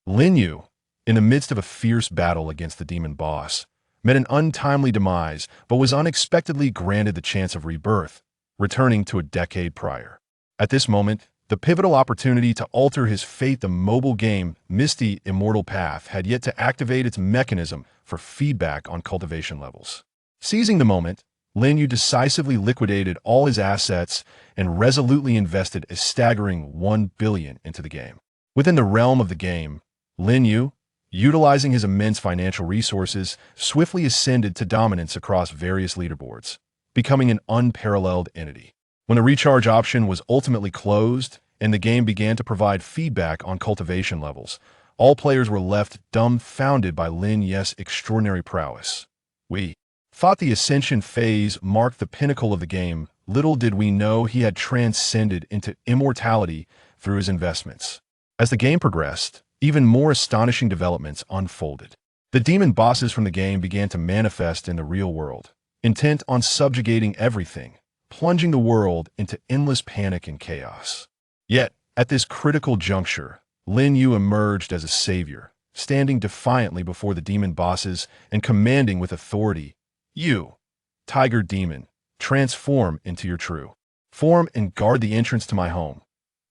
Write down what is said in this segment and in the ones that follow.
Lin Yu, in the midst of a fierce battle against the demon boss, met an untimely demise but was unexpectedly granted the chance of rebirth, returning to a decade prior. At this moment, the pivotal opportunity to alter his fate, the mobile game Misty Immortal Path had yet to activate its mechanism for feedback on cultivation levels. Seizing the moment, Lin Yu decisively liquidated all his assets and resolutely invested a staggering 1 billion into the game. Within the realm of the game, Lin Yu, utilizing his immense financial resources, swiftly ascended to dominance across various leaderboards, becoming an unparalleled entity. When the recharge option was ultimately closed and the game began to provide feedback on cultivation levels, all players were left dumbfounded by Lin Yu's extraordinary prowess. We thought the ascension phase marked the pinnacle of the game. Little did we know he had transcended into immortality through his investments. As the game progressed, even more astonishing developments unfolded. The demon bosses from the game began to manifest in the real world, intent on subjugating everything, plunging the world into endless panic and chaos. Yet, at this critical juncture, Lin Yu emerged as a savior, standing defiantly before the demon bosses and commanding with authority, "You, tiger demon, transform into your true form and guard the entrance to my home."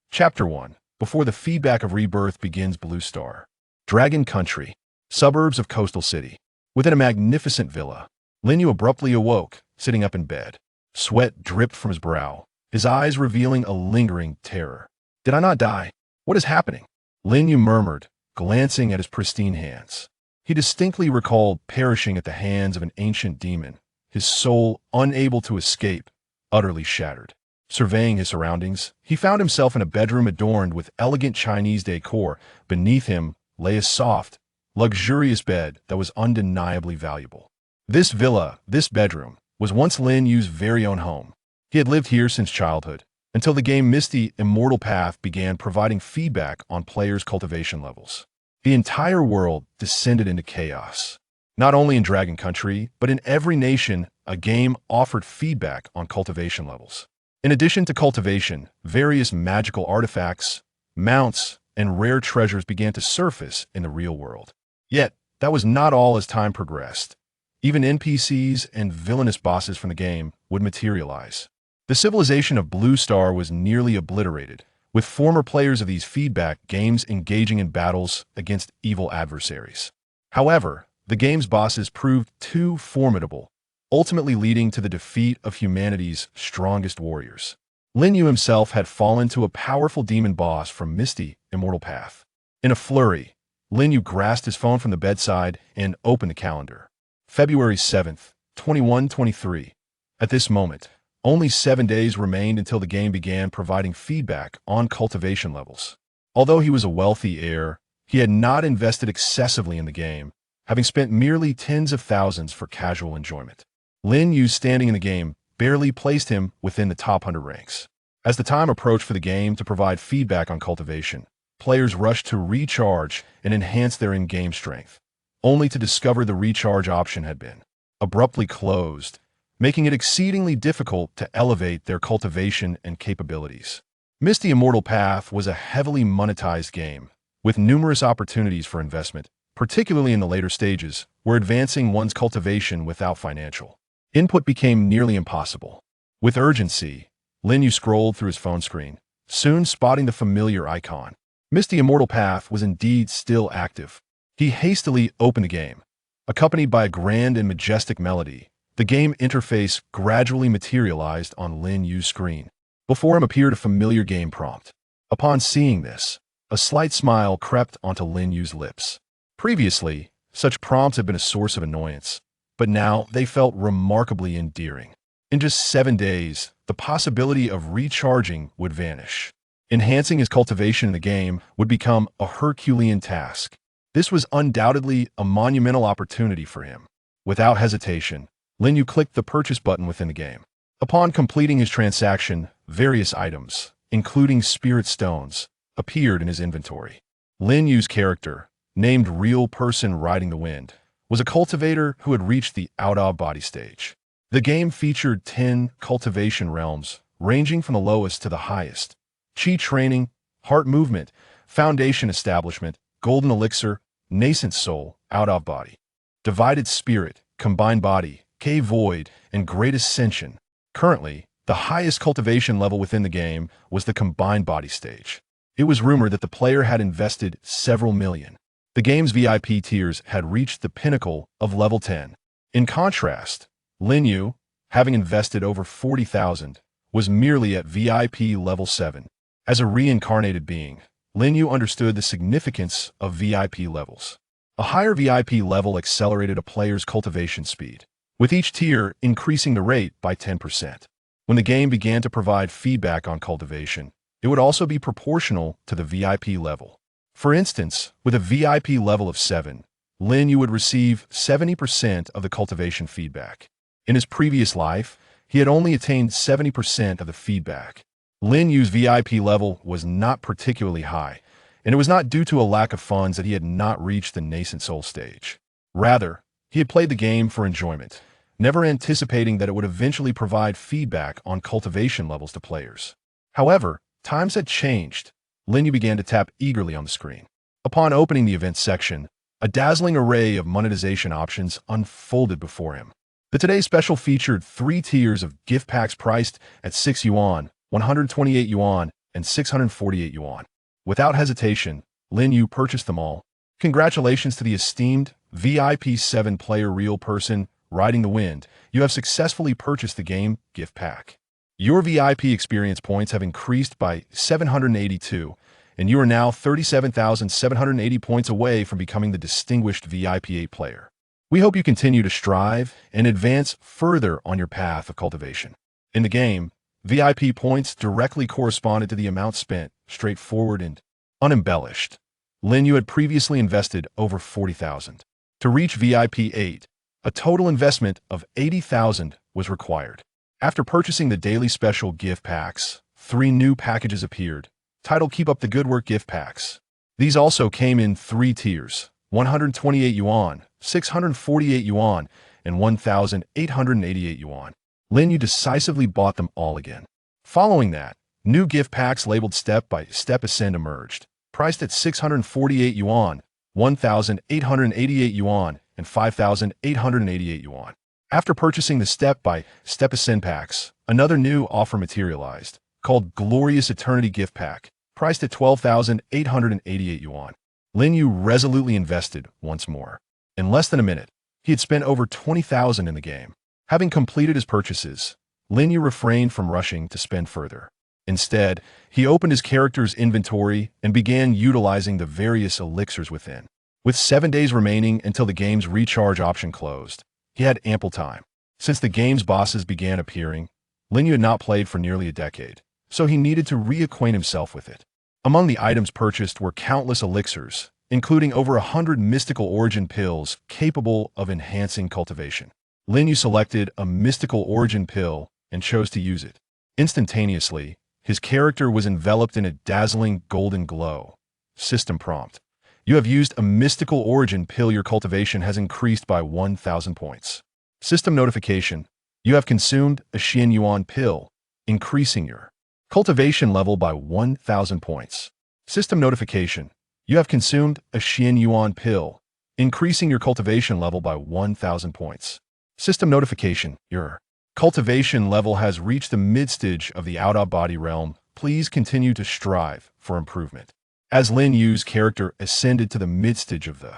Chapter 1. Before the feedback of rebirth begins. Blue Star, Dragon Country, suburbs of coastal city. Within a magnificent villa, Lin Yu abruptly awoke, sitting up in bed. Sweat dripped from his brow, his eyes revealing a lingering terror. "Did I not die? What is happening?" Lin Yu murmured, glancing at his pristine hands. He distinctly recalled perishing at the hands of an ancient demon, his soul unable to escape, utterly shattered. Surveying his surroundings, he found himself in a bedroom adorned with elegant Chinese decor. Beneath him lay a soft, luxurious bed that was undeniably valuable. This bedroom, was once Lin Yu's very own home. He had lived here since childhood, until the game Misty Immortal Path began providing feedback on players' cultivation levels. The entire world descended into chaos. Not only in Dragon Country, but in every nation, a game offered feedback on cultivation levels. In addition to cultivation, various magical artifacts, mounts, and rare treasures began to surface in the real world. Yet, that was not all. As time progressed, even NPCs and villainous bosses from the game would materialize. The civilization of Blue Star was nearly obliterated, with former players of these feedback games engaging in battles against evil adversaries. However, the game's bosses proved too formidable, ultimately leading to the defeat of humanity's strongest warriors. Lin Yu himself had fallen to a powerful demon boss from Misty Immortal Path. In a flurry, Lin Yu grasped his phone from the bedside and opened the calendar. February 7th, 2123. At this moment, only 7 days remained until the game began providing feedback on cultivation levels. Although he was a wealthy heir, he had not invested excessively in the game, having spent merely tens of thousands for casual enjoyment. Lin Yu's standing in the game barely placed him within the top 100 ranks. As the time approached for the game to provide feedback on cultivation, players rushed to recharge and enhance their in-game strength, only to discover the recharge option had been abruptly closed, making it exceedingly difficult to elevate their cultivation and capabilities. Misty Immortal Path was a heavily monetized game, with numerous opportunities for investment, particularly in the later stages, where advancing one's cultivation without financial input became nearly impossible. With urgency, Lin Yu scrolled through his phone screen, soon spotting the familiar icon. Misty Immortal Path was indeed still active. He hastily opened the game. Accompanied by a grand and majestic melody, the game interface gradually materialized on Lin Yu's screen. Before him appeared a familiar game prompt. Upon seeing this, a slight smile crept onto Lin Yu's lips. Previously, such prompts had been a source of annoyance, but now they felt remarkably endearing. In just 7 days, the possibility of recharging would vanish. Enhancing his cultivation in the game would become a Herculean task. This was undoubtedly a monumental opportunity for him. Without hesitation, Lin Yu clicked the purchase button within the game. Upon completing his transaction, various items, including spirit stones, appeared in his inventory. Lin Yu's character, named Real Person Riding the Wind, was a cultivator who had reached the out-of-body stage. The game featured 10 cultivation realms, ranging from the lowest to the highest: Chi training, heart movement, foundation establishment, golden elixir, nascent soul, out of body, divided spirit, combined body, cave void, and great ascension. Currently, the highest cultivation level within the game was the combined body stage. It was rumored that the player had invested several million. The game's VIP tiers had reached the pinnacle of level 10. In contrast, Lin Yu, having invested over 40,000, was merely at VIP level 7. As a reincarnated being, Lin Yu understood the significance of VIP levels. A higher VIP level accelerated a player's cultivation speed, with each tier increasing the rate by 10%. When the game began to provide feedback on cultivation, it would also be proportional to the VIP level. For instance, with a VIP level of 7, Lin Yu would receive 70% of the cultivation feedback. In his previous life, he had only attained 70% of the feedback. Lin Yu's VIP level was not particularly high, and it was not due to a lack of funds that he had not reached the nascent soul stage. Rather, he had played the game for enjoyment, never anticipating that it would eventually provide feedback on cultivation levels to players. However, times had changed. Lin Yu began to tap eagerly on the screen. Upon opening the events section, a dazzling array of monetization options unfolded before him. The Today Special featured 3 tiers of gift packs priced at 6 yuan, 128 yuan, and 648 yuan. Without hesitation, Lin Yu purchased them all. Congratulations to the esteemed VIP 7 player real person riding the wind. You have successfully purchased the game gift pack. Your VIP experience points have increased by 782, and you are now 37,780 points away from becoming the distinguished VIP 8 player. We hope you continue to strive and advance further on your path of cultivation. In the game, VIP points directly corresponded to the amount spent, straightforward and unembellished. Lin Yu had previously invested over 40,000. To reach VIP 8, a total investment of 80,000 was required. After purchasing the daily special gift packs, 3 new packages appeared, titled Keep Up the Good Work gift packs. These also came in 3 tiers, 128 yuan, 648 yuan, and 1,888 yuan. Lin Yu decisively bought them all again. Following that, new gift packs labeled Step by Step Ascend emerged, priced at 648 yuan, 1,888 yuan, and 5,888 yuan. After purchasing the Step by Step Ascend packs, another new offer materialized, called Glorious Eternity Gift Pack, priced at 12,888 yuan. Lin Yu resolutely invested once more. In less than a minute, he had spent over 20,000 in the game. Having completed his purchases, Lin Yu refrained from rushing to spend further. Instead, he opened his character's inventory and began utilizing the various elixirs within. With 7 days remaining until the game's recharge option closed, he had ample time. Since the game's bosses began appearing, Lin Yu had not played for nearly a decade, so he needed to reacquaint himself with it. Among the items purchased were countless elixirs, including over 100 mystical origin pills capable of enhancing cultivation. Lin Yu selected a mystical origin pill and chose to use it. Instantaneously, his character was enveloped in a dazzling golden glow. System prompt: you have used a mystical origin pill. Your cultivation has increased by 1,000 points. System notification: you have consumed a Xian Yuan pill, increasing your cultivation level by 1,000 points. System notification: you have consumed a Xian Yuan pill, increasing your cultivation level by 1,000 points. System notification: your cultivation level has reached the mid-stage of the out-of-body realm. Please continue to strive for improvement. As Lin Yu's character ascended to the mid-stage of the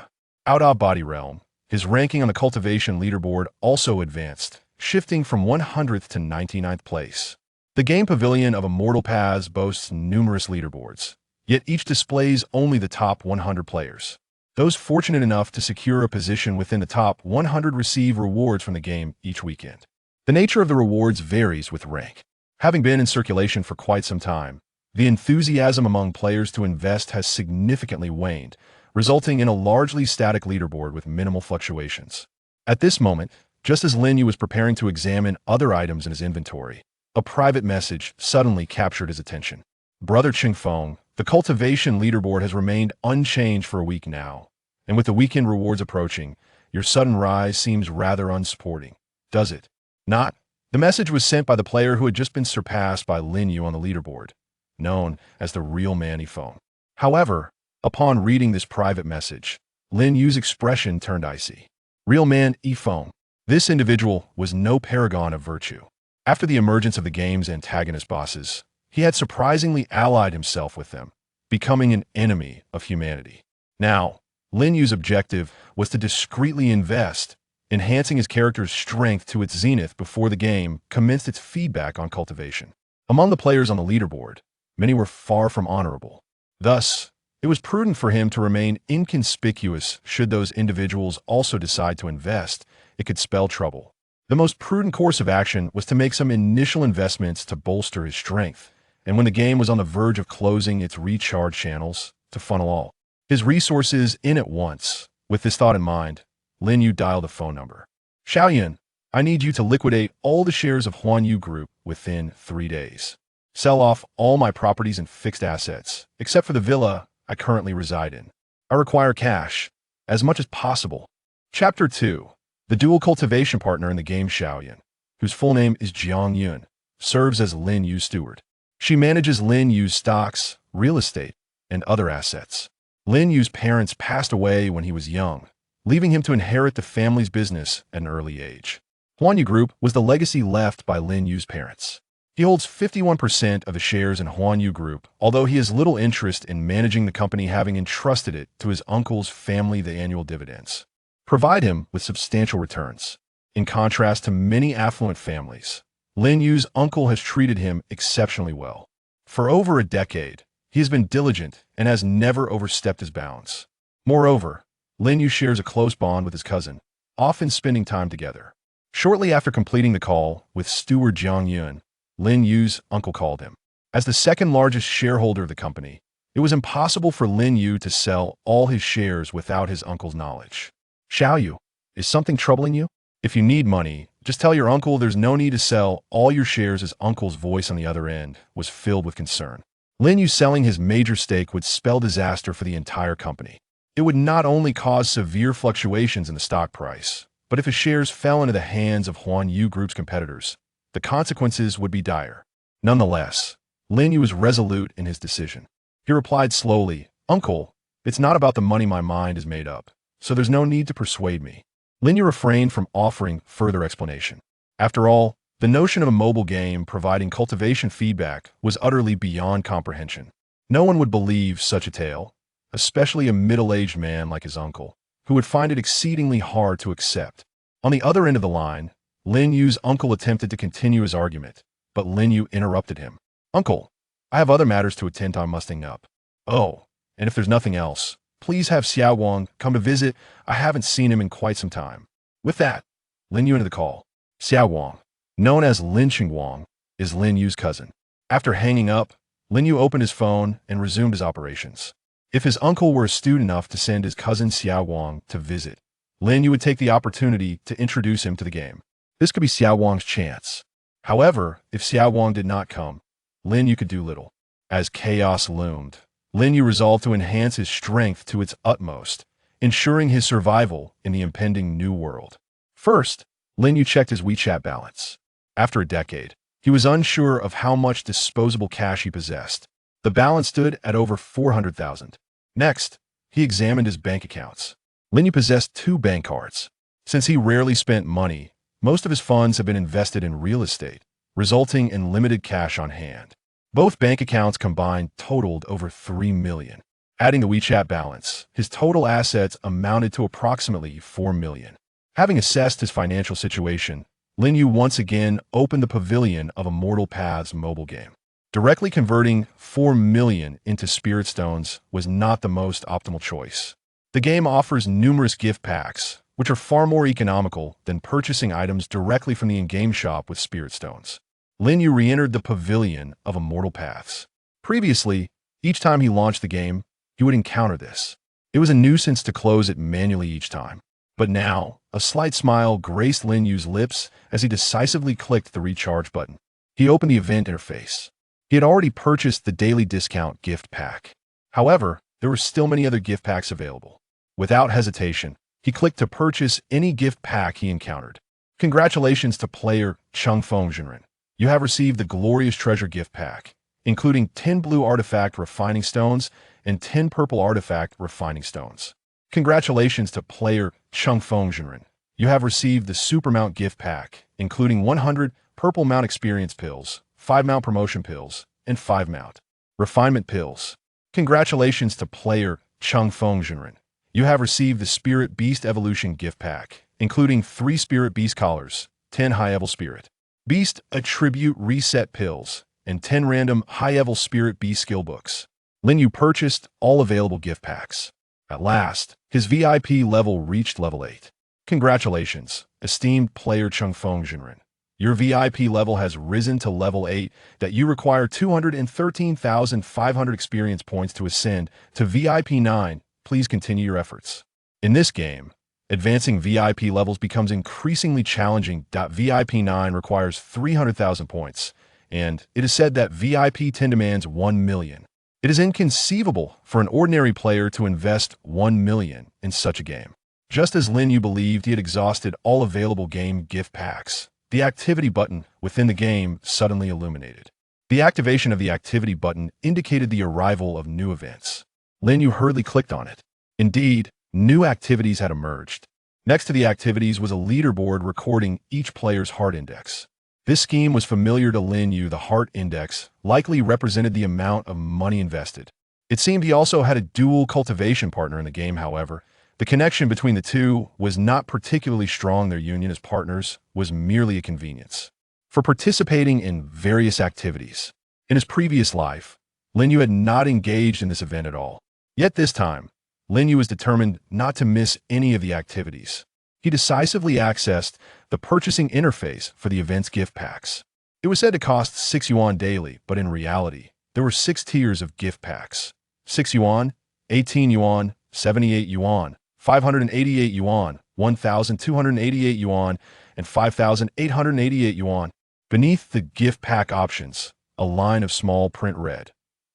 out-of-body realm, his ranking on the cultivation leaderboard also advanced, shifting from 100th to 99th place. The game pavilion of Immortal Paths boasts numerous leaderboards, yet each displays only the top 100 players. Those fortunate enough to secure a position within the top 100 receive rewards from the game each weekend. The nature of the rewards varies with rank. Having been in circulation for quite some time, the enthusiasm among players to invest has significantly waned, resulting in a largely static leaderboard with minimal fluctuations. At this moment, just as Lin Yu was preparing to examine other items in his inventory, a private message suddenly captured his attention. Brother Qingfeng, the cultivation leaderboard has remained unchanged for a week now, and with the weekend rewards approaching, your sudden rise seems rather unsporting, does it not? The message was sent by the player who had just been surpassed by Lin Yu on the leaderboard, known as the real Mahayana Realm. However, Upon reading this private message, Lin Yu's expression turned icy. Real man Yifeng. This individual was no paragon of virtue. After the emergence of the game's antagonist bosses, he had surprisingly allied himself with them, becoming an enemy of humanity. Now, Lin Yu's objective was to discreetly invest, enhancing his character's strength to its zenith before the game commenced its feedback on cultivation. Among the players on the leaderboard, many were far from honorable. Thus, it was prudent for him to remain inconspicuous should those individuals also decide to invest. It could spell trouble. The most prudent course of action was to make some initial investments to bolster his strength, and when the game was on the verge of closing its recharge channels, to funnel all his resources in at once. With this thought in mind, Lin Yu dialed a phone number. Xiaoyan, I need you to liquidate all the shares of Huan Yu Group within 3 days. Sell off all my properties and fixed assets, except for the villa I currently reside in. I require cash, as much as possible. Chapter 2. The dual cultivation partner in the game Xiaoyan, whose full name is Jiang Yun, serves as Lin Yu's steward. She manages Lin Yu's stocks, real estate, and other assets. Lin Yu's parents passed away when he was young, leaving him to inherit the family's business at an early age. Huan Yu Group was the legacy left by Lin Yu's parents. He holds 51% of the shares in Huan Yu Group, although he has little interest in managing the company, having entrusted it to his uncle's family. The annual dividends provide him with substantial returns. In contrast to many affluent families, Lin Yu's uncle has treated him exceptionally well. For over a decade, he has been diligent and has never overstepped his bounds. Moreover, Lin Yu shares a close bond with his cousin, often spending time together. Shortly after completing the call with steward Jiang Yun, Lin Yu's uncle called him. As the second largest shareholder of the company, it was impossible for Lin Yu to sell all his shares without his uncle's knowledge. Xiao Yu, is something troubling you? If you need money, just tell your uncle there's no need to sell all your shares. His uncle's voice on the other end was filled with concern. Lin Yu selling his major stake would spell disaster for the entire company. It would not only cause severe fluctuations in the stock price, but if his shares fell into the hands of Huan Yu Group's competitors, the consequences would be dire. Nonetheless, Lin Yu was resolute in his decision. He replied slowly, Uncle, it's not about the money. My mind is made up, so there's no need to persuade me. Lin Yu refrained from offering further explanation. After all, the notion of a mobile game providing cultivation feedback was utterly beyond comprehension. No one would believe such a tale, especially a middle-aged man like his uncle, who would find it exceedingly hard to accept. On the other end of the line, Lin Yu's uncle attempted to continue his argument, but Lin Yu interrupted him. Uncle, I have other matters to attend to. I'm musting up. Oh, and if there's nothing else, please have Xiao Wang come to visit. I haven't seen him in quite some time. With that, Lin Yu ended the call. Xiao Wang, known as Lin Wang, is Lin Yu's cousin. After hanging up, Lin Yu opened his phone and resumed his operations. If his uncle were astute enough to send his cousin Xiao Wang to visit, Lin Yu would take the opportunity to introduce him to the game. This could be Xiao Wang's chance. However, if Xiao Wang did not come, Lin Yu could do little. As chaos loomed, Lin Yu resolved to enhance his strength to its utmost, ensuring his survival in the impending new world. First, Lin Yu checked his WeChat balance. After a decade, he was unsure of how much disposable cash he possessed. The balance stood at over 400,000. Next, he examined his bank accounts. Lin Yu possessed 2 bank cards. Since he rarely spent money, most of his funds have been invested in real estate, resulting in limited cash on hand. Both bank accounts combined totaled over 3 million. Adding the WeChat balance, his total assets amounted to approximately 4 million. Having assessed his financial situation, Lin Yu once again opened the pavilion of Immortal Path's mobile game. Directly converting 4 million into spirit stones was not the most optimal choice. The game offers numerous gift packs, which are far more economical than purchasing items directly from the in-game shop with spirit stones. Lin Yu re-entered the pavilion of Immortal Paths. Previously, each time he launched the game, he would encounter this. It was a nuisance to close it manually each time. But now, a slight smile graced Lin Yu's lips as he decisively clicked the recharge button. He opened the event interface. He had already purchased the daily discount gift pack. However, there were still many other gift packs available. Without hesitation, he clicked to purchase any gift pack he encountered. Congratulations to player Chung Fengjinren. You have received the glorious treasure gift pack, including 10 blue artifact refining stones and 10 purple artifact refining stones. Congratulations to player Chengfeng. You have received the Super Mount gift pack, including 100 purple mount experience pills, 5 mount promotion pills, and 5 mount refinement pills. Congratulations to player Chengfeng. You have received the Spirit Beast Evolution gift pack, including 3 Spirit Beast collars, 10 high-level Spirit Beast Attribute Reset pills, and 10 random high-level Spirit Beast skill books. Lin Yu purchased all available gift packs. At last, his VIP level reached level 8. Congratulations, esteemed player Chengfeng. Your VIP level has risen to level 8 that you require 213,500 experience points to ascend to VIP 9. Please continue your efforts. In this game, advancing VIP levels becomes increasingly challenging. VIP 9 requires 300,000 points, and it is said that VIP 10 demands 1 million. It is inconceivable for an ordinary player to invest 1 million in such a game. Just as Lin Yu believed he had exhausted all available game gift packs, the activity button within the game suddenly illuminated. The activation of the activity button indicated the arrival of new events. Lin Yu hurriedly clicked on it. Indeed, new activities had emerged. Next to the activities was a leaderboard recording each player's heart index. This scheme was familiar to Lin Yu. The heart index likely represented the amount of money invested. It seemed he also had a dual cultivation partner in the game, however. The connection between the two was not particularly strong. Their union as partners was merely a convenience for participating in various activities. In his previous life, Lin Yu had not engaged in this event at all. Yet this time, Lin Yu was determined not to miss any of the activities. He decisively accessed the purchasing interface for the event's gift packs. It was said to cost 6 yuan daily, but in reality, there were 6 tiers of gift packs. 6 yuan, 18 yuan, 78 yuan, 588 yuan, 1,288 yuan, and 5,888 yuan. Beneath the gift pack options, a line of small print read,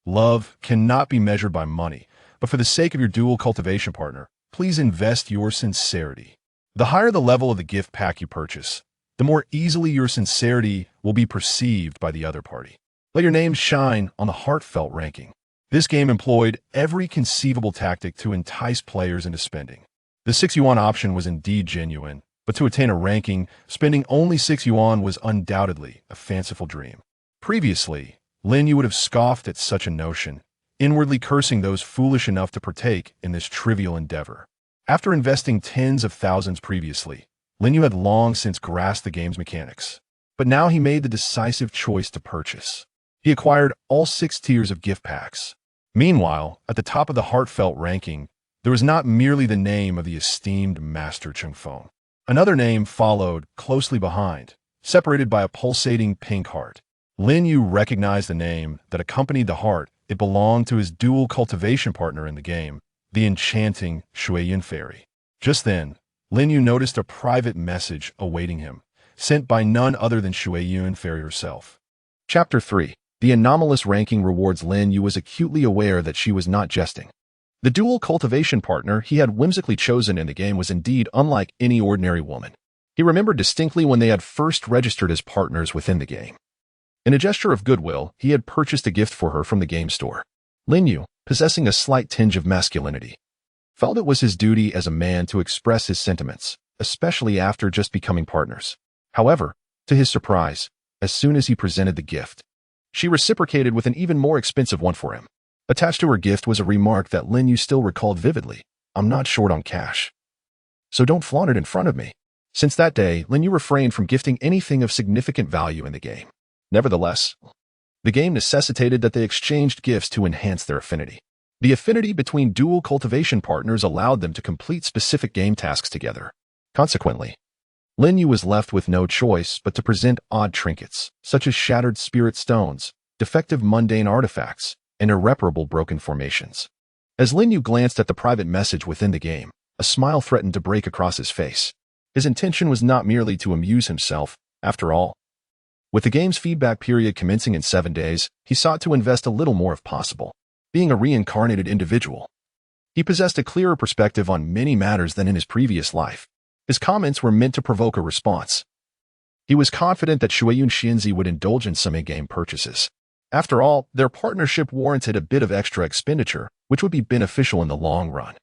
"Love cannot be measured by money, but for the sake of your dual cultivation partner, please invest your sincerity." The higher the level of the gift pack you purchase, the more easily your sincerity will be perceived by the other party. Let your name shine on the heartfelt ranking. This game employed every conceivable tactic to entice players into spending. The 6 yuan option was indeed genuine, but to attain a ranking, spending only 6 yuan was undoubtedly a fanciful dream. Previously, Lin Yu would have scoffed at such a notion, inwardly cursing those foolish enough to partake in this trivial endeavor. After investing tens of thousands previously, Lin Yu had long since grasped the game's mechanics. But now he made the decisive choice to purchase. He acquired all 6 tiers of gift packs. Meanwhile, at the top of the heartfelt ranking, there was not merely the name of the esteemed Master Chengfeng. Another name followed closely behind, separated by a pulsating pink heart. Lin Yu recognized the name that accompanied the heart. It belonged to his dual cultivation partner in the game, the enchanting Yuan fairy. Just then, Lin Yu noticed a private message awaiting him, sent by none other than Yuan fairy herself. Chapter 3. The anomalous ranking rewards. Lin Yu was acutely aware that she was not jesting. The dual cultivation partner he had whimsically chosen in the game was indeed unlike any ordinary woman. He remembered distinctly when they had first registered as partners within the game. In a gesture of goodwill, he had purchased a gift for her from the game store. Lin Yu, possessing a slight tinge of masculinity, felt it was his duty as a man to express his sentiments, especially after just becoming partners. However, to his surprise, as soon as he presented the gift, she reciprocated with an even more expensive one for him. Attached to her gift was a remark that Lin Yu still recalled vividly: "I'm not short on cash, so don't flaunt it in front of me." Since that day, Lin Yu refrained from gifting anything of significant value in the game. Nevertheless, the game necessitated that they exchanged gifts to enhance their affinity. The affinity between dual cultivation partners allowed them to complete specific game tasks together. Consequently, Lin Yu was left with no choice but to present odd trinkets, such as shattered spirit stones, defective mundane artifacts, and irreparable broken formations. As Lin Yu glanced at the private message within the game, a smile threatened to break across his face. His intention was not merely to amuse himself, after all. With the game's feedback period commencing in 7 days, he sought to invest a little more if possible. Being a reincarnated individual, he possessed a clearer perspective on many matters than in his previous life. His comments were meant to provoke a response. He was confident that Yuan Xianzi would indulge in some in-game purchases. After all, their partnership warranted a bit of extra expenditure, which would be beneficial in the long run.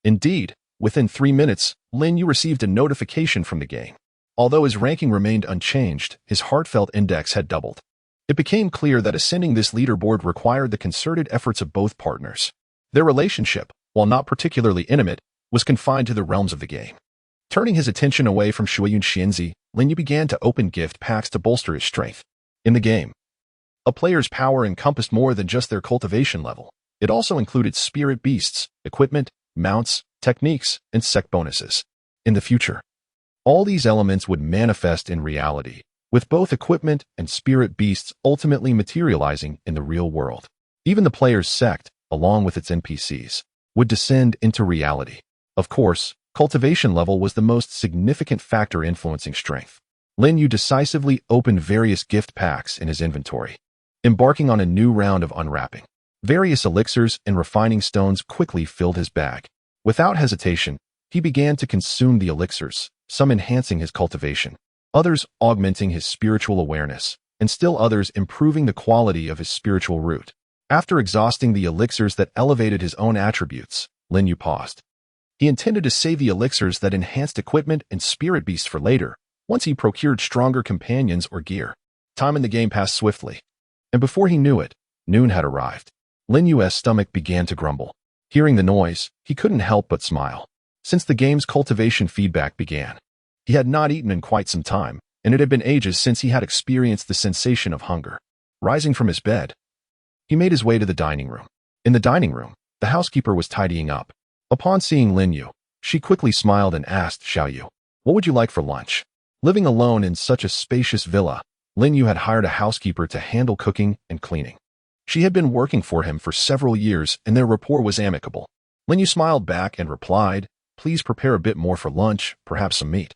Indeed, within 3 minutes, Lin Yu received a notification from the game. Although his ranking remained unchanged, his heartfelt index had doubled. It became clear that ascending this leaderboard required the concerted efforts of both partners. Their relationship, while not particularly intimate, was confined to the realms of the game. Turning his attention away from Shuiyun Xianzi, Lin Yu began to open gift packs to bolster his strength. In the game, a player's power encompassed more than just their cultivation level. It also included spirit beasts, equipment, mounts, techniques, and sect bonuses. In the future, all these elements would manifest in reality, with both equipment and spirit beasts ultimately materializing in the real world. Even the player's sect, along with its NPCs, would descend into reality. Of course, cultivation level was the most significant factor influencing strength. Lin Yu decisively opened various gift packs in his inventory, embarking on a new round of unwrapping. Various elixirs and refining stones quickly filled his bag. Without hesitation, he began to consume the elixirs, some enhancing his cultivation, others augmenting his spiritual awareness, and still others improving the quality of his spiritual root. After exhausting the elixirs that elevated his own attributes, Lin Yu paused. He intended to save the elixirs that enhanced equipment and spirit beasts for later, once he procured stronger companions or gear. Time in the game passed swiftly, and before he knew it, noon had arrived. Lin Yu's stomach began to grumble. Hearing the noise, he couldn't help but smile. Since the game's cultivation feedback began, he had not eaten in quite some time, and it had been ages since he had experienced the sensation of hunger. Rising from his bed, he made his way to the dining room. In the dining room, the housekeeper was tidying up. Upon seeing Lin Yu, she quickly smiled and asked Xiaoyu, "What would you like for lunch?" Living alone in such a spacious villa, Lin Yu had hired a housekeeper to handle cooking and cleaning. She had been working for him for several years, and their rapport was amicable. Lin Yu smiled back and replied, "Please prepare a bit more for lunch, perhaps some meat,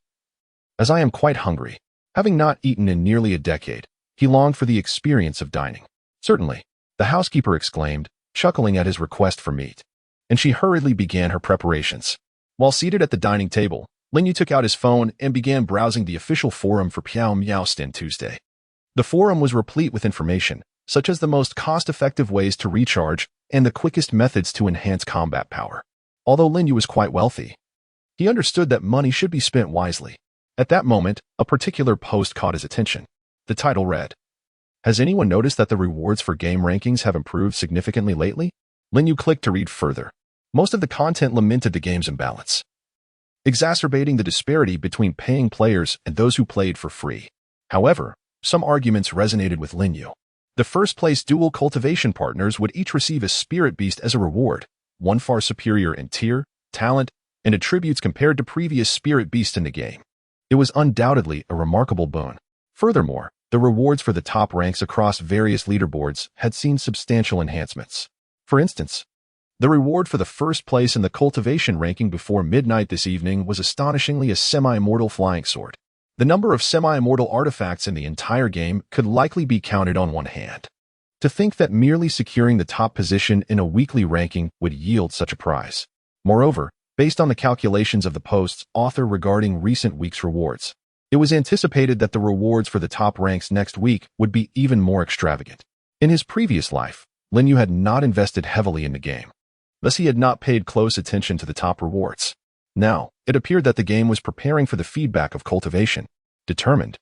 as I am quite hungry." Having not eaten in nearly a decade, he longed for the experience of dining. "Certainly," the housekeeper exclaimed, chuckling at his request for meat, and she hurriedly began her preparations. While seated at the dining table, Lin Yu took out his phone and began browsing the official forum for Piao Miaostin Tuesday. The forum was replete with information, such as the most cost-effective ways to recharge and the quickest methods to enhance combat power. Although Lin Yu was quite wealthy, he understood that money should be spent wisely. At that moment, a particular post caught his attention. The title read, "Has anyone noticed that the rewards for game rankings have improved significantly lately?" Lin Yu clicked to read further. Most of the content lamented the game's imbalance, exacerbating the disparity between paying players and those who played for free. However, some arguments resonated with Lin Yu. The first-place dual cultivation partners would each receive a spirit beast as a reward, one far superior in tier, talent, and attributes compared to previous spirit beasts in the game. It was undoubtedly a remarkable boon. Furthermore, the rewards for the top ranks across various leaderboards had seen substantial enhancements. For instance, the reward for the first place in the cultivation ranking before midnight this evening was astonishingly a semi-immortal flying sword. The number of semi-immortal artifacts in the entire game could likely be counted on one hand. To think that merely securing the top position in a weekly ranking would yield such a prize. Moreover, based on the calculations of the post's author regarding recent week's rewards, it was anticipated that the rewards for the top ranks next week would be even more extravagant. In his previous life, Lin Yu had not invested heavily in the game. Thus, he had not paid close attention to the top rewards. Now, it appeared that the game was preparing for the feedback of cultivation. Determined,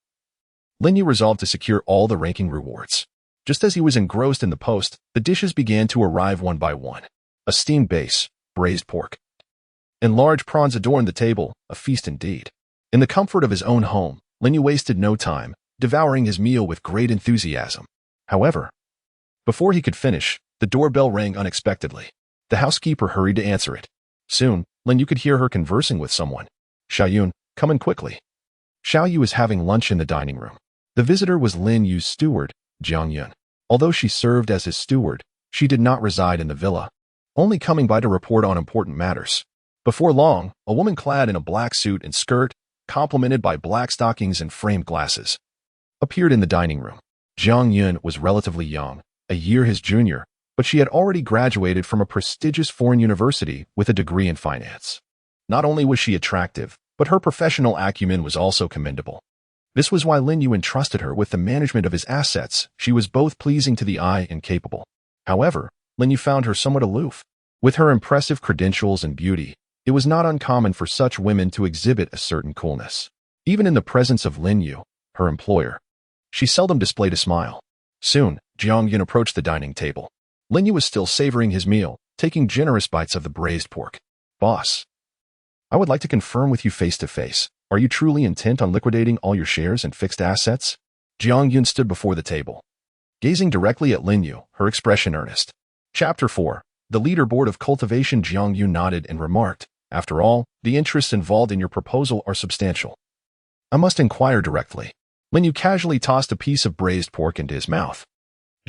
Lin Yu resolved to secure all the ranking rewards. Just as he was engrossed in the post, the dishes began to arrive one by one. A steamed base, braised pork, and large prawns adorned the table, a feast indeed. In the comfort of his own home, Lin Yu wasted no time, devouring his meal with great enthusiasm. However, before he could finish, the doorbell rang unexpectedly. The housekeeper hurried to answer it. Soon, Lin Yu could hear her conversing with someone. "Xiaoyun, come in quickly." Xiaoyu was having lunch in the dining room. The visitor was Lin Yu's steward, Jiang Yun. Although she served as his steward, she did not reside in the villa, only coming by to report on important matters. Before long, a woman clad in a black suit and skirt, complemented by black stockings and framed glasses, appeared in the dining room. Jiang Yun was relatively young, a year his junior, but she had already graduated from a prestigious foreign university with a degree in finance. Not only was she attractive, but her professional acumen was also commendable. This was why Lin Yu entrusted her with the management of his assets. She was both pleasing to the eye and capable. However, Lin Yu found her somewhat aloof. With her impressive credentials and beauty, it was not uncommon for such women to exhibit a certain coolness. Even in the presence of Lin Yu, her employer, she seldom displayed a smile. Soon, Jiang Yun approached the dining table. Lin Yu was still savoring his meal, taking generous bites of the braised pork. Boss, I would like to confirm with you face to face. Are you truly intent on liquidating all your shares and fixed assets? Jiang Yun stood before the table, gazing directly at Lin Yu, her expression earnest. Chapter 4. The leaderboard of cultivation. Jiang Yun nodded and remarked, after all, the interests involved in your proposal are substantial. I must inquire directly. Lin Yu casually tossed a piece of braised pork into his mouth.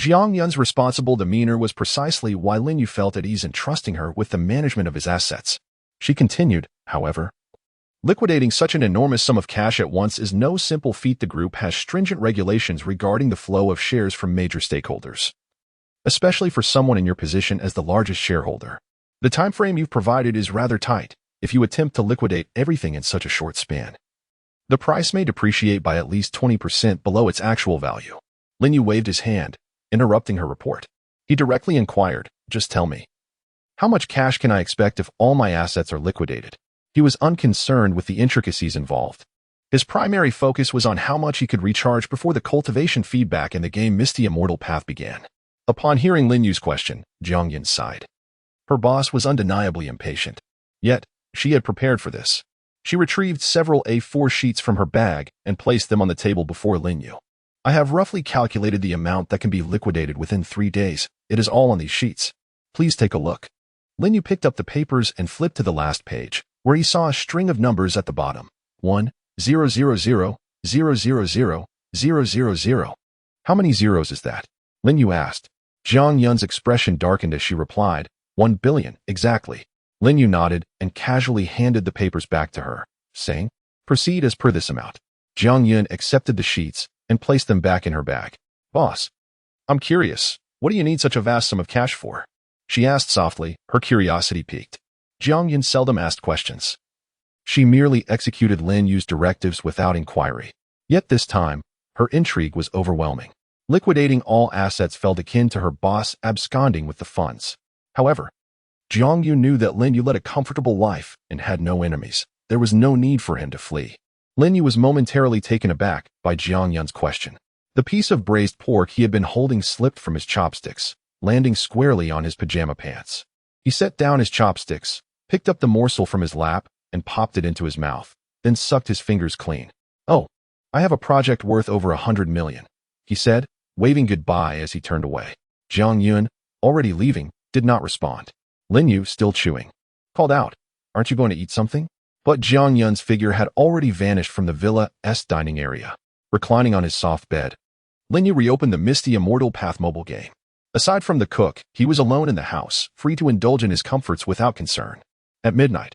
Jiang Yun's responsible demeanor was precisely why Lin Yu felt at ease in trusting her with the management of his assets. She continued, however, liquidating such an enormous sum of cash at once is no simple feat. The group has stringent regulations regarding the flow of shares from major stakeholders, especially for someone in your position as the largest shareholder. The time frame you've provided is rather tight. If you attempt to liquidate everything in such a short span, the price may depreciate by at least 20% below its actual value. Lin Yu waved his hand, interrupting her report. He directly inquired, just tell me, how much cash can I expect if all my assets are liquidated? He was unconcerned with the intricacies involved. His primary focus was on how much he could recharge before the cultivation feedback in the game Misty Immortal Path began. Upon hearing Lin Yu's question, Jiang Yun sighed. Her boss was undeniably impatient. Yet, she had prepared for this. She retrieved several A4 sheets from her bag and placed them on the table before Lin Yu. I have roughly calculated the amount that can be liquidated within 3 days. It is all on these sheets. Please take a look. Lin Yu picked up the papers and flipped to the last page, where he saw a string of numbers at the bottom. 1, 0, 0, 0, 0, 0, 0, 0, 0, 0. How many zeros is that? Lin Yu asked. Jiang Yun's expression darkened as she replied, 1 billion, exactly. Lin Yu nodded and casually handed the papers back to her, saying, proceed as per this amount. Jiang Yun accepted the sheets and placed them back in her bag. Boss, I'm curious, what do you need such a vast sum of cash for? She asked softly, her curiosity piqued. Jiang Yun seldom asked questions. She merely executed Lin Yu's directives without inquiry. Yet this time, her intrigue was overwhelming. Liquidating all assets felt akin to her boss absconding with the funds. However, Jiang Yun knew that Lin Yu led a comfortable life and had no enemies. There was no need for him to flee. Lin Yu was momentarily taken aback by Jiang Yun's question. The piece of braised pork he had been holding slipped from his chopsticks, landing squarely on his pajama pants. He set down his chopsticks, picked up the morsel from his lap, and popped it into his mouth, then sucked his fingers clean. Oh, I have a project worth over 100 million, he said, waving goodbye as he turned away. Jiang Yun, already leaving, did not respond. Lin Yu, still chewing, called out, aren't you going to eat something? But Jiang Yun's figure had already vanished from the villa's dining area. Reclining on his soft bed, Lin Yu reopened the Misty Immortal Path mobile game. Aside from the cook, he was alone in the house, free to indulge in his comforts without concern. At midnight,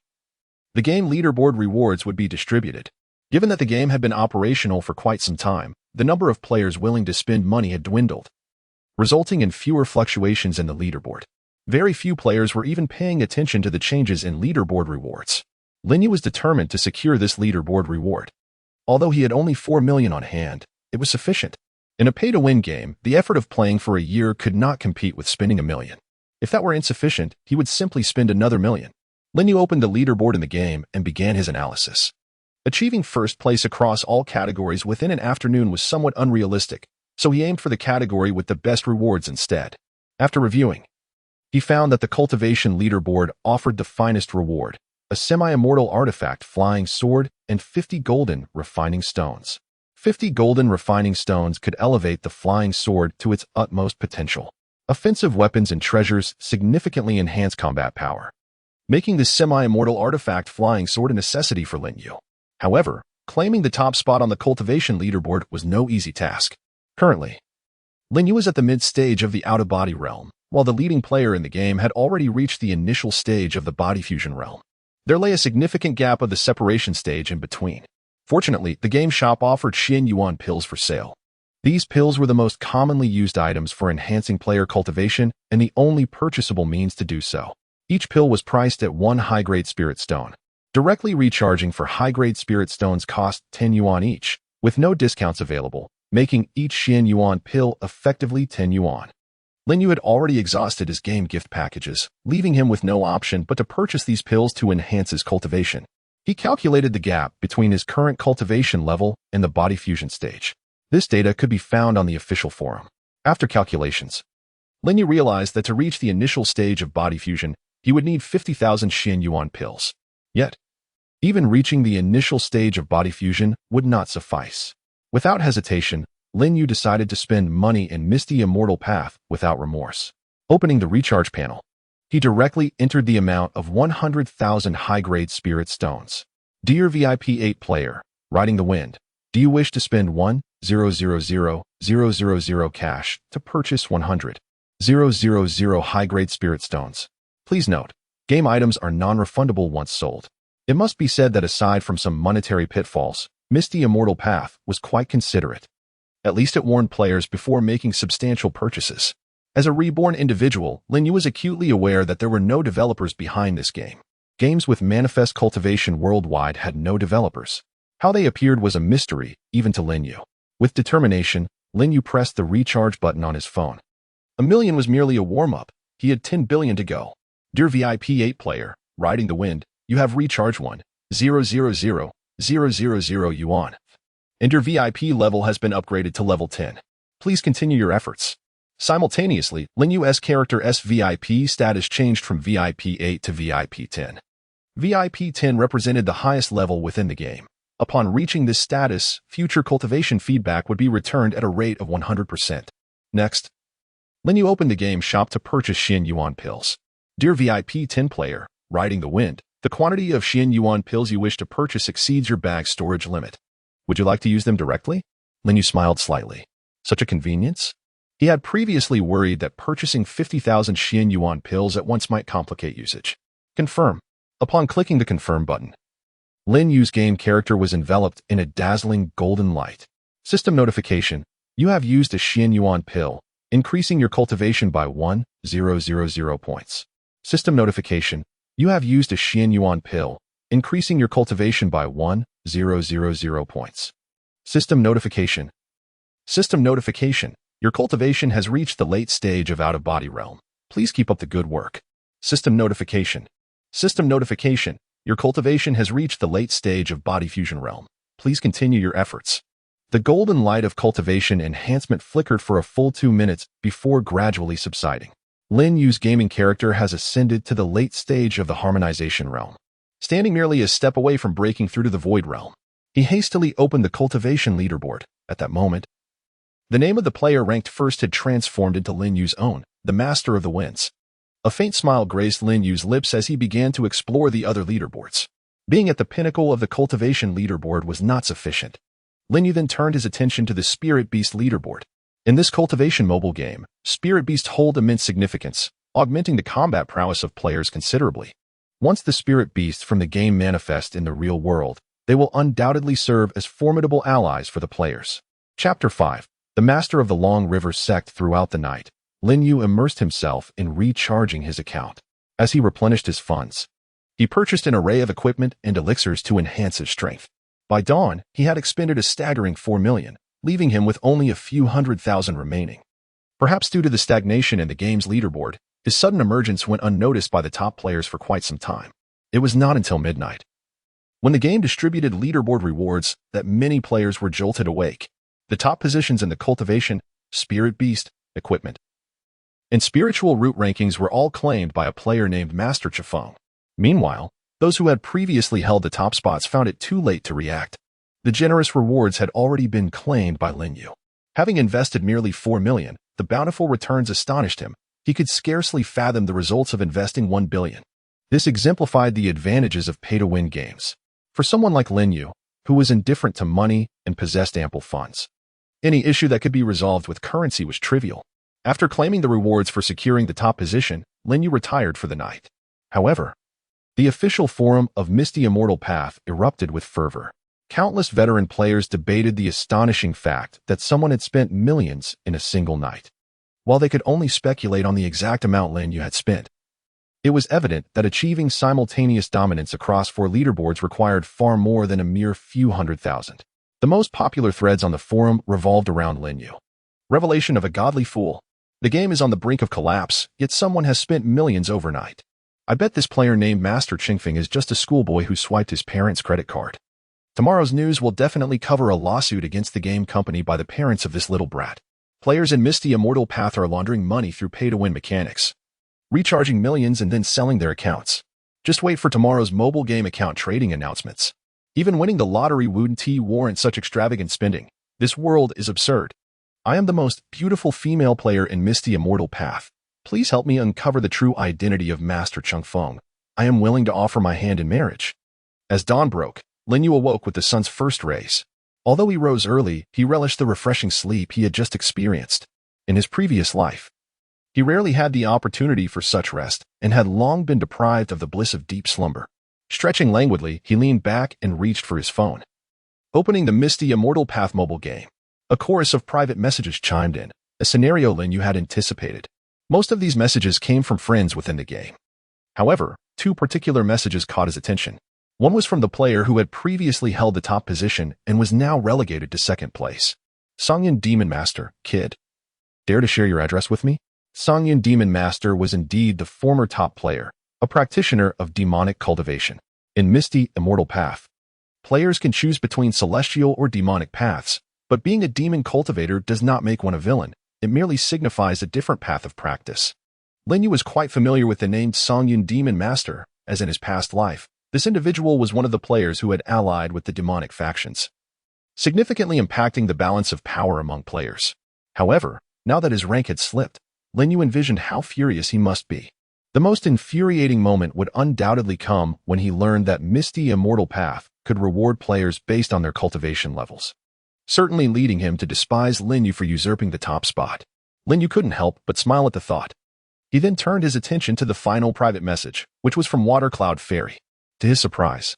the game leaderboard rewards would be distributed. Given that the game had been operational for quite some time, the number of players willing to spend money had dwindled, resulting in fewer fluctuations in the leaderboard. Very few players were even paying attention to the changes in leaderboard rewards. Lin Yu was determined to secure this leaderboard reward. Although he had only 4 million on hand, it was sufficient. In a pay-to-win game, the effort of playing for a year could not compete with spending 1 million. If that were insufficient, he would simply spend another 1 million. Lin Yu opened the leaderboard in the game and began his analysis. Achieving first place across all categories within an afternoon was somewhat unrealistic, so he aimed for the category with the best rewards instead. After reviewing, he found that the cultivation leaderboard offered the finest reward, a semi-immortal artifact flying sword and 50 golden refining stones. 50 golden refining stones could elevate the flying sword to its utmost potential. Offensive weapons and treasures significantly enhance combat power, making the semi-immortal artifact flying sword a necessity for Lin Yu. However, claiming the top spot on the cultivation leaderboard was no easy task. Currently, Lin Yu was at the mid-stage of the out-of-body realm, while the leading player in the game had already reached the initial stage of the body fusion realm. There lay a significant gap of the separation stage in between. Fortunately, the game shop offered yuan pills for sale. These pills were the most commonly used items for enhancing player cultivation and the only purchasable means to do so. Each pill was priced at 1 high-grade spirit stone. Directly recharging for high-grade spirit stones cost 10 yuan each, with no discounts available, making each Xian Yuan pill effectively 10 yuan. Lin Yu had already exhausted his game gift packages, leaving him with no option but to purchase these pills to enhance his cultivation. He calculated the gap between his current cultivation level and the body fusion stage. This data could be found on the official forum. After calculations, Lin Yu realized that to reach the initial stage of body fusion, he would need 50,000 Xian Yuan pills. Yet, even reaching the initial stage of body fusion would not suffice. Without hesitation, Lin Yu decided to spend money and miss the Immortal Path without remorse. Opening the recharge panel, he directly entered the amount of 100,000 high-grade spirit stones. Dear VIP 8 player, riding the wind, do you wish to spend 1,000,000 cash to purchase 100,000 high-grade spirit stones? Please note, game items are non-refundable once sold. It must be said that aside from some monetary pitfalls, Misty Immortal Path was quite considerate. At least it warned players before making substantial purchases. As a reborn individual, Lin Yu was acutely aware that there were no developers behind this game. Games with manifest cultivation worldwide had no developers. How they appeared was a mystery, even to Lin Yu. With determination, Lin Yu pressed the recharge button on his phone. A million was merely a warm-up. He had 10 billion to go. Dear VIP 8 player, riding the wind, you have recharged 1,000,000 yuan. And your VIP level has been upgraded to level 10. Please continue your efforts. Simultaneously, Lin Yu's character's VIP status changed from VIP 8 to VIP 10. VIP 10 represented the highest level within the game. Upon reaching this status, future cultivation feedback would be returned at a rate of 100%. Next, Lin Yu opened the game shop to purchase Xian Yuan pills. Dear VIP 10 player, riding the wind, the quantity of Xian Yuan pills you wish to purchase exceeds your bag's storage limit. Would you like to use them directly? Lin Yu smiled slightly. Such a convenience? He had previously worried that purchasing 50,000 Xian Yuan pills at once might complicate usage. Confirm. Upon clicking the confirm button, Lin Yu's game character was enveloped in a dazzling golden light. System notification. You have used a Xian Yuan pill, increasing your cultivation by 1,000 points. System notification. You have used a Xian Yuan pill, increasing your cultivation by 1,000 points. System notification. System notification. Your cultivation has reached the late stage of out-of-body realm. Please keep up the good work. System notification. System notification. Your cultivation has reached the late stage of body fusion realm. Please continue your efforts. The golden light of cultivation enhancement flickered for a full 2 minutes before gradually subsiding. Lin Yu's gaming character has ascended to the late stage of the harmonization realm. Standing merely a step away from breaking through to the void realm, he hastily opened the cultivation leaderboard. At that moment, the name of the player ranked first had transformed into Lin Yu's own, the Master of the Winds. A faint smile graced Lin Yu's lips as he began to explore the other leaderboards. Being at the pinnacle of the cultivation leaderboard was not sufficient. Lin Yu then turned his attention to the Spirit Beast leaderboard. In this cultivation mobile game, Spirit Beasts hold immense significance, augmenting the combat prowess of players considerably. Once the Spirit Beasts from the game manifest in the real world, they will undoubtedly serve as formidable allies for the players. Chapter 5. The Master of the Long River sect. Throughout the night, Lin Yu immersed himself in recharging his account. As he replenished his funds, he purchased an array of equipment and elixirs to enhance his strength. By dawn, he had expended a staggering 4 million, leaving him with only a few 100,000 remaining. Perhaps due to the stagnation in the game's leaderboard, his sudden emergence went unnoticed by the top players for quite some time. It was not until midnight, when the game distributed leaderboard rewards, that many players were jolted awake. The top positions in the cultivation, Spirit Beast, equipment, and spiritual root rankings were all claimed by a player named Master Chifeng. Meanwhile, those who had previously held the top spots found it too late to react. The generous rewards had already been claimed by Lin Yu. Having invested merely 4 million, the bountiful returns astonished him. He could scarcely fathom the results of investing 1 billion. This exemplified the advantages of pay-to-win games. For someone like Lin Yu, who was indifferent to money and possessed ample funds, any issue that could be resolved with currency was trivial. After claiming the rewards for securing the top position, Lin Yu retired for the night. However, the official forum of Misty Immortal Path erupted with fervor. Countless veteran players debated the astonishing fact that someone had spent millions in a single night, while they could only speculate on the exact amount Lin Yu had spent. It was evident that achieving simultaneous dominance across 4 leaderboards required far more than a mere few 100,000. The most popular threads on the forum revolved around Lin Yu. Revelation of a godly fool. The game is on the brink of collapse, yet someone has spent millions overnight. I bet this player named Master Chingfeng is just a schoolboy who swiped his parents' credit card. Tomorrow's news will definitely cover a lawsuit against the game company by the parents of this little brat. Players in Misty Immortal Path are laundering money through pay-to-win mechanics, recharging millions and then selling their accounts. Just wait for tomorrow's mobile game account trading announcements. Even winning the lottery wouldn't warrant such extravagant spending. This world is absurd. I am the most beautiful female player in Misty Immortal Path. Please help me uncover the true identity of Master Chingfeng. I am willing to offer my hand in marriage. As dawn broke, Lin Yu awoke with the sun's first rays. Although he rose early, he relished the refreshing sleep he had just experienced. In his previous life, he rarely had the opportunity for such rest and had long been deprived of the bliss of deep slumber. Stretching languidly, he leaned back and reached for his phone. Opening the Misty Immortal Path mobile game, a chorus of private messages chimed in, a scenario Lin Yu had anticipated. Most of these messages came from friends within the game. However, two particular messages caught his attention. One was from the player who had previously held the top position and was now relegated to second place. Songyun Demon Master, kid. Dare to share your address with me? Songyun Demon Master was indeed the former top player, a practitioner of demonic cultivation. In Misty Immortal Path, players can choose between celestial or demonic paths, but being a demon cultivator does not make one a villain. It merely signifies a different path of practice. Lin Yu was quite familiar with the name Songyun Demon Master, as in his past life, this individual was one of the players who had allied with the demonic factions, significantly impacting the balance of power among players. However, now that his rank had slipped, Lin Yu envisioned how furious he must be. The most infuriating moment would undoubtedly come when he learned that Misty Immortal Path could reward players based on their cultivation levels, certainly leading him to despise Lin Yu for usurping the top spot. Lin Yu couldn't help but smile at the thought. He then turned his attention to the final private message, which was from Watercloud Fairy. To his surprise,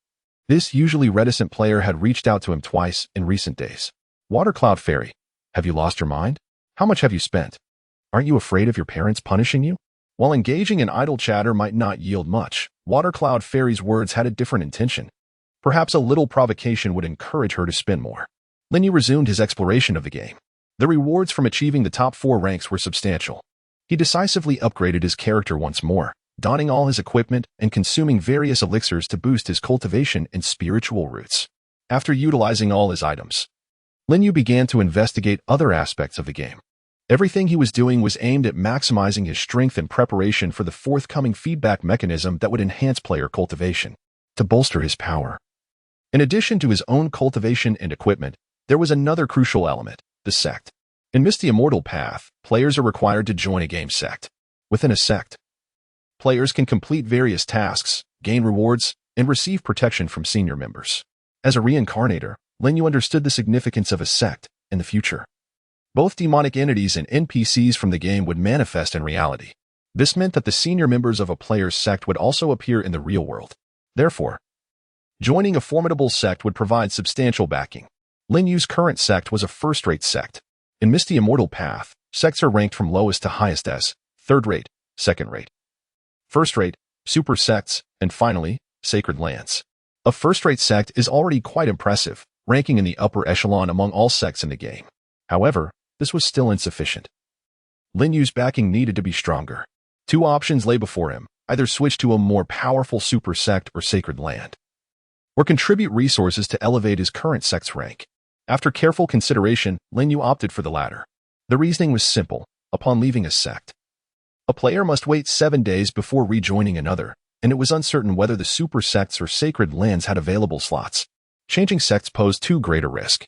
this usually reticent player had reached out to him twice in recent days. Watercloud Fairy, have you lost your mind? How much have you spent? Aren't you afraid of your parents punishing you? While engaging in idle chatter might not yield much, Watercloud Fairy's words had a different intention. Perhaps a little provocation would encourage her to spend more. Lin Yu resumed his exploration of the game. The rewards from achieving the top 4 ranks were substantial. He decisively upgraded his character once more, donning all his equipment and consuming various elixirs to boost his cultivation and spiritual roots. After utilizing all his items, Lin Yu began to investigate other aspects of the game. Everything he was doing was aimed at maximizing his strength in preparation for the forthcoming feedback mechanism that would enhance player cultivation, to bolster his power. In addition to his own cultivation and equipment, there was another crucial element, the sect. In Misty Immortal Path, players are required to join a game sect. Within a sect, players can complete various tasks, gain rewards, and receive protection from senior members. As a reincarnator, Lin Yu understood the significance of a sect in the future. Both demonic entities and NPCs from the game would manifest in reality. This meant that the senior members of a player's sect would also appear in the real world. Therefore, joining a formidable sect would provide substantial backing. Lin Yu's current sect was a first-rate sect. In Misty Immortal Path, sects are ranked from lowest to highest as third-rate, second-rate, first-rate, super sects, and finally, sacred lands. A first-rate sect is already quite impressive, ranking in the upper echelon among all sects in the game. However, this was still insufficient. Lin Yu's backing needed to be stronger. 2 options lay before him, either switch to a more powerful super sect or sacred land, or contribute resources to elevate his current sect's rank. After careful consideration, Lin Yu opted for the latter. The reasoning was simple. Upon leaving a sect, a player must wait 7 days before rejoining another, and it was uncertain whether the super sects or sacred lands had available slots. Changing sects posed too great a risk,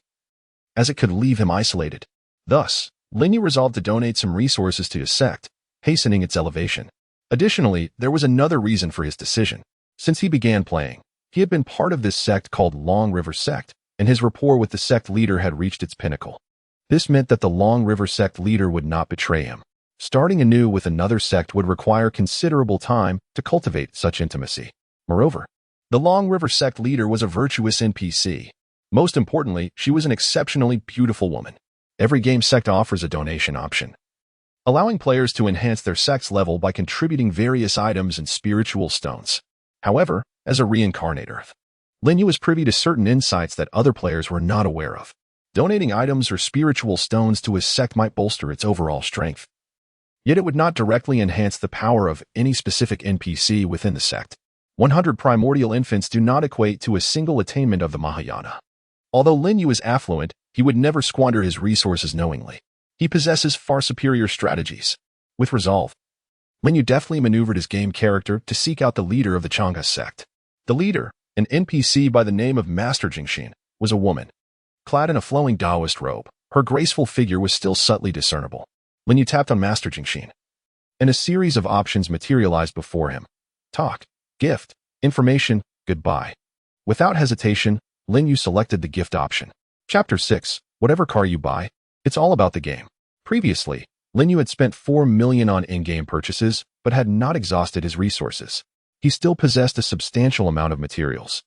as it could leave him isolated. Thus, Lin Yu resolved to donate some resources to his sect, hastening its elevation. Additionally, there was another reason for his decision. Since he began playing, he had been part of this sect called Long River Sect, and his rapport with the sect leader had reached its pinnacle. This meant that the Long River Sect leader would not betray him. Starting anew with another sect would require considerable time to cultivate such intimacy. Moreover, the Long River Sect leader was a virtuous NPC. Most importantly, she was an exceptionally beautiful woman. Every game sect offers a donation option, allowing players to enhance their sect's level by contributing various items and spiritual stones. However, as a reincarnator, Lin Yu was privy to certain insights that other players were not aware of. Donating items or spiritual stones to his sect might bolster its overall strength. Yet it would not directly enhance the power of any specific NPC within the sect. 100 primordial infants do not equate to a single attainment of the Mahayana. Although Lin Yu is affluent, he would never squander his resources knowingly. He possesses far superior strategies. With resolve, Lin Yu deftly maneuvered his game character to seek out the leader of the Chang'e sect. The leader, an NPC by the name of Master Jingxin, was a woman. Clad in a flowing Taoist robe, her graceful figure was still subtly discernible. Lin Yu tapped on Master Jingxin, and a series of options materialized before him. Talk, gift, information, goodbye. Without hesitation, Lin Yu selected the gift option. Chapter 6. Whatever car you buy, it's all about the game. Previously, Lin Yu had spent 4 million on in-game purchases, but had not exhausted his resources. He still possessed a substantial amount of materials,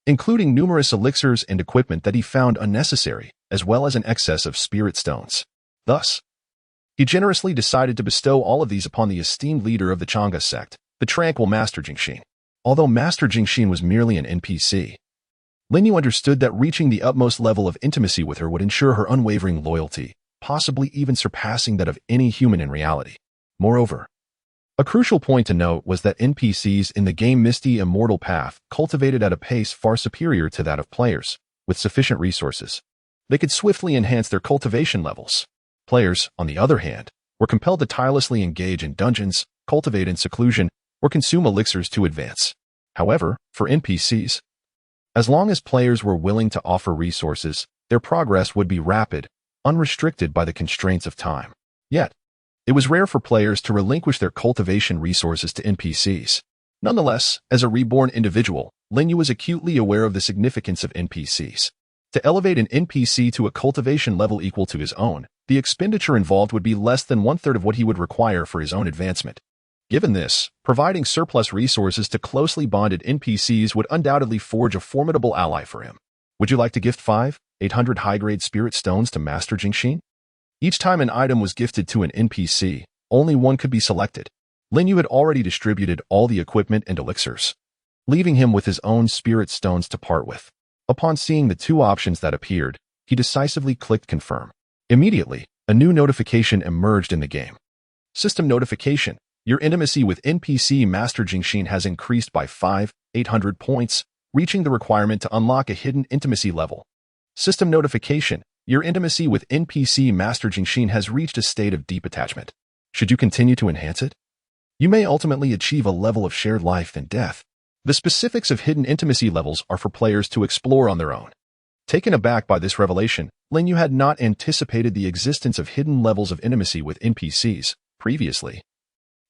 including numerous elixirs and equipment that he found unnecessary, as well as an excess of spirit stones. Thus, he generously decided to bestow all of these upon the esteemed leader of the Chang'e sect, the tranquil Master Jingxin. Although Master Jingxin was merely an NPC, Lin Yu understood that reaching the utmost level of intimacy with her would ensure her unwavering loyalty, possibly even surpassing that of any human in reality. Moreover, a crucial point to note was that NPCs in the game Misty Immortal Path cultivated at a pace far superior to that of players with sufficient resources. They could swiftly enhance their cultivation levels. Players, on the other hand, were compelled to tirelessly engage in dungeons, cultivate in seclusion, or consume elixirs to advance. However, for NPCs, as long as players were willing to offer resources, their progress would be rapid, unrestricted by the constraints of time. Yet, it was rare for players to relinquish their cultivation resources to NPCs. Nonetheless, as a reborn individual, Lin Yu was acutely aware of the significance of NPCs. To elevate an NPC to a cultivation level equal to his own, the expenditure involved would be less than one-third of what he would require for his own advancement. Given this, providing surplus resources to closely bonded NPCs would undoubtedly forge a formidable ally for him. Would you like to gift 800 high-grade spirit stones to Master Jingxin? Each time an item was gifted to an NPC, only one could be selected. Lin Yu had already distributed all the equipment and elixirs, leaving him with his own spirit stones to part with. Upon seeing the two options that appeared, he decisively clicked confirm. Immediately, a new notification emerged in the game. System notification. Your intimacy with NPC Master Jingxin has increased by 800 points, reaching the requirement to unlock a hidden intimacy level. System notification. Your intimacy with NPC Master Jingxin has reached a state of deep attachment. Should you continue to enhance it, you may ultimately achieve a level of shared life and death. The specifics of hidden intimacy levels are for players to explore on their own. Taken aback by this revelation, Lin Yu had not anticipated the existence of hidden levels of intimacy with NPCs. Previously,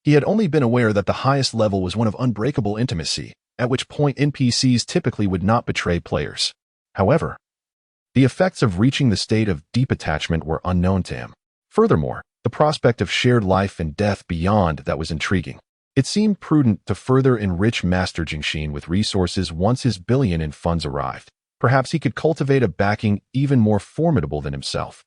he had only been aware that the highest level was one of unbreakable intimacy, at which point NPCs typically would not betray players. However, the effects of reaching the state of deep attachment were unknown to him. Furthermore, the prospect of shared life and death beyond that was intriguing. It seemed prudent to further enrich Master Jingxin with resources once his billion in funds arrived. Perhaps he could cultivate a backing even more formidable than himself,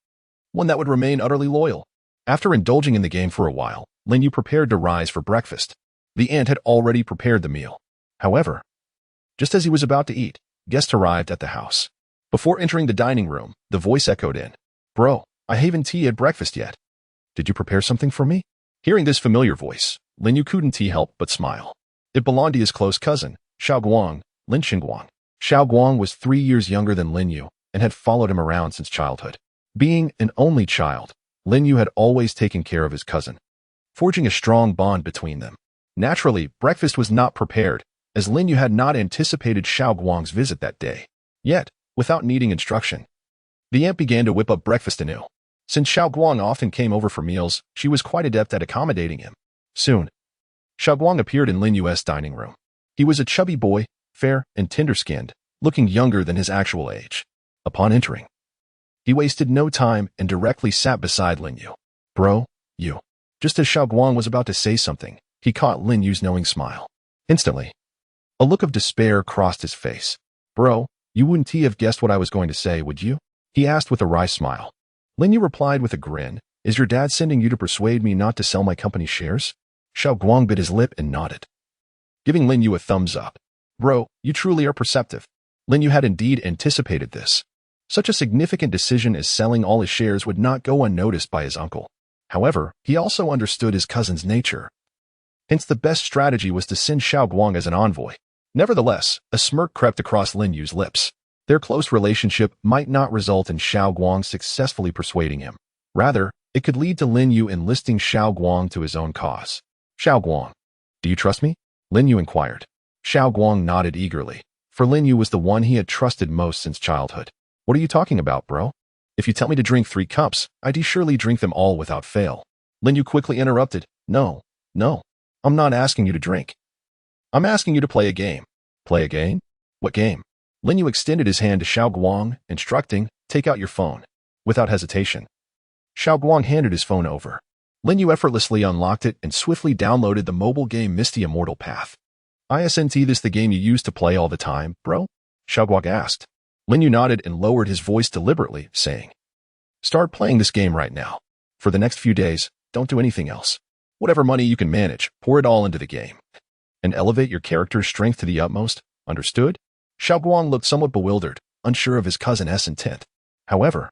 one that would remain utterly loyal. After indulging in the game for a while, Lin Yu prepared to rise for breakfast. The ant had already prepared the meal. However, just as he was about to eat, guests arrived at the house. Before entering the dining room, the voice echoed in. Bro, I haven't had breakfast yet. Did you prepare something for me? Hearing this familiar voice, Lin Yu couldn't help but smile. It belonged to his close cousin, Xiaoguang, Lin Xingguang. Xiaoguang was 3 years younger than Lin Yu and had followed him around since childhood. Being an only child, Lin Yu had always taken care of his cousin, forging a strong bond between them. Naturally, breakfast was not prepared, as Lin Yu had not anticipated Xiaoguang's visit that day. Yet, without needing instruction, the ant began to whip up breakfast anew. Since Xiaoguang often came over for meals, she was quite adept at accommodating him. Soon, Xiaoguang appeared in Lin Yu's dining room. He was a chubby boy, fair and tender-skinned, looking younger than his actual age. Upon entering, he wasted no time and directly sat beside Lin Yu. Bro, you. Just as Xiaoguang was about to say something, he caught Lin Yu's knowing smile. Instantly, a look of despair crossed his face. Bro, you wouldn't have guessed what I was going to say, would you? He asked with a wry smile. Lin Yu replied with a grin. Is your dad sending you to persuade me not to sell my company shares? Xiaoguang bit his lip and nodded, giving Lin Yu a thumbs up. Bro, you truly are perceptive. Lin Yu had indeed anticipated this. Such a significant decision as selling all his shares would not go unnoticed by his uncle. However, he also understood his cousin's nature. Hence, the best strategy was to send Xiao Guang as an envoy. Nevertheless, a smirk crept across Lin Yu's lips. Their close relationship might not result in Xiao Guang successfully persuading him. Rather, it could lead to Lin Yu enlisting Xiao Guang to his own cause. Xiao Guang, do you trust me? Lin Yu inquired. Xiao Guang nodded eagerly, for Lin Yu was the one he had trusted most since childhood. What are you talking about, bro? If you tell me to drink 3 cups, I'd surely drink them all without fail. Lin Yu quickly interrupted. No. I'm not asking you to drink. I'm asking you to play a game. Play a game? What game? Lin Yu extended his hand to Xiao Guang, instructing, take out your phone. Without hesitation, Xiao Guang handed his phone over. Lin Yu effortlessly unlocked it and swiftly downloaded the mobile game Immortal Path. Isn't this the game you used to play all the time, bro? Xiao Guang asked. Lin Yu nodded and lowered his voice deliberately, saying, start playing this game right now. For the next few days, don't do anything else. Whatever money you can manage, pour it all into the game. And elevate your character's strength to the utmost, understood? Xiao Guang looked somewhat bewildered, unsure of his cousin's intent. However,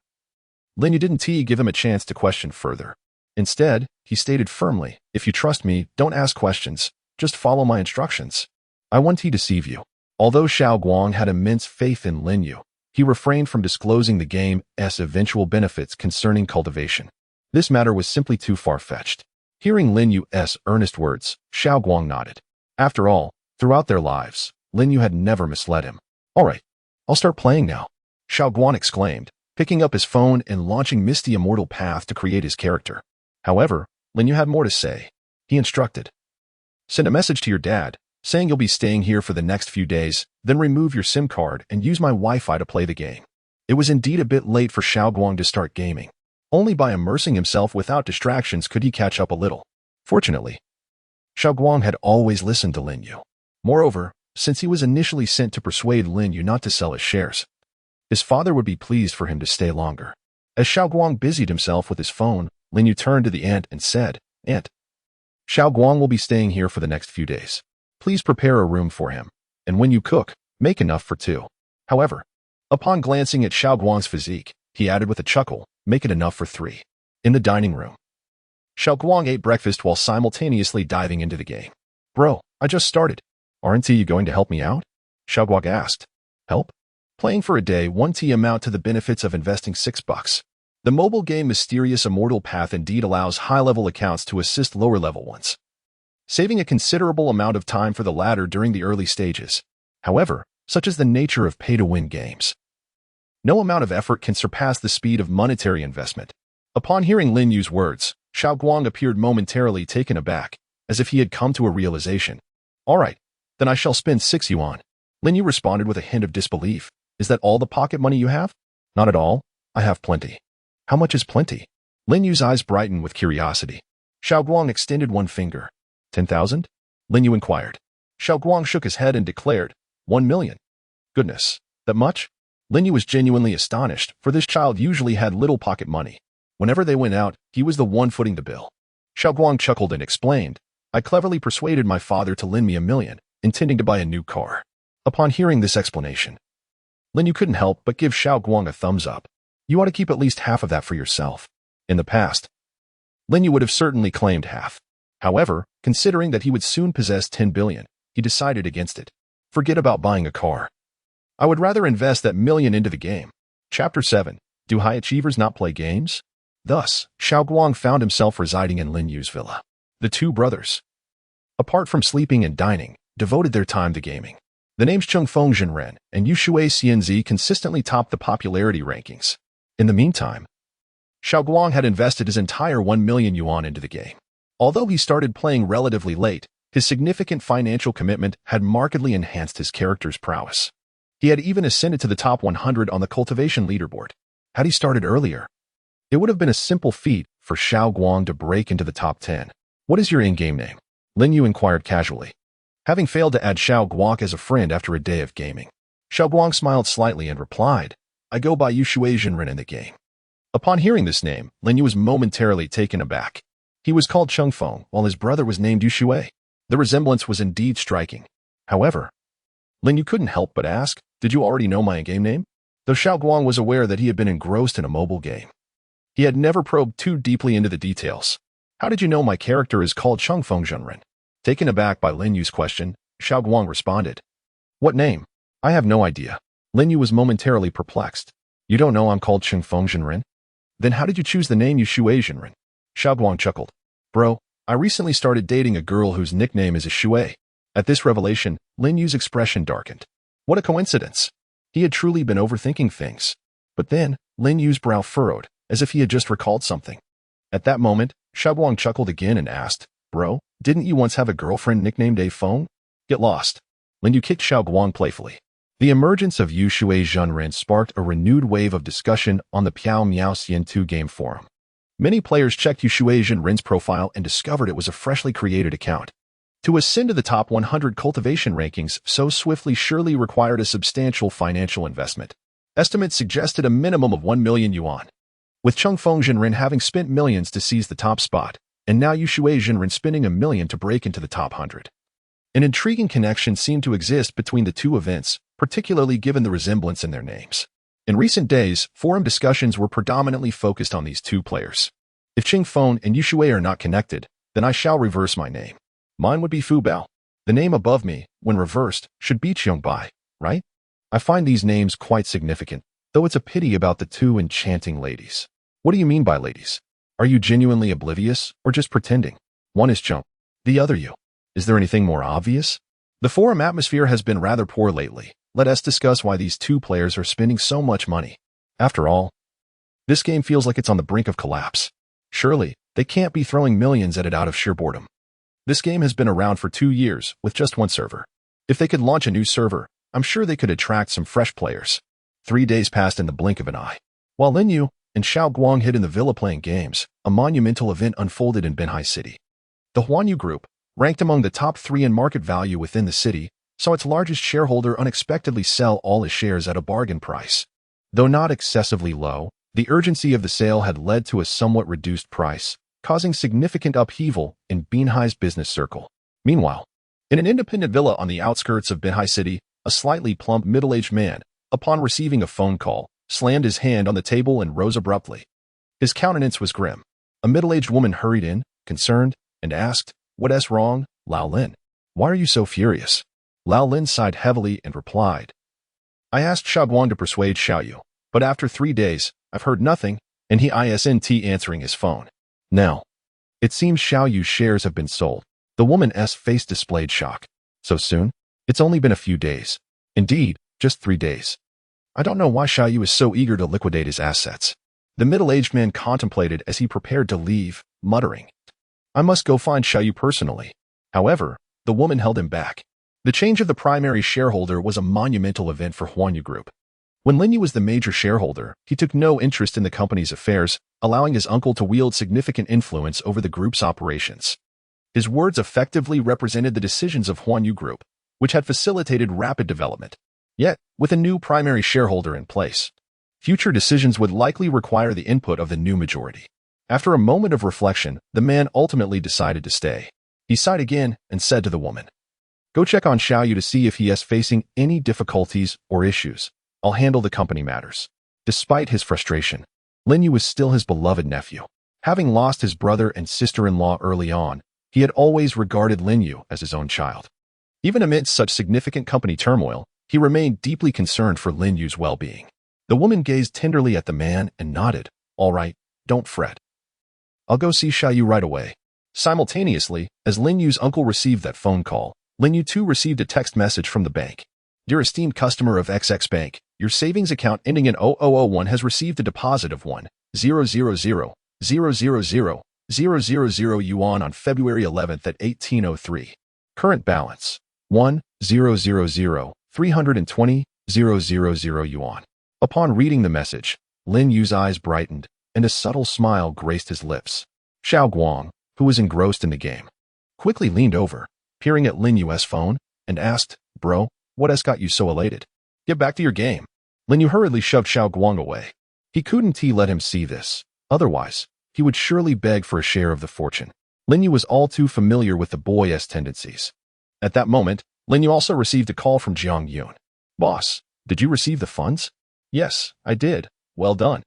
Lin Yu didn't give him a chance to question further. Instead, he stated firmly, if you trust me, don't ask questions, just follow my instructions. I won't deceive you. Although Xiao Guang had immense faith in Lin Yu, he refrained from disclosing the game's eventual benefits concerning cultivation. This matter was simply too far-fetched. Hearing Lin Yu's earnest words, Xiao Guang nodded. After all, throughout their lives, Lin Yu had never misled him. All right, I'll start playing now, Xiao Guang exclaimed, picking up his phone and launching Immortal Path to create his character. However, Lin Yu had more to say. He instructed, send a message to your dad, saying you'll be staying here for the next few days, then remove your SIM card and use my Wi-Fi to play the game. It was indeed a bit late for Xiao Guang to start gaming. Only by immersing himself without distractions could he catch up a little. Fortunately, Xiao Guang had always listened to Lin Yu. Moreover, since he was initially sent to persuade Lin Yu not to sell his shares, his father would be pleased for him to stay longer. As Xiao Guang busied himself with his phone, Lin Yu turned to the aunt and said, Aunt, Xiao Guang will be staying here for the next few days. Please prepare a room for him, and when you cook, make enough for 2. However, upon glancing at Xiao Guang's physique, he added with a chuckle, make it enough for 3. In the dining room, Xiao Guang ate breakfast while simultaneously diving into the game. Bro, I just started. Aren't you going to help me out? Xiao Guang asked. Help? Playing for a day won't amount to the benefits of investing $6. The mobile game Immortal Path indeed allows high-level accounts to assist lower-level ones, saving a considerable amount of time for the latter during the early stages. However, such is the nature of pay-to-win games. No amount of effort can surpass the speed of monetary investment. Upon hearing Lin Yu's words, Xiao Guang appeared momentarily taken aback, as if he had come to a realization. All right, then I shall spend 6 yuan. Lin Yu responded with a hint of disbelief. Is that all the pocket money you have? Not at all. I have plenty. How much is plenty? Lin Yu's eyes brightened with curiosity. Xiao Guang extended one finger. 10,000? Lin Yu inquired. Xiao Guang shook his head and declared, 1 million. Goodness, that much? Lin Yu was genuinely astonished, for this child usually had little pocket money. Whenever they went out, he was the one footing the bill. Xiao Guang chuckled and explained, I cleverly persuaded my father to lend me 1 million, intending to buy a new car. Upon hearing this explanation, Lin Yu couldn't help but give Xiao Guang a thumbs up. You ought to keep at least half of that for yourself. In the past, Lin Yu would have certainly claimed half. However, considering that he would soon possess 10 billion, he decided against it. Forget about buying a car. I would rather invest that million into the game. Chapter 7. Do high achievers not play games? Thus, Xiao Guang found himself residing in Lin Yu's villa. The 2 brothers, apart from sleeping and dining, devoted their time to gaming. The names Chongfeng Jinren and Yushui Xianzi consistently topped the popularity rankings. In the meantime, Xiao Guang had invested his entire 1 million yuan into the game. Although he started playing relatively late, his significant financial commitment had markedly enhanced his character's prowess. He had even ascended to the top 100 on the cultivation leaderboard. Had he started earlier, it would have been a simple feat for Xiao Guang to break into the top 10. What is your in-game name? Lin Yu inquired casually. Having failed to add Xiao Guang as a friend after a day of gaming, Xiao Guang smiled slightly and replied, I go by Yushui Jinren in the game. Upon hearing this name, Lin Yu was momentarily taken aback. He was called Chongfeng, while his brother was named Yushui. The resemblance was indeed striking. However, Lin Yu couldn't help but ask, Did you already know my in-game name? Though Xiao Guang was aware that he had been engrossed in a mobile game, he had never probed too deeply into the details. How did you know my character is called Chongfeng Zhenren? Taken aback by Lin Yu's question, Xiao Guang responded. What name? I have no idea. Lin Yu was momentarily perplexed. You don't know I'm called Chongfeng Zhenren? Then how did you choose the name Yushui Zhenren? Xiao Guang chuckled. Bro, I recently started dating a girl whose nickname is Yushui. At this revelation, Lin Yu's expression darkened. What a coincidence. He had truly been overthinking things. But then, Lin Yu's brow furrowed, as if he had just recalled something. At that moment, Xiao Guang chuckled again and asked, Bro, didn't you once have a girlfriend nicknamed A Feng? Get lost. Lin Yu kicked Xiao Guang playfully. The emergence of Yushui Zhenren sparked a renewed wave of discussion on the Piao Miao Xian 2 game forum. Many players checked Yushui Zhenren's profile and discovered it was a freshly created account. To ascend to the top 100 cultivation rankings so swiftly surely required a substantial financial investment. Estimates suggested a minimum of 1 million yuan. With Chongfeng Zhenren having spent millions to seize the top spot, and now Yushui Zhenren spending $1 million to break into the top 100. An intriguing connection seemed to exist between the two events, particularly given the resemblance in their names. In recent days, forum discussions were predominantly focused on these two players. If Chongfeng and Yushui are not connected, then I shall reverse my name. Mine would be Fu Bao. The name above me, when reversed, should be Qiongbai, right? I find these names quite significant, though it's a pity about the two enchanting ladies. What do you mean by ladies? Are you genuinely oblivious, or just pretending? One is Zheng, the other Yu. Is there anything more obvious? The forum atmosphere has been rather poor lately. Let us discuss why these two players are spending so much money. After all, this game feels like it's on the brink of collapse. Surely, they can't be throwing millions at it out of sheer boredom. This game has been around for 2 years, with just one server. If they could launch a new server, I'm sure they could attract some fresh players. 3 days passed in the blink of an eye. While Lin Yu and Xiao Guang hid in the villa playing games, a monumental event unfolded in Binhai City. The Huan Yu Group, ranked among the top 3 in market value within the city, saw its largest shareholder unexpectedly sell all his shares at a bargain price. Though not excessively low, the urgency of the sale had led to a somewhat reduced price, causing significant upheaval in Binhai's business circle. Meanwhile, in an independent villa on the outskirts of Binhai City, a slightly plump middle-aged man, upon receiving a phone call, slammed his hand on the table and rose abruptly. His countenance was grim. A middle-aged woman hurried in, concerned, and asked, "What's wrong, Lao Lin? Why are you so furious?" Lao Lin sighed heavily and replied, "I asked Xiao Guang to persuade Xiao Yu, but after 3 days, I've heard nothing," and he isn't answering his phone. Now, it seems Xiao Yu's shares have been sold. The woman's face displayed shock. So soon? It's only been a few days. Indeed, just 3 days. I don't know why Xiao Yu is so eager to liquidate his assets. The middle-aged man contemplated as he prepared to leave, muttering, "I must go find Xiao Yu personally." However, the woman held him back. The change of the primary shareholder was a monumental event for Huan Yu Group. When Lin Yu was the major shareholder, he took no interest in the company's affairs, allowing his uncle to wield significant influence over the group's operations. His words effectively represented the decisions of Huan Yu Group, which had facilitated rapid development. Yet, with a new primary shareholder in place, future decisions would likely require the input of the new majority. After a moment of reflection, the man ultimately decided to stay. He sighed again and said to the woman, "Go check on Xiao Yu to see if he is facing any difficulties or issues. I'll handle the company matters." Despite his frustration, Lin Yu was still his beloved nephew. Having lost his brother and sister-in-law early on, he had always regarded Lin Yu as his own child. Even amidst such significant company turmoil, he remained deeply concerned for Lin Yu's well-being. The woman gazed tenderly at the man and nodded, "All right, don't fret. I'll go see Xiao Yu right away." Simultaneously, as Lin Yu's uncle received that phone call, Lin Yu too received a text message from the bank. "Dear esteemed customer of XX Bank, your savings account ending in 0001 has received a deposit of 1,000,000,000 yuan on February 11th at 1803. Current balance, 1,000,320,000 yuan." Upon reading the message, Lin Yu's eyes brightened, and a subtle smile graced his lips. Xiao Guang, who was engrossed in the game, quickly leaned over, peering at Lin Yu's phone, and asked, "Bro, what's got you so elated? Get back to your game." Lin Yu hurriedly shoved Xiao Guang away. He couldn't let him see this. Otherwise, he would surely beg for a share of the fortune. Lin Yu was all too familiar with the boy's tendencies. At that moment, Lin Yu also received a call from Jiang Yun. "Boss, Did you receive the funds? Yes, I did. Well done.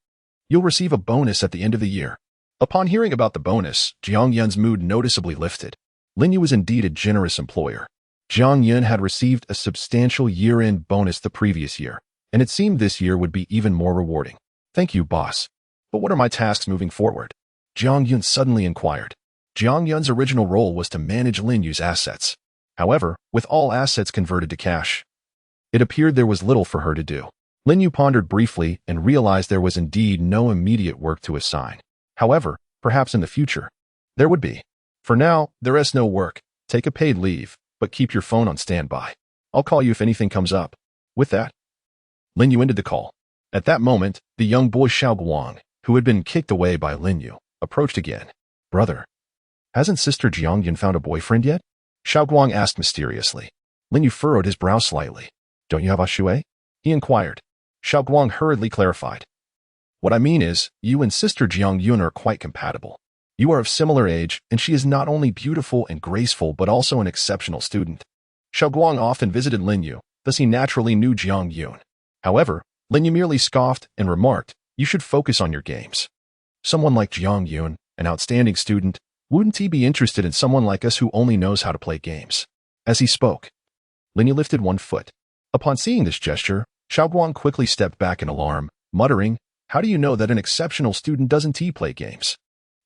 You'll receive a bonus at the end of the year. Upon hearing about the bonus, Jiang Yun's mood noticeably lifted. Lin Yu was indeed a generous employer. Jiang Yun had received a substantial year-end bonus the previous year, and it seemed this year would be even more rewarding. Thank you, boss. But what are my tasks moving forward? Jiang Yun suddenly inquired. Jiang Yun's original role was to manage Lin Yu's assets. However, with all assets converted to cash, it appeared there was little for her to do. Lin Yu pondered briefly and realized there was indeed no immediate work to assign. However, perhaps in the future, there would be. For now, there is no work. Take a paid leave, but keep your phone on standby. I'll call you if anything comes up. With that, Lin Yu ended the call. At that moment, the young boy Xiao Guang, who had been kicked away by Lin Yu, approached again. Brother, hasn't Sister Jiang Yun found a boyfriend yet? Xiao Guang asked mysteriously. Lin Yu furrowed his brow slightly. Don't you have a shui? He inquired. Xiao Guang hurriedly clarified. What I mean is, you and Sister Jiang Yun are quite compatible. You are of similar age, and she is not only beautiful and graceful but also an exceptional student. Xiao Guang often visited Lin Yu, thus he naturally knew Jiang Yun. However, Lin Yu merely scoffed and remarked, you should focus on your games. Someone like Jiang Yun, an outstanding student, wouldn't he be interested in someone like us who only knows how to play games? As he spoke, Lin Yu lifted one foot. Upon seeing this gesture, Xiao Guang quickly stepped back in alarm, muttering, how do you know that an exceptional student doesn't play games?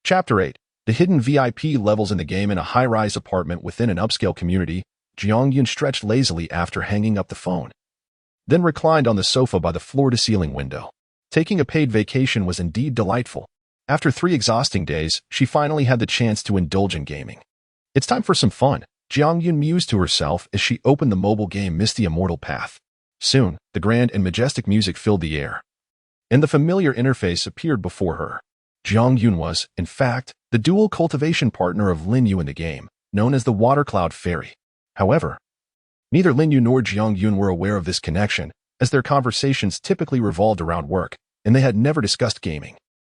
Chapter 8. The hidden VIP levels in the game. In a high-rise apartment within an upscale community, Jiang Yun stretched lazily after hanging up the phone, then reclined on the sofa by the floor-to-ceiling window. Taking a paid vacation was indeed delightful. After 3 exhausting days, she finally had the chance to indulge in gaming. It's time for some fun, Jiang Yun mused to herself as she opened the mobile game Immortal Path. Soon, the grand and majestic music filled the air, and the familiar interface appeared before her. Jiang Yun was, in fact, the dual cultivation partner of Lin Yu in the game, known as the Water Cloud Fairy. However, neither Lin Yu nor Jiang Yun were aware of this connection, as their conversations typically revolved around work, and they had never discussed gaming.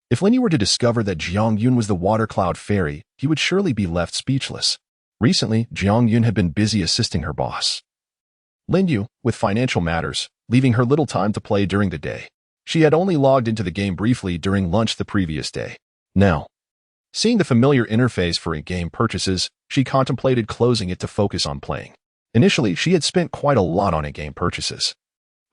If Lin Yu were to discover that Jiang Yun was the Water Cloud Fairy, he would surely be left speechless. Recently, Jiang Yun had been busy assisting her boss, Lin Yu, with financial matters, leaving her little time to play during the day. She had only logged into the game briefly during lunch the previous day. Now, seeing the familiar interface for in-game purchases, she contemplated closing it to focus on playing. Initially, she had spent quite a lot on in-game purchases,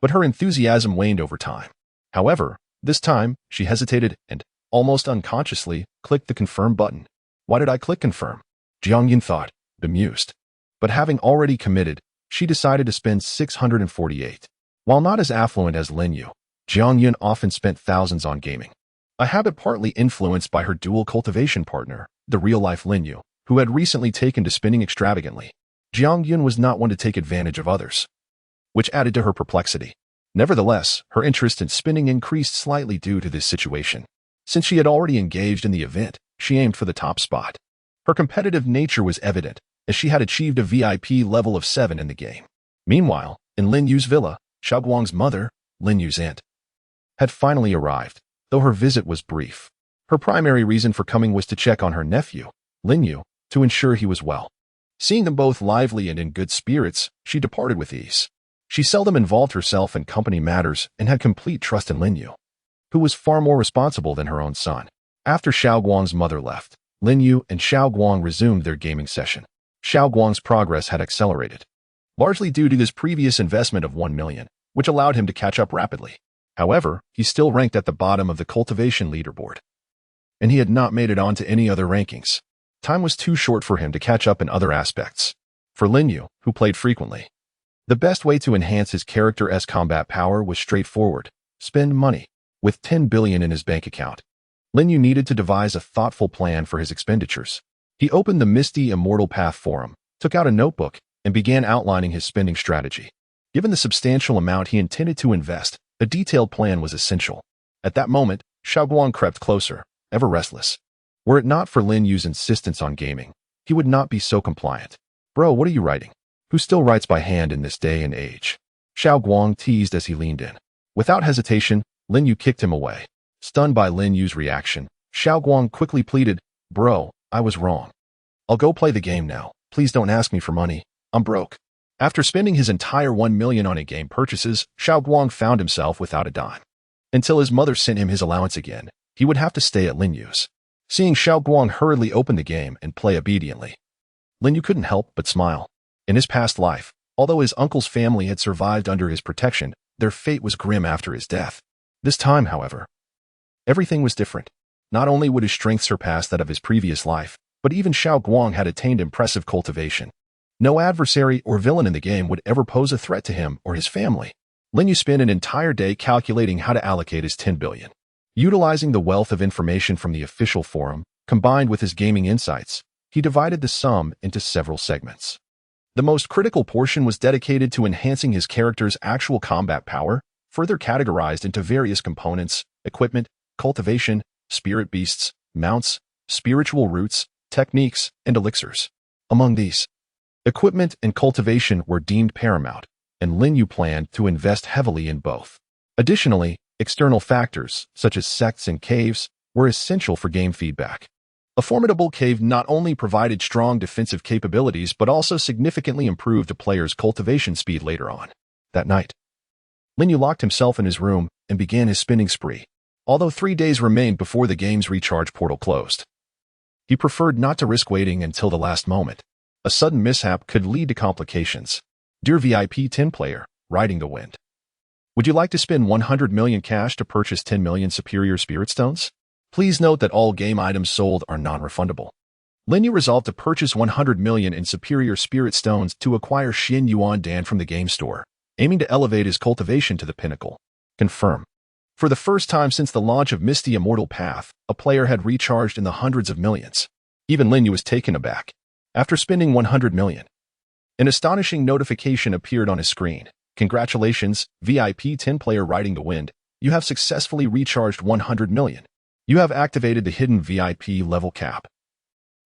but her enthusiasm waned over time. However, this time, she hesitated and, almost unconsciously, clicked the confirm button. Why did I click confirm? Jiang Yun thought, bemused. But having already committed, she decided to spend 648. While not as affluent as Lin Yu, Jiang Yun often spent thousands on gaming, a habit partly influenced by her dual cultivation partner, the real-life Lin Yu, who had recently taken to spending extravagantly. Jiang Yun was not one to take advantage of others, which added to her perplexity. Nevertheless, her interest in spending increased slightly due to this situation. Since she had already engaged in the event, she aimed for the top spot. Her competitive nature was evident, as she had achieved a VIP level of 7 in the game. Meanwhile, in Lin Yu's villa, Xiao Guang's mother, Lin Yu's aunt, had finally arrived, though her visit was brief. Her primary reason for coming was to check on her nephew, Lin Yu, to ensure he was well. Seeing them both lively and in good spirits, she departed with ease. She seldom involved herself in company matters and had complete trust in Lin Yu, who was far more responsible than her own son. After Xiao Guang's mother left, Lin Yu and Xiao Guang resumed their gaming session. Xiao Guang's progress had accelerated, largely due to his previous investment of 1 million, which allowed him to catch up rapidly. However, he still ranked at the bottom of the cultivation leaderboard, and he had not made it onto any other rankings. Time was too short for him to catch up in other aspects. For Lin Yu, who played frequently, the best way to enhance his character's combat power was straightforward: spend money. With 10 billion in his bank account, Lin Yu needed to devise a thoughtful plan for his expenditures. He opened the Immortal Path forum, took out a notebook, and began outlining his spending strategy. Given the substantial amount he intended to invest, a detailed plan was essential. At that moment, Xiao Guang crept closer, ever restless. Were it not for Lin Yu's insistence on gaming, he would not be so compliant. Bro, what are you writing? Who still writes by hand in this day and age? Xiao Guang teased as he leaned in. Without hesitation, Lin Yu kicked him away. Stunned by Lin Yu's reaction, Xiao Guang quickly pleaded, Bro, I was wrong. I'll go play the game now. Please don't ask me for money. I'm broke. After spending his entire 1 million on in-game purchases, Xiao Guang found himself without a dime. Until his mother sent him his allowance again, he would have to stay at Lin Yu's. Seeing Xiao Guang hurriedly open the game and play obediently, Lin Yu couldn't help but smile. In his past life, although his uncle's family had survived under his protection, their fate was grim after his death. This time, however, everything was different. Not only would his strength surpass that of his previous life, but even Xiao Guang had attained impressive cultivation. No adversary or villain in the game would ever pose a threat to him or his family. Lin Yu spent an entire day calculating how to allocate his 10 billion. Utilizing the wealth of information from the official forum, combined with his gaming insights, he divided the sum into several segments. The most critical portion was dedicated to enhancing his character's actual combat power, further categorized into various components: equipment, cultivation, spirit beasts, mounts, spiritual roots, techniques, and elixirs. Among these, equipment and cultivation were deemed paramount, and Lin Yu planned to invest heavily in both. Additionally, external factors, such as sects and caves, were essential for game feedback. A formidable cave not only provided strong defensive capabilities but also significantly improved a player's cultivation speed later on. That night, Lin Yu locked himself in his room and began his spending spree. Although 3 days remained before the game's recharge portal closed, he preferred not to risk waiting until the last moment. A sudden mishap could lead to complications. Dear VIP 10 player, riding the wind. Would you like to spend 100 million cash to purchase 10 million superior spirit stones? Please note that all game items sold are non-refundable. Lin Yu resolved to purchase 100 million in superior spirit stones to acquire Xin Yuan Dan from the game store, aiming to elevate his cultivation to the pinnacle. Confirm. For the first time since the launch of Misty Immortal Path, a player had recharged in the hundreds of millions. Even Lin Yu was taken aback. After spending 100 million, an astonishing notification appeared on his screen. Congratulations, VIP 10 player riding the wind. You have successfully recharged 100 million. You have activated the hidden VIP level cap.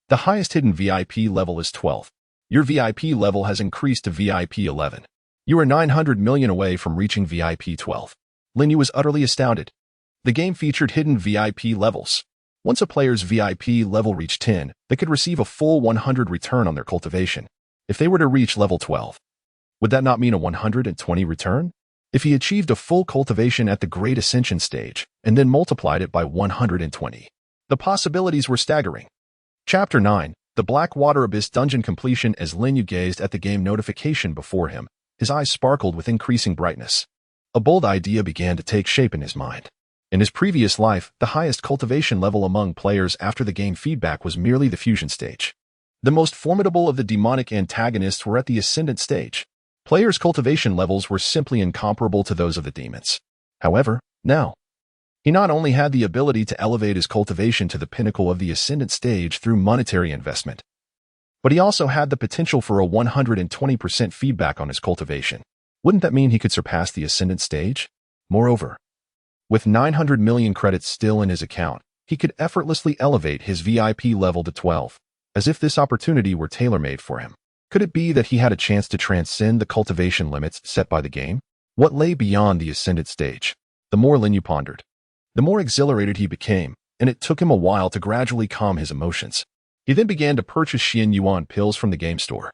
The highest hidden VIP level is 12. Your VIP level has increased to VIP 11. You are 900 million away from reaching VIP 12. Lin Yu was utterly astounded. The game featured hidden VIP levels. Once a player's VIP level reached 10, they could receive a full 100 return on their cultivation. If they were to reach level 12, would that not mean a 120 return? If he achieved a full cultivation at the Great Ascension stage, and then multiplied it by 120, the possibilities were staggering. Chapter 9, The Blackwater Abyss Dungeon Completion. As Lin Yu gazed at the game notification before him, his eyes sparkled with increasing brightness. A bold idea began to take shape in his mind. In his previous life, the highest cultivation level among players after the game feedback was merely the fusion stage. The most formidable of the demonic antagonists were at the ascendant stage. Players' cultivation levels were simply incomparable to those of the demons. However, now, he not only had the ability to elevate his cultivation to the pinnacle of the ascendant stage through monetary investment, but he also had the potential for a 120% feedback on his cultivation. Wouldn't that mean he could surpass the ascendant stage? Moreover, with 900 million credits still in his account, he could effortlessly elevate his VIP level to 12, as if this opportunity were tailor-made for him. Could it be that he had a chance to transcend the cultivation limits set by the game? What lay beyond the ascendant stage? The more Lin Yu pondered, the more exhilarated he became, and it took him a while to gradually calm his emotions. He then began to purchase Xin Yuan pills from the game store.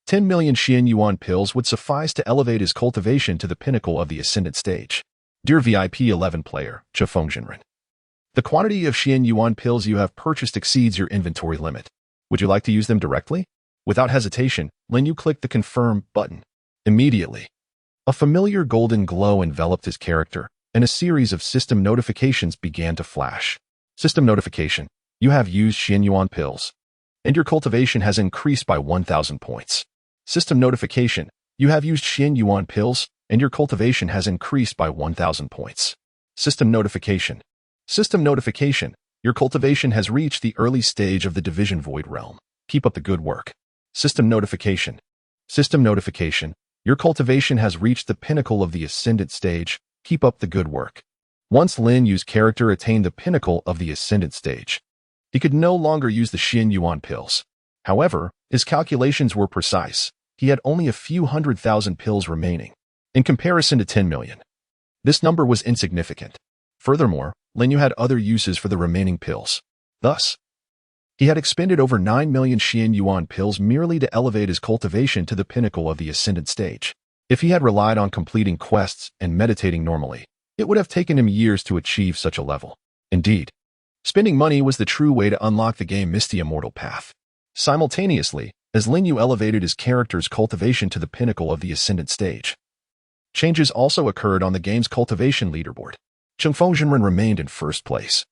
10 million Xin Yuan pills would suffice to elevate his cultivation to the pinnacle of the ascendant stage. Dear VIP 11 player, Jinren. The quantity of Xin Yuan pills you have purchased exceeds your inventory limit. Would you like to use them directly? Without hesitation, Lin Yu clicked the confirm button. Immediately, a familiar golden glow enveloped his character, and a series of system notifications began to flash. System notification: you have used Xin Yuan pills, and your cultivation has increased by 1,000 points. System notification: you have used Xin Yuan pills, and your cultivation has increased by 1,000 points. System notification: system notification: your cultivation has reached the early stage of the Division Void Realm. Keep up the good work. System notification: system notification: your cultivation has reached the pinnacle of the ascendant stage. Keep up the good work. Once Lin Yu's character attained the pinnacle of the ascendant stage, he could no longer use the Xin Yuan pills. However, his calculations were precise. He had only a few 100,000 pills remaining, in comparison to 10 million. This number was insignificant. Furthermore, Lin Yu had other uses for the remaining pills. Thus, He had expended over 9 million yuan pills merely to elevate his cultivation to the pinnacle of the ascendant stage. If he had relied on completing quests and meditating normally, it would have taken him years to achieve such a level. Indeed, spending money was the true way to unlock the game's Immortal Path. Simultaneously, as Lin Yu elevated his character's cultivation to the pinnacle of the ascendant stage, changes also occurred on the game's cultivation leaderboard. Confronting remained in first place.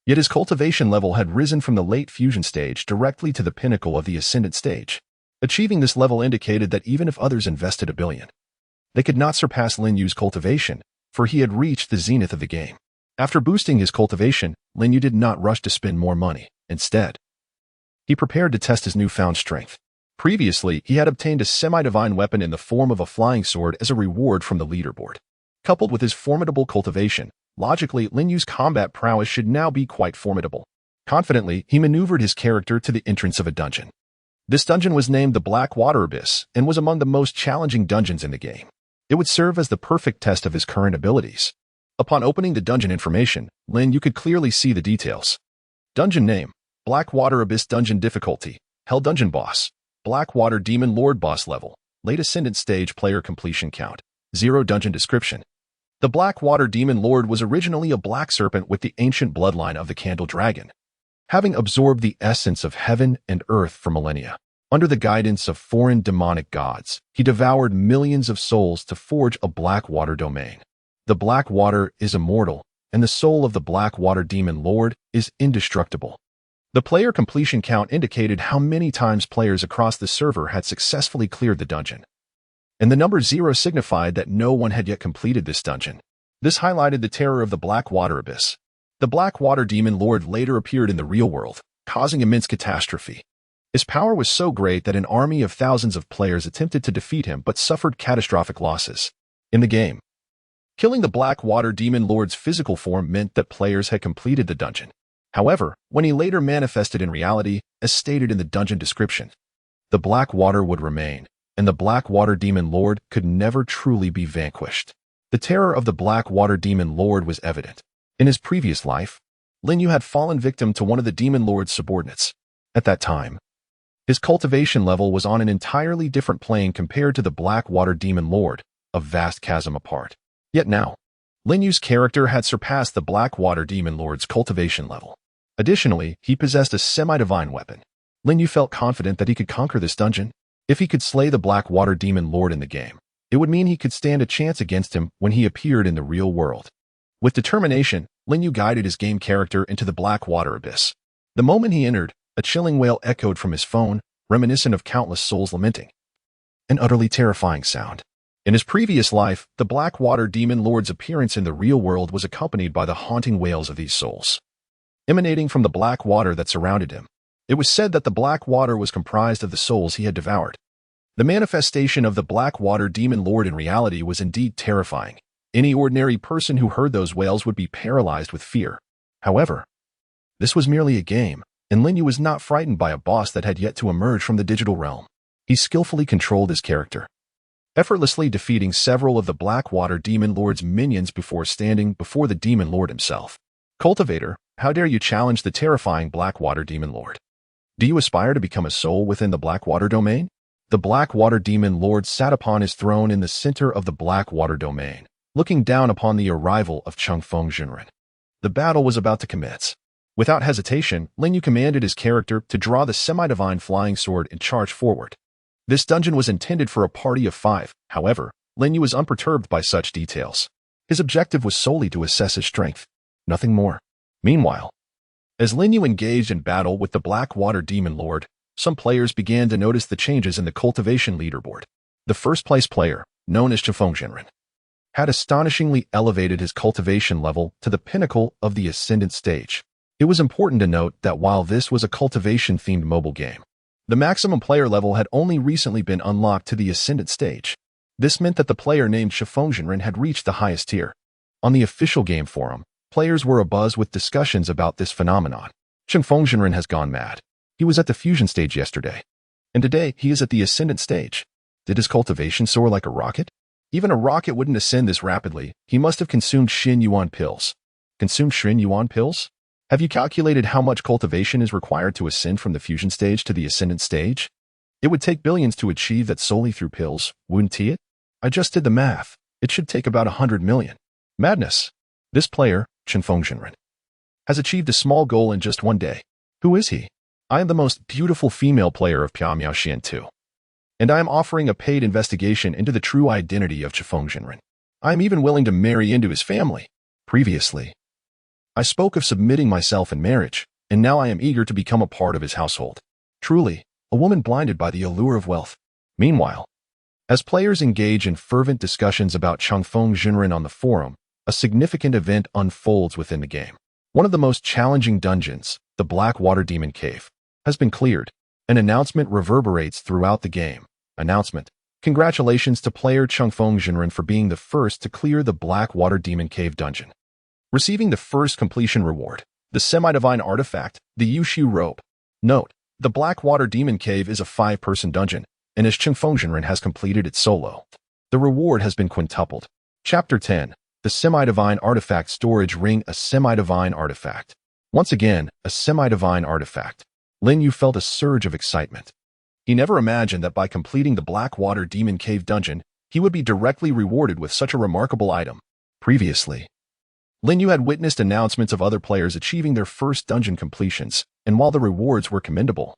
Yet his cultivation level had risen from the late fusion stage directly to the pinnacle of the ascendant stage. Achieving this level indicated that even if others invested $1 billion, they could not surpass Lin Yu's cultivation, for he had reached the zenith of the game. After boosting his cultivation, Lin Yu did not rush to spend more money. Instead, he prepared to test his newfound strength. Previously, he had obtained a semi-divine weapon in the form of a flying sword as a reward from the leaderboard. Coupled with his formidable cultivation, logically, Lin Yu's combat prowess should now be quite formidable. Confidently, he maneuvered his character to the entrance of a dungeon. This dungeon was named the Black Water Abyss and was among the most challenging dungeons in the game. It would serve as the perfect test of his current abilities. Upon opening the dungeon information, Lin Yu could clearly see the details. Dungeon name: Black Water Abyss. Dungeon difficulty: Hell Dungeon Boss. Black Water Demon Lord Boss level. Late Ascendant Stage. Player completion count 0. Dungeon description: The Black Water Demon Lord was originally a black serpent with the ancient bloodline of the Candle Dragon, having absorbed the essence of heaven and earth for millennia. Under the guidance of foreign demonic gods, he devoured millions of souls to forge a Black Water domain. The Black Water is immortal, and the soul of the Black Water Demon Lord is indestructible. The player completion count indicated how many times players across the server had successfully cleared the dungeon, and the number 0 signified that no one had yet completed this dungeon. This highlighted the terror of the Black Water Abyss. The Black Water Demon Lord later appeared in the real world, causing immense catastrophe. His power was so great that an army of thousands of players attempted to defeat him but suffered catastrophic losses. In the game, killing the Black Water Demon Lord's physical form meant that players had completed the dungeon. However, when he later manifested in reality, as stated in the dungeon description, the Black Water would remain, and the Black Water Demon Lord could never truly be vanquished. The terror of the Black Water Demon Lord was evident. In his previous life, Lin Yu had fallen victim to one of the Demon Lord's subordinates. At that time, his cultivation level was on an entirely different plane compared to the Black Water Demon Lord, a vast chasm apart. Yet now, Lin Yu's character had surpassed the Black Water Demon Lord's cultivation level. Additionally, he possessed a semi-divine weapon. Lin Yu felt confident that he could conquer this dungeon. If he could slay the Black Water Demon Lord in the game, it would mean he could stand a chance against him when he appeared in the real world. With determination, Lin Yu guided his game character into the Black Water Abyss. The moment he entered, a chilling wail echoed from his phone, reminiscent of countless souls lamenting. An utterly terrifying sound. In his previous life, the Black Water Demon Lord's appearance in the real world was accompanied by the haunting wails of these souls, emanating from the black water that surrounded him. It was said that the black water was comprised of the souls he had devoured. The manifestation of the Black Water Demon Lord in reality was indeed terrifying. Any ordinary person who heard those wails would be paralyzed with fear. However, this was merely a game, and Lin Yu was not frightened by a boss that had yet to emerge from the digital realm. He skillfully controlled his character, effortlessly defeating several of the Black Water Demon Lord's minions before standing before the Demon Lord himself. Cultivator, how dare you challenge the terrifying Black Water Demon Lord? Do you aspire to become a soul within the Black Water domain? The Black Water Demon Lord sat upon his throne in the center of the Black Water domain, looking down upon the arrival of Confronting. The battle was about to commence. Without hesitation, Lin Yu commanded his character to draw the semi-divine flying sword and charge forward. This dungeon was intended for a party of 5, however, Lin Yu was unperturbed by such details. His objective was solely to assess his strength, nothing more. Meanwhile, as Lin Yu engaged in battle with the Black Water Demon Lord, some players began to notice the changes in the cultivation leaderboard. The first-place player, known as Confronting, had astonishingly elevated his cultivation level to the pinnacle of the ascendant stage. It was important to note that while this was a cultivation-themed mobile game, the maximum player level had only recently been unlocked to the ascendant stage. This meant that the player named Confronting had reached the highest tier. On the official game forum, players were abuzz with discussions about this phenomenon. Confronting has gone mad. He was at the fusion stage yesterday, and today he is at the ascendant stage. Did his cultivation soar like a rocket? Even a rocket wouldn't ascend this rapidly. He must have consumed yuan pills. Consumed yuan pills? Have you calculated how much cultivation is required to ascend from the fusion stage to the ascendant stage? It would take billions to achieve that solely through pills, wouldn't it? I just did the math. It should take about 100 million. Madness. This player, Qinfeng Jinren, has achieved a small goal in just one day. Who is he? I am the most beautiful female player of Piamiao Xian 2. And I am offering a paid investigation into the true identity of Qinfeng Jinren. I am even willing to marry into his family. Previously, I spoke of submitting myself in marriage, and now I am eager to become a part of his household. Truly, a woman blinded by the allure of wealth. Meanwhile, as players engage in fervent discussions about Qinfeng Jinren on the forum, a significant event unfolds within the game. One of the most challenging dungeons, the Black Water Demon Cave, has been cleared. An announcement reverberates throughout the game. Announcement. Congratulations to player Qinfeng Jinren for being the first to clear the Black Water Demon Cave dungeon. Receiving the first completion reward, the semi-divine artifact, the Yushu robe. Note, the Black Water Demon Cave is a 5-person dungeon, and as Qinfeng Jinren has completed it solo, the reward has been quintupled. Chapter 10. The Semi-Divine Artifact Storage Ring. A semi-divine artifact. Once again, a semi-divine artifact. Lin Yu felt a surge of excitement. He never imagined that by completing the Black Water Demon Cave dungeon, he would be directly rewarded with such a remarkable item. Previously, Lin Yu had witnessed announcements of other players achieving their first dungeon completions, and while the rewards were commendable,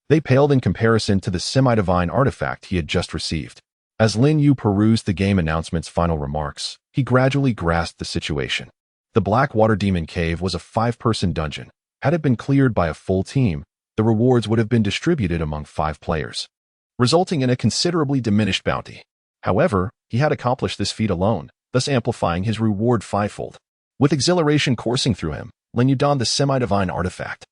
they paled in comparison to the semi-divine artifact he had just received. As Lin Yu perused the game announcement's final remarks, he gradually grasped the situation. The Black Water Demon Cave was a 5-person dungeon. Had it been cleared by a full team, the rewards would have been distributed among 5 players, resulting in a considerably diminished bounty. However, he had accomplished this feat alone, thus amplifying his reward 5-fold. With exhilaration coursing through him, Lin Yu donned the semi-divine artifact,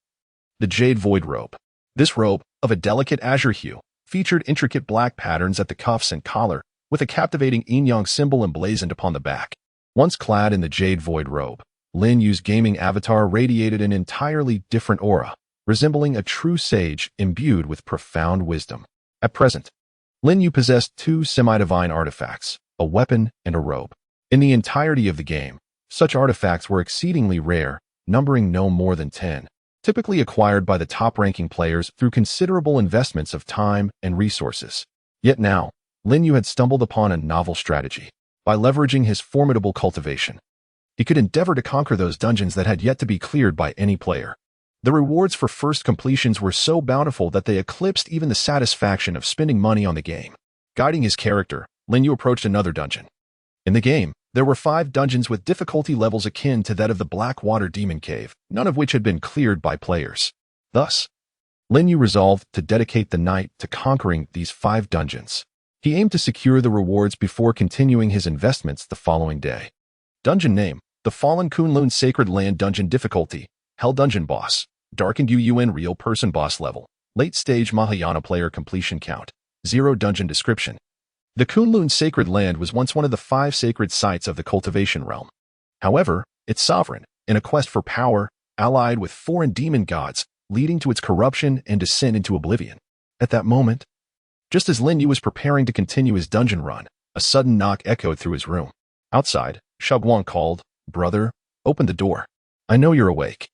the Jade Void Robe. This robe, of a delicate azure hue, featured intricate black patterns at the cuffs and collar, with a captivating yin-yang symbol emblazoned upon the back. Once clad in the Jade Void Robe, Lin Yu's gaming avatar radiated an entirely different aura, resembling a true sage imbued with profound wisdom. At present, Lin Yu possessed 2 semi-divine artifacts, a weapon and a robe. In the entirety of the game, such artifacts were exceedingly rare, numbering no more than 10, typically acquired by the top-ranking players through considerable investments of time and resources. Yet now, Lin Yu had stumbled upon a novel strategy. By leveraging his formidable cultivation, he could endeavor to conquer those dungeons that had yet to be cleared by any player. The rewards for first completions were so bountiful that they eclipsed even the satisfaction of spending money on the game. Guiding his character, Lin Yu approached another dungeon. In the game, there were 5 dungeons with difficulty levels akin to that of the Black Water Demon Cave, none of which had been cleared by players. Thus, Lin Yu resolved to dedicate the night to conquering these 5 dungeons. He aimed to secure the rewards before continuing his investments the following day. Dungeon name: The Fallen Kunlun Sacred Land. Dungeon difficulty: Hell Dungeon Boss. Darkened yuan real person boss level. Late stage Mahayana player completion count 0. Dungeon description: The Kunlun Sacred Land was once one of the 5 sacred sites of the cultivation realm. However, its sovereign, in a quest for power, allied with foreign demon gods, leading to its corruption and descent into oblivion. At that moment, just as Lin Yu was preparing to continue his dungeon run, a sudden knock echoed through his room. Outside, Xiaoguang called, "Brother, open the door. I know you're awake."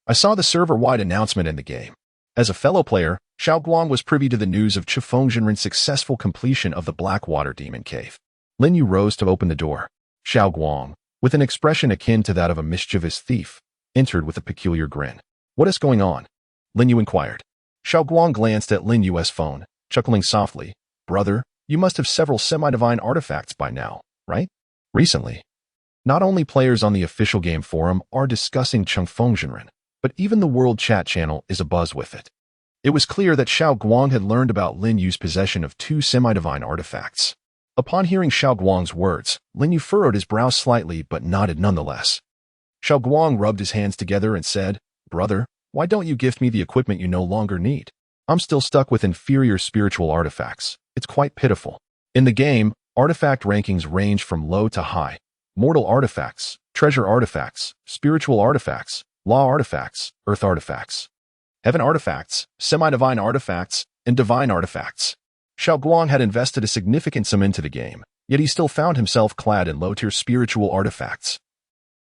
I saw the server-wide announcement in the game. As a fellow player, Xiaoguang was privy to the news of Qinfeng Jinren's successful completion of the Black Water Demon Cave. Lin Yu rose to open the door. Xiaoguang, with an expression akin to that of a mischievous thief, entered with a peculiar grin. "What is going on?" Lin Yu inquired. Xiaoguang glanced at Lin Yu's phone, chuckling softly. "Brother, you must have several semi-divine artifacts by now, right?" Recently, not only players on the official game forum are discussing Qinfeng Jinren, but even the world chat channel is abuzz with it. It was clear that Xiaoguang had learned about Lin Yu's possession of 2 semi-divine artifacts. Upon hearing Xiaoguang's words, Lin Yu furrowed his brow slightly but nodded nonetheless. Xiaoguang rubbed his hands together and said, "Brother, why don't you gift me the equipment you no longer need? I'm still stuck with inferior spiritual artifacts. It's quite pitiful." In the game, artifact rankings range from low to high. Mortal artifacts, treasure artifacts, spiritual artifacts, law artifacts, earth artifacts, heaven artifacts, semi-divine artifacts, and divine artifacts. Xiaoguang had invested a significant sum into the game, yet he still found himself clad in low-tier spiritual artifacts.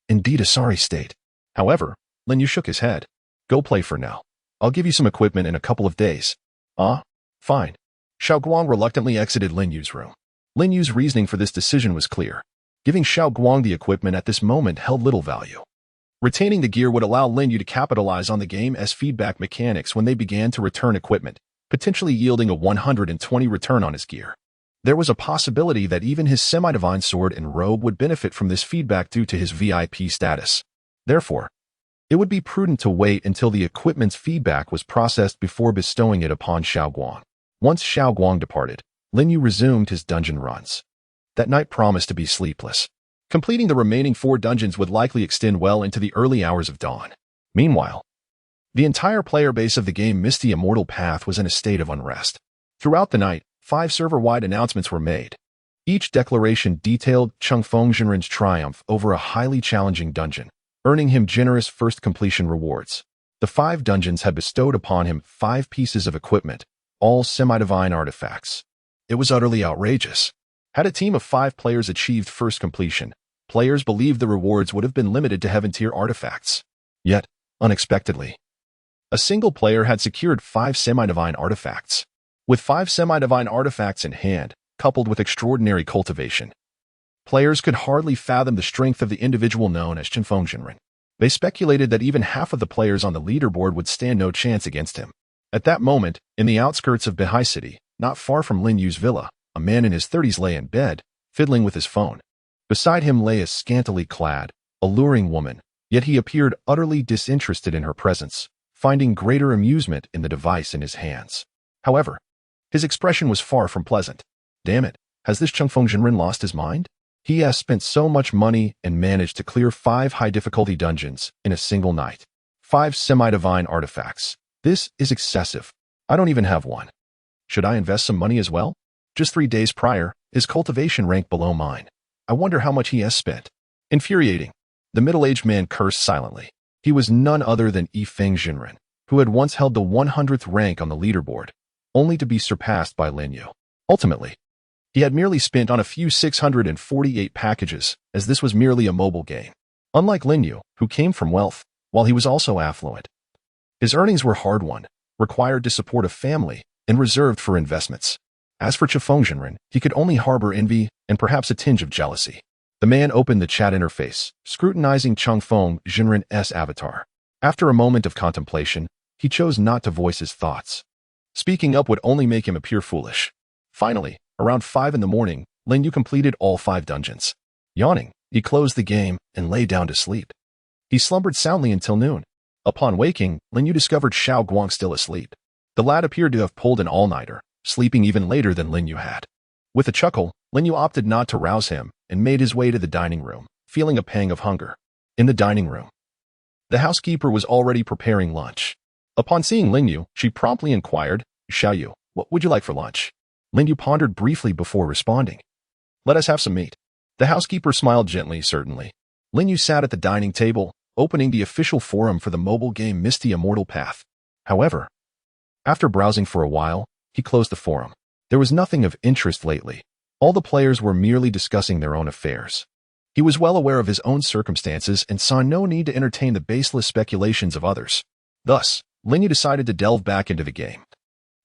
Indeed a sorry state. However, Lin Yu shook his head. Go play for now. I'll give you some equipment in a couple of days. Fine. Xiao Guang reluctantly exited Lin Yu's room. Lin Yu's reasoning for this decision was clear. Giving Xiao Guang the equipment at this moment held little value. Retaining the gear would allow Lin Yu to capitalize on the game's feedback mechanics when they began to return equipment, potentially yielding a 120 return on his gear. There was a possibility that even his semi-divine sword and robe would benefit from this feedback due to his VIP status. Therefore, it would be prudent to wait until the equipment's feedback was processed before bestowing it upon Xiao Guang. Once Xiao Guang departed, Lin Yu resumed his dungeon runs. That night promised to be sleepless. Completing the remaining 4 dungeons would likely extend well into the early hours of dawn. Meanwhile, the entire player base of the game the Immortal Path was in a state of unrest. Throughout the night, 5 server-wide announcements were made. Each declaration detailed Confronting's triumph over a highly challenging dungeon, earning him generous first completion rewards. The 5 dungeons had bestowed upon him 5 pieces of equipment, all semi-divine artifacts. It was utterly outrageous. Had a team of 5 players achieved first completion, players believed the rewards would have been limited to heaven-tier artifacts. Yet, unexpectedly, a single player had secured 5 semi-divine artifacts. With 5 semi-divine artifacts in hand, coupled with extraordinary cultivation, players could hardly fathom the strength of the individual known as confronting. They speculated that even half of the players on the leaderboard would stand no chance against him. At that moment, in the outskirts of Beihai City, not far from Lin Yu's villa, a man in his 30s lay in bed, fiddling with his phone. Beside him lay a scantily clad, alluring woman, yet he appeared utterly disinterested in her presence, finding greater amusement in the device in his hands. However, his expression was far from pleasant. Damn it, has this confronting lost his mind? He has spent so much money and managed to clear 5 high-difficulty dungeons in a single night. 5 semi-divine artifacts. This is excessive. I don't even have one. Should I invest some money as well? Just 3 days prior, his cultivation ranked below mine. I wonder how much he has spent. Infuriating. The middle-aged man cursed silently. He was none other than Yifeng Jinren, who had once held the 100th rank on the leaderboard, only to be surpassed by Lin Yu. Ultimately, he had merely spent on a few 648 packages, as this was merely a mobile game. Unlike Lin Yu, who came from wealth, while he was also affluent, his earnings were hard-won, required to support a family, and reserved for investments. As for confronting, he could only harbor envy and perhaps a tinge of jealousy. The man opened the chat interface, scrutinizing Confronting's avatar. After a moment of contemplation, he chose not to voice his thoughts. Speaking up would only make him appear foolish. Finally, around 5 in the morning, Lin Yu completed all 5 dungeons. Yawning, he closed the game and lay down to sleep. He slumbered soundly until noon. Upon waking, Lin Yu discovered Xiao Guang still asleep. The lad appeared to have pulled an all-nighter, sleeping even later than Lin Yu had. With a chuckle, Lin Yu opted not to rouse him and made his way to the dining room, feeling a pang of hunger. In the dining room, the housekeeper was already preparing lunch. Upon seeing Lin Yu, she promptly inquired, "Xiao Yu, what would you like for lunch?" Lin Yu pondered briefly before responding, "Let us have some meat." The housekeeper smiled gently, certainly. Lin Yu sat at the dining table, opening the official forum for the mobile game the Immortal Path. However, after browsing for a while, he closed the forum. There was nothing of interest lately. All the players were merely discussing their own affairs. He was well aware of his own circumstances and saw no need to entertain the baseless speculations of others. Thus, Lin Yu decided to delve back into the game,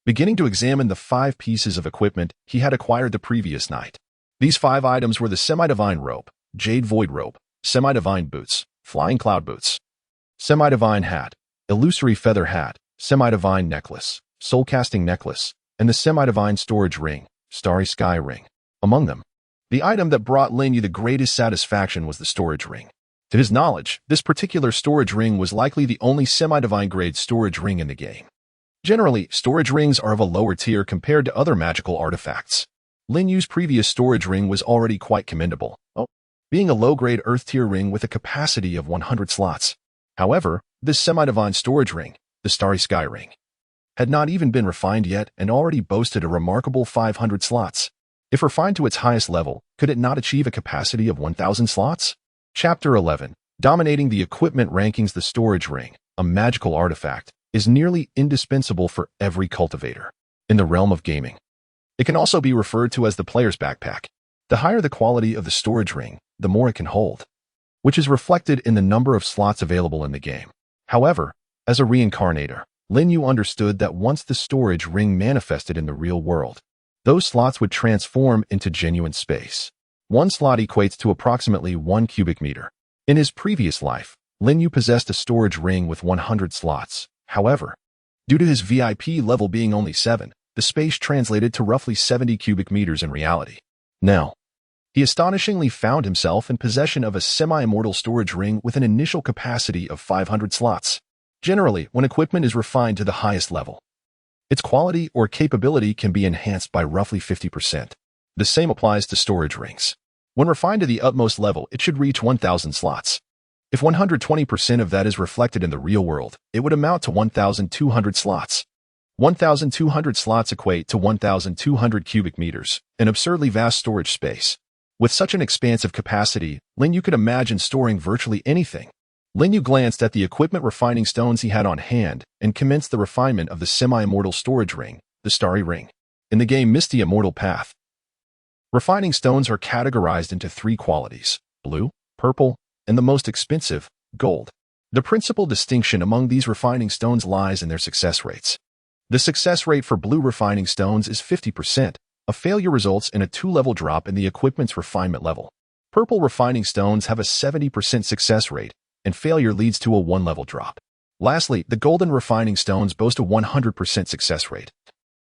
beginning to examine the 5 pieces of equipment he had acquired the previous night. These 5 items were the semi-divine robe, jade void robe, semi-divine boots, flying cloud boots, semi-divine hat, illusory feather hat, semi-divine necklace, soul-casting necklace, and the semi-divine storage ring, starry sky ring. Among them, the item that brought Lin Yu the greatest satisfaction was the storage ring. To his knowledge, this particular storage ring was likely the only semi-divine grade storage ring in the game. Generally, storage rings are of a lower tier compared to other magical artifacts. Lin Yu's previous storage ring was already quite commendable, being a low-grade Earth tier ring with a capacity of 100 slots. However, this semi-divine storage ring, the Starry Sky ring, had not even been refined yet and already boasted a remarkable 500 slots. If refined to its highest level, could it not achieve a capacity of 1,000 slots? Chapter 11. Dominating the equipment rankings. The storage ring, a magical artifact, is nearly indispensable for every cultivator. In the realm of gaming, it can also be referred to as the player's backpack. The higher the quality of the storage ring, the more it can hold, which is reflected in the number of slots available in the game. However, as a reincarnator, Lin Yu understood that once the storage ring manifested in the real world, those slots would transform into genuine space. One slot equates to approximately 1 cubic meter. In his previous life, Lin Yu possessed a storage ring with 100 slots. However, due to his VIP level being only 7, the space translated to roughly 70 cubic meters in reality. Now, he astonishingly found himself in possession of a semi-immortal storage ring with an initial capacity of 500 slots. Generally, when equipment is refined to the highest level, its quality or capability can be enhanced by roughly 50%. The same applies to storage rings. When refined to the utmost level, it should reach 1,000 slots. If 120% of that is reflected in the real world, it would amount to 1,200 slots. 1,200 slots equate to 1,200 cubic meters, an absurdly vast storage space. With such an expansive capacity, Lin Yu could imagine storing virtually anything. Lin Yu glanced at the equipment refining stones he had on hand and commenced the refinement of the semi-immortal storage ring, the Starry Ring. In the game Immortal Path, refining stones are categorized into 3 qualities: blue, purple, and the most expensive, gold. The principal distinction among these refining stones lies in their success rates. The success rate for blue refining stones is 50%. A failure results in a 2-level drop in the equipment's refinement level. Purple refining stones have a 70% success rate, and failure leads to a 1-level drop. Lastly, the golden refining stones boast a 100% success rate,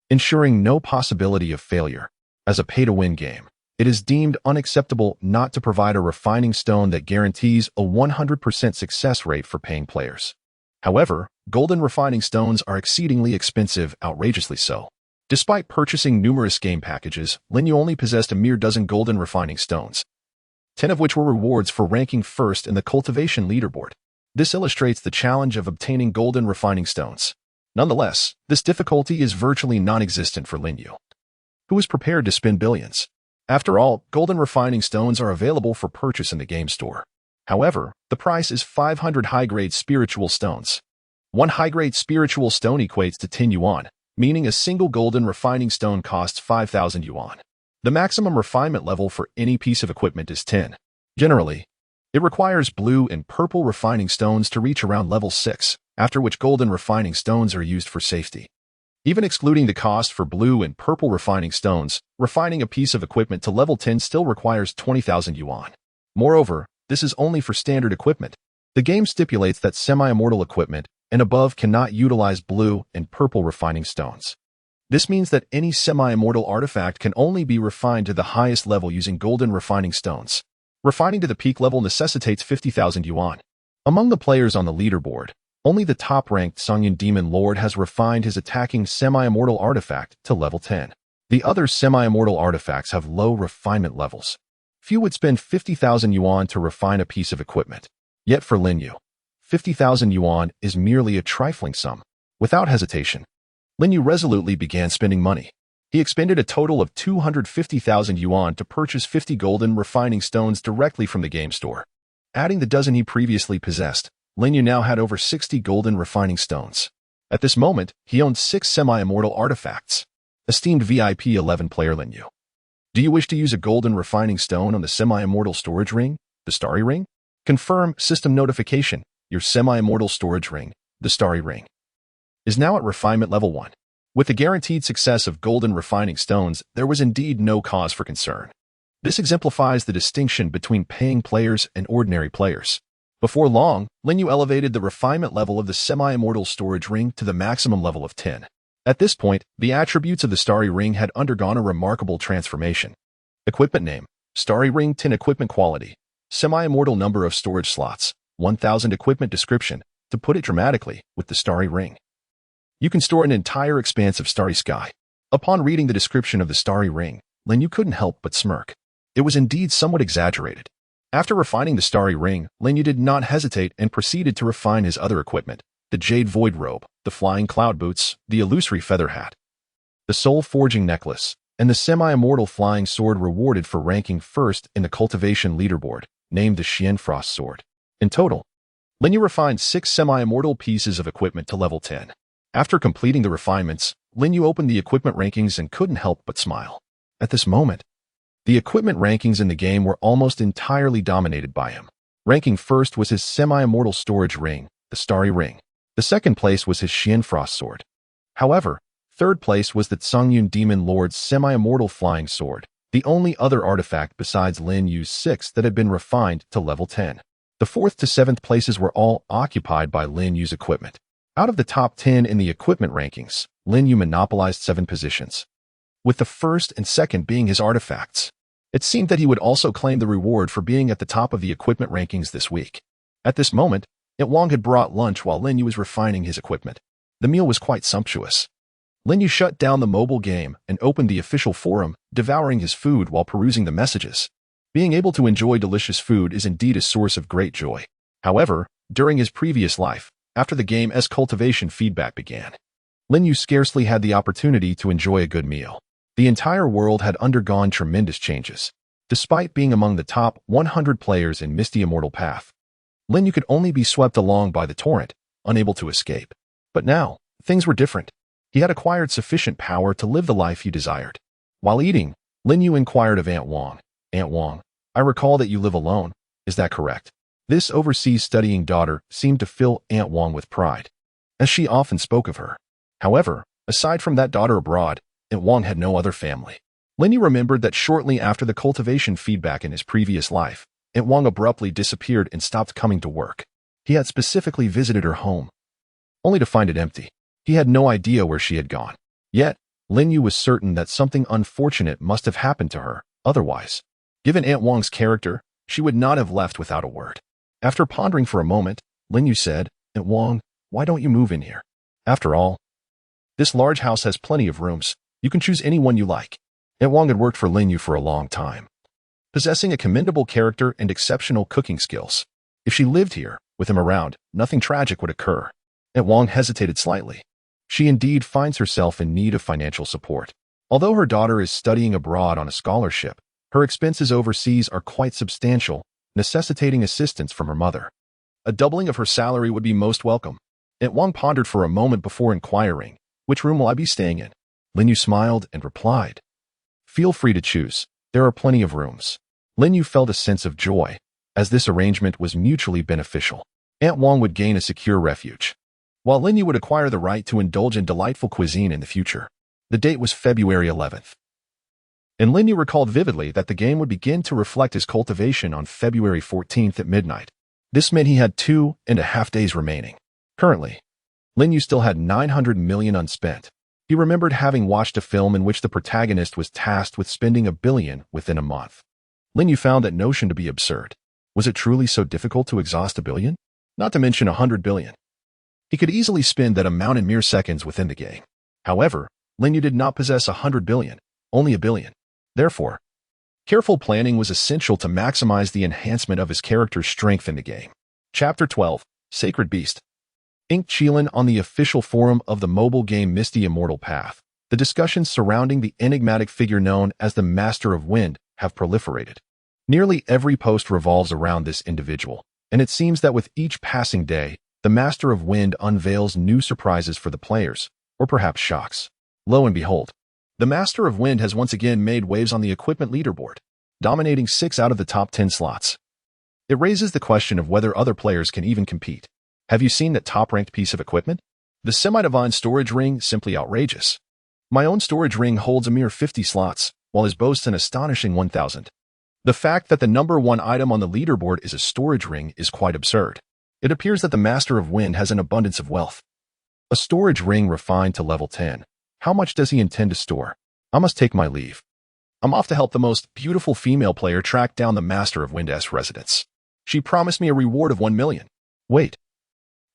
ensuring no possibility of failure. As a pay-to-win game, it is deemed unacceptable not to provide a refining stone that guarantees a 100% success rate for paying players. However, golden refining stones are exceedingly expensive, outrageously so. Despite purchasing numerous game packages, Lin Yu only possessed a mere dozen golden refining stones, 10 of which were rewards for ranking first in the cultivation leaderboard. This illustrates the challenge of obtaining golden refining stones. Nonetheless, this difficulty is virtually non-existent for Lin Yu, who is prepared to spend billions. After all, golden refining stones are available for purchase in the game store. However, the price is 500 high-grade spiritual stones. One high-grade spiritual stone equates to 10 yuan, meaning a single golden refining stone costs 5,000 yuan. The maximum refinement level for any piece of equipment is 10. Generally, it requires blue and purple refining stones to reach around level 6, after which golden refining stones are used for safety. Even excluding the cost for blue and purple refining stones, refining a piece of equipment to level 10 still requires 20,000 yuan. Moreover, this is only for standard equipment. The game stipulates that semi-immortal equipment and above cannot utilize blue and purple refining stones. This means that any semi-immortal artifact can only be refined to the highest level using golden refining stones. Refining to the peak level necessitates 50,000 yuan. Among the players on the leaderboard, only the top-ranked Songyun Demon Lord has refined his attacking semi-immortal artifact to level 10. The other semi-immortal artifacts have low refinement levels. Few would spend 50,000 yuan to refine a piece of equipment. Yet for Lin Yu, 50,000 yuan is merely a trifling sum. Without hesitation, Lin Yu resolutely began spending money. He expended a total of 250,000 yuan to purchase 50 golden refining stones directly from the game store. Adding the dozen he previously possessed, Lin Yu now had over 60 golden refining stones. At this moment, he owned 6 semi-immortal artifacts. Esteemed VIP 11 player Lin Yu, do you wish to use a golden refining stone on the semi-immortal storage ring, the Starry Ring? Confirm system notification. Your semi-immortal storage ring, the Starry Ring, is now at refinement level 1. With the guaranteed success of golden refining stones, there was indeed no cause for concern. This exemplifies the distinction between paying players and ordinary players. Before long, Lin Yu elevated the refinement level of the semi-immortal storage ring to the maximum level of 10. At this point, the attributes of the Starry Ring had undergone a remarkable transformation. Equipment name: Starry Ring 10. Equipment quality: semi-immortal. Number of storage slots: 1,000. Equipment description: to put it dramatically, with the Starry Ring, you can store an entire expanse of starry sky. Upon reading the description of the Starry Ring, Lin Yu couldn't help but smirk. It was indeed somewhat exaggerated. After refining the Starry Ring, Lin Yu did not hesitate and proceeded to refine his other equipment: the Jade Void Robe, the Flying Cloud Boots, the Illusory Feather Hat, the Soul Forging Necklace, and the semi-immortal Flying Sword rewarded for ranking first in the cultivation leaderboard, named the Xianfrost Sword. In total, Lin Yu refined 6 semi-immortal pieces of equipment to level 10. After completing the refinements, Lin Yu opened the equipment rankings and couldn't help but smile. At this moment, the equipment rankings in the game were almost entirely dominated by him. Ranking first was his semi-immortal storage ring, the Starry Ring. The second place was his Xian Frost Sword. However, third place was the Tsungyun Demon Lord's semi-immortal flying sword, the only other artifact besides Lin Yu's 6 that had been refined to level 10. The 4th to 7th places were all occupied by Lin Yu's equipment. Out of the top 10 in the equipment rankings, Lin Yu monopolized 7 positions, with the first and second being his artifacts. It seemed that he would also claim the reward for being at the top of the equipment rankings this week. At this moment, Wang had brought lunch while Lin Yu was refining his equipment. The meal was quite sumptuous. Lin Yu shut down the mobile game and opened the official forum, devouring his food while perusing the messages. Being able to enjoy delicious food is indeed a source of great joy. However, during his previous life, after the game's cultivation feedback began, Lin Yu scarcely had the opportunity to enjoy a good meal. The entire world had undergone tremendous changes. Despite being among the top 100 players in Misty Immortal Path, Lin Yu could only be swept along by the torrent, unable to escape. But now, things were different. He had acquired sufficient power to live the life he desired. While eating, Lin Yu inquired of Aunt Wang. Aunt Wang, I recall that you live alone. Is that correct? This overseas studying daughter seemed to fill Aunt Wang with pride, as she often spoke of her. However, aside from that daughter abroad, Aunt Wang had no other family. Lin Yu remembered that shortly after the cultivation feedback in his previous life, Aunt Wang abruptly disappeared and stopped coming to work. He had specifically visited her home, only to find it empty. He had no idea where she had gone. Yet, Lin Yu was certain that something unfortunate must have happened to her. Otherwise, given Aunt Wang's character, she would not have left without a word. After pondering for a moment, Lin Yu said, Aunt Wang, why don't you move in here? After all, this large house has plenty of rooms. You can choose any one you like. Aunt Wang had worked for Lin Yu for a long time, possessing a commendable character and exceptional cooking skills. If she lived here, with him around, nothing tragic would occur. Aunt Wang hesitated slightly. She indeed finds herself in need of financial support. Although her daughter is studying abroad on a scholarship, her expenses overseas are quite substantial, necessitating assistance from her mother. A doubling of her salary would be most welcome. Aunt Wang pondered for a moment before inquiring, which room will I be staying in? Lin Yu smiled and replied, feel free to choose. There are plenty of rooms. Lin Yu felt a sense of joy, as this arrangement was mutually beneficial. Aunt Wang would gain a secure refuge, while Lin Yu would acquire the right to indulge in delightful cuisine in the future. The date was February 11th. And Lin Yu recalled vividly that the game would begin to reflect his cultivation on February 14th at midnight. This meant he had 2.5 days remaining. Currently, Lin Yu still had 900 million unspent. He remembered having watched a film in which the protagonist was tasked with spending 1 billion within a month. Lin Yu found that notion to be absurd. Was it truly so difficult to exhaust 1 billion? Not to mention 100 billion. He could easily spend that amount in mere seconds within the game. However, Lin Yu did not possess 100 billion, only 1 billion. Therefore, careful planning was essential to maximize the enhancement of his character's strength in the game. Chapter 12, Sacred Beast. Ink Chilin on the official forum of the mobile game Misty Immortal Path. The discussions surrounding the enigmatic figure known as the Master of Wind have proliferated. Nearly every post revolves around this individual, and it seems that with each passing day, the Master of Wind unveils new surprises for the players, or perhaps shocks. Lo and behold, the Master of Wind has once again made waves on the equipment leaderboard, dominating 6 out of the top 10 slots. It raises the question of whether other players can even compete. Have you seen that top-ranked piece of equipment? The semi-divine storage ring, simply outrageous. My own storage ring holds a mere 50 slots, while his boasts an astonishing 1,000. The fact that the number 1 item on the leaderboard is a storage ring is quite absurd. It appears that the Master of Wind has an abundance of wealth. A storage ring refined to level 10. How much does he intend to store? I must take my leave. I'm off to help the most beautiful female player track down the Master of Wind's residence. She promised me a reward of 1 million. Wait.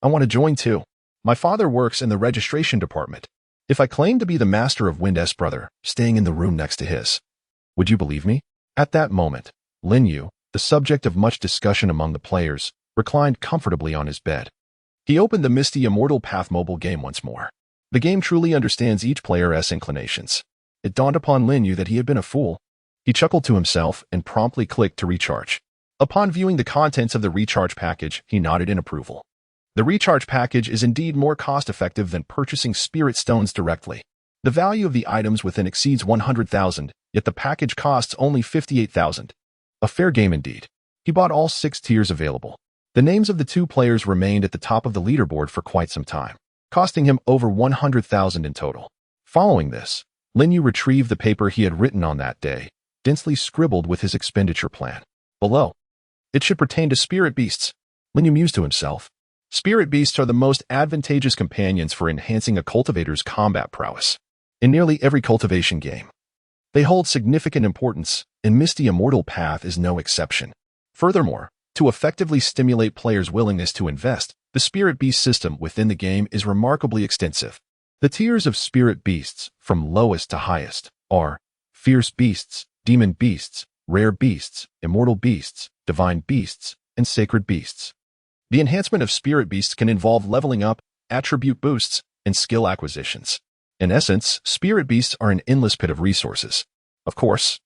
I want to join too. My father works in the registration department. If I claim to be the Master of Wind's brother, staying in the room next to his, would you believe me? At that moment, Lin Yu, the subject of much discussion among the players, reclined comfortably on his bed. He opened the Misty Immortal Path mobile game once more. The game truly understands each player's inclinations. It dawned upon Lin Yu that he had been a fool. He chuckled to himself and promptly clicked to recharge. Upon viewing the contents of the recharge package, he nodded in approval. The recharge package is indeed more cost-effective than purchasing spirit stones directly. The value of the items within exceeds 100,000, yet the package costs only 58,000. A fair game indeed. He bought all 6 tiers available. The names of the two players remained at the top of the leaderboard for quite some time, costing him over 100,000 in total. Following this, Lin Yu retrieved the paper he had written on that day, densely scribbled with his expenditure plan. Below, it should pertain to spirit beasts. Lin Yu mused to himself. Spirit beasts are the most advantageous companions for enhancing a cultivator's combat prowess. In nearly every cultivation game, they hold significant importance, and the Immortal Path is no exception. Furthermore, to effectively stimulate players' willingness to invest, the spirit beast system within the game is remarkably extensive. The tiers of spirit beasts, from lowest to highest, are fierce beasts, demon beasts, rare beasts, immortal beasts, divine beasts, and sacred beasts. The enhancement of spirit beasts can involve leveling up, attribute boosts, and skill acquisitions. In essence, spirit beasts are an endless pit of resources. Of course,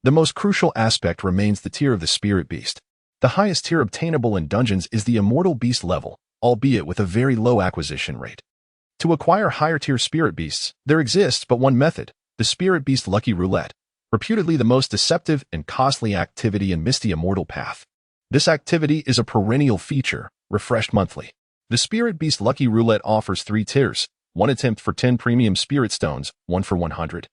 the most crucial aspect remains the tier of the spirit beast. The highest tier obtainable in dungeons is the immortal beast level, albeit with a very low acquisition rate. To acquire higher tier spirit beasts, there exists but one method, the spirit beast lucky roulette, reputedly the most deceptive and costly activity in the Immortal Path. This activity is a perennial feature, refreshed monthly. The spirit beast lucky roulette offers 3 tiers, one attempt for 10 premium spirit stones, one for 100,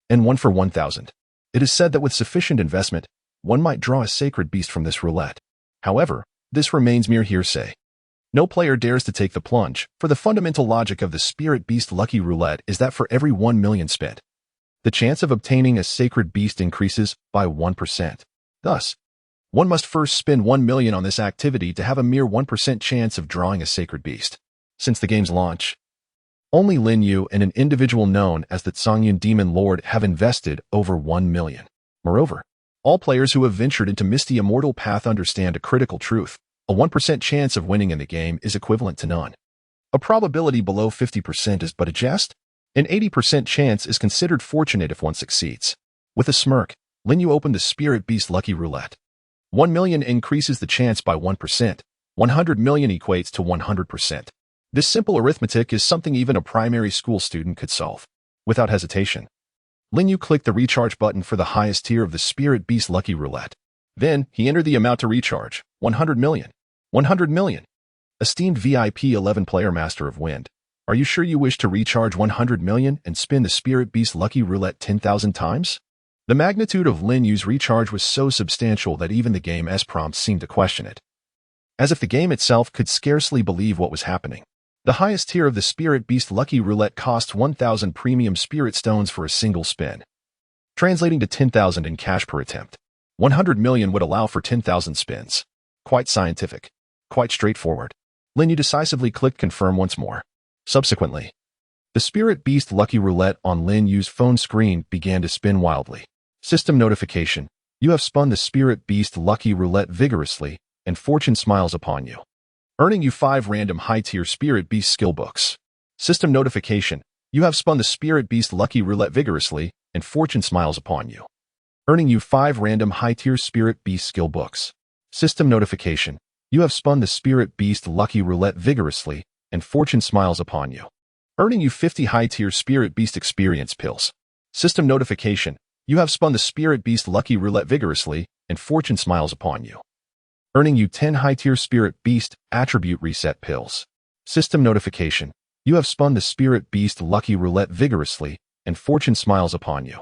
and one for 1,000. It is said that with sufficient investment, one might draw a sacred beast from this roulette. However, this remains mere hearsay. No player dares to take the plunge, for the fundamental logic of the spirit beast lucky roulette is that for every 1 million spent, the chance of obtaining a sacred beast increases by 1%. Thus, one must first spend 1 million on this activity to have a mere 1% chance of drawing a sacred beast. Since the game's launch, only Lin Yu and an individual known as the Zongyun Demon Lord have invested over 1 million. Moreover, all players who have ventured into the Immortal Path understand a critical truth. A 1% chance of winning in the game is equivalent to none. A probability below 50% is but a jest. An 80% chance is considered fortunate if one succeeds. With a smirk, Lin Yu opened the Spirit Beast Lucky Roulette. 1 million increases the chance by 1%. 100 million equates to 100%. This simple arithmetic is something even a primary school student could solve. Without hesitation, Lin Yu clicked the recharge button for the highest tier of the Spirit Beast Lucky Roulette. Then, he entered the amount to recharge, 100 million. 100 million. Esteemed VIP 11 player master of Wind, are you sure you wish to recharge 100 million and spin the Spirit Beast Lucky Roulette 10,000 times? The magnitude of Lin Yu's recharge was so substantial that even the game's prompts seemed to question it. As if the game itself could scarcely believe what was happening. The highest tier of the Spirit Beast Lucky Roulette costs 1,000 premium spirit stones for a single spin, translating to 10,000 in cash per attempt. 100 million would allow for 10,000 spins. Quite scientific. Quite straightforward. Lin Yu decisively clicked confirm once more. Subsequently, the Spirit Beast Lucky Roulette on Lin Yu's phone screen began to spin wildly. System notification. You have spun the Spirit Beast Lucky Roulette vigorously, and fortune smiles upon you, earning you 5 random high-tier Spirit Beast skill books. System notification. You have spun the Spirit Beast Lucky Roulette vigorously, and fortune smiles upon you, earning you 5 random high-tier Spirit Beast skill books. System notification. You have spun the Spirit Beast Lucky Roulette vigorously, and fortune smiles upon you, earning you 50 high-tier Spirit Beast experience pills. System notification. You have spun the Spirit Beast Lucky Roulette vigorously, and fortune smiles upon you, earning you 10 high-tier Spirit Beast attribute reset pills. System notification. You have spun the Spirit Beast Lucky Roulette vigorously, and fortune smiles upon you,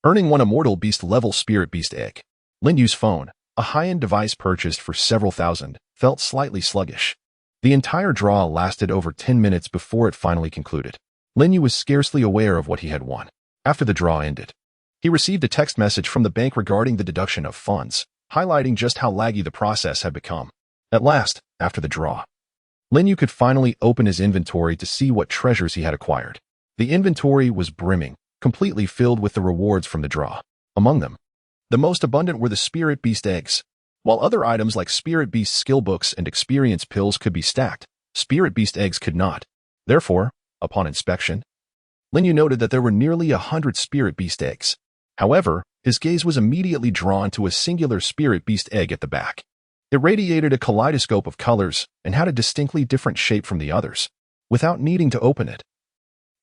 earning 1 Immortal Beast level Spirit Beast egg. Lin Yu's phone, a high-end device purchased for several thousand, felt slightly sluggish. The entire draw lasted over 10 minutes before it finally concluded. Lin Yu was scarcely aware of what he had won. After the draw ended, he received a text message from the bank regarding the deduction of funds, highlighting just how laggy the process had become. At last, after the draw, Lin Yu could finally open his inventory to see what treasures he had acquired. The inventory was brimming, completely filled with the rewards from the draw. Among them, the most abundant were the Spirit Beast eggs. While other items like Spirit Beast skill books and experience pills could be stacked, Spirit Beast eggs could not. Therefore, upon inspection, Lin Yu noted that there were nearly 100 Spirit Beast eggs. However, his gaze was immediately drawn to a singular Spirit Beast egg at the back. It radiated a kaleidoscope of colors and had a distinctly different shape from the others. Without needing to open it,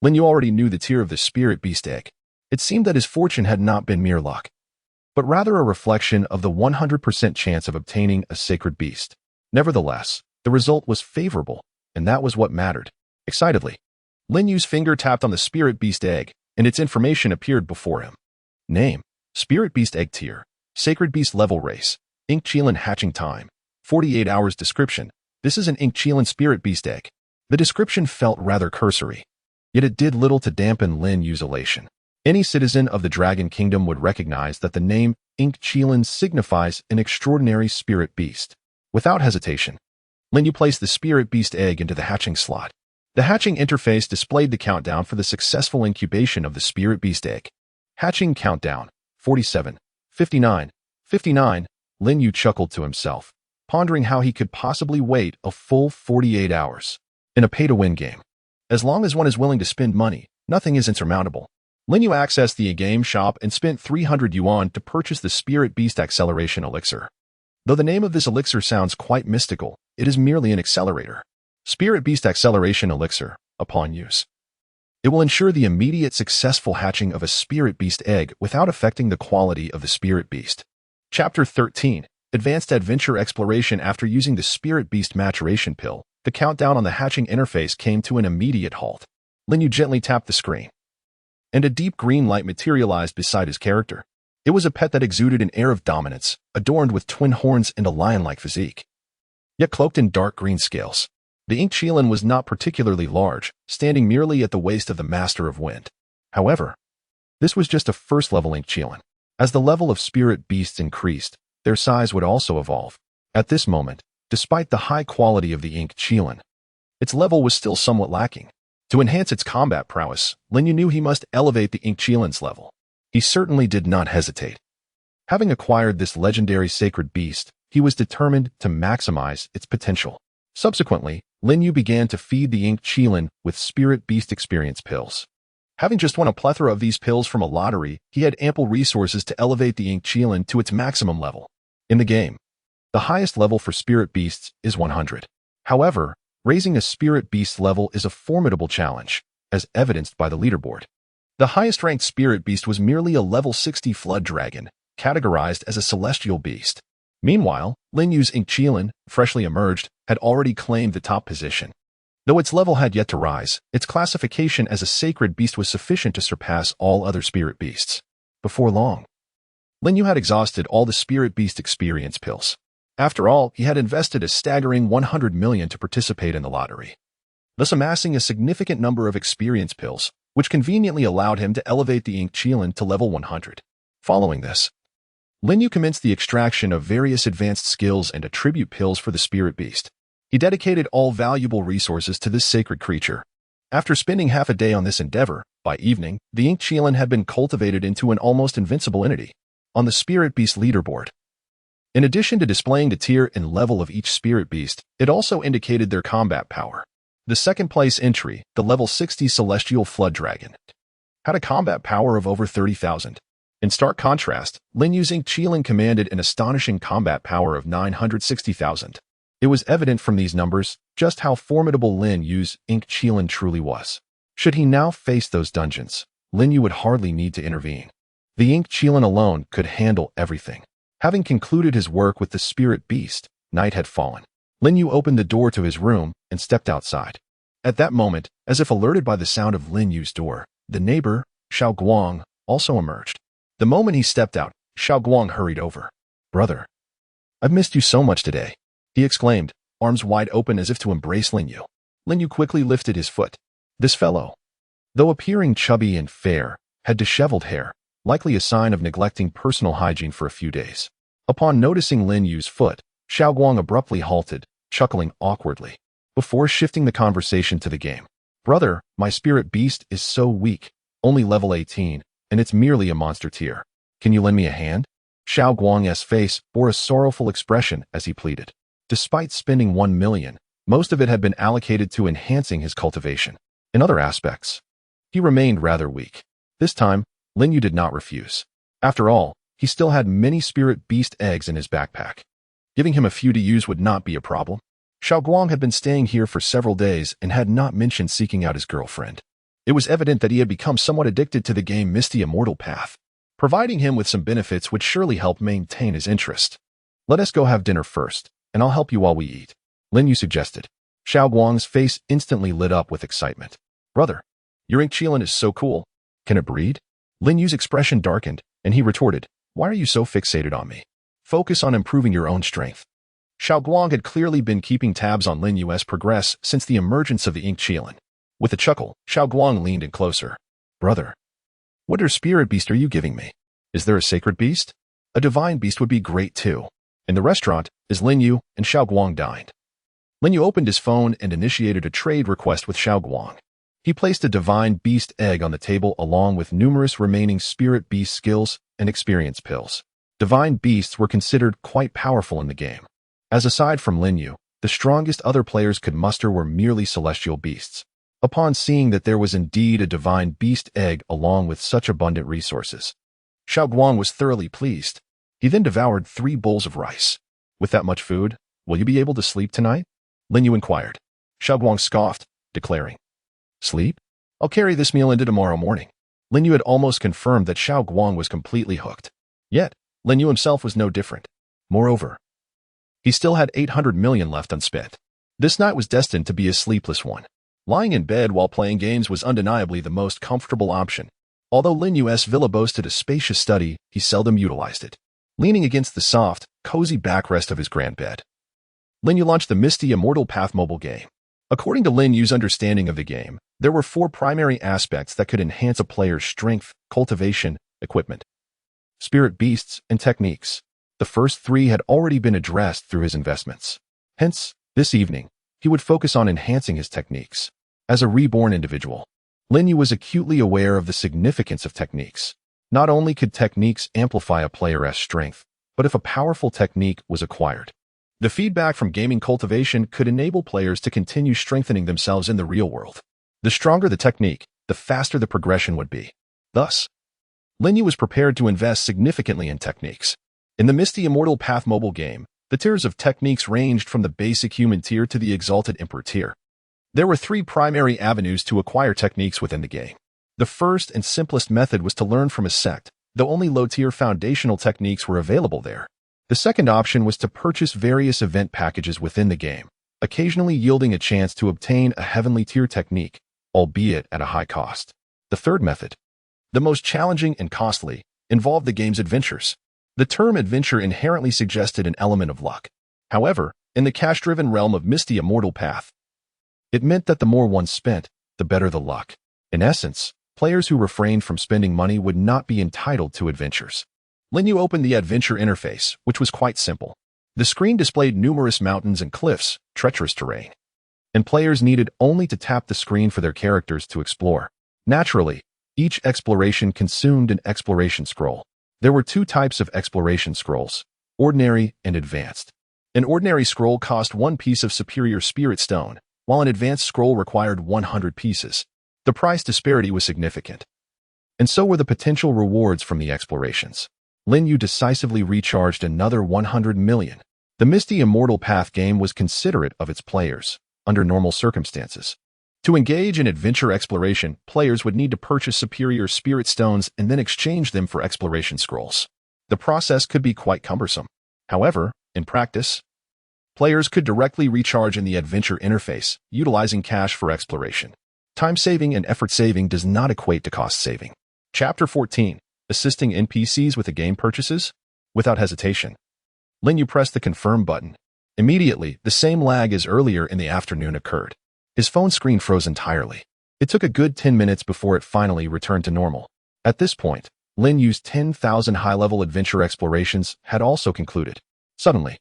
Lin Yu already knew the tier of the Spirit Beast egg. It seemed that his fortune had not been mere luck, but rather a reflection of the 100% chance of obtaining a sacred beast. Nevertheless, the result was favorable, and that was what mattered. Excitedly, Lin Yu's finger tapped on the Spirit Beast egg, and its information appeared before him. Name: Spirit Beast Egg Tier, Sacred Beast Level Race, Inkchilan Hatching Time, 48 hours. Description: this is an Inkchilan Spirit Beast egg. The description felt rather cursory, yet it did little to dampen Lin Yu's elation. Any citizen of the Dragon Kingdom would recognize that the name Inkchilan signifies an extraordinary spirit beast. Without hesitation, Lin Yu placed the Spirit Beast egg into the hatching slot. The hatching interface displayed the countdown for the successful incubation of the Spirit Beast egg. Hatching countdown: 47, 59, 59. Lin Yu chuckled to himself, pondering how he could possibly wait a full 48 hours. In a pay-to-win game, as long as one is willing to spend money, nothing is insurmountable. Lin Yu accessed the game shop and spent 300 yuan to purchase the Spirit Beast Acceleration Elixir. Though the name of this elixir sounds quite mystical, it is merely an accelerator. Spirit Beast Acceleration Elixir, upon use, it will ensure the immediate successful hatching of a Spirit Beast egg without affecting the quality of the Spirit Beast. Chapter 13. Advanced Adventure Exploration. After using the Spirit Beast Maturation Pill, the countdown on the hatching interface came to an immediate halt. Lin Yu gently tapped the screen, and a deep green light materialized beside his character. It was a pet that exuded an air of dominance, adorned with twin horns and a lion-like physique, yet cloaked in dark green scales. The Inkchilan was not particularly large, standing merely at the waist of the Master of Wind. However, this was just a first-level Inkchilan. As the level of spirit beasts increased, their size would also evolve. At this moment, despite the high quality of the Inkchilan, its level was still somewhat lacking. To enhance its combat prowess, Lin Yu knew he must elevate the Inkchilan's level. He certainly did not hesitate. Having acquired this legendary sacred beast, he was determined to maximize its potential. Subsequently, Lin Yu began to feed the Inkchilan with Spirit Beast Experience Pills. Having just won a plethora of these pills from a lottery, he had ample resources to elevate the Inkchilan to its maximum level. In the game, the highest level for Spirit Beasts is 100. However, raising a Spirit Beast level is a formidable challenge, as evidenced by the leaderboard. The highest ranked Spirit Beast was merely a level 60 Flood Dragon, categorized as a Celestial Beast. Meanwhile, Lin Yu's Inkchilan, freshly emerged, had already claimed the top position. Though its level had yet to rise, its classification as a sacred beast was sufficient to surpass all other spirit beasts. Before long, Lin Yu had exhausted all the Spirit Beast Experience Pills. After all, he had invested a staggering 100 million to participate in the lottery, thus amassing a significant number of experience pills, which conveniently allowed him to elevate the Inkchilan to level 100. Following this, Lin Yu commenced the extraction of various advanced skills and attribute pills for the Spirit Beast. He dedicated all valuable resources to this sacred creature. After spending half a day on this endeavor, by evening, the Inkchilan had been cultivated into an almost invincible entity. On the Spirit Beast leaderboard, in addition to displaying the tier and level of each Spirit Beast, it also indicated their combat power. The second place entry, the level 60 Celestial Flood Dragon, had a combat power of over 30,000. In stark contrast, Lin Yu's Inkchilan commanded an astonishing combat power of 960,000. It was evident from these numbers just how formidable Lin Yu's Inkchilan truly was. Should he now face those dungeons, Lin Yu would hardly need to intervene. The Inkchilan alone could handle everything. Having concluded his work with the Spirit Beast, night had fallen. Lin Yu opened the door to his room and stepped outside. At that moment, as if alerted by the sound of Lin Yu's door, the neighbor, Xiao Guang, also emerged. The moment he stepped out, Xiao Guang hurried over. "Brother, I've missed you so much today," he exclaimed, arms wide open as if to embrace Lin Yu. Lin Yu quickly lifted his foot. This fellow, though appearing chubby and fair, had disheveled hair, likely a sign of neglecting personal hygiene for a few days. Upon noticing Lin Yu's foot, Xiao Guang abruptly halted, chuckling awkwardly, before shifting the conversation to the game. "Brother, my Spirit Beast is so weak, only level 18, and it's merely a monster tier. Can you lend me a hand?" Xiao Guang's face bore a sorrowful expression as he pleaded. Despite spending 1 million, most of it had been allocated to enhancing his cultivation. In other aspects, he remained rather weak. This time, Lin Yu did not refuse. After all, he still had many Spirit Beast eggs in his backpack. Giving him a few to use would not be a problem. Xiao Guang had been staying here for several days and had not mentioned seeking out his girlfriend. It was evident that he had become somewhat addicted to the game Misty Immortal Path. Providing him with some benefits would surely help maintain his interest. "Let us go have dinner first," and I'll help you while we eat," Lin Yu suggested. Xiao Guang's face instantly lit up with excitement. "Brother, your ink qilin is so cool. Can it breed?" Lin Yu's expression darkened, and he retorted, "Why are you so fixated on me? Focus on improving your own strength." Xiao Guang had clearly been keeping tabs on Lin Yu's progress since the emergence of the ink qilin. With a chuckle, Xiao Guang leaned in closer. "Brother, what spirit beast are you giving me? Is there a sacred beast? A divine beast would be great too." In the restaurant, as Lin Yu and Xiao Guang dined, Lin Yu opened his phone and initiated a trade request with Xiao Guang. He placed a divine beast egg on the table along with numerous remaining spirit beast skills and experience pills. Divine beasts were considered quite powerful in the game, as aside from Lin Yu, the strongest other players could muster were merely celestial beasts. Upon seeing that there was indeed a divine beast egg along with such abundant resources, Xiao Guang was thoroughly pleased. He then devoured 3 bowls of rice. "With that much food, will you be able to sleep tonight?" Lin Yu inquired. Xiao Guang scoffed, declaring, "Sleep? I'll carry this meal into tomorrow morning." Lin Yu had almost confirmed that Xiao Guang was completely hooked. Yet, Lin Yu himself was no different. Moreover, he still had 800 million left unspent. This night was destined to be a sleepless one. Lying in bed while playing games was undeniably the most comfortable option. Although Lin Yu's villa boasted a spacious study, he seldom utilized it. Leaning against the soft, cozy backrest of his grand bed, Lin Yu launched the misty Immortal Path mobile game. According to Lin Yu's understanding of the game, there were 4 primary aspects that could enhance a player's strength, cultivation, equipment, spirit beasts, and techniques. The first 3 had already been addressed through his investments. Hence, this evening, he would focus on enhancing his techniques. As a reborn individual, Lin Yu was acutely aware of the significance of techniques. Not only could techniques amplify a player's strength, but if a powerful technique was acquired, the feedback from gaming cultivation could enable players to continue strengthening themselves in the real world. The stronger the technique, the faster the progression would be. Thus, Lin Yu was prepared to invest significantly in techniques. In the Misty Immortal Path mobile game, the tiers of techniques ranged from the basic human tier to the exalted emperor tier. There were 3 primary avenues to acquire techniques within the game. The first and simplest method was to learn from a sect, though only low-tier foundational techniques were available there. The second option was to purchase various event packages within the game, occasionally yielding a chance to obtain a heavenly tier technique, albeit at a high cost. The third method, the most challenging and costly, involved the game's adventures. The term adventure inherently suggested an element of luck. However, in the cash-driven realm of Misty Immortal Path, it meant that the more one spent, the better the luck. In essence, players who refrained from spending money would not be entitled to adventures. Lin Yu opened the adventure interface, which was quite simple. The screen displayed numerous mountains and cliffs, treacherous terrain, and players needed only to tap the screen for their characters to explore. Naturally, each exploration consumed an exploration scroll. There were 2 types of exploration scrolls, ordinary and advanced. An ordinary scroll cost 1 piece of superior spirit stone, while an advanced scroll required 100 pieces. The price disparity was significant, and so were the potential rewards from the explorations. Lin Yu decisively recharged another 100 million. The Misty Immortal Path game was considerate of its players, under normal circumstances. To engage in adventure exploration, players would need to purchase superior spirit stones and then exchange them for exploration scrolls. The process could be quite cumbersome. However, in practice, players could directly recharge in the adventure interface, utilizing cash for exploration. Time saving and effort saving does not equate to cost saving. Chapter 14. Assisting NPCs with the game purchases? Without hesitation, Lin Yu pressed the confirm button. Immediately, the same lag as earlier in the afternoon occurred. His phone screen froze entirely. It took a good 10 minutes before it finally returned to normal. At this point, Lin Yu's 10,000 high-level adventure explorations had also concluded. Suddenly,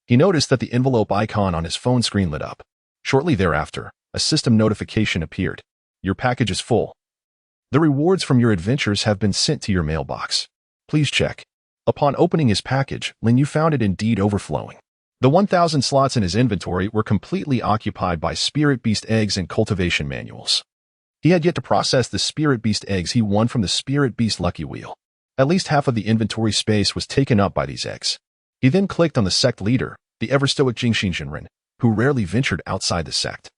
he noticed that the envelope icon on his phone screen lit up. Shortly thereafter, a system notification appeared. Your package is full. The rewards from your adventures have been sent to your mailbox. Please check. Upon opening his package, Lin Yu found it indeed overflowing. The 1,000 slots in his inventory were completely occupied by spirit beast eggs and cultivation manuals. He had yet to process the spirit beast eggs he won from the spirit beast lucky wheel. At least half of the inventory space was taken up by these eggs. He then clicked on the sect leader, the ever-stoic Jinxinjinren, who rarely ventured outside the sect.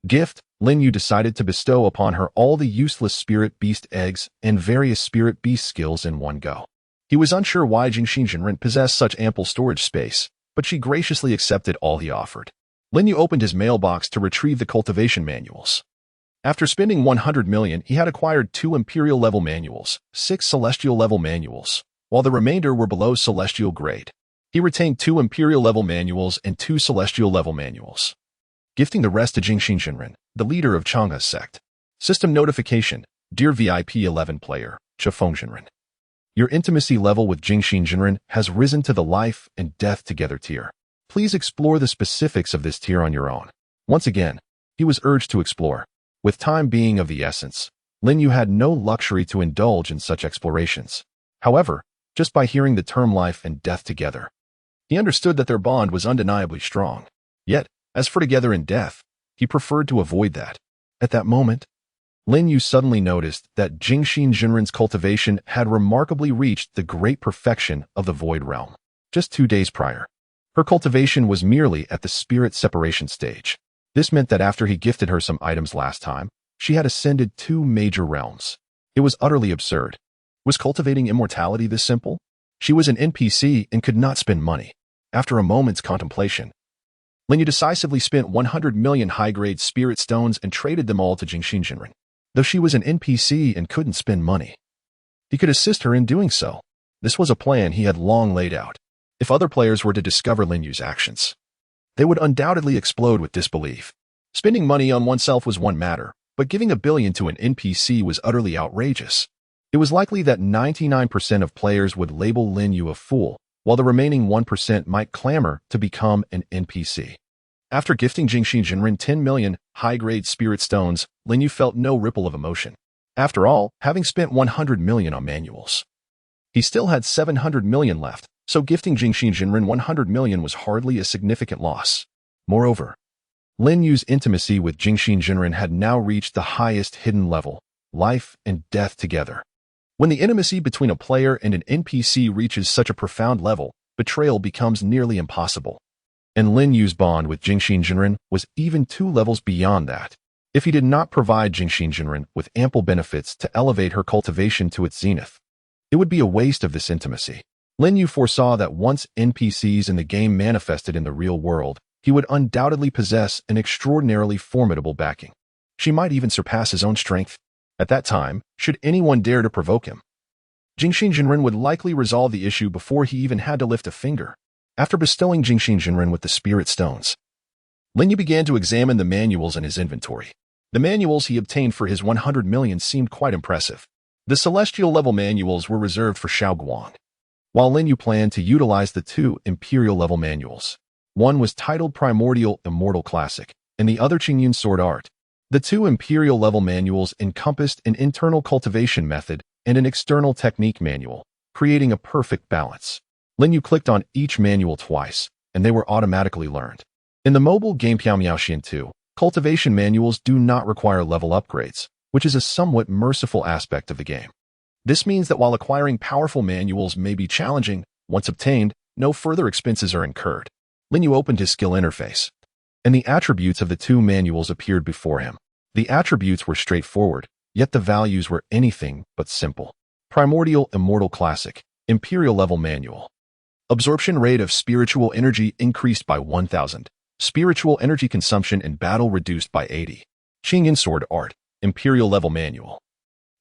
Gift, Lin Yu decided to bestow upon her all the useless spirit beast eggs and various spirit beast skills in one go. He was unsure why Jinxinjinren possessed such ample storage space, but she graciously accepted all he offered. Lin Yu opened his mailbox to retrieve the cultivation manuals. After spending 100 million, he had acquired 2 Imperial-level manuals, 6 Celestial-level manuals, while the remainder were below Celestial grade. He retained 2 Imperial-level manuals and 2 Celestial-level manuals, gifting the rest to Jingxin Jinren, the leader of Chang'e's sect. System notification: Dear VIP 11 player, Chafeng Jinren. Your intimacy level with Jingxin Jinren has risen to the life and death together tier. Please explore the specifics of this tier on your own. Once again, he was urged to explore. With time being of the essence, Lin Yu had no luxury to indulge in such explorations. However, just by hearing the term life and death together, he understood that their bond was undeniably strong. Yet, as for together in death, he preferred to avoid that. At that moment, Lin Yu suddenly noticed that Jingxin Jinren's cultivation had remarkably reached the great perfection of the Void Realm. Just 2 days prior, her cultivation was merely at the spirit separation stage. This meant that after he gifted her some items last time, she had ascended 2 major realms. It was utterly absurd. Was cultivating immortality this simple? She was an NPC and could not spend money. After a moment's contemplation, Lin Yu decisively spent 100 million high-grade spirit stones and traded them all to Jingxin Jinren. Though she was an NPC and couldn't spend money, he could assist her in doing so. This was a plan he had long laid out. If other players were to discover Lin Yu's actions, they would undoubtedly explode with disbelief. Spending money on oneself was one matter, but giving 1 billion to an NPC was utterly outrageous. It was likely that 99% of players would label Lin Yu a fool, while the remaining 1% might clamor to become an NPC. After gifting Jingxin Jinren 10 million high-grade spirit stones, Lin Yu felt no ripple of emotion. After all, having spent 100 million on manuals, he still had 700 million left, so gifting Jingxin Jinren 100 million was hardly a significant loss. Moreover, Lin Yu's intimacy with Jingxin Jinren had now reached the highest hidden level, life and death together. When the intimacy between a player and an NPC reaches such a profound level, betrayal becomes nearly impossible. And Lin Yu's bond with Jingxin Jinren was even 2 levels beyond that. If he did not provide Jingxin Jinren with ample benefits to elevate her cultivation to its zenith, it would be a waste of this intimacy. Lin Yu foresaw that once NPCs in the game manifested in the real world, he would undoubtedly possess an extraordinarily formidable backing. She might even surpass his own strength. At that time, should anyone dare to provoke him, Jingxin Jinren would likely resolve the issue before he even had to lift a finger. After bestowing Jingxin Jinren with the spirit stones, Lin Yu began to examine the manuals in his inventory. The manuals he obtained for his 100 million seemed quite impressive. The celestial-level manuals were reserved for Xiao Guang, while Lin Yu planned to utilize the 2 imperial-level manuals. One was titled Primordial Immortal Classic, and the other Qingyun Sword Art. The 2 imperial-level manuals encompassed an internal cultivation method and an external technique manual, creating a perfect balance. Lin Yu clicked on each manual twice, and they were automatically learned. In the mobile game Piaomiaoxian 2, cultivation manuals do not require level upgrades, which is a somewhat merciful aspect of the game. This means that while acquiring powerful manuals may be challenging, once obtained, no further expenses are incurred. Lin Yu opened his skill interface, and the attributes of the 2 manuals appeared before him. The attributes were straightforward, yet the values were anything but simple. Primordial Immortal Classic, Imperial Level Manual. Absorption rate of spiritual energy increased by 1,000. Spiritual energy consumption in battle reduced by 80. Qingyun Sword Art, Imperial Level Manual.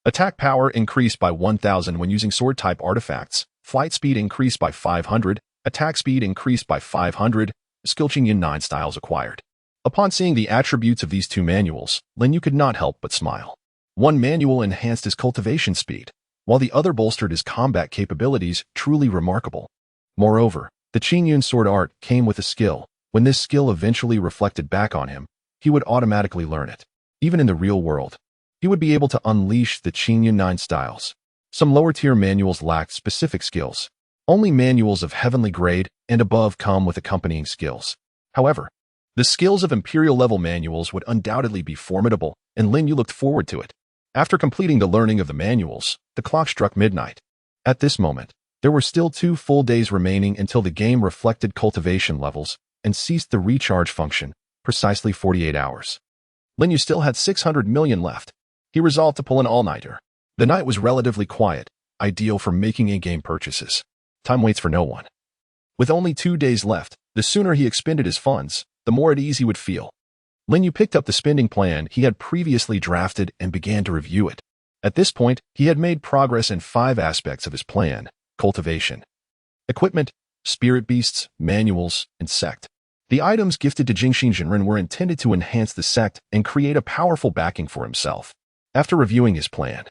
Attack power increased by 1,000 when using sword-type artifacts. Flight speed increased by 500. Attack speed increased by 500. Skill Qingyun 9 styles acquired. Upon seeing the attributes of these 2 manuals, Lin Yu could not help but smile. One manual enhanced his cultivation speed, while the other bolstered his combat capabilities, truly remarkable. Moreover, the Qingyun Sword Art came with a skill. When this skill eventually reflected back on him, he would automatically learn it. Even in the real world, he would be able to unleash the Qingyun 9 styles. Some lower-tier manuals lacked specific skills. Only manuals of heavenly grade and above come with accompanying skills. However, the skills of Imperial-level manuals would undoubtedly be formidable, and Lin Yu looked forward to it. After completing the learning of the manuals, the clock struck midnight. At this moment, there were still 2 full days remaining until the game reflected cultivation levels and ceased the recharge function, precisely 48 hours. Lin Yu still had 600 million left. He resolved to pull an all-nighter. The night was relatively quiet, ideal for making in-game purchases. Time waits for no one. With only 2 days left, The sooner he expended his funds, the more at ease he would feel. Lin Yu picked up the spending plan he had previously drafted and began to review it. At this point, he had made progress in 5 aspects of his plan: cultivation, equipment, spirit beasts, manuals, and sect. The items gifted to Jingxin Jinren were intended to enhance the sect and create a powerful backing for himself. After reviewing his plan,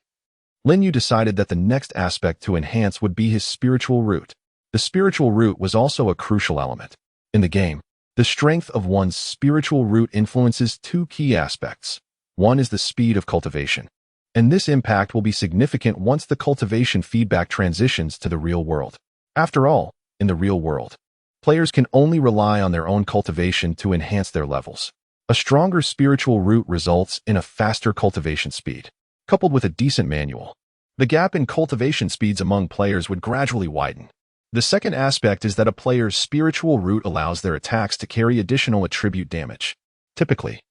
Lin Yu decided that the next aspect to enhance would be his spiritual root. The spiritual root was also a crucial element. In the game, the strength of one's spiritual root influences 2 key aspects. One is the speed of cultivation, and this impact will be significant once the cultivation feedback transitions to the real world. After all, in the real world, players can only rely on their own cultivation to enhance their levels. A stronger spiritual root results in a faster cultivation speed, coupled with a decent manual. The gap in cultivation speeds among players would gradually widen. The second aspect is that a player's spiritual root allows their attacks to carry additional attribute damage. Typically,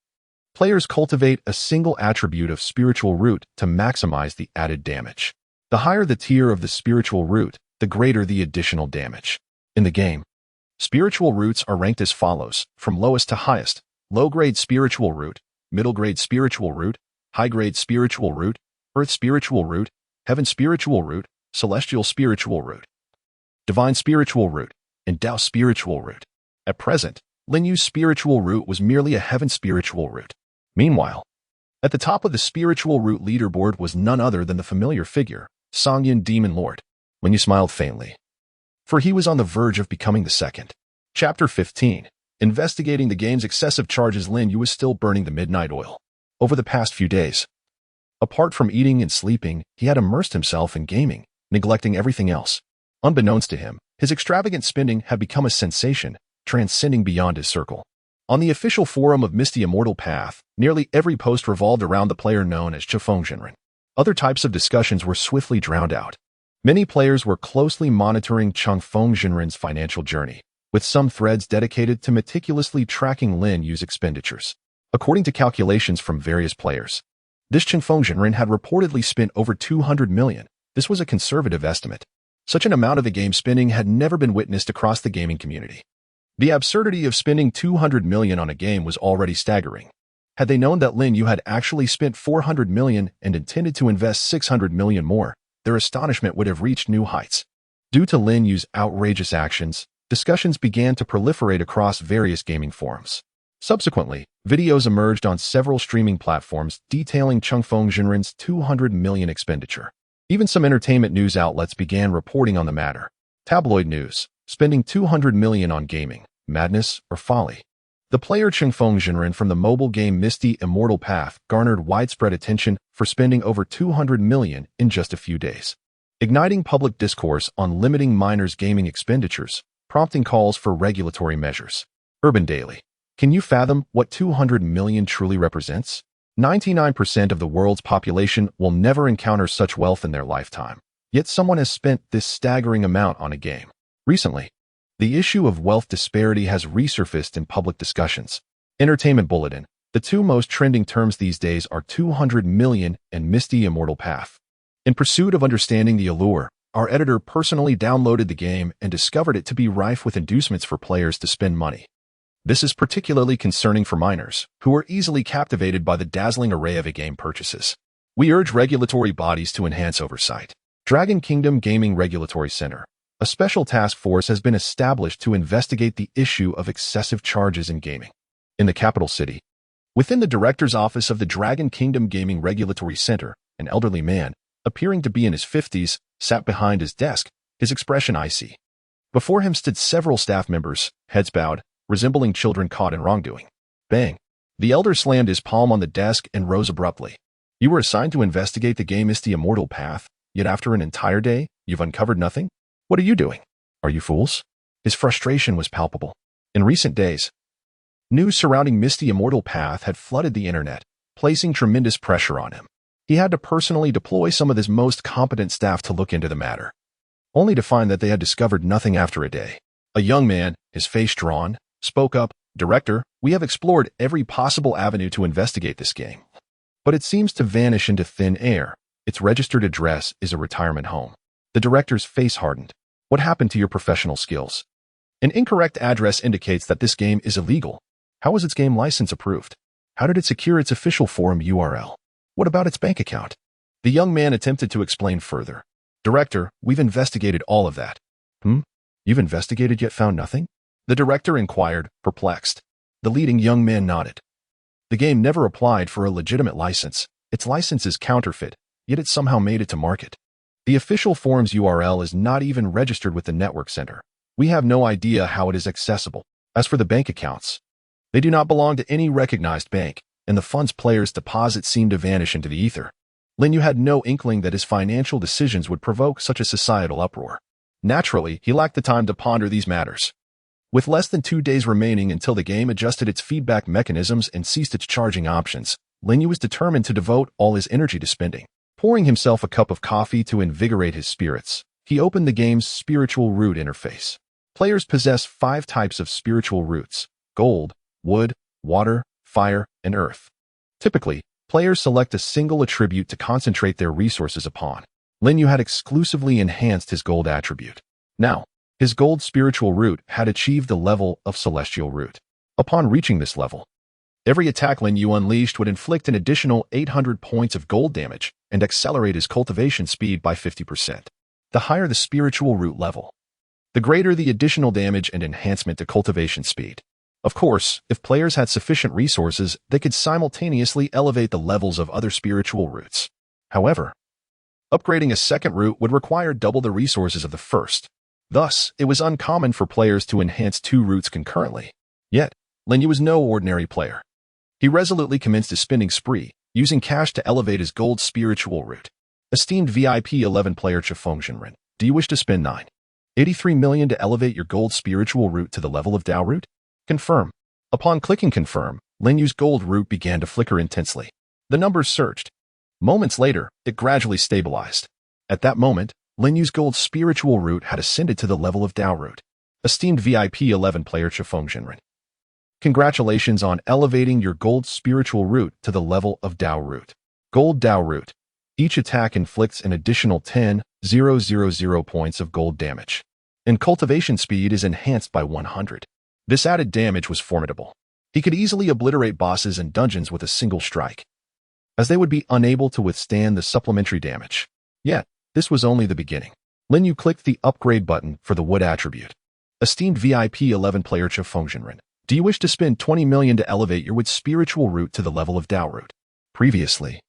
players cultivate a single attribute of spiritual root to maximize the added damage. The higher the tier of the spiritual root, the greater the additional damage. In the game, spiritual roots are ranked as follows, from lowest to highest: low-grade spiritual root, middle-grade spiritual root, high-grade spiritual root, earth spiritual root, heaven spiritual root, celestial spiritual root, divine spiritual root, and Tao spiritual root. At present, Lin Yu's spiritual root was merely a heaven spiritual root. Meanwhile, at the top of the spiritual root leaderboard was none other than the familiar figure, Songyan Demon Lord. Lin Yu smiled faintly, for he was on the verge of becoming the second. Chapter 15. Investigating the game's excessive charges. Lin Yu was still burning the midnight oil. Over the past few days, apart from eating and sleeping, he had immersed himself in gaming, neglecting everything else. Unbeknownst to him, his extravagant spending had become a sensation, transcending beyond his circle. On the official forum of the Immortal Path, nearly every post revolved around the player known as Confronting Jinren. Other types of discussions were swiftly drowned out. Many players were closely monitoring Confronting Jinren's financial journey, with some threads dedicated to meticulously tracking Lin Yu's expenditures. According to calculations from various players, this Confronting Jinren had reportedly spent over 200 million. This was a conservative estimate. Such an amount of the game spending had never been witnessed across the gaming community. The absurdity of spending 200 million on a game was already staggering. Had they known that Lin Yu had actually spent 400 million and intended to invest 600 million more, their astonishment would have reached new heights. Due to Lin Yu's outrageous actions, discussions began to proliferate across various gaming forums. Subsequently, videos emerged on several streaming platforms detailing Confronting Jinren's 200 million expenditure. Even some entertainment news outlets began reporting on the matter. Tabloid news: spending 200 million on gaming, madness or folly. The player Confronting Jinren from the mobile game the Immortal Path garnered widespread attention for spending over 200 million in just a few days, igniting public discourse on limiting minors' gaming expenditures, prompting calls for regulatory measures. Urban Daily: can you fathom what 200 million truly represents? 99% of the world's population will never encounter such wealth in their lifetime, yet someone has spent this staggering amount on a game. Recently, the issue of wealth disparity has resurfaced in public discussions. Entertainment Bulletin: the 2 most trending terms these days are 200 million and the Immortal Path. In pursuit of understanding the allure, our editor personally downloaded the game and discovered it to be rife with inducements for players to spend money. This is particularly concerning for minors, who are easily captivated by the dazzling array of in-game purchases. We urge regulatory bodies to enhance oversight. Dragon Kingdom Gaming Regulatory Center: a special task force has been established to investigate the issue of excessive charges in gaming. In the capital city, within the director's office of the Dragon Kingdom Gaming Regulatory Center, an elderly man, appearing to be in his 50s, sat behind his desk, his expression icy. Before him stood several staff members, heads bowed, resembling children caught in wrongdoing. Bang! The elder slammed his palm on the desk and rose abruptly. You were assigned to investigate the game the Immortal Path, yet after an entire day, you've uncovered nothing? What are you doing? Are you fools? His frustration was palpable. In recent days, news surrounding the Immortal Path had flooded the internet, placing tremendous pressure on him. He had to personally deploy some of his most competent staff to look into the matter, only to find that they had discovered nothing after a day. A young man, his face drawn, spoke up: Director, we have explored every possible avenue to investigate this game, but it seems to vanish into thin air. Its registered address is a retirement home. The director's face hardened. What happened to your professional skills? An incorrect address indicates that this game is illegal. How was its game license approved? How did it secure its official forum URL? What about its bank account? The young man attempted to explain further. Director, we've investigated all of that. You've investigated yet found nothing? The director inquired, perplexed. The leading young man nodded. The game never applied for a legitimate license. Its license is counterfeit, yet it somehow made it to market. The official forum's URL is not even registered with the network center. We have no idea how it is accessible. As for the bank accounts, they do not belong to any recognized bank, and the funds players deposit seem to vanish into the ether. Lin Yu had no inkling that his financial decisions would provoke such a societal uproar. Naturally, he lacked the time to ponder these matters. With less than 2 days remaining until the game adjusted its feedback mechanisms and ceased its charging options, Lin Yu was determined to devote all his energy to spending. Pouring himself a cup of coffee to invigorate his spirits, he opened the game's spiritual root interface. Players possess 5 types of spiritual roots: gold, wood, water, fire, and earth. Typically, players select a single attribute to concentrate their resources upon. Lin Yu had exclusively enhanced his gold attribute. Now, his gold spiritual root had achieved the level of celestial root. Upon reaching this level, every attack Lin Yu unleashed would inflict an additional 800 points of gold damage and accelerate his cultivation speed by 50%. The higher the spiritual root level, the greater the additional damage and enhancement to cultivation speed. Of course, if players had sufficient resources, they could simultaneously elevate the levels of other spiritual roots. However, upgrading a second root would require double the resources of the first. Thus, it was uncommon for players to enhance 2 roots concurrently. Yet, Lin Yu was no ordinary player. He resolutely commenced a spending spree, using cash to elevate his gold spiritual root. Esteemed VIP 11 player Chifeng, do you wish to spend 9.83 million to elevate your gold spiritual root to the level of Dao root? Confirm. Upon clicking confirm, Lin Yu's gold root began to flicker intensely. The numbers surged. Moments later, it gradually stabilized. At that moment, Lin Yu's gold spiritual root had ascended to the level of Dao root. Esteemed VIP 11 player Chifeng, congratulations on elevating your gold spiritual root to the level of Dao root. Gold Dao root. Each attack inflicts an additional 10,000 points of gold damage, and cultivation speed is enhanced by 100. This added damage was formidable. He could easily obliterate bosses and dungeons with a single strike, as they would be unable to withstand the supplementary damage. Yet, this was only the beginning. Lin Yu clicked the upgrade button for the wood attribute. Esteemed VIP 11 player Chifeng, do you wish to spend 20 million to elevate your wood spiritual root to the level of Dao root? Previously,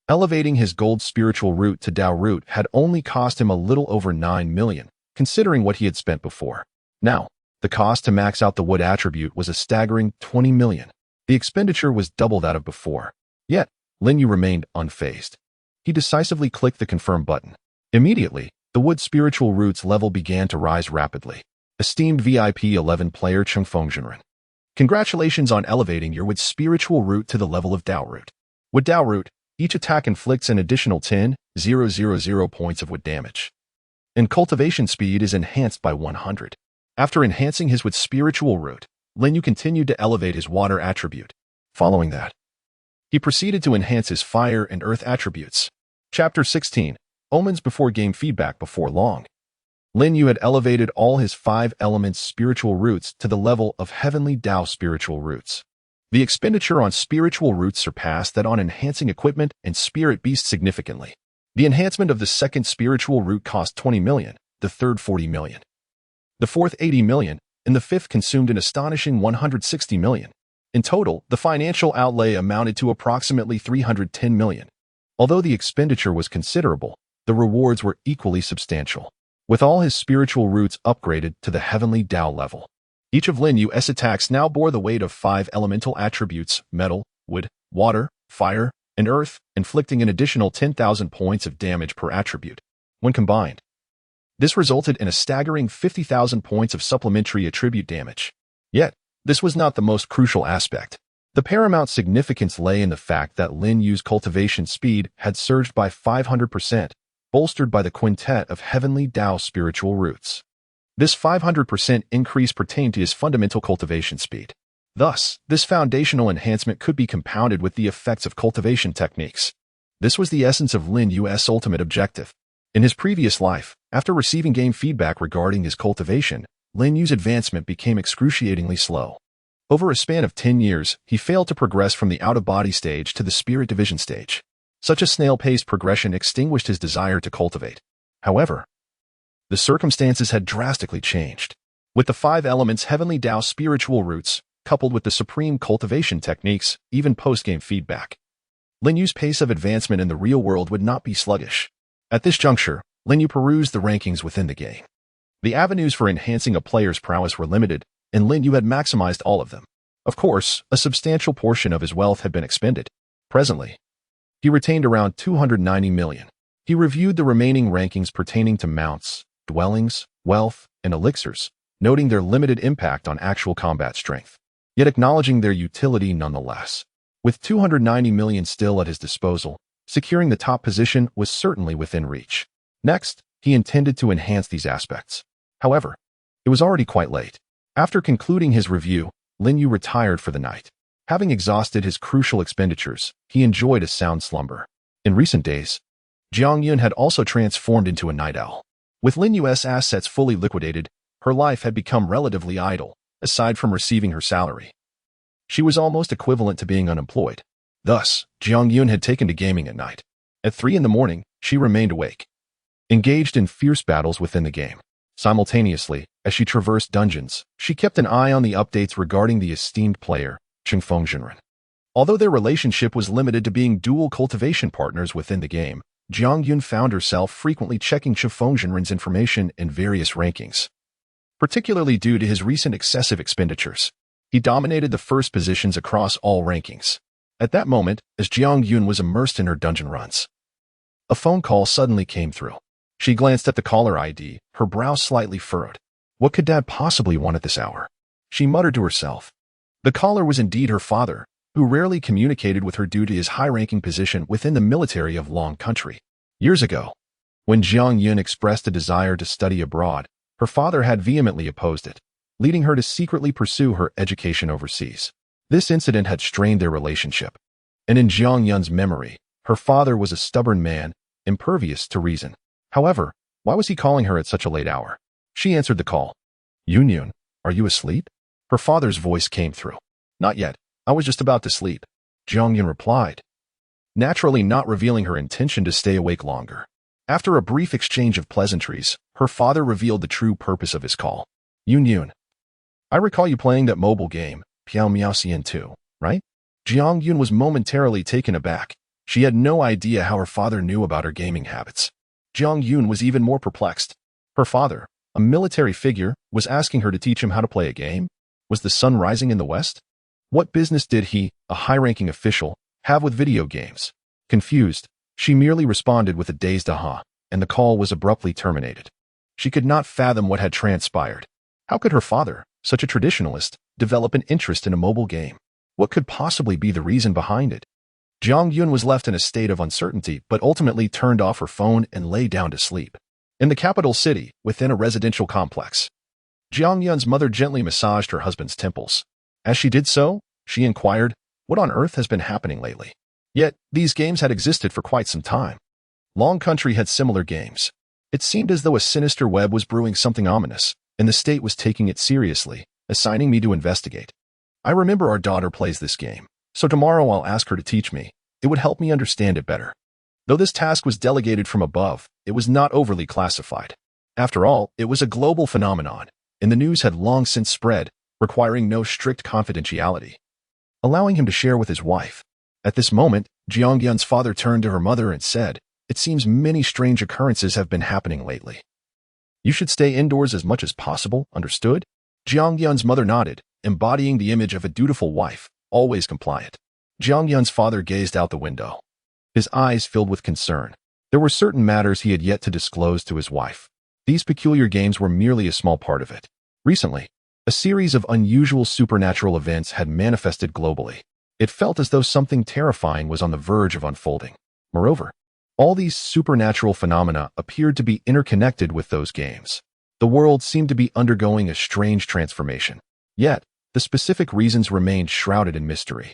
elevating his gold spiritual root to Dao root had only cost him a little over 9 million, considering what he had spent before. Now, the cost to max out the wood attribute was a staggering 20 million. The expenditure was double that of before. Yet, Lin Yu remained unfazed. He decisively clicked the confirm button. Immediately, the wood spiritual root's level began to rise rapidly. Esteemed VIP 11 player Chifeng, congratulations on elevating your wood spiritual root to the level of Dao root. With Dao root, each attack inflicts an additional 10,000 points of wood damage, and cultivation speed is enhanced by 100. After enhancing his wood spiritual root, Lin Yu continued to elevate his water attribute. Following that, he proceeded to enhance his fire and earth attributes. Chapter 16. Omens before game feedback. Before long, Lin Yu had elevated all his 5 elements spiritual roots to the level of heavenly Dao spiritual roots. The expenditure on spiritual roots surpassed that on enhancing equipment and spirit beasts significantly. The enhancement of the second spiritual root cost 20 million, the third 40 million, the fourth 80 million, and the fifth consumed an astonishing 160 million. In total, the financial outlay amounted to approximately 310 million. Although the expenditure was considerable, the rewards were equally substantial. With all his spiritual roots upgraded to the heavenly Dao level, each of Lin Yu's attacks now bore the weight of 5 elemental attributes: metal, wood, water, fire, and earth, inflicting an additional 10,000 points of damage per attribute. When combined, this resulted in a staggering 50,000 points of supplementary attribute damage. Yet, this was not the most crucial aspect. The paramount significance lay in the fact that Lin Yu's cultivation speed had surged by 500%, bolstered by the quintet of heavenly Dao spiritual roots. This 500% increase pertained to his fundamental cultivation speed. Thus, this foundational enhancement could be compounded with the effects of cultivation techniques. This was the essence of Lin Yu's ultimate objective. In his previous life, after receiving game feedback regarding his cultivation, Lin Yu's advancement became excruciatingly slow. Over a span of 10 years, he failed to progress from the out-of-body stage to the spirit division stage. Such a snail-paced progression extinguished his desire to cultivate. However, the circumstances had drastically changed. With the 5 elements heavenly Tao spiritual roots, coupled with the supreme cultivation techniques, even post-game feedback, Lin Yu's pace of advancement in the real world would not be sluggish. At this juncture, Lin Yu perused the rankings within the game. The avenues for enhancing a player's prowess were limited, and Lin Yu had maximized all of them. Of course, a substantial portion of his wealth had been expended. Presently, he retained around 290 million. He reviewed the remaining rankings pertaining to mounts, dwellings, wealth, and elixirs, noting their limited impact on actual combat strength, yet acknowledging their utility nonetheless. With 290 million still at his disposal, securing the top position was certainly within reach. Next, he intended to enhance these aspects. However, it was already quite late. After concluding his review, Lin Yu retired for the night. Having exhausted his crucial expenditures, he enjoyed a sound slumber. In recent days, Jiang Yun had also transformed into a night owl. With Lin Yu's assets fully liquidated, her life had become relatively idle, aside from receiving her salary. She was almost equivalent to being unemployed. Thus, Jiang Yun had taken to gaming at night. At 3 in the morning, she remained awake, engaged in fierce battles within the game. Simultaneously, as she traversed dungeons, she kept an eye on the updates regarding the esteemed player, Confronting. Although their relationship was limited to being dual cultivation partners within the game, Jiang Yun found herself frequently checking Confronting's information in various rankings. Particularly due to his recent excessive expenditures, he dominated the first positions across all rankings. At that moment, as Jiang Yun was immersed in her dungeon runs, a phone call suddenly came through. She glanced at the caller ID, her brow slightly furrowed. What could Dad possibly want at this hour? She muttered to herself. The caller was indeed her father, who rarely communicated with her due to his high-ranking position within the military of Long Country. Years ago, when Jiang Yun expressed a desire to study abroad, her father had vehemently opposed it, leading her to secretly pursue her education overseas. This incident had strained their relationship, and in Jiang Yun's memory, her father was a stubborn man, impervious to reason. However, why was he calling her at such a late hour? She answered the call. Yun, are you asleep? Her father's voice came through. Not yet. I was just about to sleep, Jiang Yun replied, naturally not revealing her intention to stay awake longer. After a brief exchange of pleasantries, her father revealed the true purpose of his call. Yun, I recall you playing that mobile game, Piao Miao Xian 2, right? Jiang Yun was momentarily taken aback. She had no idea how her father knew about her gaming habits. Jiang Yun was even more perplexed. Her father, a military figure, was asking her to teach him how to play a game? Was the sun rising in the west? What business did he, a high-ranking official, have with video games? Confused, she merely responded with a dazed aha, and the call was abruptly terminated. She could not fathom what had transpired. How could her father, such a traditionalist, develop an interest in a mobile game? What could possibly be the reason behind it? Jiang Yun was left in a state of uncertainty but ultimately turned off her phone and lay down to sleep. In the capital city, within a residential complex, Jiang Yun's mother gently massaged her husband's temples. As she did so, she inquired, what on earth has been happening lately? Yet, these games had existed for quite some time. Long Country had similar games. It seemed as though a sinister web was brewing something ominous, and the state was taking it seriously, assigning me to investigate. I remember our daughter plays this game, so tomorrow I'll ask her to teach me. It would help me understand it better. Though this task was delegated from above, it was not overly classified. After all, it was a global phenomenon, and the news had long since spread, requiring no strict confidentiality, allowing him to share with his wife. At this moment, Jiang Yun's father turned to her mother and said, it seems many strange occurrences have been happening lately. You should stay indoors as much as possible, understood? Jiang Yun's mother nodded, embodying the image of a dutiful wife, always compliant. Jiang Yun's father gazed out the window, his eyes filled with concern. There were certain matters he had yet to disclose to his wife. These peculiar games were merely a small part of it. Recently, a series of unusual supernatural events had manifested globally. It felt as though something terrifying was on the verge of unfolding. Moreover, all these supernatural phenomena appeared to be interconnected with those games. The world seemed to be undergoing a strange transformation. Yet, the specific reasons remained shrouded in mystery.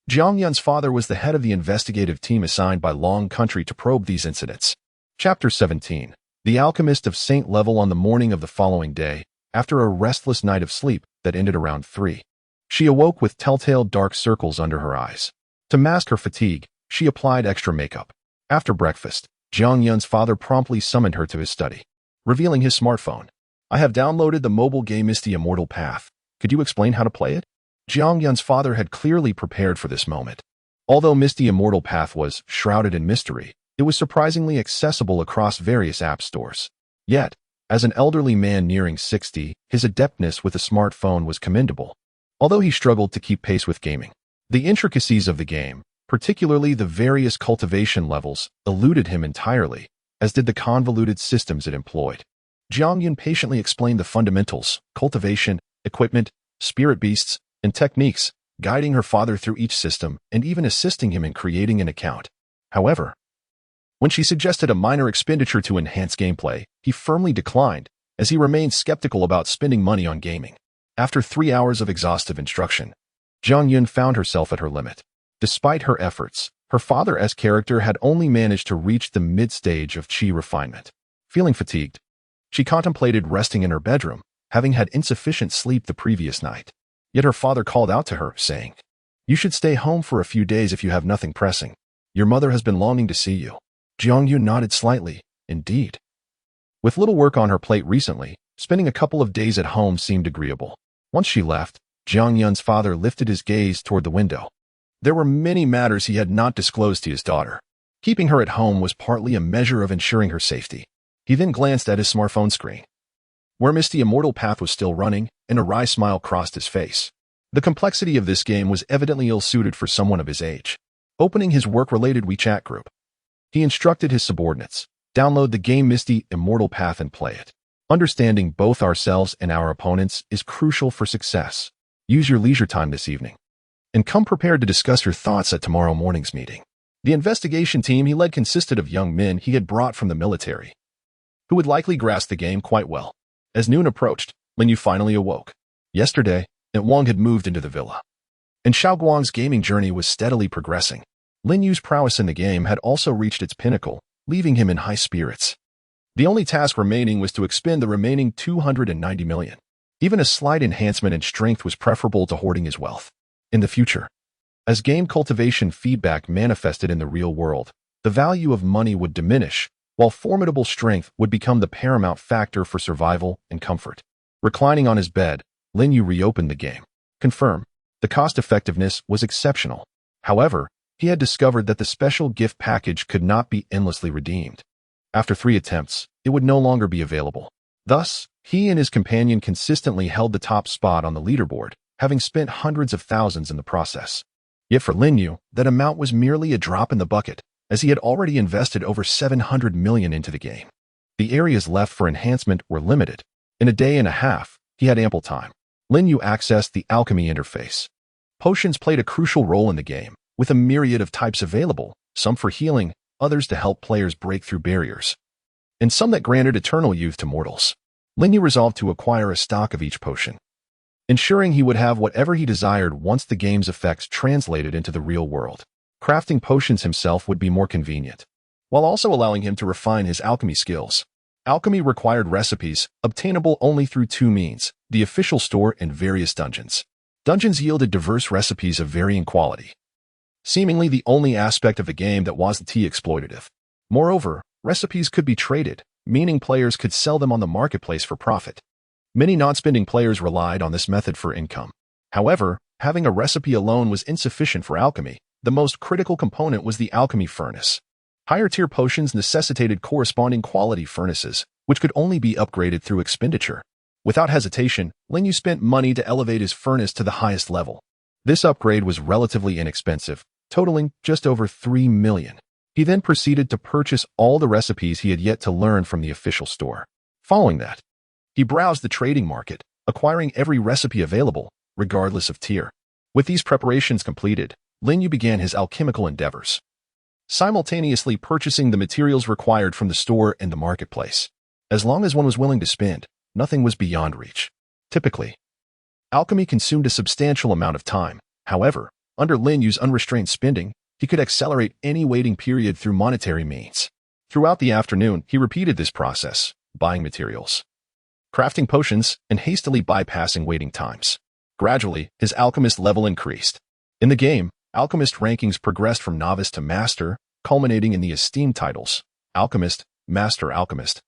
Jiang Yun's father was the head of the investigative team assigned by Long Country to probe these incidents. Chapter 17. The Alchemist of Saint Level. On the morning of the following day, After a restless night of sleep that ended around 3, she awoke with telltale dark circles under her eyes. To mask her fatigue, she applied extra makeup. After breakfast, Jiang Yun's father promptly summoned her to his study, revealing his smartphone. "I have downloaded the mobile game Immortal Path. Could you explain how to play it?" Jiang Yun's father had clearly prepared for this moment. Although Immortal Path was shrouded in mystery, it was surprisingly accessible across various app stores. Yet, as an elderly man nearing 60, his adeptness with a smartphone was commendable, although he struggled to keep pace with gaming. The intricacies of the game, particularly the various cultivation levels, eluded him entirely, as did the convoluted systems it employed. Jiang Yun patiently explained the fundamentals, cultivation, equipment, spirit beasts, and techniques, guiding her father through each system and even assisting him in creating an account. However, when she suggested a minor expenditure to enhance gameplay, he firmly declined, as he remained skeptical about spending money on gaming. After 3 hours of exhaustive instruction, Jiang Yun found herself at her limit. Despite her efforts, her father's character had only managed to reach the mid-stage of chi refinement. Feeling fatigued, she contemplated resting in her bedroom, having had insufficient sleep the previous night. Yet her father called out to her, saying, "You should stay home for a few days if you have nothing pressing. Your mother has been longing to see you." Jiang Yun nodded slightly. Indeed. With little work on her plate recently, spending a couple of days at home seemed agreeable. Once she left, Jiang Yun's father lifted his gaze toward the window. There were many matters he had not disclosed to his daughter. Keeping her at home was partly a measure of ensuring her safety. He then glanced at his smartphone screen, where Immortal Path was still running, and a wry smile crossed his face. The complexity of this game was evidently ill-suited for someone of his age. Opening his work-related WeChat group, he instructed his subordinates, "Download the game Immortal Path and play it. Understanding both ourselves and our opponents is crucial for success. Use your leisure time this evening, and come prepared to discuss your thoughts at tomorrow morning's meeting." The investigation team he led consisted of young men he had brought from the military, who would likely grasp the game quite well. As noon approached, Lin Yu finally awoke. Yesterday, Wang had moved into the villa, and Xiaoguang's gaming journey was steadily progressing. Lin Yu's prowess in the game had also reached its pinnacle, leaving him in high spirits. The only task remaining was to expend the remaining 290 million. Even a slight enhancement in strength was preferable to hoarding his wealth. In the future, as game cultivation feedback manifested in the real world, the value of money would diminish, while formidable strength would become the paramount factor for survival and comfort. Reclining on his bed, Lin Yu reopened the game. Confirm. The cost-effectiveness was exceptional. However, he had discovered that the special gift package could not be endlessly redeemed. After 3 attempts, it would no longer be available. Thus, he and his companion consistently held the top spot on the leaderboard, having spent hundreds of thousands in the process. Yet for Lin Yu, that amount was merely a drop in the bucket, as he had already invested over 700 million into the game. The areas left for enhancement were limited. In a day and a half, he had ample time. Lin Yu accessed the alchemy interface. Potions played a crucial role in the game, with a myriad of types available, some for healing, others to help players break through barriers, and some that granted eternal youth to mortals. Lin Yu resolved to acquire a stock of each potion, ensuring he would have whatever he desired once the game's effects translated into the real world. Crafting potions himself would be more convenient, while also allowing him to refine his alchemy skills. Alchemy required recipes, obtainable only through 2 means: the official store and various dungeons. Dungeons yielded diverse recipes of varying quality, seemingly the only aspect of the game that wasn't exploitative. Moreover, recipes could be traded, meaning players could sell them on the marketplace for profit. Many non-spending players relied on this method for income. However, having a recipe alone was insufficient for alchemy. The most critical component was the alchemy furnace. Higher-tier potions necessitated corresponding quality furnaces, which could only be upgraded through expenditure. Without hesitation, Lin Yu spent money to elevate his furnace to the highest level. This upgrade was relatively inexpensive, totaling just over 3 million. He then proceeded to purchase all the recipes he had yet to learn from the official store. Following that, he browsed the trading market, acquiring every recipe available, regardless of tier. With these preparations completed, Lin Yu began his alchemical endeavors, simultaneously purchasing the materials required from the store and the marketplace. As long as one was willing to spend, nothing was beyond reach. Typically, alchemy consumed a substantial amount of time. However, under Lin Yu's unrestrained spending, he could accelerate any waiting period through monetary means. Throughout the afternoon, he repeated this process, buying materials, crafting potions, and hastily bypassing waiting times. Gradually, his alchemist level increased. In the game, alchemist rankings progressed from novice to master, culminating in the esteemed titles: Alchemist, Master Alchemist,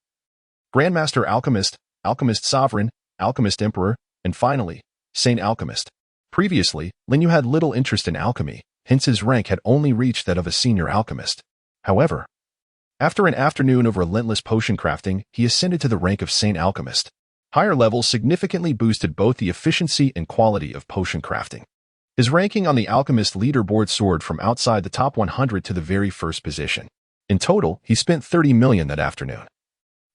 Grandmaster Alchemist, Alchemist Sovereign, Alchemist Emperor, and finally, Saint Alchemist. Previously, Lin Yu had little interest in alchemy, hence his rank had only reached that of a senior alchemist. However, after an afternoon of relentless potion crafting, he ascended to the rank of Saint Alchemist. Higher levels significantly boosted both the efficiency and quality of potion crafting. His ranking on the alchemist leaderboard soared from outside the top 100 to the very first position. In total, he spent 30 million that afternoon,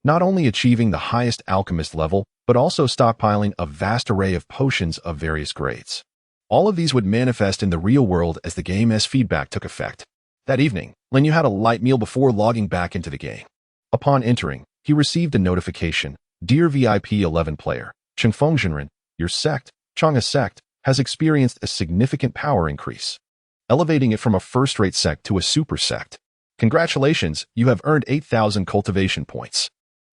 not only achieving the highest alchemist level, but also stockpiling a vast array of potions of various grades. All of these would manifest in the real world as the game's feedback took effect. That evening, Lin Yu had a light meal before logging back into the game. Upon entering, he received a notification: Dear VIP 11 player, Confronting, your sect, Chang'a sect, has experienced a significant power increase, elevating it from a first-rate sect to a super sect. Congratulations, you have earned 8,000 cultivation points.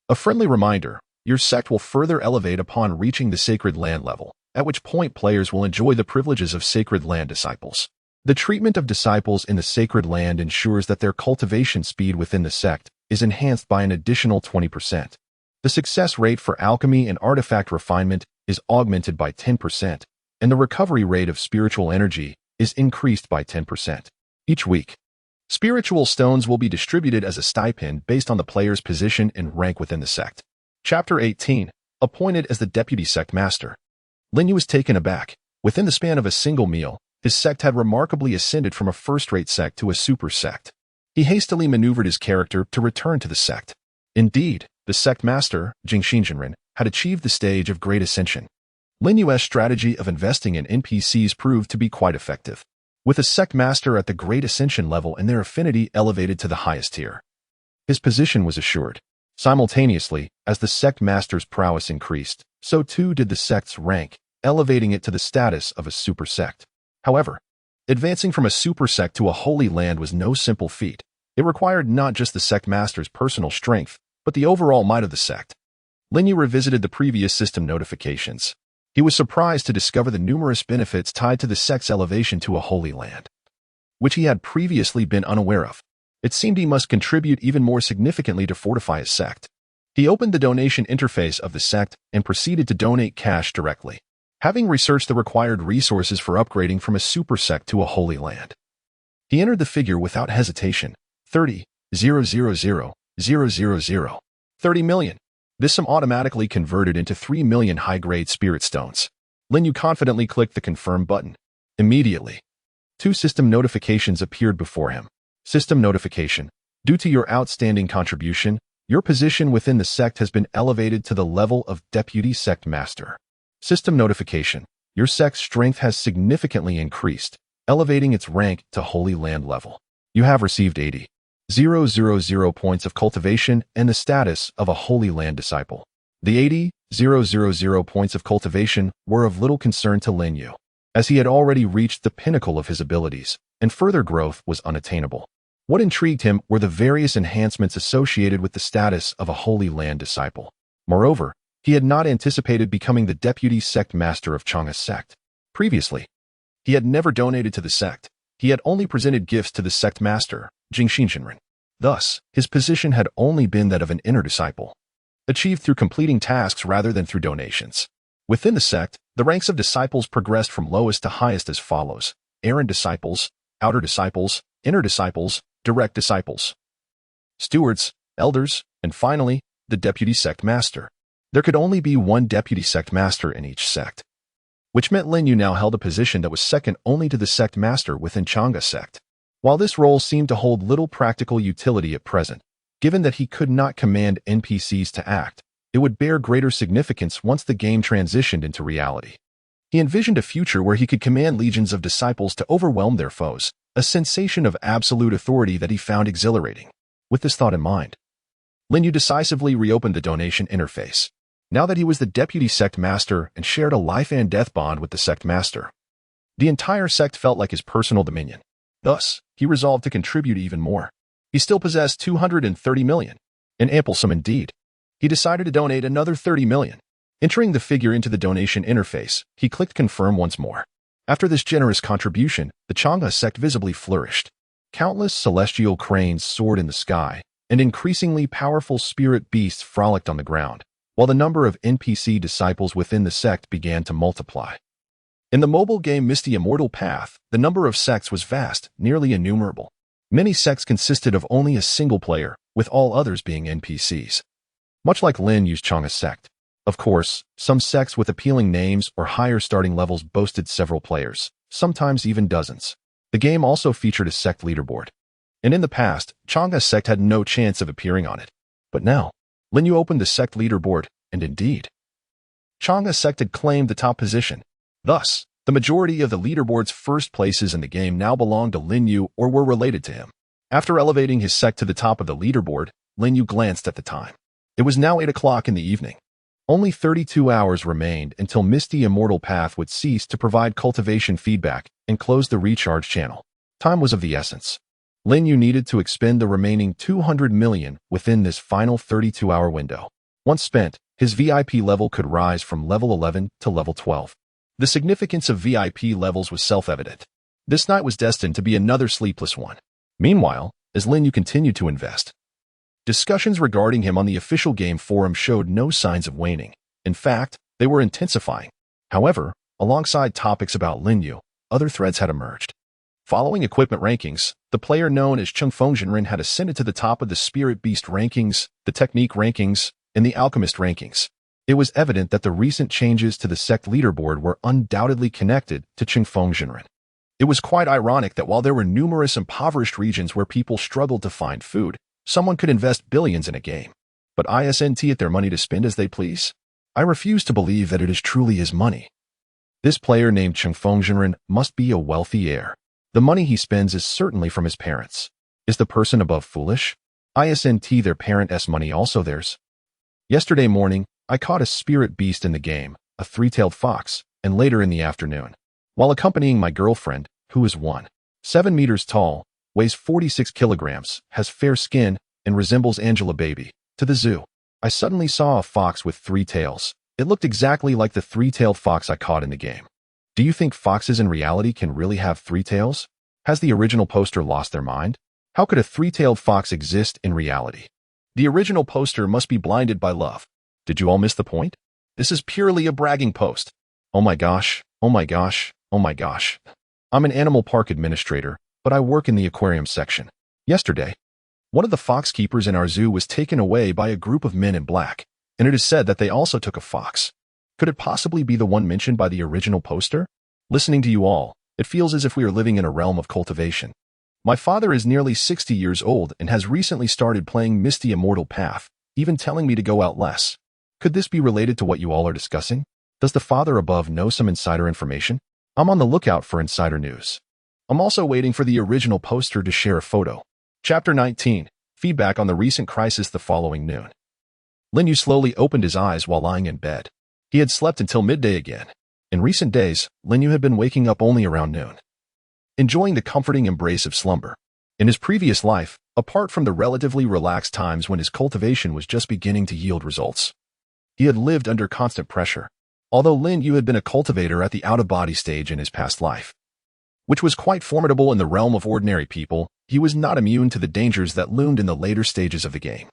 A friendly reminder: your sect will further elevate upon reaching the sacred land level, at which point players will enjoy the privileges of sacred land disciples. The treatment of disciples in the sacred land ensures that their cultivation speed within the sect is enhanced by an additional 20%. The success rate for alchemy and artifact refinement is augmented by 10%, and the recovery rate of spiritual energy is increased by 10%. Each week, spiritual stones will be distributed as a stipend based on the player's position and rank within the sect. Chapter 18. Appointed as the Deputy Sect Master. Lin Yu was taken aback. Within the span of a single meal, his sect had remarkably ascended from a first-rate sect to a super sect. He hastily maneuvered his character to return to the sect. Indeed, the sect master, Jingxinjinren, had achieved the stage of great ascension. Lin Yu's strategy of investing in NPCs proved to be quite effective, with a sect master at the great ascension level and their affinity elevated to the highest tier. His position was assured. Simultaneously, as the sect master's prowess increased, so too did the sect's rank, elevating it to the status of a super sect. However, advancing from a super sect to a holy land was no simple feat. It required not just the sect master's personal strength, but the overall might of the sect. Lin Yu revisited the previous system notifications. He was surprised to discover the numerous benefits tied to the sect's elevation to a holy land, which he had previously been unaware of. It seemed he must contribute even more significantly to fortify his sect. He opened the donation interface of the sect and proceeded to donate cash directly, having researched the required resources for upgrading from a super sect to a holy land. He entered the figure without hesitation: 30 million. This sum automatically converted into 3 million high-grade spirit stones. Lin Yu confidently clicked the confirm button. Immediately, 2 system notifications appeared before him. System notification: due to your outstanding contribution, your position within the sect has been elevated to the level of Deputy Sect Master. System notification: your sect's strength has significantly increased, elevating its rank to Holy Land level. You have received 80,000 points of cultivation and the status of a Holy Land disciple. The 80,000 points of cultivation were of little concern to Lin Yu, as he had already reached the pinnacle of his abilities, and further growth was unattainable. What intrigued him were the various enhancements associated with the status of a Holy Land disciple. Moreover, he had not anticipated becoming the Deputy Sect Master of Chang'a sect. Previously, he had never donated to the sect. He had only presented gifts to the sect master, Jingxinjinren. Thus, his position had only been that of an inner disciple, achieved through completing tasks rather than through donations. Within the sect, the ranks of disciples progressed from lowest to highest as follows: errand disciples, outer disciples, inner disciples, direct disciples, stewards, elders, and finally, the Deputy Sect Master. There could only be one Deputy Sect Master in each sect, which meant Lin Yu now held a position that was second only to the Sect Master within Chang'a sect. While this role seemed to hold little practical utility at present, given that he could not command NPCs to act, it would bear greater significance once the game transitioned into reality. He envisioned a future where he could command legions of disciples to overwhelm their foes, a sensation of absolute authority that he found exhilarating. With this thought in mind, Lin Yu decisively reopened the donation interface. Now that he was the Deputy Sect Master and shared a life and death bond with the Sect Master, the entire sect felt like his personal dominion. Thus, he resolved to contribute even more. He still possessed 230 million, an ample sum indeed. He decided to donate another 30 million. Entering the figure into the donation interface, he clicked confirm once more. After this generous contribution, the Chang'e sect visibly flourished. Countless celestial cranes soared in the sky, and increasingly powerful spirit beasts frolicked on the ground, while the number of NPC disciples within the sect began to multiply. In the mobile game Immortal Path, the number of sects was vast, nearly innumerable. Many sects consisted of only a single player, with all others being NPCs. Much like Lin Yu's Chang'e sect. Of course, some sects with appealing names or higher starting levels boasted several players, sometimes even dozens. The game also featured a sect leaderboard. And in the past, Chang'e sect had no chance of appearing on it. But now, Lin Yu opened the sect leaderboard, and indeed, Chang'e sect had claimed the top position. Thus, the majority of the leaderboard's first places in the game now belonged to Lin Yu or were related to him. After elevating his sect to the top of the leaderboard, Lin Yu glanced at the time. It was now 8 o'clock in the evening. Only 32 hours remained until Immortal Path would cease to provide cultivation feedback and close the recharge channel. Time was of the essence. Lin Yu needed to expend the remaining 200 million within this final 32-hour window. Once spent, his VIP level could rise from level 11 to level 12. The significance of VIP levels was self-evident. This night was destined to be another sleepless one. Meanwhile, as Lin Yu continued to invest, discussions regarding him on the official game forum showed no signs of waning. In fact, they were intensifying. However, alongside topics about Lin Yu, other threads had emerged. Following equipment rankings, the player known as confronting had ascended to the top of the Spirit Beast rankings, the Technique rankings, and the Alchemist rankings. It was evident that the recent changes to the sect leaderboard were undoubtedly connected to confronting. It was quite ironic that while there were numerous impoverished regions where people struggled to find food, someone could invest billions in a game. But isn't it their money to spend as they please? I refuse to believe that it is truly his money. This player named confronting must be a wealthy heir. The money he spends is certainly from his parents. Is the person above foolish? Isn't their parents' money also theirs? Yesterday morning, I caught a spirit beast in the game, a three-tailed fox, and later in the afternoon, while accompanying my girlfriend, who is 7 meters tall, weighs 46 kilograms, has fair skin, and resembles Angela Baby, to the zoo. I suddenly saw a fox with 3 tails. It looked exactly like the 3-tailed fox I caught in the game. Do you think foxes in reality can really have 3 tails? Has the original poster lost their mind? How could a 3-tailed fox exist in reality? The original poster must be blinded by love. Did you all miss the point? This is purely a bragging post. Oh my gosh, oh my gosh, oh my gosh. I'm an animal park administrator, but I work in the aquarium section. Yesterday, one of the fox keepers in our zoo was taken away by a group of men in black, and it is said that they also took a fox. Could it possibly be the one mentioned by the original poster? Listening to you all, it feels as if we are living in a realm of cultivation. My father is nearly 60 years old and has recently started playing Immortal Path, even telling me to go out less. Could this be related to what you all are discussing? Does the father above know some insider information? I'm on the lookout for insider news. I'm also waiting for the original poster to share a photo. Chapter 19. Feedback on the recent crisis the following noon. Lin Yu slowly opened his eyes while lying in bed. He had slept until midday again. In recent days, Lin Yu had been waking up only around noon, enjoying the comforting embrace of slumber. In his previous life, apart from the relatively relaxed times when his cultivation was just beginning to yield results, he had lived under constant pressure. Although Lin Yu had been a cultivator at the out-of-body stage in his past life, which was quite formidable in the realm of ordinary people, he was not immune to the dangers that loomed in the later stages of the game.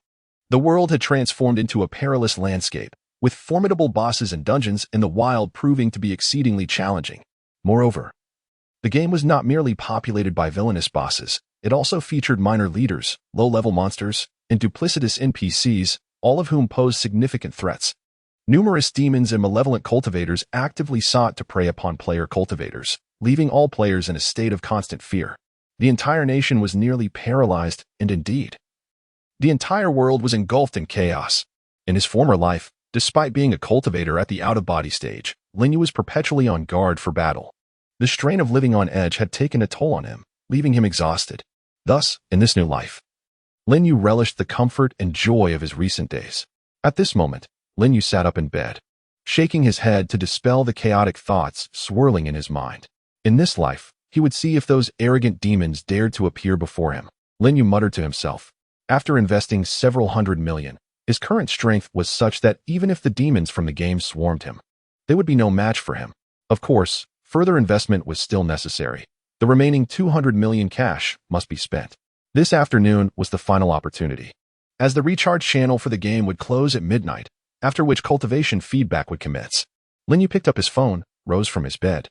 The world had transformed into a perilous landscape, with formidable bosses and dungeons in the wild proving to be exceedingly challenging. Moreover, the game was not merely populated by villainous bosses, it also featured minor leaders, low-level monsters, and duplicitous NPCs, all of whom posed significant threats. Numerous demons and malevolent cultivators actively sought to prey upon player cultivators, leaving all players in a state of constant fear. The entire nation was nearly paralyzed, and indeed, the entire world was engulfed in chaos. In his former life, despite being a cultivator at the out-of-body stage, Lin Yu was perpetually on guard for battle. The strain of living on edge had taken a toll on him, leaving him exhausted. Thus, in this new life, Lin Yu relished the comfort and joy of his recent days. At this moment, Lin Yu sat up in bed, shaking his head to dispel the chaotic thoughts swirling in his mind. In this life, he would see if those arrogant demons dared to appear before him. Lin Yu muttered to himself. After investing several hundred million, His current strength was such that even if the demons from the game swarmed him, they would be no match for him. Of course, further investment was still necessary. The remaining 200 million cash must be spent. This afternoon was the final opportunity, as the recharge channel for the game would close at midnight, after which cultivation feedback would commence. Lin Yu picked up his phone, rose from his bed,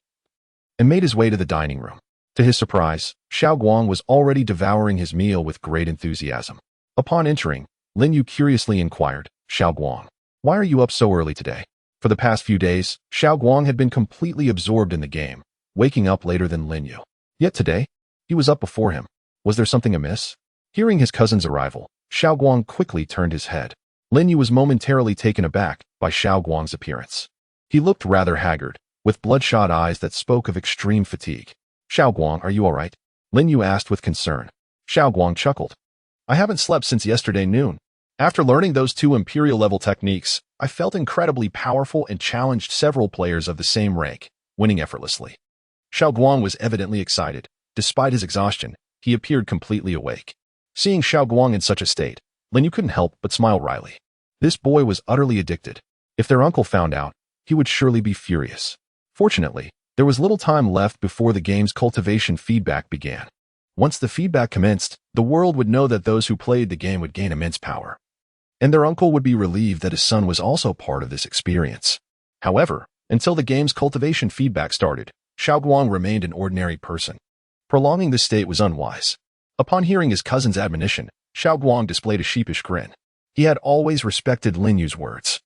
and made his way to the dining room. To his surprise, Xiao Guang was already devouring his meal with great enthusiasm. Upon entering, Lin Yu curiously inquired, "Xiao Guang, why are you up so early today?" For the past few days, Xiao Guang had been completely absorbed in the game, waking up later than Lin Yu. Yet today, he was up before him. Was there something amiss? Hearing his cousin's arrival, Xiao Guang quickly turned his head. Lin Yu was momentarily taken aback by Xiao Guang's appearance. He looked rather haggard, with bloodshot eyes that spoke of extreme fatigue. "Xiao Guang, are you all right?" Lin Yu asked with concern. Xiao Guang chuckled. "I haven't slept since yesterday noon. After learning those 2 Imperial-level techniques, I felt incredibly powerful and challenged several players of the same rank, winning effortlessly." Xiao Guang was evidently excited. Despite his exhaustion, he appeared completely awake. Seeing Xiao Guang in such a state, Lin Yu couldn't help but smile wryly. This boy was utterly addicted. If their uncle found out, he would surely be furious. Fortunately, there was little time left before the game's cultivation feedback began. Once the feedback commenced, the world would know that those who played the game would gain immense power, and their uncle would be relieved that his son was also part of this experience. However, until the game's cultivation feedback started, Xiao Guang remained an ordinary person. Prolonging this state was unwise. Upon hearing his cousin's admonition, Xiao Guang displayed a sheepish grin. He had always respected Lin Yu's words,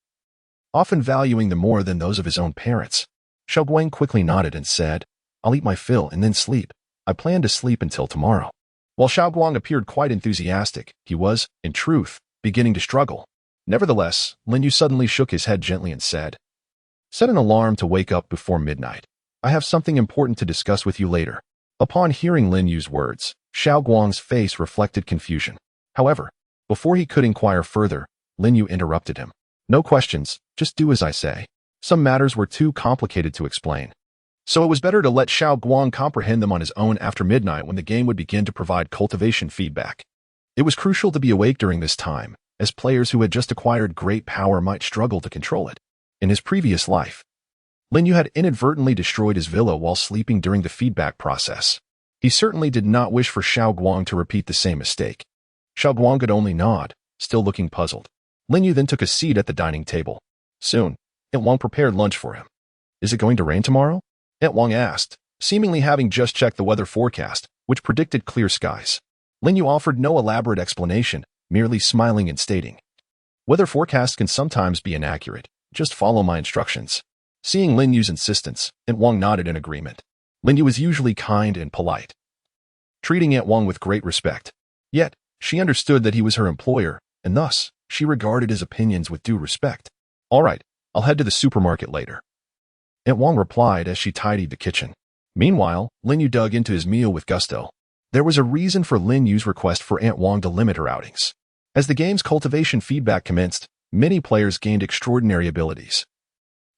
often valuing them more than those of his own parents. Xiao Guang quickly nodded and said, "I'll eat my fill and then sleep. I plan to sleep until tomorrow." While Xiao Guang appeared quite enthusiastic, he was, in truth, beginning to struggle. Nevertheless, Lin Yu suddenly shook his head gently and said, "Set an alarm to wake up before midnight. I have something important to discuss with you later." Upon hearing Lin Yu's words, Xiao Guang's face reflected confusion. However, before he could inquire further, Lin Yu interrupted him. "No questions, just do as I say." Some matters were too complicated to explain, so it was better to let Xiao Guang comprehend them on his own after midnight when the game would begin to provide cultivation feedback. It was crucial to be awake during this time, as players who had just acquired great power might struggle to control it. In his previous life, Lin Yu had inadvertently destroyed his villa while sleeping during the feedback process. He certainly did not wish for Xiao Guang to repeat the same mistake. Xiao Guang could only nod, still looking puzzled. Lin Yu then took a seat at the dining table. Soon, Aunt Wang prepared lunch for him. "Is it going to rain tomorrow?" Aunt Wang asked, seemingly having just checked the weather forecast, which predicted clear skies. Lin Yu offered no elaborate explanation, merely smiling and stating, "Weather forecasts can sometimes be inaccurate. Just follow my instructions." Seeing Lin Yu's insistence, Aunt Wang nodded in agreement. Lin Yu was usually kind and polite, treating Aunt Wang with great respect. Yet, she understood that he was her employer, and thus, she regarded his opinions with due respect. "All right, I'll head to the supermarket later," Aunt Wang replied as she tidied the kitchen. Meanwhile, Lin Yu dug into his meal with gusto. There was a reason for Lin Yu's request for Aunt Wang to limit her outings. As the game's cultivation feedback commenced, many players gained extraordinary abilities.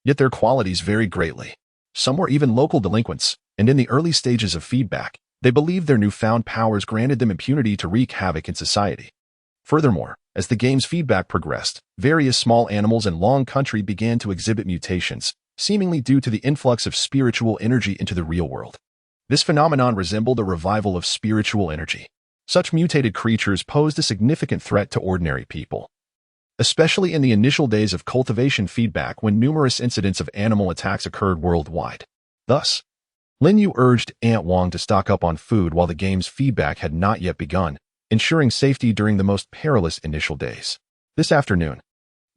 Yet their qualities varied greatly. Some were even local delinquents, and in the early stages of feedback, they believed their newfound powers granted them impunity to wreak havoc in society. Furthermore, as the game's feedback progressed, various small animals in Long Country began to exhibit mutations, seemingly due to the influx of spiritual energy into the real world. This phenomenon resembled a revival of spiritual energy. Such mutated creatures posed a significant threat to ordinary people, especially in the initial days of cultivation feedback when numerous incidents of animal attacks occurred worldwide. Thus, Lin Yu urged Aunt Wang to stock up on food while the game's feedback had not yet begun, ensuring safety during the most perilous initial days. This afternoon,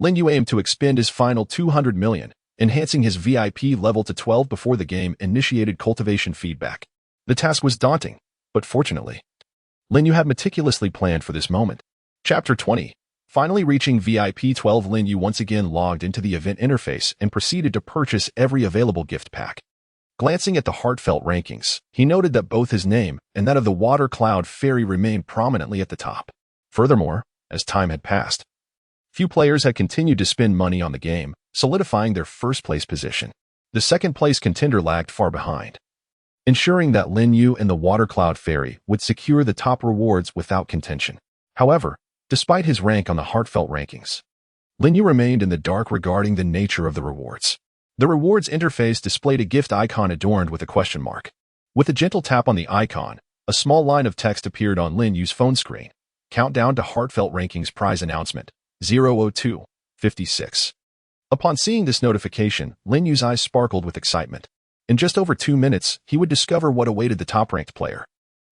Lin Yu aimed to expend his final 200 million, enhancing his VIP level to 12 before the game initiated cultivation feedback. The task was daunting, but fortunately, Lin Yu had meticulously planned for this moment. Chapter 20. Finally reaching VIP 12, Lin Yu once again logged into the event interface and proceeded to purchase every available gift pack. Glancing at the heartfelt rankings, he noted that both his name and that of the water cloud fairy remained prominently at the top. Furthermore, as time had passed, few players had continued to spend money on the game, solidifying their first-place position. The second-place contender lagged far behind, ensuring that Lin Yu and the water cloud fairy would secure the top rewards without contention. However, Despite his rank on the heartfelt rankings, Lin Yu remained in the dark regarding the nature of the rewards. The rewards interface displayed a gift icon adorned with a question mark. With a gentle tap on the icon, a small line of text appeared on Lin Yu's phone screen. Countdown to Heartfelt Rankings prize announcement, 002-56. Upon seeing this notification, Lin Yu's eyes sparkled with excitement. In just over 2 minutes, he would discover what awaited the top-ranked player.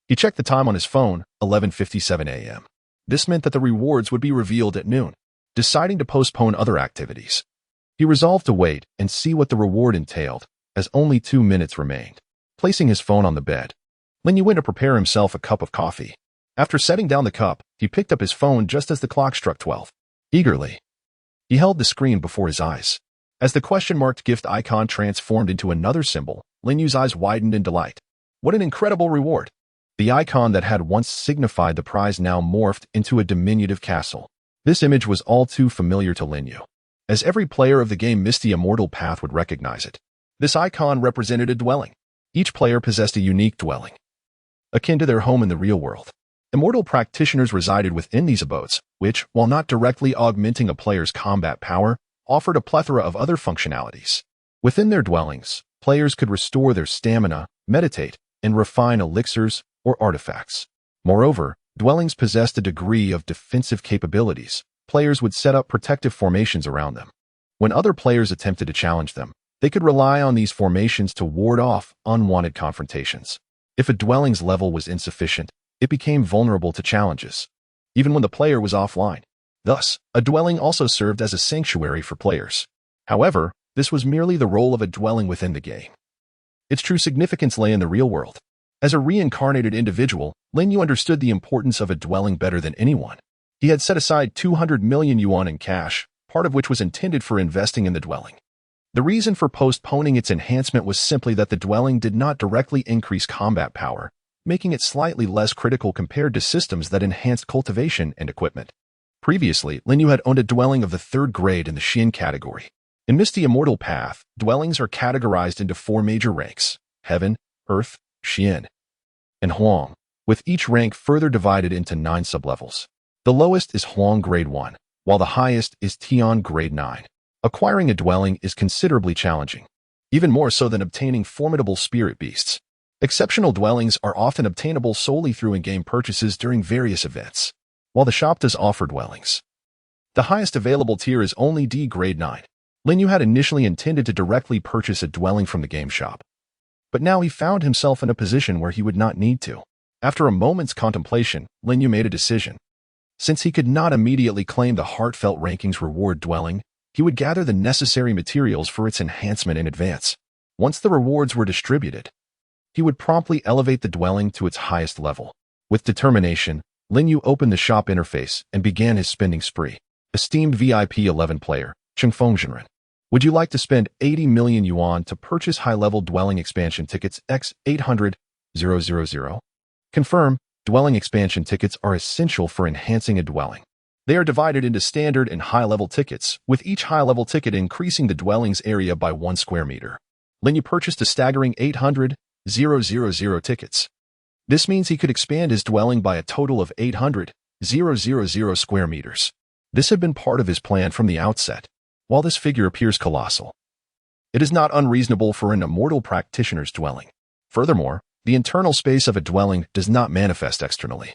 He checked the time on his phone, 11:57 a.m. This meant that the rewards would be revealed at noon. Deciding to postpone other activities, he resolved to wait and see what the reward entailed, as only 2 minutes remained. Placing his phone on the bed, Lin Yu went to prepare himself a cup of coffee. After setting down the cup, he picked up his phone just as the clock struck 12. Eagerly, he held the screen before his eyes. As the question-marked gift icon transformed into another symbol, Lin Yu's eyes widened in delight. What an incredible reward! The icon that had once signified the prize now morphed into a diminutive castle. This image was all too familiar to Lin Yu, as every player of the game the Immortal Path would recognize it. This icon represented a dwelling. Each player possessed a unique dwelling, akin to their home in the real world. Immortal practitioners resided within these abodes, which, while not directly augmenting a player's combat power, offered a plethora of other functionalities. Within their dwellings, players could restore their stamina, meditate, and refine elixirs or artifacts. Moreover, dwellings possessed a degree of defensive capabilities. Players would set up protective formations around them. When other players attempted to challenge them, they could rely on these formations to ward off unwanted confrontations. If a dwelling's level was insufficient, it became vulnerable to challenges, even when the player was offline. Thus, a dwelling also served as a sanctuary for players. However, this was merely the role of a dwelling within the game. Its true significance lay in the real world. As a reincarnated individual, Lin Yu understood the importance of a dwelling better than anyone. He had set aside 200 million yuan in cash, part of which was intended for investing in the dwelling. The reason for postponing its enhancement was simply that the dwelling did not directly increase combat power, making it slightly less critical compared to systems that enhanced cultivation and equipment. Previously, Lin Yu had owned a dwelling of the 3rd grade in the Xian category. In the Immortal Path, dwellings are categorized into 4 major ranks: Heaven, Earth, Xian, and Huang, with each rank further divided into 9 sublevels. The lowest is Huang Grade 1, while the highest is Tian Grade 9. Acquiring a dwelling is considerably challenging, even more so than obtaining formidable spirit beasts. Exceptional dwellings are often obtainable solely through in-game purchases during various events, while the shop does offer dwellings. The highest available tier is only D Grade 9. Lin Yu had initially intended to directly purchase a dwelling from the game shop, but now he found himself in a position where he would not need to. After a moment's contemplation, Lin Yu made a decision. Since he could not immediately claim the Heartfelt Rankings reward dwelling, he would gather the necessary materials for its enhancement in advance. Once the rewards were distributed, he would promptly elevate the dwelling to its highest level. With determination, Lin Yu opened the shop interface and began his spending spree. Esteemed VIP 11 player, Confronting. Would you like to spend 80 million yuan to purchase high-level dwelling expansion tickets X800,000? Confirm, dwelling expansion tickets are essential for enhancing a dwelling. They are divided into standard and high-level tickets, with each high-level ticket increasing the dwelling's area by 1 square meter. Lin Yu purchased a staggering 800,000 tickets. This means he could expand his dwelling by a total of 800,000 square meters. This had been part of his plan from the outset. While this figure appears colossal, it is not unreasonable for an immortal practitioner's dwelling. Furthermore, the internal space of a dwelling does not manifest externally.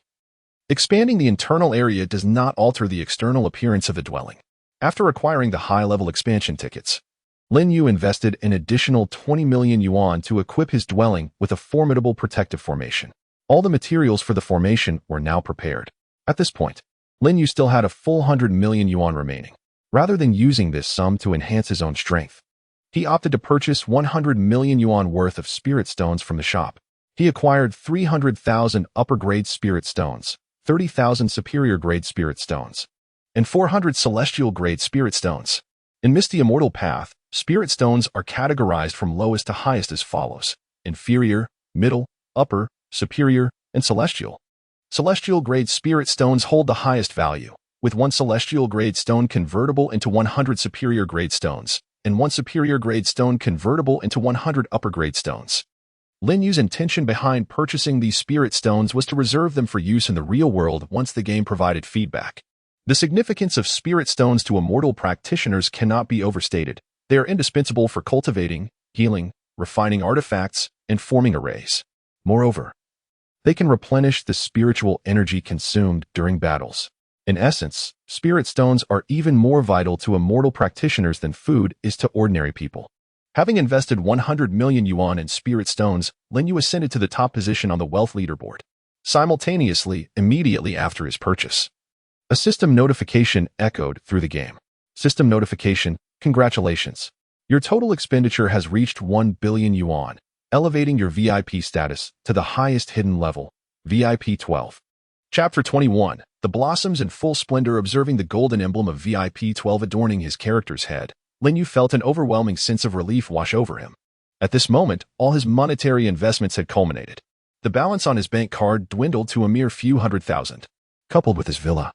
Expanding the internal area does not alter the external appearance of the dwelling. After acquiring the high-level expansion tickets, Lin Yu invested an additional 20 million yuan to equip his dwelling with a formidable protective formation. All the materials for the formation were now prepared. At this point, Lin Yu still had a full 100 million yuan remaining. Rather than using this sum to enhance his own strength, he opted to purchase 100 million yuan worth of spirit stones from the shop. He acquired 300,000 upper-grade spirit stones, 30,000 superior-grade spirit stones, and 400 celestial-grade spirit stones. In the Immortal Path, spirit stones are categorized from lowest to highest as follows: inferior, middle, upper, superior, and celestial. Celestial-grade spirit stones hold the highest value, with 1 celestial-grade stone convertible into 100 superior-grade stones, and 1 superior-grade stone convertible into 100 upper-grade stones. Lin Yu's intention behind purchasing these spirit stones was to reserve them for use in the real world once the game provided feedback. The significance of spirit stones to immortal practitioners cannot be overstated. They are indispensable for cultivating, healing, refining artifacts, and forming arrays. Moreover, they can replenish the spiritual energy consumed during battles. In essence, spirit stones are even more vital to immortal practitioners than food is to ordinary people. Having invested 100 million yuan in spirit stones, Lin Yu ascended to the top position on the wealth leaderboard. Simultaneously, immediately after his purchase, a system notification echoed through the game. System notification, congratulations. Your total expenditure has reached 1 billion yuan, elevating your VIP status to the highest hidden level, VIP 12. Chapter 21. The blossoms in full splendor. Observing the golden emblem of VIP 12 adorning his character's head, Lin Yu felt an overwhelming sense of relief wash over him. At this moment, all his monetary investments had culminated. The balance on his bank card dwindled to a mere few hundred thousand. Coupled with his villa,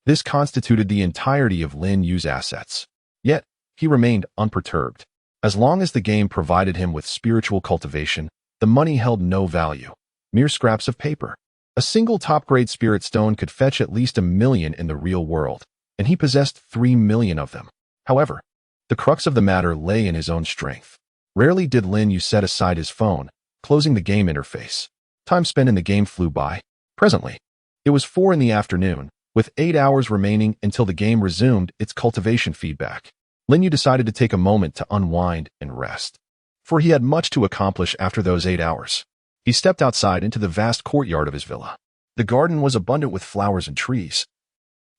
this constituted the entirety of Lin Yu's assets. Yet, he remained unperturbed. As long as the game provided him with spiritual cultivation, the money held no value. Mere scraps of paper. A single top-grade spirit stone could fetch at least 1 million in the real world, and he possessed 3 million of them. However, the crux of the matter lay in his own strength. Rarely did Lin Yu set aside his phone, closing the game interface. Time spent in the game flew by. Presently, it was 4 in the afternoon, with 8 hours remaining until the game resumed its cultivation feedback. Lin Yu decided to take a moment to unwind and rest, for he had much to accomplish after those 8 hours. He stepped outside into the vast courtyard of his villa. The garden was abundant with flowers and trees,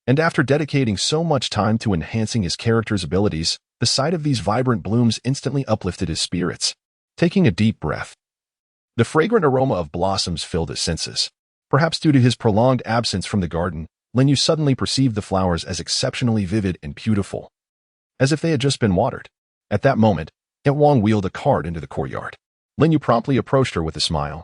and after dedicating so much time to enhancing his character's abilities, the sight of these vibrant blooms instantly uplifted his spirits. Taking a deep breath, the fragrant aroma of blossoms filled his senses. Perhaps due to his prolonged absence from the garden, Lin Yu suddenly perceived the flowers as exceptionally vivid and beautiful, as if they had just been watered. At that moment, Aunt Wang wheeled a cart into the courtyard. Lin Yu promptly approached her with a smile,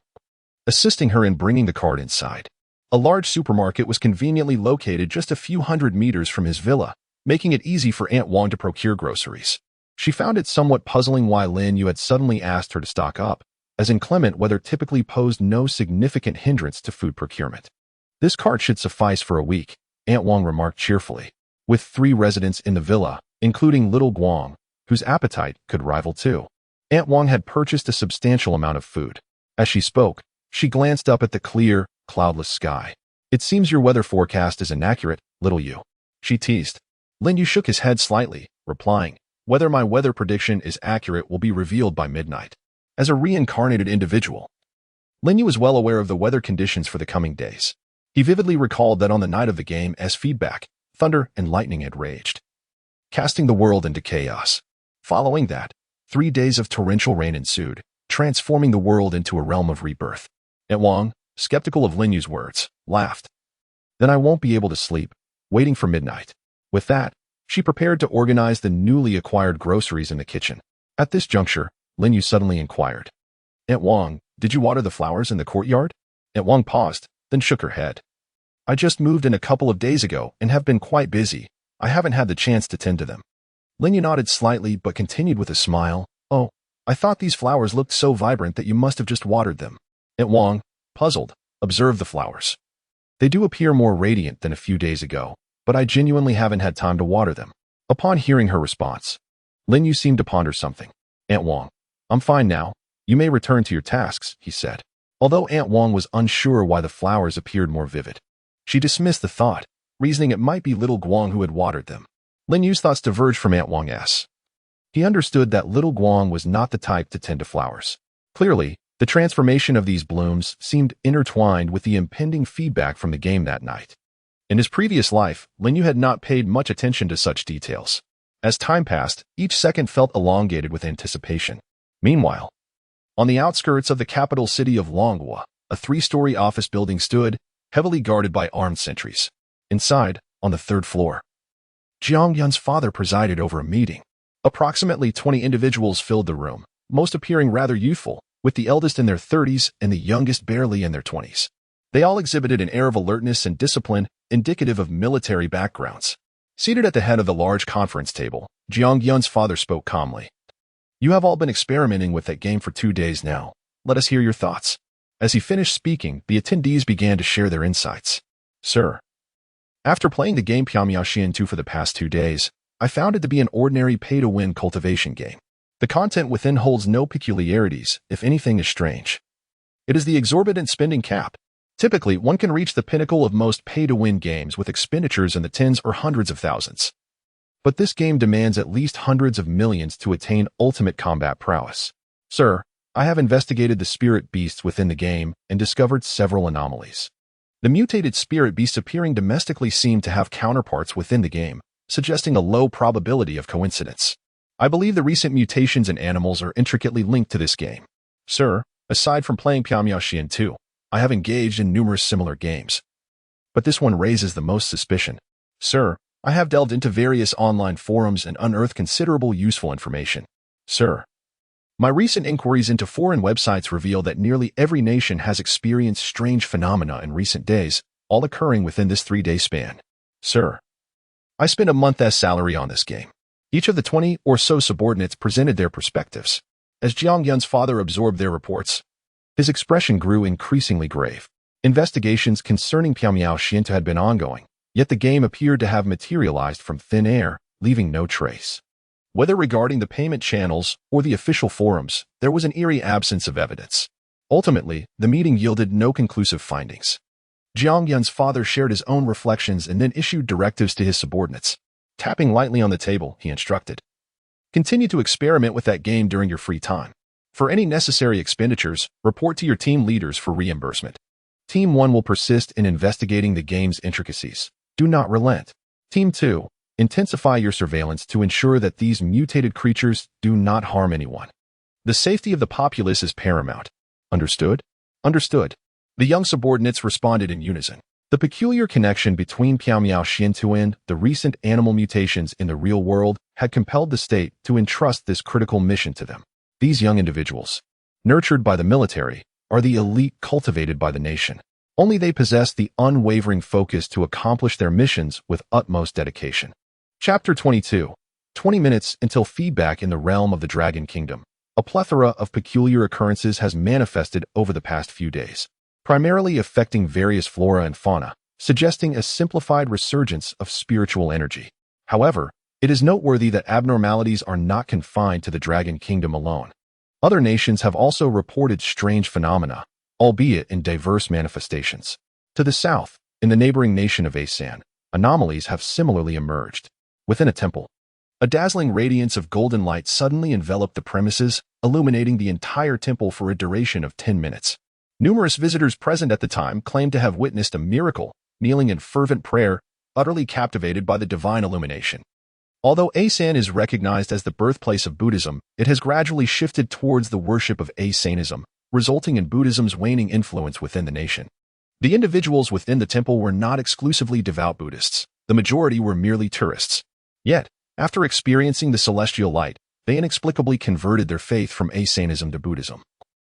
assisting her in bringing the cart inside. A large supermarket was conveniently located just a few hundred meters from his villa, making it easy for Aunt Wang to procure groceries. She found it somewhat puzzling why Lin Yu had suddenly asked her to stock up, as inclement weather typically posed no significant hindrance to food procurement. This cart should suffice for a week, Aunt Wang remarked cheerfully. With 3 residents in the villa, including little Guang, whose appetite could rival 2. Aunt Wang had purchased a substantial amount of food. As she spoke, she glanced up at the clear, cloudless sky. It seems your weather forecast is inaccurate, little Yu, she teased. Lin Yu shook his head slightly, replying, whether my weather prediction is accurate will be revealed by midnight. As a reincarnated individual, Lin Yu was well aware of the weather conditions for the coming days. He vividly recalled that on the night of the game, as feedback, thunder and lightning had raged, casting the world into chaos. Following that, 3 days of torrential rain ensued, transforming the world into a realm of rebirth. Aunt Wang, skeptical of Lin Yu's words, laughed. Then I won't be able to sleep, waiting for midnight. With that, she prepared to organize the newly acquired groceries in the kitchen. At this juncture, Lin Yu suddenly inquired, Aunt Wang, did you water the flowers in the courtyard? Aunt Wang paused, then shook her head. I just moved in a couple of days ago and have been quite busy. I haven't had the chance to tend to them. Lin Yu nodded slightly but continued with a smile. Oh, I thought these flowers looked so vibrant that you must have just watered them. Aunt Wang, puzzled, observed the flowers. They do appear more radiant than a few days ago, but I genuinely haven't had time to water them. Upon hearing her response, Lin Yu seemed to ponder something. Aunt Wang, I'm fine now. You may return to your tasks, he said. Although Aunt Wang was unsure why the flowers appeared more vivid, she dismissed the thought, reasoning it might be little Guang who had watered them. Lin Yu's thoughts diverged from Aunt Wang's. He understood that little Guang was not the type to tend to flowers. Clearly, the transformation of these blooms seemed intertwined with the impending feedback from the game that night. In his previous life, Lin Yu had not paid much attention to such details. As time passed, each second felt elongated with anticipation. Meanwhile, on the outskirts of the capital city of Longhua, a 3-story office building stood, heavily guarded by armed sentries. Inside, on the 3rd floor, Jiang Yun's father presided over a meeting. Approximately 20 individuals filled the room, most appearing rather youthful, with the eldest in their 30s and the youngest barely in their 20s. They all exhibited an air of alertness and discipline indicative of military backgrounds. Seated at the head of the large conference table, Jiang Yun's father spoke calmly. You have all been experimenting with that game for 2 days now. Let us hear your thoughts. As he finished speaking, the attendees began to share their insights. Sir, After playing the game Piamiao 2 for the past 2 days, I found it to be an ordinary pay-to-win cultivation game. The content within holds no peculiarities, if anything is strange. It is the exorbitant spending cap. Typically, one can reach the pinnacle of most pay-to-win games with expenditures in the tens or hundreds of thousands. But this game demands at least hundreds of millions to attain ultimate combat prowess. Sir, I have investigated the spirit beasts within the game and discovered several anomalies. The mutated spirit beasts appearing domestically seem to have counterparts within the game, suggesting a low probability of coincidence. I believe the recent mutations in animals are intricately linked to this game. Sir, aside from playing Piamiao 2, I have engaged in numerous similar games. But this one raises the most suspicion. Sir, I have delved into various online forums and unearthed considerable useful information. Sir, my recent inquiries into foreign websites reveal that nearly every nation has experienced strange phenomena in recent days, all occurring within this 3-day span. Sir, I spent a month's salary on this game. Each of the 20 or so subordinates presented their perspectives. As Jiang Yun's father absorbed their reports, his expression grew increasingly grave. Investigations concerning Piamiao 2 had been ongoing, yet the game appeared to have materialized from thin air, leaving no trace. Whether regarding the payment channels or the official forums, there was an eerie absence of evidence. Ultimately, the meeting yielded no conclusive findings. Jiang Yun's father shared his own reflections and then issued directives to his subordinates. Tapping lightly on the table, he instructed, "Continue to experiment with that game during your free time. For any necessary expenditures, report to your team leaders for reimbursement. Team 1 will persist in investigating the game's intricacies. Do not relent. Team 2, intensify your surveillance to ensure that these mutated creatures do not harm anyone. The safety of the populace is paramount. Understood?" Understood. The young subordinates responded in unison. The peculiar connection between Piamiao 2 and the recent animal mutations in the real world had compelled the state to entrust this critical mission to them. These young individuals, nurtured by the military, are the elite cultivated by the nation. Only they possess the unwavering focus to accomplish their missions with utmost dedication. Chapter 22. 20 minutes until feedback in the realm of the Dragon Kingdom. A plethora of peculiar occurrences has manifested over the past few days, primarily affecting various flora and fauna, suggesting a simplified resurgence of spiritual energy. However, it is noteworthy that abnormalities are not confined to the Dragon Kingdom alone. Other nations have also reported strange phenomena, albeit in diverse manifestations. To the south, in the neighboring nation of Asan, anomalies have similarly emerged. Within a temple, a dazzling radiance of golden light suddenly enveloped the premises, illuminating the entire temple for a duration of 10 minutes. Numerous visitors present at the time claimed to have witnessed a miracle, kneeling in fervent prayer, utterly captivated by the divine illumination. Although Asan is recognized as the birthplace of Buddhism, it has gradually shifted towards the worship of Asanism, resulting in Buddhism's waning influence within the nation. The individuals within the temple were not exclusively devout Buddhists. The majority were merely tourists. Yet, after experiencing the celestial light, they inexplicably converted their faith from Asanism to Buddhism,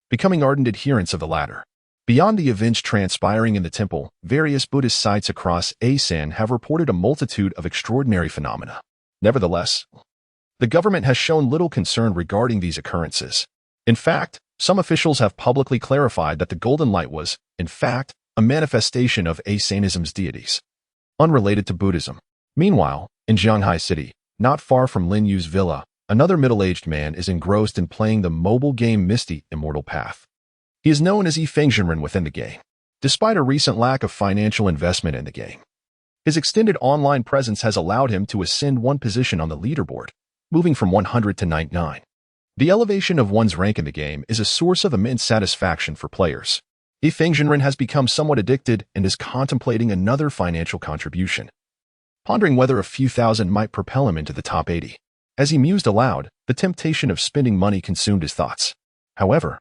becoming ardent adherents of the latter. Beyond the events transpiring in the temple, various Buddhist sites across Asan have reported a multitude of extraordinary phenomena. Nevertheless, the government has shown little concern regarding these occurrences. In fact, some officials have publicly clarified that the golden light was, in fact, a manifestation of Asanism's deities, unrelated to Buddhism. Meanwhile, in Shanghai City, not far from Lin Yu's villa, another middle-aged man is engrossed in playing the mobile game Misty Immortal Path. He is known as Fengzhenren within the game, despite a recent lack of financial investment in the game. His extended online presence has allowed him to ascend one position on the leaderboard, moving from 100 to 99. The elevation of one's rank in the game is a source of immense satisfaction for players. Fengzhenren has become somewhat addicted and is contemplating another financial contribution, pondering whether a few thousand might propel him into the top 80. As he mused aloud, the temptation of spending money consumed his thoughts. However,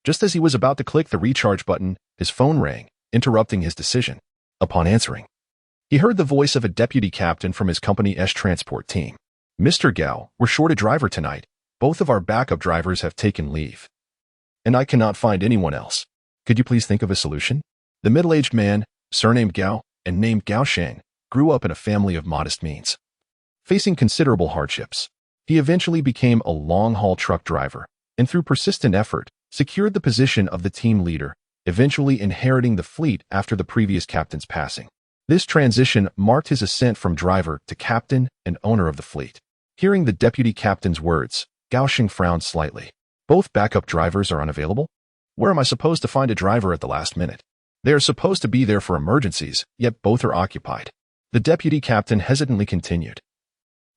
just as he was about to click the recharge button, his phone rang, interrupting his decision. Upon answering, he heard the voice of a deputy captain from his company's transport team. "Mr. Gao, we're short a driver tonight. Both of our backup drivers have taken leave, and I cannot find anyone else. Could you please think of a solution?" The middle-aged man, surnamed Gao and named Gao Sheng, grew up in a family of modest means. Facing considerable hardships, he eventually became a long-haul truck driver, and through persistent effort, secured the position of the team leader, eventually inheriting the fleet after the previous captain's passing. This transition marked his ascent from driver to captain and owner of the fleet. Hearing the deputy captain's words, Gao Xing frowned slightly. Both backup drivers are unavailable? Where am I supposed to find a driver at the last minute? They are supposed to be there for emergencies, yet both are occupied. The deputy captain hesitantly continued.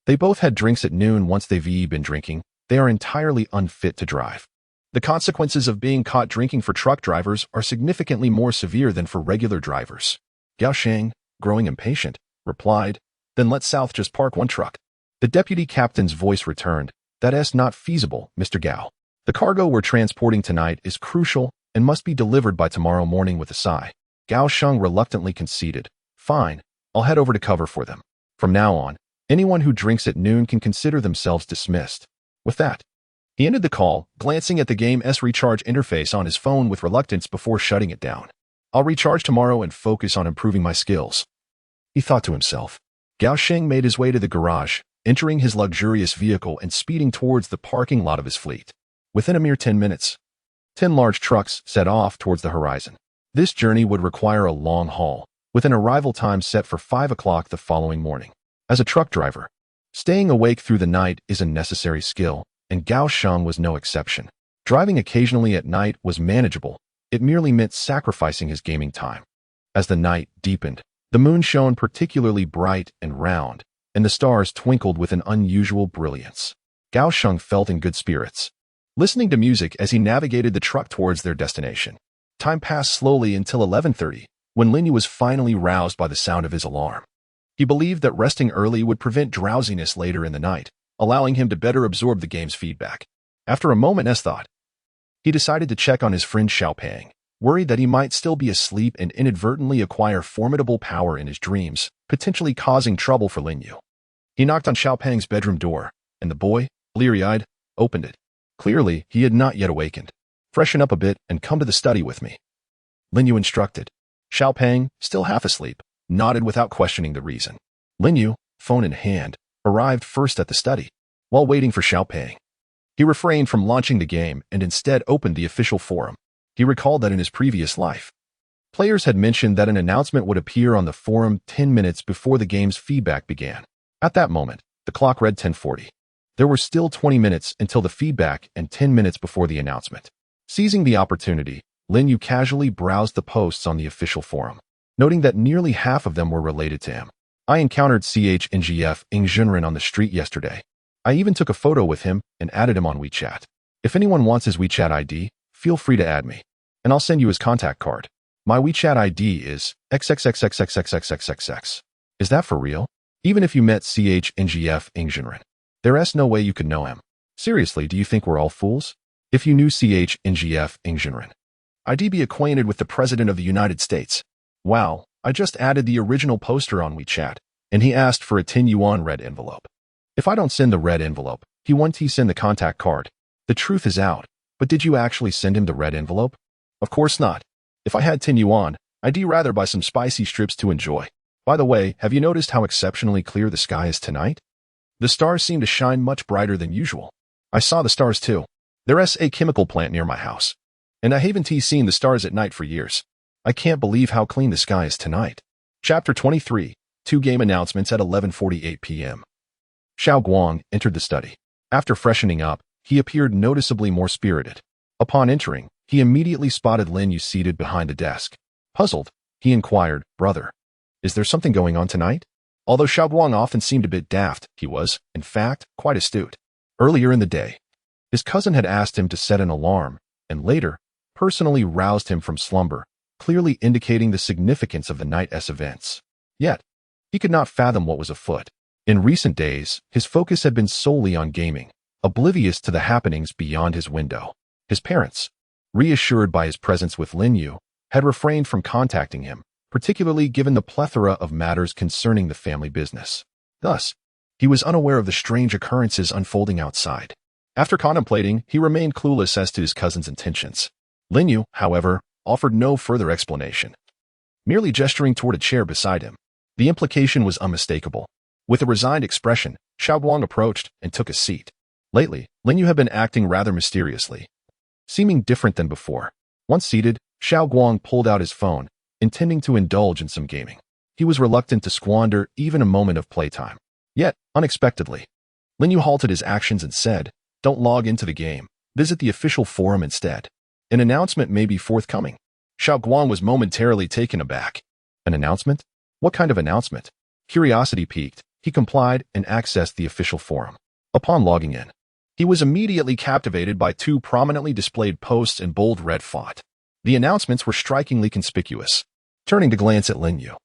They both had drinks at noon. Once they've been drinking, they are entirely unfit to drive. The consequences of being caught drinking for truck drivers are significantly more severe than for regular drivers. Gao Xing, growing impatient, replied, "Then let South just park one truck." The deputy captain's voice returned, "That's not feasible, Mr. Gao. The cargo we're transporting tonight is crucial and must be delivered by tomorrow morning." With a sigh, Gao Xing reluctantly conceded, "Fine, I'll head over to cover for them. From now on, anyone who drinks at noon can consider themselves dismissed." With that, he ended the call, glancing at the game's recharge interface on his phone with reluctance before shutting it down. "I'll recharge tomorrow and focus on improving my skills," he thought to himself. Gao Xing made his way to the garage, entering his luxurious vehicle and speeding towards the parking lot of his fleet. Within a mere 10 minutes, 10 large trucks set off towards the horizon. This journey would require a long haul, with an arrival time set for 5 o'clock the following morning. As a truck driver, staying awake through the night is a necessary skill, and Gao Xing was no exception. Driving occasionally at night was manageable. It merely meant sacrificing his gaming time. As the night deepened, the moon shone particularly bright and round, and the stars twinkled with an unusual brilliance. Gao Xing felt in good spirits, listening to music as he navigated the truck towards their destination. Time passed slowly until 11:30, when Lin Yu was finally roused by the sound of his alarm. He believed that resting early would prevent drowsiness later in the night, allowing him to better absorb the game's feedback. After a moment's thought, he decided to check on his friend Xiaopeng, worried that he might still be asleep and inadvertently acquire formidable power in his dreams, potentially causing trouble for Lin Yu. He knocked on Xiaopeng's bedroom door, and the boy, bleary-eyed, opened it. Clearly, he had not yet awakened. "Freshen up a bit and come to the study with me," Lin Yu instructed. Xiaopeng, still half asleep, nodded without questioning the reason. Lin Yu, phone in hand, arrived first at the study. While waiting for Xiaopeng, he refrained from launching the game and instead opened the official forum. He recalled that in his previous life, players had mentioned that an announcement would appear on the forum 10 minutes before the game's feedback began. At that moment, the clock read 10:40. There were still 20 minutes until the feedback and 10 minutes before the announcement. Seizing the opportunity, Lin Yu casually browsed the posts on the official forum, noting that nearly half of them were related to him. "I encountered CHNGF Ing Junren on the street yesterday. I even took a photo with him and added him on WeChat. If anyone wants his WeChat ID, feel free to add me, and I'll send you his contact card. My WeChat ID is XXXXXXXXXX. Is that for real? Even if you met CHNGF Ing Junren, there's no way you could know him. Seriously, do you think we're all fools? If you knew CHNGF Ing Junren, I'd be acquainted with the President of the United States. Wow, I just added the original poster on WeChat, and he asked for a 10 yuan red envelope. If I don't send the red envelope, he won't send the contact card. The truth is out, but did you actually send him the red envelope? Of course not. If I had 10 yuan, I'd rather buy some spicy strips to enjoy. By the way, have you noticed how exceptionally clear the sky is tonight? The stars seem to shine much brighter than usual. I saw the stars too. There's a chemical plant near my house, and I haven't seen the stars at night for years. I can't believe how clean the sky is tonight." Chapter 23, 2 game announcements at 11:48 p.m. Xiao Guang entered the study. After freshening up, he appeared noticeably more spirited. Upon entering, he immediately spotted Lin Yu seated behind the desk. Puzzled, he inquired, "Brother, is there something going on tonight?" Although Xiao Guang often seemed a bit daft, he was, in fact, quite astute. Earlier in the day, his cousin had asked him to set an alarm, and later, personally roused him from slumber, clearly indicating the significance of the night's events. Yet, he could not fathom what was afoot. In recent days, his focus had been solely on gaming, oblivious to the happenings beyond his window. His parents, reassured by his presence with Lin Yu, had refrained from contacting him, particularly given the plethora of matters concerning the family business. Thus, he was unaware of the strange occurrences unfolding outside. After contemplating, he remained clueless as to his cousin's intentions. Lin Yu, however, offered no further explanation, merely gesturing toward a chair beside him. The implication was unmistakable. With a resigned expression, Xiao Guang approached and took a seat. Lately, Lin Yu had been acting rather mysteriously, seeming different than before. Once seated, Xiao Guang pulled out his phone, intending to indulge in some gaming. he was reluctant to squander even a moment of playtime. Yet, unexpectedly, Lin Yu halted his actions and said, "Don't log into the game. Visit the official forum instead. An announcement may be forthcoming." Xiao Guang was momentarily taken aback. An announcement? What kind of announcement? Curiosity piqued. He complied and accessed the official forum. Upon logging in, he was immediately captivated by two prominently displayed posts in bold red font. The announcements were strikingly conspicuous. Turning to glance at Lin Yu,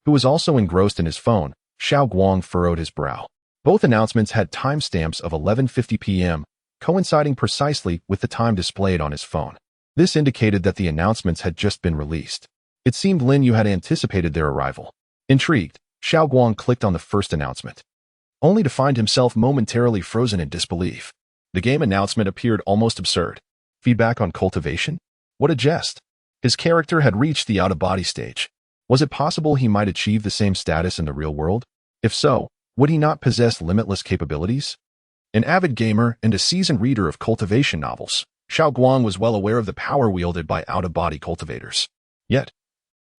who was also engrossed in his phone, Xiao Guang furrowed his brow. Both announcements had timestamps of 11:50 p.m., coinciding precisely with the time displayed on his phone. This indicated that the announcements had just been released. It seemed Lin Yu had anticipated their arrival. Intrigued, Xiao Guang clicked on the first announcement, only to find himself momentarily frozen in disbelief. The game announcement appeared almost absurd. Feedback on cultivation? What a jest! His character had reached the out-of-body stage. Was it possible he might achieve the same status in the real world? If so, would he not possess limitless capabilities? An avid gamer and a seasoned reader of cultivation novels, Xiao Guang was well aware of the power wielded by out-of-body cultivators. Yet,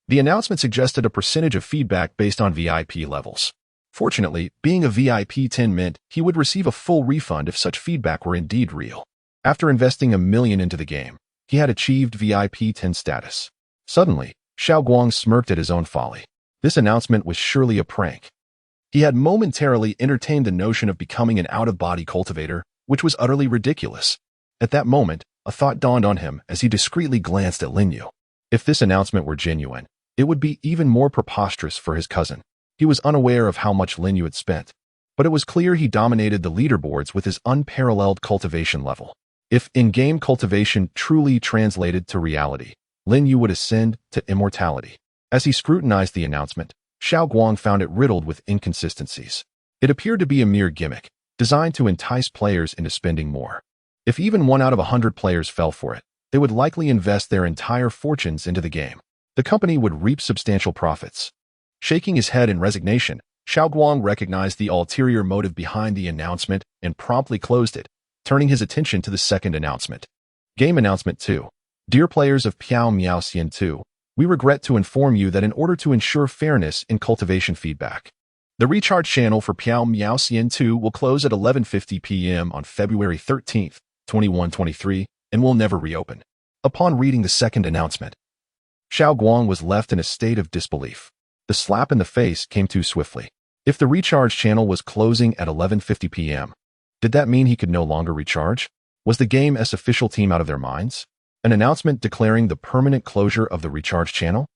the announcement suggested a percentage of feedback based on VIP levels. Fortunately, being a VIP 10 meant he would receive a full refund if such feedback were indeed real. After investing $1 million into the game, he had achieved VIP 10 status. Suddenly, Xiao Guang smirked at his own folly. This announcement was surely a prank. He had momentarily entertained the notion of becoming an out-of-body cultivator, which was utterly ridiculous. At that moment, a thought dawned on him as he discreetly glanced at Lin Yu. If this announcement were genuine, it would be even more preposterous for his cousin. He was unaware of how much Lin Yu had spent, but it was clear he dominated the leaderboards with his unparalleled cultivation level. If in-game cultivation truly translated to reality, Lin Yu would ascend to immortality. As he scrutinized the announcement, Xiao Guang found it riddled with inconsistencies. It appeared to be a mere gimmick, designed to entice players into spending more. If even 1 out of 100 players fell for it, they would likely invest their entire fortunes into the game. The company would reap substantial profits. Shaking his head in resignation, Xiao Guang recognized the ulterior motive behind the announcement and promptly closed it, turning his attention to the second announcement. Game Announcement 2. Dear players of Piao Miao Xian 2, we regret to inform you that in order to ensure fairness in cultivation feedback, the recharge channel for Piao Miao Xian 2 will close at 11:50 p.m. on February 13th, 2123, and will never reopen. Upon reading the second announcement, Xiao Guang was left in a state of disbelief. The slap in the face came too swiftly. If the recharge channel was closing at 11:50 p.m., did that mean he could no longer recharge? Was the game's official team out of their minds? An announcement declaring the permanent closure of the recharge channel?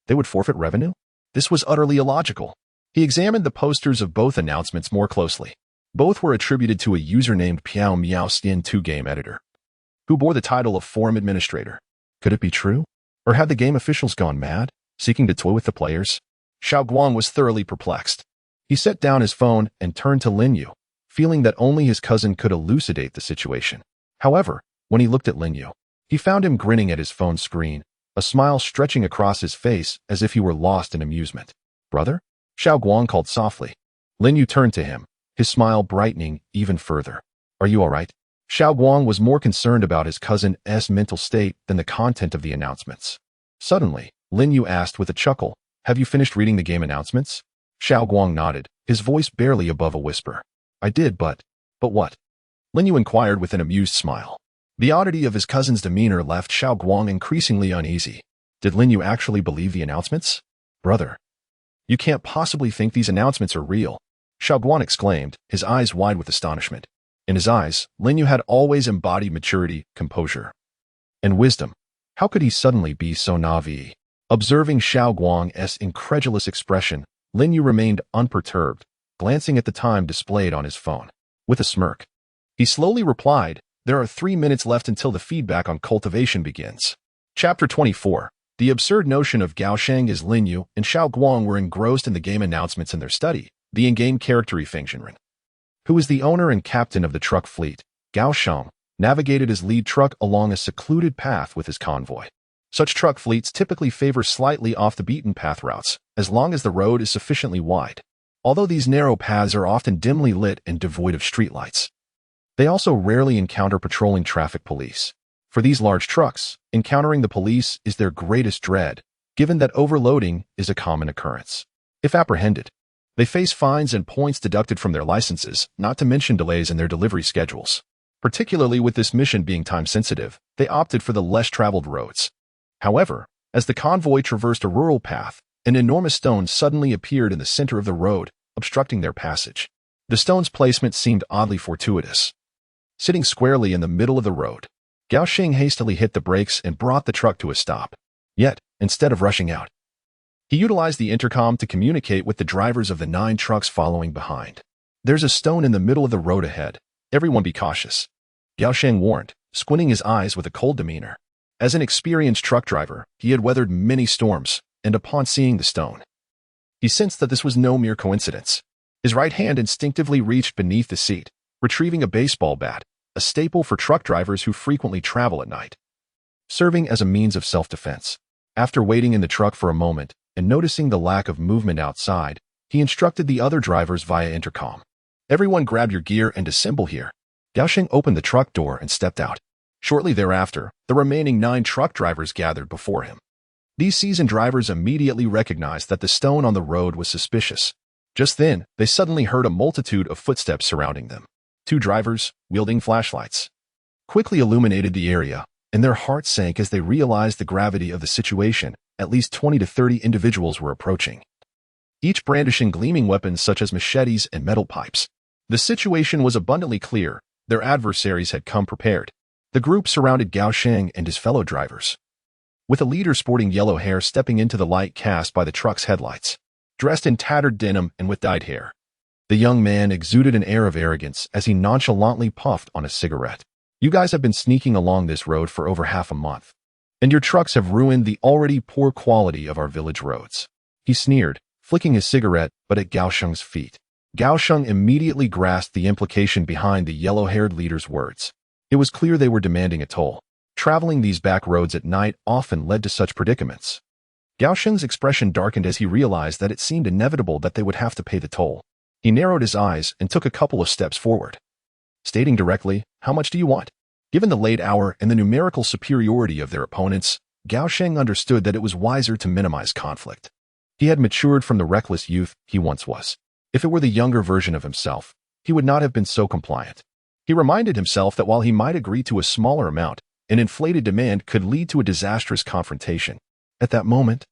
They would forfeit revenue? This was utterly illogical. He examined the posters of both announcements more closely. Both were attributed to a user named Piao Miao Xian 2 game editor, who bore the title of forum administrator. Could it be true? Or had the game officials gone mad, seeking to toy with the players? Xiao Guang was thoroughly perplexed. He set down his phone and turned to Lin Yu, feeling that only his cousin could elucidate the situation. However, when he looked at Lin Yu, he found him grinning at his phone screen, a smile stretching across his face as if he were lost in amusement. "Brother?" Xiao Guang called softly. Lin Yu turned to him, his smile brightening even further. "Are you all right?" Xiao Guang was more concerned about his cousin's mental state than the content of the announcements. Suddenly, Lin Yu asked with a chuckle, "Have you finished reading the game announcements?" Xiao Guang nodded, his voice barely above a whisper. "I did, but what?" Lin Yu inquired with an amused smile. The oddity of his cousin's demeanor left Xiao Guang increasingly uneasy. Did Lin Yu actually believe the announcements? "Brother, you can't possibly think these announcements are real," Xiao Guang exclaimed, his eyes wide with astonishment. In his eyes, Lin Yu had always embodied maturity, composure, and wisdom. How could he suddenly be so naive? Observing Xiao Guang's incredulous expression, Lin Yu remained unperturbed, glancing at the time displayed on his phone. With a smirk, he slowly replied, "There are 3 minutes left until the feedback on cultivation begins." Chapter 24. The absurd notion of Gaosheng as Lin Yu and Xiao Guang were engrossed in the game announcements in their study. The in-game character Fengxinren, who was the owner and captain of the truck fleet, Gao Sheng, navigated his lead truck along a secluded path with his convoy. Such truck fleets typically favor slightly off-the-beaten-path routes, as long as the road is sufficiently wide. Although these narrow paths are often dimly lit and devoid of streetlights, they also rarely encounter patrolling traffic police. For these large trucks, encountering the police is their greatest dread, given that overloading is a common occurrence. If apprehended, they face fines and points deducted from their licenses, not to mention delays in their delivery schedules. Particularly with this mission being time-sensitive, they opted for the less-traveled roads. However, as the convoy traversed a rural path, an enormous stone suddenly appeared in the center of the road, obstructing their passage. The stone's placement seemed oddly fortuitous. Sitting squarely in the middle of the road, Gao Xing hastily hit the brakes and brought the truck to a stop. Yet, instead of rushing out, he utilized the intercom to communicate with the drivers of the 9 trucks following behind. "There's a stone in the middle of the road ahead. Everyone be cautious," Gao Sheng warned, squinting his eyes with a cold demeanor. As an experienced truck driver, he had weathered many storms, and upon seeing the stone, he sensed that this was no mere coincidence. His right hand instinctively reached beneath the seat, retrieving a baseball bat, a staple for truck drivers who frequently travel at night, serving as a means of self-defense. After waiting in the truck for a moment and noticing the lack of movement outside, he instructed the other drivers via intercom. "Everyone grab your gear and assemble here." Gao Sheng opened the truck door and stepped out. Shortly thereafter, the remaining 9 truck drivers gathered before him. These seasoned drivers immediately recognized that the stone on the road was suspicious. Just then, they suddenly heard a multitude of footsteps surrounding them. 2 drivers, wielding flashlights, quickly illuminated the area, and their hearts sank as they realized the gravity of the situation. At least 20 to 30 individuals were approaching, each brandishing gleaming weapons such as machetes and metal pipes. The situation was abundantly clear. Their adversaries had come prepared. The group surrounded Gao Sheng and his fellow drivers, with a leader sporting yellow hair stepping into the light cast by the truck's headlights. Dressed in tattered denim and with dyed hair, the young man exuded an air of arrogance as he nonchalantly puffed on a cigarette. "You guys have been sneaking along this road for over half a month, and your trucks have ruined the already poor quality of our village roads," he sneered, flicking his cigarette but at Gao Sheng's feet. Gao Sheng immediately grasped the implication behind the yellow-haired leader's words. It was clear they were demanding a toll. Traveling these back roads at night often led to such predicaments. Gao Sheng's expression darkened as he realized that it seemed inevitable that they would have to pay the toll. He narrowed his eyes and took a couple of steps forward, stating directly, "How much do you want?" Given the late hour and the numerical superiority of their opponents, Gao Sheng understood that it was wiser to minimize conflict. He had matured from the reckless youth he once was. If it were the younger version of himself, he would not have been so compliant. He reminded himself that while he might agree to a smaller amount, an inflated demand could lead to a disastrous confrontation. At that moment,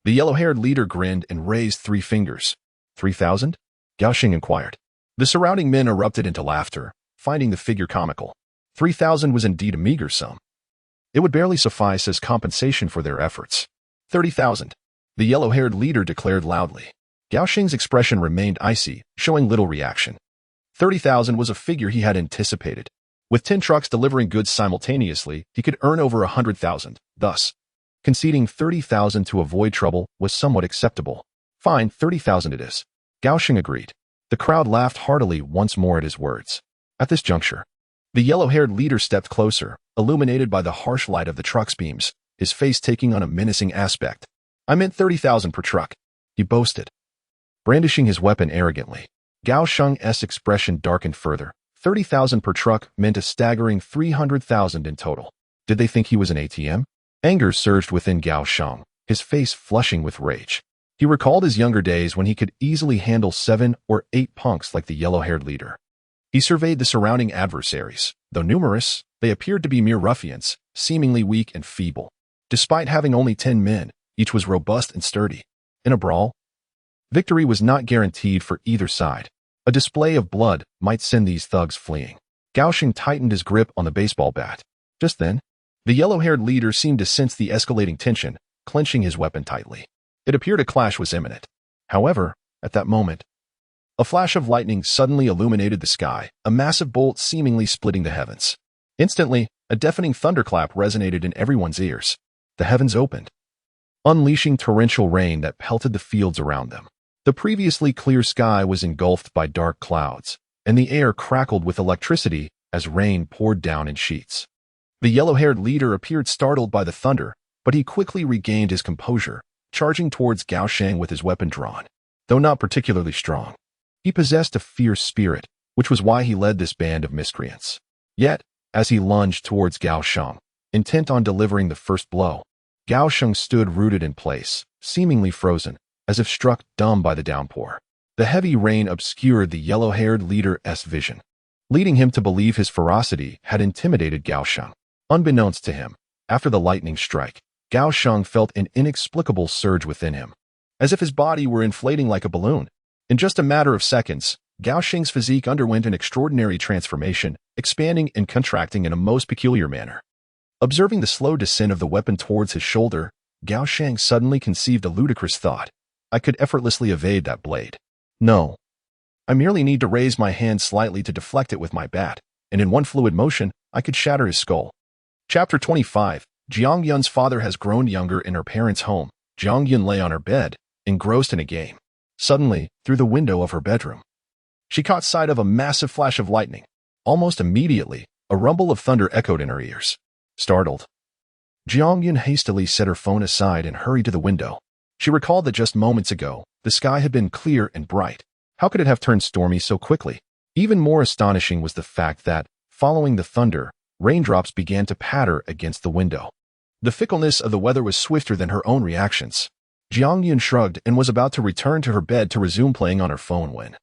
the yellow-haired leader grinned and raised 3 fingers. 3,000? Gao Sheng inquired. The surrounding men erupted into laughter, finding the figure comical. 3,000 was indeed a meager sum. It would barely suffice as compensation for their efforts. 30,000, the yellow-haired leader declared loudly. Gao Sheng's expression remained icy, showing little reaction. 30,000 was a figure he had anticipated. With 10 trucks delivering goods simultaneously, he could earn over 100,000. Thus, conceding 30,000 to avoid trouble was somewhat acceptable. "Fine, 30,000 it is," Gao Sheng agreed. The crowd laughed heartily once more at his words. At this juncture, the yellow-haired leader stepped closer, illuminated by the harsh light of the truck's beams, his face taking on a menacing aspect. "I meant 30,000 per truck," he boasted, brandishing his weapon arrogantly. Gao Sheng's expression darkened further. 30,000 per truck meant a staggering 300,000 in total. Did they think he was an ATM? Anger surged within Gao Sheng, his face flushing with rage. He recalled his younger days when he could easily handle 7 or 8 punks like the yellow-haired leader. He surveyed the surrounding adversaries. Though numerous, they appeared to be mere ruffians, seemingly weak and feeble. Despite having only 10 men, each was robust and sturdy. In a brawl, victory was not guaranteed for either side. A display of blood might send these thugs fleeing. Gao Sheng tightened his grip on the baseball bat. Just then, the yellow-haired leader seemed to sense the escalating tension, clenching his weapon tightly. It appeared a clash was imminent. However, at that moment, a flash of lightning suddenly illuminated the sky, a massive bolt seemingly splitting the heavens. Instantly, a deafening thunderclap resonated in everyone's ears. The heavens opened, unleashing torrential rain that pelted the fields around them. The previously clear sky was engulfed by dark clouds, and the air crackled with electricity as rain poured down in sheets. The yellow-haired leader appeared startled by the thunder, but he quickly regained his composure, charging towards Gao Sheng with his weapon drawn. Though not particularly strong, he possessed a fierce spirit, which was why he led this band of miscreants. Yet, as he lunged towards Gao Sheng, intent on delivering the first blow, Gao Sheng stood rooted in place, seemingly frozen, as if struck dumb by the downpour. The heavy rain obscured the yellow-haired leader's vision, leading him to believe his ferocity had intimidated Gao Sheng. Unbeknownst to him, after the lightning strike, Gao Sheng felt an inexplicable surge within him, as if his body were inflating like a balloon. In just a matter of seconds, Gao Sheng's physique underwent an extraordinary transformation, expanding and contracting in a most peculiar manner. Observing the slow descent of the weapon towards his shoulder, Gao Sheng suddenly conceived a ludicrous thought. I could effortlessly evade that blade. No. I merely need to raise my hand slightly to deflect it with my bat, and in one fluid motion, I could shatter his skull. Chapter 25. Jiang Yun's father has grown younger in her parents' home. Jiang Yun lay on her bed, engrossed in a game. Suddenly, through the window of her bedroom, she caught sight of a massive flash of lightning. Almost immediately, a rumble of thunder echoed in her ears. Startled, Jiang Yun hastily set her phone aside and hurried to the window. She recalled that just moments ago, the sky had been clear and bright. How could it have turned stormy so quickly? Even more astonishing was the fact that, following the thunder, raindrops began to patter against the window. The fickleness of the weather was swifter than her own reactions. Jiang Yun shrugged and was about to return to her bed to resume playing on her phone when,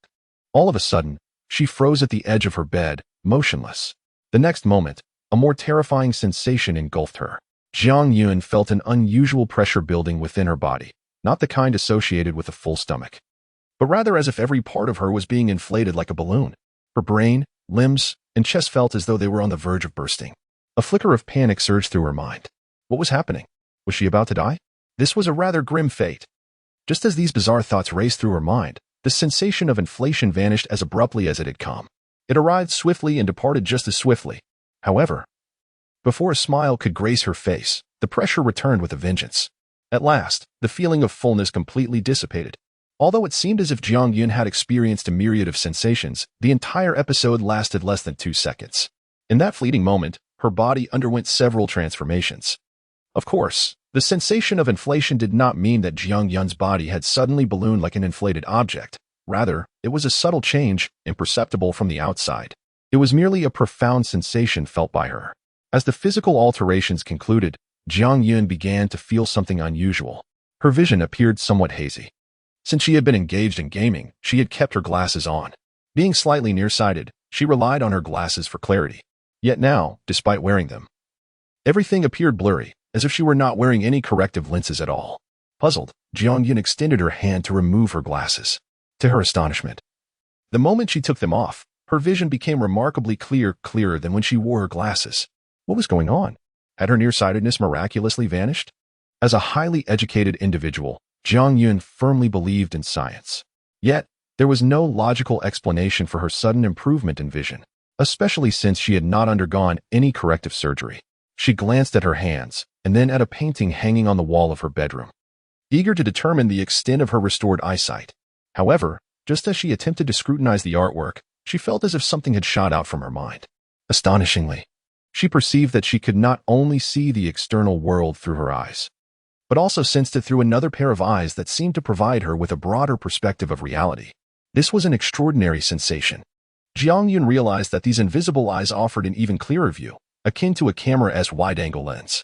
all of a sudden, she froze at the edge of her bed, motionless. The next moment, a more terrifying sensation engulfed her. Jiang Yun felt an unusual pressure building within her body, not the kind associated with a full stomach, but rather as if every part of her was being inflated like a balloon. Her brain, limbs, and chest felt as though they were on the verge of bursting. A flicker of panic surged through her mind. What was happening? Was she about to die? This was a rather grim fate. Just as these bizarre thoughts raced through her mind, the sensation of inflation vanished as abruptly as it had come. It arrived swiftly and departed just as swiftly. However, before a smile could grace her face, the pressure returned with a vengeance. At last, the feeling of fullness completely dissipated. Although it seemed as if Jiang Yun had experienced a myriad of sensations, the entire episode lasted less than 2 seconds. In that fleeting moment, her body underwent several transformations. Of course, the sensation of inflation did not mean that Jiang Yun's body had suddenly ballooned like an inflated object. Rather, it was a subtle change, imperceptible from the outside. It was merely a profound sensation felt by her. As the physical alterations concluded, Jiang Yun began to feel something unusual. Her vision appeared somewhat hazy. Since she had been engaged in gaming, she had kept her glasses on. Being slightly nearsighted, she relied on her glasses for clarity. Yet now, despite wearing them, everything appeared blurry, as if she were not wearing any corrective lenses at all. Puzzled, Jiang Yun extended her hand to remove her glasses. To her astonishment, the moment she took them off, her vision became remarkably clearer than when she wore her glasses. What was going on? Had her nearsightedness miraculously vanished? As a highly educated individual, Jiang Yun firmly believed in science. Yet, there was no logical explanation for her sudden improvement in vision, especially since she had not undergone any corrective surgery. She glanced at her hands, and then at a painting hanging on the wall of her bedroom, eager to determine the extent of her restored eyesight. However, just as she attempted to scrutinize the artwork, she felt as if something had shot out from her mind. Astonishingly, she perceived that she could not only see the external world through her eyes, but also sensed it through another pair of eyes that seemed to provide her with a broader perspective of reality. This was an extraordinary sensation. Jiang Yun realized that these invisible eyes offered an even clearer view, akin to a camera's wide-angle lens.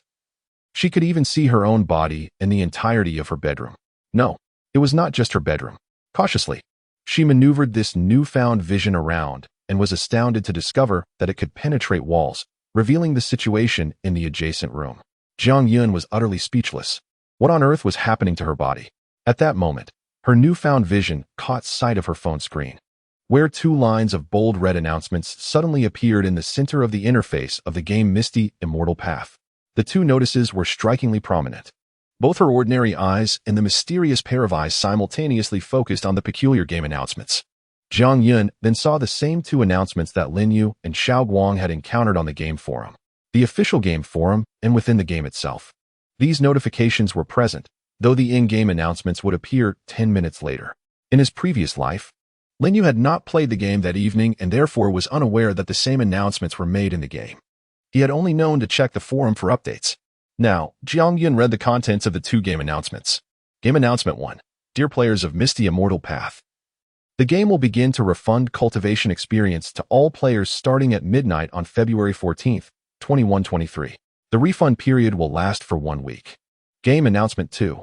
She could even see her own body and the entirety of her bedroom. No, it was not just her bedroom. Cautiously, she maneuvered this newfound vision around and was astounded to discover that it could penetrate walls, revealing the situation in the adjacent room. Jiang Yun was utterly speechless. What on earth was happening to her body? At that moment, her newfound vision caught sight of her phone screen, where 2 lines of bold red announcements suddenly appeared in the center of the interface of the game Immortal Path. The 2 notices were strikingly prominent. Both her ordinary eyes and the mysterious pair of eyes simultaneously focused on the peculiar game announcements. Jiang Yun then saw the same 2 announcements that Lin Yu and Xiao Guang had encountered on the game forum, the official game forum, and within the game itself. These notifications were present, though the in-game announcements would appear 10 minutes later. In his previous life, Lin Yu had not played the game that evening and therefore was unaware that the same announcements were made in the game. He had only known to check the forum for updates. Now, Jiang Yun read the contents of the 2 game announcements. Game Announcement 1. Dear players of Immortal Path, the game will begin to refund cultivation experience to all players starting at midnight on February 14th, 2123. The refund period will last for 1 week. Game Announcement 2.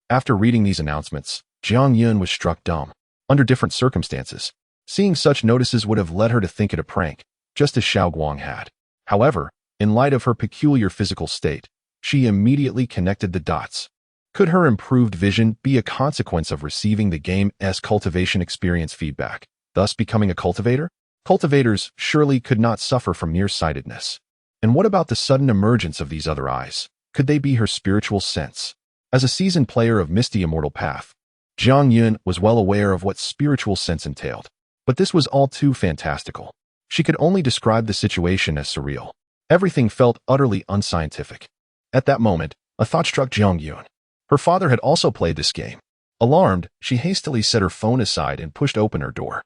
After reading these announcements, Jiang Yun was struck dumb. Under different circumstances, seeing such notices would have led her to think it a prank, just as Xiao Guang had. However, in light of her peculiar physical state, she immediately connected the dots. Could her improved vision be a consequence of receiving the game's cultivation experience feedback, thus becoming a cultivator? Cultivators surely could not suffer from nearsightedness. And what about the sudden emergence of these other eyes? Could they be her spiritual sense? As a seasoned player of Misty Immortal Path, Jiang Yun was well aware of what spiritual sense entailed. But this was all too fantastical. She could only describe the situation as surreal. Everything felt utterly unscientific. At that moment, a thought struck Jiang Yun. Her father had also played this game. Alarmed, she hastily set her phone aside and pushed open her door.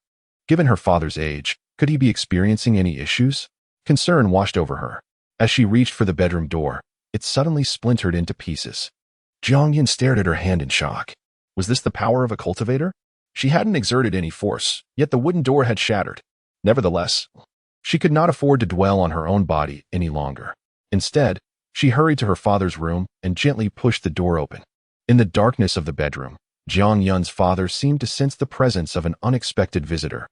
Given her father's age, could he be experiencing any issues? Concern washed over her. As she reached for the bedroom door, it suddenly splintered into pieces. Jiang Yun stared at her hand in shock. Was this the power of a cultivator? She hadn't exerted any force, yet the wooden door had shattered. Nevertheless, she could not afford to dwell on her own body any longer. Instead, she hurried to her father's room and gently pushed the door open. In the darkness of the bedroom, Jiang Yun's father seemed to sense the presence of an unexpected visitor,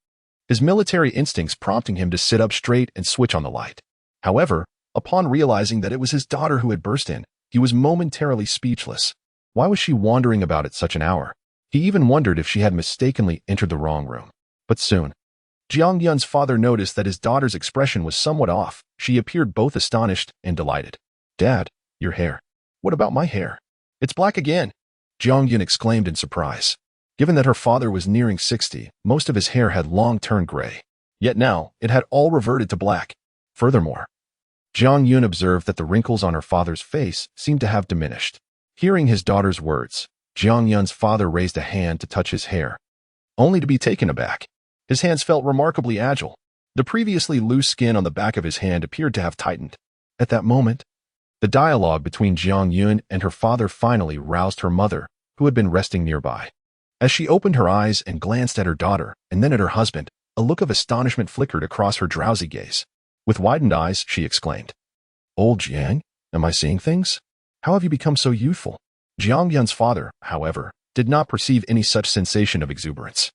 his military instincts prompting him to sit up straight and switch on the light. However, upon realizing that it was his daughter who had burst in, he was momentarily speechless. Why was she wandering about at such an hour? He even wondered if she had mistakenly entered the wrong room. But soon, Jiang Yun's father noticed that his daughter's expression was somewhat off. She appeared both astonished and delighted. "Dad, your hair. What about my hair? It's black again," Jiang Yun exclaimed in surprise. Given that her father was nearing 60, most of his hair had long turned gray. Yet now, it had all reverted to black. Furthermore, Jiang Yun observed that the wrinkles on her father's face seemed to have diminished. Hearing his daughter's words, Jiang Yun's father raised a hand to touch his hair, only to be taken aback. His hands felt remarkably agile. The previously loose skin on the back of his hand appeared to have tightened. At that moment, the dialogue between Jiang Yun and her father finally roused her mother, who had been resting nearby. As she opened her eyes and glanced at her daughter and then at her husband, a look of astonishment flickered across her drowsy gaze. With widened eyes, she exclaimed, "Old Jiang, am I seeing things? How have you become so youthful?" Jiang Yun's father, however, did not perceive any such sensation of exuberance.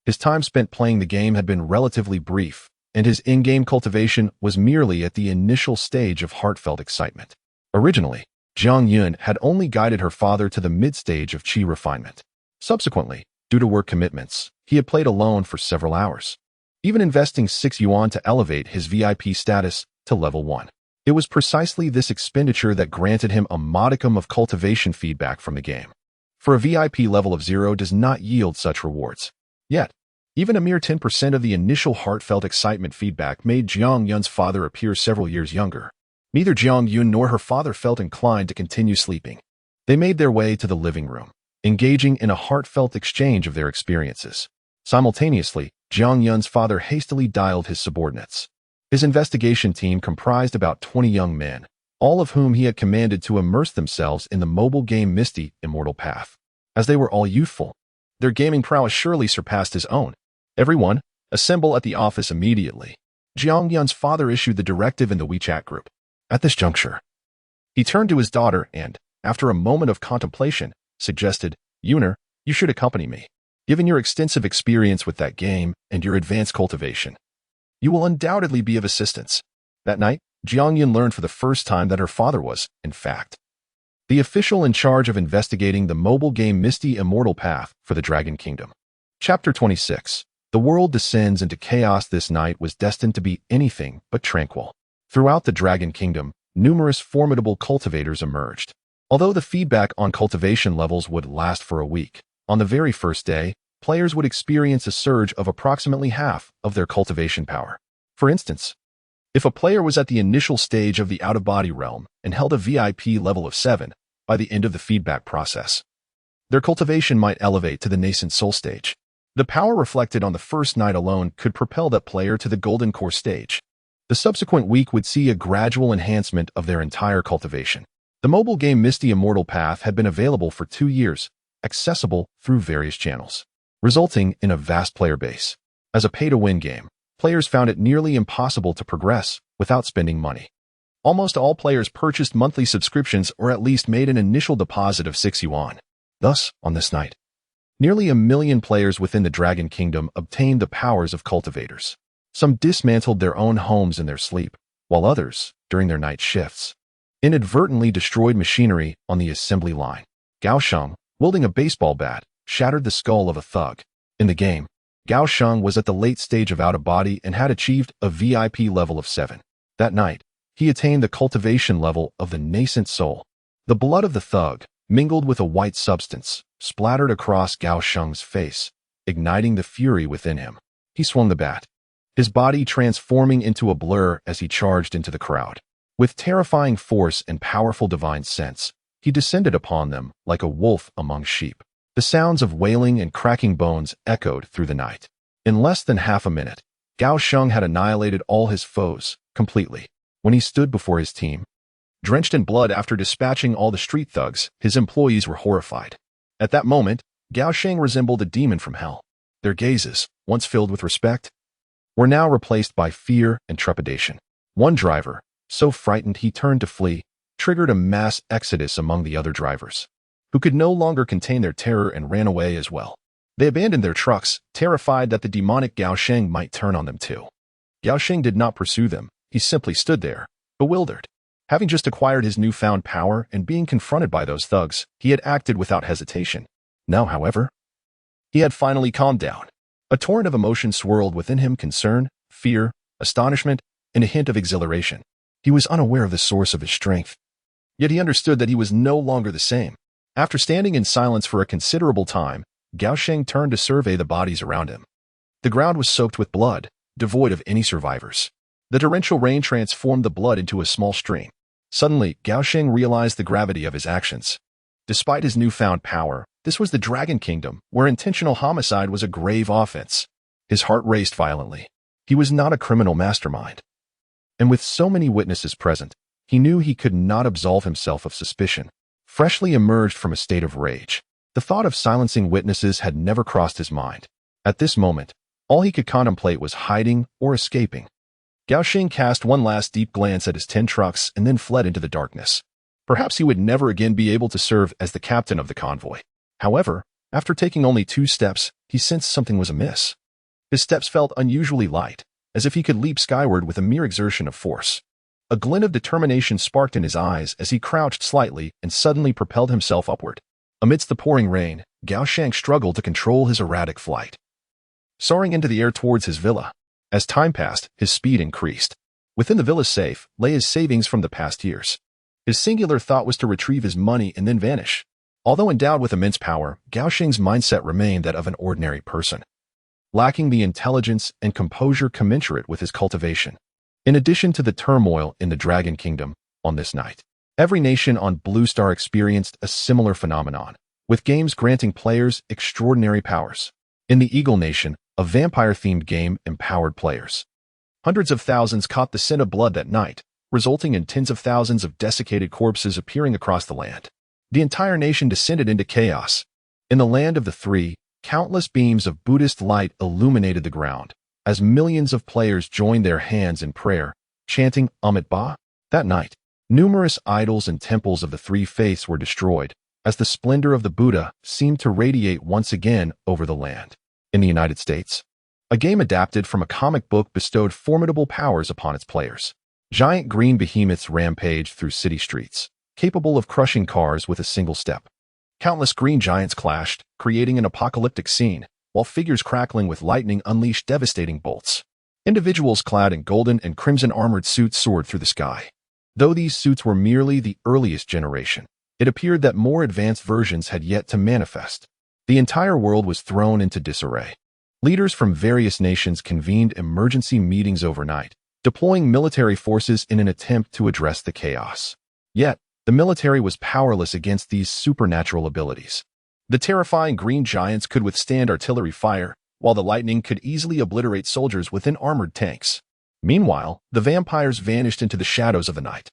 His time spent playing the game had been relatively brief, and his in-game cultivation was merely at the initial stage of heartfelt excitement. Originally, Jiang Yun had only guided her father to the mid-stage of qi refinement. Subsequently, due to work commitments, he had played alone for several hours, even investing 6 yuan to elevate his VIP status to level 1. It was precisely this expenditure that granted him a modicum of cultivation feedback from the game. For a VIP level of 0 does not yield such rewards. Yet, even a mere 10% of the initial heartfelt excitement feedback made Jiang Yun's father appear several years younger. Neither Jiang Yun nor her father felt inclined to continue sleeping. They made their way to the living room, engaging in a heartfelt exchange of their experiences. Simultaneously, Jiang Yun's father hastily dialed his subordinates. His investigation team comprised about 20 young men, all of whom he had commanded to immerse themselves in the mobile game Misty Immortal Path. As they were all youthful, their gaming prowess surely surpassed his own. "Everyone, assemble at the office immediately." Jiang Yun's father issued the directive in the WeChat group. At this juncture, he turned to his daughter and, after a moment of contemplation, suggested, "Yuner, you should accompany me. Given your extensive experience with that game and your advanced cultivation, you will undoubtedly be of assistance." That night, Jiang Yun learned for the first time that her father was, in fact, the official in charge of investigating the mobile game Misty Immortal Path for the Dragon Kingdom. Chapter 26. The world descends into chaos. This night was destined to be anything but tranquil. Throughout the Dragon Kingdom, numerous formidable cultivators emerged. Although the feedback on cultivation levels would last for a week, on the very first day, players would experience a surge of approximately half of their cultivation power. For instance, if a player was at the initial stage of the out-of-body realm and held a VIP level of 7, by the end of the feedback process, their cultivation might elevate to the nascent soul stage. The power reflected on the first night alone could propel that player to the golden core stage. The subsequent week would see a gradual enhancement of their entire cultivation. The mobile game Misty Immortal Path had been available for 2 years, accessible through various channels, resulting in a vast player base. As a pay-to-win game, players found it nearly impossible to progress without spending money. Almost all players purchased monthly subscriptions or at least made an initial deposit of 6 yuan. Thus, on this night, Nearly 1 million players within the Dragon Kingdom obtained the powers of cultivators. Some dismantled their own homes in their sleep, while others, during their night shifts, inadvertently destroyed machinery on the assembly line. Gao Sheng, wielding a baseball bat, shattered the skull of a thug. In the game, Gao Sheng was at the late stage of out-of-body and had achieved a VIP level of 7. That night, he attained the cultivation level of the nascent soul. The blood of the thug, mingled with a white substance, splattered across Gao Sheng's face, igniting the fury within him. He swung the bat, his body transforming into a blur as he charged into the crowd. With terrifying force and powerful divine sense, he descended upon them like a wolf among sheep. The sounds of wailing and cracking bones echoed through the night. In less than half a minute, Gao Sheng had annihilated all his foes completely. When he stood before his team, drenched in blood after dispatching all the street thugs, his employees were horrified. At that moment, Gao Sheng resembled a demon from hell. Their gazes, once filled with respect, were now replaced by fear and trepidation. One driver, so frightened he turned to flee, triggered a mass exodus among the other drivers, who could no longer contain their terror and ran away as well. They abandoned their trucks, terrified that the demonic Gao Sheng might turn on them too. Gao Sheng did not pursue them, he simply stood there, bewildered. Having just acquired his newfound power and being confronted by those thugs, he had acted without hesitation. Now, however, he had finally calmed down. A torrent of emotion swirled within him: concern, fear, astonishment, and a hint of exhilaration. He was unaware of the source of his strength, yet he understood that he was no longer the same. After standing in silence for a considerable time, Gao Sheng turned to survey the bodies around him. The ground was soaked with blood, devoid of any survivors. The torrential rain transformed the blood into a small stream. Suddenly, Gao Sheng realized the gravity of his actions. Despite his newfound power, this was the Dragon Kingdom, where intentional homicide was a grave offense. His heart raced violently. He was not a criminal mastermind. And with so many witnesses present, he knew he could not absolve himself of suspicion. Freshly emerged from a state of rage, the thought of silencing witnesses had never crossed his mind. At this moment, all he could contemplate was hiding or escaping. Gao Sheng cast one last deep glance at his 10 trucks and then fled into the darkness. Perhaps he would never again be able to serve as the captain of the convoy. However, after taking only 2 steps, he sensed something was amiss. His steps felt unusually light, as if he could leap skyward with a mere exertion of force. A glint of determination sparked in his eyes as he crouched slightly and suddenly propelled himself upward. Amidst the pouring rain, Gao Sheng struggled to control his erratic flight, soaring into the air towards his villa. As time passed, his speed increased. Within the villa's safe lay his savings from the past years. His singular thought was to retrieve his money and then vanish. Although endowed with immense power, Gao Sheng's mindset remained that of an ordinary person, lacking the intelligence and composure commensurate with his cultivation. In addition to the turmoil in the Dragon Kingdom, on this night, every nation on Blue Star experienced a similar phenomenon, with games granting players extraordinary powers. In the Eagle Nation, a vampire-themed game empowered players. Hundreds of thousands caught the scent of blood that night, resulting in tens of thousands of desiccated corpses appearing across the land. The entire nation descended into chaos. In the land of the Three, countless beams of Buddhist light illuminated the ground, as millions of players joined their hands in prayer, chanting Amit Ba. That night, numerous idols and temples of the 3 faiths were destroyed, as the splendor of the Buddha seemed to radiate once again over the land. In the United States, a game adapted from a comic book bestowed formidable powers upon its players. Giant green behemoths rampaged through city streets, capable of crushing cars with a single step. Countless green giants clashed, creating an apocalyptic scene, while figures crackling with lightning unleashed devastating bolts. Individuals clad in golden and crimson armored suits soared through the sky. Though these suits were merely the earliest generation, it appeared that more advanced versions had yet to manifest. The entire world was thrown into disarray. Leaders from various nations convened emergency meetings overnight, deploying military forces in an attempt to address the chaos. Yet, the military was powerless against these supernatural abilities. The terrifying green giants could withstand artillery fire, while the lightning could easily obliterate soldiers within armored tanks. Meanwhile, the vampires vanished into the shadows of the night.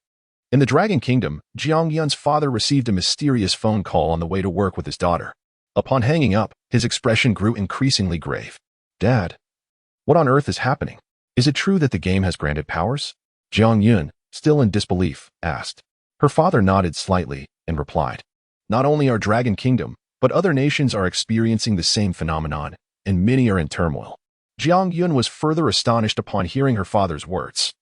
In the Dragon Kingdom, Jiang Yun's father received a mysterious phone call on the way to work with his daughter. Upon hanging up, his expression grew increasingly grave. "Dad, what on earth is happening? Is it true that the game has granted powers?" Jiang Yun, still in disbelief, asked. Her father nodded slightly and replied, "Not only our Dragon Kingdom, But other nations are experiencing the same phenomenon, and many are in turmoil. Jiang Yun was further astonished upon hearing her father's words.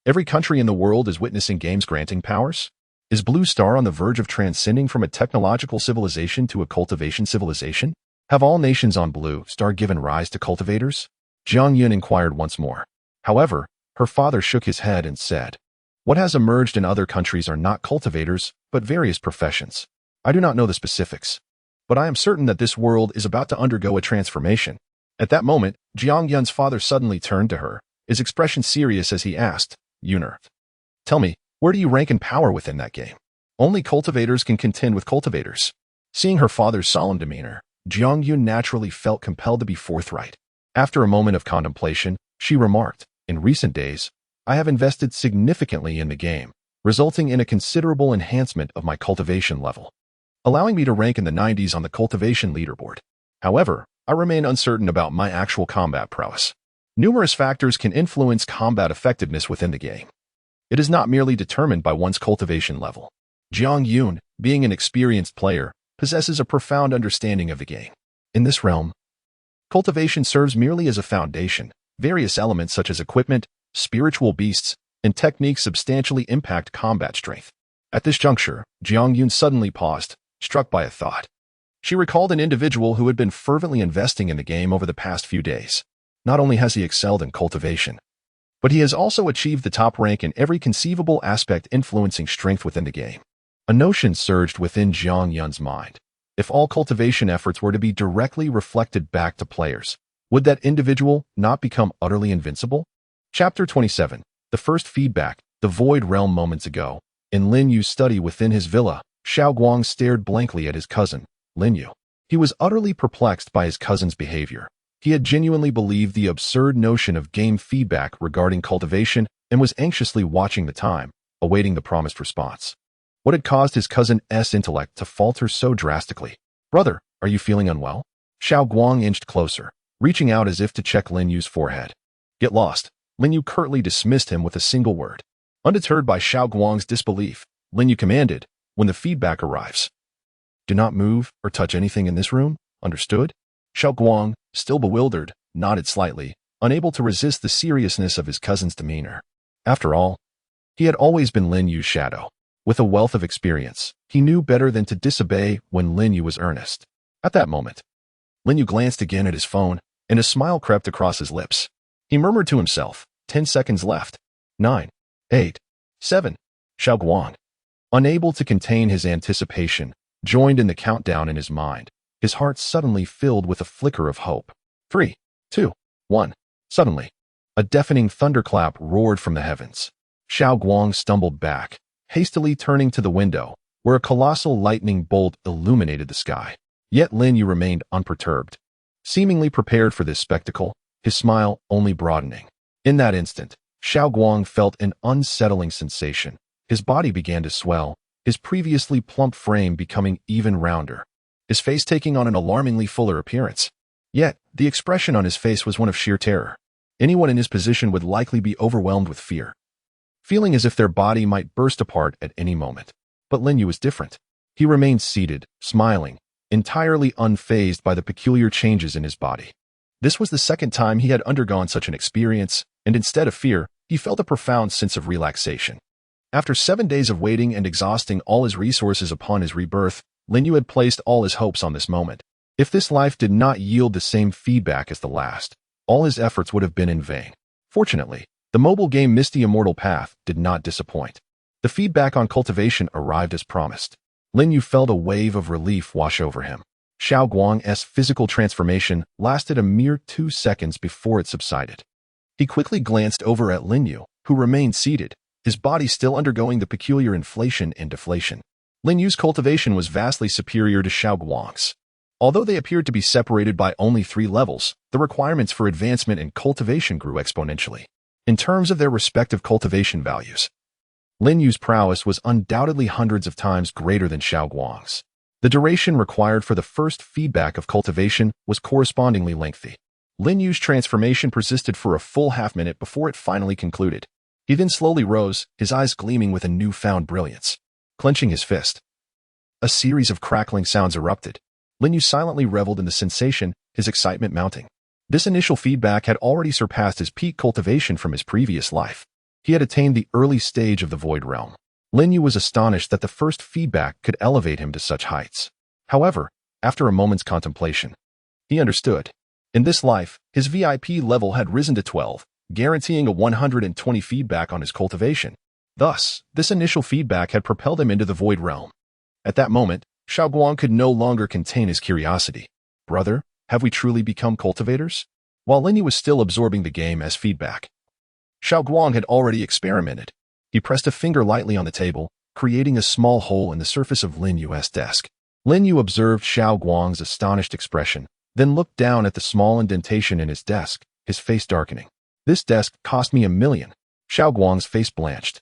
Every country in the world is witnessing games granting powers? Is Blue Star on the verge of transcending from a technological civilization to a cultivation civilization? Have all nations on Blue Star given rise to cultivators? Jiang Yun inquired once more. However, her father shook his head and said, "What has emerged in other countries are not cultivators, but various professions. I do not know the specifics, but I am certain that this world is about to undergo a transformation." At that moment, Jiang Yun's father suddenly turned to her, his expression serious as he asked, "Yuner, tell me, where do you rank in power within that game? Only cultivators can contend with cultivators." Seeing her father's solemn demeanor, Jiang Yun naturally felt compelled to be forthright. After a moment of contemplation, she remarked, "In recent days, I have invested significantly in the game, resulting in a considerable enhancement of my cultivation level, allowing me to rank in the 90s on the cultivation leaderboard. However, I remain uncertain about my actual combat prowess. Numerous factors can influence combat effectiveness within the game. It is not merely determined by one's cultivation level." Jiang Yun, being an experienced player, possesses a profound understanding of the game. In this realm, cultivation serves merely as a foundation. Various elements such as equipment, spiritual beasts, and techniques substantially impact combat strength. At this juncture, Jiang Yun suddenly paused, struck by a thought. She recalled an individual who had been fervently investing in the game over the past few days. Not only has he excelled in cultivation, but he has also achieved the top rank in every conceivable aspect influencing strength within the game. A notion surged within Jiang Yun's mind. If all cultivation efforts were to be directly reflected back to players, would that individual not become utterly invincible? Chapter 27. The first feedback. The Void Realm. Moments ago, in Lin Yu's study within his villa, Xiao Guang stared blankly at his cousin, Lin Yu. He was utterly perplexed by his cousin's behavior. He had genuinely believed the absurd notion of game feedback regarding cultivation and was anxiously watching the time, awaiting the promised response. What had caused his cousin's intellect to falter so drastically? "Brother, are you feeling unwell?" Xiao Guang inched closer, reaching out as if to check Lin Yu's forehead. "Get lost." Lin Yu curtly dismissed him with a single word. Undeterred by Xiao Guang's disbelief, Lin Yu commanded, "When the feedback arrives, do not move or touch anything in this room, understood?" Xiao Guang, still bewildered, nodded slightly, unable to resist the seriousness of his cousin's demeanor. After all, he had always been Lin Yu's shadow. With a wealth of experience, he knew better than to disobey when Lin Yu was earnest. At that moment, Lin Yu glanced again at his phone, and a smile crept across his lips. He murmured to himself, 10 seconds left. 9, 8, 7. Xiao Guang, unable to contain his anticipation, joined in the countdown in his mind. His heart suddenly filled with a flicker of hope. 3, 2, 1. Suddenly, a deafening thunderclap roared from the heavens. Xiao Guang stumbled back, hastily turning to the window, where a colossal lightning bolt illuminated the sky. Yet Lin Yu remained unperturbed, seemingly prepared for this spectacle, his smile only broadening. In that instant, Xiao Guang felt an unsettling sensation. His body began to swell, his previously plump frame becoming even rounder, his face taking on an alarmingly fuller appearance. Yet, the expression on his face was one of sheer terror. Anyone in his position would likely be overwhelmed with fear, feeling as if their body might burst apart at any moment. But Lin Yu was different. He remained seated, smiling, entirely unfazed by the peculiar changes in his body. This was the second time he had undergone such an experience, and instead of fear, he felt a profound sense of relaxation. After 7 days of waiting and exhausting all his resources upon his rebirth, Lin Yu had placed all his hopes on this moment. If this life did not yield the same feedback as the last, all his efforts would have been in vain. Fortunately, the mobile game Immortal Path did not disappoint. The feedback on cultivation arrived as promised. Lin Yu felt a wave of relief wash over him. Xiao Guang's physical transformation lasted a mere 2 seconds before it subsided. He quickly glanced over at Lin Yu, who remained seated, his body still undergoing the peculiar inflation and deflation. Lin Yu's cultivation was vastly superior to Xiao Guang's. Although they appeared to be separated by only 3 levels, the requirements for advancement in cultivation grew exponentially. In terms of their respective cultivation values, Lin Yu's prowess was undoubtedly hundreds of times greater than Xiao Guang's. The duration required for the first feedback of cultivation was correspondingly lengthy. Lin Yu's transformation persisted for a full half-minute before it finally concluded. He then slowly rose, his eyes gleaming with a newfound brilliance. Clenching his fist, a series of crackling sounds erupted. Lin Yu silently reveled in the sensation, his excitement mounting. This initial feedback had already surpassed his peak cultivation from his previous life. He had attained the early stage of the Void Realm. Lin Yu was astonished that the first feedback could elevate him to such heights. However, after a moment's contemplation, he understood. In this life, his VIP level had risen to 12, guaranteeing a 120 feedback on his cultivation. Thus, this initial feedback had propelled him into the Void Realm. At that moment, Xiaoguang could no longer contain his curiosity. Brother, have we truly become cultivators? While Lin Yu was still absorbing the game as feedback, Xiaoguang had already experimented. He pressed a finger lightly on the table, creating a small hole in the surface of Lin Yu's desk. Lin Yu observed Xiaoguang's astonished expression, then looked down at the small indentation in his desk, his face darkening. This desk cost me 1,000,000. Xiaoguang's face blanched.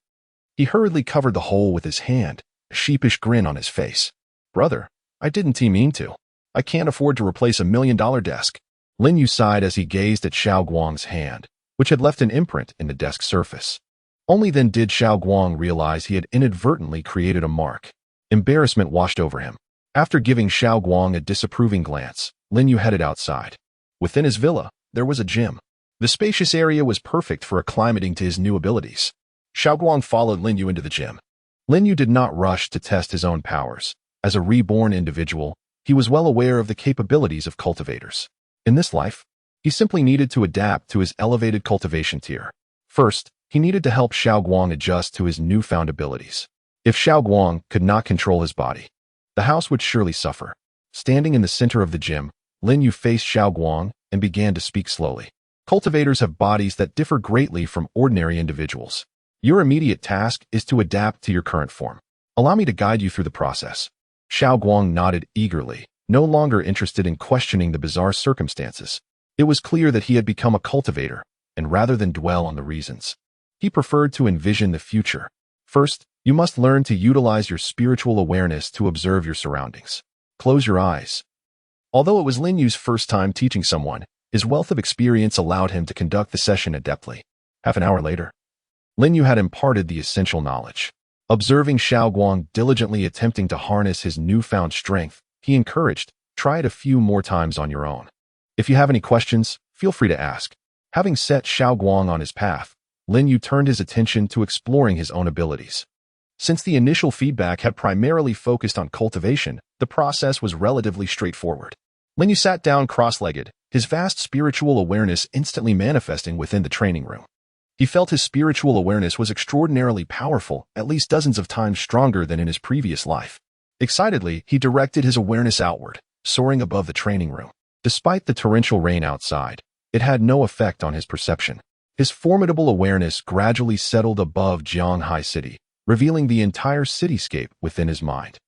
He hurriedly covered the hole with his hand, a sheepish grin on his face. Brother, I didn't mean to. I can't afford to replace $1,000,000 desk. Lin Yu sighed as he gazed at Xiaoguang's hand, which had left an imprint in the desk surface. Only then did Xiaoguang realize he had inadvertently created a mark. Embarrassment washed over him. After giving Xiaoguang a disapproving glance, Lin Yu headed outside. Within his villa, there was a gym. The spacious area was perfect for acclimating to his new abilities. Xiaoguang followed Lin Yu into the gym. Lin Yu did not rush to test his own powers. As a reborn individual, he was well aware of the capabilities of cultivators. In this life, he simply needed to adapt to his elevated cultivation tier. First, he needed to help Xiaoguang adjust to his newfound abilities. If Xiaoguang could not control his body, the house would surely suffer. Standing in the center of the gym, Lin Yu faced Xiaoguang and began to speak slowly. Cultivators have bodies that differ greatly from ordinary individuals. Your immediate task is to adapt to your current form. Allow me to guide you through the process. Xiaoguang nodded eagerly, no longer interested in questioning the bizarre circumstances. It was clear that he had become a cultivator, and rather than dwell on the reasons, he preferred to envision the future. First, you must learn to utilize your spiritual awareness to observe your surroundings. Close your eyes. Although it was Lin Yu's first time teaching someone, his wealth of experience allowed him to conduct the session adeptly. Half an hour later, Lin Yu had imparted the essential knowledge. Observing Xiaoguang diligently attempting to harness his newfound strength, he encouraged, try it a few more times on your own. If you have any questions, feel free to ask. Having set Xiaoguang on his path, Lin Yu turned his attention to exploring his own abilities. Since the initial feedback had primarily focused on cultivation, the process was relatively straightforward. Lin Yu sat down cross-legged, his vast spiritual awareness instantly manifesting within the training room. He felt his spiritual awareness was extraordinarily powerful, at least dozens of times stronger than in his previous life. Excitedly, he directed his awareness outward, soaring above the training room. Despite the torrential rain outside, it had no effect on his perception. His formidable awareness gradually settled above Jianghai City, revealing the entire cityscape within his mind.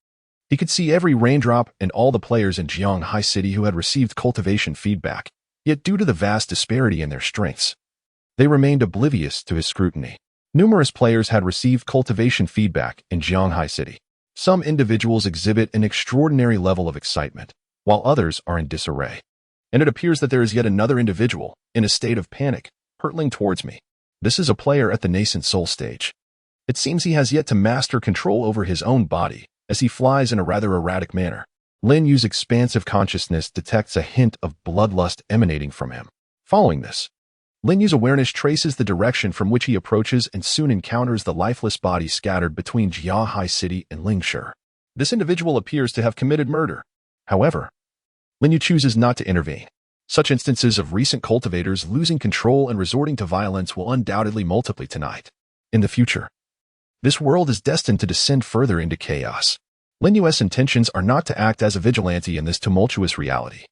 He could see every raindrop and all the players in Jianghai City who had received cultivation feedback, yet due to the vast disparity in their strengths, they remained oblivious to his scrutiny. Numerous players had received cultivation feedback in Jianghai City. Some individuals exhibit an extraordinary level of excitement, while others are in disarray. And it appears that there is yet another individual, in a state of panic, hurtling towards me. This is a player at the nascent soul stage. It seems he has yet to master control over his own body, as he flies in a rather erratic manner. Lin Yu's expansive consciousness detects a hint of bloodlust emanating from him. Following this, Lin Yu's awareness traces the direction from which he approaches and soon encounters the lifeless body scattered between Jiahai City and Lingshi. This individual appears to have committed murder. However, Lin Yu chooses not to intervene. Such instances of recent cultivators losing control and resorting to violence will undoubtedly multiply tonight. In the future, this world is destined to descend further into chaos. Lin Yu's intentions are not to act as a vigilante in this tumultuous reality.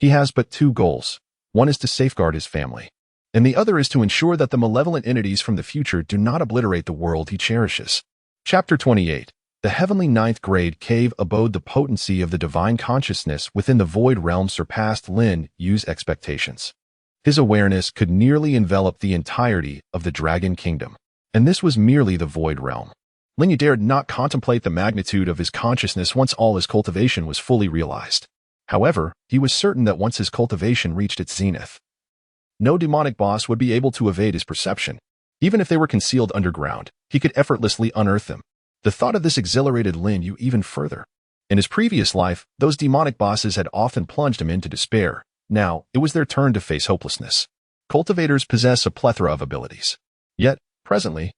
He has but two goals. One is to safeguard his family, and the other is to ensure that the malevolent entities from the future do not obliterate the world he cherishes. Chapter 28. The heavenly ninth grade cave abode. The potency of the divine consciousness within the void realm surpassed Lin Yu's expectations. His awareness could nearly envelop the entirety of the dragon kingdom, and this was merely the void realm. Lin Yu dared not contemplate the magnitude of his consciousness once all his cultivation was fully realized. However, he was certain that once his cultivation reached its zenith, no demonic boss would be able to evade his perception. Even if they were concealed underground, he could effortlessly unearth them. The thought of this exhilarated Lin Yu even further. In his previous life, those demonic bosses had often plunged him into despair. Now, it was their turn to face hopelessness. Cultivators possess a plethora of abilities. Yet, presently,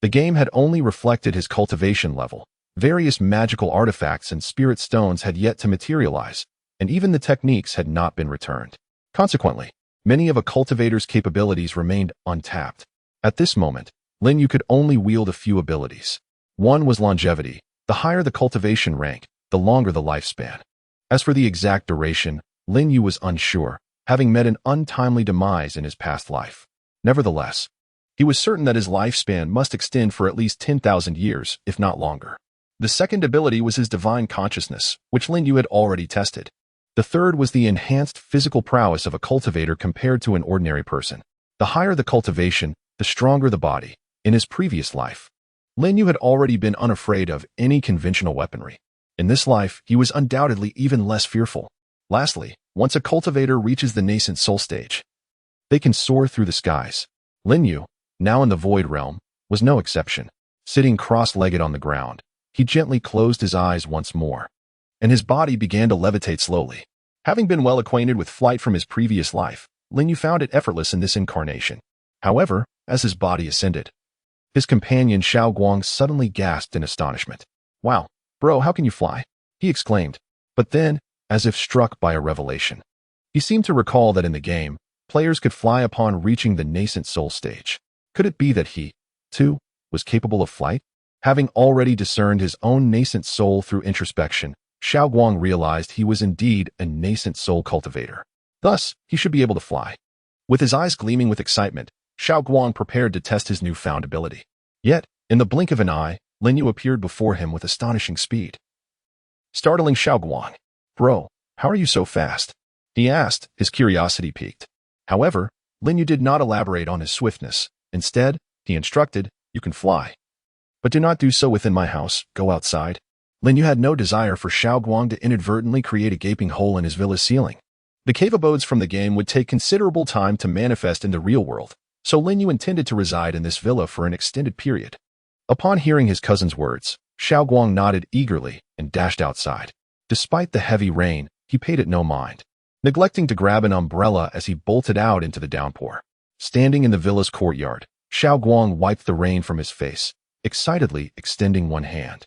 the game had only reflected his cultivation level. Various magical artifacts and spirit stones had yet to materialize, and even the techniques had not been returned. Consequently, many of a cultivator's capabilities remained untapped. At this moment, Lin Yu could only wield a few abilities. One was longevity. The higher the cultivation rank, the longer the lifespan. As for the exact duration, Lin Yu was unsure, having met an untimely demise in his past life. Nevertheless, he was certain that his lifespan must extend for at least 10,000 years, if not longer. The second ability was his divine consciousness, which Lin Yu had already tested. The third was the enhanced physical prowess of a cultivator compared to an ordinary person. The higher the cultivation, the stronger the body. In his previous life, Lin Yu had already been unafraid of any conventional weaponry. In this life, he was undoubtedly even less fearful. Lastly, once a cultivator reaches the nascent soul stage, they can soar through the skies. Lin Yu, now in the void realm, was no exception. Sitting cross-legged on the ground, he gently closed his eyes once more, and his body began to levitate slowly. Having been well acquainted with flight from his previous life, Lin Yu found it effortless in this incarnation. However, as his body ascended, his companion Xiao Guang suddenly gasped in astonishment. "Wow, bro, how can you fly?" he exclaimed. But then, as if struck by a revelation, he seemed to recall that in the game, players could fly upon reaching the nascent soul stage. Could it be that he, too, was capable of flight? Having already discerned his own nascent soul through introspection, Xiao Guang realized he was indeed a nascent soul cultivator. Thus, he should be able to fly. With his eyes gleaming with excitement, Xiao Guang prepared to test his newfound ability. Yet, in the blink of an eye, Lin Yu appeared before him with astonishing speed. Startling Xiao Guang. "Bro, how are you so fast?" he asked, his curiosity piqued. However, Lin Yu did not elaborate on his swiftness. Instead, he instructed, "You can fly. But do not do so within my house, go outside." Lin Yu had no desire for Xiao Guang to inadvertently create a gaping hole in his villa's ceiling. The cave abodes from the game would take considerable time to manifest in the real world, so Lin Yu intended to reside in this villa for an extended period. Upon hearing his cousin's words, Xiao Guang nodded eagerly and dashed outside. Despite the heavy rain, he paid it no mind, neglecting to grab an umbrella as he bolted out into the downpour. Standing in the villa's courtyard, Xiao Guang wiped the rain from his face, excitedly extending one hand,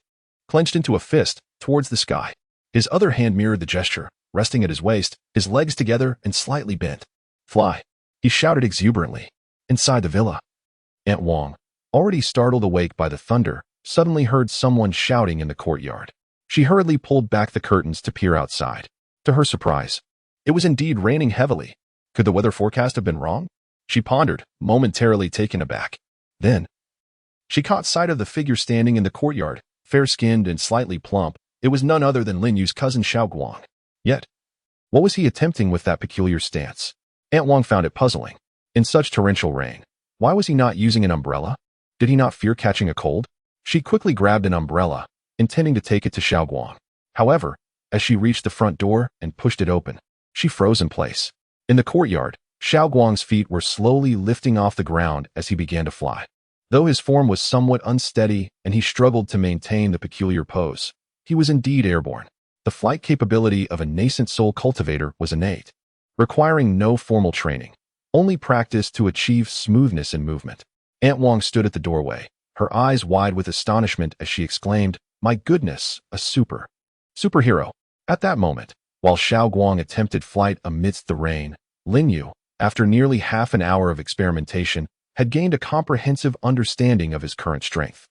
clenched into a fist, towards the sky. His other hand mirrored the gesture, resting at his waist, his legs together and slightly bent. "Fly!" he shouted exuberantly. Inside the villa, Aunt Wang, already startled awake by the thunder, suddenly heard someone shouting in the courtyard. She hurriedly pulled back the curtains to peer outside. To her surprise, it was indeed raining heavily. Could the weather forecast have been wrong? She pondered, momentarily taken aback. Then, she caught sight of the figure standing in the courtyard, fair-skinned and slightly plump. It was none other than Lin Yu's cousin Xiao Guang. Yet, what was he attempting with that peculiar stance? Aunt Wang found it puzzling. In such torrential rain, why was he not using an umbrella? Did he not fear catching a cold? She quickly grabbed an umbrella, intending to take it to Xiao Guang. However, as she reached the front door and pushed it open, she froze in place. In the courtyard, Xiao Guang's feet were slowly lifting off the ground as he began to fly. Though his form was somewhat unsteady and he struggled to maintain the peculiar pose, he was indeed airborne. The flight capability of a nascent soul cultivator was innate, requiring no formal training, only practice to achieve smoothness in movement. Aunt Wang stood at the doorway, her eyes wide with astonishment as she exclaimed, "My goodness, a superhero." At that moment, while Xiao Guang attempted flight amidst the rain, Lin Yu, after nearly half an hour of experimentation, had gained a comprehensive understanding of his current strength.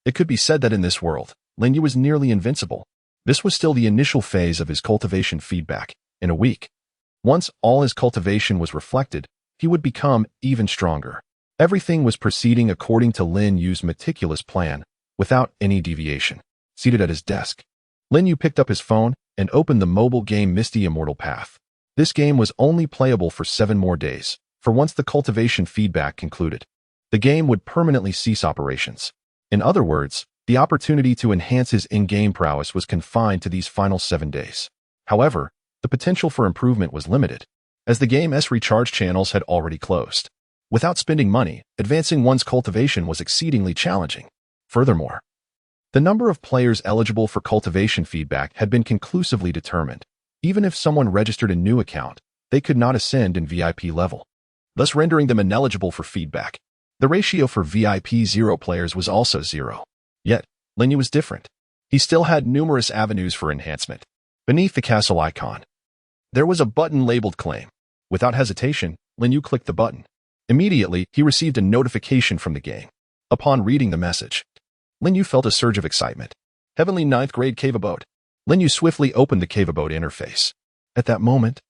It could be said that in this world, Lin Yu was nearly invincible. This was still the initial phase of his cultivation feedback. In a week, once all his cultivation was reflected, he would become even stronger. Everything was proceeding according to Lin Yu's meticulous plan, without any deviation. Seated at his desk, Lin Yu picked up his phone and opened the mobile game Immortal Path. This game was only playable for 7 more days, for once the cultivation feedback concluded, the game would permanently cease operations. In other words, the opportunity to enhance his in-game prowess was confined to these final 7 days. However, the potential for improvement was limited, as the game's recharge channels had already closed. Without spending money, advancing one's cultivation was exceedingly challenging. Furthermore, The number of players eligible for cultivation feedback had been conclusively determined. Even if someone registered a new account, they could not ascend in VIP level, thus rendering them ineligible for feedback. The ratio for VIP 0 players was also 0. Yet, Lin Yu was different. He still had numerous avenues for enhancement. Beneath the castle icon, there was a button labeled Claim. Without hesitation, Lin Yu clicked the button. Immediately, he received a notification from the game. Upon reading the message, Lin Yu felt a surge of excitement. Heavenly 9th grade cave abode. Lin Yu swiftly opened the cave abode interface. At that moment,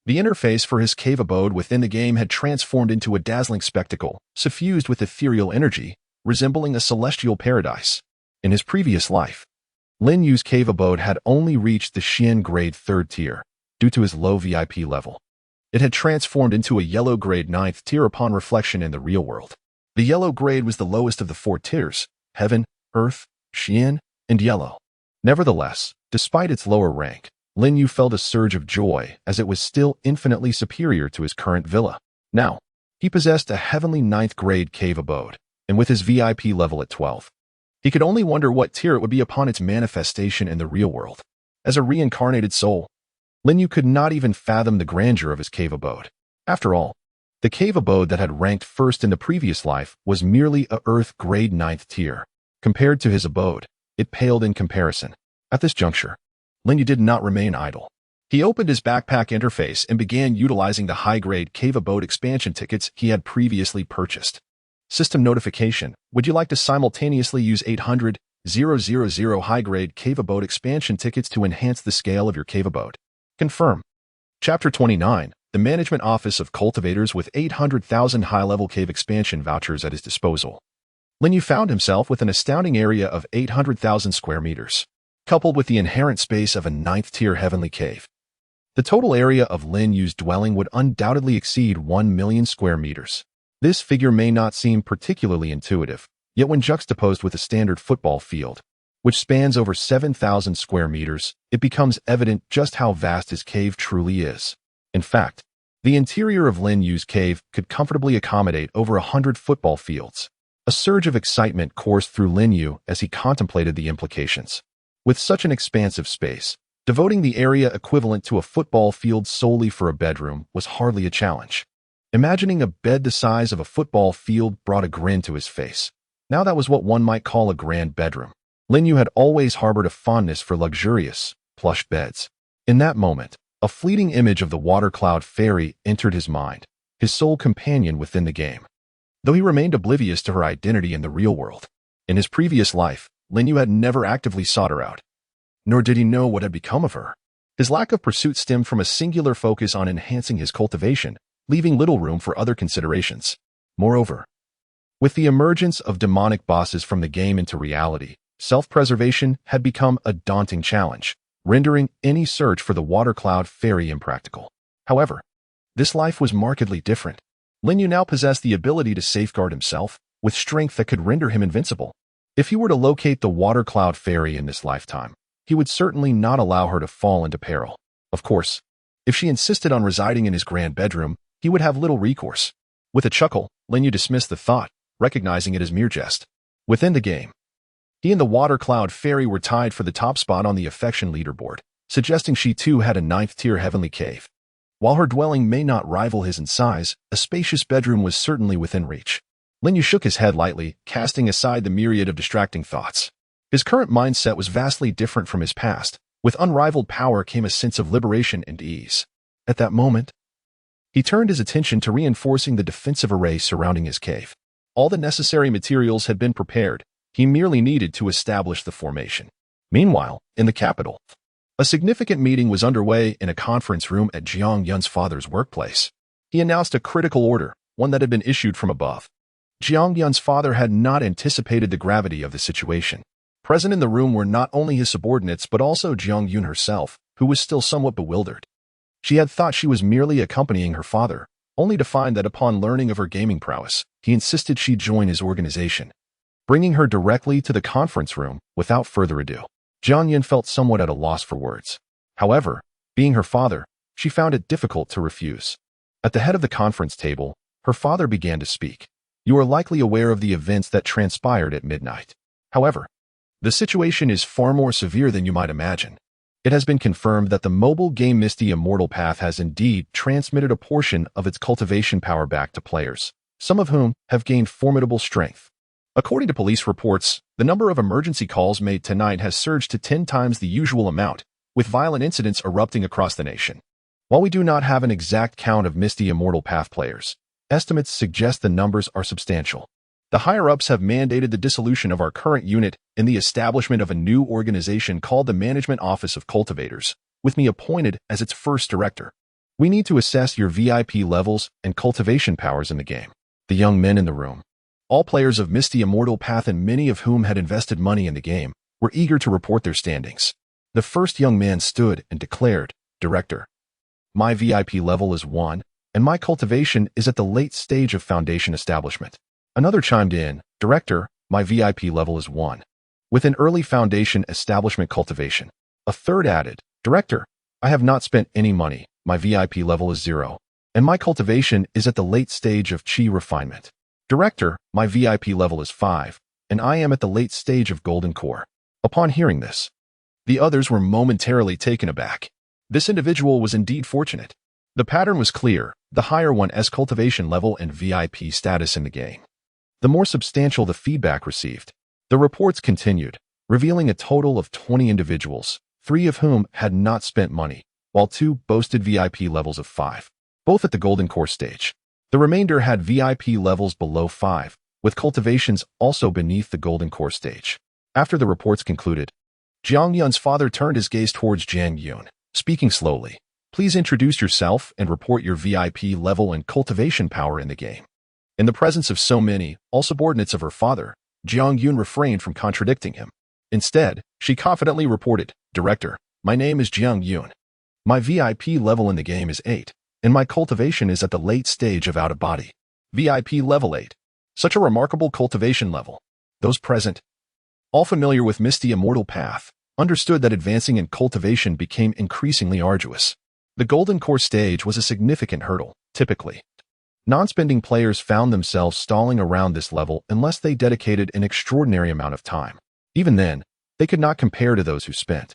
the interface for his cave abode within the game had transformed into a dazzling spectacle, suffused with ethereal energy, resembling a celestial paradise. In his previous life, Lin Yu's cave abode had only reached the Xian grade 3rd tier, due to his low VIP level. It had transformed into a yellow grade 9th tier upon reflection in the real world. The yellow grade was the lowest of the 4 tiers: Heaven, Earth, Xian, and Yellow. Nevertheless, despite its lower rank, Lin Yu felt a surge of joy as it was still infinitely superior to his current villa. Now, he possessed a heavenly 9th grade cave abode, and with his VIP level at 12, he could only wonder what tier it would be upon its manifestation in the real world. As a reincarnated soul, Lin Yu could not even fathom the grandeur of his cave abode. After all, the cave abode that had ranked first in the previous life was merely a Earth grade 9th tier. Compared to his abode, it paled in comparison. At this juncture, Lin Yu did not remain idle. He opened his backpack interface and began utilizing the high-grade cave abode expansion tickets he had previously purchased. System notification: would you like to simultaneously use 800,000 high-grade cave abode expansion tickets to enhance the scale of your cave abode? Confirm. Chapter 29. The Management Office of Cultivators with 800,000 high-level cave expansion vouchers at his disposal. Lin Yu found himself with an astounding area of 800,000 square meters, coupled with the inherent space of a 9th-tier heavenly cave. The total area of Lin Yu's dwelling would undoubtedly exceed 1 million square meters. This figure may not seem particularly intuitive, yet when juxtaposed with a standard football field, which spans over 7,000 square meters, it becomes evident just how vast his cave truly is. In fact, the interior of Lin Yu's cave could comfortably accommodate over 100 football fields. A surge of excitement coursed through Lin Yu as he contemplated the implications. With such an expansive space, devoting the area equivalent to a football field solely for a bedroom was hardly a challenge. Imagining a bed the size of a football field brought a grin to his face. Now that was what one might call a grand bedroom. Lin Yu had always harbored a fondness for luxurious, plush beds. In that moment, a fleeting image of the water cloud fairy entered his mind, his sole companion within the game. Though he remained oblivious to her identity in the real world, in his previous life, Lin Yu had never actively sought her out. Nor did he know what had become of her. His lack of pursuit stemmed from a singular focus on enhancing his cultivation, leaving little room for other considerations. Moreover, with the emergence of demonic bosses from the game into reality, self-preservation had become a daunting challenge, rendering any search for the water cloud fairy impractical. However, this life was markedly different. Lin Yu now possessed the ability to safeguard himself, with strength that could render him invincible. If he were to locate the water cloud fairy in this lifetime, he would certainly not allow her to fall into peril. Of course, if she insisted on residing in his grand bedroom, he would have little recourse. With a chuckle, Lin Yu dismissed the thought, recognizing it as mere jest. Within the game, he and the water cloud fairy were tied for the top spot on the affection leaderboard, suggesting she too had a 9th-tier heavenly cave. While her dwelling may not rival his in size, a spacious bedroom was certainly within reach. Lin Yu shook his head lightly, casting aside the myriad of distracting thoughts. His current mindset was vastly different from his past. With unrivaled power came a sense of liberation and ease. At that moment, he turned his attention to reinforcing the defensive array surrounding his cave. All the necessary materials had been prepared. He merely needed to establish the formation. Meanwhile, in the capital, a significant meeting was underway in a conference room at Jiang Yun's father's workplace. He announced a critical order, one that had been issued from above. Jiang Yun's father had not anticipated the gravity of the situation. Present in the room were not only his subordinates but also Jiang Yun herself, who was still somewhat bewildered. She had thought she was merely accompanying her father, only to find that upon learning of her gaming prowess, he insisted she join his organization. Bringing her directly to the conference room, without further ado, Jiang Yun felt somewhat at a loss for words. However, being her father, she found it difficult to refuse. At the head of the conference table, her father began to speak. You are likely aware of the events that transpired at midnight. However, The situation is far more severe than you might imagine. It has been confirmed that the mobile game Misty Immortal Path has indeed transmitted a portion of its cultivation power back to players, some of whom have gained formidable strength. According to police reports, the number of emergency calls made tonight has surged to 10 times the usual amount, with violent incidents erupting across the nation. While we do not have an exact count of Misty Immortal Path players, estimates suggest the numbers are substantial. The higher-ups have mandated the dissolution of our current unit and the establishment of a new organization called the Management Office of Cultivators, with me appointed as its first director. We need to assess your VIP levels and cultivation powers in the game. The young men in the room, all players of Misty Immortal Path and many of whom had invested money in the game, were eager to report their standings. The first young man stood and declared, "Director, my VIP level is 1, and my cultivation is at the late stage of foundation establishment." Another chimed in, "Director, my VIP level is 1, with an early foundation establishment cultivation." A third added, "Director, I have not spent any money, my VIP level is 0, and my cultivation is at the late stage of chi refinement." "Director, my VIP level is 5, and I am at the late stage of golden core." Upon hearing this, the others were momentarily taken aback. This individual was indeed fortunate. The pattern was clear: the higher one's cultivation level and VIP status in the game, the more substantial the feedback received. The reports continued, revealing a total of 20 individuals, 3 of whom had not spent money, while 2 boasted VIP levels of 5, both at the golden core stage. The remainder had VIP levels below 5, with cultivations also beneath the golden core stage. After the reports concluded, Jiang Yun's father turned his gaze towards Jiang Yun, speaking slowly. "Please introduce yourself and report your VIP level and cultivation power in the game." In the presence of so many, all subordinates of her father, Jiang Yun refrained from contradicting him. Instead, she confidently reported, "Director, my name is Jiang Yun. My VIP level in the game is 8, and my cultivation is at the late stage of out-of-body. VIP level 8. Such a remarkable cultivation level." Those present, all familiar with Misty Immortal Path, understood that advancing in cultivation became increasingly arduous. The golden core stage was a significant hurdle. Typically, non-spending players found themselves stalling around this level unless they dedicated an extraordinary amount of time. Even then, they could not compare to those who spent.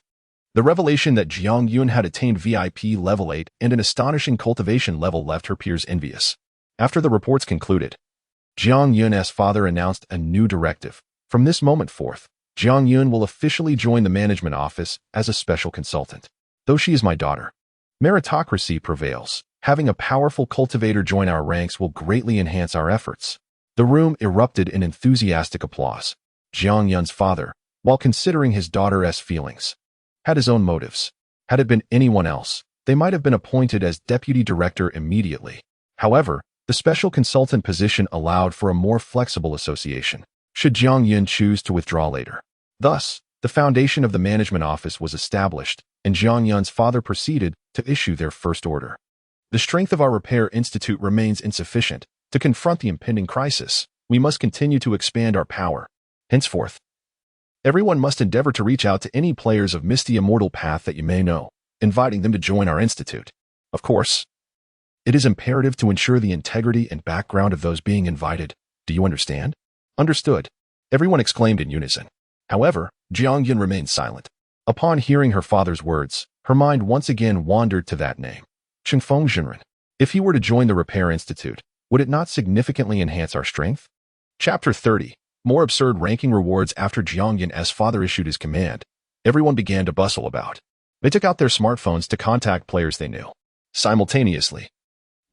The revelation that Jiang Yun had attained VIP level 8 and an astonishing cultivation level left her peers envious. After the reports concluded, Jiang Yun's father announced a new directive. From this moment forth, Jiang Yun will officially join the management office as a special consultant. Though she is my daughter, meritocracy prevails. Having a powerful cultivator join our ranks will greatly enhance our efforts. The room erupted in enthusiastic applause. Jiang Yun's father, while considering his daughter's feelings, had his own motives. Had it been anyone else, they might have been appointed as deputy director immediately. However, the special consultant position allowed for a more flexible association, should Jiang Yun choose to withdraw later. Thus, the foundation of the management office was established, and Jiang Yun's father proceeded to issue their first order. "The strength of our repair institute remains insufficient. To confront the impending crisis, we must continue to expand our power. Henceforth, everyone must endeavor to reach out to any players of Misty Immortal Path that you may know, inviting them to join our institute. Of course, it is imperative to ensure the integrity and background of those being invited. Do you understand?" "Understood," everyone exclaimed in unison. However, Jiang Yun remained silent. Upon hearing her father's words, her mind once again wandered to that name, Chengfeng Jinren. If he were to join the Repair Institute, would it not significantly enhance our strength? Chapter 30. More absurd ranking rewards. After Jiang Yun's father issued his command, everyone began to bustle about. They took out their smartphones to contact players they knew. Simultaneously,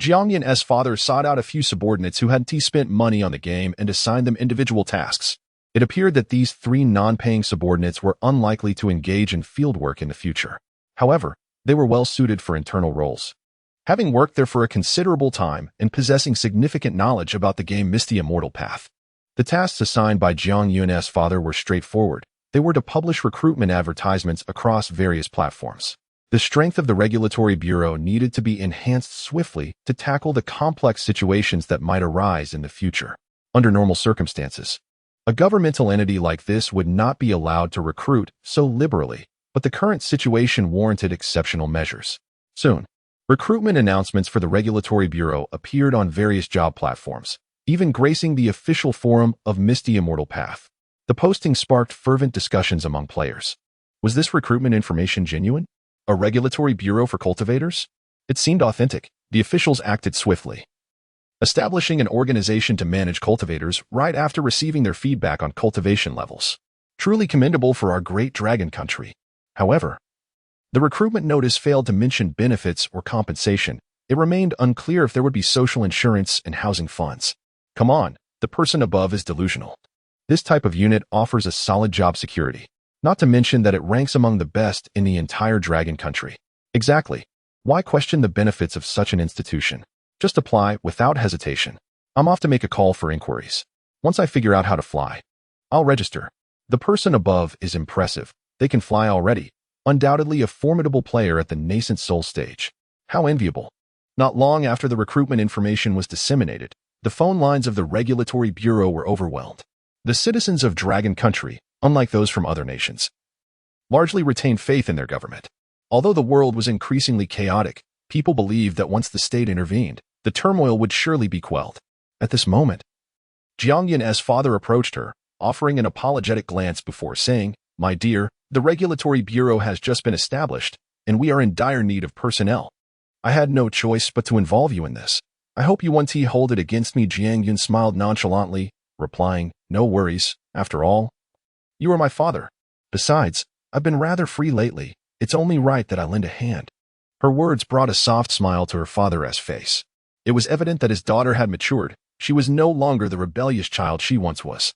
Jiang Yun's father sought out a few subordinates who had spent money on the game and assigned them individual tasks. It appeared that these 3 non-paying subordinates were unlikely to engage in fieldwork in the future. However, they were well suited for internal roles. Having worked there for a considerable time and possessing significant knowledge about the game Misty Immortal Path, the tasks assigned by Jiang Yun's father were straightforward. They were to publish recruitment advertisements across various platforms. The strength of the regulatory bureau needed to be enhanced swiftly to tackle the complex situations that might arise in the future. Under normal circumstances, a governmental entity like this would not be allowed to recruit so liberally, but the current situation warranted exceptional measures. Soon, recruitment announcements for the Regulatory Bureau appeared on various job platforms, even gracing the official forum of Misty Immortal Path. The posting sparked fervent discussions among players. Was this recruitment information genuine? A regulatory bureau for cultivators? It seemed authentic. The officials acted swiftly, establishing an organization to manage cultivators right after receiving their feedback on cultivation levels. Truly commendable for our great dragon country. However, the recruitment notice failed to mention benefits or compensation. It remained unclear if there would be social insurance and housing funds. Come on, the person above is delusional. This type of unit offers a solid job security, not to mention that it ranks among the best in the entire dragon country. Exactly. Why question the benefits of such an institution? Just apply without hesitation. I'm off to make a call for inquiries. Once I figure out how to fly, I'll register. The person above is impressive. They can fly already. Undoubtedly a formidable player at the nascent soul stage. How enviable. Not long after the recruitment information was disseminated, the phone lines of the Regulatory Bureau were overwhelmed. The citizens of Dragon Country, unlike those from other nations, largely retained faith in their government. Although the world was increasingly chaotic, people believed that once the state intervened, the turmoil would surely be quelled. At this moment, Jiang Yun's father approached her, offering an apologetic glance before saying, "My dear, the Regulatory Bureau has just been established, and we are in dire need of personnel. I had no choice but to involve you in this. I hope you won't hold it against me." Jiang Yun smiled nonchalantly, replying, "No worries. After all, you are my father. Besides, I've been rather free lately. It's only right that I lend a hand." Her words brought a soft smile to her father's face. It was evident that his daughter had matured. She was no longer the rebellious child she once was.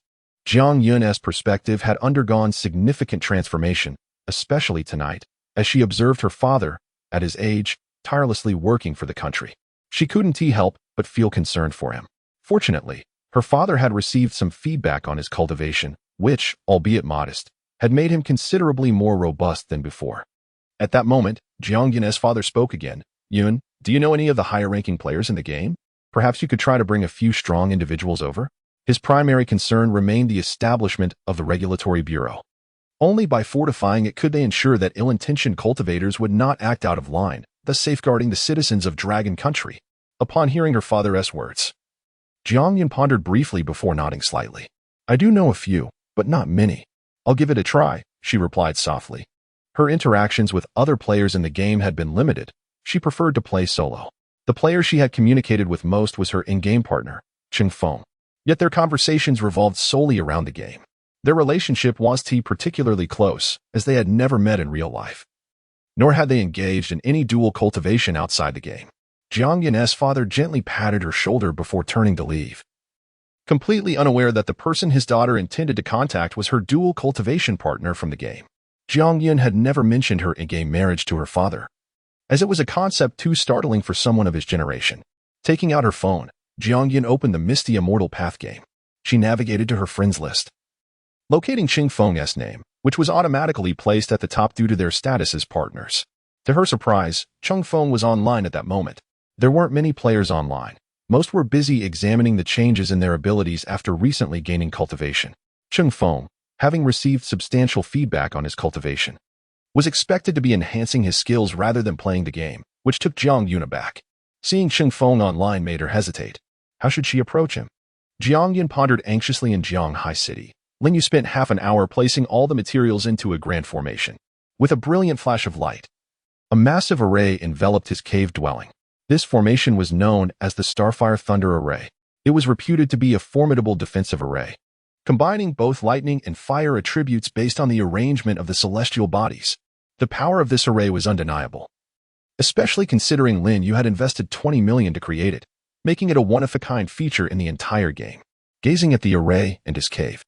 Jiang Yun's perspective had undergone significant transformation, especially tonight, as she observed her father, at his age, tirelessly working for the country. She couldn't help but feel concerned for him. Fortunately, her father had received some feedback on his cultivation, which, albeit modest, had made him considerably more robust than before. At that moment, Jiang Yun's father spoke again. "Yun, do you know any of the higher-ranking players in the game? Perhaps you could try to bring a few strong individuals over?" His primary concern remained the establishment of the Regulatory Bureau. Only by fortifying it could they ensure that ill-intentioned cultivators would not act out of line, thus safeguarding the citizens of Dragon Country. Upon hearing her father's words, Jiang Yun pondered briefly before nodding slightly. "I do know a few, but not many. I'll give it a try," she replied softly. Her interactions with other players in the game had been limited. She preferred to play solo. The player she had communicated with most was her in-game partner, Cheng Feng. Yet their conversations revolved solely around the game. Their relationship was particularly close, as they had never met in real life. Nor had they engaged in any dual cultivation outside the game. Jiang Yun's father gently patted her shoulder before turning to leave. Completely unaware that the person his daughter intended to contact was her dual cultivation partner from the game. Jiang Yun had never mentioned her in-game marriage to her father, as it was a concept too startling for someone of his generation. Taking out her phone, Jiang Yun opened the misty Immortal Path game. She navigated to her friends list, locating Cheng Feng's name, which was automatically placed at the top due to their status as partners. To her surprise, Cheng Feng was online at that moment. There weren't many players online. Most were busy examining the changes in their abilities after recently gaining cultivation. Cheng Feng, having received substantial feedback on his cultivation, was expected to be enhancing his skills rather than playing the game, which took Jiang Yun aback. Seeing Cheng Feng online made her hesitate. How should she approach him? Jiang Yun pondered anxiously. In Jianghai City, Lin Yu spent half an hour placing all the materials into a grand formation. With a brilliant flash of light, a massive array enveloped his cave dwelling. This formation was known as the Starfire Thunder Array. It was reputed to be a formidable defensive array, combining both lightning and fire attributes based on the arrangement of the celestial bodies. The power of this array was undeniable, especially considering Lin Yu had invested 20 million to create it, making it a one-of-a-kind feature in the entire game. Gazing at the array and his cave,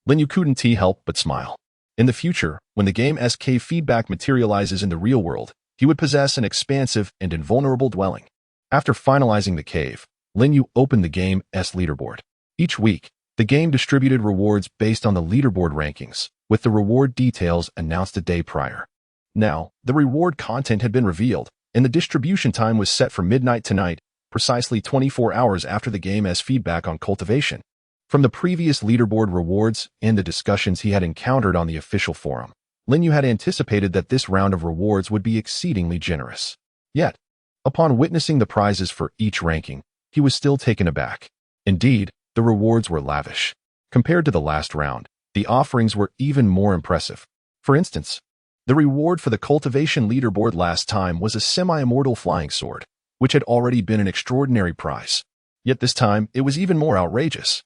Lin Yu couldn't help but smile. In the future, when the game's cave feedback materializes in the real world, he would possess an expansive and invulnerable dwelling. After finalizing the cave, Lin Yu opened the game's leaderboard. Each week, the game distributed rewards based on the leaderboard rankings, with the reward details announced a day prior. Now, the reward content had been revealed, and the distribution time was set for midnight tonight, precisely 24 hours after the game's feedback on cultivation. From the previous leaderboard rewards and the discussions he had encountered on the official forum, Lin Yu had anticipated that this round of rewards would be exceedingly generous. Yet, upon witnessing the prizes for each ranking, he was still taken aback. Indeed, the rewards were lavish. Compared to the last round, The offerings were even more impressive. For instance, the reward for the cultivation leaderboard last time was a semi-immortal flying sword, which had already been an extraordinary prize. Yet this time, it was even more outrageous.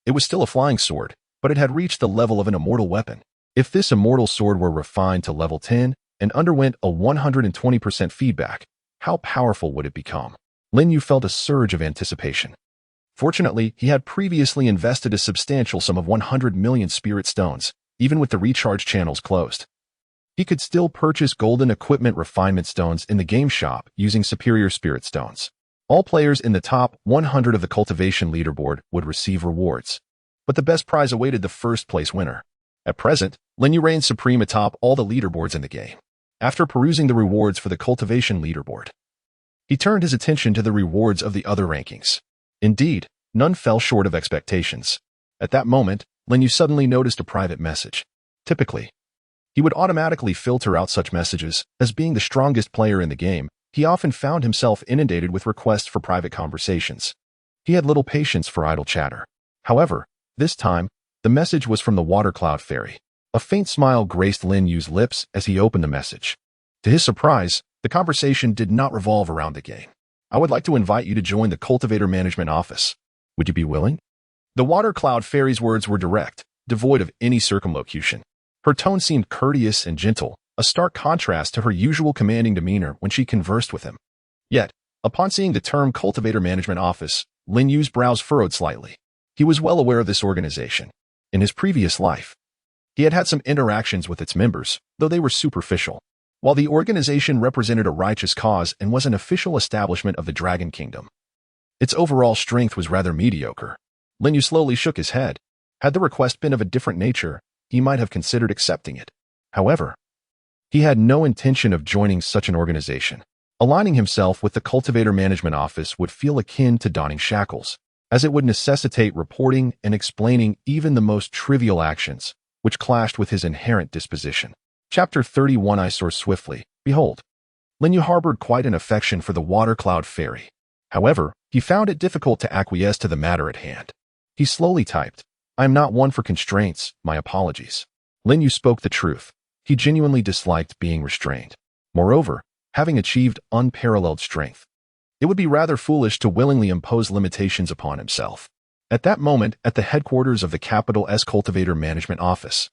It was still a flying sword, but it had reached the level of an immortal weapon. If this immortal sword were refined to level 10 and underwent a 120% feedback, how powerful would it become? Lin Yu felt a surge of anticipation. Fortunately, he had previously invested a substantial sum of 100 million spirit stones, even with the recharge channels closed. He could still purchase golden equipment refinement stones in the game shop using superior spirit stones. All players in the top 100 of the cultivation leaderboard would receive rewards, but the best prize awaited the first-place winner. At present, Lin Yu reigned supreme atop all the leaderboards in the game. After perusing the rewards for the cultivation leaderboard, he turned his attention to the rewards of the other rankings. Indeed, none fell short of expectations. At that moment, Lin Yu suddenly noticed a private message. Typically, he would automatically filter out such messages. As being the strongest player in the game, he often found himself inundated with requests for private conversations. He had little patience for idle chatter. However, this time, the message was from the water cloud fairy. A faint smile graced Lin Yu's lips as he opened the message. To his surprise, the conversation did not revolve around the game. I would like to invite you to join the cultivator management office. Would you be willing? The water cloud fairy's words were direct, devoid of any circumlocution. Her tone seemed courteous and gentle, a stark contrast to her usual commanding demeanor when she conversed with him. Yet, upon seeing the term cultivator management office, Lin Yu's brows furrowed slightly. He was well aware of this organization. In his previous life, he had had some interactions with its members, though they were superficial. While the organization represented a righteous cause and was an official establishment of the Dragon Kingdom, its overall strength was rather mediocre. Lin Yu slowly shook his head. Had the request been of a different nature, he might have considered accepting it. However, he had no intention of joining such an organization. Aligning himself with the Cultivator Management Office would feel akin to donning shackles, as it would necessitate reporting and explaining even the most trivial actions, which clashed with his inherent disposition. Chapter 31 I soar swiftly. Behold, Lin Yu harbored quite an affection for the water cloud fairy. However, he found it difficult to acquiesce to the matter at hand. He slowly typed, I am not one for constraints, my apologies. Lin Yu spoke the truth. He genuinely disliked being restrained. Moreover, having achieved unparalleled strength, it would be rather foolish to willingly impose limitations upon himself. At that moment, at the headquarters of the Capital S Cultivator Management Office,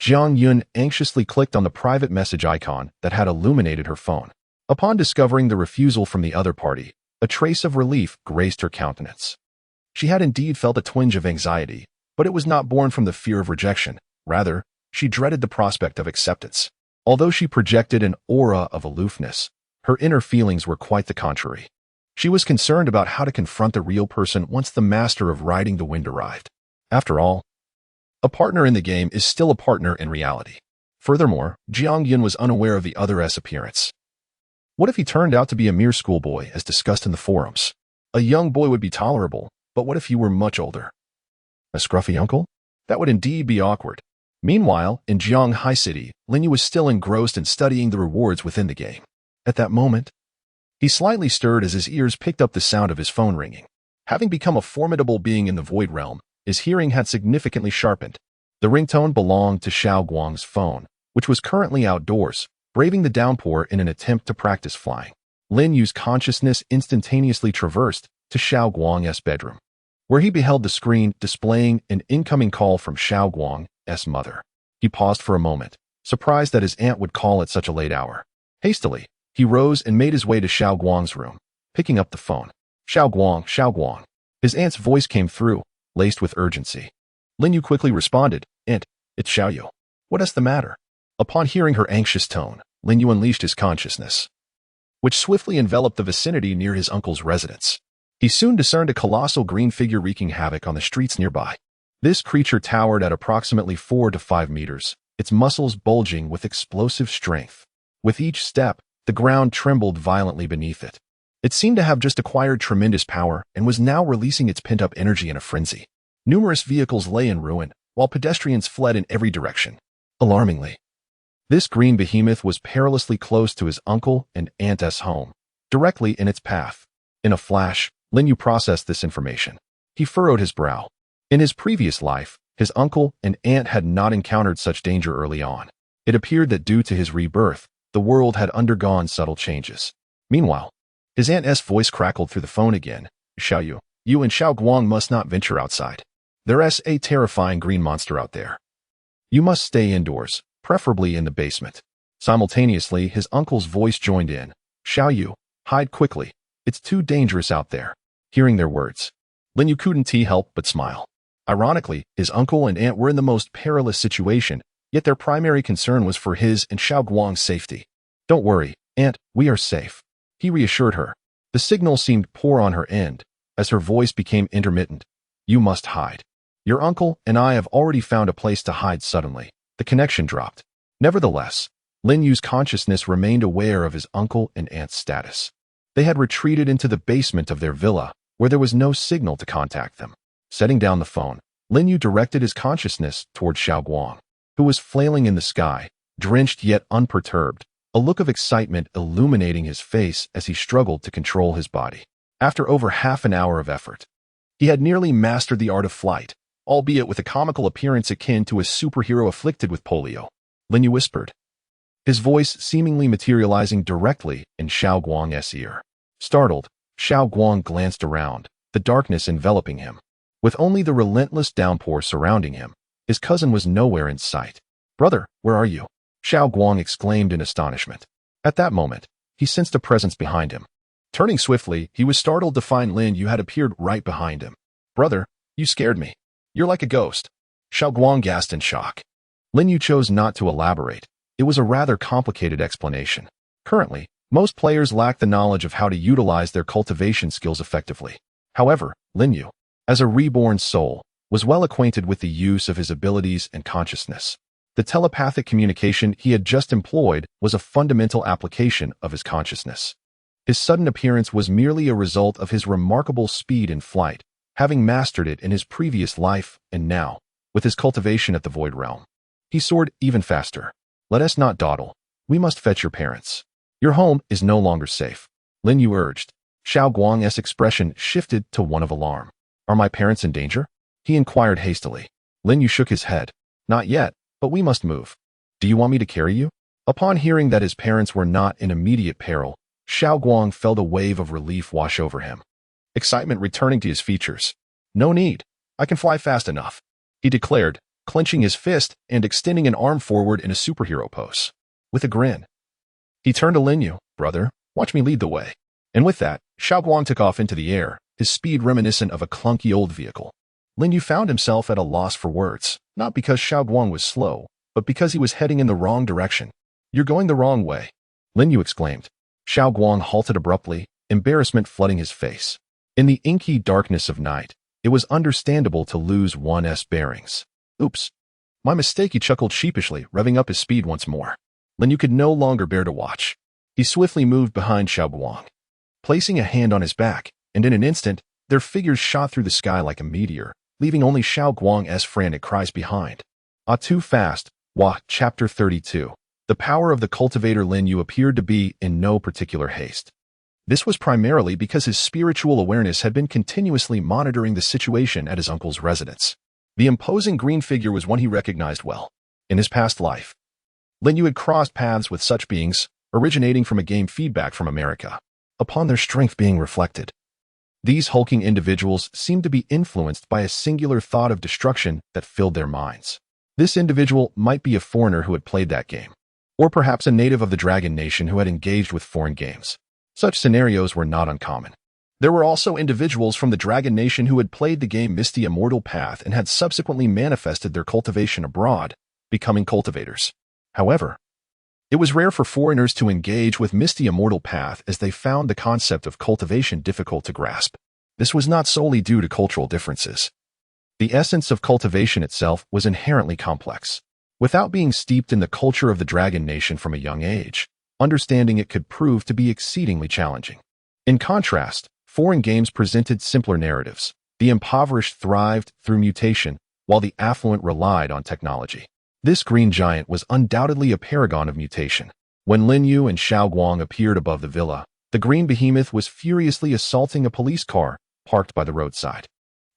Jiang Yun anxiously clicked on the private message icon that had illuminated her phone. Upon discovering the refusal from the other party, a trace of relief graced her countenance. She had indeed felt a twinge of anxiety, but it was not born from the fear of rejection. Rather, she dreaded the prospect of acceptance. Although she projected an aura of aloofness, her inner feelings were quite the contrary. She was concerned about how to confront the real person once the master of riding the wind arrived. After all, a partner in the game is still a partner in reality. Furthermore, Jiang Yun was unaware of the other's appearance. What if he turned out to be a mere schoolboy, as discussed in the forums? A young boy would be tolerable, but what if he were much older? A scruffy uncle? That would indeed be awkward. Meanwhile, in Jiang High City, Lin Yu was still engrossed in studying the rewards within the game. At that moment, he slightly stirred as his ears picked up the sound of his phone ringing. Having become a formidable being in the Void Realm, his hearing had significantly sharpened. The ringtone belonged to Xiao Guang's phone, which was currently outdoors, braving the downpour in an attempt to practice flying. Lin Yu's consciousness instantaneously traversed to Xiao Guang's bedroom, where he beheld the screen displaying an incoming call from Xiao Guang's mother. He paused for a moment, surprised that his aunt would call at such a late hour. Hastily, he rose and made his way to Xiao Guang's room, picking up the phone. Xiao Guang, Xiao Guang. His aunt's voice came through, laced with urgency. Lin Yu quickly responded, Aunt, it's Xiao Yu. What is the matter? Upon hearing her anxious tone, Lin Yu unleashed his consciousness, which swiftly enveloped the vicinity near his uncle's residence. He soon discerned a colossal green figure wreaking havoc on the streets nearby. This creature towered at approximately 4 to 5 meters, its muscles bulging with explosive strength. With each step, the ground trembled violently beneath it. It seemed to have just acquired tremendous power and was now releasing its pent-up energy in a frenzy. Numerous vehicles lay in ruin, while pedestrians fled in every direction. Alarmingly, this green behemoth was perilously close to his uncle and aunt's home, directly in its path. In a flash, Lin Yu processed this information. He furrowed his brow. In his previous life, His uncle and aunt had not encountered such danger early on. It appeared that due to his rebirth, the world had undergone subtle changes. Meanwhile, his aunt's voice crackled through the phone again. Xiao you and Xiao Guang must not venture outside. There's a terrifying green monster out there. You must stay indoors, preferably in the basement. Simultaneously, his uncle's voice joined in. Xiao Yu, hide quickly. It's too dangerous out there. Hearing their words, Lin Yu couldn't help but smile. Ironically, his uncle and aunt were in the most perilous situation, yet their primary concern was for his and Xiao Guang's safety. Don't worry, aunt, we are safe. He reassured her. The signal seemed poor on her end, as her voice became intermittent. You must hide. Your uncle and I have already found a place to hide suddenly. The connection dropped. Nevertheless, Lin Yu's consciousness remained aware of his uncle and aunt's status. They had retreated into the basement of their villa, where there was no signal to contact them. Setting down the phone, Lin Yu directed his consciousness toward Xiao Guang, who was flailing in the sky, drenched yet unperturbed, a look of excitement illuminating his face as he struggled to control his body. After over half an hour of effort, he had nearly mastered the art of flight, albeit with a comical appearance akin to a superhero afflicted with polio. Lin Yu whispered, his voice seemingly materializing directly in Xiao Guang's ear. Startled, Xiao Guang glanced around, the darkness enveloping him. With only the relentless downpour surrounding him, his cousin was nowhere in sight. Brother, where are you? Xiao Guang exclaimed in astonishment. At that moment, he sensed a presence behind him. Turning swiftly, he was startled to find Lin Yu had appeared right behind him. Brother, you scared me. You're like a ghost. Xiao Guang gasped in shock. Lin Yu chose not to elaborate. It was a rather complicated explanation. Currently, most players lack the knowledge of how to utilize their cultivation skills effectively. However, Lin Yu, as a reborn soul, was well acquainted with the use of his abilities and consciousness. The telepathic communication he had just employed was a fundamental application of his consciousness. His sudden appearance was merely a result of his remarkable speed in flight, having mastered it in his previous life and now, with his cultivation at the Void Realm. He soared even faster. Let us not dawdle. We must fetch your parents. Your home is no longer safe. Lin Yu urged. Xiao Guang's expression shifted to one of alarm. Are my parents in danger? He inquired hastily. Lin Yu shook his head. Not yet, but we must move. Do you want me to carry you? Upon hearing that his parents were not in immediate peril, Xiao Guang felt a wave of relief wash over him. Excitement returning to his features. No need. I can fly fast enough, he declared, clenching his fist and extending an arm forward in a superhero pose. With a grin, he turned to Lin Yu. Brother, watch me lead the way. And with that, Xiao Guang took off into the air, his speed reminiscent of a clunky old vehicle. Lin Yu found himself at a loss for words, not because Xiao Guang was slow, but because he was heading in the wrong direction. You're going the wrong way, Lin Yu exclaimed. Xiao Guang halted abruptly, embarrassment flooding his face. In the inky darkness of night, it was understandable to lose one's bearings. Oops. My mistake, he chuckled sheepishly, revving up his speed once more. Lin Yu could no longer bear to watch. He swiftly moved behind Xiao Guang, placing a hand on his back, and in an instant, their figures shot through the sky like a meteor, leaving only Xiao Guang's frantic cries behind. Ah, too fast. Wah, Chapter 32. The power of the cultivator Lin Yu appeared to be in no particular haste. This was primarily because his spiritual awareness had been continuously monitoring the situation at his uncle's residence. The imposing green figure was one he recognized well. In his past life, Lin Yu had crossed paths with such beings, originating from a game feedback from America. Upon their strength being reflected, these hulking individuals seemed to be influenced by a singular thought of destruction that filled their minds. This individual might be a foreigner who had played that game, or perhaps a native of the Dragon Nation who had engaged with foreign games. Such scenarios were not uncommon. There were also individuals from the Dragon Nation who had played the game Misty Immortal Path and had subsequently manifested their cultivation abroad, becoming cultivators. However, it was rare for foreigners to engage with Misty Immortal Path as they found the concept of cultivation difficult to grasp. This was not solely due to cultural differences. The essence of cultivation itself was inherently complex. Without being steeped in the culture of the Dragon Nation from a young age, understanding it could prove to be exceedingly challenging. In contrast, foreign games presented simpler narratives. The impoverished thrived through mutation, while the affluent relied on technology. This green giant was undoubtedly a paragon of mutation. When Lin Yu and Xiao Guang appeared above the villa, the green behemoth was furiously assaulting a police car parked by the roadside.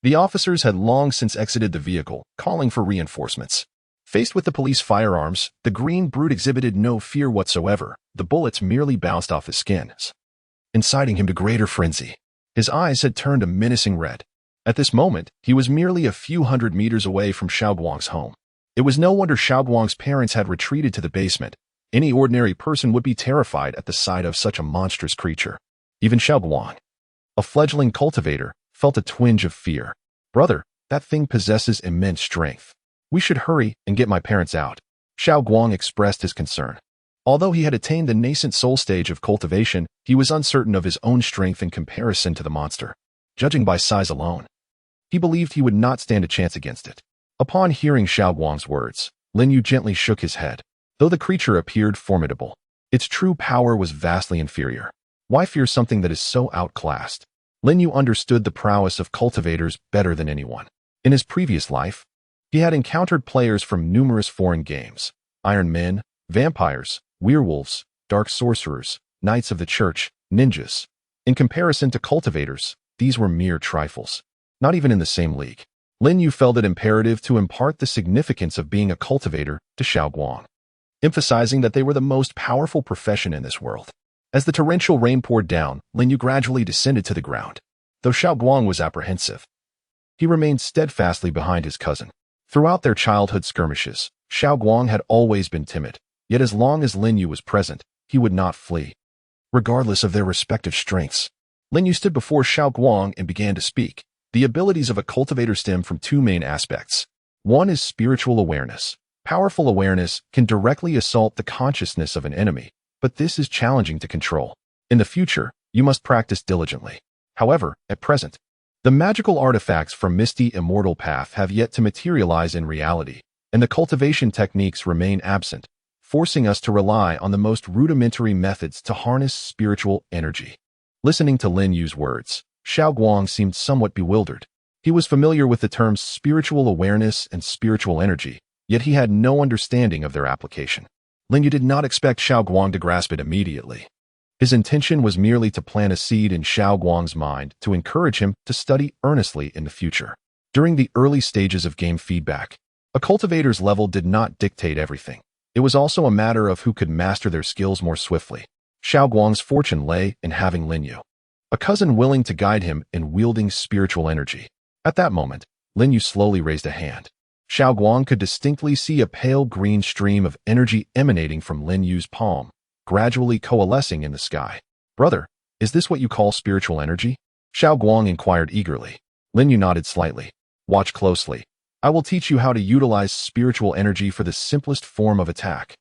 The officers had long since exited the vehicle, calling for reinforcements. Faced with the police firearms, the green brute exhibited no fear whatsoever. The bullets merely bounced off his skin, inciting him to greater frenzy. His eyes had turned a menacing red. At this moment, he was merely a few hundred meters away from Xiaoguang's home. It was no wonder Xiaoguang's parents had retreated to the basement. Any ordinary person would be terrified at the sight of such a monstrous creature. Even Xiaoguang, a fledgling cultivator, felt a twinge of fear. Brother, that thing possesses immense strength. We should hurry and get my parents out. Xiaoguang expressed his concern. Although he had attained the nascent soul stage of cultivation, he was uncertain of his own strength in comparison to the monster. Judging by size alone, he believed he would not stand a chance against it. Upon hearing Xiaoguang's words, Lin Yu gently shook his head. Though the creature appeared formidable, its true power was vastly inferior. Why fear something that is so outclassed? Lin Yu understood the prowess of cultivators better than anyone. In his previous life, he had encountered players from numerous foreign games: Iron Men, vampires, werewolves, dark sorcerers, knights of the church, ninjas. In comparison to cultivators, these were mere trifles. Not even in the same league. Lin Yu felt it imperative to impart the significance of being a cultivator to Xiaoguang, emphasizing that they were the most powerful profession in this world. As the torrential rain poured down, Lin Yu gradually descended to the ground. Though Xiaoguang was apprehensive, he remained steadfastly behind his cousin. Throughout their childhood skirmishes, Xiaoguang had always been timid, yet as long as Lin Yu was present, he would not flee. Regardless of their respective strengths, Lin Yu stood before Xiaoguang and began to speak. The abilities of a cultivator stem from two main aspects. One is spiritual awareness. Powerful awareness can directly assault the consciousness of an enemy, but this is challenging to control. In the future, you must practice diligently. However, at present, the magical artifacts from Misty Immortal Path have yet to materialize in reality, and the cultivation techniques remain absent, forcing us to rely on the most rudimentary methods to harness spiritual energy. Listening to Lin Yu's words, Xiaoguang seemed somewhat bewildered. He was familiar with the terms spiritual awareness and spiritual energy, yet he had no understanding of their application. Lin Yu did not expect Xiaoguang to grasp it immediately. His intention was merely to plant a seed in Xiaoguang's mind to encourage him to study earnestly in the future. During the early stages of game feedback, a cultivator's level did not dictate everything. It was also a matter of who could master their skills more swiftly. Xiaoguang's fortune lay in having Lin Yu, a cousin willing to guide him in wielding spiritual energy. At that moment, Lin Yu slowly raised a hand. Xiaoguang could distinctly see a pale green stream of energy emanating from Lin Yu's palm, gradually coalescing in the sky. Brother, is this what you call spiritual energy? Xiaoguang inquired eagerly. Lin Yu nodded slightly. Watch closely. I will teach you how to utilize spiritual energy for the simplest form of attack.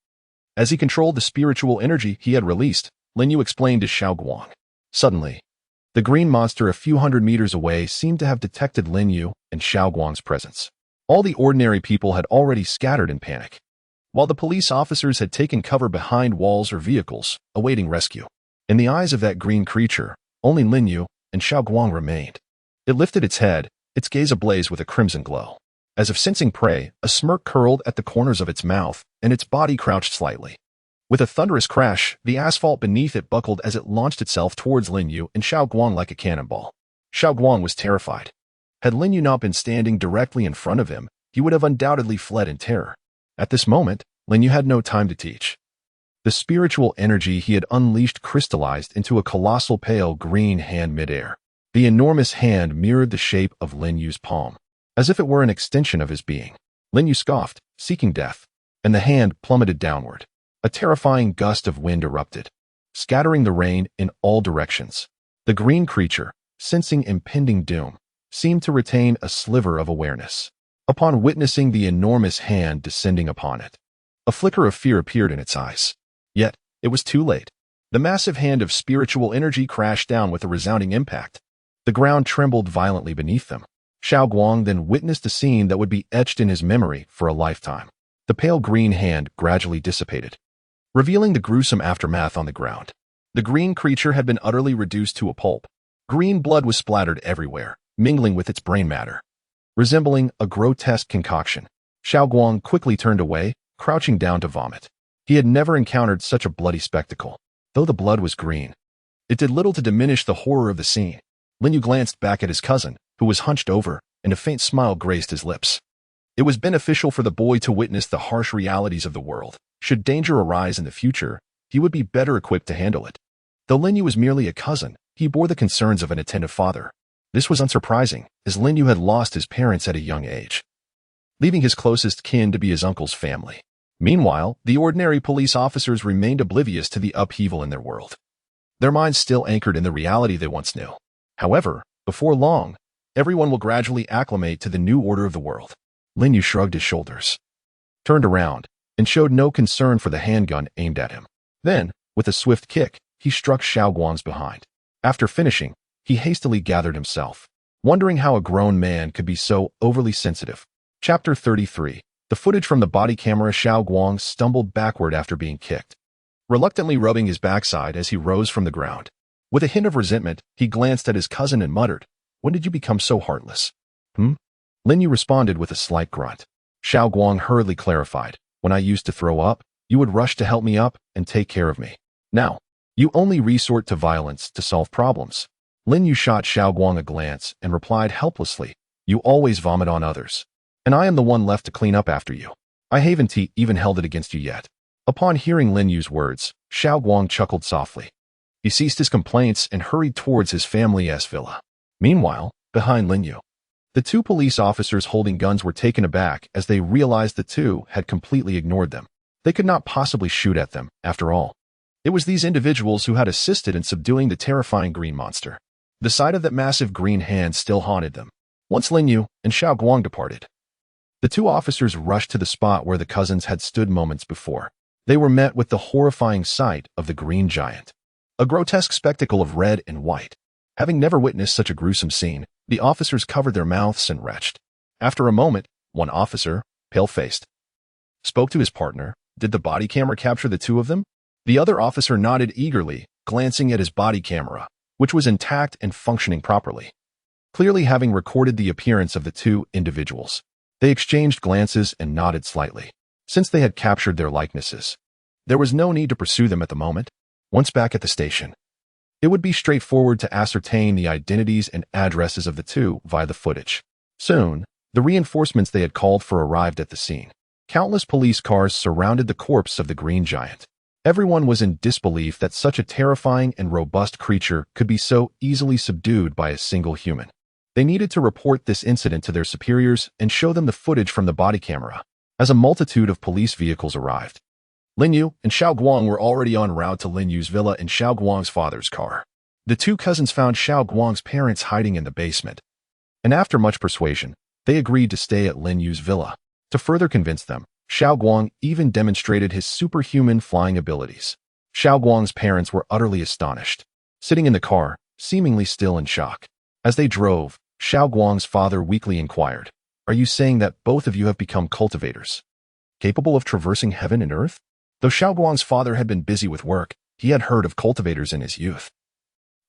As he controlled the spiritual energy he had released, Lin Yu explained to Xiaoguang. Suddenly, the green monster a few hundred meters away seemed to have detected Lin Yu and Xiaoguang's presence. All the ordinary people had already scattered in panic, while the police officers had taken cover behind walls or vehicles, awaiting rescue. In the eyes of that green creature, only Lin Yu and Xiaoguang remained. It lifted its head, its gaze ablaze with a crimson glow. As if sensing prey, a smirk curled at the corners of its mouth, and its body crouched slightly. With a thunderous crash, the asphalt beneath it buckled as it launched itself towards Lin Yu and Xiaoguang like a cannonball. Xiaoguang was terrified. Had Lin Yu not been standing directly in front of him, he would have undoubtedly fled in terror. At this moment, Lin Yu had no time to teach. The spiritual energy he had unleashed crystallized into a colossal pale green hand midair. The enormous hand mirrored the shape of Lin Yu's palm, as if it were an extension of his being. Lin Yu scoffed, seeking death, and the hand plummeted downward. A terrifying gust of wind erupted, scattering the rain in all directions. The green creature, sensing impending doom, seemed to retain a sliver of awareness. Upon witnessing the enormous hand descending upon it, a flicker of fear appeared in its eyes. Yet, it was too late. The massive hand of spiritual energy crashed down with a resounding impact. The ground trembled violently beneath them. Xiaoguang then witnessed a scene that would be etched in his memory for a lifetime. The pale green hand gradually dissipated, revealing the gruesome aftermath on the ground. The green creature had been utterly reduced to a pulp. Green blood was splattered everywhere, mingling with its brain matter, resembling a grotesque concoction. Xiaoguang quickly turned away, crouching down to vomit. He had never encountered such a bloody spectacle. Though the blood was green, it did little to diminish the horror of the scene. Lin Yu glanced back at his cousin, who was hunched over, and a faint smile graced his lips. It was beneficial for the boy to witness the harsh realities of the world. Should danger arise in the future, he would be better equipped to handle it. Though Lin Yu was merely a cousin, he bore the concerns of an attentive father. This was unsurprising, as Lin Yu had lost his parents at a young age, leaving his closest kin to be his uncle's family. Meanwhile, the ordinary police officers remained oblivious to the upheaval in their world, their minds still anchored in the reality they once knew. However, before long, everyone will gradually acclimate to the new order of the world. Lin Yu shrugged his shoulders, turned around, and showed no concern for the handgun aimed at him. Then, with a swift kick, he struck Xiaoguang's behind. After finishing, he hastily gathered himself, wondering how a grown man could be so overly sensitive. Chapter 33. The footage from the body camera. Xiaoguang stumbled backward after being kicked, reluctantly rubbing his backside as he rose from the ground. With a hint of resentment, he glanced at his cousin and muttered, "When did you become so heartless?" Lin Yu responded with a slight grunt. Xiaoguang hurriedly clarified, "When I used to throw up, you would rush to help me up and take care of me. Now, you only resort to violence to solve problems." Lin Yu shot Xiaoguang a glance and replied helplessly, "You always vomit on others, and I am the one left to clean up after you. I haven't even held it against you yet." Upon hearing Lin Yu's words, Xiaoguang chuckled softly. He ceased his complaints and hurried towards his family's villa. Meanwhile, behind Lin Yu, the two police officers holding guns were taken aback as they realized the two had completely ignored them. They could not possibly shoot at them, after all. It was these individuals who had assisted in subduing the terrifying green monster. The sight of that massive green hand still haunted them. Once Lin Yu and Xiaoguang departed, the two officers rushed to the spot where the cousins had stood moments before. They were met with the horrifying sight of the green giant, a grotesque spectacle of red and white. Having never witnessed such a gruesome scene, the officers covered their mouths and retched. After a moment, one officer, pale-faced, spoke to his partner. "Did the body camera capture the two of them?" The other officer nodded eagerly, glancing at his body camera, which was intact and functioning properly, clearly having recorded the appearance of the two individuals. They exchanged glances and nodded slightly. Since they had captured their likenesses, there was no need to pursue them at the moment. Once back at the station, it would be straightforward to ascertain the identities and addresses of the two via the footage. Soon, the reinforcements they had called for arrived at the scene. Countless police cars surrounded the corpse of the green giant. Everyone was in disbelief that such a terrifying and robust creature could be so easily subdued by a single human. They needed to report this incident to their superiors and show them the footage from the body camera. As a multitude of police vehicles arrived, Lin Yu and Xiaoguang were already en route to Lin Yu's villa in Xiaoguang's father's car. The two cousins found Xiaoguang's parents hiding in the basement, and after much persuasion, they agreed to stay at Lin Yu's villa. To further convince them, Xiaoguang even demonstrated his superhuman flying abilities. Xiaoguang's parents were utterly astonished, sitting in the car, seemingly still in shock. As they drove, Xiaoguang's father weakly inquired, "Are you saying that both of you have become cultivators, capable of traversing heaven and earth?" Though Xiaoguang's father had been busy with work, he had heard of cultivators in his youth,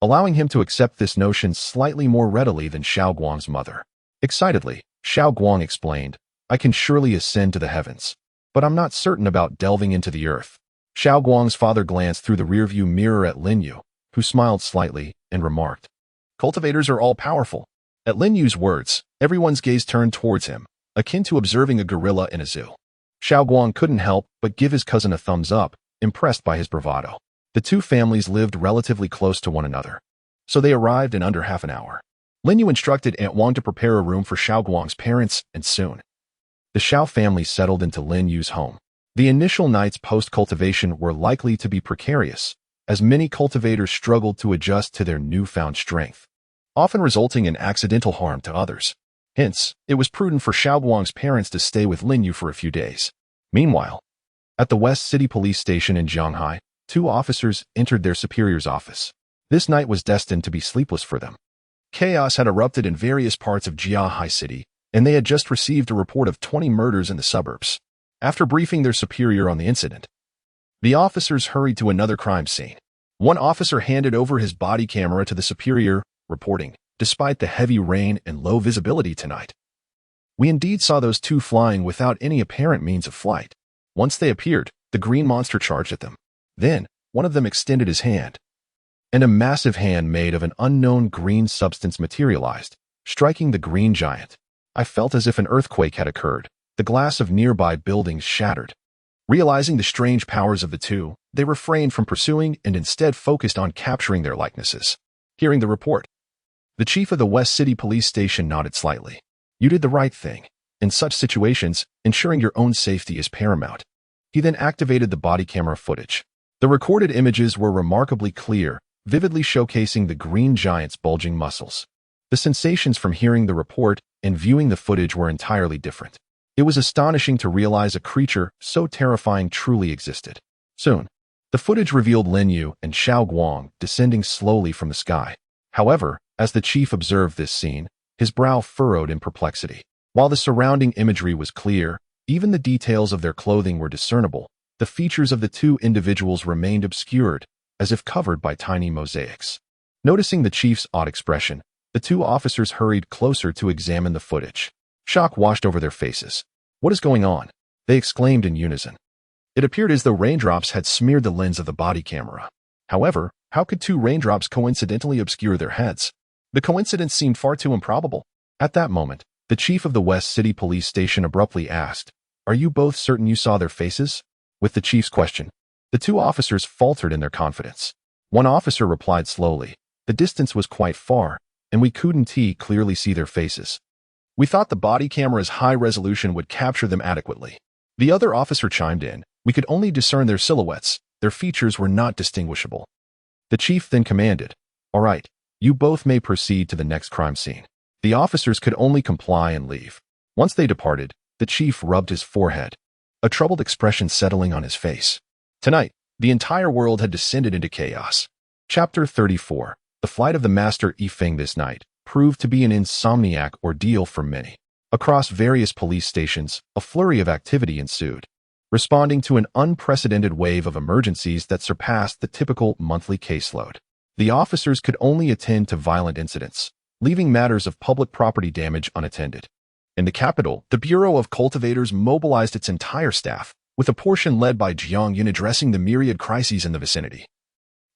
allowing him to accept this notion slightly more readily than Xiaoguang's mother. Excitedly, Xiaoguang explained, "I can surely ascend to the heavens, but I'm not certain about delving into the earth." Xiaoguang's father glanced through the rearview mirror at Lin Yu, who smiled slightly and remarked, "Cultivators are all-powerful." At Lin Yu's words, everyone's gaze turned towards him, akin to observing a gorilla in a zoo. Xiaoguang couldn't help but give his cousin a thumbs up, impressed by his bravado. The two families lived relatively close to one another, so they arrived in under half an hour. Lin Yu instructed Aunt Wang to prepare a room for Xiaoguang's parents, and soon, the Xiao family settled into Lin Yu's home. The initial nights post-cultivation were likely to be precarious, as many cultivators struggled to adjust to their newfound strength, often resulting in accidental harm to others. Hence, it was prudent for Xiaoguang's parents to stay with Lin Yu for a few days. Meanwhile, at the West City Police Station in Shanghai, two officers entered their superior's office. This night was destined to be sleepless for them. Chaos had erupted in various parts of Jiahai City, and they had just received a report of 20 murders in the suburbs. After briefing their superior on the incident, the officers hurried to another crime scene. One officer handed over his body camera to the superior, reporting, "Despite the heavy rain and low visibility tonight, we indeed saw those two flying without any apparent means of flight. Once they appeared, the green monster charged at them. Then, one of them extended his hand, and a massive hand made of an unknown green substance materialized, striking the green giant. I felt as if an earthquake had occurred. The glass of nearby buildings shattered. Realizing the strange powers of the two, they refrained from pursuing and instead focused on capturing their likenesses. Hearing the report, the chief of the West City Police Station nodded slightly. You did the right thing. In such situations, ensuring your own safety is paramount. He then activated the body camera footage. The recorded images were remarkably clear, vividly showcasing the green giant's bulging muscles. The sensations from hearing the report and viewing the footage were entirely different. It was astonishing to realize a creature so terrifying truly existed. Soon, the footage revealed Lin Yu and Xiao Guang descending slowly from the sky. However, as the chief observed this scene, his brow furrowed in perplexity. While the surrounding imagery was clear, even the details of their clothing were discernible. The features of the two individuals remained obscured, as if covered by tiny mosaics. Noticing the chief's odd expression, the two officers hurried closer to examine the footage. Shock washed over their faces. What is going on? They exclaimed in unison. It appeared as though raindrops had smeared the lens of the body camera. However, how could two raindrops coincidentally obscure their heads? The coincidence seemed far too improbable. At that moment, the chief of the West City Police Station abruptly asked, "Are you both certain you saw their faces?" With the chief's question, the two officers faltered in their confidence. One officer replied slowly, "The distance was quite far, and we couldn't clearly see their faces. We thought the body camera's high resolution would capture them adequately." The other officer chimed in, "We could only discern their silhouettes. Their features were not distinguishable." The chief then commanded, "All right, you both may proceed to the next crime scene." The officers could only comply and leave. Once they departed, the chief rubbed his forehead, a troubled expression settling on his face. Tonight, the entire world had descended into chaos. Chapter 34. The flight of the Master Yifeng this night proved to be an insomniac ordeal for many. Across various police stations, a flurry of activity ensued, responding to an unprecedented wave of emergencies that surpassed the typical monthly caseload. The officers could only attend to violent incidents, leaving matters of public property damage unattended. In the capital, the Bureau of Cultivators mobilized its entire staff, with a portion led by Jiang Yun addressing the myriad crises in the vicinity,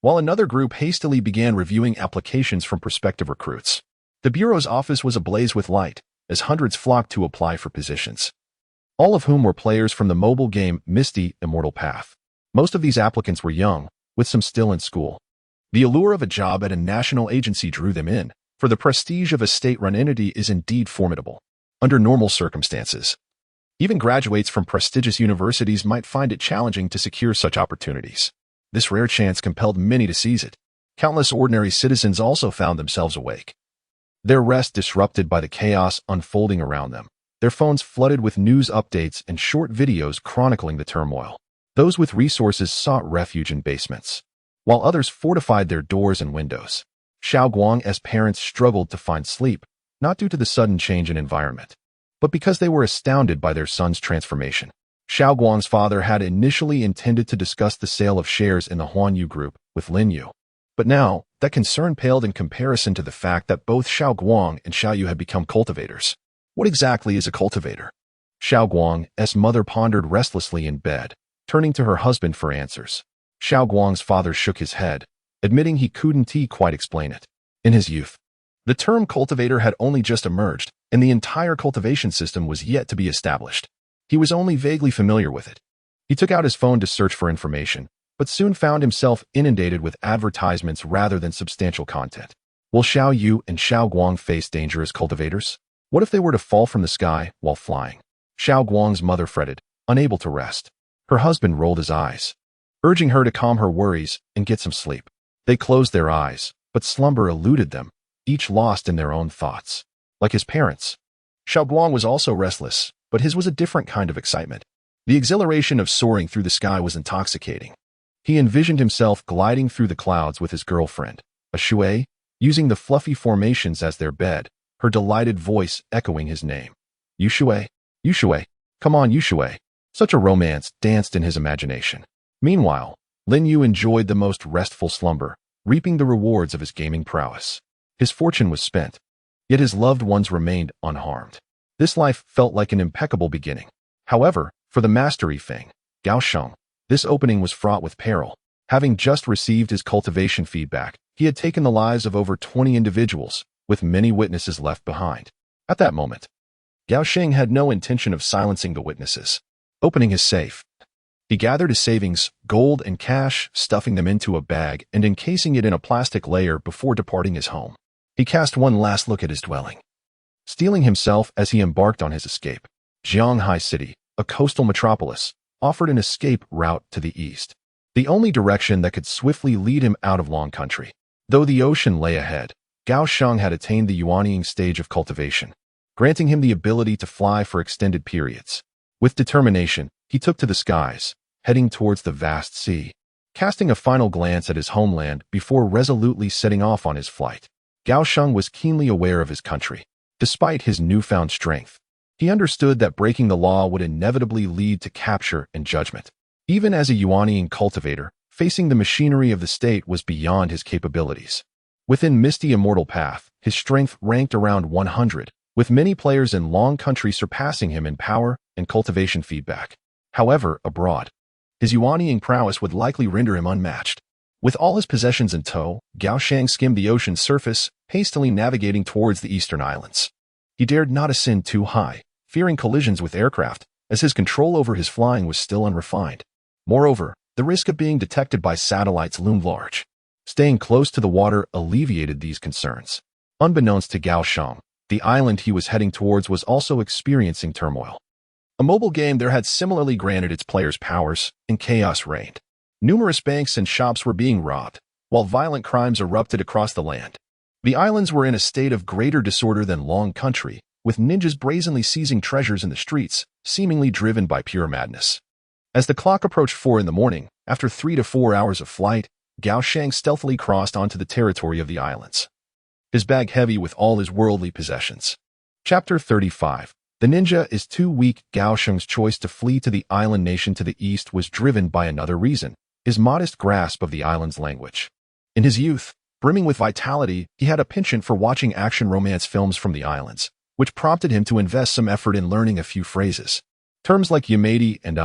while another group hastily began reviewing applications from prospective recruits. The Bureau's office was ablaze with light, as hundreds flocked to apply for positions, all of whom were players from the mobile game Immortal Path. Most of these applicants were young, with some still in school. The allure of a job at a national agency drew them in, for the prestige of a state-run entity is indeed formidable. Under normal circumstances, even graduates from prestigious universities might find it challenging to secure such opportunities. This rare chance compelled many to seize it. Countless ordinary citizens also found themselves awake, their rest disrupted by the chaos unfolding around them, their phones flooded with news updates and short videos chronicling the turmoil. Those with resources sought refuge in basements, while others fortified their doors and windows. Xiao Guang's parents struggled to find sleep, not due to the sudden change in environment, but because they were astounded by their son's transformation. Xiao Guang's father had initially intended to discuss the sale of shares in the Huan Yu Group with Lin Yu, but now, that concern paled in comparison to the fact that both Xiao Guang and Xiao Yu had become cultivators. What exactly is a cultivator? Xiao Guang's mother pondered restlessly in bed, turning to her husband for answers. Xiao Guang's father shook his head, admitting he couldn't quite explain it. In his youth, the term cultivator had only just emerged, and the entire cultivation system was yet to be established. He was only vaguely familiar with it. He took out his phone to search for information, but soon found himself inundated with advertisements rather than substantial content. Will Xiao Yu and Xiao Guang face danger as cultivators? What if they were to fall from the sky while flying? Xiao Guang's mother fretted, unable to rest. Her husband rolled his eyes, urging her to calm her worries and get some sleep. They closed their eyes, but slumber eluded them, each lost in their own thoughts. Like his parents, Xiao Guang was also restless, but his was a different kind of excitement. The exhilaration of soaring through the sky was intoxicating. He envisioned himself gliding through the clouds with his girlfriend, a Shui, using the fluffy formations as their bed, her delighted voice echoing his name. Yushui, Yushui, come on Yushui. Such a romance danced in his imagination. Meanwhile, Lin Yu enjoyed the most restful slumber, reaping the rewards of his gaming prowess. His fortune was spent, yet his loved ones remained unharmed. This life felt like an impeccable beginning. However, for the Master Yifeng, Gao Sheng, this opening was fraught with peril. Having just received his cultivation feedback, he had taken the lives of over 20 individuals, with many witnesses left behind. At that moment, Gao Sheng had no intention of silencing the witnesses. Opening his safe, he gathered his savings, gold and cash, stuffing them into a bag and encasing it in a plastic layer before departing his home. He cast one last look at his dwelling, steeling himself as he embarked on his escape. Jianghai City, a coastal metropolis, offered an escape route to the east, the only direction that could swiftly lead him out of Long Country. Though the ocean lay ahead, Gao Sheng had attained the yuanying stage of cultivation, granting him the ability to fly for extended periods. With determination, he took to the skies, heading towards the vast sea, casting a final glance at his homeland before resolutely setting off on his flight. Gao Sheng was keenly aware of his country. Despite his newfound strength, he understood that breaking the law would inevitably lead to capture and judgment. Even as a yuanying cultivator, facing the machinery of the state was beyond his capabilities. Within Misty Immortal Path, his strength ranked around 100, with many players in Long Country surpassing him in power and cultivation feedback. However, abroad, his yuanying prowess would likely render him unmatched. With all his possessions in tow, Gao Sheng skimmed the ocean's surface, hastily navigating towards the eastern islands. He dared not ascend too high, fearing collisions with aircraft, as his control over his flying was still unrefined. Moreover, the risk of being detected by satellites loomed large. Staying close to the water alleviated these concerns. Unbeknownst to Gao Sheng, the island he was heading towards was also experiencing turmoil. A mobile game there had similarly granted its players powers, and chaos reigned. Numerous banks and shops were being robbed, while violent crimes erupted across the land. The islands were in a state of greater disorder than Long Country, with ninjas brazenly seizing treasures in the streets, seemingly driven by pure madness. As the clock approached 4 in the morning, after 3 to 4 hours of flight, Gao Sheng stealthily crossed onto the territory of the islands, his bag heavy with all his worldly possessions. Chapter 35. The ninja is too weak. Gao Sheng's choice to flee to the island nation to the east was driven by another reason, his modest grasp of the island's language. In his youth, brimming with vitality, he had a penchant for watching action romance films from the islands, which prompted him to invest some effort in learning a few phrases. Terms like yamedi and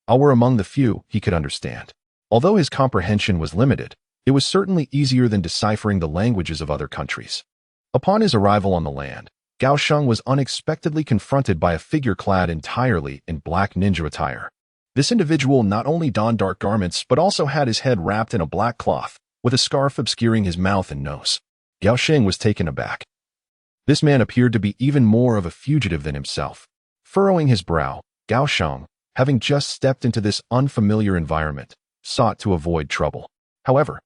were among the few he could understand. Although his comprehension was limited, it was certainly easier than deciphering the languages of other countries. Upon his arrival on the land, Gao Sheng was unexpectedly confronted by a figure clad entirely in black ninja attire. This individual not only donned dark garments but also had his head wrapped in a black cloth, with a scarf obscuring his mouth and nose. Gao Sheng was taken aback. This man appeared to be even more of a fugitive than himself. Furrowing his brow, Gao Sheng, having just stepped into this unfamiliar environment, sought to avoid trouble. However,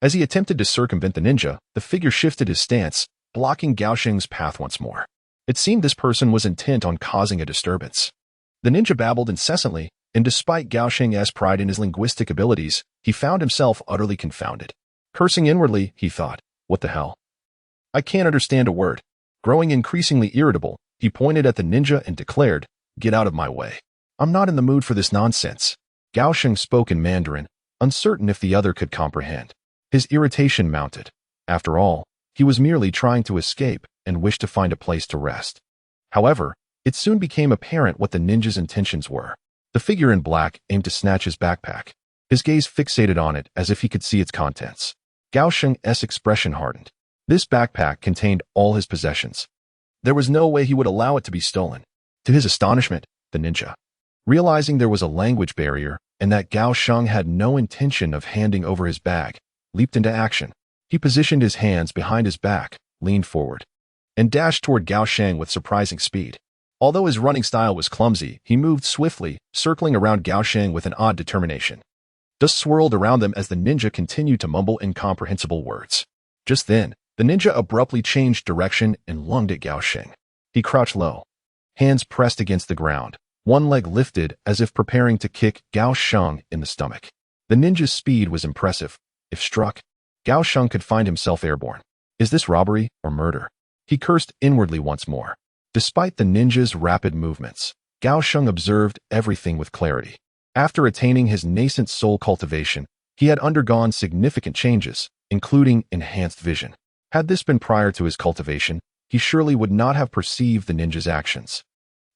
as he attempted to circumvent the ninja, the figure shifted his stance, blocking Gao Sheng's path once more. It seemed this person was intent on causing a disturbance. The ninja babbled incessantly, and despite Gao Sheng's pride in his linguistic abilities, he found himself utterly confounded. Cursing inwardly, he thought, "What the hell? I can't understand a word." Growing increasingly irritable, he pointed at the ninja and declared, "Get out of my way. I'm not in the mood for this nonsense." Gao Sheng spoke in Mandarin, uncertain if the other could comprehend. His irritation mounted. After all, he was merely trying to escape and wished to find a place to rest. However, it soon became apparent what the ninja's intentions were. The figure in black aimed to snatch his backpack, his gaze fixated on it as if he could see its contents. Gao Sheng's expression hardened. This backpack contained all his possessions. There was no way he would allow it to be stolen. To his astonishment, the ninja, realizing there was a language barrier and that Gao Sheng had no intention of handing over his bag, leaped into action. He positioned his hands behind his back, leaned forward, and dashed toward Gao Sheng with surprising speed. Although his running style was clumsy, he moved swiftly, circling around Gao Sheng with an odd determination. Dust swirled around them as the ninja continued to mumble incomprehensible words. Just then, the ninja abruptly changed direction and lunged at Gao Sheng. He crouched low, hands pressed against the ground, one leg lifted as if preparing to kick Gao Sheng in the stomach. The ninja's speed was impressive. If struck, Gao Sheng could find himself airborne. Is this robbery or murder? He cursed inwardly once more. Despite the ninja's rapid movements, Gao Sheng observed everything with clarity. After attaining his nascent soul cultivation, he had undergone significant changes, including enhanced vision. Had this been prior to his cultivation, he surely would not have perceived the ninja's actions.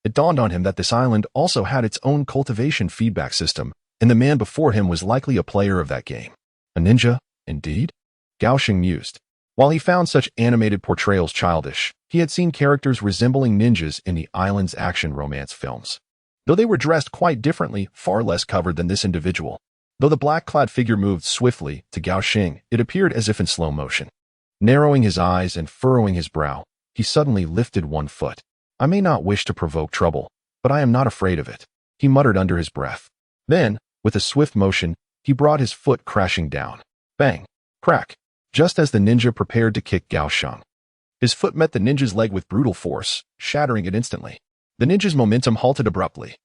It dawned on him that this island also had its own cultivation feedback system, and the man before him was likely a player of that game. A ninja, indeed? Gao Sheng mused. While he found such animated portrayals childish, he had seen characters resembling ninjas in the island's action romance films. Though they were dressed quite differently, far less covered than this individual. Though the black-clad figure moved swiftly to Gao Xing, it appeared as if in slow motion. Narrowing his eyes and furrowing his brow, he suddenly lifted one foot. "I may not wish to provoke trouble, but I am not afraid of it," he muttered under his breath. Then, with a swift motion, he brought his foot crashing down. Bang! Crack! Just as the ninja prepared to kick Gao Xing. His foot met the ninja's leg with brutal force, shattering it instantly. The ninja's momentum halted abruptly,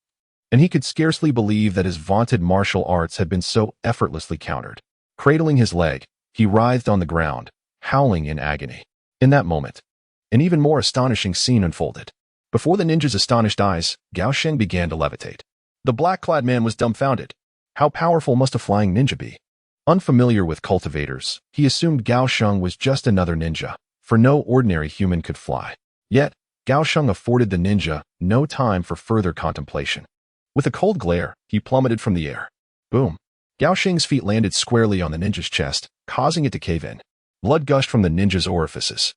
and he could scarcely believe that his vaunted martial arts had been so effortlessly countered. Cradling his leg, he writhed on the ground, howling in agony. In that moment, an even more astonishing scene unfolded. Before the ninja's astonished eyes, Gao Xing began to levitate. The black-clad man was dumbfounded. How powerful must a flying ninja be? Unfamiliar with cultivators, he assumed Gao Xing was just another ninja, for no ordinary human could fly. Yet, Gao Xing afforded the ninja no time for further contemplation. With a cold glare, he plummeted from the air. Boom! Gao Xing's feet landed squarely on the ninja's chest, causing it to cave in. Blood gushed from the ninja's orifices,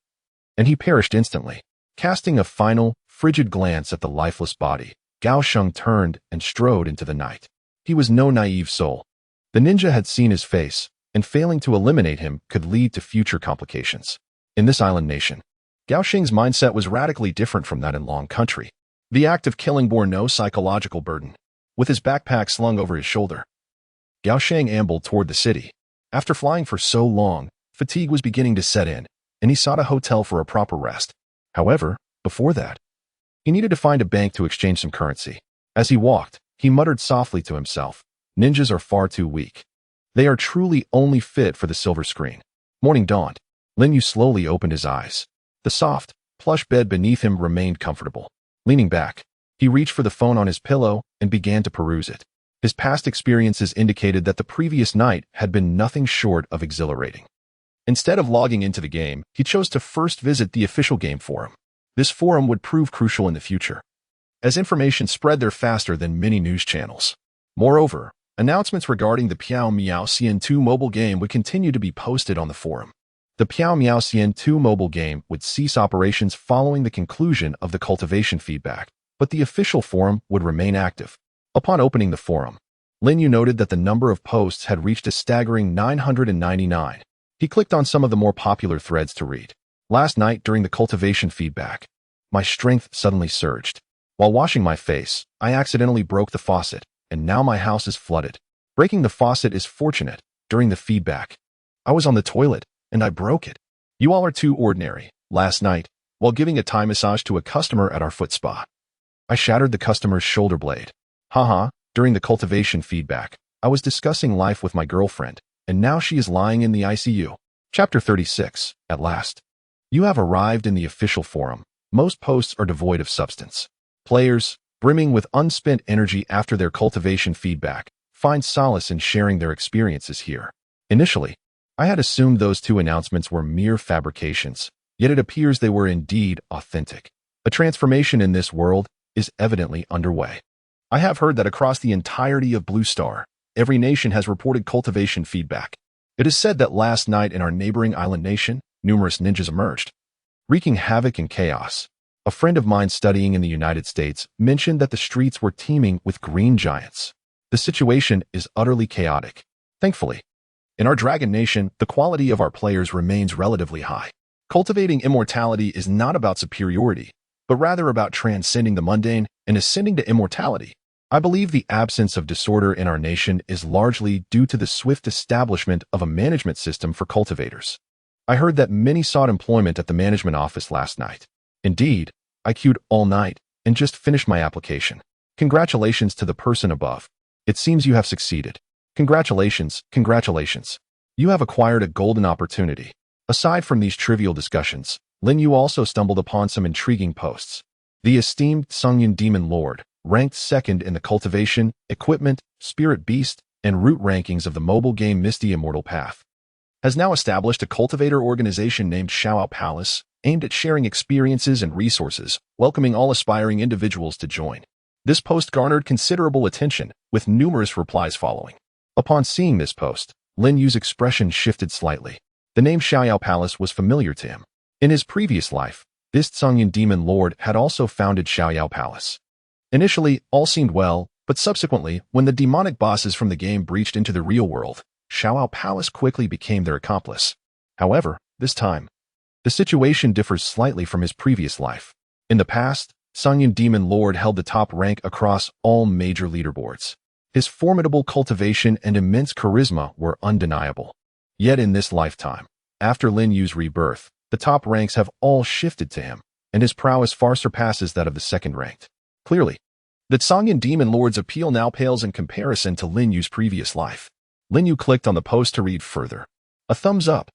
and he perished instantly. Casting a final, frigid glance at the lifeless body, Gao Xing turned and strode into the night. He was no naive soul. The ninja had seen his face, and failing to eliminate him could lead to future complications. In this island nation, Gao Xing's mindset was radically different from that in Long Country. The act of killing bore no psychological burden. With his backpack slung over his shoulder, Gao Xing ambled toward the city. After flying for so long, fatigue was beginning to set in, and he sought a hotel for a proper rest. However, before that, he needed to find a bank to exchange some currency. As he walked, he muttered softly to himself, "Ninjas are far too weak. They are truly only fit for the silver screen." Morning dawned. Lin Yu slowly opened his eyes. The soft, plush bed beneath him remained comfortable. Leaning back, he reached for the phone on his pillow and began to peruse it. His past experiences indicated that the previous night had been nothing short of exhilarating. Instead of logging into the game, he chose to first visit the official game forum. This forum would prove crucial in the future, as information spread there faster than many news channels. Moreover, announcements regarding the Piao Miao Xian 2 mobile game would continue to be posted on the forum. The Piao Miao Xian 2 mobile game would cease operations following the conclusion of the cultivation feedback, but the official forum would remain active. Upon opening the forum, Lin Yu noted that the number of posts had reached a staggering 999. He clicked on some of the more popular threads to read. Last night during the cultivation feedback, my strength suddenly surged. While washing my face, I accidentally broke the faucet, and now my house is flooded. Breaking the faucet is fortunate. During the feedback, I was on the toilet, and I broke it. You all are too ordinary. Last night, while giving a Thai massage to a customer at our foot spa, I shattered the customer's shoulder blade. Haha, during the cultivation feedback, I was discussing life with my girlfriend, and now she is lying in the ICU. Chapter 36. At last. You have arrived in the official forum. Most posts are devoid of substance. Players, brimming with unspent energy after their cultivation feedback, find solace in sharing their experiences here. Initially, I had assumed those two announcements were mere fabrications, yet it appears they were indeed authentic. A transformation in this world is evidently underway. I have heard that across the entirety of Blue Star, every nation has reported cultivation feedback. It is said that last night in our neighboring island nation, numerous ninjas emerged, wreaking havoc and chaos. A friend of mine studying in the United States mentioned that the streets were teeming with green giants. The situation is utterly chaotic. Thankfully, in our Dragon Nation, the quality of our players remains relatively high. Cultivating immortality is not about superiority, but rather about transcending the mundane and ascending to immortality. I believe the absence of disorder in our nation is largely due to the swift establishment of a management system for cultivators. I heard that many sought employment at the management office last night. Indeed, I queued all night and just finished my application. Congratulations to the person above. It seems you have succeeded. Congratulations, congratulations. You have acquired a golden opportunity. Aside from these trivial discussions, Lin Yu also stumbled upon some intriguing posts. The esteemed Sungyun Demon Lord, ranked second in the cultivation, equipment, spirit beast, and root rankings of the mobile game Immortal Path, has now established a cultivator organization named Xiao Palace, aimed at sharing experiences and resources, welcoming all aspiring individuals to join. This post garnered considerable attention, with numerous replies following. Upon seeing this post, Lin Yu's expression shifted slightly. The name Xiaoyao Palace was familiar to him. In his previous life, this Tsungyan demon lord had also founded Xiaoyao Palace. Initially, all seemed well, but subsequently, when the demonic bosses from the game breached into the real world, Xiaoyao Palace quickly became their accomplice. However, this time, the situation differs slightly from his previous life. In the past, Tsungyan demon lord held the top rank across all major leaderboards. His formidable cultivation and immense charisma were undeniable. Yet in this lifetime, after Lin Yu's rebirth, the top ranks have all shifted to him, and his prowess far surpasses that of the second-ranked. Clearly, the Tsungyan demon lord's appeal now pales in comparison to Lin Yu's previous life. Lin Yu clicked on the post to read further. A thumbs up.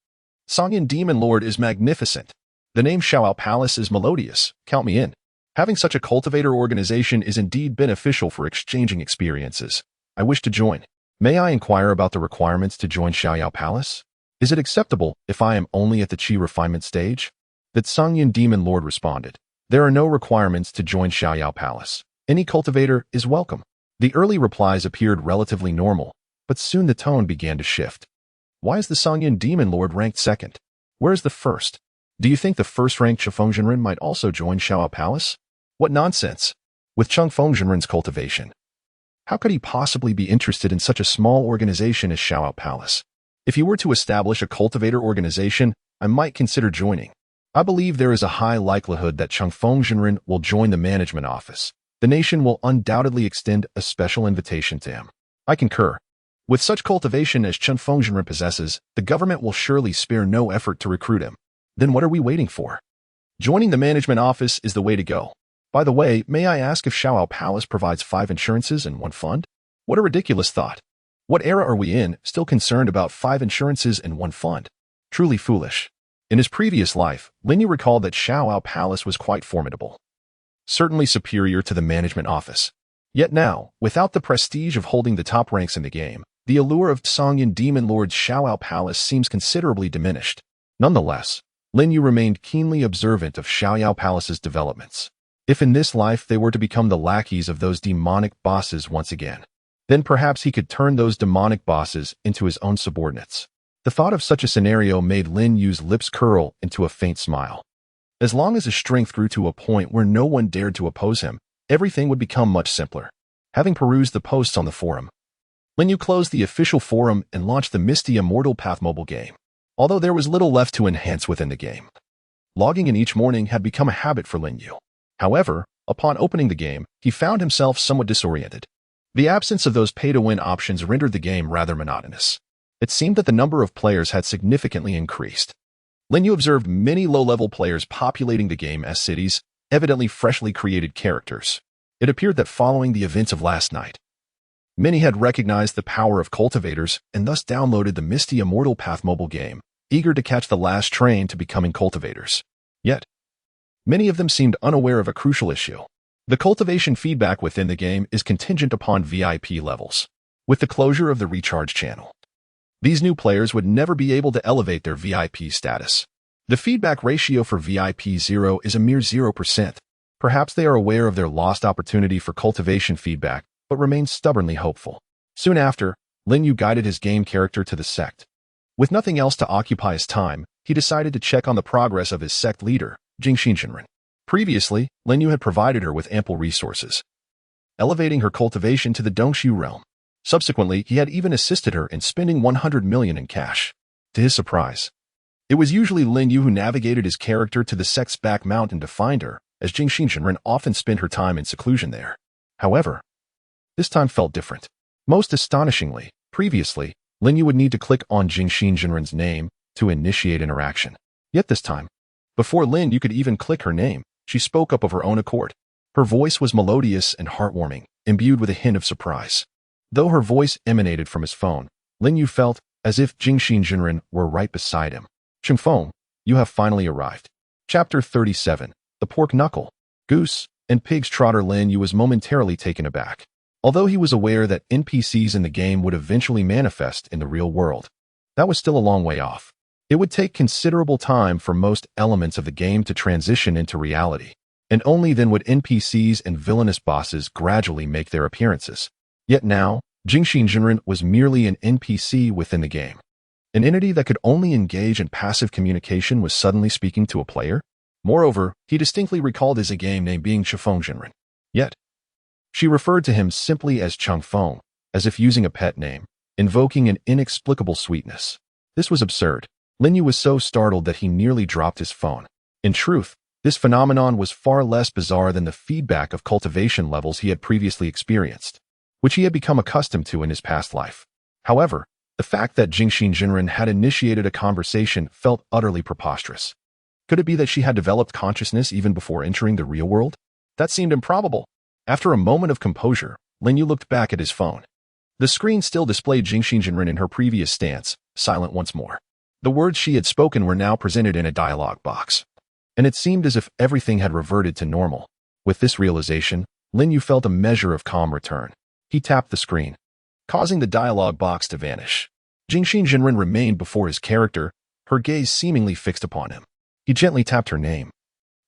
Tsungyan demon lord is magnificent. The name Xiaoyao Palace is melodious. Count me in. Having such a cultivator organization is indeed beneficial for exchanging experiences. I wish to join. May I inquire about the requirements to join Xiaoyao Palace? Is it acceptable if I am only at the Qi refinement stage? The Tsungyan demon lord responded. There are no requirements to join Xiaoyao Palace. Any cultivator is welcome. The early replies appeared relatively normal, but soon the tone began to shift. Why is the Tsungyan demon lord ranked second? Where is the first? Do you think the first-ranked Changfeng might also join Xiaoyao Palace? What nonsense! With Changfeng cultivation, how could he possibly be interested in such a small organization as Xiaoyao Palace? If he were to establish a cultivator organization, I might consider joining. I believe there is a high likelihood that Changfeng will join the management office. The nation will undoubtedly extend a special invitation to him. I concur. With such cultivation as Changfeng possesses, the government will surely spare no effort to recruit him. Then what are we waiting for? Joining the management office is the way to go. By the way, may I ask if Xiaoyao Palace provides 5 insurances and 1 fund? What a ridiculous thought. What era are we in, still concerned about 5 insurances and 1 fund? Truly foolish. In his previous life, Lin Yu recalled that Xiaoyao Palace was quite formidable. Certainly superior to the management office. Yet now, without the prestige of holding the top ranks in the game, the allure of Tsungyan demon lord's Xiaoyao Palace seems considerably diminished. Nonetheless, Lin Yu remained keenly observant of Xiaoyao Palace's developments. If in this life they were to become the lackeys of those demonic bosses once again, then perhaps he could turn those demonic bosses into his own subordinates. The thought of such a scenario made Lin Yu's lips curl into a faint smile. As long as his strength grew to a point where no one dared to oppose him, everything would become much simpler. Having perused the posts on the forum, Lin Yu closed the official forum and launched the misty Immortal Path mobile game. Although there was little left to enhance within the game, logging in each morning had become a habit for Lin Yu. However, upon opening the game, he found himself somewhat disoriented. The absence of those pay-to-win options rendered the game rather monotonous. It seemed that the number of players had significantly increased. Lin Yu observed many low-level players populating the game as cities, evidently freshly created characters. It appeared that following the events of last night, many had recognized the power of cultivators and thus downloaded the misty Immortal Path mobile game, eager to catch the last train to becoming cultivators. Yet, many of them seemed unaware of a crucial issue. The cultivation feedback within the game is contingent upon VIP levels. With the closure of the recharge channel, these new players would never be able to elevate their VIP status. The feedback ratio for VIP 0 is a mere 0%. Perhaps they are aware of their lost opportunity for cultivation feedback, but remain stubbornly hopeful. Soon after, Lin Yu guided his game character to the sect. With nothing else to occupy his time, he decided to check on the progress of his sect leader, Jingxinjinren. Previously, Lin Yu had provided her with ample resources, elevating her cultivation to the Dongshu realm. Subsequently, he had even assisted her in spending 100 million in cash. To his surprise, it was usually Lin Yu who navigated his character to the sect's back mountain to find her, as Jingxinjinren often spent her time in seclusion there. However, this time felt different. Most astonishingly, previously, Lin Yu would need to click on Jingxinjinren's name to initiate interaction. Yet this time, before Lin Yu could even click her name, she spoke up of her own accord. Her voice was melodious and heartwarming, imbued with a hint of surprise. Though her voice emanated from his phone, Lin Yu felt as if Jingxinjinren were right beside him. Changfeng, you have finally arrived. Chapter 37. The Pork Knuckle, Goose, and Pig's Trotter. Lin Yu was momentarily taken aback. Although he was aware that NPCs in the game would eventually manifest in the real world, that was still a long way off. It would take considerable time for most elements of the game to transition into reality, and only then would NPCs and villainous bosses gradually make their appearances. Yet now, Jingxinjinren was merely an NPC within the game. An entity that could only engage in passive communication was suddenly speaking to a player? Moreover, he distinctly recalled his game name being Jinxin. Yet, she referred to him simply as Changfeng, as if using a pet name, invoking an inexplicable sweetness. This was absurd. Lin Yu was so startled that he nearly dropped his phone. In truth, this phenomenon was far less bizarre than the feedback of cultivation levels he had previously experienced, which he had become accustomed to in his past life. However, the fact that Jinxin had initiated a conversation felt utterly preposterous. Could it be that she had developed consciousness even before entering the real world? That seemed improbable. After a moment of composure, Lin Yu looked back at his phone. The screen still displayed Jinxin in her previous stance, silent once more. The words she had spoken were now presented in a dialogue box, and it seemed as if everything had reverted to normal. With this realization, Lin Yu felt a measure of calm return. He tapped the screen, causing the dialogue box to vanish. Jinxin remained before his character, her gaze seemingly fixed upon him. He gently tapped her name,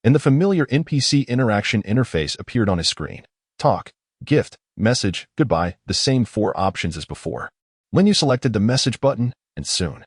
and the familiar NPC interaction interface appeared on his screen. Talk, gift, message, goodbye, the same 4 options as before. Lin Yu selected the message button, and soon,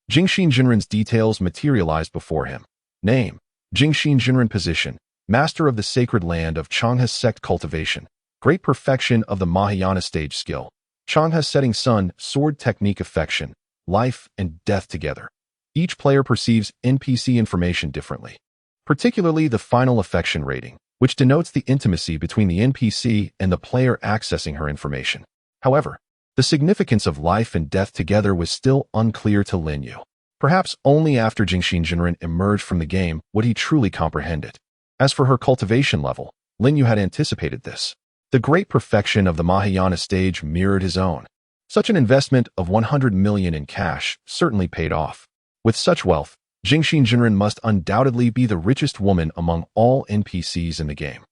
Jinxin's details materialized before him. Name, Jinxin. Position, Master of the Sacred Land of Changha's Sect Cultivation. Great perfection of the Mahayana stage skill. Changha's Setting Sun, Sword Technique Affection, Life and Death Together. Each player perceives NPC information differently, particularly the final affection rating, which denotes the intimacy between the NPC and the player accessing her information. However, the significance of life and death together was still unclear to Lin Yu. Perhaps only after Jinxin emerged from the game would he truly comprehend it. As for her cultivation level, Lin Yu had anticipated this. The great perfection of the Mahayana stage mirrored his own. Such an investment of 100 million in cash certainly paid off. With such wealth, Jinxin must undoubtedly be the richest woman among all NPCs in the game.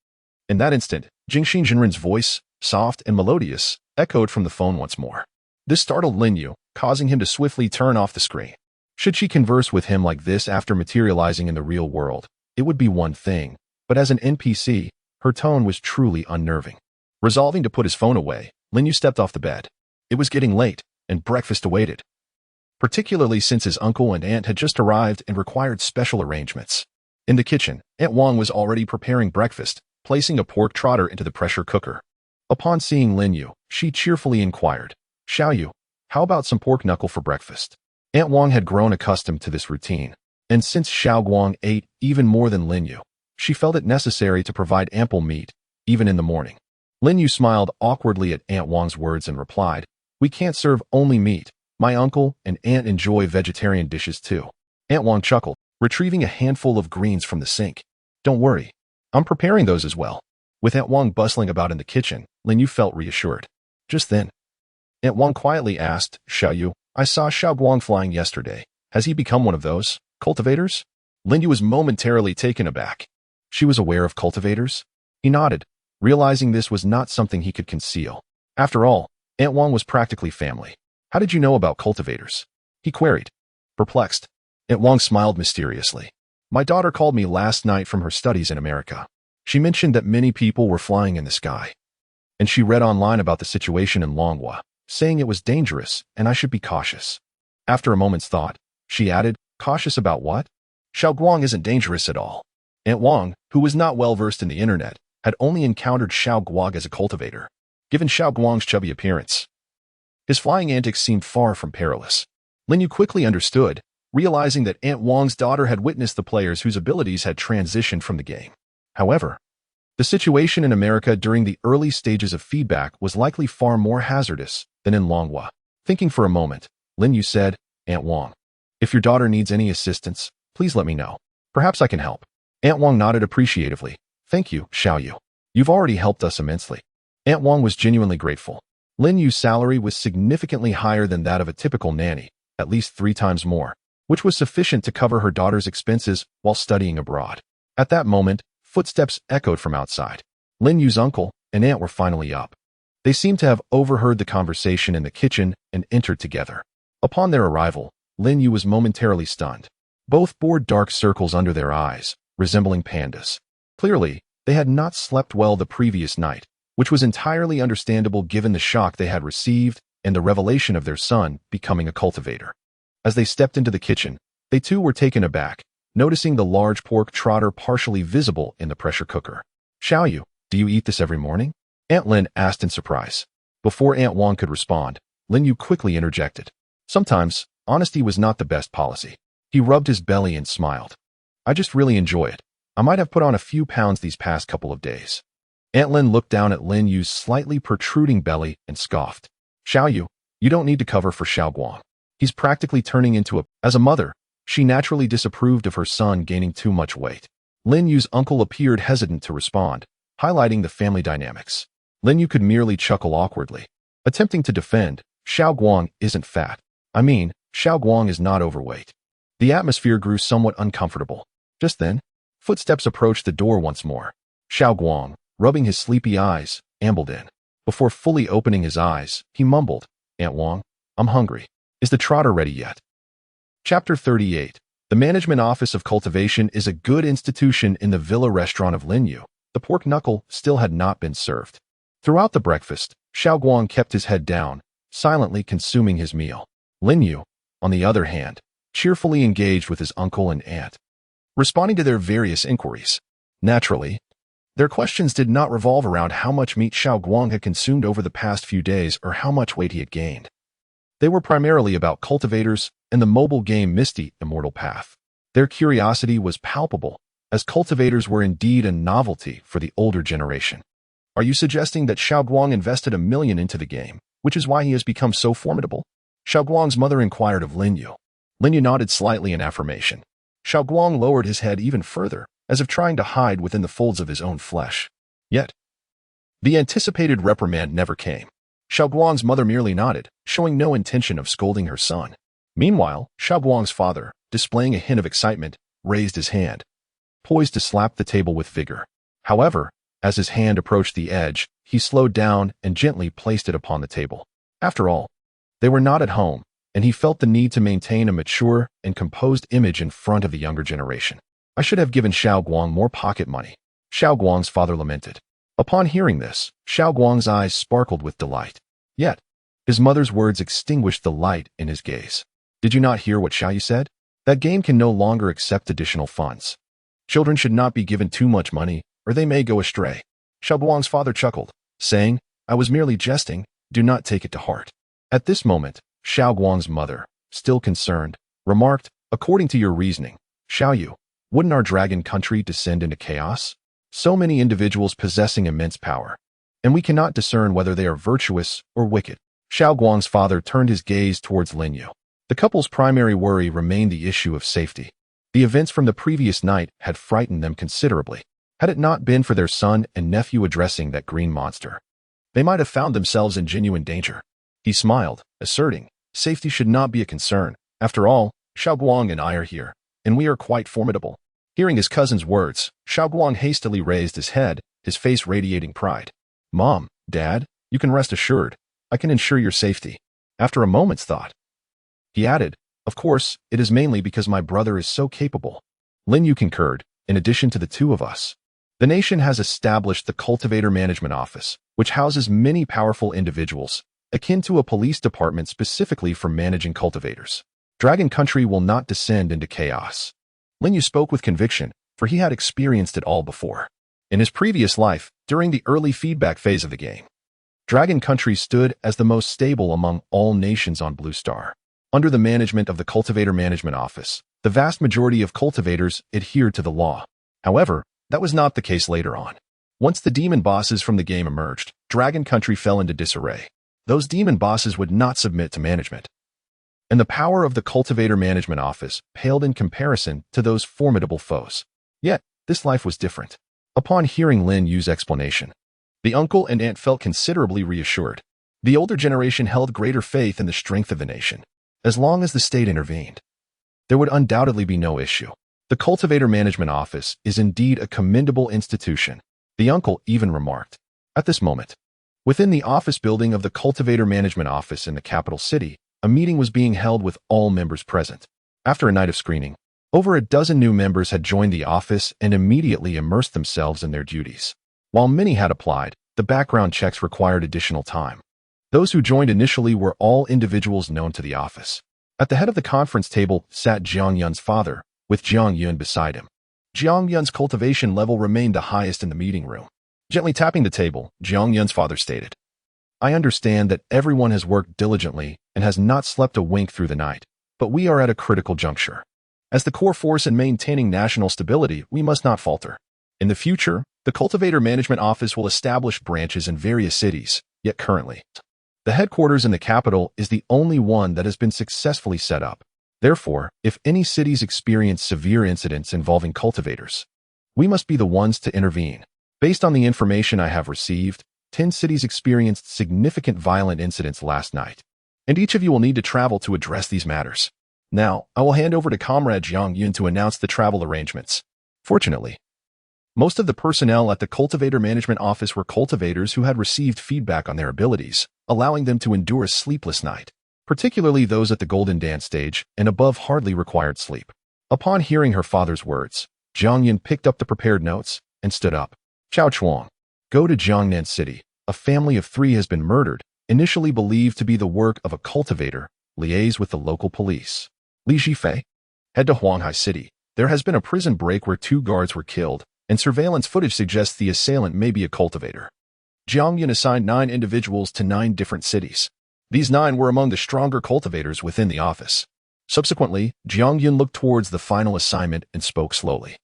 In that instant, Jinxin's voice, soft and melodious, echoed from the phone once more. This startled Lin Yu, causing him to swiftly turn off the screen. Should she converse with him like this after materializing in the real world, it would be one thing, but as an NPC, her tone was truly unnerving. Resolving to put his phone away, Lin Yu stepped off the bed. It was getting late, and breakfast awaited, particularly since his uncle and aunt had just arrived and required special arrangements. In the kitchen, Aunt Wang was already preparing breakfast, placing a pork trotter into the pressure cooker. Upon seeing Lin Yu, she cheerfully inquired, "Xiaoyu, how about some pork knuckle for breakfast?" Aunt Wang had grown accustomed to this routine, and since Xiaoguang ate even more than Lin Yu, she felt it necessary to provide ample meat, even in the morning. Lin Yu smiled awkwardly at Aunt Wang's words and replied, "We can't serve only meat. My uncle and aunt enjoy vegetarian dishes too." Aunt Wang chuckled, retrieving a handful of greens from the sink. "Don't worry, I'm preparing those as well." With Aunt Wang bustling about in the kitchen, Lin Yu felt reassured. Just then, Aunt Wang quietly asked, "Xiaoyu, I saw Xiaoguang flying yesterday. Has he become one of those cultivators?" Lin Yu was momentarily taken aback. She was aware of cultivators? He nodded, realizing this was not something he could conceal. After all, Aunt Wang was practically family. "How did you know about cultivators?" he queried. Perplexed, Aunt Wang smiled mysteriously. "My daughter called me last night from her studies in America. She mentioned that many people were flying in the sky, and she read online about the situation in Longhua, saying it was dangerous and I should be cautious." After a moment's thought, she added, "Cautious about what?" "Xiaoguang isn't dangerous at all." Aunt Wang, who was not well versed in the internet, had only encountered Xiaoguang as a cultivator. Given Xiaoguang's chubby appearance, his flying antics seemed far from perilous. Lin Yu quickly understood, realizing that Aunt Wang's daughter had witnessed the players whose abilities had transitioned from the game. However, the situation in America during the early stages of feedback was likely far more hazardous than in Longhua. Thinking for a moment, Lin Yu said, "Aunt Wang, if your daughter needs any assistance, please let me know. Perhaps I can help." Aunt Wang nodded appreciatively. "Thank you, Xiaoyu. You've already helped us immensely." Aunt Wang was genuinely grateful. Lin Yu's salary was significantly higher than that of a typical nanny, at least 3 times more, which was sufficient to cover her daughter's expenses while studying abroad. At that moment, footsteps echoed from outside. Lin Yu's uncle and aunt were finally up. They seemed to have overheard the conversation in the kitchen and entered together. Upon their arrival, Lin Yu was momentarily stunned. Both bore dark circles under their eyes, resembling pandas. Clearly, they had not slept well the previous night, which was entirely understandable given the shock they had received and the revelation of their son becoming a cultivator. As they stepped into the kitchen, they too were taken aback, noticing the large pork trotter partially visible in the pressure cooker. "Xiao Yu, do you eat this every morning?" Aunt Lin asked in surprise. Before Aunt Wang could respond, Lin Yu quickly interjected. Sometimes, honesty was not the best policy. He rubbed his belly and smiled. "I just really enjoy it. I might have put on a few pounds these past couple of days." Aunt Lin looked down at Lin Yu's slightly protruding belly and scoffed. "Xiao Yu, you don't need to cover for Xiao Guang. He's practically turning into a..." As a mother, she naturally disapproved of her son gaining too much weight. Lin Yu's uncle appeared hesitant to respond, highlighting the family dynamics. Lin Yu could merely chuckle awkwardly. Attempting to defend, "Xiao Guang isn't fat. I mean, Xiao Guang is not overweight." The atmosphere grew somewhat uncomfortable. Just then, footsteps approached the door once more. Xiao Guang, rubbing his sleepy eyes, ambled in. Before fully opening his eyes, he mumbled, "Aunt Wang, I'm hungry. Is the trotter ready yet?" Chapter 38. The management office of cultivation is a good institution in the villa restaurant of Lin Yu. The pork knuckle still had not been served. Throughout the breakfast, Xiao Guang kept his head down, silently consuming his meal. Lin Yu, on the other hand, cheerfully engaged with his uncle and aunt, responding to their various inquiries. Naturally, their questions did not revolve around how much meat Xiao Guang had consumed over the past few days or how much weight he had gained. They were primarily about cultivators and the mobile game Misty Immortal Path. Their curiosity was palpable, as cultivators were indeed a novelty for the older generation. "Are you suggesting that Xiao Guang invested $1 million into the game, which is why he has become so formidable?" Xiao Guang's mother inquired of Lin Yu. Lin Yu nodded slightly in affirmation. Xiao Guang lowered his head even further, as if trying to hide within the folds of his own flesh. Yet, the anticipated reprimand never came. Xiao Guang's mother merely nodded, showing no intention of scolding her son. Meanwhile, Xiao Guang's father, displaying a hint of excitement, raised his hand, poised to slap the table with vigor. However, as his hand approached the edge, he slowed down and gently placed it upon the table. After all, they were not at home, and he felt the need to maintain a mature and composed image in front of the younger generation. "I should have given Xiao Guang more pocket money," Xiao Guang's father lamented. Upon hearing this, Xiao Guang's eyes sparkled with delight. Yet, his mother's words extinguished the light in his gaze. "Did you not hear what Xiao Yu said? That game can no longer accept additional funds. Children should not be given too much money, or they may go astray." Xiao Guang's father chuckled, saying, "I was merely jesting, do not take it to heart." At this moment, Xiao Guang's mother, still concerned, remarked, "According to your reasoning, Xiao Yu, wouldn't our dragon country descend into chaos? So many individuals possessing immense power, and we cannot discern whether they are virtuous or wicked." Xiao Guang's father turned his gaze towards Lin Yu. The couple's primary worry remained the issue of safety. The events from the previous night had frightened them considerably. Had it not been for their son and nephew addressing that green monster, they might have found themselves in genuine danger. He smiled, asserting, "Safety should not be a concern. After all, Xiao Guang and I are here, and we are quite formidable." Hearing his cousin's words, Xiao Guang hastily raised his head, his face radiating pride. "Mom, Dad, you can rest assured. I can ensure your safety." After a moment's thought, he added, "Of course, it is mainly because my brother is so capable." Lin Yu concurred. "In addition to the two of us, the nation has established the Cultivator Management Office, which houses many powerful individuals, akin to a police department specifically for managing cultivators. Dragon Country will not descend into chaos." Lin Yu spoke with conviction, for he had experienced it all before. In his previous life, during the early feedback phase of the game, Dragon Country stood as the most stable among all nations on Blue Star. Under the management of the Cultivator Management Office, the vast majority of cultivators adhered to the law. However, that was not the case later on. Once the demon bosses from the game emerged, Dragon Country fell into disarray. Those demon bosses would not submit to management, and the power of the Cultivator Management Office paled in comparison to those formidable foes. Yet, this life was different. Upon hearing Lin Yu's explanation, the uncle and aunt felt considerably reassured. The older generation held greater faith in the strength of the nation. As long as the state intervened, there would undoubtedly be no issue. The Cultivator Management Office is indeed a commendable institution, the uncle even remarked. At this moment, within the office building of the Cultivator Management Office in the capital city, a meeting was being held with all members present. After a night of screening, over a dozen new members had joined the office and immediately immersed themselves in their duties. While many had applied, the background checks required additional time. Those who joined initially were all individuals known to the office. At the head of the conference table sat Jiang Yun's father, with Jiang Yun beside him. Jiang Yun's cultivation level remained the highest in the meeting room. Gently tapping the table, Jiang Yun's father stated, "I understand that everyone has worked diligently and has not slept a wink through the night, but we are at a critical juncture. As the core force in maintaining national stability, we must not falter. In the future, the Cultivator Management Office will establish branches in various cities, yet currently, the headquarters in the capital is the only one that has been successfully set up. Therefore, if any cities experience severe incidents involving cultivators, we must be the ones to intervene. Based on the information I have received, 10 cities experienced significant violent incidents last night, and each of you will need to travel to address these matters. Now, I will hand over to Comrade Jiang Yun to announce the travel arrangements." Fortunately, most of the personnel at the Cultivator Management Office were cultivators who had received feedback on their abilities, allowing them to endure a sleepless night. Particularly those at the Golden Dance stage and above hardly required sleep. Upon hearing her father's words, Jiang Yun picked up the prepared notes and stood up. "Chao Chuang, go to Jiangnan City. A family of 3 has been murdered, initially believed to be the work of a cultivator. Liaise with the local police. Li Zhifei, head to Huanghai City. There has been a prison break where 2 guards were killed, and surveillance footage suggests the assailant may be a cultivator." Jiang Yun assigned 9 individuals to 9 different cities. These 9 were among the stronger cultivators within the office. Subsequently, Jiang Yun looked towards the final assignment and spoke slowly.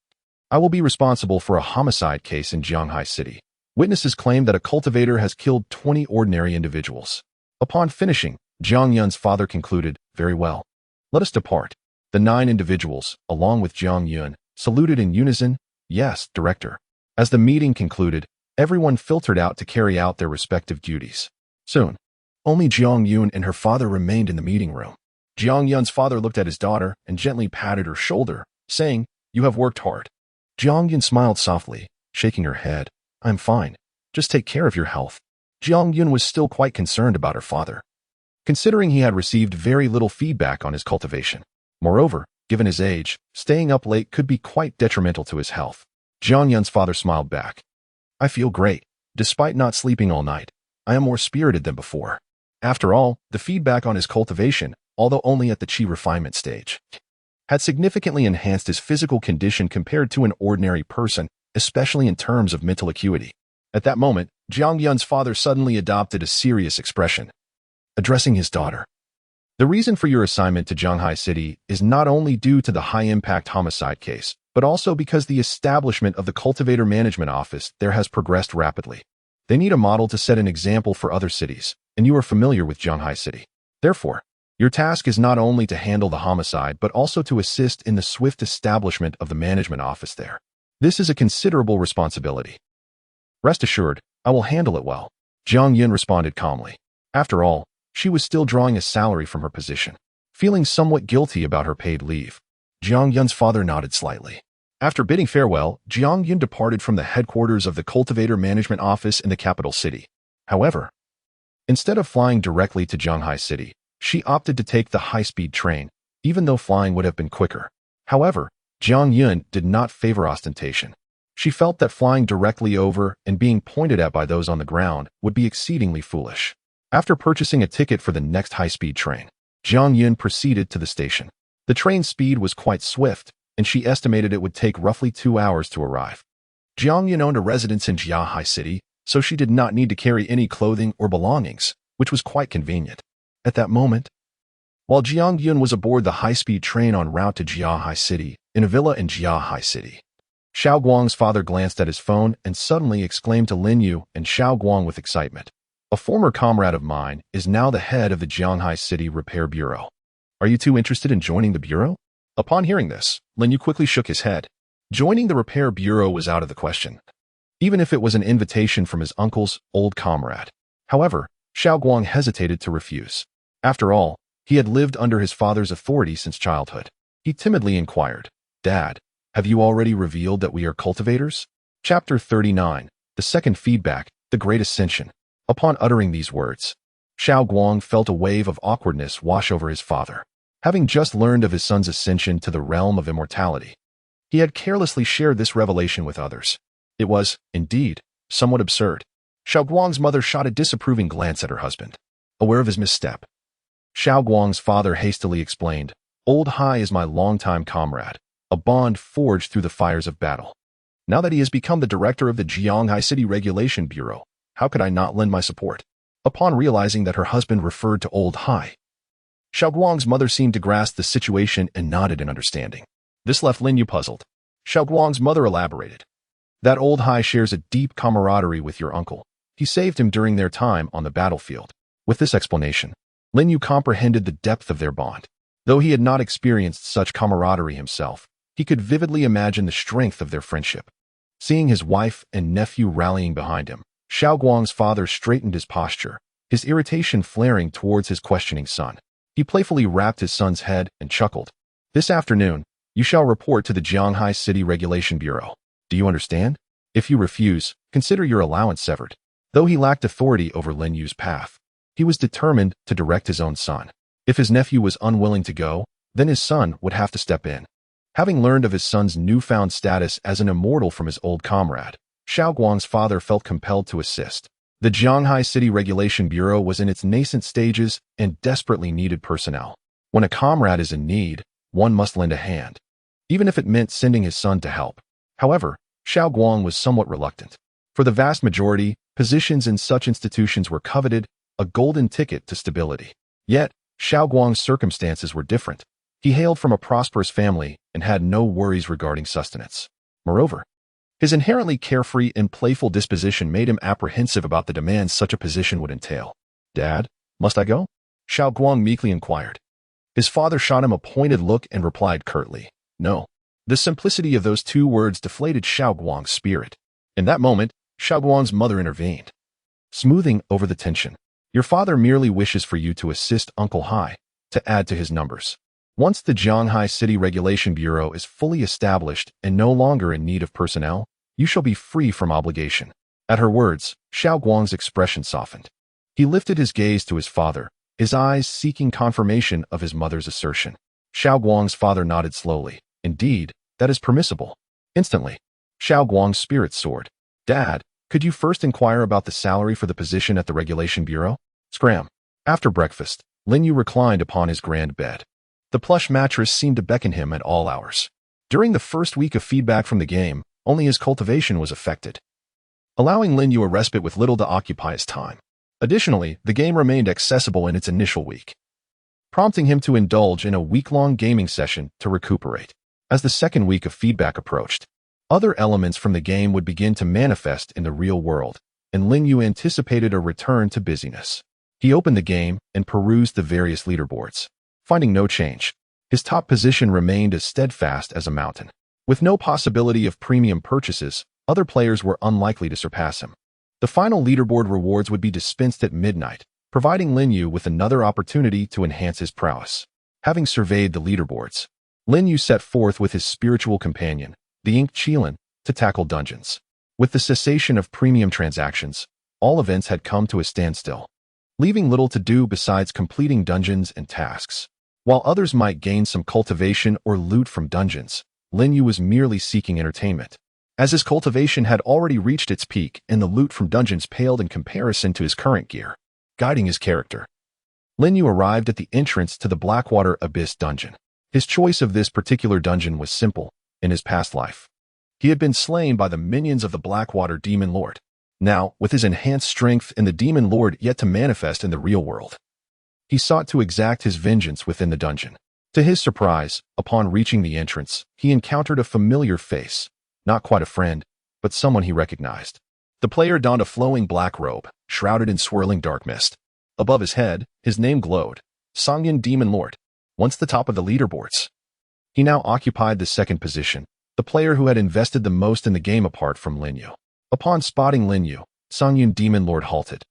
"I will be responsible for a homicide case in Jianghai City. Witnesses claim that a cultivator has killed 20 ordinary individuals." Upon finishing, Jiang Yun's father concluded, "Very well. Let us depart." The 9 individuals, along with Jiang Yun, saluted in unison, "Yes, Director." As the meeting concluded, everyone filtered out to carry out their respective duties. Soon, only Jiang Yun and her father remained in the meeting room. Jiang Yun's father looked at his daughter and gently patted her shoulder, saying, "You have worked hard." Jiang Yun smiled softly, shaking her head. "I'm fine. Just take care of your health." Jiang Yun was still quite concerned about her father, considering he had received very little feedback on his cultivation. Moreover, given his age, staying up late could be quite detrimental to his health. Jiang Yun's father smiled back. "I feel great. Despite not sleeping all night, I am more spirited than before." After all, the feedback on his cultivation, although only at the chi refinement stage, had significantly enhanced his physical condition compared to an ordinary person, especially in terms of mental acuity. At that moment, Jiang Yun's father suddenly adopted a serious expression, addressing his daughter. "The reason for your assignment to Jianghai City is not only due to the high-impact homicide case, but also because the establishment of the Cultivator Management Office there has progressed rapidly. They need a model to set an example for other cities, and you are familiar with Jianghai City. Therefore, your task is not only to handle the homicide but also to assist in the swift establishment of the management office there. This is a considerable responsibility. Rest assured, I will handle it well." Jiang Yun responded calmly. After all, she was still drawing a salary from her position. Feeling somewhat guilty about her paid leave, Jiang Yun's father nodded slightly. After bidding farewell, Jiang Yun departed from the headquarters of the Cultivator Management Office in the capital city. However, instead of flying directly to Jianghai City, she opted to take the high-speed train, even though flying would have been quicker. However, Jiang Yun did not favor ostentation. She felt that flying directly over and being pointed at by those on the ground would be exceedingly foolish. After purchasing a ticket for the next high-speed train, Jiang Yun proceeded to the station. The train's speed was quite swift, and she estimated it would take roughly 2 hours to arrive. Jiang Yun owned a residence in Jianghai City, so she did not need to carry any clothing or belongings, which was quite convenient. At that moment, while Jiang Yun was aboard the high-speed train en route to Jianghai City, in a villa in Jianghai City, Xiao Guang's father glanced at his phone and suddenly exclaimed to Lin Yu and Xiao Guang with excitement, "A former comrade of mine is now the head of the Jianghai City Repair Bureau. Are you two interested in joining the bureau?" Upon hearing this, Lin Yu quickly shook his head. Joining the Repair Bureau was out of the question, even if it was an invitation from his uncle's old comrade. However, Xiao Guang hesitated to refuse. After all, he had lived under his father's authority since childhood. He timidly inquired, "Dad, have you already revealed that we are cultivators?" Chapter 39, The Second Feedback, The Great Ascension. Upon uttering these words, Xiao Guang felt a wave of awkwardness wash over his father. Having just learned of his son's ascension to the realm of immortality, he had carelessly shared this revelation with others. It was, indeed, somewhat absurd. Xiao Guang's mother shot a disapproving glance at her husband. Aware of his misstep, Xiao Guang's father hastily explained, Old Hai is my longtime comrade, a bond forged through the fires of battle. Now that he has become the director of the Jianghai City Regulation Bureau, how could I not lend my support? Upon realizing that her husband referred to Old Hai, Xiao Guang's mother seemed to grasp the situation and nodded in understanding. This left Lin Yu puzzled. Xiao Guang's mother elaborated. That Old Hai shares a deep camaraderie with your uncle. He saved him during their time on the battlefield. With this explanation, Lin Yu comprehended the depth of their bond. Though he had not experienced such camaraderie himself, he could vividly imagine the strength of their friendship. Seeing his wife and nephew rallying behind him, Xiao Guang's father straightened his posture, his irritation flaring towards his questioning son. He playfully rapped his son's head and chuckled. This afternoon, you shall report to the Jianghai City Regulation Bureau. Do you understand? If you refuse, consider your allowance severed. Though he lacked authority over Lin Yu's path, he was determined to direct his own son. If his nephew was unwilling to go, then his son would have to step in. Having learned of his son's newfound status as an immortal from his old comrade, Xiao Guang's father felt compelled to assist. The Jianghai City Regulation Bureau was in its nascent stages and desperately needed personnel. When a comrade is in need, one must lend a hand, even if it meant sending his son to help. However, Xiao Guang was somewhat reluctant. For the vast majority, positions in such institutions were coveted, a golden ticket to stability. Yet, Xiao Guang's circumstances were different. He hailed from a prosperous family and had no worries regarding sustenance. Moreover, his inherently carefree and playful disposition made him apprehensive about the demands such a position would entail. Dad, must I go? Xiao Guang meekly inquired. His father shot him a pointed look and replied curtly, No. The simplicity of those two words deflated Xiao Guang's spirit. In that moment, Xiao Guang's mother intervened, smoothing over the tension. Your father merely wishes for you to assist Uncle Hai, to add to his numbers. Once the Jianghai City Regulation Bureau is fully established and no longer in need of personnel, you shall be free from obligation. At her words, Xiao Guang's expression softened. He lifted his gaze to his father, his eyes seeking confirmation of his mother's assertion. Xiao Guang's father nodded slowly. Indeed, that is permissible. Instantly, Xiao Guang's spirit soared. Dad, could you first inquire about the salary for the position at the Regulation Bureau? Scram. After breakfast, Lin Yu reclined upon his grand bed. The plush mattress seemed to beckon him at all hours. During the first week of feedback from the game, only his cultivation was affected, allowing Lin Yu a respite with little to occupy his time. Additionally, the game remained accessible in its initial week, prompting him to indulge in a week-long gaming session to recuperate. As the second week of feedback approached, other elements from the game would begin to manifest in the real world, and Lin Yu anticipated a return to busyness. He opened the game and perused the various leaderboards. Finding no change, his top position remained as steadfast as a mountain. With no possibility of premium purchases, other players were unlikely to surpass him. The final leaderboard rewards would be dispensed at midnight, providing Lin Yu with another opportunity to enhance his prowess. Having surveyed the leaderboards, Lin Yu set forth with his spiritual companion, the Ink Qilin, to tackle dungeons. With the cessation of premium transactions, all events had come to a standstill, leaving little to do besides completing dungeons and tasks. While others might gain some cultivation or loot from dungeons, Lin Yu was merely seeking entertainment, as his cultivation had already reached its peak and the loot from dungeons paled in comparison to his current gear. Guiding his character, Lin Yu arrived at the entrance to the Blackwater Abyss dungeon. His choice of this particular dungeon was simple. In his past life, he had been slain by the minions of the Blackwater Demon Lord. Now, with his enhanced strength and the Demon Lord yet to manifest in the real world, he sought to exact his vengeance within the dungeon. To his surprise, upon reaching the entrance, he encountered a familiar face, not quite a friend, but someone he recognized. The player donned a flowing black robe, shrouded in swirling dark mist. Above his head, his name glowed, Sangyan Demon Lord, once the top of the leaderboards. He now occupied the second position, the player who had invested the most in the game apart from Lin Yu. Upon spotting Lin Yu, Sangyan Demon Lord halted,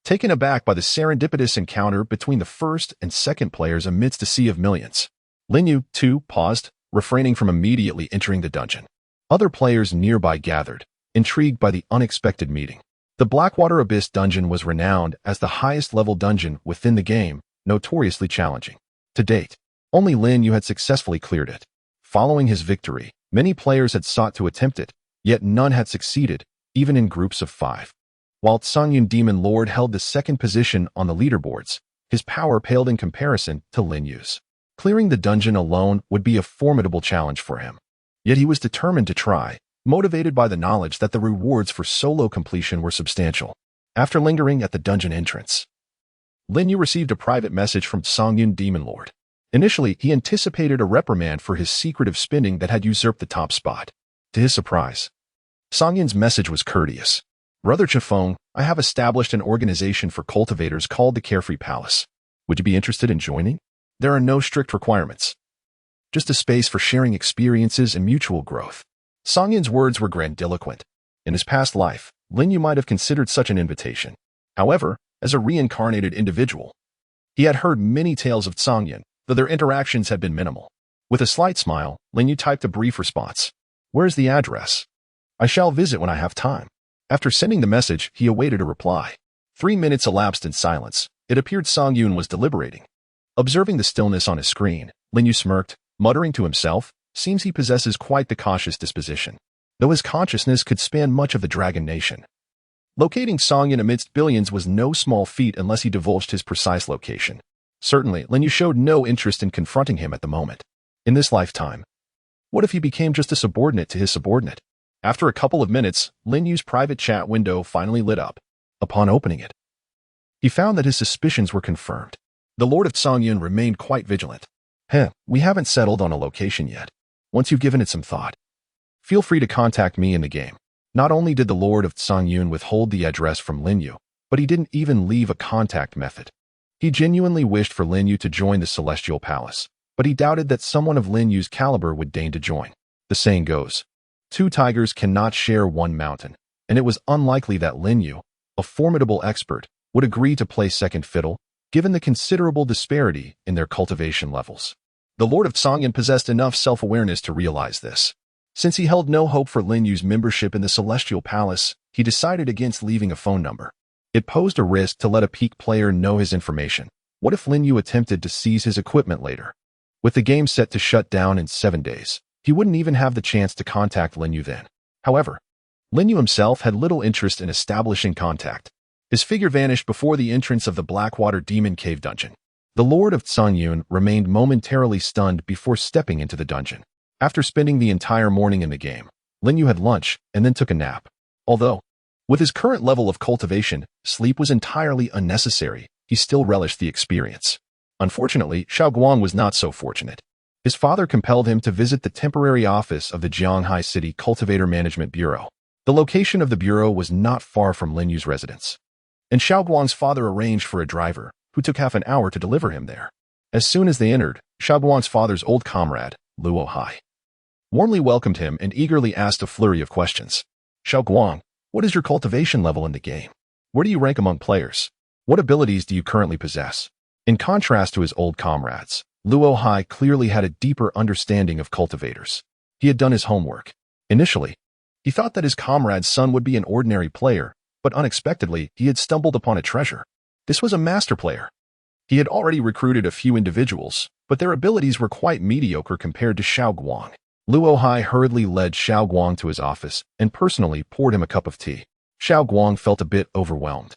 taken aback by the serendipitous encounter between the first and second players amidst a sea of millions. Lin Yu, too, paused, refraining from immediately entering the dungeon. Other players nearby gathered, intrigued by the unexpected meeting. The Blackwater Abyss dungeon was renowned as the highest-level dungeon within the game, notoriously challenging. To date, only Lin Yu had successfully cleared it. Following his victory, many players had sought to attempt it, yet none had succeeded, even in groups of 5. While Sangyan Demon Lord held the second position on the leaderboards, His power paled in comparison to Lin Yu's. Clearing the dungeon alone would be a formidable challenge for him. Yet he was determined to try, motivated by the knowledge that the rewards for solo completion were substantial. After lingering at the dungeon entrance, Lin Yu received a private message from Songyun Demon Lord. Initially, he anticipated a reprimand for his secretive spinning that had usurped the top spot. To his surprise, Songyun's message was courteous. Brother Chifeng, I have established an organization for cultivators called the Carefree Palace. Would you be interested in joining? There are no strict requirements. Just a space for sharing experiences and mutual growth. Songyun's words were grandiloquent. In his past life, Lin Yu might have considered such an invitation. However, as a reincarnated individual, he had heard many tales of Songyun, though their interactions had been minimal. With a slight smile, Lin Yu typed a brief response. Where is the address? I shall visit when I have time. After sending the message, he awaited a reply. 3 minutes elapsed in silence. It appeared Songyun was deliberating. Observing the stillness on his screen, Lin Yu smirked, muttering to himself, seems he possesses quite the cautious disposition, though his consciousness could span much of the Dragon Nation. Locating Songyun amidst billions was no small feat unless he divulged his precise location. Certainly, Lin Yu showed no interest in confronting him at the moment. In this lifetime, what if he became just a subordinate to his subordinate? After a couple of minutes, Lin Yu's private chat window finally lit up. Upon opening it, he found that his suspicions were confirmed. The Lord of Songyun remained quite vigilant. We haven't settled on a location yet. Once you've given it some thought, feel free to contact me in the game. Not only did the Lord of Songyun withhold the address from Lin Yu, but he didn't even leave a contact method. He genuinely wished for Lin Yu to join the Celestial Palace, but he doubted that someone of Lin Yu's caliber would deign to join. The saying goes, 2 tigers cannot share one mountain, and it was unlikely that Lin Yu, a formidable expert, would agree to play second fiddle, given the considerable disparity in their cultivation levels. The Lord of Songyun possessed enough self-awareness to realize this. Since he held no hope for Lin Yu's membership in the Celestial Palace, he decided against leaving a phone number. It posed a risk to let a peak player know his information. What if Lin Yu attempted to seize his equipment later? With the game set to shut down in 7 days, he wouldn't even have the chance to contact Lin Yu then. However, Lin Yu himself had little interest in establishing contact. His figure vanished before the entrance of the Blackwater Demon Cave dungeon. The Lord of Songyun remained momentarily stunned before stepping into the dungeon. After spending the entire morning in the game, Lin Yu had lunch and then took a nap. Although, with his current level of cultivation, sleep was entirely unnecessary, he still relished the experience. Unfortunately, Xiao Guang was not so fortunate. His father compelled him to visit the temporary office of the Jianghai City Cultivator Management Bureau. The location of the bureau was not far from Lin Yu's residence, and Xiao Guang's father arranged for a driver, who took half an hour to deliver him there. As soon as they entered, Xiao Guang's father's old comrade, Luo Hai, warmly welcomed him and eagerly asked a flurry of questions. Xiao Guang, what is your cultivation level in the game? Where do you rank among players? What abilities do you currently possess? In contrast to his old comrades, Luo Hai clearly had a deeper understanding of cultivators. He had done his homework. Initially, he thought that his comrade's son would be an ordinary player, but unexpectedly, he had stumbled upon a treasure. This was a master player. He had already recruited a few individuals, but their abilities were quite mediocre compared to Xiao Guang. Luo Hai hurriedly led Xiao Guang to his office and personally poured him a cup of tea. Xiao Guang felt a bit overwhelmed,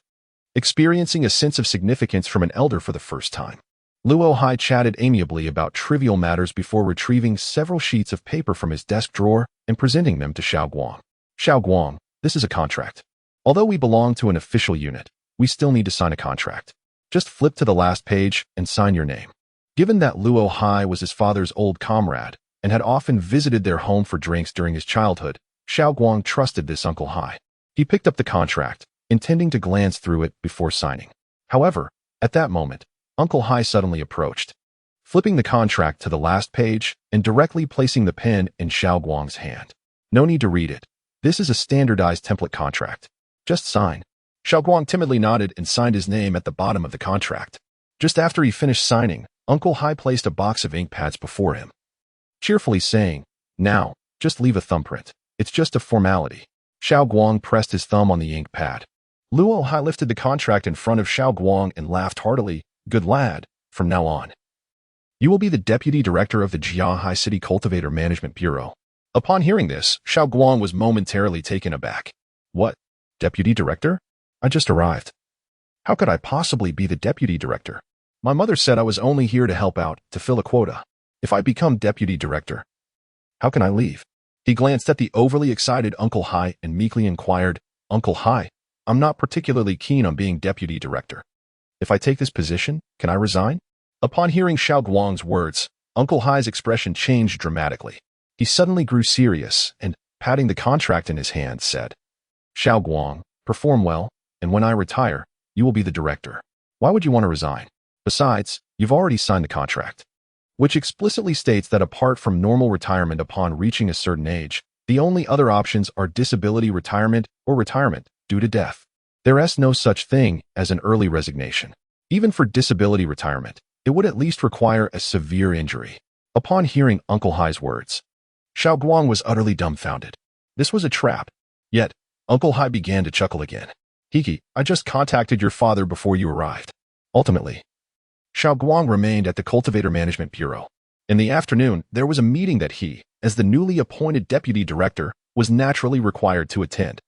experiencing a sense of significance from an elder for the first time. Luo Hai chatted amiably about trivial matters before retrieving several sheets of paper from his desk drawer and presenting them to Xiao Guang. Xiao Guang, this is a contract. Although we belong to an official unit, we still need to sign a contract. Just flip to the last page and sign your name. Given that Luo Hai was his father's old comrade and had often visited their home for drinks during his childhood, Xiao Guang trusted this Uncle Hai. He picked up the contract, intending to glance through it before signing. However, at that moment, Uncle Hai suddenly approached, flipping the contract to the last page and directly placing the pen in Xiao Guang's hand. No need to read it. This is a standardized template contract. Just sign. Xiao Guang timidly nodded and signed his name at the bottom of the contract. Just after he finished signing, Uncle Hai placed a box of ink pads before him, cheerfully saying, "Now, just leave a thumbprint. It's just a formality." Xiao Guang pressed his thumb on the ink pad. Luo Hai lifted the contract in front of Xiao Guang and laughed heartily. "Good lad, from now on, you will be the deputy director of the Jianghai City Cultivator Management Bureau." Upon hearing this, Xiao Guang was momentarily taken aback. "What? Deputy director? I just arrived. How could I possibly be the deputy director?" My mother said I was only here to help out, to fill a quota. If I become deputy director, how can I leave? He glanced at the overly excited Uncle Hai and meekly inquired, Uncle Hai, I'm not particularly keen on being deputy director. If I take this position, can I resign? Upon hearing Xiao Guang's words, Uncle Hai's expression changed dramatically. He suddenly grew serious and, patting the contract in his hand, said, Xiao Guang, perform well, and when I retire, you will be the director. Why would you want to resign? Besides, you've already signed the contract, which explicitly states that apart from normal retirement upon reaching a certain age, the only other options are disability retirement or retirement due to death. There is no such thing as an early resignation. Even for disability retirement, it would at least require a severe injury. Upon hearing Uncle Hai's words, Xiao Guang was utterly dumbfounded. This was a trap. Yet, Uncle Hai began to chuckle again. Hiki, I just contacted your father before you arrived. Ultimately, Xiao Guang remained at the Cultivator Management Bureau. In the afternoon, there was a meeting that he, as the newly appointed deputy director, was naturally required to attend.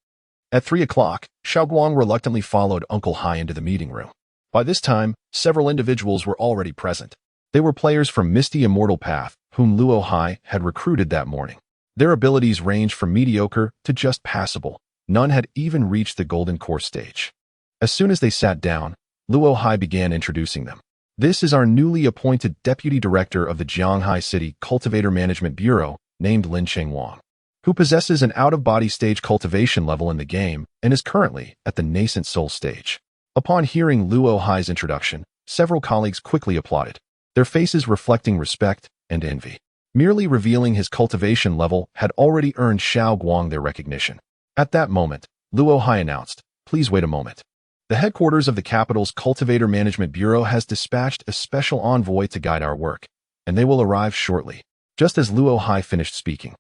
At 3 o'clock, Xiao Guang reluctantly followed Uncle Hai into the meeting room. By this time, several individuals were already present. They were players from Misty Immortal Path, whom Luo Hai had recruited that morning. Their abilities ranged from mediocre to just passable. None had even reached the Golden Core stage. As soon as they sat down, Luo Hai began introducing them. This is our newly appointed deputy director of the Jianghai City Cultivator Management Bureau, named Lin Wang, who possesses an out-of-body stage cultivation level in the game and is currently at the nascent soul stage. Upon hearing Luo Hai's introduction, several colleagues quickly applauded, their faces reflecting respect and envy. Merely revealing his cultivation level had already earned Xiao Guang their recognition. At that moment, Luo Hai announced, Please wait a moment. The headquarters of the capital's Cultivator Management Bureau has dispatched a special envoy to guide our work, and they will arrive shortly. Just as Luo Hai finished speaking,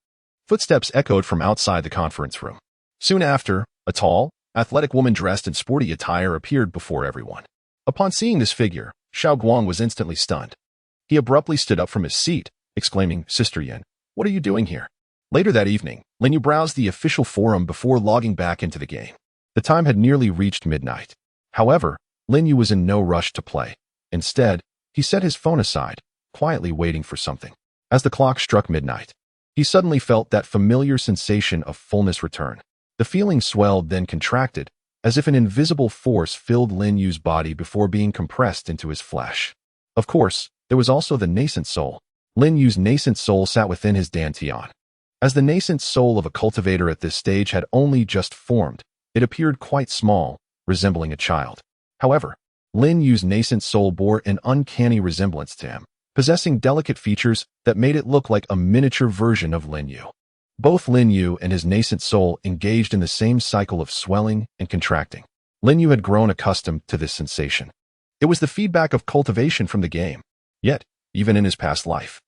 footsteps echoed from outside the conference room. Soon after, a tall, athletic woman dressed in sporty attire appeared before everyone. Upon seeing this figure, Xiao Guang was instantly stunned. He abruptly stood up from his seat, exclaiming, Sister Yin, what are you doing here? Later that evening, Lin Yu browsed the official forum before logging back into the game. The time had nearly reached midnight. However, Lin Yu was in no rush to play. Instead, he set his phone aside, quietly waiting for something. As the clock struck midnight, he suddenly felt that familiar sensation of fullness return. The feeling swelled, then contracted, as if an invisible force filled Lin Yu's body before being compressed into his flesh. Of course, there was also the nascent soul. Lin Yu's nascent soul sat within his dantian. As the nascent soul of a cultivator at this stage had only just formed, it appeared quite small, resembling a child. However, Lin Yu's nascent soul bore an uncanny resemblance to him, possessing delicate features that made it look like a miniature version of Lin Yu. Both Lin Yu and his nascent soul engaged in the same cycle of swelling and contracting. Lin Yu had grown accustomed to this sensation. It was the feedback of cultivation from the game. Yet, even in his past life,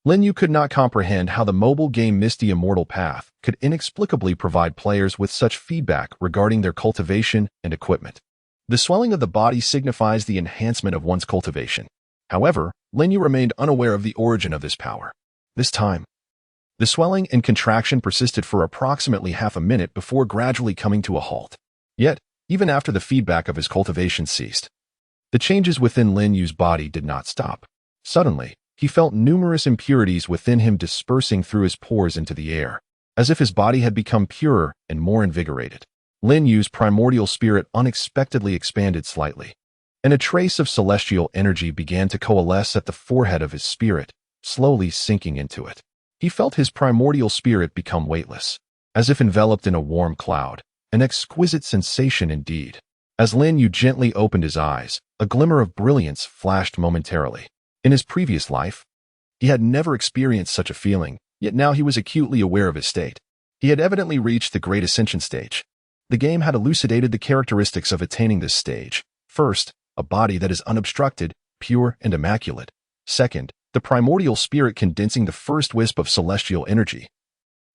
Lin Yu could not comprehend how the mobile game Misty Immortal Path could inexplicably provide players with such feedback regarding their cultivation and equipment. The swelling of the body signifies the enhancement of one's cultivation. However, Lin Yu remained unaware of the origin of this power. This time, the swelling and contraction persisted for approximately half a minute before gradually coming to a halt. Yet, even after the feedback of his cultivation ceased, the changes within Lin Yu's body did not stop. Suddenly, he felt numerous impurities within him dispersing through his pores into the air, as if his body had become purer and more invigorated. Lin Yu's primordial spirit unexpectedly expanded slightly, and a trace of celestial energy began to coalesce at the forehead of his spirit, slowly sinking into it. He felt his primordial spirit become weightless, as if enveloped in a warm cloud, an exquisite sensation indeed. As Lin Yu gently opened his eyes, a glimmer of brilliance flashed momentarily. In his previous life, he had never experienced such a feeling, yet now he was acutely aware of his state. He had evidently reached the Great Ascension stage. The game had elucidated the characteristics of attaining this stage. First, a body that is unobstructed, pure, and immaculate. Second, the primordial spirit condensing the first wisp of celestial energy,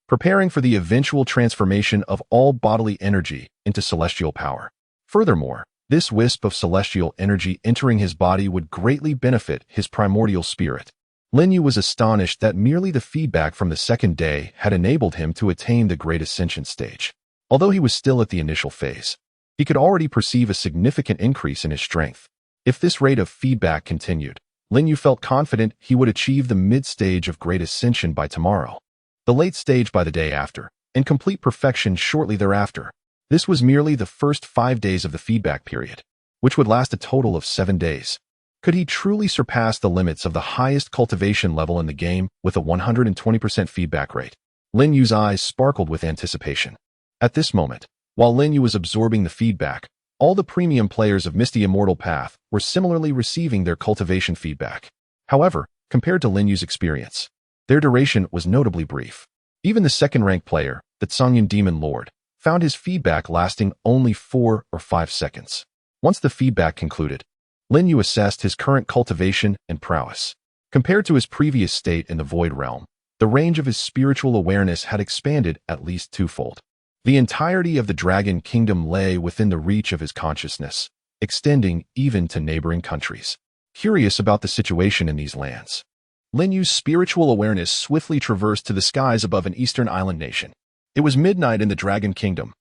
preparing for the eventual transformation of all bodily energy into celestial power. Furthermore, this wisp of celestial energy entering his body would greatly benefit his primordial spirit. Lin Yu was astonished that merely the feedback from the second day had enabled him to attain the Great Ascension stage. Although he was still at the initial phase, he could already perceive a significant increase in his strength. If this rate of feedback continued, Lin Yu felt confident he would achieve the mid-stage of great ascension by tomorrow, the late stage by the day after, and complete perfection shortly thereafter. This was merely the first 5 days of the feedback period, which would last a total of 7 days. Could he truly surpass the limits of the highest cultivation level in the game with a 120% feedback rate? Lin Yu's eyes sparkled with anticipation. At this moment, while Lin Yu was absorbing the feedback, all the premium players of Misty Immortal Path were similarly receiving their cultivation feedback. However, compared to Lin Yu's experience, their duration was notably brief. Even the second-ranked player, the Tsangyan Demon Lord, found his feedback lasting only 4 or 5 seconds. Once the feedback concluded, Lin Yu assessed his current cultivation and prowess. Compared to his previous state in the Void Realm, the range of his spiritual awareness had expanded at least twofold. The entirety of the Dragon Kingdom lay within the reach of his consciousness, extending even to neighboring countries. Curious about the situation in these lands, Lin Yu's spiritual awareness swiftly traversed to the skies above an eastern island nation. It was midnight in the Dragon Kingdom,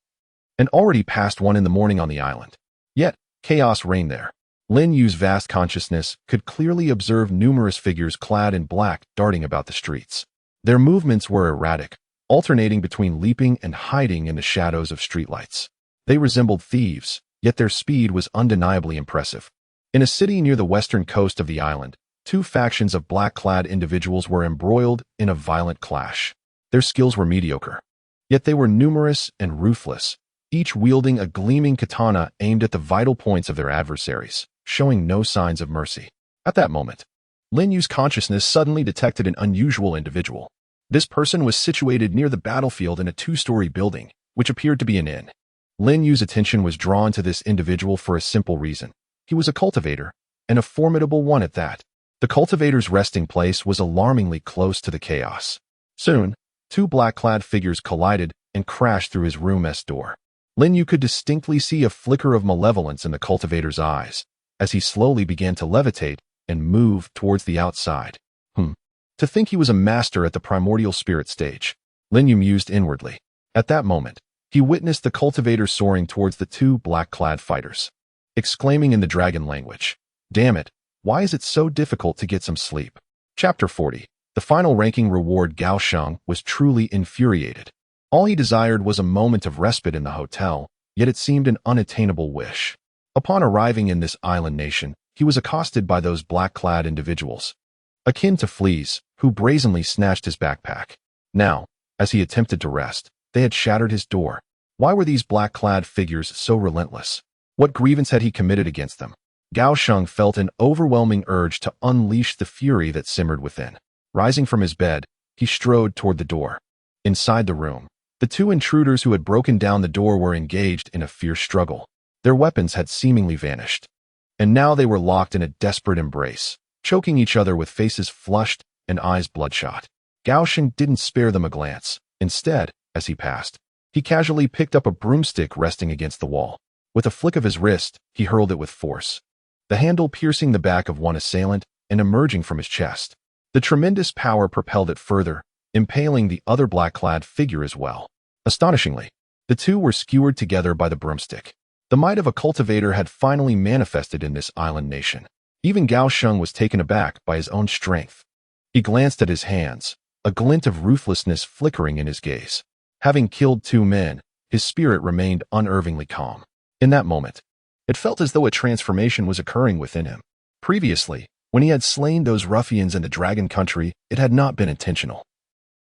and already past 1 in the morning on the island. Yet, chaos reigned there. Lin Yu's vast consciousness could clearly observe numerous figures clad in black darting about the streets. Their movements were erratic, alternating between leaping and hiding in the shadows of streetlights. They resembled thieves, yet their speed was undeniably impressive. In a city near the western coast of the island, 2 factions of black-clad individuals were embroiled in a violent clash. Their skills were mediocre, yet they were numerous and ruthless, each wielding a gleaming katana aimed at the vital points of their adversaries, showing no signs of mercy. At that moment, Lin Yu's consciousness suddenly detected an unusual individual. This person was situated near the battlefield in a 2-story building, which appeared to be an inn. Lin Yu's attention was drawn to this individual for a simple reason. He was a cultivator, and a formidable one at that. The cultivator's resting place was alarmingly close to the chaos. Soon, 2 black-clad figures collided and crashed through his room's door. Lin Yu could distinctly see a flicker of malevolence in the cultivator's eyes, as he slowly began to levitate and move towards the outside. To think he was a master at the primordial spirit stage, Lin Yu mused inwardly. At that moment, he witnessed the cultivator soaring towards the 2 black-clad fighters, exclaiming in the dragon language, "Damn it, why is it so difficult to get some sleep?" Chapter 40. The final ranking reward. Gao Sheng was truly infuriated. All he desired was a moment of respite in the hotel, yet it seemed an unattainable wish. Upon arriving in this island nation, he was accosted by those black-clad individuals, akin to fleas, who brazenly snatched his backpack. Now, as he attempted to rest, they had shattered his door. Why were these black-clad figures so relentless? What grievance had he committed against them? Gao Sheng felt an overwhelming urge to unleash the fury that simmered within. Rising from his bed, he strode toward the door. Inside the room, the 2 intruders who had broken down the door were engaged in a fierce struggle. Their weapons had seemingly vanished, and now they were locked in a desperate embrace, choking each other with faces flushed and eyes bloodshot. Gao Sheng didn't spare them a glance. Instead, as he passed, he casually picked up a broomstick resting against the wall. With a flick of his wrist, he hurled it with force, the handle piercing the back of one assailant and emerging from his chest. The tremendous power propelled it further, impaling the other black-clad figure as well. Astonishingly, the 2 were skewered together by the broomstick. The might of a cultivator had finally manifested in this island nation. Even Gao Sheng was taken aback by his own strength. He glanced at his hands, a glint of ruthlessness flickering in his gaze. Having killed 2 men, his spirit remained unervingly calm. In that moment, it felt as though a transformation was occurring within him. Previously, when he had slain those ruffians in the Dragon Country, it had not been intentional.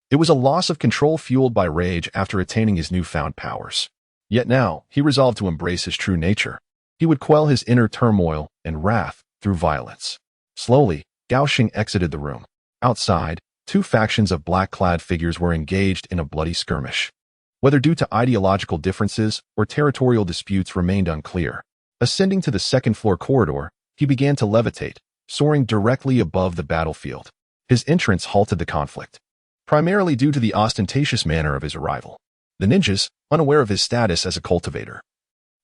It was a loss of control fueled by rage after attaining his newfound powers. Yet now, he resolved to embrace his true nature. He would quell his inner turmoil and wrath through violence. Slowly, Gao Sheng exited the room. Outside, 2 factions of black-clad figures were engaged in a bloody skirmish. Whether due to ideological differences or territorial disputes remained unclear. Ascending to the second-floor corridor, he began to levitate, soaring directly above the battlefield. His entrance halted the conflict, primarily due to the ostentatious manner of his arrival. The ninjas, unaware of his status as a cultivator,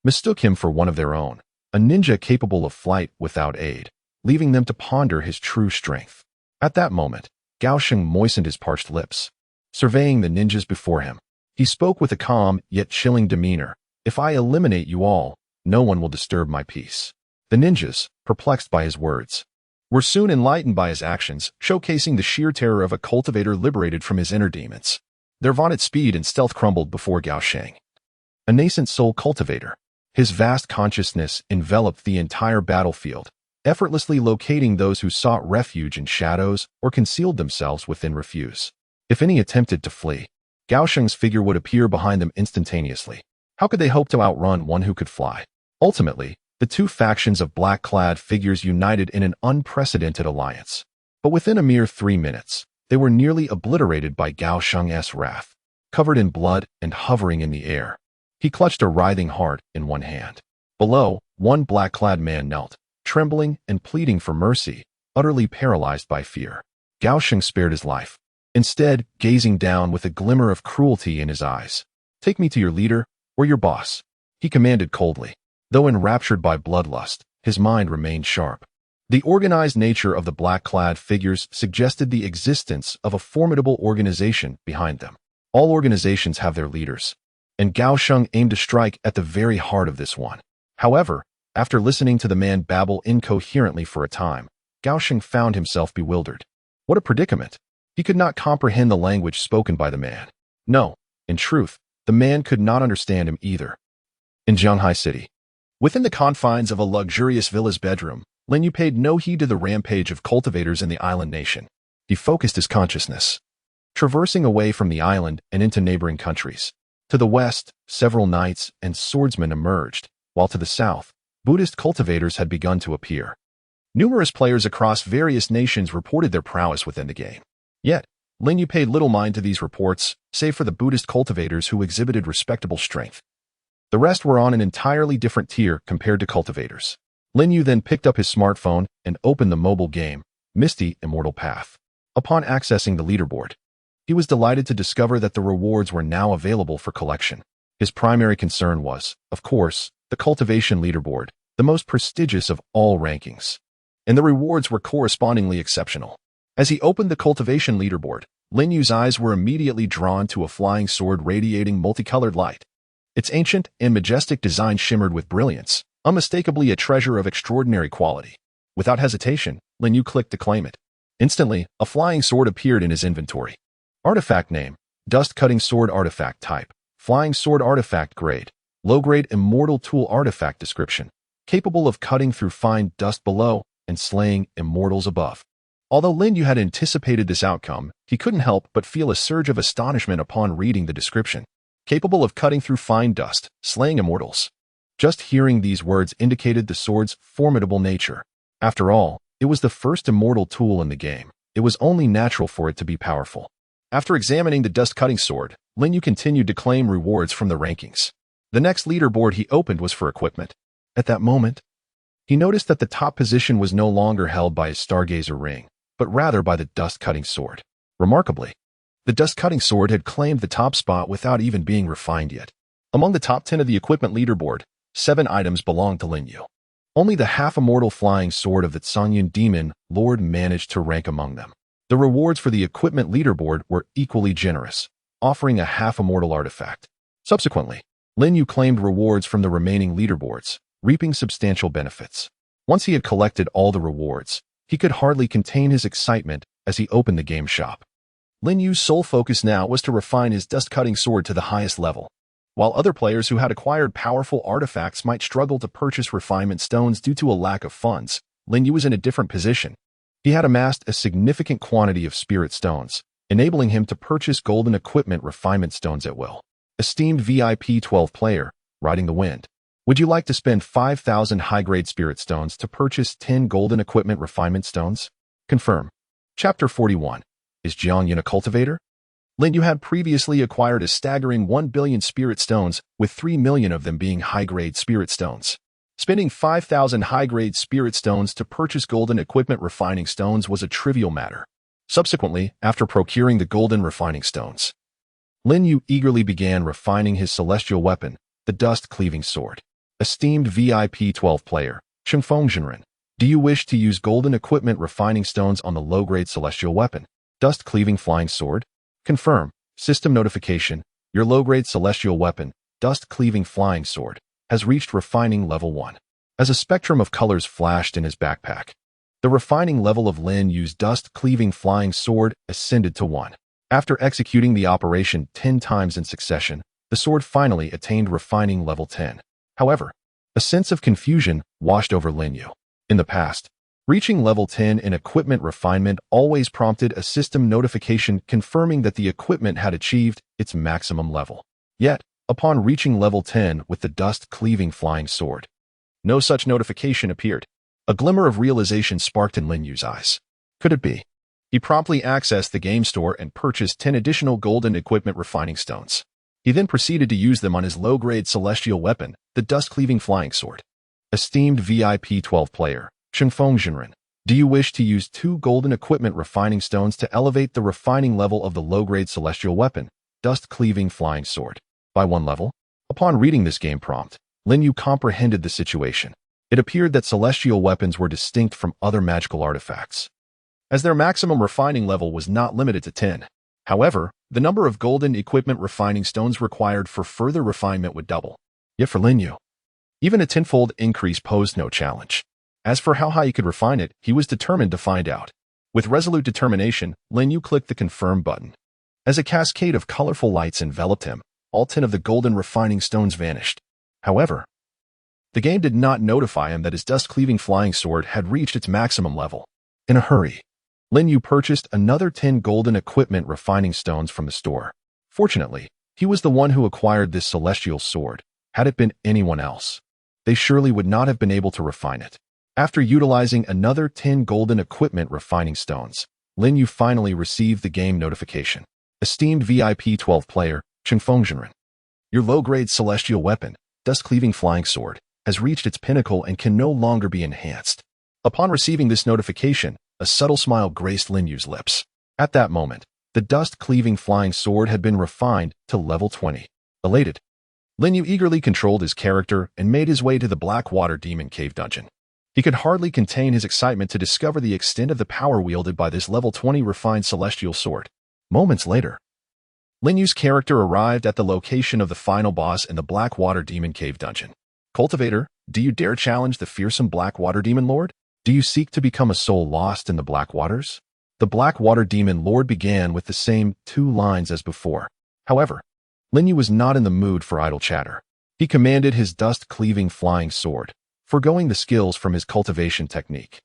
mistook him for one of their own, a ninja capable of flight without aid, leaving them to ponder his true strength. At that moment, Gao Sheng moistened his parched lips, surveying the ninjas before him. He spoke with a calm yet chilling demeanor. "If I eliminate you all, no one will disturb my peace." The ninjas, perplexed by his words, were soon enlightened by his actions, showcasing the sheer terror of a cultivator liberated from his inner demons. Their vaunted speed and stealth crumbled before Gao Sheng, a nascent soul cultivator. His vast consciousness enveloped the entire battlefield, effortlessly locating those who sought refuge in shadows or concealed themselves within refuse. If any attempted to flee, Gao Sheng's figure would appear behind them instantaneously. How could they hope to outrun one who could fly? Ultimately, the two factions of black-clad figures united in an unprecedented alliance. But within a mere 3 minutes, they were nearly obliterated by Gao Sheng's wrath. Covered in blood and hovering in the air, he clutched a writhing heart in one hand. Below, one black-clad man knelt, trembling and pleading for mercy, utterly paralyzed by fear. Gao Sheng spared his life, instead gazing down with a glimmer of cruelty in his eyes. "Take me to your leader, or your boss," he commanded coldly. Though enraptured by bloodlust, his mind remained sharp. The organized nature of the black-clad figures suggested the existence of a formidable organization behind them. All organizations have their leaders, and Gao Sheng aimed to strike at the very heart of this one. However, after listening to the man babble incoherently for a time, Gao Sheng found himself bewildered. What a predicament! He could not comprehend the language spoken by the man. No, in truth, the man could not understand him either. In Zhanghai City, within the confines of a luxurious villa's bedroom, Lin Yu paid no heed to the rampage of cultivators in the island nation. He focused his consciousness, traversing away from the island and into neighboring countries. To the west, several knights and swordsmen emerged, while to the south, Buddhist cultivators had begun to appear. Numerous players across various nations reported their prowess within the game. Yet, Lin Yu paid little mind to these reports, save for the Buddhist cultivators who exhibited respectable strength. The rest were on an entirely different tier compared to cultivators. Lin Yu then picked up his smartphone and opened the mobile game, Immortal Path. Upon accessing the leaderboard, he was delighted to discover that the rewards were now available for collection. His primary concern was, of course, the cultivation leaderboard, the most prestigious of all rankings. And the rewards were correspondingly exceptional. As he opened the cultivation leaderboard, Lin Yu's eyes were immediately drawn to a flying sword radiating multicolored light. Its ancient and majestic design shimmered with brilliance, unmistakably a treasure of extraordinary quality. Without hesitation, Lin Yu clicked to claim it. Instantly, a flying sword appeared in his inventory. Artifact name: Dust-Cutting Sword. Artifact type: Flying Sword. Artifact grade: Low-grade immortal tool. Artifact description: Capable of cutting through fine dust below and slaying immortals above. Although Lin Yu had anticipated this outcome, he couldn't help but feel a surge of astonishment upon reading the description. Capable of cutting through fine dust, slaying immortals. Just hearing these words indicated the sword's formidable nature. After all, it was the first immortal tool in the game. It was only natural for it to be powerful. After examining the dust-cutting sword, Lin Yu continued to claim rewards from the rankings. The next leaderboard he opened was for equipment. At that moment, he noticed that the top position was no longer held by his Stargazer ring, but rather by the dust-cutting sword. Remarkably, the dust-cutting sword had claimed the top spot without even being refined yet. Among the top 10 of the equipment leaderboard, 7 items belonged to Lin Yu. Only the half-immortal flying sword of the Tsangyun demon lord managed to rank among them. The rewards for the equipment leaderboard were equally generous, offering a half-immortal artifact. Subsequently, Lin Yu claimed rewards from the remaining leaderboards, reaping substantial benefits. Once he had collected all the rewards, he could hardly contain his excitement as he opened the game shop. Lin Yu's sole focus now was to refine his dust-cutting sword to the highest level. While other players who had acquired powerful artifacts might struggle to purchase refinement stones due to a lack of funds, Lin Yu was in a different position. He had amassed a significant quantity of spirit stones, enabling him to purchase golden equipment refinement stones at will. Esteemed VIP 12 player, riding the wind. Would you like to spend 5,000 high-grade spirit stones to purchase 10 golden equipment refinement stones? Confirm. Chapter 41. Is Jiang Yun a cultivator? Lin Yu had previously acquired a staggering 1 billion spirit stones, with 3 million of them being high-grade spirit stones. Spending 5,000 high-grade spirit stones to purchase golden equipment refining stones was a trivial matter. Subsequently, after procuring the golden refining stones, Lin Yu eagerly began refining his celestial weapon, the dust-cleaving sword. Esteemed VIP 12 player, Chengfeng, do you wish to use golden equipment refining stones on the low-grade celestial weapon, dust-cleaving flying sword? Confirm. System notification: your low-grade celestial weapon, dust-cleaving flying sword, has reached refining level 1. as a spectrum of colors flashed in his backpack. The refining level of Lin Yu's dust-cleaving flying sword ascended to 1. After executing the operation 10 times in succession, the sword finally attained refining level 10. However, a sense of confusion washed over Lin Yu. In the past, reaching level 10 in equipment refinement always prompted a system notification confirming that the equipment had achieved its maximum level. Yet, upon reaching level 10 with the dust-cleaving flying sword, no such notification appeared. A glimmer of realization sparked in Lin Yu's eyes. Could it be? He promptly accessed the game store and purchased 10 additional golden equipment refining stones. He then proceeded to use them on his low-grade celestial weapon, the dust-cleaving flying sword. Esteemed VIP 12 player, confronting, do you wish to use 2 golden equipment refining stones to elevate the refining level of the low-grade celestial weapon, dust-cleaving flying sword, by 1 level? Upon reading this game prompt, Lin Yu comprehended the situation. It appeared that celestial weapons were distinct from other magical artifacts, as their maximum refining level was not limited to 10. However, the number of golden equipment refining stones required for further refinement would double. Yet for Lin Yu, even a tenfold increase posed no challenge. As for how high he could refine it, he was determined to find out. With resolute determination, Lin Yu clicked the confirm button. As a cascade of colorful lights enveloped him, all 10 of the golden refining stones vanished. However, the game did not notify him that his dust-cleaving flying sword had reached its maximum level. In a hurry, Lin Yu purchased another 10 golden equipment refining stones from the store. Fortunately, he was the one who acquired this celestial sword. Had it been anyone else, they surely would not have been able to refine it. After utilizing another 10 golden equipment refining stones, Lin Yu finally received the game notification. Esteemed VIP 12 player, confronting, your low-grade celestial weapon, dust-cleaving flying sword, has reached its pinnacle and can no longer be enhanced. Upon receiving this notification, a subtle smile graced Lin Yu's lips. At that moment, the dust-cleaving flying sword had been refined to level 20. Elated, Lin Yu eagerly controlled his character and made his way to the Blackwater Demon Cave dungeon. He could hardly contain his excitement to discover the extent of the power wielded by this level 20 refined celestial sword. Moments later, Lin Yu's character arrived at the location of the final boss in the Blackwater Demon Cave dungeon. Cultivator, do you dare challenge the fearsome Blackwater Demon Lord? Do you seek to become a soul lost in the Blackwaters? The Blackwater Demon Lord began with the same 2 lines as before. However, Lin Yu was not in the mood for idle chatter. He commanded his dust-cleaving flying sword, foregoing the skills from his cultivation technique,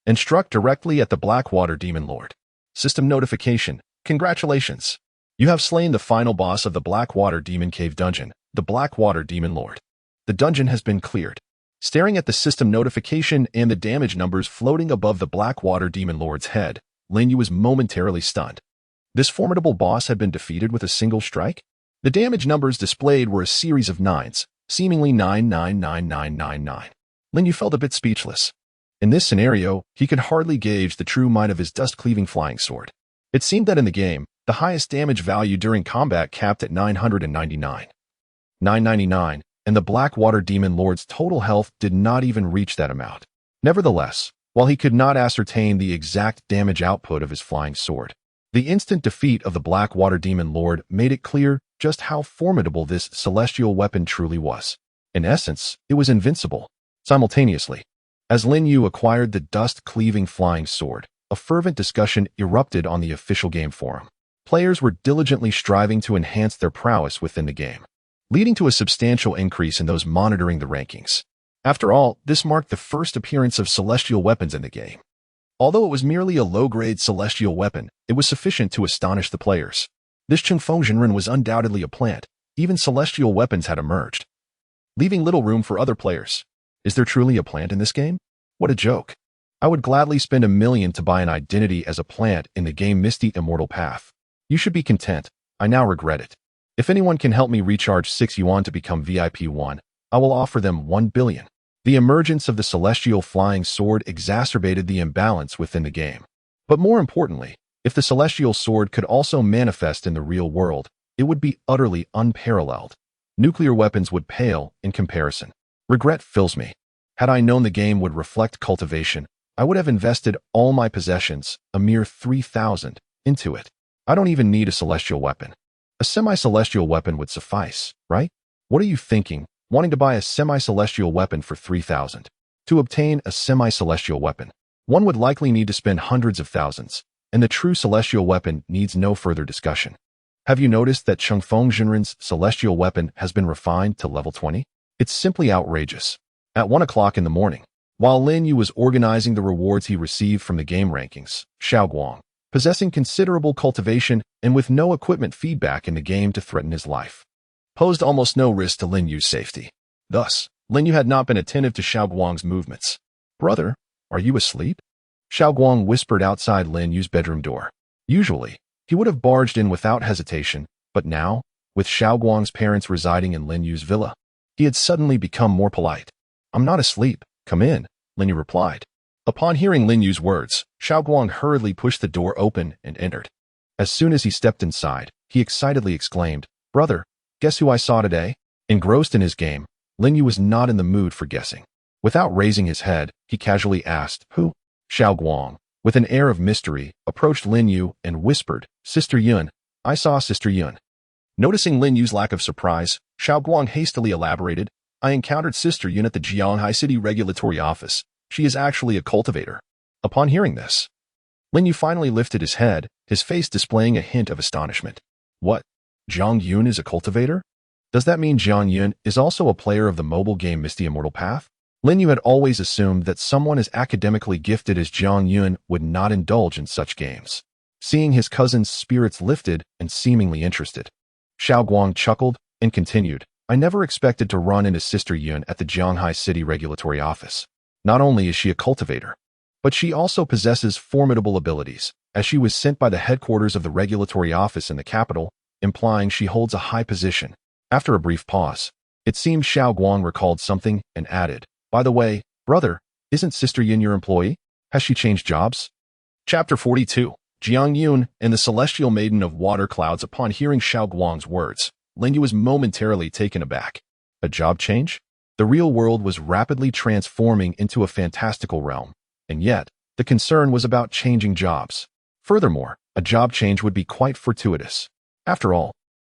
and struck directly at the Blackwater Demon Lord. System notification, congratulations! You have slain the final boss of the Blackwater Demon Cave dungeon, the Blackwater Demon Lord. The dungeon has been cleared. Staring at the system notification and the damage numbers floating above the Blackwater Demon Lord's head, Lin Yu was momentarily stunned. This formidable boss had been defeated with a single strike? The damage numbers displayed were a series of 9s, seemingly 9999999. Lin Yu felt a bit speechless. In this scenario, he could hardly gauge the true might of his dust-cleaving flying sword. It seemed that in the game, the highest damage value during combat capped at 999. 999, and the Blackwater Demon Lord's total health did not even reach that amount. Nevertheless, while he could not ascertain the exact damage output of his flying sword, the instant defeat of the Blackwater Demon Lord made it clear just how formidable this celestial weapon truly was. In essence, it was invincible. Simultaneously, as Lin Yu acquired the dust-cleaving flying sword, a fervent discussion erupted on the official game forum. Players were diligently striving to enhance their prowess within the game, leading to a substantial increase in those monitoring the rankings. After all, this marked the first appearance of celestial weapons in the game. Although it was merely a low-grade celestial weapon, it was sufficient to astonish the players. This confronting was undoubtedly a plant. Even celestial weapons had emerged, leaving little room for other players. Is there truly a plant in this game? What a joke. I would gladly spend $1 million to buy an identity as a plant in the game Misty Immortal Path. You should be content. I now regret it. If anyone can help me recharge 6 yuan to become VIP 1, I will offer them 1 billion. The emergence of the celestial flying sword exacerbated the imbalance within the game. But more importantly, if the celestial sword could also manifest in the real world, it would be utterly unparalleled. Nuclear weapons would pale in comparison. Regret fills me. Had I known the game would reflect cultivation, I would have invested all my possessions, a mere 3,000, into it. I don't even need a celestial weapon. A semi-celestial weapon would suffice, right? What are you thinking, wanting to buy a semi-celestial weapon for 3,000? To obtain a semi-celestial weapon, one would likely need to spend hundreds of thousands, and the true celestial weapon needs no further discussion. Have you noticed that Changfeng Jinren's celestial weapon has been refined to level 20? It's simply outrageous. At 1 o'clock in the morning, while Lin Yu was organizing the rewards he received from the game rankings, Xiaoguang, possessing considerable cultivation and with no equipment feedback in the game to threaten his life, posed almost no risk to Lin Yu's safety. Thus, Lin Yu had not been attentive to Xiaoguang's movements. "Brother, are you asleep?" Xiaoguang whispered outside Lin Yu's bedroom door. Usually, he would have barged in without hesitation, but now, with Xiaoguang's parents residing in Lin Yu's villa, he had suddenly become more polite. "I'm not asleep. Come in," Lin Yu replied. Upon hearing Lin Yu's words, Xiaoguang hurriedly pushed the door open and entered. As soon as he stepped inside, he excitedly exclaimed, "Brother, guess who I saw today?" Engrossed in his game, Lin Yu was not in the mood for guessing. Without raising his head, he casually asked, "Who?" Xiaoguang, with an air of mystery, approached Lin Yu and whispered, "Sister Yuan. I saw Sister Yuan." Noticing Lin Yu's lack of surprise, Xiaoguang hastily elaborated, "I encountered Sister Yuan at the Jianghai City Regulatory Office. She is actually a cultivator." Upon hearing this, Lin Yu finally lifted his head, his face displaying a hint of astonishment. "What? Jiang Yun is a cultivator? Does that mean Jiang Yun is also a player of the mobile game Misty Immortal Path?" Lin Yu had always assumed that someone as academically gifted as Jiang Yun would not indulge in such games. Seeing his cousin's spirits lifted and seemingly interested, Xiaoguang chuckled and continued, "I never expected to run into Sister Yuan at the Jianghai City Regulatory Office. Not only is she a cultivator, but she also possesses formidable abilities, as she was sent by the headquarters of the regulatory office in the capital, implying she holds a high position." After a brief pause, it seemed Xiaoguang recalled something and added, "By the way, brother, isn't Sister Yin your employee? Has she changed jobs?" Chapter 42. Jiang Yun and the Celestial Maiden of Water Clouds. Upon hearing Xiaoguang's words, Lin Yu was momentarily taken aback. A job change? The real world was rapidly transforming into a fantastical realm, and yet, the concern was about changing jobs. Furthermore, a job change would be quite fortuitous. After all,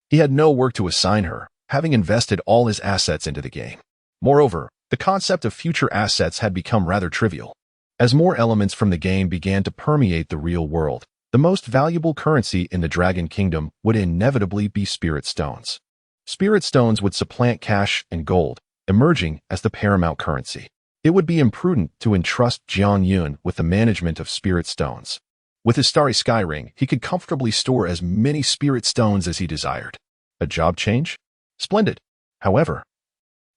he had no work to assign her, having invested all his assets into the game. Moreover, the concept of future assets had become rather trivial. As more elements from the game began to permeate the real world, the most valuable currency in the Dragon Kingdom would inevitably be spirit stones. Spirit stones would supplant cash and gold, emerging as the paramount currency. It would be imprudent to entrust Jiang Yun with the management of spirit stones. With his Starry Sky Ring, he could comfortably store as many spirit stones as he desired. A job change? Splendid. However,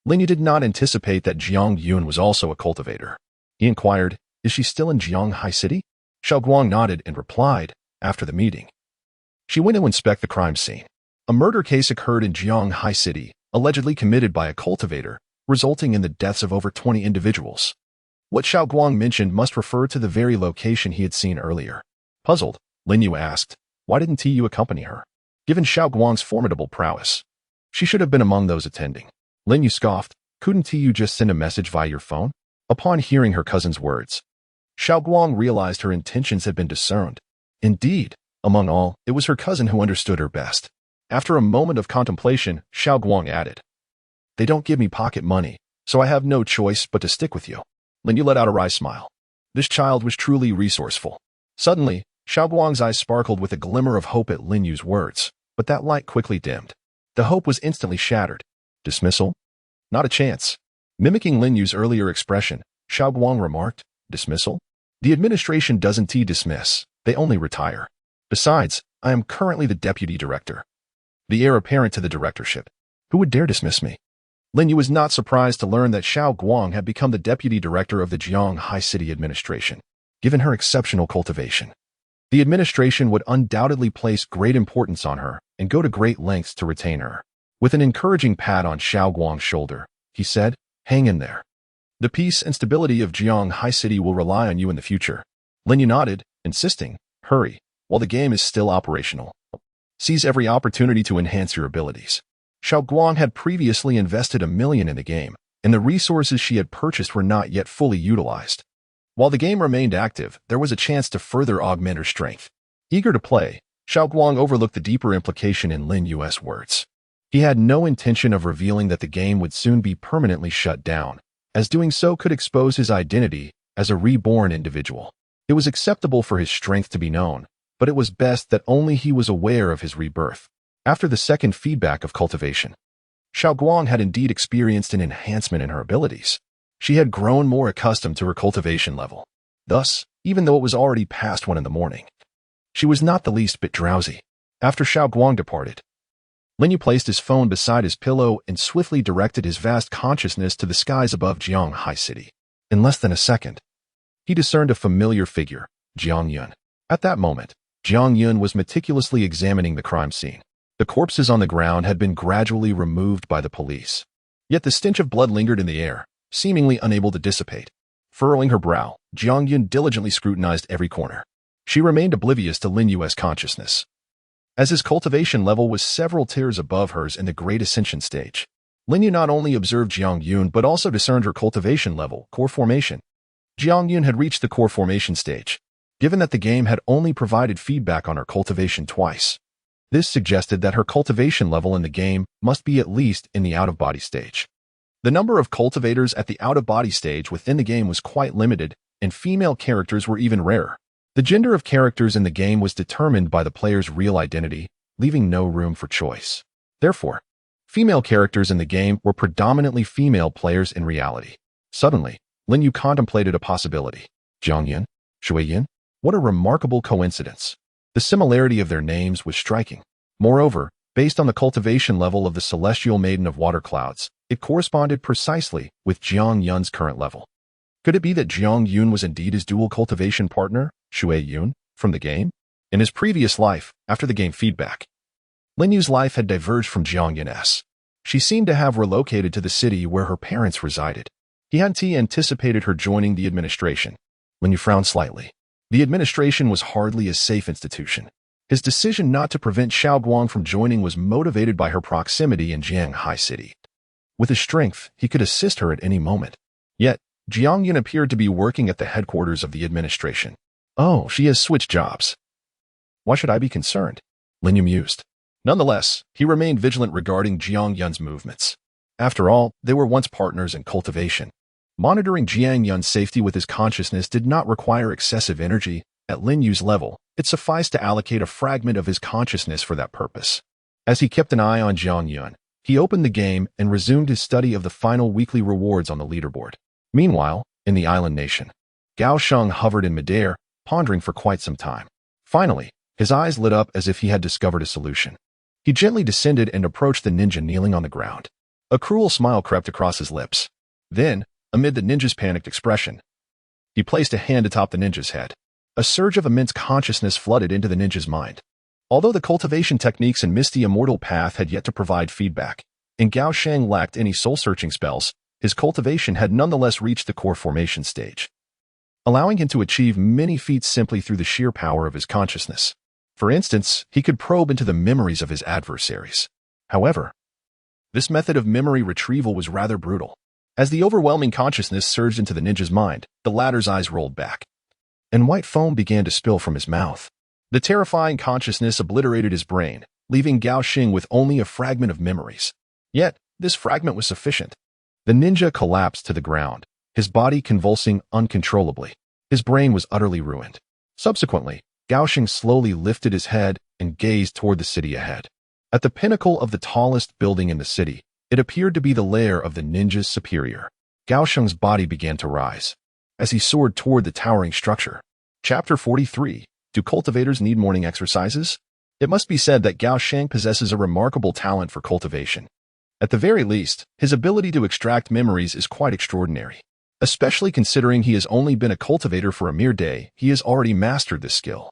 Lin Yu did not anticipate that Jiang Yun was also a cultivator. He inquired, "Is she still in Jianghai City?" Xiaoguang nodded and replied, "After the meeting, she went to inspect the crime scene. A murder case occurred in Jianghai City, allegedly committed by a cultivator, resulting in the deaths of over 20 individuals." What Xiaoguang mentioned must refer to the very location he had seen earlier. Puzzled, Lin Yu asked, "Why didn't Yu accompany her?" Given Xiaoguang's formidable prowess, she should have been among those attending. Lin Yu scoffed, "Couldn't Yu just send a message via your phone?" Upon hearing her cousin's words, Xiaoguang realized her intentions had been discerned. Indeed, among all, it was her cousin who understood her best. After a moment of contemplation, Xiaoguang added, "They don't give me pocket money, so I have no choice but to stick with you." Lin Yu let out a wry smile. This child was truly resourceful. Suddenly, Xiaoguang's eyes sparkled with a glimmer of hope at Lin Yu's words, but that light quickly dimmed. The hope was instantly shattered. Dismissal? Not a chance. Mimicking Lin Yu's earlier expression, Xiaoguang remarked, "Dismissal? The administration doesn't dismiss, they only retire. Besides, I am currently the deputy director, the heir apparent to the directorship. Who would dare dismiss me?" Lin Yu was not surprised to learn that Xiaoguang had become the deputy director of the Jianghai City administration. Given her exceptional cultivation, the administration would undoubtedly place great importance on her and go to great lengths to retain her. With an encouraging pat on Xiaoguang's shoulder, he said, "Hang in there. The peace and stability of Jianghai City will rely on you in the future." Lin Yu nodded, insisting, "Hurry, while the game is still operational. Seize every opportunity to enhance your abilities." Xiaoguang had previously invested $1 million in the game, and the resources she had purchased were not yet fully utilized. While the game remained active, there was a chance to further augment her strength. Eager to play, Xiaoguang overlooked the deeper implication in Lin Yu's words. He had no intention of revealing that the game would soon be permanently shut down, as doing so could expose his identity as a reborn individual. It was acceptable for his strength to be known, but it was best that only he was aware of his rebirth. After the second feedback of cultivation, Xiaoguang had indeed experienced an enhancement in her abilities. She had grown more accustomed to her cultivation level. Thus, even though it was already past 1 in the morning, she was not the least bit drowsy. After Xiaoguang departed, Lin Yu placed his phone beside his pillow and swiftly directed his vast consciousness to the skies above Jianghai City. In less than a second, he discerned a familiar figure, Jiang Yun. At that moment, Jiang Yun was meticulously examining the crime scene. The corpses on the ground had been gradually removed by the police. Yet the stench of blood lingered in the air, seemingly unable to dissipate. Furrowing her brow, Jiang Yun diligently scrutinized every corner. She remained oblivious to Lin Yu's consciousness, as his cultivation level was several tiers above hers in the Great Ascension stage. Lin Yu not only observed Jiang Yun but also discerned her cultivation level, core formation. Jiang Yun had reached the core formation stage, given that the game had only provided feedback on her cultivation twice. This suggested that her cultivation level in the game must be at least in the out-of-body stage. The number of cultivators at the out-of-body stage within the game was quite limited, and female characters were even rarer. The gender of characters in the game was determined by the player's real identity, leaving no room for choice. Therefore, female characters in the game were predominantly female players in reality. Suddenly, Lin Yu contemplated a possibility. Jiang Yun, Shui Yin? What a remarkable coincidence. The similarity of their names was striking. Moreover, based on the cultivation level of the celestial maiden of water clouds, it corresponded precisely with Jiang Yun's current level. Could it be that Jiang Yun was indeed his dual cultivation partner, Shui Yun, from the game? In his previous life, after the game feedback, Lin Yu's life had diverged from Jiang Yun's. She seemed to have relocated to the city where her parents resided. He hadn't anticipated her joining the administration. Lin Yu frowned slightly. The administration was hardly a safe institution. His decision not to prevent Xiaoguang from joining was motivated by her proximity in Jianghai City. With his strength, he could assist her at any moment. Yet, Jiang Yun appeared to be working at the headquarters of the administration. Oh, she has switched jobs. Why should I be concerned? Lin Yu mused. Nonetheless, he remained vigilant regarding Jiang Yun's movements. After all, they were once partners in cultivation. Monitoring Jiang Yun's safety with his consciousness did not require excessive energy. At Lin Yu's level, it sufficed to allocate a fragment of his consciousness for that purpose. As he kept an eye on Jiang Yun, he opened the game and resumed his study of the final weekly rewards on the leaderboard. Meanwhile, in the island nation, Gao Sheng hovered in midair, pondering for quite some time. Finally, his eyes lit up as if he had discovered a solution. He gently descended and approached the ninja kneeling on the ground. A cruel smile crept across his lips. Then, amid the ninja's panicked expression, he placed a hand atop the ninja's head. A surge of immense consciousness flooded into the ninja's mind. Although the cultivation techniques and Misty Immortal Path had yet to provide feedback, and Gao Sheng lacked any soul-searching spells, his cultivation had nonetheless reached the core formation stage, allowing him to achieve many feats simply through the sheer power of his consciousness. For instance, he could probe into the memories of his adversaries. However, this method of memory retrieval was rather brutal. As the overwhelming consciousness surged into the ninja's mind, the latter's eyes rolled back, and white foam began to spill from his mouth. The terrifying consciousness obliterated his brain, leaving Gao Sheng with only a fragment of memories. Yet, this fragment was sufficient. The ninja collapsed to the ground, his body convulsing uncontrollably. His brain was utterly ruined. Subsequently, Gao Sheng slowly lifted his head and gazed toward the city ahead. At the pinnacle of the tallest building in the city, it appeared to be the lair of the ninja's superior. Gao Sheng's body began to rise as he soared toward the towering structure. Chapter 43. Do cultivators need morning exercises? It must be said that Gao Sheng possesses a remarkable talent for cultivation. At the very least, his ability to extract memories is quite extraordinary. Especially considering he has only been a cultivator for a mere day, he has already mastered this skill,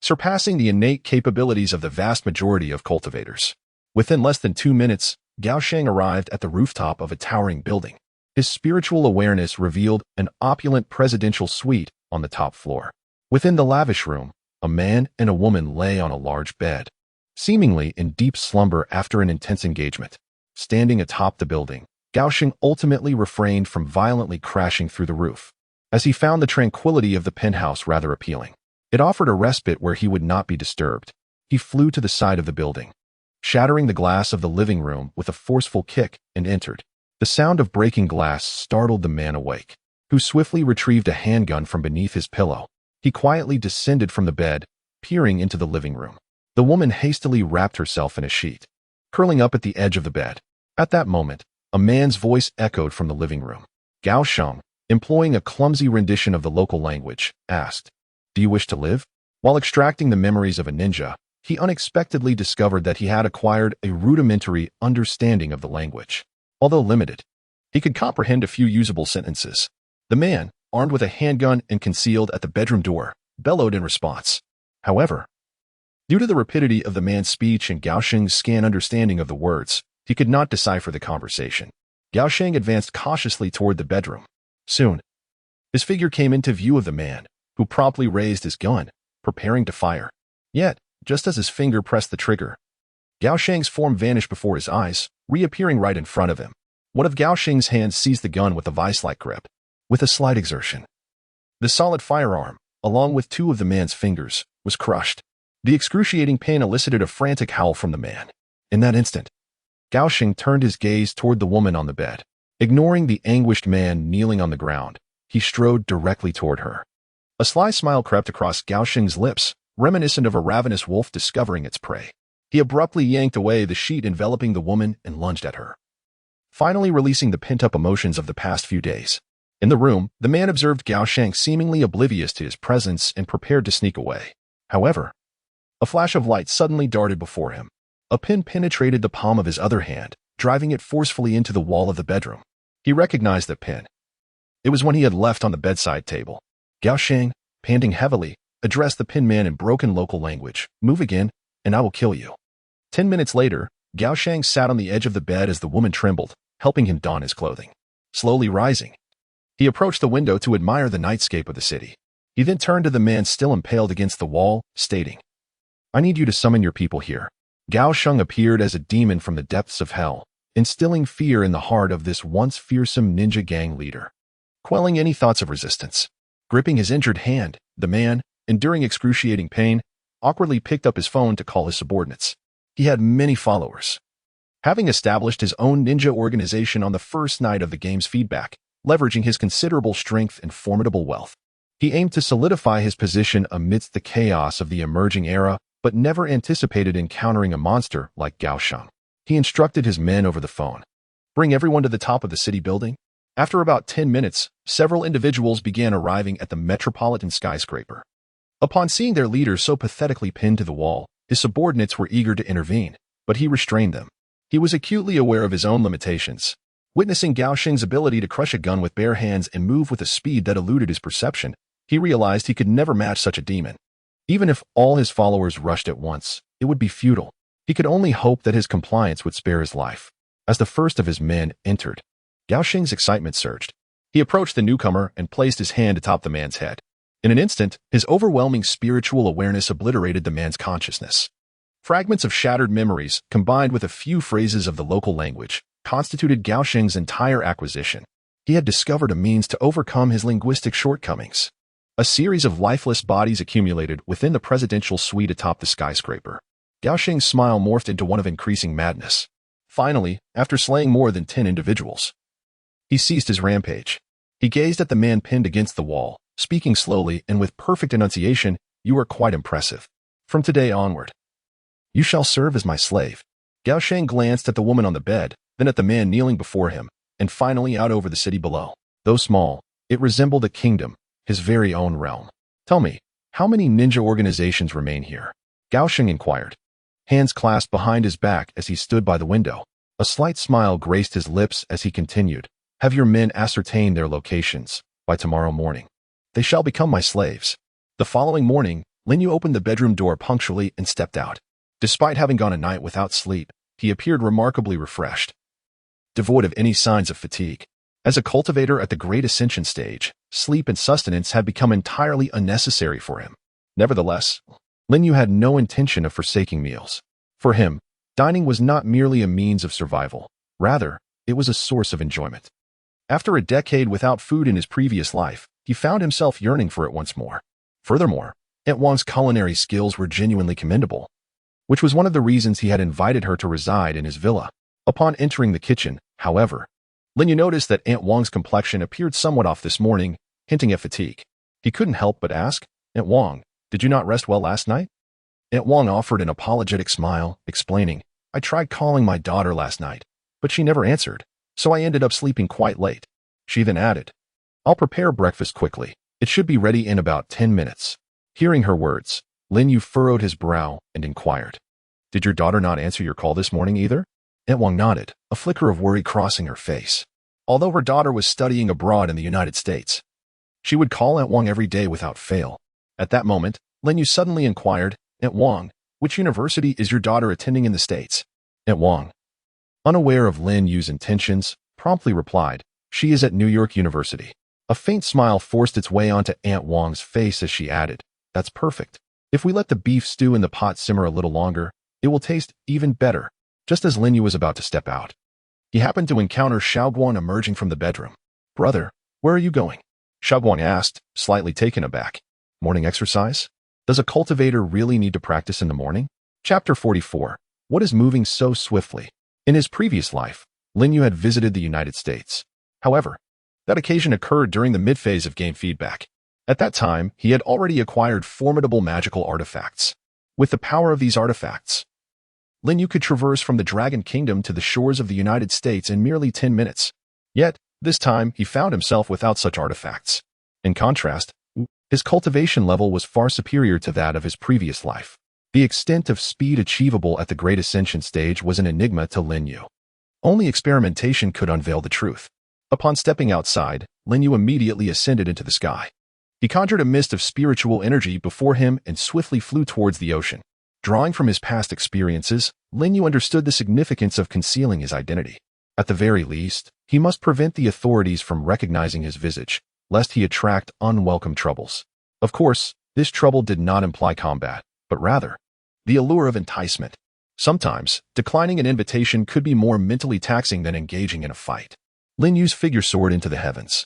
surpassing the innate capabilities of the vast majority of cultivators. Within less than 2 minutes, Gao Sheng arrived at the rooftop of a towering building. His spiritual awareness revealed an opulent presidential suite on the top floor. Within the lavish room, a man and a woman lay on a large bed, seemingly in deep slumber after an intense engagement. Standing atop the building, Gao Sheng ultimately refrained from violently crashing through the roof, as he found the tranquility of the penthouse rather appealing. It offered a respite where he would not be disturbed. He flew to the side of the building, shattering the glass of the living room with a forceful kick, and entered. The sound of breaking glass startled the man awake, who swiftly retrieved a handgun from beneath his pillow. He quietly descended from the bed, peering into the living room. The woman hastily wrapped herself in a sheet, curling up at the edge of the bed. At that moment, a man's voice echoed from the living room. Gao Sheng, employing a clumsy rendition of the local language, asked, "Do you wish to live?" While extracting the memories of a ninja, he unexpectedly discovered that he had acquired a rudimentary understanding of the language. Although limited, he could comprehend a few usable sentences. The man, armed with a handgun and concealed at the bedroom door, bellowed in response. However, due to the rapidity of the man's speech and Gao Sheng's scant understanding of the words, he could not decipher the conversation. Gao Sheng advanced cautiously toward the bedroom. Soon, his figure came into view of the man, who promptly raised his gun, preparing to fire. Yet, just as his finger pressed the trigger, Gao Sheng's form vanished before his eyes, reappearing right in front of him. One of Gao Sheng's hands seized the gun with a vice-like grip. With a slight exertion, the solid firearm, along with two of the man's fingers, was crushed. The excruciating pain elicited a frantic howl from the man. In that instant, Gao Sheng turned his gaze toward the woman on the bed. Ignoring the anguished man kneeling on the ground, he strode directly toward her. A sly smile crept across Gao Sheng's lips, reminiscent of a ravenous wolf discovering its prey. He abruptly yanked away the sheet enveloping the woman and lunged at her, finally releasing the pent-up emotions of the past few days. In the room, the man observed Gao Sheng seemingly oblivious to his presence and prepared to sneak away. However, a flash of light suddenly darted before him. A pin penetrated the palm of his other hand, driving it forcefully into the wall of the bedroom. He recognized the pin. It was one he had left on the bedside table. Gao Sheng, panting heavily, addressed the pin man in broken local language. "Move again, and I will kill you." 10 minutes later, Gao Sheng sat on the edge of the bed as the woman trembled, helping him don his clothing. Slowly rising, he approached the window to admire the nightscape of the city. He then turned to the man still impaled against the wall, stating, "I need you to summon your people here." Gao Sheng appeared as a demon from the depths of hell, instilling fear in the heart of this once fearsome ninja gang leader, quelling any thoughts of resistance. Gripping his injured hand, the man, enduring excruciating pain, awkwardly picked up his phone to call his subordinates. He had many followers, having established his own ninja organization on the first night of the game's feedback, leveraging his considerable strength and formidable wealth. He aimed to solidify his position amidst the chaos of the emerging era, but never anticipated encountering a monster like Gao Sheng. He instructed his men over the phone, "Bring everyone to the top of the city building." After about 10 minutes, several individuals began arriving at the metropolitan skyscraper. Upon seeing their leader so pathetically pinned to the wall, his subordinates were eager to intervene, but he restrained them. He was acutely aware of his own limitations. Witnessing Gao Sheng's ability to crush a gun with bare hands and move with a speed that eluded his perception, he realized he could never match such a demon. Even if all his followers rushed at once, it would be futile. He could only hope that his compliance would spare his life. As the first of his men entered, Gao Sheng's excitement surged. He approached the newcomer and placed his hand atop the man's head. In an instant, his overwhelming spiritual awareness obliterated the man's consciousness. Fragments of shattered memories, combined with a few phrases of the local language, constituted Gao Sheng's entire acquisition. He had discovered a means to overcome his linguistic shortcomings. A series of lifeless bodies accumulated within the presidential suite atop the skyscraper. Gao Sheng's smile morphed into one of increasing madness. Finally, after slaying more than 10 individuals, he ceased his rampage. He gazed at the man pinned against the wall, speaking slowly and with perfect enunciation, "You are quite impressive. From today onward, you shall serve as my slave." Gao Sheng glanced at the woman on the bed, then at the man kneeling before him, and finally out over the city below. Though small, it resembled a kingdom, his very own realm. "Tell me, how many ninja organizations remain here?" Gao Sheng inquired, hands clasped behind his back as he stood by the window. A slight smile graced his lips as he continued, "Have your men ascertain their locations. By tomorrow morning, they shall become my slaves." The following morning, Lin Yu opened the bedroom door punctually and stepped out. Despite having gone a night without sleep, he appeared remarkably refreshed, devoid of any signs of fatigue. As a cultivator at the Great Ascension stage, sleep and sustenance had become entirely unnecessary for him. Nevertheless, Lin Yu had no intention of forsaking meals. For him, dining was not merely a means of survival. Rather, it was a source of enjoyment. After a decade without food in his previous life, he found himself yearning for it once more. Furthermore, Aunt Wang's culinary skills were genuinely commendable, which was one of the reasons he had invited her to reside in his villa. Upon entering the kitchen, however, Lin Yu noticed that Aunt Wang's complexion appeared somewhat off this morning, hinting at fatigue. He couldn't help but ask, "Aunt Wang, did you not rest well last night?" Aunt Wang offered an apologetic smile, explaining, "I tried calling my daughter last night, but she never answered, so I ended up sleeping quite late." She then added, "I'll prepare breakfast quickly. It should be ready in about 10 minutes. Hearing her words, Lin Yu furrowed his brow and inquired, "Did your daughter not answer your call this morning either?" Aunt Wang nodded, a flicker of worry crossing her face. Although her daughter was studying abroad in the United States, she would call Aunt Wang every day without fail. At that moment, Lin Yu suddenly inquired, "Aunt Wang, which university is your daughter attending in the States?" Aunt Wang, unaware of Lin Yu's intentions, promptly replied, "She is at New York University." A faint smile forced its way onto Aunt Wang's face as she added, "That's perfect. If we let the beef stew in the pot simmer a little longer, it will taste even better." Just as Lin Yu was about to step out, he happened to encounter Xiaoguang emerging from the bedroom. "Brother, where are you going?" Xiaoguang asked, slightly taken aback. "Morning exercise? Does a cultivator really need to practice in the morning?" Chapter 44. What is moving so swiftly? In his previous life, Lin Yu had visited the United States. However, that occasion occurred during the mid-phase of game feedback. At that time, he had already acquired formidable magical artifacts. With the power of these artifacts, Lin Yu could traverse from the Dragon Kingdom to the shores of the United States in merely 10 minutes. Yet, this time, he found himself without such artifacts. In contrast, his cultivation level was far superior to that of his previous life. The extent of speed achievable at the Great Ascension stage was an enigma to Lin Yu. Only experimentation could unveil the truth. Upon stepping outside, Lin Yu immediately ascended into the sky. He conjured a mist of spiritual energy before him and swiftly flew towards the ocean. Drawing from his past experiences, Lin Yu understood the significance of concealing his identity. At the very least, he must prevent the authorities from recognizing his visage, lest he attract unwelcome troubles. Of course, this trouble did not imply combat, but rather, the allure of enticement. Sometimes, declining an invitation could be more mentally taxing than engaging in a fight. Lin Yu's figure soared into the heavens,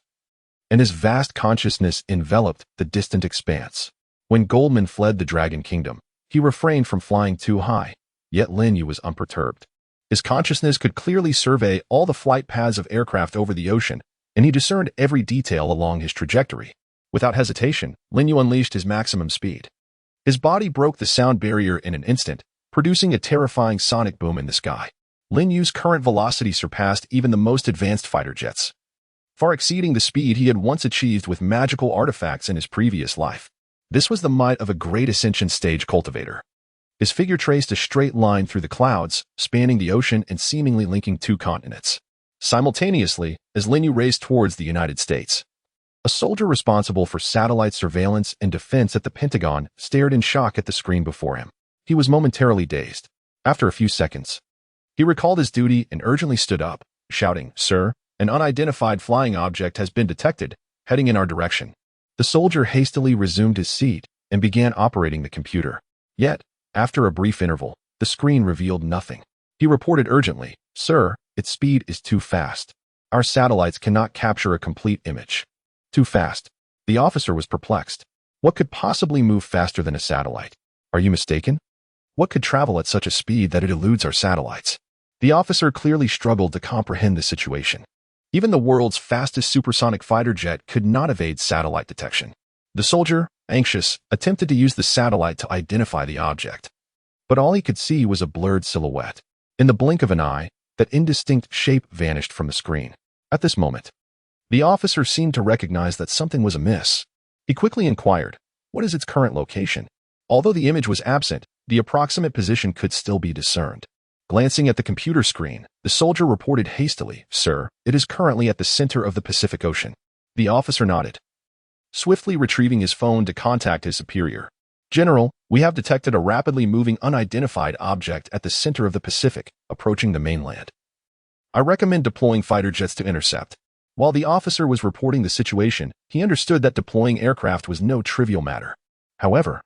and his vast consciousness enveloped the distant expanse. When Goldman fled the Dragon Kingdom, he refrained from flying too high, yet Lin Yu was unperturbed. His consciousness could clearly survey all the flight paths of aircraft over the ocean, and he discerned every detail along his trajectory. Without hesitation, Lin Yu unleashed his maximum speed. His body broke the sound barrier in an instant, producing a terrifying sonic boom in the sky. Lin Yu's current velocity surpassed even the most advanced fighter jets, far exceeding the speed he had once achieved with magical artifacts in his previous life. This was the might of a Great Ascension stage cultivator. His figure traced a straight line through the clouds, spanning the ocean and seemingly linking two continents. Simultaneously, as Lin Yu raced towards the United States, a soldier responsible for satellite surveillance and defense at the Pentagon stared in shock at the screen before him. He was momentarily dazed. After a few seconds, he recalled his duty and urgently stood up, shouting, "Sir, an unidentified flying object has been detected, heading in our direction." The soldier hastily resumed his seat and began operating the computer. Yet, after a brief interval, the screen revealed nothing. He reported urgently, "Sir, its speed is too fast. Our satellites cannot capture a complete image." Too fast. The officer was perplexed. What could possibly move faster than a satellite? Are you mistaken? What could travel at such a speed that it eludes our satellites? The officer clearly struggled to comprehend the situation. Even the world's fastest supersonic fighter jet could not evade satellite detection. The soldier, anxious, attempted to use the satellite to identify the object. But all he could see was a blurred silhouette. In the blink of an eye, that indistinct shape vanished from the screen. At this moment, the officer seemed to recognize that something was amiss. He quickly inquired, "What is its current location?" Although the image was absent, the approximate position could still be discerned. Glancing at the computer screen, the soldier reported hastily, "Sir, it is currently at the center of the Pacific Ocean." The officer nodded, swiftly retrieving his phone to contact his superior. "General, we have detected a rapidly moving unidentified object at the center of the Pacific, approaching the mainland. I recommend deploying fighter jets to intercept." While the officer was reporting the situation, he understood that deploying aircraft was no trivial matter. However,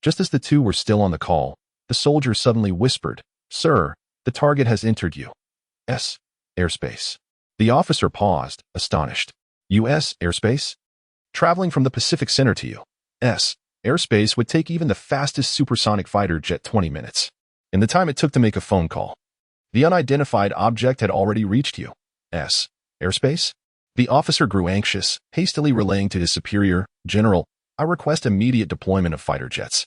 just as the two were still on the call, the soldier suddenly whispered, "Sir, the target has entered U.S. airspace." The officer paused, astonished. U.S. airspace? Traveling from the Pacific Center to U.S. airspace would take even the fastest supersonic fighter jet 20 minutes. In the time it took to make a phone call, the unidentified object had already reached U.S. Airspace? The officer grew anxious, hastily relaying to his superior, General, I request immediate deployment of fighter jets.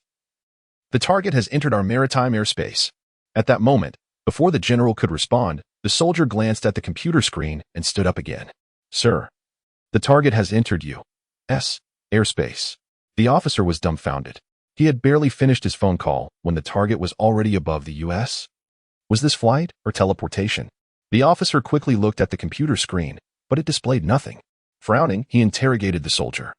The target has entered our maritime airspace. At that moment, before the general could respond, the soldier glanced at the computer screen and stood up again. Sir, the target has entered U.S. airspace. The officer was dumbfounded. He had barely finished his phone call when the target was already above the U.S. Was this flight or teleportation? The officer quickly looked at the computer screen, but it displayed nothing. Frowning, he interrogated the soldier.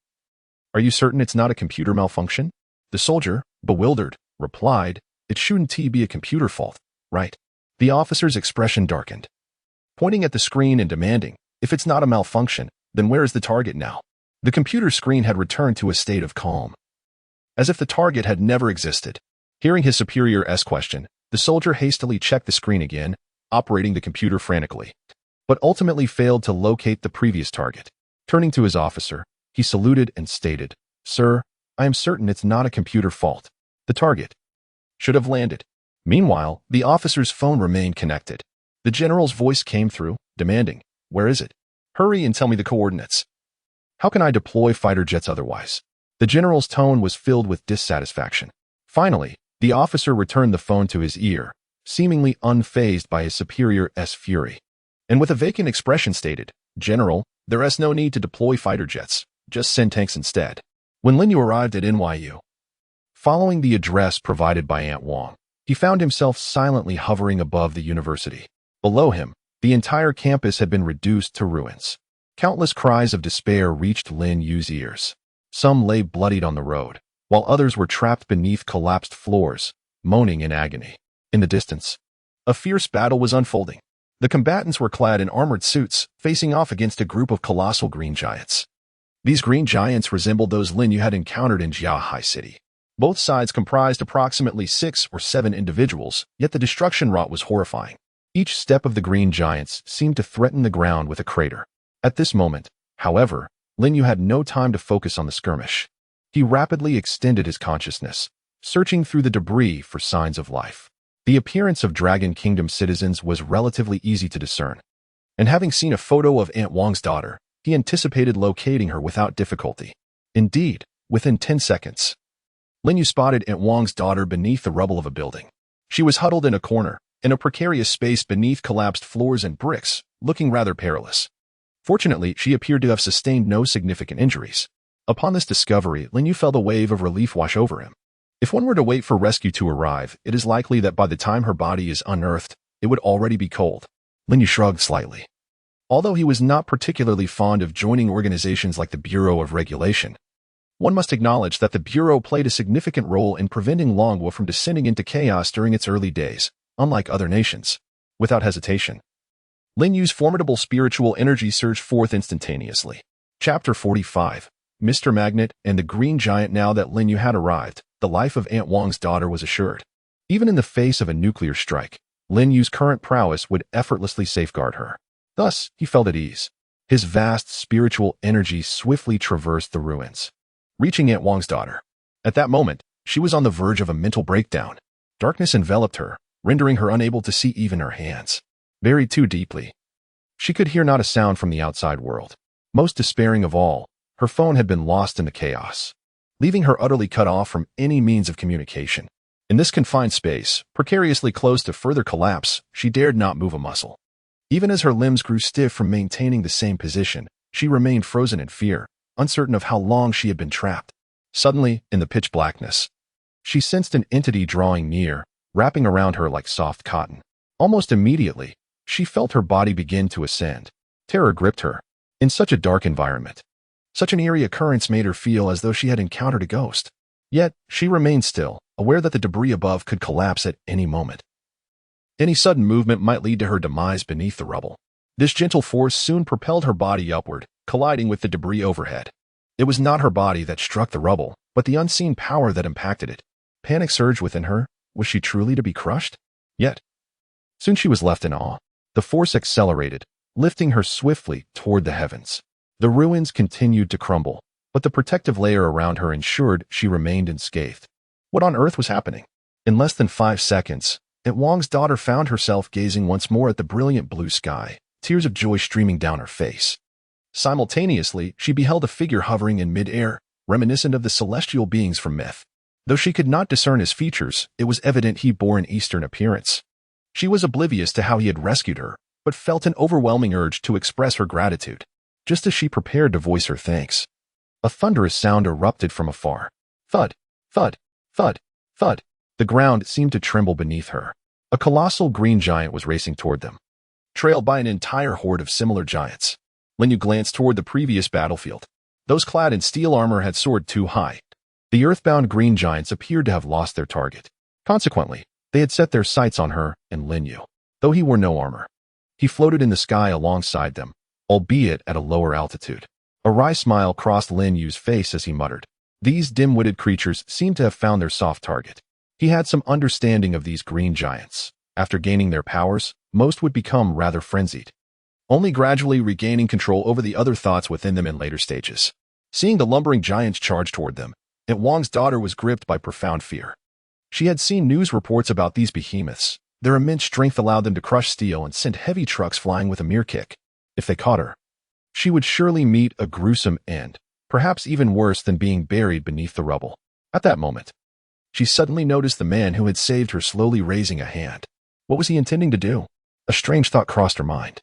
Are you certain it's not a computer malfunction? The soldier, bewildered, replied, it shouldn't be a computer fault, right? The officer's expression darkened. Pointing at the screen and demanding, if it's not a malfunction, then where is the target now? The computer screen had returned to a state of calm, as if the target had never existed. Hearing his superior's question, the soldier hastily checked the screen again, operating the computer frantically, but ultimately failed to locate the previous target. Turning to his officer, he saluted and stated, Sir, I am certain it's not a computer fault. The target should have landed. Meanwhile, the officer's phone remained connected. The general's voice came through, demanding, Where is it? Hurry and tell me the coordinates. How can I deploy fighter jets otherwise? The general's tone was filled with dissatisfaction. Finally, the officer returned the phone to his ear, seemingly unfazed by his superior's fury, and with a vacant expression stated, General, there is no need to deploy fighter jets, just send tanks instead. When Lin Yu arrived at NYU, following the address provided by Aunt Wong, he found himself silently hovering above the university. Below him, the entire campus had been reduced to ruins. Countless cries of despair reached Lin Yu's ears. Some lay bloodied on the road, while others were trapped beneath collapsed floors, moaning in agony. In the distance, a fierce battle was unfolding. The combatants were clad in armored suits, facing off against a group of colossal green giants. These green giants resembled those Lin Yu had encountered in Jiahai City. Both sides comprised approximately 6 or 7 individuals, yet the destruction wrought was horrifying. Each step of the green giants seemed to threaten the ground with a crater. At this moment, however, Lin Yu had no time to focus on the skirmish. He rapidly extended his consciousness, searching through the debris for signs of life. The appearance of Dragon Kingdom citizens was relatively easy to discern, and having seen a photo of Aunt Wong's daughter, he anticipated locating her without difficulty. Indeed, within 10 seconds, Lin Yu spotted Aunt Wong's daughter beneath the rubble of a building. She was huddled in a corner, in a precarious space beneath collapsed floors and bricks, looking rather perilous. Fortunately, she appeared to have sustained no significant injuries. Upon this discovery, Lin Yu felt a wave of relief wash over him. If one were to wait for rescue to arrive, it is likely that by the time her body is unearthed, it would already be cold. Lin Yu shrugged slightly. Although he was not particularly fond of joining organizations like the Bureau of Regulation, one must acknowledge that the Bureau played a significant role in preventing Longwu from descending into chaos during its early days, unlike other nations. Without hesitation, Lin Yu's formidable spiritual energy surged forth instantaneously. Chapter 45. Mr. Magnet and the Green Giant. Now that Lin Yu had arrived, the life of Aunt Wong's daughter was assured. Even in the face of a nuclear strike, Lin Yu's current prowess would effortlessly safeguard her. Thus, he felt at ease. His vast spiritual energy swiftly traversed the ruins, reaching Aunt Wong's daughter. At that moment, she was on the verge of a mental breakdown. Darkness enveloped her, rendering her unable to see even her hands. Buried too deeply, she could hear not a sound from the outside world. Most despairing of all, her phone had been lost in the chaos, leaving her utterly cut off from any means of communication. In this confined space, precariously close to further collapse, she dared not move a muscle. Even as her limbs grew stiff from maintaining the same position, she remained frozen in fear, uncertain of how long she had been trapped. Suddenly, in the pitch blackness, she sensed an entity drawing near, wrapping around her like soft cotton. Almost immediately, she felt her body begin to ascend. Terror gripped her. In such a dark environment, such an eerie occurrence made her feel as though she had encountered a ghost. Yet, she remained still, aware that the debris above could collapse at any moment. Any sudden movement might lead to her demise beneath the rubble. This gentle force soon propelled her body upward, colliding with the debris overhead. It was not her body that struck the rubble, but the unseen power that impacted it. Panic surged within her. Was she truly to be crushed? Yet, soon she was left in awe. The force accelerated, lifting her swiftly toward the heavens. The ruins continued to crumble, but the protective layer around her ensured she remained unscathed. What on earth was happening? In less than 5 seconds, Aunt Wong's daughter found herself gazing once more at the brilliant blue sky, tears of joy streaming down her face. Simultaneously, she beheld a figure hovering in mid-air, reminiscent of the celestial beings from myth. Though she could not discern his features, it was evident he bore an Eastern appearance. She was oblivious to how he had rescued her, but felt an overwhelming urge to express her gratitude. Just as she prepared to voice her thanks, a thunderous sound erupted from afar. Thud, thud, thud, thud. The ground seemed to tremble beneath her. A colossal green giant was racing toward them, trailed by an entire horde of similar giants. Lin Yu glanced toward the previous battlefield. Those clad in steel armor had soared too high. The earthbound green giants appeared to have lost their target. Consequently, they had set their sights on her and Lin Yu. Though he wore no armor, he floated in the sky alongside them, albeit at a lower altitude. A wry smile crossed Lin Yu's face as he muttered, "These dim-witted creatures seem to have found their soft target." He had some understanding of these green giants. After gaining their powers, most would become rather frenzied, only gradually regaining control over the other thoughts within them in later stages. Seeing the lumbering giants charge toward them, Aunt Wang's daughter was gripped by profound fear. She had seen news reports about these behemoths. Their immense strength allowed them to crush steel and send heavy trucks flying with a mere kick. If they caught her, she would surely meet a gruesome end, perhaps even worse than being buried beneath the rubble. At that moment, she suddenly noticed the man who had saved her slowly raising a hand. What was he intending to do? A strange thought crossed her mind.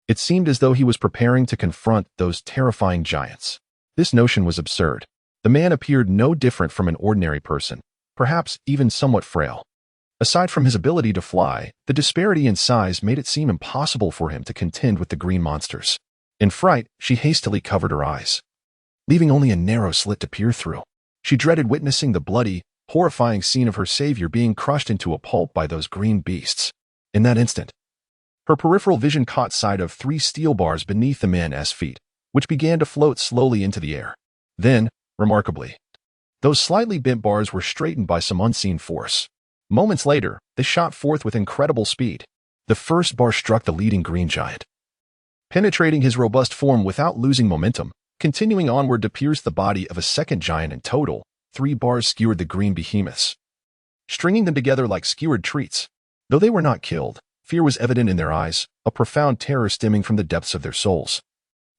It seemed as though he was preparing to confront those terrifying giants. This notion was absurd. The man appeared no different from an ordinary person, perhaps even somewhat frail. Aside from his ability to fly, the disparity in size made it seem impossible for him to contend with the green monsters. In fright, she hastily covered her eyes, leaving only a narrow slit to peer through. She dreaded witnessing the bloody, horrifying scene of her savior being crushed into a pulp by those green beasts. In that instant, her peripheral vision caught sight of 3 steel bars beneath the man's feet, which began to float slowly into the air. Then, remarkably, those slightly bent bars were straightened by some unseen force. Moments later, they shot forth with incredible speed. The first bar struck the leading green giant, penetrating his robust form without losing momentum, continuing onward to pierce the body of a second giant. In total, 3 bars skewered the green behemoths, stringing them together like skewered treats. Though they were not killed, fear was evident in their eyes, a profound terror stemming from the depths of their souls.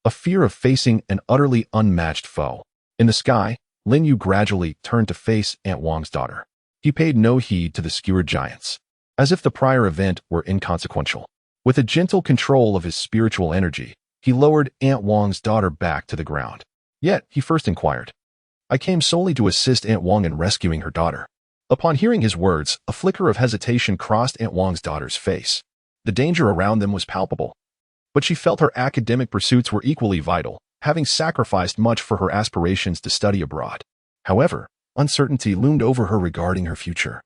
A fear of facing an utterly unmatched foe. In the sky, Lin Yu gradually turned to face Aunt Wang's daughter. He paid no heed to the skewered giants, as if the prior event were inconsequential. With a gentle control of his spiritual energy, he lowered Aunt Wang's daughter back to the ground. Yet, he first inquired, "I came solely to assist Aunt Wang in rescuing her daughter." Upon hearing his words, a flicker of hesitation crossed Aunt Wang's daughter's face. The danger around them was palpable, but she felt her academic pursuits were equally vital, having sacrificed much for her aspirations to study abroad. However, uncertainty loomed over her regarding her future,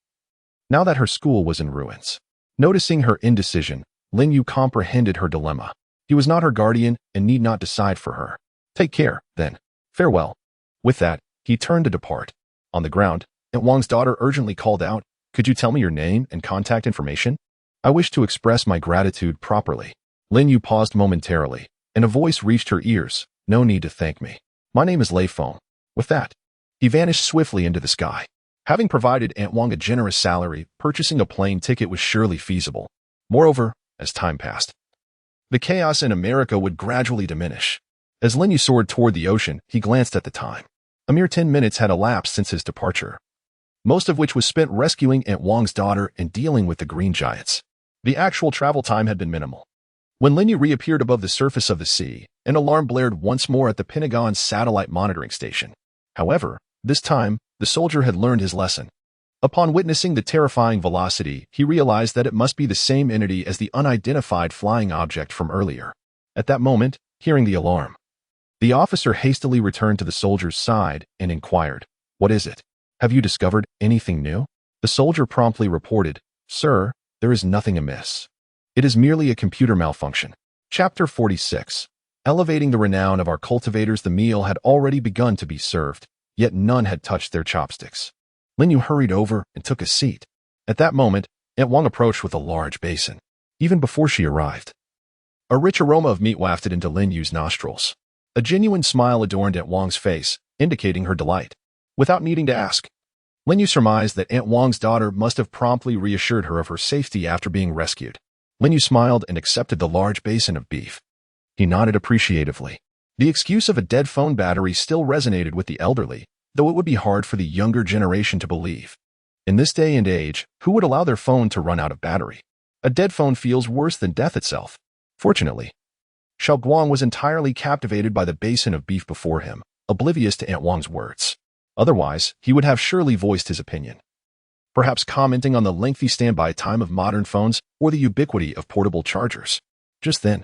now that her school was in ruins. Noticing her indecision, Lin Yu comprehended her dilemma. He was not her guardian and need not decide for her. "Take care, then. Farewell." With that, he turned to depart. On the ground, Aunt Wang's daughter urgently called out, "Could you tell me your name and contact information? I wish to express my gratitude properly." Lin Yu paused momentarily, and a voice reached her ears, "No need to thank me. My name is Lei Feng." With that, he vanished swiftly into the sky. Having provided Aunt Wang a generous salary, purchasing a plane ticket was surely feasible. Moreover, as time passed, the chaos in America would gradually diminish. As Lin Yu soared toward the ocean, he glanced at the time. A mere 10 minutes had elapsed since his departure, most of which was spent rescuing Aunt Wang's daughter and dealing with the green giants. The actual travel time had been minimal. When Lin Yu reappeared above the surface of the sea, an alarm blared once more at the Pentagon's satellite monitoring station. However, this time, the soldier had learned his lesson. Upon witnessing the terrifying velocity, he realized that it must be the same entity as the unidentified flying object from earlier. At that moment, hearing the alarm, the officer hastily returned to the soldier's side and inquired, "What is it? Have you discovered anything new?" The soldier promptly reported, "Sir, there is nothing amiss. It is merely a computer malfunction." Chapter 46. Elevating the renown of our cultivators. The meal had already begun to be served, yet none had touched their chopsticks. Lin Yu hurried over and took a seat. At that moment, Aunt Wang approached with a large basin. Even before she arrived, a rich aroma of meat wafted into Lin Yu's nostrils. A genuine smile adorned Aunt Wang's face, indicating her delight. Without needing to ask, Lin Yu surmised that Aunt Wang's daughter must have promptly reassured her of her safety after being rescued. Lin Yu smiled and accepted the large basin of beef. He nodded appreciatively. The excuse of a dead phone battery still resonated with the elderly, though it would be hard for the younger generation to believe. In this day and age, who would allow their phone to run out of battery? A dead phone feels worse than death itself. Fortunately, Xiao Guang was entirely captivated by the basin of beef before him, oblivious to Aunt Wang's words. Otherwise, he would have surely voiced his opinion, perhaps commenting on the lengthy standby time of modern phones or the ubiquity of portable chargers. Just then,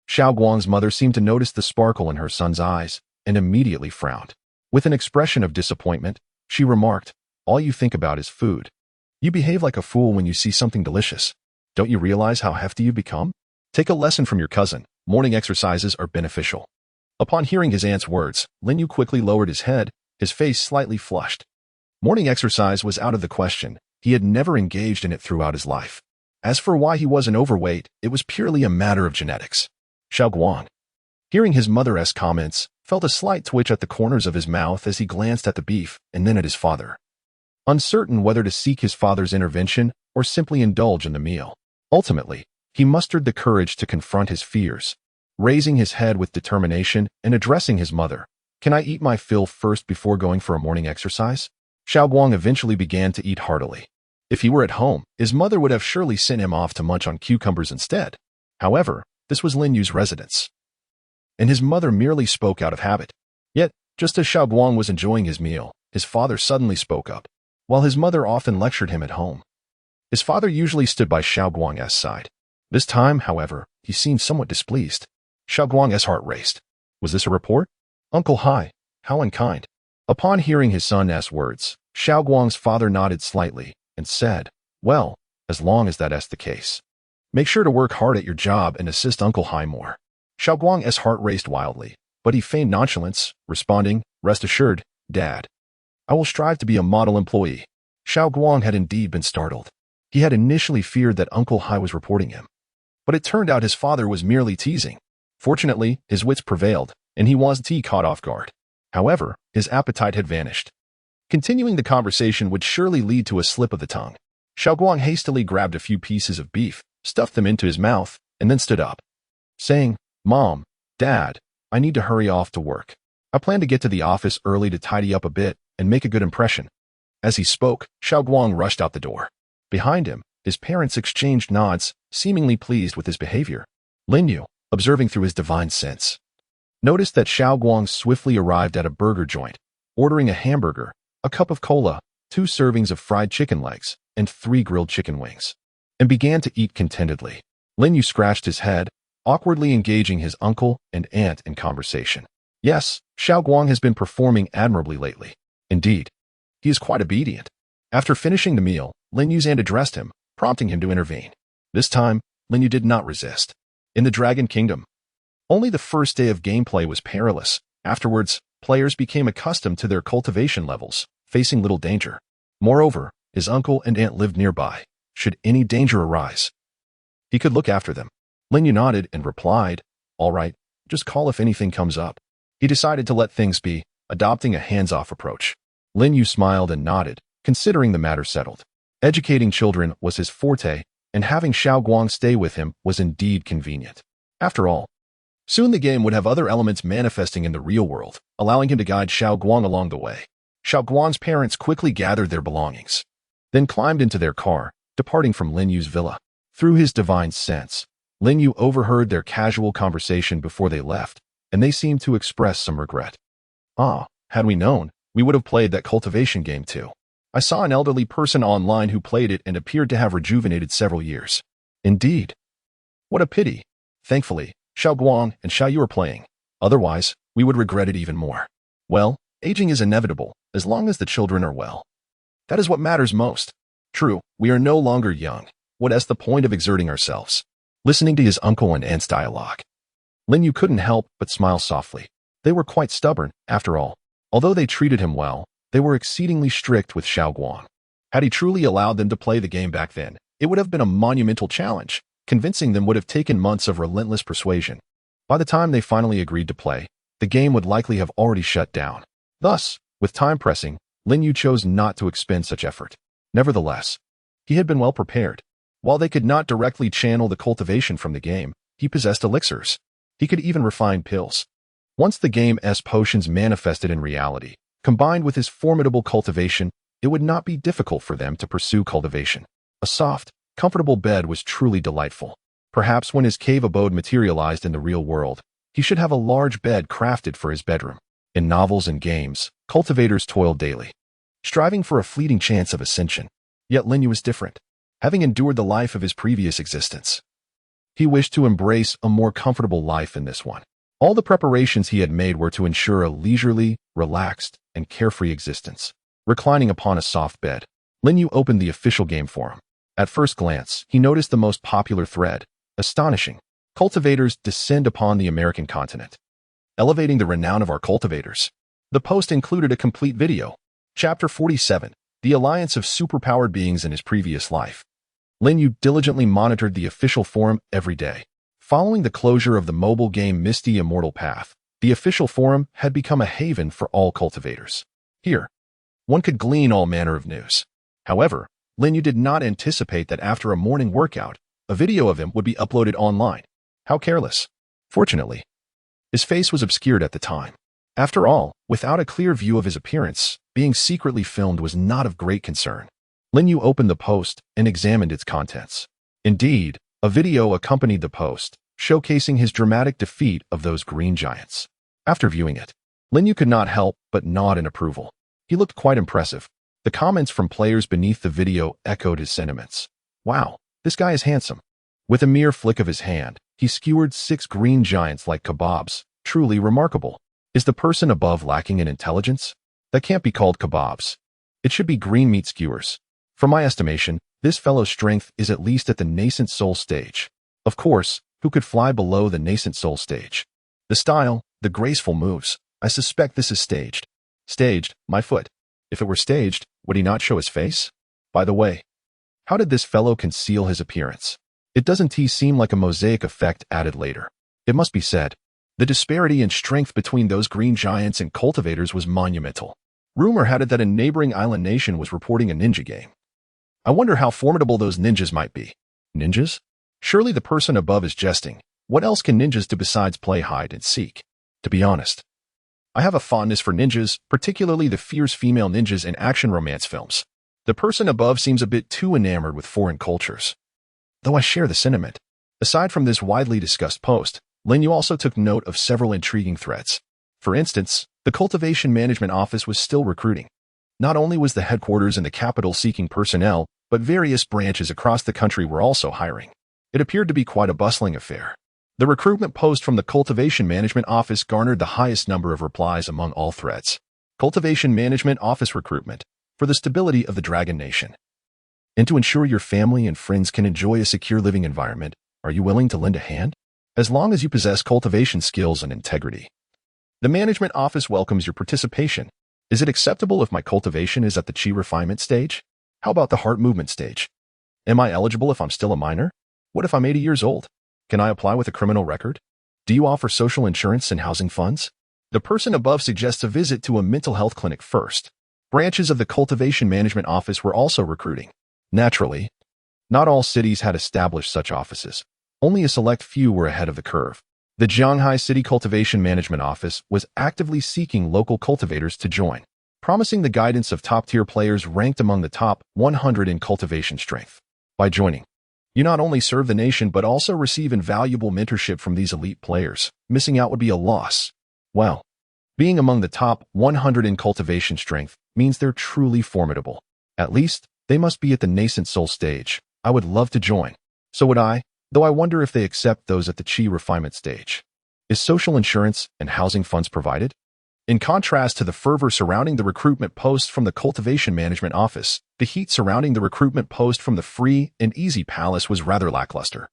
Xiao Guang's mother seemed to notice the sparkle in her son's eyes and immediately frowned. With an expression of disappointment, she remarked, "All you think about is food. You behave like a fool when you see something delicious. Don't you realize how hefty you've become? Take a lesson from your cousin. Morning exercises are beneficial." Upon hearing his aunt's words, Lin Yu quickly lowered his head, his face slightly flushed. Morning exercise was out of the question. He had never engaged in it throughout his life. As for why he wasn't overweight, it was purely a matter of genetics. Xiao Guang, hearing his mother's comments, felt a slight twitch at the corners of his mouth as he glanced at the beef and then at his father. Uncertain whether to seek his father's intervention or simply indulge in the meal. Ultimately, he mustered the courage to confront his fears, raising his head with determination and addressing his mother. "Can I eat my fill first before going for a morning exercise?" Xiao Guang eventually began to eat heartily. If he were at home, his mother would have surely sent him off to munch on cucumbers instead. However, this was Lin Yu's residence, and his mother merely spoke out of habit. Yet, just as Xiao Guang was enjoying his meal, his father suddenly spoke up. While his mother often lectured him at home, his father usually stood by Xiao Guang's side. This time, however, he seemed somewhat displeased. Xiao Guang's heart raced. Was this a report? "Uncle Hai, how unkind." Upon hearing his son's words, Xiao Guang's father nodded slightly and said, "Well, as long as that's the case, make sure to work hard at your job and assist Uncle Hai more." Xiao Guang's heart raced wildly, but he feigned nonchalance, responding, "Rest assured, Dad, I will strive to be a model employee." Xiao Guang had indeed been startled. He had initially feared that Uncle Hai was reporting him, but it turned out his father was merely teasing. Fortunately, his wits prevailed, and he wasn't caught off guard. However, his appetite had vanished. Continuing the conversation would surely lead to a slip of the tongue. Xiao Guang hastily grabbed a few pieces of beef, stuffed them into his mouth, and then stood up, saying, "Mom, Dad, I need to hurry off to work. I plan to get to the office early to tidy up a bit and make a good impression." As he spoke, Xiao Guang rushed out the door. Behind him, his parents exchanged nods, seemingly pleased with his behavior. Lin Yu, observing through his divine sense, noticed that Xiao Guang swiftly arrived at a burger joint, ordering a hamburger, a cup of cola, 2 servings of fried chicken legs, and 3 grilled chicken wings, and began to eat contentedly. Lin Yu scratched his head, awkwardly engaging his uncle and aunt in conversation. Yes, Xiao Guang has been performing admirably lately. Indeed, he is quite obedient. After finishing the meal, Lin Yu's aunt addressed him, prompting him to intervene. This time, Lin Yu did not resist. In the Dragon Kingdom, only the first day of gameplay was perilous. Afterwards, players became accustomed to their cultivation levels, facing little danger. Moreover, his uncle and aunt lived nearby. Should any danger arise, he could look after them. Lin Yu nodded and replied, "All right, just call if anything comes up." He decided to let things be, adopting a hands-off approach. Lin Yu smiled and nodded, considering the matter settled. Educating children was his forte, and having Xiao Guang stay with him was indeed convenient. After all, soon the game would have other elements manifesting in the real world, allowing him to guide Xiao Guang along the way. Xiao Guang's parents quickly gathered their belongings, then climbed into their car, departing from Lin Yu's villa. Through his divine sense, Lin Yu overheard their casual conversation before they left, and they seemed to express some regret. "Ah, had we known, we would have played that cultivation game too. I saw an elderly person online who played it and appeared to have rejuvenated several years." "Indeed. What a pity. Thankfully, Xiao Guang and Xiao Yu are playing. Otherwise, we would regret it even more." "Well, aging is inevitable, as long as the children are well. That is what matters most. True, we are no longer young. What is the point of exerting ourselves?" Listening to his uncle and aunt's dialogue, Lin Yu couldn't help but smile softly. They were quite stubborn, after all. Although they treated him well, they were exceedingly strict with Xiao Guang. Had he truly allowed them to play the game back then, it would have been a monumental challenge. Convincing them would have taken months of relentless persuasion. By the time they finally agreed to play, the game would likely have already shut down. Thus, with time pressing, Lin Yu chose not to expend such effort. Nevertheless, he had been well prepared. While they could not directly channel the cultivation from the game, he possessed elixirs. He could even refine pills. Once the game's potions manifested in reality, combined with his formidable cultivation, it would not be difficult for them to pursue cultivation. A soft, comfortable bed was truly delightful. Perhaps when his cave abode materialized in the real world, he should have a large bed crafted for his bedroom. In novels and games, cultivators toiled daily, striving for a fleeting chance of ascension. Yet Lin Yu was different. Having endured the life of his previous existence, he wished to embrace a more comfortable life in this one. All the preparations he had made were to ensure a leisurely, relaxed, and carefree existence. Reclining upon a soft bed, Lin Yu opened the official game forum. At first glance, he noticed the most popular thread. Astonishing. Cultivators descend upon the American continent, elevating the renown of our cultivators. The post included a complete video. Chapter 47, The Alliance of Superpowered Beings in His Previous Life. Lin Yu diligently monitored the official forum every day. Following the closure of the mobile game Misty Immortal Path, the official forum had become a haven for all cultivators. Here, one could glean all manner of news. However, Lin Yu did not anticipate that after a morning workout, a video of him would be uploaded online. How careless. Fortunately, his face was obscured at the time. After all, without a clear view of his appearance, being secretly filmed was not of great concern. Lin Yu opened the post and examined its contents. Indeed, a video accompanied the post, showcasing his dramatic defeat of those green giants. After viewing it, Lin Yu could not help but nod in approval. He looked quite impressive. The comments from players beneath the video echoed his sentiments. Wow, this guy is handsome. With a mere flick of his hand, he skewered 6 green giants like kebabs. Truly remarkable. Is the person above lacking in intelligence? That can't be called kebabs. It should be green meat skewers. From my estimation, this fellow's strength is at least at the nascent soul stage. Of course, who could fly below the nascent soul stage? The style, the graceful moves. I suspect this is staged. Staged, my foot. If it were staged, would he not show his face? By the way, how did this fellow conceal his appearance? It doesn't seem like a mosaic effect added later. It must be said, the disparity in strength between those green giants and cultivators was monumental. Rumor had it that a neighboring island nation was reporting a ninja game. I wonder how formidable those ninjas might be. Ninjas? Surely the person above is jesting. What else can ninjas do besides play hide and seek? To be honest, I have a fondness for ninjas, particularly the fierce female ninjas in action romance films. The person above seems a bit too enamored with foreign cultures. Though I share the sentiment. Aside from this widely discussed post, Lin Yu also took note of several intriguing threads. For instance, the Cultivation Management Office was still recruiting. Not only was the headquarters in the capital seeking personnel, but various branches across the country were also hiring. It appeared to be quite a bustling affair. The recruitment post from the Cultivation Management Office garnered the highest number of replies among all threads. Cultivation Management Office recruitment for the stability of the Dragon Nation. And to ensure your family and friends can enjoy a secure living environment, are you willing to lend a hand? As long as you possess cultivation skills and integrity. The Management Office welcomes your participation. Is it acceptable if my cultivation is at the chi refinement stage? How about the heart movement stage? Am I eligible if I'm still a minor? What if I'm 80 years old? Can I apply with a criminal record? Do you offer social insurance and housing funds? The person above suggests a visit to a mental health clinic first. Branches of the Cultivation Management Office were also recruiting. Naturally, not all cities had established such offices. Only a select few were ahead of the curve. The Jianghai City Cultivation Management Office was actively seeking local cultivators to join, promising the guidance of top-tier players ranked among the top 100 in cultivation strength. By joining, you not only serve the nation but also receive invaluable mentorship from these elite players. Missing out would be a loss. Well, being among the top 100 in cultivation strength means they're truly formidable. At least, they must be at the nascent soul stage. I would love to join. So would I, though I wonder if they accept those at the chi refinement stage. Is social insurance and housing funds provided? In contrast to the fervor surrounding the recruitment post from the Cultivation Management Office, the heat surrounding the recruitment post from the Free and Easy Palace was rather lackluster.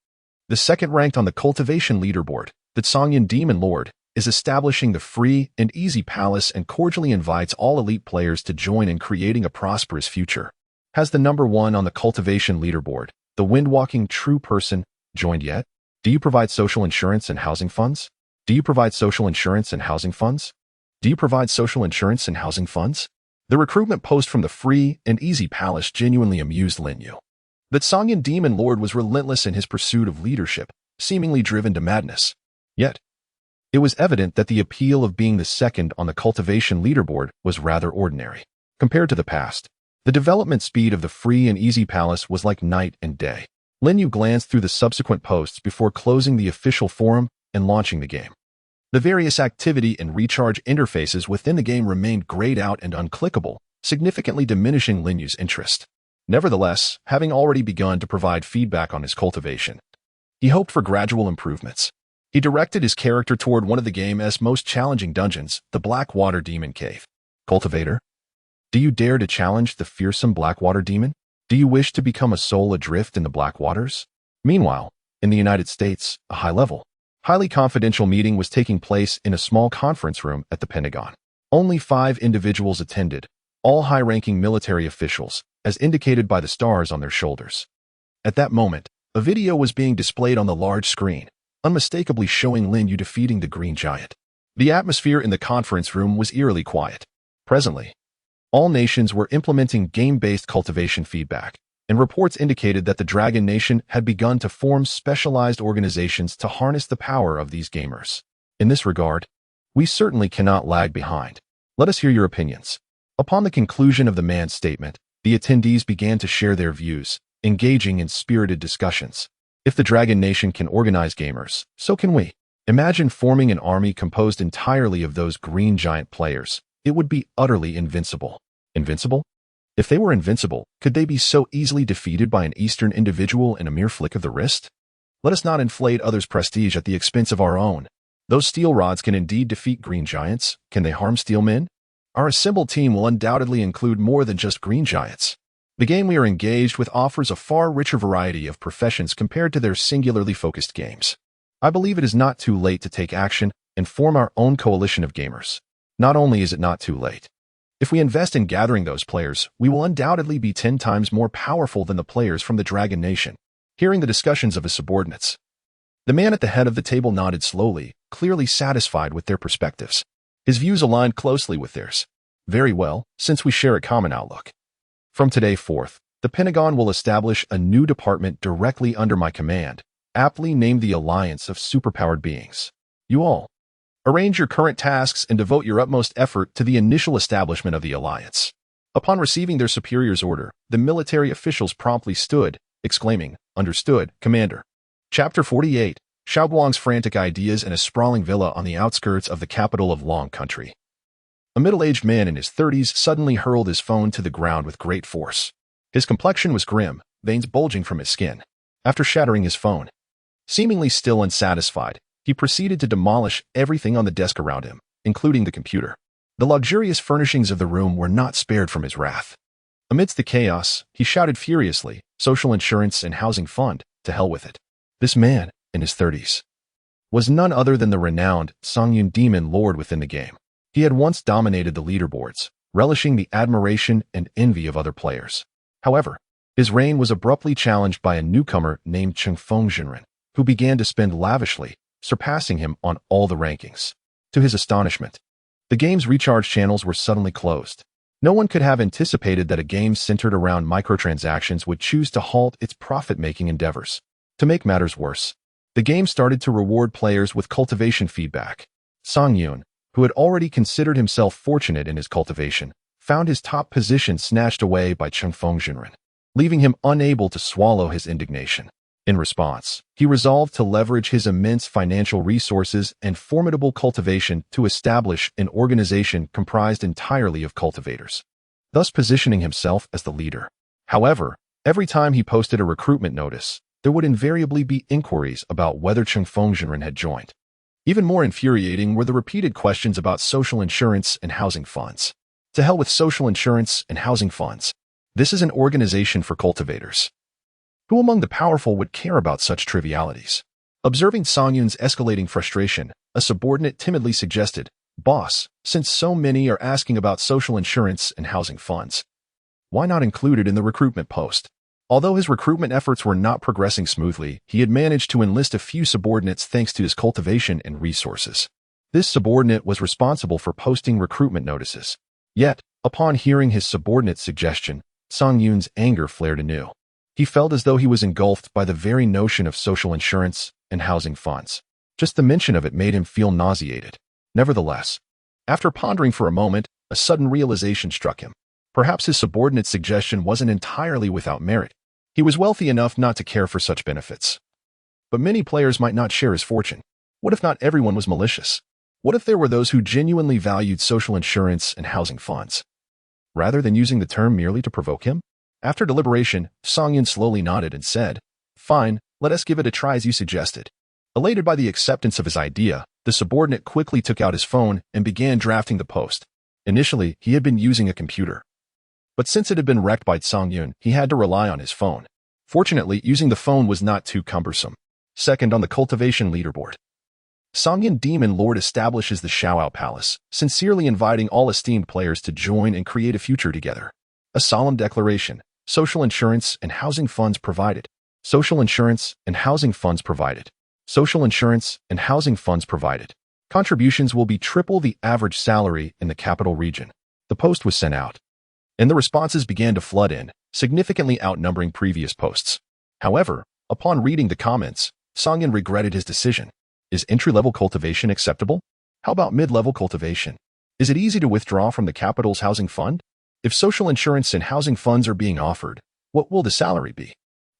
The second ranked on the cultivation leaderboard, the Tsongyan Demon Lord, is establishing the Free and Easy Palace and cordially invites all elite players to join in creating a prosperous future. Has the number 1 on the cultivation leaderboard, the Windwalking True Person, joined yet? Do you provide social insurance and housing funds? Do you provide social insurance and housing funds? Do you provide social insurance and housing funds? The recruitment post from the Free and Easy Palace genuinely amused Lin Yu. That Songyun Demon Lord was relentless in his pursuit of leadership, seemingly driven to madness. Yet, it was evident that the appeal of being the second on the cultivation leaderboard was rather ordinary. Compared to the past, the development speed of the free and easy palace was like night and day. Lin Yu glanced through the subsequent posts before closing the official forum and launching the game. The various activity and recharge interfaces within the game remained grayed out and unclickable, significantly diminishing Lin Yu's interest. Nevertheless, having already begun to provide feedback on his cultivation, he hoped for gradual improvements. He directed his character toward one of the game's most challenging dungeons, the Blackwater Demon Cave. Cultivator, do you dare to challenge the fearsome Blackwater Demon? Do you wish to become a soul adrift in the Blackwaters? Meanwhile, in the United States, a high-level, highly confidential meeting was taking place in a small conference room at the Pentagon. Only 5 individuals attended, all high-ranking military officials, as indicated by the stars on their shoulders. At that moment, a video was being displayed on the large screen, unmistakably showing Lin Yu defeating the Green Giant. The atmosphere in the conference room was eerily quiet. Presently, all nations were implementing game-based cultivation feedback, and reports indicated that the Dragon Nation had begun to form specialized organizations to harness the power of these gamers. In this regard, we certainly cannot lag behind. Let us hear your opinions. Upon the conclusion of the man's statement, the attendees began to share their views, engaging in spirited discussions. If the Dragon Nation can organize gamers, so can we. Imagine forming an army composed entirely of those Green Giant players. It would be utterly invincible. Invincible? If they were invincible, could they be so easily defeated by an Eastern individual in a mere flick of the wrist? Let us not inflate others' prestige at the expense of our own. Those steel rods can indeed defeat Green Giants. Can they harm steel men? Our assembled team will undoubtedly include more than just Green Giants. The game we are engaged with offers a far richer variety of professions compared to their singularly focused games. I believe it is not too late to take action and form our own coalition of gamers. Not only is it not too late, if we invest in gathering those players, we will undoubtedly be 10 times more powerful than the players from the Dragon Nation. Hearing the discussions of his subordinates, the man at the head of the table nodded slowly, clearly satisfied with their perspectives. His views aligned closely with theirs. Very well, since we share a common outlook. From today forth, the Pentagon will establish a new department directly under my command, aptly named the Alliance of Superpowered Beings. You all, arrange your current tasks and devote your utmost effort to the initial establishment of the Alliance. Upon receiving their superior's order, the military officials promptly stood, exclaiming, "Understood, Commander." Chapter 48, Xiaoguang's frantic ideas in a sprawling villa on the outskirts of the capital of Long Country. A middle-aged man in his 30s suddenly hurled his phone to the ground with great force. His complexion was grim, veins bulging from his skin. After shattering his phone, seemingly still unsatisfied, he proceeded to demolish everything on the desk around him, including the computer. The luxurious furnishings of the room were not spared from his wrath. Amidst the chaos, he shouted furiously, "Social insurance and housing fund, to hell with it." This man, in his 30s, was none other than the renowned Songyun Demon Lord within the game. He had once dominated the leaderboards, relishing the admiration and envy of other players. However, his reign was abruptly challenged by a newcomer named Confronting, who began to spend lavishly, surpassing him on all the rankings. To his astonishment, the game's recharge channels were suddenly closed. No one could have anticipated that a game centered around microtransactions would choose to halt its profit-making endeavors. To make matters worse, the game started to reward players with cultivation feedback. Songyun, who had already considered himself fortunate in his cultivation, found his top position snatched away by Confronting, leaving him unable to swallow his indignation. In response, he resolved to leverage his immense financial resources and formidable cultivation to establish an organization comprised entirely of cultivators, thus positioning himself as the leader. However, every time he posted a recruitment notice, there would invariably be inquiries about whether Confronting had joined. Even more infuriating were the repeated questions about social insurance and housing funds. To hell with social insurance and housing funds. This is an organization for cultivators. Who among the powerful would care about such trivialities? Observing Songyun's escalating frustration, a subordinate timidly suggested, "Boss, since so many are asking about social insurance and housing funds, why not include it in the recruitment post?" Although his recruitment efforts were not progressing smoothly, he had managed to enlist a few subordinates thanks to his cultivation and resources. This subordinate was responsible for posting recruitment notices. Yet, upon hearing his subordinate's suggestion, Songyun's anger flared anew. He felt as though he was engulfed by the very notion of social insurance and housing funds. Just the mention of it made him feel nauseated. Nevertheless, after pondering for a moment, a sudden realization struck him. Perhaps his subordinate's suggestion wasn't entirely without merit. He was wealthy enough not to care for such benefits. But many players might not share his fortune. What if not everyone was malicious? What if there were those who genuinely valued social insurance and housing funds, rather than using the term merely to provoke him? After deliberation, Song-Yun slowly nodded and said, "Fine, let us give it a try as you suggested." Elated by the acceptance of his idea, the subordinate quickly took out his phone and began drafting the post. Initially, he had been using a computer. But since it had been wrecked by Song-Yun, he had to rely on his phone. Fortunately, using the phone was not too cumbersome. Second on the cultivation leaderboard, Song-Yun Demon Lord establishes the Xiaoao Palace, sincerely inviting all esteemed players to join and create a future together. A solemn declaration: social insurance and housing funds provided. Social insurance and housing funds provided. Social insurance and housing funds provided. Contributions will be triple the average salary in the capital region. The post was sent out, and the responses began to flood in, significantly outnumbering previous posts. However, upon reading the comments, Song-Yun regretted his decision. Is entry-level cultivation acceptable? How about mid-level cultivation? Is it easy to withdraw from the capital's housing fund? If social insurance and housing funds are being offered, what will the salary be?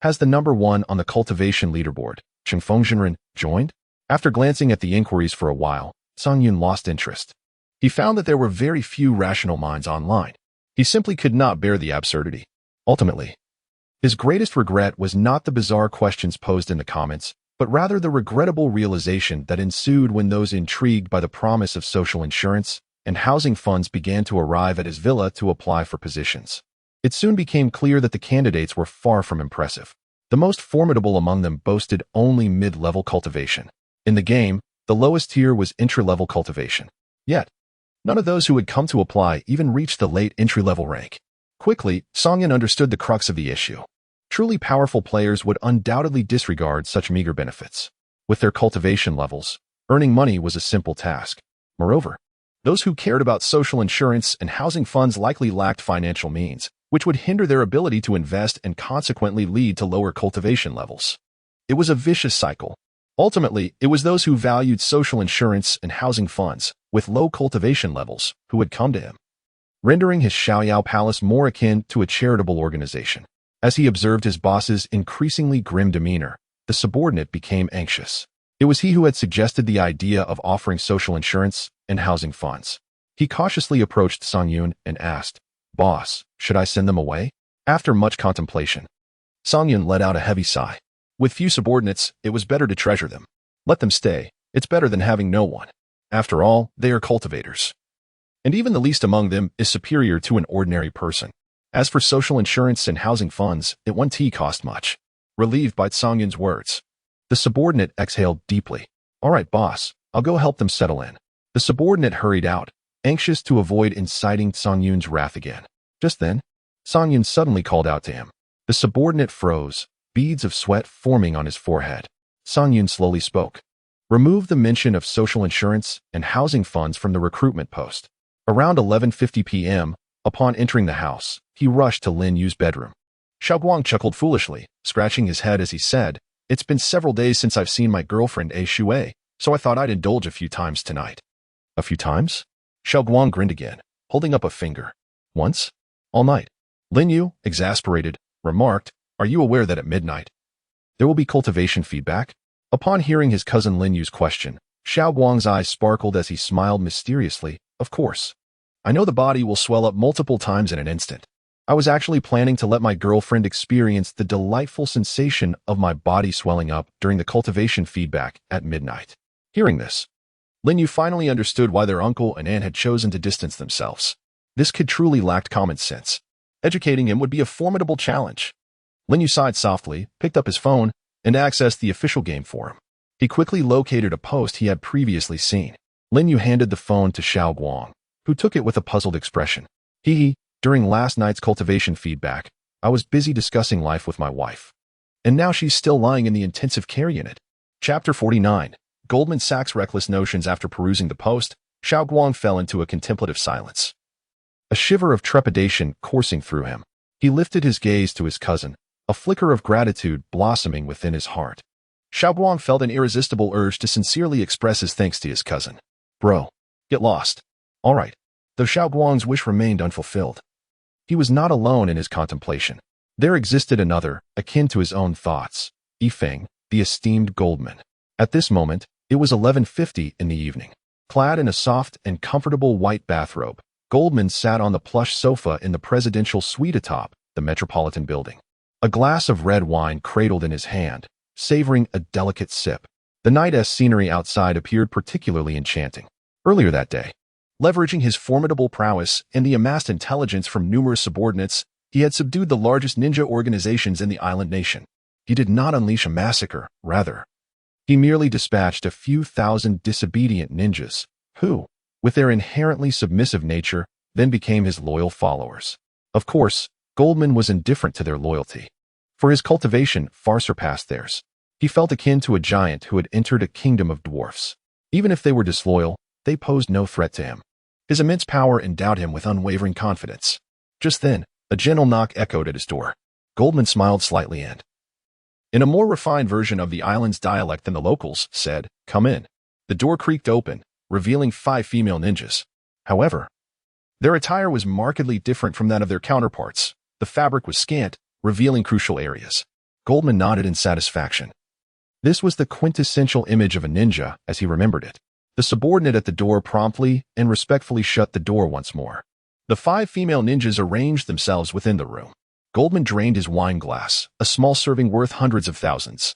Has the number 1 on the cultivation leaderboard, Fengzhenren, joined? After glancing at the inquiries for a while, Song-Yun lost interest. He found that there were very few rational minds online. He simply could not bear the absurdity. Ultimately, his greatest regret was not the bizarre questions posed in the comments, but rather the regrettable realization that ensued when those intrigued by the promise of social insurance and housing funds began to arrive at his villa to apply for positions. It soon became clear that the candidates were far from impressive. The most formidable among them boasted only mid-level cultivation. In the game, the lowest tier was entry-level cultivation. Yet, none of those who had come to apply even reached the late entry-level rank. Quickly, Song-Yun understood the crux of the issue. Truly powerful players would undoubtedly disregard such meager benefits. With their cultivation levels, earning money was a simple task. Moreover, those who cared about social insurance and housing funds likely lacked financial means, which would hinder their ability to invest and consequently lead to lower cultivation levels. It was a vicious cycle. Ultimately, it was those who valued social insurance and housing funds, with low cultivation levels, who had come to him, rendering his Xiaoyao Palace more akin to a charitable organization. As he observed his boss's increasingly grim demeanor, the subordinate became anxious. It was he who had suggested the idea of offering social insurance and housing funds. He cautiously approached Song-Yun and asked, "Boss, should I send them away?" After much contemplation, Song-Yun let out a heavy sigh. With few subordinates, it was better to treasure them. Let them stay. It's better than having no one. After all, they are cultivators. And even the least among them is superior to an ordinary person. As for social insurance and housing funds, it won't cost much. Relieved by Song-Yun's words, the subordinate exhaled deeply. "All right, boss, I'll go help them settle in." The subordinate hurried out, anxious to avoid inciting Song-Yun's wrath again. Just then, Song-Yun suddenly called out to him. The subordinate froze, beads of sweat forming on his forehead. Song-Yun slowly spoke. "Remove the mention of social insurance and housing funds from the recruitment post." Around 11:50 p.m., upon entering the house, he rushed to Lin Yu's bedroom. Xiaoguang chuckled foolishly, scratching his head as he said, "It's been several days since I've seen my girlfriend A Shui, so I thought I'd indulge a few times tonight." "A few times?" Xiaoguang grinned again, holding up a finger. "Once? All night?" Lin Yu, exasperated, remarked, "Are you aware that at midnight there will be cultivation feedback?" Upon hearing his cousin Lin Yu's question, Xiaoguang's eyes sparkled as he smiled mysteriously. "Of course. I know the body will swell up multiple times in an instant. I was actually planning to let my girlfriend experience the delightful sensation of my body swelling up during the cultivation feedback at midnight." Hearing this, Lin Yu finally understood why their uncle and aunt had chosen to distance themselves. This kid truly lacked common sense. Educating him would be a formidable challenge. Lin Yu sighed softly, picked up his phone, and accessed the official game forum. He quickly located a post he had previously seen. Lin Yu handed the phone to Xiaoguang, who took it with a puzzled expression. During last night's cultivation feedback, I was busy discussing life with my wife. And now she's still lying in the intensive care unit." Chapter 49. Goldman Sachs' reckless notions. After perusing the post, Xiaoguang fell into a contemplative silence. A shiver of trepidation coursing through him. He lifted his gaze to his cousin, a flicker of gratitude blossoming within his heart. Xiaoguang felt an irresistible urge to sincerely express his thanks to his cousin. Bro, get lost. All right. Though Xiaoguang's wish remained unfulfilled, he was not alone in his contemplation. There existed another, akin to his own thoughts, Yifeng, the esteemed Goldman. At this moment, it was 11:50 in the evening. Clad in a soft and comfortable white bathrobe, Goldman sat on the plush sofa in the presidential suite atop the Metropolitan Building. A glass of red wine cradled in his hand, savoring a delicate sip. The night's scenery outside appeared particularly enchanting. Earlier that day, leveraging his formidable prowess and the amassed intelligence from numerous subordinates, he had subdued the largest ninja organizations in the island nation. He did not unleash a massacre, rather, he merely dispatched a few thousand disobedient ninjas, who, with their inherently submissive nature, then became his loyal followers. Of course, Goldman was indifferent to their loyalty, for his cultivation far surpassed theirs. He felt akin to a giant who had entered a kingdom of dwarfs. Even if they were disloyal, they posed no threat to him. His immense power endowed him with unwavering confidence. Just then, a gentle knock echoed at his door. Goldman smiled slightly and, in a more refined version of the island's dialect than the locals, said, "Come in." The door creaked open, revealing 5 female ninjas. However, their attire was markedly different from that of their counterparts. The fabric was scant, revealing crucial areas. Goldman nodded in satisfaction. This was the quintessential image of a ninja, as he remembered it. The subordinate at the door promptly and respectfully shut the door once more. The 5 female ninjas arranged themselves within the room. Goldman drained his wine glass, a small serving worth hundreds of thousands,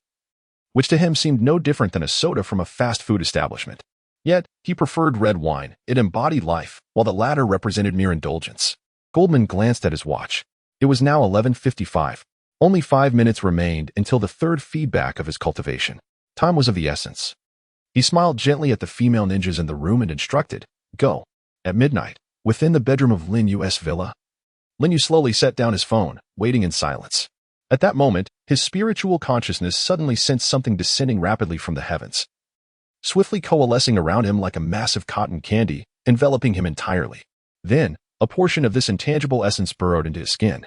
which to him seemed no different than a soda from a fast food establishment. Yet, he preferred red wine. It embodied life, while the latter represented mere indulgence. Goldman glanced at his watch. It was now 11:55. Only 5 minutes remained until the third feedback of his cultivation. Time was of the essence. He smiled gently at the female ninjas in the room and instructed, "Go." At midnight, within the bedroom of Lin Yu's villa, Lin Yu slowly set down his phone, waiting in silence. At that moment, his spiritual consciousness suddenly sensed something descending rapidly from the heavens, swiftly coalescing around him like a massive cotton candy, enveloping him entirely. Then, a portion of this intangible essence burrowed into his skin,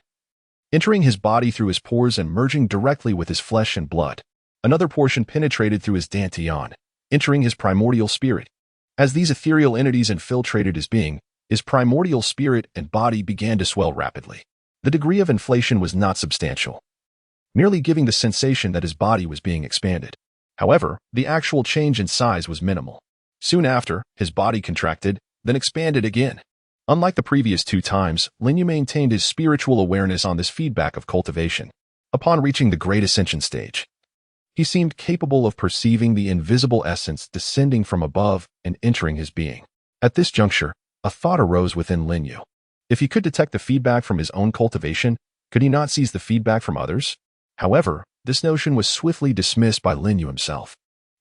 entering his body through his pores and merging directly with his flesh and blood. Another portion penetrated through his dantian, entering his primordial spirit. As these ethereal entities infiltrated his being, his primordial spirit and body began to swell rapidly. The degree of inflation was not substantial, merely giving the sensation that his body was being expanded. However, the actual change in size was minimal. Soon after, his body contracted, then expanded again. Unlike the previous 2 times, Lin Yu maintained his spiritual awareness on this feedback of cultivation. Upon reaching the Great Ascension stage, he seemed capable of perceiving the invisible essence descending from above and entering his being. At this juncture, a thought arose within Lin Yu. If he could detect the feedback from his own cultivation, could he not seize the feedback from others? However, this notion was swiftly dismissed by Lin Yu himself.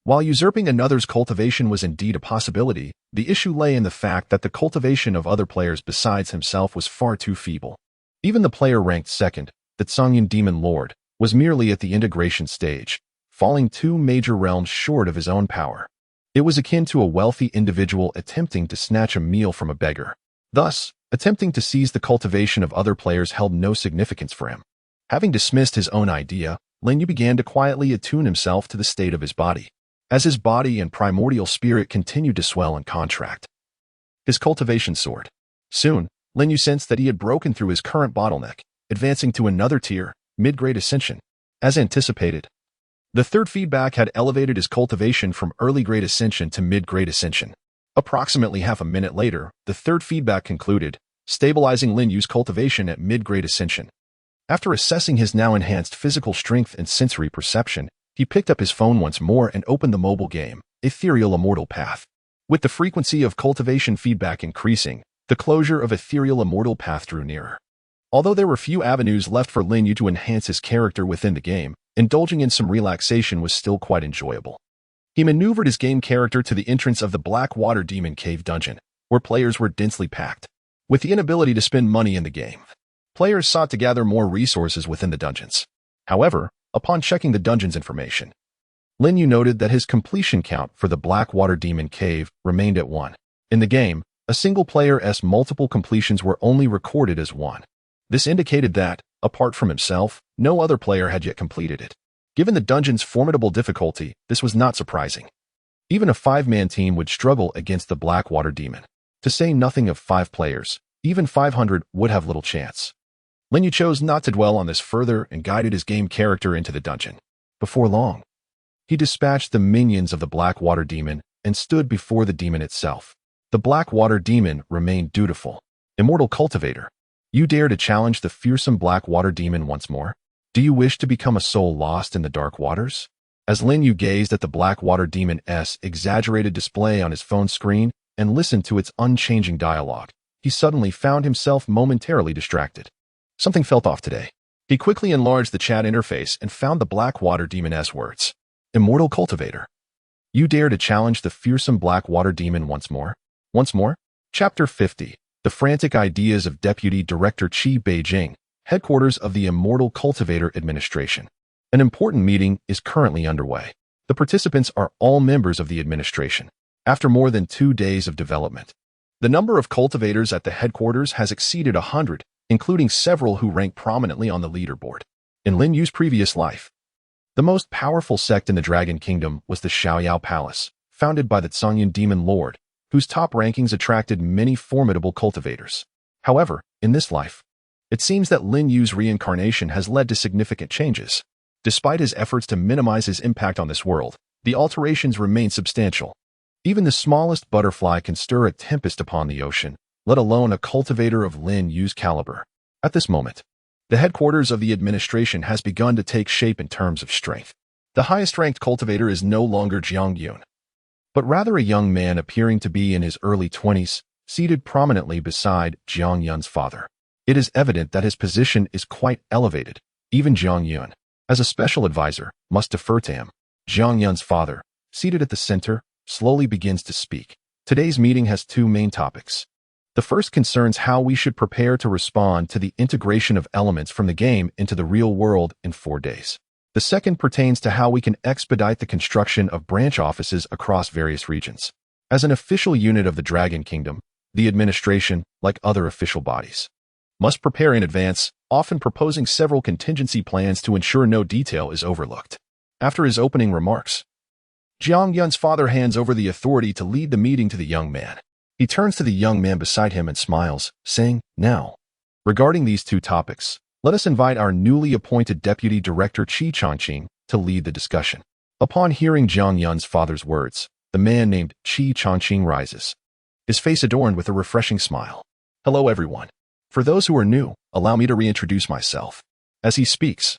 While usurping another's cultivation was indeed a possibility, the issue lay in the fact that the cultivation of other players besides himself was far too feeble. Even the player ranked second, the Zhongyan Demon Lord, was merely at the integration stage, falling 2 major realms short of his own power. It was akin to a wealthy individual attempting to snatch a meal from a beggar. Thus, attempting to seize the cultivation of other players held no significance for him. Having dismissed his own idea, Lin Yu began to quietly attune himself to the state of his body. As his body and primordial spirit continued to swell and contract, his cultivation soared. Soon, Lin Yu sensed that he had broken through his current bottleneck, advancing to another tier, mid-grade ascension. As anticipated, the third feedback had elevated his cultivation from early grade ascension to mid-grade ascension. Approximately half a minute later, the third feedback concluded, stabilizing Lin Yu's cultivation at mid-grade ascension. After assessing his now enhanced physical strength and sensory perception, he picked up his phone once more and opened the mobile game, Ethereal Path. With the frequency of cultivation feedback increasing, the closure of Ethereal Path drew nearer. Although there were few avenues left for Lin Yu to enhance his character within the game, indulging in some relaxation was still quite enjoyable. He maneuvered his game character to the entrance of the Blackwater Demon Cave dungeon, where players were densely packed. With the inability to spend money in the game, players sought to gather more resources within the dungeons. However, upon checking the dungeon's information, Lin Yu noted that his completion count for the Blackwater Demon Cave remained at 1. In the game, a single player's multiple completions were only recorded as 1. This indicated that, apart from himself, no other player had yet completed it. Given the dungeon's formidable difficulty, this was not surprising. Even a 5-man team would struggle against the Blackwater Demon. To say nothing of 5 players, even 500 would have little chance. Lin Yu chose not to dwell on this further and guided his game character into the dungeon. Before long, he dispatched the minions of the Blackwater Demon and stood before the demon itself. The Blackwater Demon remained dutiful. Immortal cultivator, you dare to challenge the fearsome Blackwater Demon once more? Do you wish to become a soul lost in the dark waters? As Lin Yu gazed at the Blackwater Demon's exaggerated display on his phone screen and listened to its unchanging dialogue, he suddenly found himself momentarily distracted. Something felt off today. He quickly enlarged the chat interface and found the Blackwater Demon's words. Immortal cultivator, you dare to challenge the fearsome Blackwater Demon once more? Once more? Chapter 50. The frantic ideas of Deputy Director Qi Beijing, headquarters of the Immortal Cultivator Administration. An important meeting is currently underway. The participants are all members of the administration. After more than 2 days of development, the number of cultivators at the headquarters has exceeded 100, including several who rank prominently on the leaderboard. In Lin Yu's previous life, the most powerful sect in the Dragon Kingdom was the Xiaoyao Palace, founded by the Zhongyun Demon Lord, whose top rankings attracted many formidable cultivators. However, in this life, it seems that Lin Yu's reincarnation has led to significant changes. Despite his efforts to minimize his impact on this world, the alterations remain substantial. Even the smallest butterfly can stir a tempest upon the ocean, let alone a cultivator of Lin Yu's caliber. At this moment, the headquarters of the administration has begun to take shape in terms of strength. The highest-ranked cultivator is no longer Jiang Yun, but rather a young man appearing to be in his early 20s, seated prominently beside Jiang Yun's father. It is evident that his position is quite elevated. Even Jiang Yun, as a special advisor, must defer to him. Jiang Yun's father, seated at the center, slowly begins to speak. Today's meeting has 2 main topics. The first concerns how we should prepare to respond to the integration of elements from the game into the real world in 4 days. The second pertains to how we can expedite the construction of branch offices across various regions. As an official unit of the Dragon Kingdom, the administration, like other official bodies, must prepare in advance, often proposing several contingency plans to ensure no detail is overlooked. After his opening remarks, Jiang Yun's father hands over the authority to lead the meeting to the young man. He turns to the young man beside him and smiles, saying, "Now, regarding these 2 topics, let us invite our newly appointed Deputy Director Qi Changqing to lead the discussion." Upon hearing Jiang Yun's father's words, the man named Qi Changqing rises, his face adorned with a refreshing smile. "Hello everyone. For those who are new, allow me to reintroduce myself." As he speaks,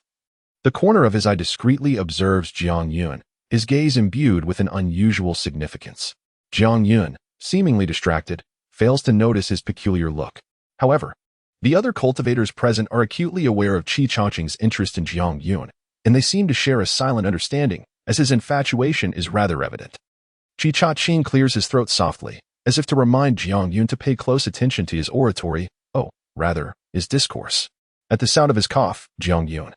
the corner of his eye discreetly observes Jiang Yun, his gaze imbued with an unusual significance. Jiang Yun, seemingly distracted, fails to notice his peculiar look. However, the other cultivators present are acutely aware of Qi Changqing's interest in Jiang Yun, and they seem to share a silent understanding, as his infatuation is rather evident. Qi Changqing clears his throat softly, as if to remind Jiang Yun to pay close attention to his oratory, rather, his discourse. At the sound of his cough, Jiang Yun,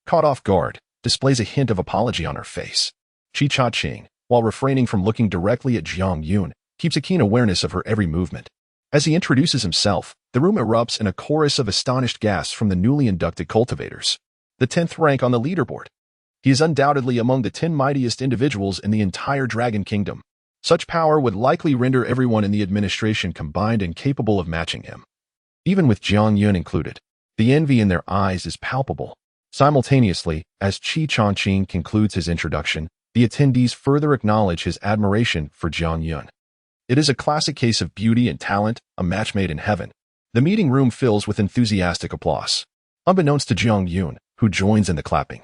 caught off guard, displays a hint of apology on her face. Qi Changqing, while refraining from looking directly at Jiang Yun, keeps a keen awareness of her every movement. As he introduces himself, the room erupts in a chorus of astonished gasps from the newly inducted cultivators. The 10th rank on the leaderboard. He is undoubtedly among the 10 mightiest individuals in the entire Dragon Kingdom. Such power would likely render everyone in the administration combined incapable of matching him. Even with Jiang Yun included, the envy in their eyes is palpable. Simultaneously, as Qi Changqing concludes his introduction, the attendees further acknowledge his admiration for Jiang Yun. It is a classic case of beauty and talent, a match made in heaven. The meeting room fills with enthusiastic applause. Unbeknownst to Jiang Yun, who joins in the clapping,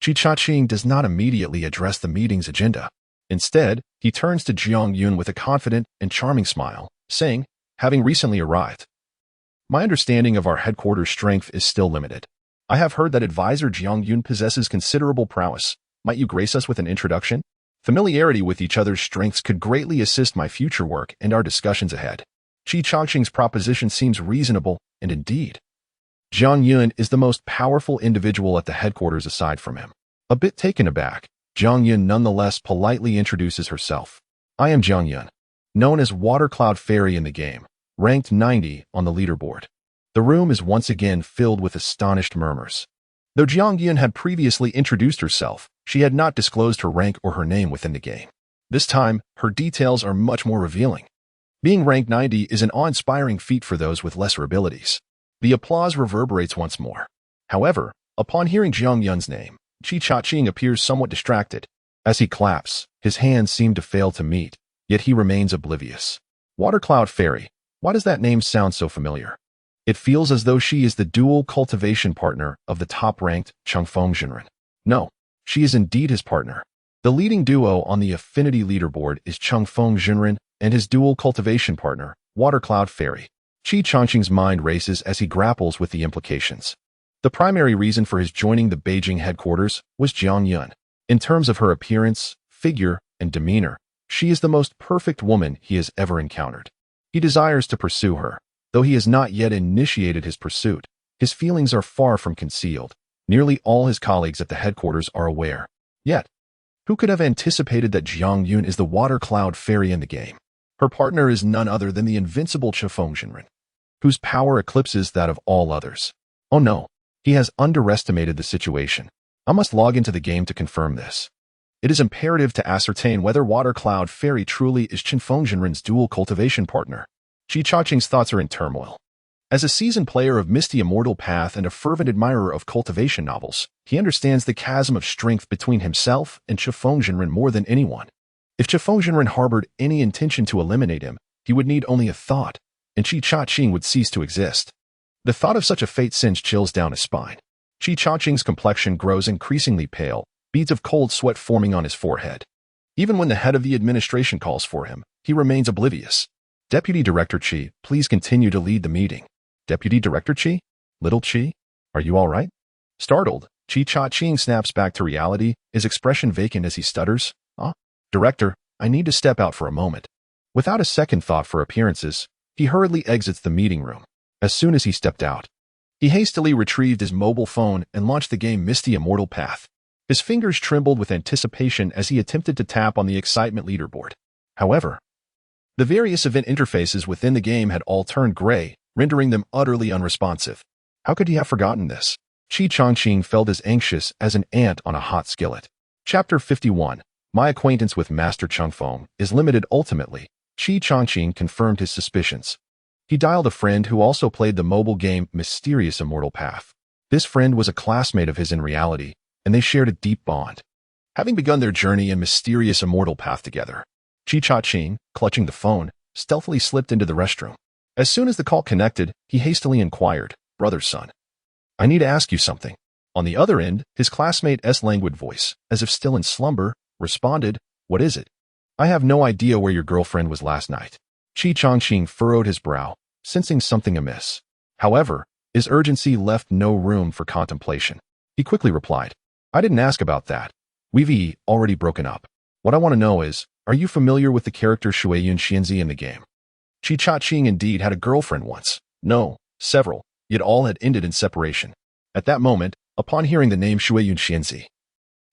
Qi Changqing does not immediately address the meeting's agenda. Instead, he turns to Jiang Yun with a confident and charming smile, saying, "Having recently arrived, my understanding of our headquarters' strength is still limited. I have heard that Advisor Jiang Yun possesses considerable prowess. Might you grace us with an introduction? Familiarity with each other's strengths could greatly assist my future work and our discussions ahead." Qi Changqing's proposition seems reasonable, and indeed, Jiang Yun is the most powerful individual at the headquarters aside from him. A bit taken aback, Jiang Yun nonetheless politely introduces herself. "I am Jiang Yun, known as Water Cloud Fairy in the game, ranked 90 on the leaderboard. The room is once again filled with astonished murmurs. Though Jiang Yun had previously introduced herself, she had not disclosed her rank or her name within the game. This time, her details are much more revealing. Being ranked 90 is an awe-inspiring feat for those with lesser abilities. The applause reverberates once more. However, upon hearing Jiang Yun's name, Qi Cha-Ching appears somewhat distracted. As he claps, his hands seem to fail to meet, yet he remains oblivious. Watercloud Fairy, why does that name sound so familiar? It feels as though she is the dual cultivation partner of the top-ranked Changfeng Jinren. No, she is indeed his partner. The leading duo on the affinity leaderboard is Changfeng Jinren and his dual cultivation partner, Watercloud Fairy. Qi Changqing's mind races as he grapples with the implications. The primary reason for his joining the Beijing headquarters was Jiang Yun. In terms of her appearance, figure, and demeanor, she is the most perfect woman he has ever encountered. He desires to pursue her. Though he has not yet initiated his pursuit, his feelings are far from concealed. Nearly all his colleagues at the headquarters are aware. Yet, who could have anticipated that Jiang Yun is the water cloud fairy in the game? Her partner is none other than the invincible Changfeng Jinren, whose power eclipses that of all others. Oh no, he has underestimated the situation. I must log into the game to confirm this. It is imperative to ascertain whether Water Cloud Fairy truly is Changfeng Jinren's dual cultivation partner. Qi Cha-Ching's thoughts are in turmoil. As a seasoned player of Misty Immortal Path and a fervent admirer of cultivation novels, he understands the chasm of strength between himself and Changfeng Jinren more than anyone. If Changfeng Jinren harbored any intention to eliminate him, he would need only a thought, and Qi Cha-Ching would cease to exist. The thought of such a fate sends chills down his spine. Qi Cha-Ching's complexion grows increasingly pale, beads of cold sweat forming on his forehead. Even when the head of the administration calls for him, he remains oblivious. Deputy Director Qi, please continue to lead the meeting. Deputy Director Qi? Little Qi? Are you all right? Startled, Qi Cha-Ching snaps back to reality, his expression vacant as he stutters. Director, I need to step out for a moment. Without a second thought for appearances, he hurriedly exits the meeting room. As soon as he stepped out, he hastily retrieved his mobile phone and launched the game Misty Immortal Path. His fingers trembled with anticipation as he attempted to tap on the excitement leaderboard. However, the various event interfaces within the game had all turned gray, rendering them utterly unresponsive. How could he have forgotten this? Qi Changqing felt as anxious as an ant on a hot skillet. Chapter 51. My acquaintance with Master Changfeng is limited ultimately. Qi Changqing confirmed his suspicions. He dialed a friend who also played the mobile game Mysterious Immortal Path. This friend was a classmate of his in reality, and they shared a deep bond. Having begun their journey in Mysterious Immortal Path together, Qi Cha-Ching, clutching the phone, stealthily slipped into the restroom. As soon as the call connected, he hastily inquired, "Brother's son, I need to ask you something." On the other end, his classmate's languid voice, as if still in slumber, responded, "What is it?" "I have no idea where your girlfriend was last night." Qi Changqing furrowed his brow, sensing something amiss. However, his urgency left no room for contemplation. He quickly replied, "I didn't ask about that. We've already broken up. What I want to know is, are you familiar with the character Shueyun Xianzi in the game?" Qi Cha-Ching indeed had a girlfriend once. No, several, yet all had ended in separation. At that moment, upon hearing the name Shueyun Xianzi,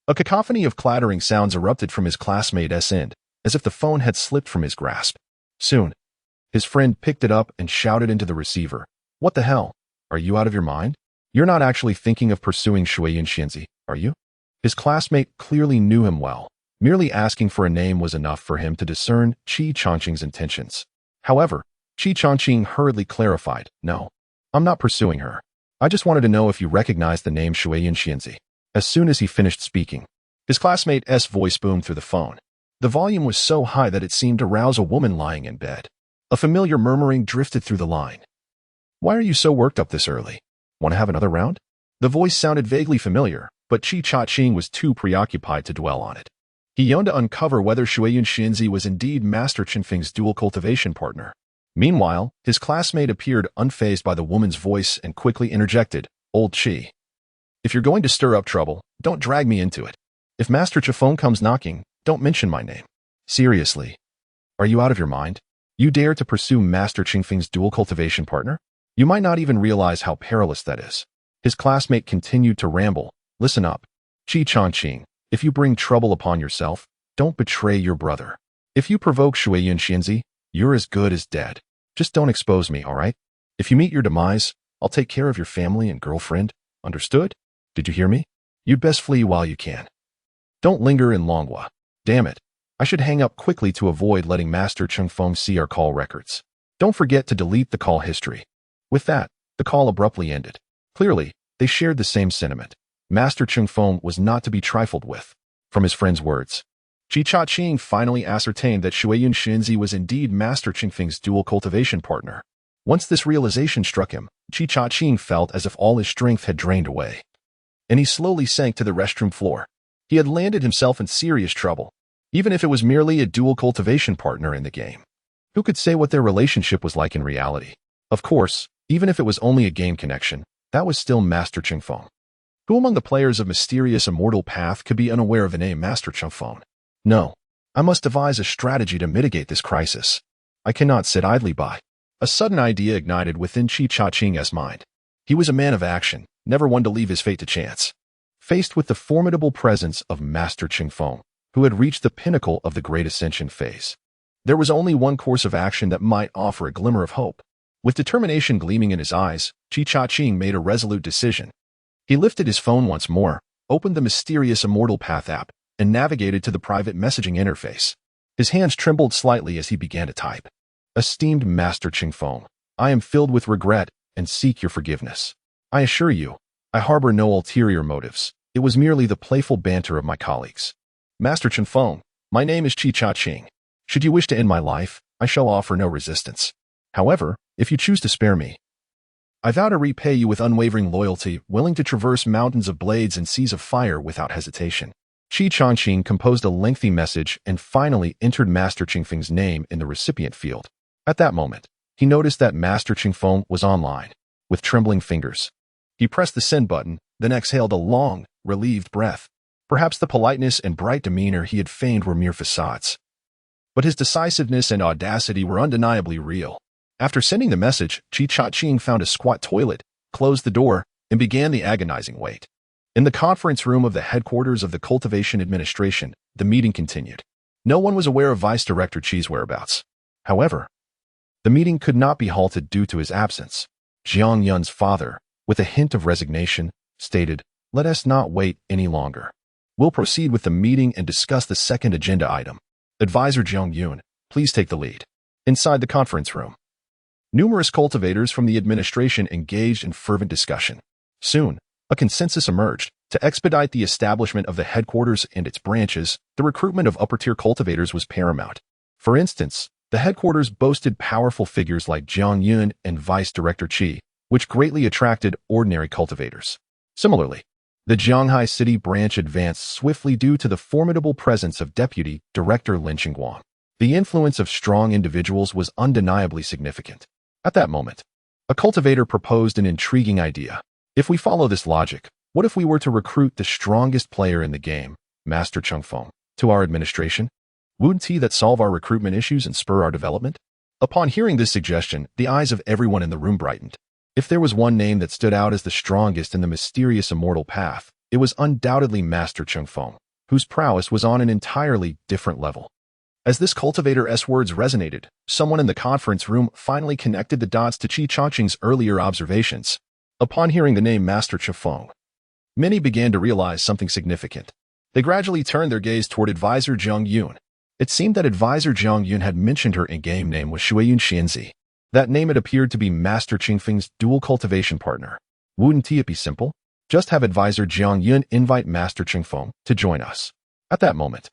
a cacophony of clattering sounds erupted from his classmate's end, as if the phone had slipped from his grasp. Soon, his friend picked it up and shouted into the receiver, "What the hell? Are you out of your mind? You're not actually thinking of pursuing Shueyun Xianzi, are you?" His classmate clearly knew him well. Merely asking for a name was enough for him to discern Qi Changqing's intentions. However, Qi Changqing hurriedly clarified, "No, I'm not pursuing her. I just wanted to know if you recognize the name Shueyun Xianzi." As soon as he finished speaking, his classmate's voice boomed through the phone. The volume was so high that it seemed to rouse a woman lying in bed. A familiar murmuring drifted through the line. "Why are you so worked up this early? Want to have another round?" The voice sounded vaguely familiar, but Qi Cha-Ching was too preoccupied to dwell on it. He yearned to uncover whether Shueyun Xianzi was indeed Master Changfeng's dual cultivation partner. Meanwhile, his classmate appeared unfazed by the woman's voice and quickly interjected, "Old Qi, if you're going to stir up trouble, don't drag me into it. If Master Changfeng comes knocking, don't mention my name." "Seriously, are you out of your mind? You dare to pursue Master Changfeng's dual cultivation partner? You might not even realize how perilous that is." His classmate continued to ramble, "Listen up, Qi Changqing. If you bring trouble upon yourself, don't betray your brother. If you provoke Shueyun Xianzi, you're as good as dead. Just don't expose me, all right? If you meet your demise, I'll take care of your family and girlfriend. Understood? Did you hear me? You'd best flee while you can. Don't linger in Longhua. Damn it. I should hang up quickly to avoid letting Master Cheng Feng see our call records. Don't forget to delete the call history. With that, the call abruptly ended. Clearly, they shared the same sentiment. Master Cheng Feng was not to be trifled with. From his friend's words, Chi Cha-ching finally ascertained that Shueyun Shinzi was indeed Master Cheng Feng's dual cultivation partner. Once this realization struck him, Chi Cha-ching felt as if all his strength had drained away. And he slowly sank to the restroom floor. He had landed himself in serious trouble, even if it was merely a dual cultivation partner in the game. Who could say what their relationship was like in reality? Of course, even if it was only a game connection, that was still Master Cheng Feng. Who among the players of mysterious Immortal Path could be unaware of the name Master Cheng Feng? No, I must devise a strategy to mitigate this crisis. I cannot sit idly by. A sudden idea ignited within Chi Cha-ching's mind. He was a man of action, never one to leave his fate to chance. Faced with the formidable presence of Master Cheng Feng, who had reached the pinnacle of the Great Ascension phase, there was only one course of action that might offer a glimmer of hope. With determination gleaming in his eyes, Chi Cha-ching made a resolute decision. He lifted his phone once more, opened the mysterious Immortal Path app, and navigated to the private messaging interface. His hands trembled slightly as he began to type. Esteemed Master Cheng Feng, I am filled with regret and seek your forgiveness. I assure you, I harbor no ulterior motives. It was merely the playful banter of my colleagues. Master Cheng Feng, my name is Chi Cha-ching. Should you wish to end my life, I shall offer no resistance. However, if you choose to spare me, I vow to repay you with unwavering loyalty, willing to traverse mountains of blades and seas of fire without hesitation. Chi Cha-ching composed a lengthy message and finally entered Master Cheng Feng's name in the recipient field. At that moment, he noticed that Master Cheng Feng was online. With trembling fingers, he pressed the send button, then exhaled a long, relieved breath. Perhaps the politeness and bright demeanor he had feigned were mere facades, but his decisiveness and audacity were undeniably real. After sending the message, Chi Cha-ching found a squat toilet, closed the door, and began the agonizing wait. In the conference room of the headquarters of the Cultivation Administration, the meeting continued. No one was aware of Vice Director Chi's whereabouts. However, the meeting could not be halted due to his absence. Jiang Yun's father, with a hint of resignation, stated, "Let us not wait any longer. We'll proceed with the meeting and discuss the second agenda item. Advisor Jiang Yun, please take the lead." Inside the conference room, numerous cultivators from the administration engaged in fervent discussion. Soon, a consensus emerged. To expedite the establishment of the headquarters and its branches, the recruitment of upper-tier cultivators was paramount. For instance, the headquarters boasted powerful figures like Jiang Yun and Vice Director Qi, which greatly attracted ordinary cultivators. Similarly, the Jianghai City branch advanced swiftly due to the formidable presence of Deputy Director Lin Yu. The influence of strong individuals was undeniably significant. At that moment, a cultivator proposed an intriguing idea. If we follow this logic, what if we were to recruit the strongest player in the game, Master Cheng Feng, to our administration? Wouldn't he that solve our recruitment issues and spur our development? Upon hearing this suggestion, the eyes of everyone in the room brightened. If there was one name that stood out as the strongest in the mysterious Immortal Path, it was undoubtedly Master Cheng Feng, whose prowess was on an entirely different level. As this cultivator's words resonated, someone in the conference room finally connected the dots to Chi Cha-ching's earlier observations. Upon hearing the name Master Cheng Feng, many began to realize something significant. They gradually turned their gaze toward Advisor Jiang Yun. It seemed that Advisor Jiang Yun had mentioned her in-game name was Shueyun Xianzi. That name had appeared to be Master Cheng Feng's dual cultivation partner. Wouldn't it be simple? Just have Advisor Jiang Yun invite Master Cheng Feng to join us. At that moment,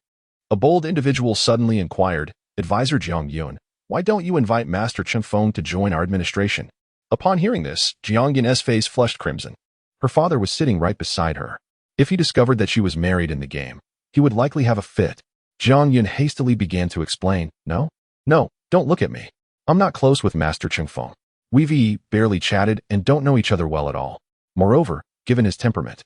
a bold individual suddenly inquired, "Advisor Jiang Yun, why don't you invite Master Cheng Feng to join our administration?" Upon hearing this, Jiang Yun's face flushed crimson. Her father was sitting right beside her. If he discovered that she was married in the game, he would likely have a fit. Jiang Yun hastily began to explain, No, don't look at me. I'm not close with Master Cheng Feng. We've barely chatted and don't know each other well at all. Moreover, given his temperament,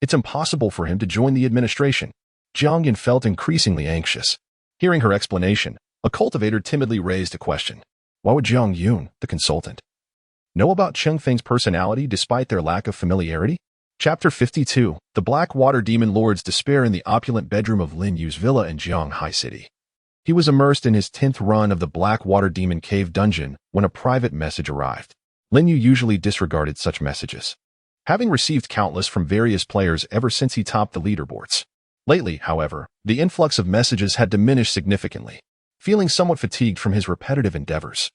it's impossible for him to join the administration." Jiang Yun felt increasingly anxious. Hearing her explanation, a cultivator timidly raised a question. Why would Jiang Yun, the consultant, know about Cheng Feng's personality despite their lack of familiarity? Chapter 52. The Black Water Demon Lord's despair in the opulent bedroom of Lin Yu's villa in Jianghai City. He was immersed in his 10th run of the Black Water Demon Cave dungeon when a private message arrived. Lin Yu usually disregarded such messages, having received countless from various players ever since he topped the leaderboards. Lately, however, the influx of messages had diminished significantly, feeling somewhat fatigued from his repetitive endeavors.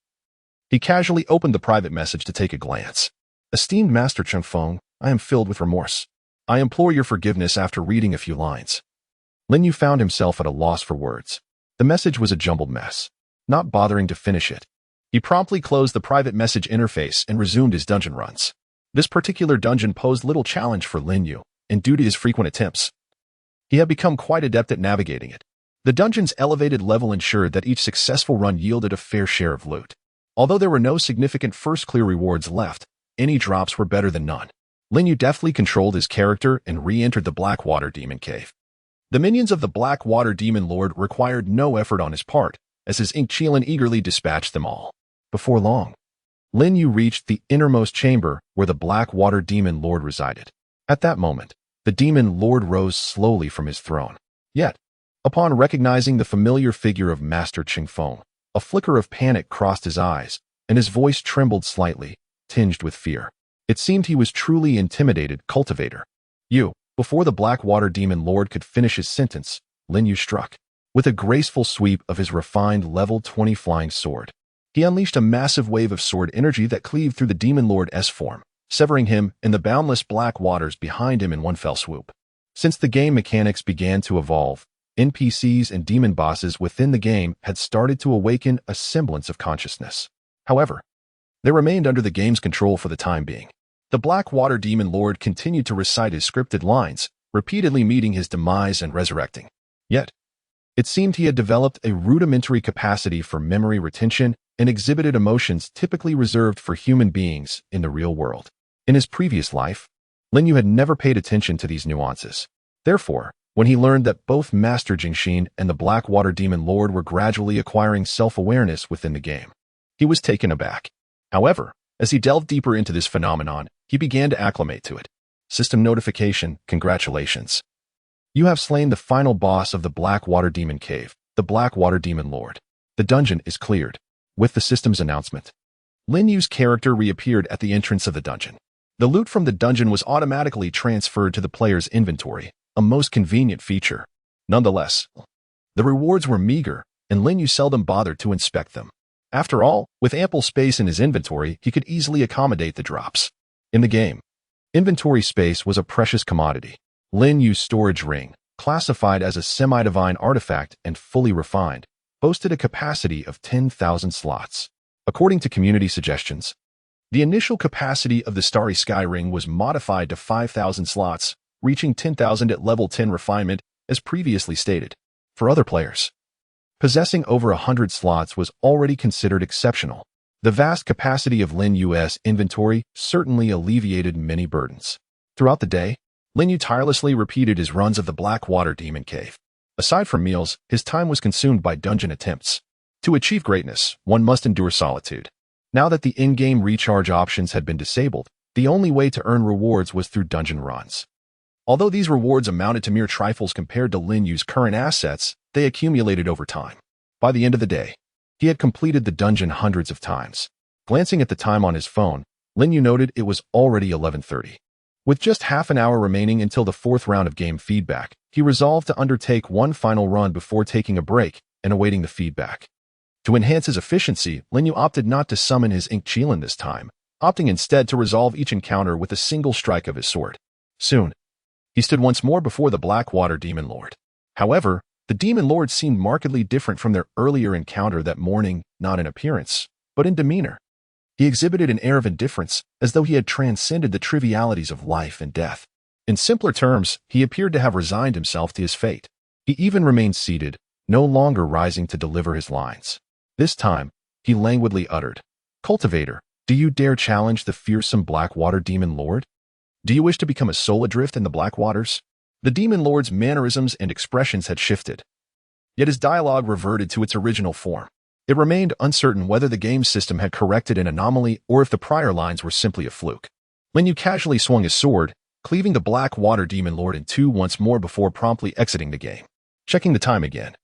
He casually opened the private message to take a glance. Esteemed Master Chengfeng, I am filled with remorse. I implore your forgiveness after reading a few lines. Lin Yu found himself at a loss for words. The message was a jumbled mess. Not bothering to finish it, he promptly closed the private message interface and resumed his dungeon runs. This particular dungeon posed little challenge for Lin Yu, and due to his frequent attempts, he had become quite adept at navigating it. The dungeon's elevated level ensured that each successful run yielded a fair share of loot. Although there were no significant first clear rewards left, any drops were better than none. Lin Yu deftly controlled his character and re-entered the Blackwater Demon Cave. The minions of the Blackwater Demon Lord required no effort on his part, as his Inkchilan eagerly dispatched them all. Before long, Lin Yu reached the innermost chamber where the Blackwater Demon Lord resided. At that moment, the Demon Lord rose slowly from his throne. Yet, upon recognizing the familiar figure of Master Chengfeng, a flicker of panic crossed his eyes, and his voice trembled slightly, tinged with fear. It seemed he was truly intimidated. Cultivator. You. Before the Blackwater Demon Lord could finish his sentence, Lin Yu struck. With a graceful sweep of his refined level 20 flying sword, he unleashed a massive wave of sword energy that cleaved through the Demon Lord's form, severing him and the boundless black waters behind him in one fell swoop. Since the game mechanics began to evolve, NPCs and demon bosses within the game had started to awaken a semblance of consciousness. However, they remained under the game's control for the time being. The Blackwater Demon Lord continued to recite his scripted lines, repeatedly meeting his demise and resurrecting. Yet, it seemed he had developed a rudimentary capacity for memory retention and exhibited emotions typically reserved for human beings in the real world. In his previous life, Lin Yu had never paid attention to these nuances. Therefore, when he learned that both Master Jingxin and the Blackwater Demon Lord were gradually acquiring self-awareness within the game, he was taken aback. However, as he delved deeper into this phenomenon, he began to acclimate to it. System notification, congratulations. You have slain the final boss of the Blackwater Demon Cave, the Blackwater Demon Lord. The dungeon is cleared. With the system's announcement, Lin Yu's character reappeared at the entrance of the dungeon. The loot from the dungeon was automatically transferred to the player's inventory, a most convenient feature. Nonetheless, the rewards were meager, and Lin Yu seldom bothered to inspect them. After all, with ample space in his inventory, he could easily accommodate the drops. In the game, inventory space was a precious commodity. Lin Yu's storage ring, classified as a semi-divine artifact and fully refined, boasted a capacity of 10,000 slots. According to community suggestions, the initial capacity of the Starry Sky Ring was modified to 5,000 slots, reaching 10,000 at level 10 refinement, as previously stated. For other players, possessing over 100 slots was already considered exceptional. The vast capacity of Lin Yu's inventory certainly alleviated many burdens. Throughout the day, Lin Yu tirelessly repeated his runs of the Blackwater Demon Cave. Aside from meals, his time was consumed by dungeon attempts. To achieve greatness, one must endure solitude. Now that the in-game recharge options had been disabled, the only way to earn rewards was through dungeon runs. Although these rewards amounted to mere trifles compared to Lin Yu's current assets, they accumulated over time. By the end of the day, he had completed the dungeon hundreds of times. Glancing at the time on his phone, Lin Yu noted it was already 11:30. With just half an hour remaining until the fourth round of game feedback, he resolved to undertake one final run before taking a break and awaiting the feedback. To enhance his efficiency, Lin Yu opted not to summon his Inkchilan this time, opting instead to resolve each encounter with a single strike of his sword. Soon, he stood once more before the Blackwater Demon Lord. However, the Demon Lord seemed markedly different from their earlier encounter that morning, not in appearance, but in demeanor. He exhibited an air of indifference, as though he had transcended the trivialities of life and death. In simpler terms, he appeared to have resigned himself to his fate. He even remained seated, no longer rising to deliver his lines. This time, he languidly uttered, "Cultivator, do you dare challenge the fearsome Blackwater Demon Lord? Do you wish to become a soul adrift in the Blackwaters?" The Demon Lord's mannerisms and expressions had shifted, yet his dialogue reverted to its original form. It remained uncertain whether the game system had corrected an anomaly or if the prior lines were simply a fluke. Lin Yu casually swung his sword, cleaving the Blackwater Demon Lord in two once more before promptly exiting the game. Checking the time again,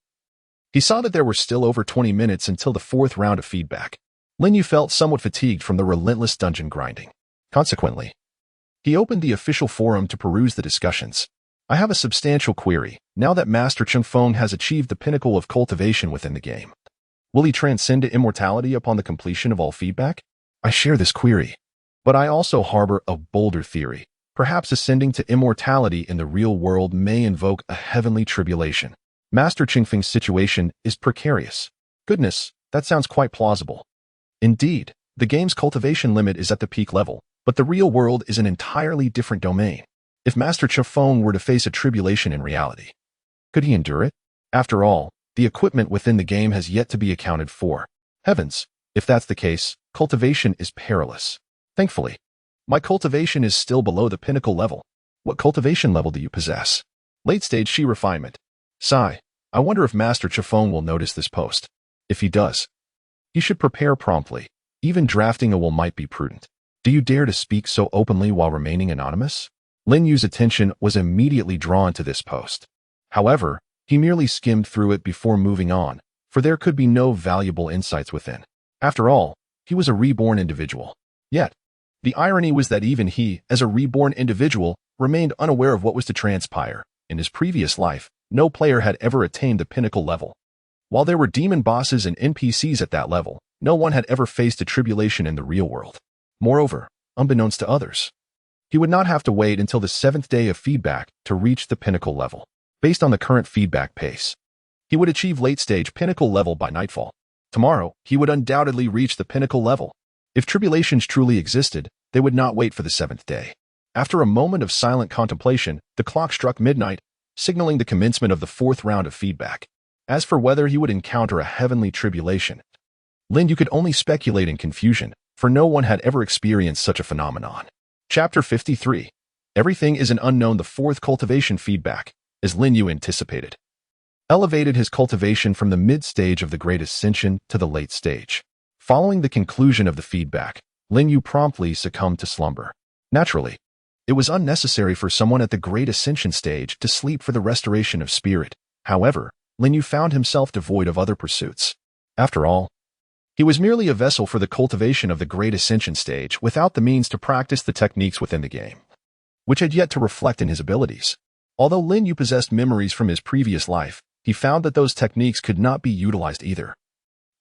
he saw that there were still over 20 minutes until the fourth round of feedback. Lin Yu felt somewhat fatigued from the relentless dungeon grinding. Consequently, he opened the official forum to peruse the discussions. I have a substantial query, now that Master Chengfeng has achieved the pinnacle of cultivation within the game. Will he transcend to immortality upon the completion of all feedback? I share this query, but I also harbor a bolder theory. Perhaps ascending to immortality in the real world may invoke a heavenly tribulation. Master Chengfeng's situation is precarious. Goodness, that sounds quite plausible. Indeed, the game's cultivation limit is at the peak level, but the real world is an entirely different domain. If Master Chengfeng were to face a tribulation in reality, could he endure it? After all, the equipment within the game has yet to be accounted for. Heavens, if that's the case, cultivation is perilous. Thankfully, my cultivation is still below the pinnacle level. What cultivation level do you possess? Late-stage Shi refinement. Sigh, I wonder if Master Chengfeng will notice this post. If he does, he should prepare promptly. Even drafting a will might be prudent. Do you dare to speak so openly while remaining anonymous? Lin Yu's attention was immediately drawn to this post. However, he merely skimmed through it before moving on, for there could be no valuable insights within. After all, he was a reborn individual. Yet, the irony was that even he, as a reborn individual, remained unaware of what was to transpire. In his previous life, no player had ever attained the pinnacle level. While there were demon bosses and NPCs at that level, no one had ever faced a tribulation in the real world. Moreover, unbeknownst to others, he would not have to wait until the 7th day of feedback to reach the pinnacle level. Based on the current feedback pace, he would achieve late-stage pinnacle level by nightfall. Tomorrow, he would undoubtedly reach the pinnacle level. If tribulations truly existed, they would not wait for the 7th day. After a moment of silent contemplation, the clock struck midnight, signaling the commencement of the 4th round of feedback. As for whether he would encounter a heavenly tribulation, Lin Yu could only speculate in confusion, for no one had ever experienced such a phenomenon. Chapter 53. Everything is an unknown. The 4th cultivation feedback, as Lin Yu anticipated, elevated his cultivation from the mid-stage of the Great Ascension to the late stage. Following the conclusion of the feedback, Lin Yu promptly succumbed to slumber. Naturally, it was unnecessary for someone at the Great Ascension stage to sleep for the restoration of spirit. However, Lin Yu found himself devoid of other pursuits. After all, he was merely a vessel for the cultivation of the Great Ascension stage without the means to practice the techniques within the game, which had yet to reflect in his abilities. Although Lin Yu possessed memories from his previous life, he found that those techniques could not be utilized either.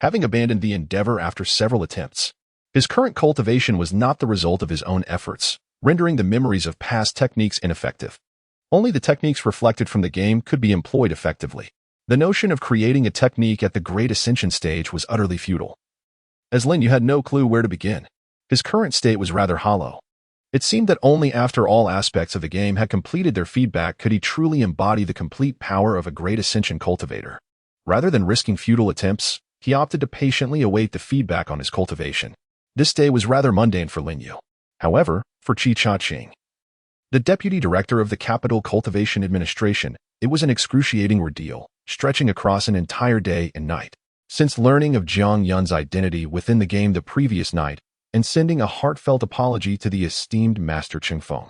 Having abandoned the endeavor after several attempts, his current cultivation was not the result of his own efforts, rendering the memories of past techniques ineffective. Only the techniques reflected from the game could be employed effectively. The notion of creating a technique at the Great Ascension stage was utterly futile, as Lin Yu had no clue where to begin. His current state was rather hollow. It seemed that only after all aspects of the game had completed their feedback could he truly embody the complete power of a Great Ascension cultivator. Rather than risking futile attempts, he opted to patiently await the feedback on his cultivation. This day was rather mundane for Lin Yu. However, for Chi-Cha-Ching, the deputy director of the Capital Cultivation Administration, it was an excruciating ordeal, stretching across an entire day and night. Since learning of Jiang Yun's identity within the game the previous night, and sending a heartfelt apology to the esteemed Master Chengfeng,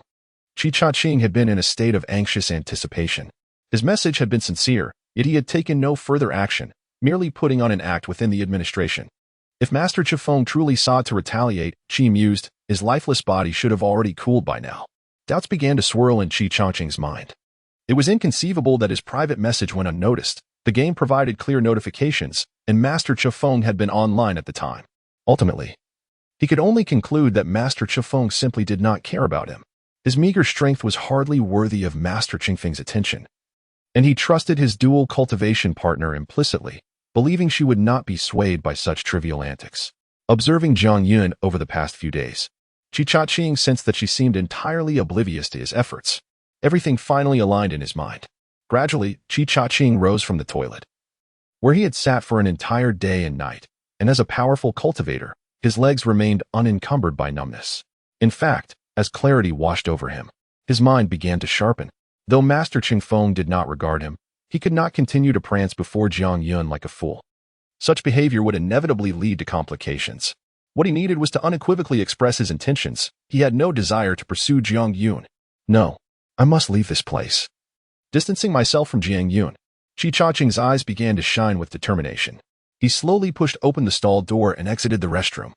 Chi-Cha-Ching had been in a state of anxious anticipation. His message had been sincere, yet he had taken no further action, merely putting on an act within the administration. If Master Chengfeng truly sought to retaliate, Chi mused, his lifeless body should have already cooled by now. Doubts began to swirl in Chi-Cha-Ching's mind. It was inconceivable that his private message went unnoticed. The game provided clear notifications, and Master Chengfeng had been online at the time. Ultimately, he could only conclude that Master Chengfeng simply did not care about him. His meager strength was hardly worthy of Master Chengfeng's attention, and he trusted his dual cultivation partner implicitly, believing she would not be swayed by such trivial antics. Observing Jiang Yun over the past few days, Chi-Cha-Ching sensed that she seemed entirely oblivious to his efforts. Everything finally aligned in his mind. Gradually, Chi-Cha-Ching rose from the toilet, where he had sat for an entire day and night, and as a powerful cultivator, his legs remained unencumbered by numbness. In fact, as clarity washed over him, his mind began to sharpen. Though Master Chengfeng did not regard him, he could not continue to prance before Jiang Yun like a fool. Such behavior would inevitably lead to complications. What he needed was to unequivocally express his intentions. He had no desire to pursue Jiang Yun. No, I must leave this place. Distancing myself from Jiang Yun, Chi-Cha-Ching's eyes began to shine with determination. He slowly pushed open the stall door and exited the restroom,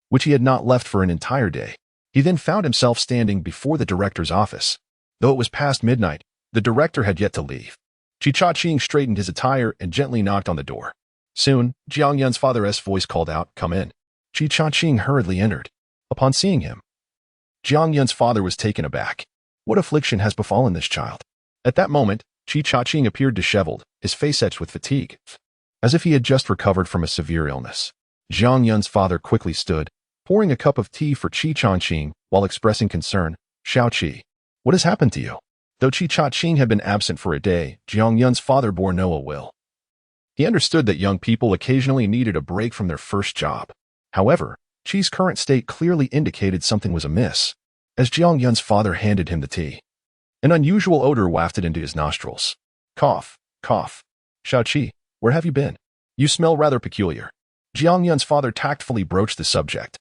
which he had not left for an entire day. He then found himself standing before the director's office. Though it was past midnight, the director had yet to leave. Chi-Cha-Ching straightened his attire and gently knocked on the door. Soon, Jiang Yun's father's voice called out, "Come in." Chi-Cha-Ching hurriedly entered. Upon seeing him, Jiang Yun's father was taken aback. What affliction has befallen this child? At that moment, Chi-Cha-Ching appeared disheveled, his face etched with fatigue, as if he had just recovered from a severe illness. Jiang Yun's father quickly stood, pouring a cup of tea for Chi-Cha-Ching while expressing concern. "Shao-Chi, what has happened to you?" Though Chi-Cha-Ching had been absent for a day, Jiang Yun's father bore no ill will. He understood that young people occasionally needed a break from their first job. However, Chi's current state clearly indicated something was amiss. As Jiang Yun's father handed him the tea, an unusual odor wafted into his nostrils. Cough, cough. "Shao-Chi, where have you been? You smell rather peculiar." Jiang Yun's father tactfully broached the subject.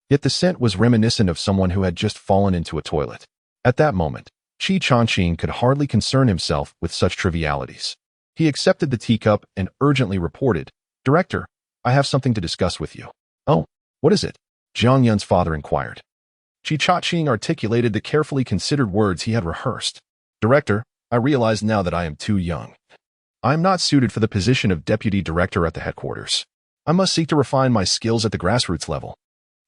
Yet the scent was reminiscent of someone who had just fallen into a toilet. At that moment, Chi-Cha-Ching could hardly concern himself with such trivialities. He accepted the teacup and urgently reported, "Director, I have something to discuss with you." "Oh, what is it?" Jiang Yun's father inquired. Chi-Cha-Ching articulated the carefully considered words he had rehearsed. "Director, I realize now that I am too young. I am not suited for the position of deputy director at the headquarters. I must seek to refine my skills at the grassroots level.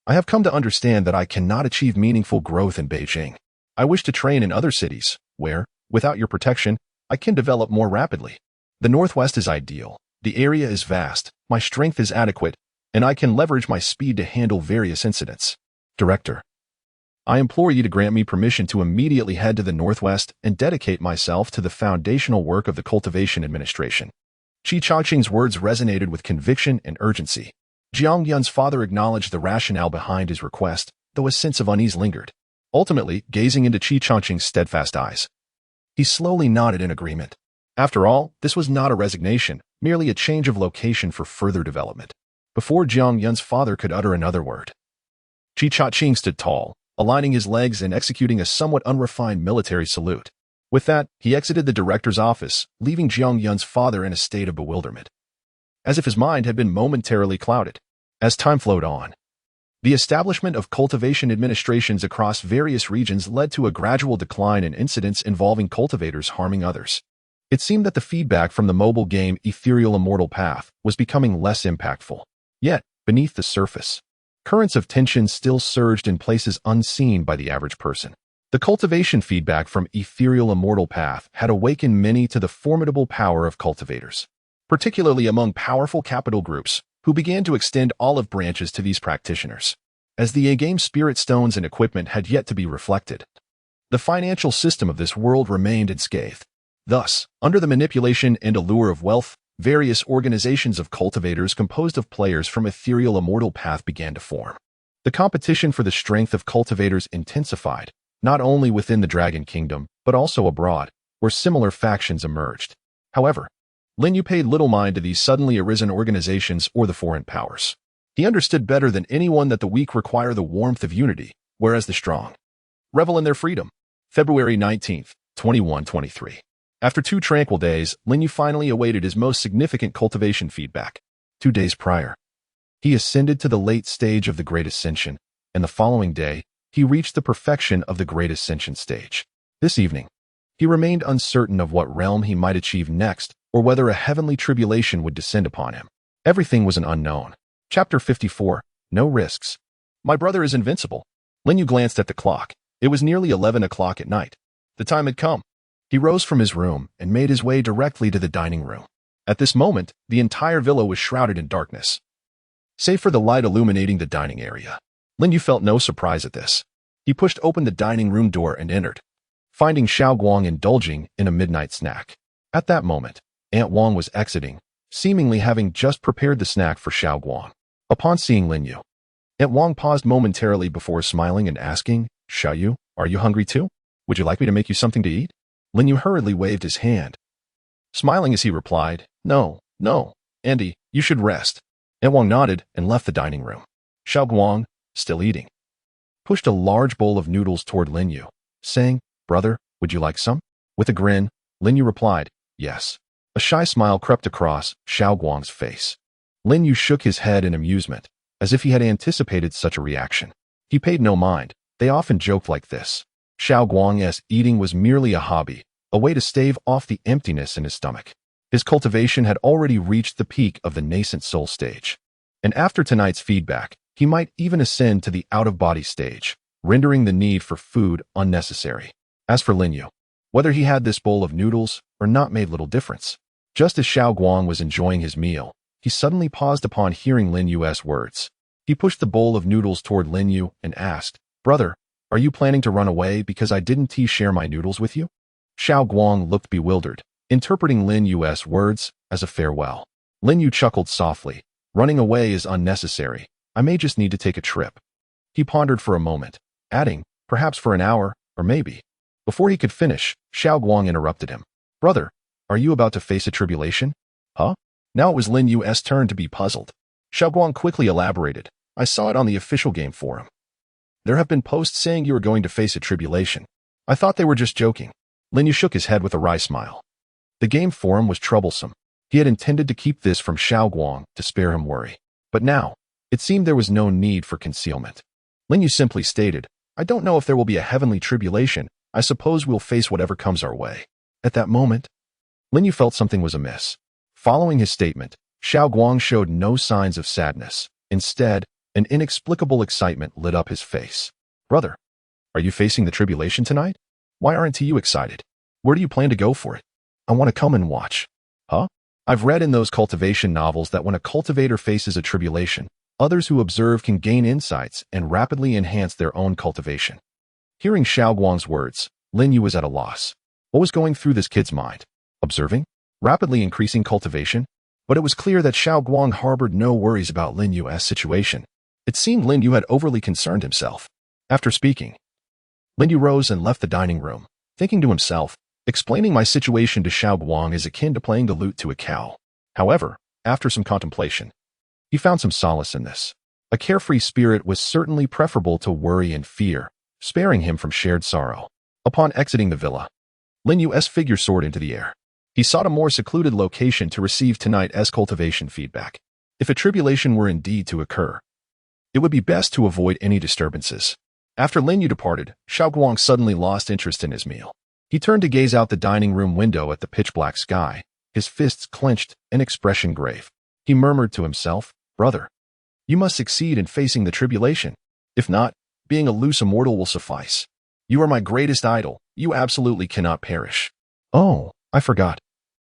I have come to understand that I cannot achieve meaningful growth in Beijing. I wish to train in other cities, where, without your protection, I can develop more rapidly. The Northwest is ideal, the area is vast, my strength is adequate, and I can leverage my speed to handle various incidents. Director, I implore you to grant me permission to immediately head to the Northwest and dedicate myself to the foundational work of the cultivation administration." Chi-Cha-Ching's words resonated with conviction and urgency. Jiang Yun's father acknowledged the rationale behind his request, though a sense of unease lingered. Ultimately, gazing into Chi-Cha-Ching's steadfast eyes, he slowly nodded in agreement. After all, this was not a resignation, merely a change of location for further development. Before Jiang Yun's father could utter another word, Chi-Cha-Ching stood tall, aligning his legs and executing a somewhat unrefined military salute. With that, he exited the director's office, leaving Jiang Yun's father in a state of bewilderment, as if his mind had been momentarily clouded. As time flowed on, the establishment of cultivation administrations across various regions led to a gradual decline in incidents involving cultivators harming others. It seemed that the feedback from the mobile game Ethereal Path was becoming less impactful. Yet, beneath the surface, currents of tension still surged in places unseen by the average person. The cultivation feedback from Ethereal Path had awakened many to the formidable power of cultivators, particularly among powerful capital groups, who began to extend olive branches to these practitioners. As the A-game spirit stones and equipment had yet to be reflected, the financial system of this world remained unscathed. Thus, under the manipulation and allure of wealth, various organizations of cultivators composed of players from Ethereal Path began to form. The competition for the strength of cultivators intensified, not only within the Dragon Kingdom, but also abroad, where similar factions emerged. However, Lin Yu paid little mind to these suddenly arisen organizations or the foreign powers. He understood better than anyone that the weak require the warmth of unity, whereas the strong revel in their freedom. February 19th, 2123. After 2 tranquil days, Lin Yu finally awaited his most significant cultivation feedback. 2 days prior, he ascended to the late stage of the Great Ascension, and the following day, he reached the perfection of the Great Ascension stage. This evening, he remained uncertain of what realm he might achieve next, or whether a heavenly tribulation would descend upon him. Everything was an unknown. Chapter 54. No risks. My brother is invincible. Lin Yu glanced at the clock. It was nearly 11 o'clock at night. The time had come. He rose from his room and made his way directly to the dining room. At this moment, the entire villa was shrouded in darkness, save for the light illuminating the dining area. Lin Yu felt no surprise at this. He pushed open the dining room door and entered, finding Xiao Guang indulging in a midnight snack. At that moment, Aunt Wang was exiting, seemingly having just prepared the snack for Xiao Guang. Upon seeing Lin Yu, Aunt Wang paused momentarily before smiling and asking, "Xiao Yu, are you hungry too? Would you like me to make you something to eat?" Lin Yu hurriedly waved his hand, smiling as he replied, No, Andy, you should rest." Aunt Wang nodded and left the dining room. Xiao Guang, still eating, pushed a large bowl of noodles toward Lin Yu, saying, "Brother, would you like some?" With a grin, Lin Yu replied, "Yes." A shy smile crept across Xiao Guang's face. Lin Yu shook his head in amusement, as if he had anticipated such a reaction. He paid no mind. They often joked like this. Xiao Guang's eating was merely a hobby, a way to stave off the emptiness in his stomach. His cultivation had already reached the peak of the nascent soul stage. And after tonight's feedback, he might even ascend to the out-of-body stage, rendering the need for food unnecessary. As for Lin Yu, whether he had this bowl of noodles or not made little difference. Just as Xiao Guang was enjoying his meal, he suddenly paused upon hearing Lin Yu's words. He pushed the bowl of noodles toward Lin Yu and asked, "Brother, are you planning to run away because I didn't share my noodles with you?" Xiao Guang looked bewildered, interpreting Lin Yu's words as a farewell. Lin Yu chuckled softly. "Running away is unnecessary. I may just need to take a trip." He pondered for a moment, adding, "Perhaps for an hour, or maybe." Before he could finish, Xiao Guang interrupted him. "Brother, are you about to face a tribulation?" "Huh?" Now it was Lin Yu's turn to be puzzled. Xiao Guang quickly elaborated. "I saw it on the official game forum. There have been posts saying you are going to face a tribulation. I thought they were just joking." Lin Yu shook his head with a wry smile. The game forum was troublesome. He had intended to keep this from Xiao Guang to spare him worry. But now, it seemed there was no need for concealment. Lin Yu simply stated, "I don't know if there will be a heavenly tribulation. I suppose we'll face whatever comes our way." At that moment, Lin Yu felt something was amiss. Following his statement, Xiao Guang showed no signs of sadness. Instead, an inexplicable excitement lit up his face. "Brother, are you facing the tribulation tonight? Why aren't you excited? Where do you plan to go for it?" "I want to come and watch." "Huh?" "I've read in those cultivation novels that when a cultivator faces a tribulation, others who observe can gain insights and rapidly enhance their own cultivation." Hearing Xiao Guang's words, Lin Yu was at a loss. What was going through this kid's mind? Observing? Rapidly increasing cultivation? But it was clear that Xiao Guang harbored no worries about Lin Yu's situation. It seemed Lin Yu had overly concerned himself. After speaking, Lin Yu rose and left the dining room, thinking to himself, "Explaining my situation to Xiao Guang is akin to playing the lute to a cow." However, after some contemplation, he found some solace in this. A carefree spirit was certainly preferable to worry and fear, sparing him from shared sorrow. Upon exiting the villa, Lin Yu's figure soared into the air. He sought a more secluded location to receive tonight's cultivation feedback. If a tribulation were indeed to occur, it would be best to avoid any disturbances. After Lin Yu departed, Xiao Guang suddenly lost interest in his meal. He turned to gaze out the dining room window at the pitch-black sky, his fists clenched, an expression grave. He murmured to himself, "Brother, you must succeed in facing the tribulation. If not, being a loose immortal will suffice. You are my greatest idol. You absolutely cannot perish." "Oh, I forgot.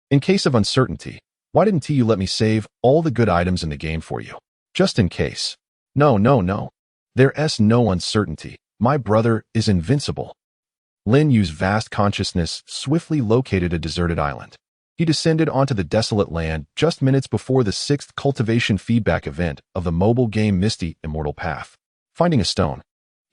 In case of uncertainty, why didn't you let me save all the good items in the game for you? Just in case." No. There's no uncertainty. My brother is invincible." Lin Yu's vast consciousness swiftly located a deserted island. He descended onto the desolate land just minutes before the 6th cultivation feedback event of the mobile game Immortal Path. Finding a stone,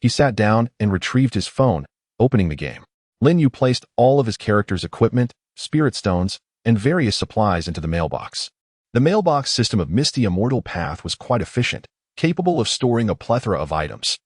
he sat down and retrieved his phone, opening the game. Lin Yu placed all of his character's equipment, spirit stones, and various supplies into the mailbox. The mailbox system of Immortal Path was quite efficient, capable of storing a plethora of items.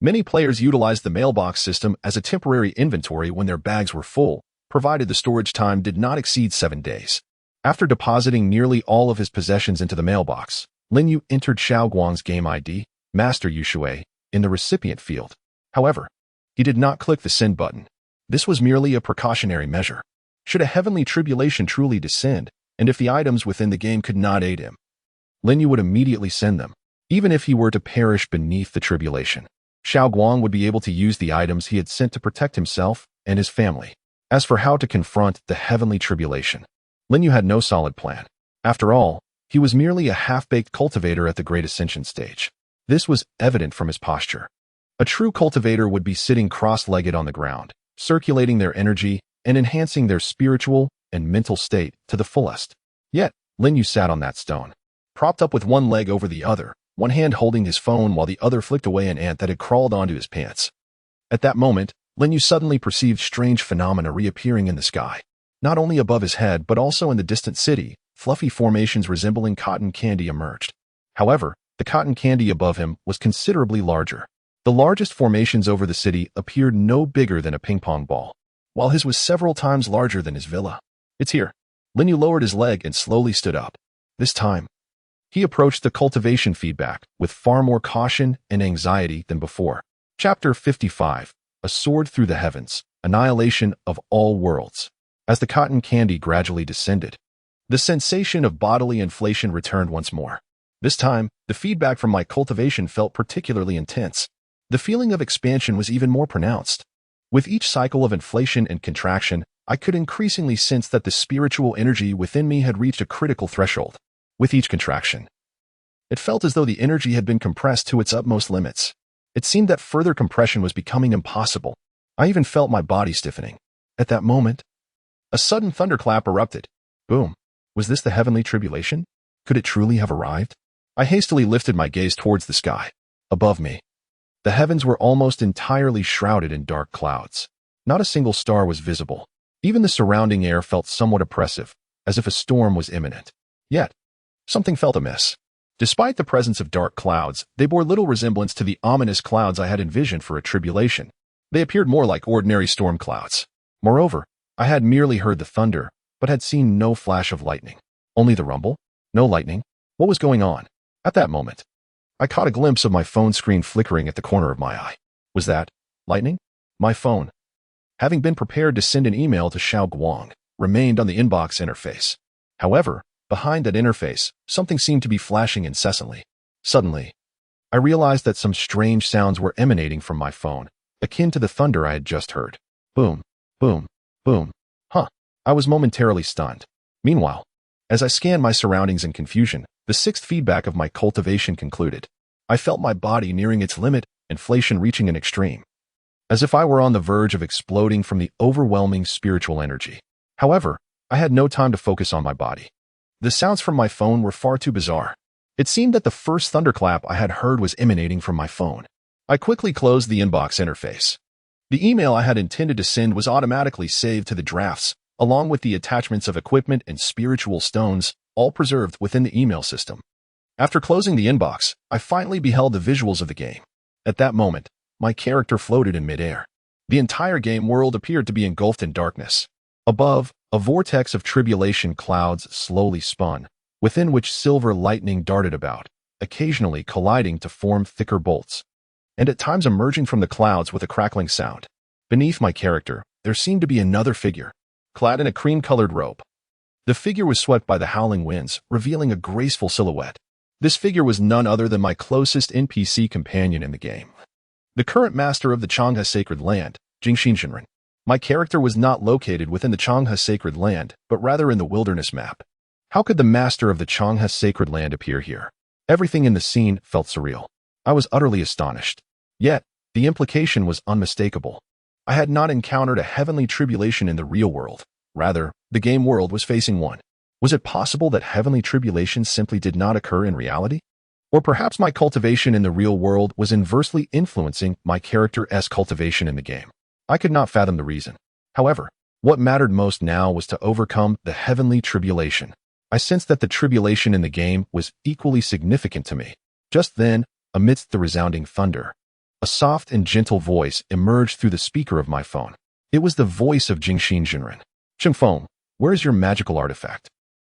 Many players utilized the mailbox system as a temporary inventory when their bags were full, provided the storage time did not exceed 7 days. After depositing nearly all of his possessions into the mailbox, Lin Yu entered Xiao Guang's game ID, Master Yushui, in the recipient field. However, he did not click the send button. This was merely a precautionary measure. Should a heavenly tribulation truly descend, and if the items within the game could not aid him, Lin Yu would immediately send them, even if he were to perish beneath the tribulation. Xiao Guang would be able to use the items he had sent to protect himself and his family. As for how to confront the heavenly tribulation, Lin Yu had no solid plan. After all, he was merely a half-baked cultivator at the Great Ascension stage. This was evident from his posture. A true cultivator would be sitting cross-legged on the ground, circulating their energy and enhancing their spiritual and mental state to the fullest. Yet, Lin Yu sat on that stone, propped up with one leg over the other, one hand holding his phone while the other flicked away an ant that had crawled onto his pants. At that moment, Lin Yu suddenly perceived strange phenomena reappearing in the sky. Not only above his head but also in the distant city, fluffy formations resembling cotton candy emerged. However, the cotton candy above him was considerably larger. The largest formations over the city appeared no bigger than a ping-pong ball, while his was several times larger than his villa. "It's here." Lin Yu lowered his leg and slowly stood up. This time, He approached the cultivation feedback with far more caution and anxiety than before. Chapter 55. A Sword Through the Heavens. Annihilation of All Worlds. As the cotton candy gradually descended, the sensation of bodily inflation returned once more. This time, the feedback from my cultivation felt particularly intense. The feeling of expansion was even more pronounced. With each cycle of inflation and contraction, I could increasingly sense that the spiritual energy within me had reached a critical threshold. With each contraction, it felt as though the energy had been compressed to its utmost limits. It seemed that further compression was becoming impossible. I even felt my body stiffening. At that moment, a sudden thunderclap erupted. Boom. Was this the heavenly tribulation? Could it truly have arrived? I hastily lifted my gaze towards the sky. Above me, the heavens were almost entirely shrouded in dark clouds. Not a single star was visible. Even the surrounding air felt somewhat oppressive, as if a storm was imminent. Yet, something felt amiss. Despite the presence of dark clouds, they bore little resemblance to the ominous clouds I had envisioned for a tribulation. They appeared more like ordinary storm clouds. Moreover, I had merely heard the thunder, but had seen no flash of lightning. Only the rumble? No lightning? What was going on? At that moment, I caught a glimpse of my phone screen flickering at the corner of my eye. Was that lightning? My phone, having been prepared to send an email to Xiao Guang, remained on the inbox interface. However, behind that interface, something seemed to be flashing incessantly. Suddenly, I realized that some strange sounds were emanating from my phone, akin to the thunder I had just heard. Boom, boom, boom. I was momentarily stunned. Meanwhile, as I scanned my surroundings in confusion, the sixth feedback of my cultivation concluded. I felt my body nearing its limit, inflation reaching an extreme, as if I were on the verge of exploding from the overwhelming spiritual energy. However, I had no time to focus on my body. The sounds from my phone were far too bizarre. It seemed that the first thunderclap I had heard was emanating from my phone. I quickly closed the inbox interface. The email I had intended to send was automatically saved to the drafts, along with the attachments of equipment and spiritual stones, all preserved within the email system. After closing the inbox, I finally beheld the visuals of the game. At that moment, my character floated in midair. The entire game world appeared to be engulfed in darkness. Above, a vortex of tribulation clouds slowly spun, within which silver lightning darted about, occasionally colliding to form thicker bolts, and at times emerging from the clouds with a crackling sound. Beneath my character, there seemed to be another figure, clad in a cream-colored robe. The figure was swept by the howling winds, revealing a graceful silhouette. This figure was none other than my closest NPC companion in the game, the current master of the Changhe Sacred Land, Jingxin Jinren. My character was not located within the Changhe Sacred Land, but rather in the wilderness map. How could the master of the Changhe Sacred Land appear here? Everything in the scene felt surreal. I was utterly astonished. Yet, the implication was unmistakable. I had not encountered a heavenly tribulation in the real world. Rather, the game world was facing one. Was it possible that heavenly tribulation simply did not occur in reality? Or perhaps my cultivation in the real world was inversely influencing my character's cultivation in the game. I could not fathom the reason. However, what mattered most now was to overcome the heavenly tribulation. I sensed that the tribulation in the game was equally significant to me. Just then, amidst the resounding thunder, a soft and gentle voice emerged through the speaker of my phone. It was the voice of Jingxin Jinren. Chengfeng, where is your magical artifact?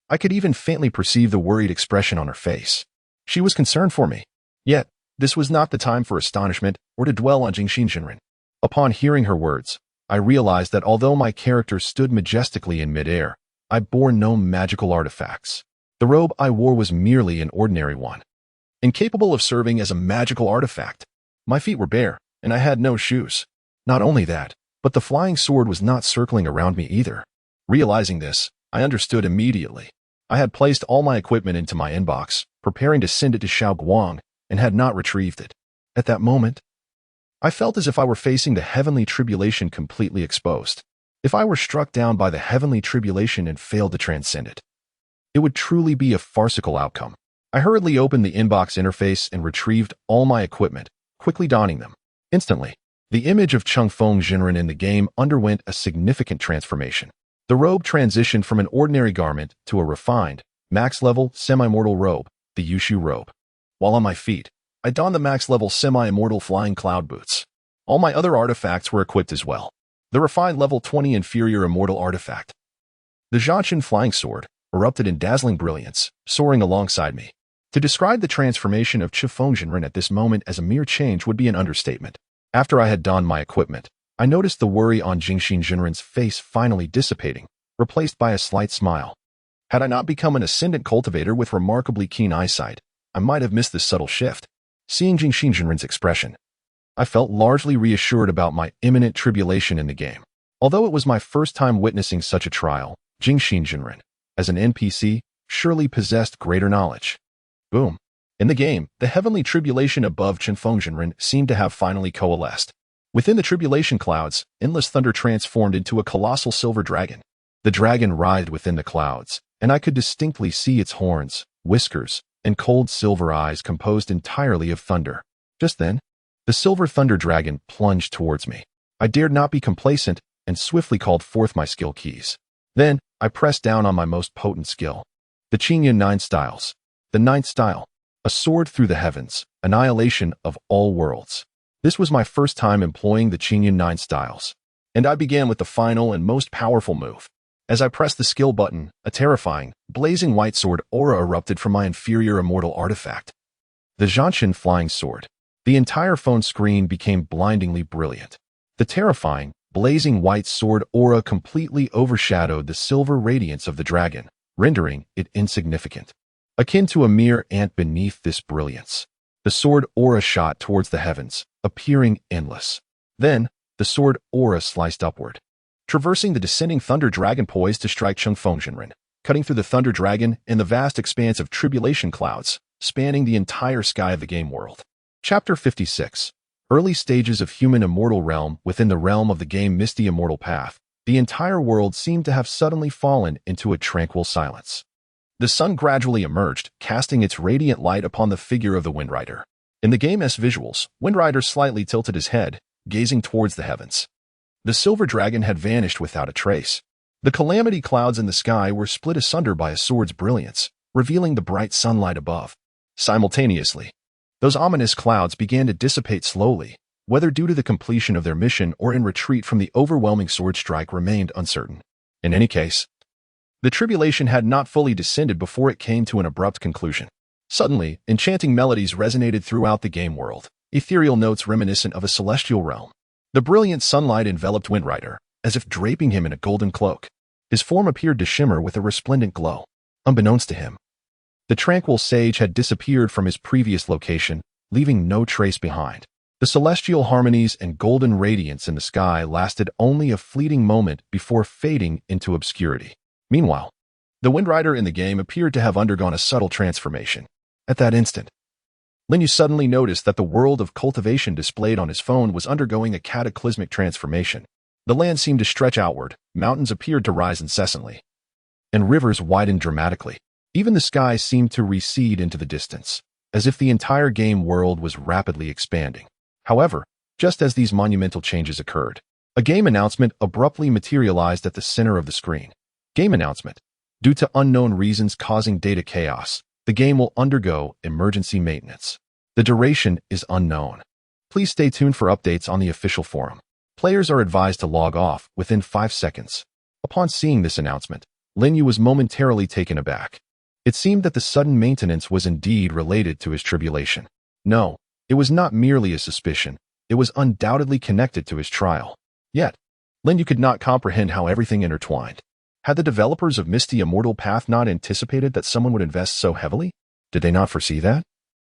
I could even faintly perceive the worried expression on her face. She was concerned for me. Yet, this was not the time for astonishment or to dwell on Jingxin Jinren. Upon hearing her words, I realized that although my character stood majestically in midair, I bore no magical artifacts. The robe I wore was merely an ordinary one, incapable of serving as a magical artifact. My feet were bare, and I had no shoes. Not only that, but the flying sword was not circling around me either. Realizing this, I understood immediately. I had placed all my equipment into my inbox, preparing to send it to Xiao Guang, and had not retrieved it. At that moment, I felt as if I were facing the heavenly tribulation completely exposed. If I were struck down by the heavenly tribulation and failed to transcend it, it would truly be a farcical outcome. I hurriedly opened the inbox interface and retrieved all my equipment, quickly donning them. Instantly, the image of Chengfeng Jinren in the game underwent a significant transformation. The robe transitioned from an ordinary garment to a refined, max-level, semi-mortal robe, the Yushu robe. While on my feet, I donned the max-level semi-immortal flying cloud boots. All my other artifacts were equipped as well. The refined level 20 inferior immortal artifact, the Zhanshan flying sword, erupted in dazzling brilliance, soaring alongside me. To describe the transformation of Confronting at this moment as a mere change would be an understatement. After I had donned my equipment, I noticed the worry on Confronting's face finally dissipating, replaced by a slight smile. Had I not become an ascendant cultivator with remarkably keen eyesight, I might have missed this subtle shift. Seeing Confronting's expression, I felt largely reassured about my imminent tribulation in the game. Although it was my first time witnessing such a trial, Confronting, as an NPC, surely possessed greater knowledge. Boom. In the game, the heavenly tribulation above Confronting seemed to have finally coalesced. Within the tribulation clouds, endless thunder transformed into a colossal silver dragon. The dragon writhed within the clouds, and I could distinctly see its horns, whiskers, and cold silver eyes composed entirely of thunder. Just then, the silver thunder dragon plunged towards me. I dared not be complacent and swiftly called forth my skill keys. Then, I pressed down on my most potent skill. The Qingyun 9 styles. The 9th style. A sword through the heavens, annihilation of all worlds. This was my first time employing the Qingyun 9 styles, and I began with the final and most powerful move. As I pressed the skill button, a terrifying, blazing white sword aura erupted from my inferior immortal artifact. The Zhanshan flying sword. The entire phone screen became blindingly brilliant. The terrifying, blazing white sword aura completely overshadowed the silver radiance of the dragon, rendering it insignificant. Akin to a mere ant beneath this brilliance. The sword aura shot towards the heavens, appearing endless. Then, the sword aura sliced upward, traversing the descending thunder dragon poised to strike Confronting, cutting through the thunder dragon in the vast expanse of tribulation clouds, spanning the entire sky of the game world. Chapter 56. Early stages of human immortal realm. Within the realm of the game Misty Immortal Path, the entire world seemed to have suddenly fallen into a tranquil silence. The sun gradually emerged, casting its radiant light upon the figure of the Windrider. In the game's visuals, Windrider slightly tilted his head, gazing towards the heavens. The silver dragon had vanished without a trace. The calamity clouds in the sky were split asunder by a sword's brilliance, revealing the bright sunlight above. Simultaneously, those ominous clouds began to dissipate slowly, whether due to the completion of their mission or in retreat from the overwhelming sword strike remained uncertain. In any case, the tribulation had not fully descended before it came to an abrupt conclusion. Suddenly, enchanting melodies resonated throughout the game world, ethereal notes reminiscent of a celestial realm. The brilliant sunlight enveloped Windrider, as if draping him in a golden cloak. His form appeared to shimmer with a resplendent glow. Unbeknownst to him, the tranquil sage had disappeared from his previous location, leaving no trace behind. The celestial harmonies and golden radiance in the sky lasted only a fleeting moment before fading into obscurity. Meanwhile, the Windrider in the game appeared to have undergone a subtle transformation. At that instant, Lin Yu suddenly noticed that the world of cultivation displayed on his phone was undergoing a cataclysmic transformation. The land seemed to stretch outward, mountains appeared to rise incessantly, and rivers widened dramatically. Even the sky seemed to recede into the distance, as if the entire game world was rapidly expanding. However, just as these monumental changes occurred, a game announcement abruptly materialized at the center of the screen. Game announcement. Due to unknown reasons causing data chaos, the game will undergo emergency maintenance. The duration is unknown. Please stay tuned for updates on the official forum. Players are advised to log off within 5 seconds. Upon seeing this announcement, Lin Yu was momentarily taken aback. It seemed that the sudden maintenance was indeed related to his tribulation. No, it was not merely a suspicion. It was undoubtedly connected to his trial. Yet, Lin Yu could not comprehend how everything intertwined. Had the developers of Misty Immortal Path not anticipated that someone would invest so heavily? Did they not foresee that?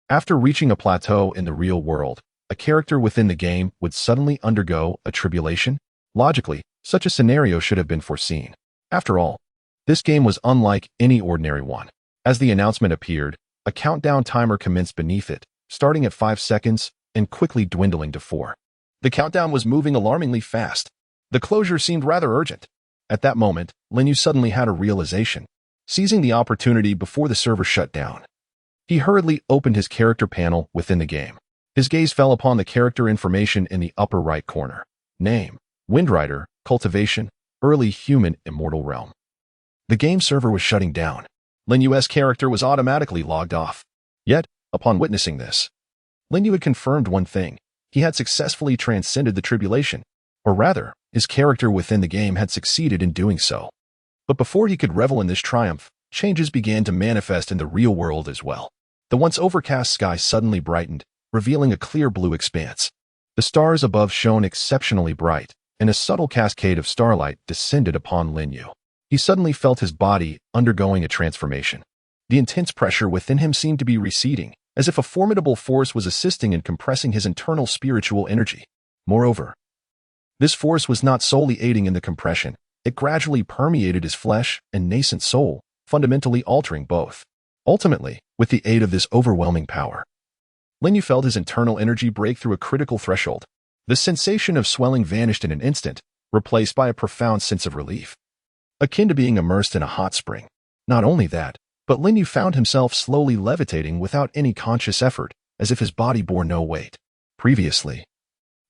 After reaching a plateau in the real world, a character within the game would suddenly undergo a tribulation? Logically, such a scenario should have been foreseen. After all, this game was unlike any ordinary one. As the announcement appeared, a countdown timer commenced beneath it, starting at 5 seconds and quickly dwindling to 4. The countdown was moving alarmingly fast. The closure seemed rather urgent. At that moment, Lin Yu suddenly had a realization, seizing the opportunity before the server shut down. He hurriedly opened his character panel within the game. His gaze fell upon the character information in the upper right corner. Name: Windrider, cultivation, early human immortal realm. The game server was shutting down. Lin Yu's character was automatically logged off. Yet, upon witnessing this, Lin Yu had confirmed one thing. He had successfully transcended the tribulation. Or rather, his character within the game had succeeded in doing so. But before he could revel in this triumph, changes began to manifest in the real world as well. The once overcast sky suddenly brightened, revealing a clear blue expanse. The stars above shone exceptionally bright, and a subtle cascade of starlight descended upon Lin Yu. He suddenly felt his body undergoing a transformation. The intense pressure within him seemed to be receding, as if a formidable force was assisting in compressing his internal spiritual energy. Moreover, this force was not solely aiding in the compression, it gradually permeated his flesh and nascent soul, fundamentally altering both. Ultimately, with the aid of this overwhelming power, Lin Yu felt his internal energy break through a critical threshold. The sensation of swelling vanished in an instant, replaced by a profound sense of relief, akin to being immersed in a hot spring. Not only that, but Lin Yu found himself slowly levitating without any conscious effort, as if his body bore no weight. Previously,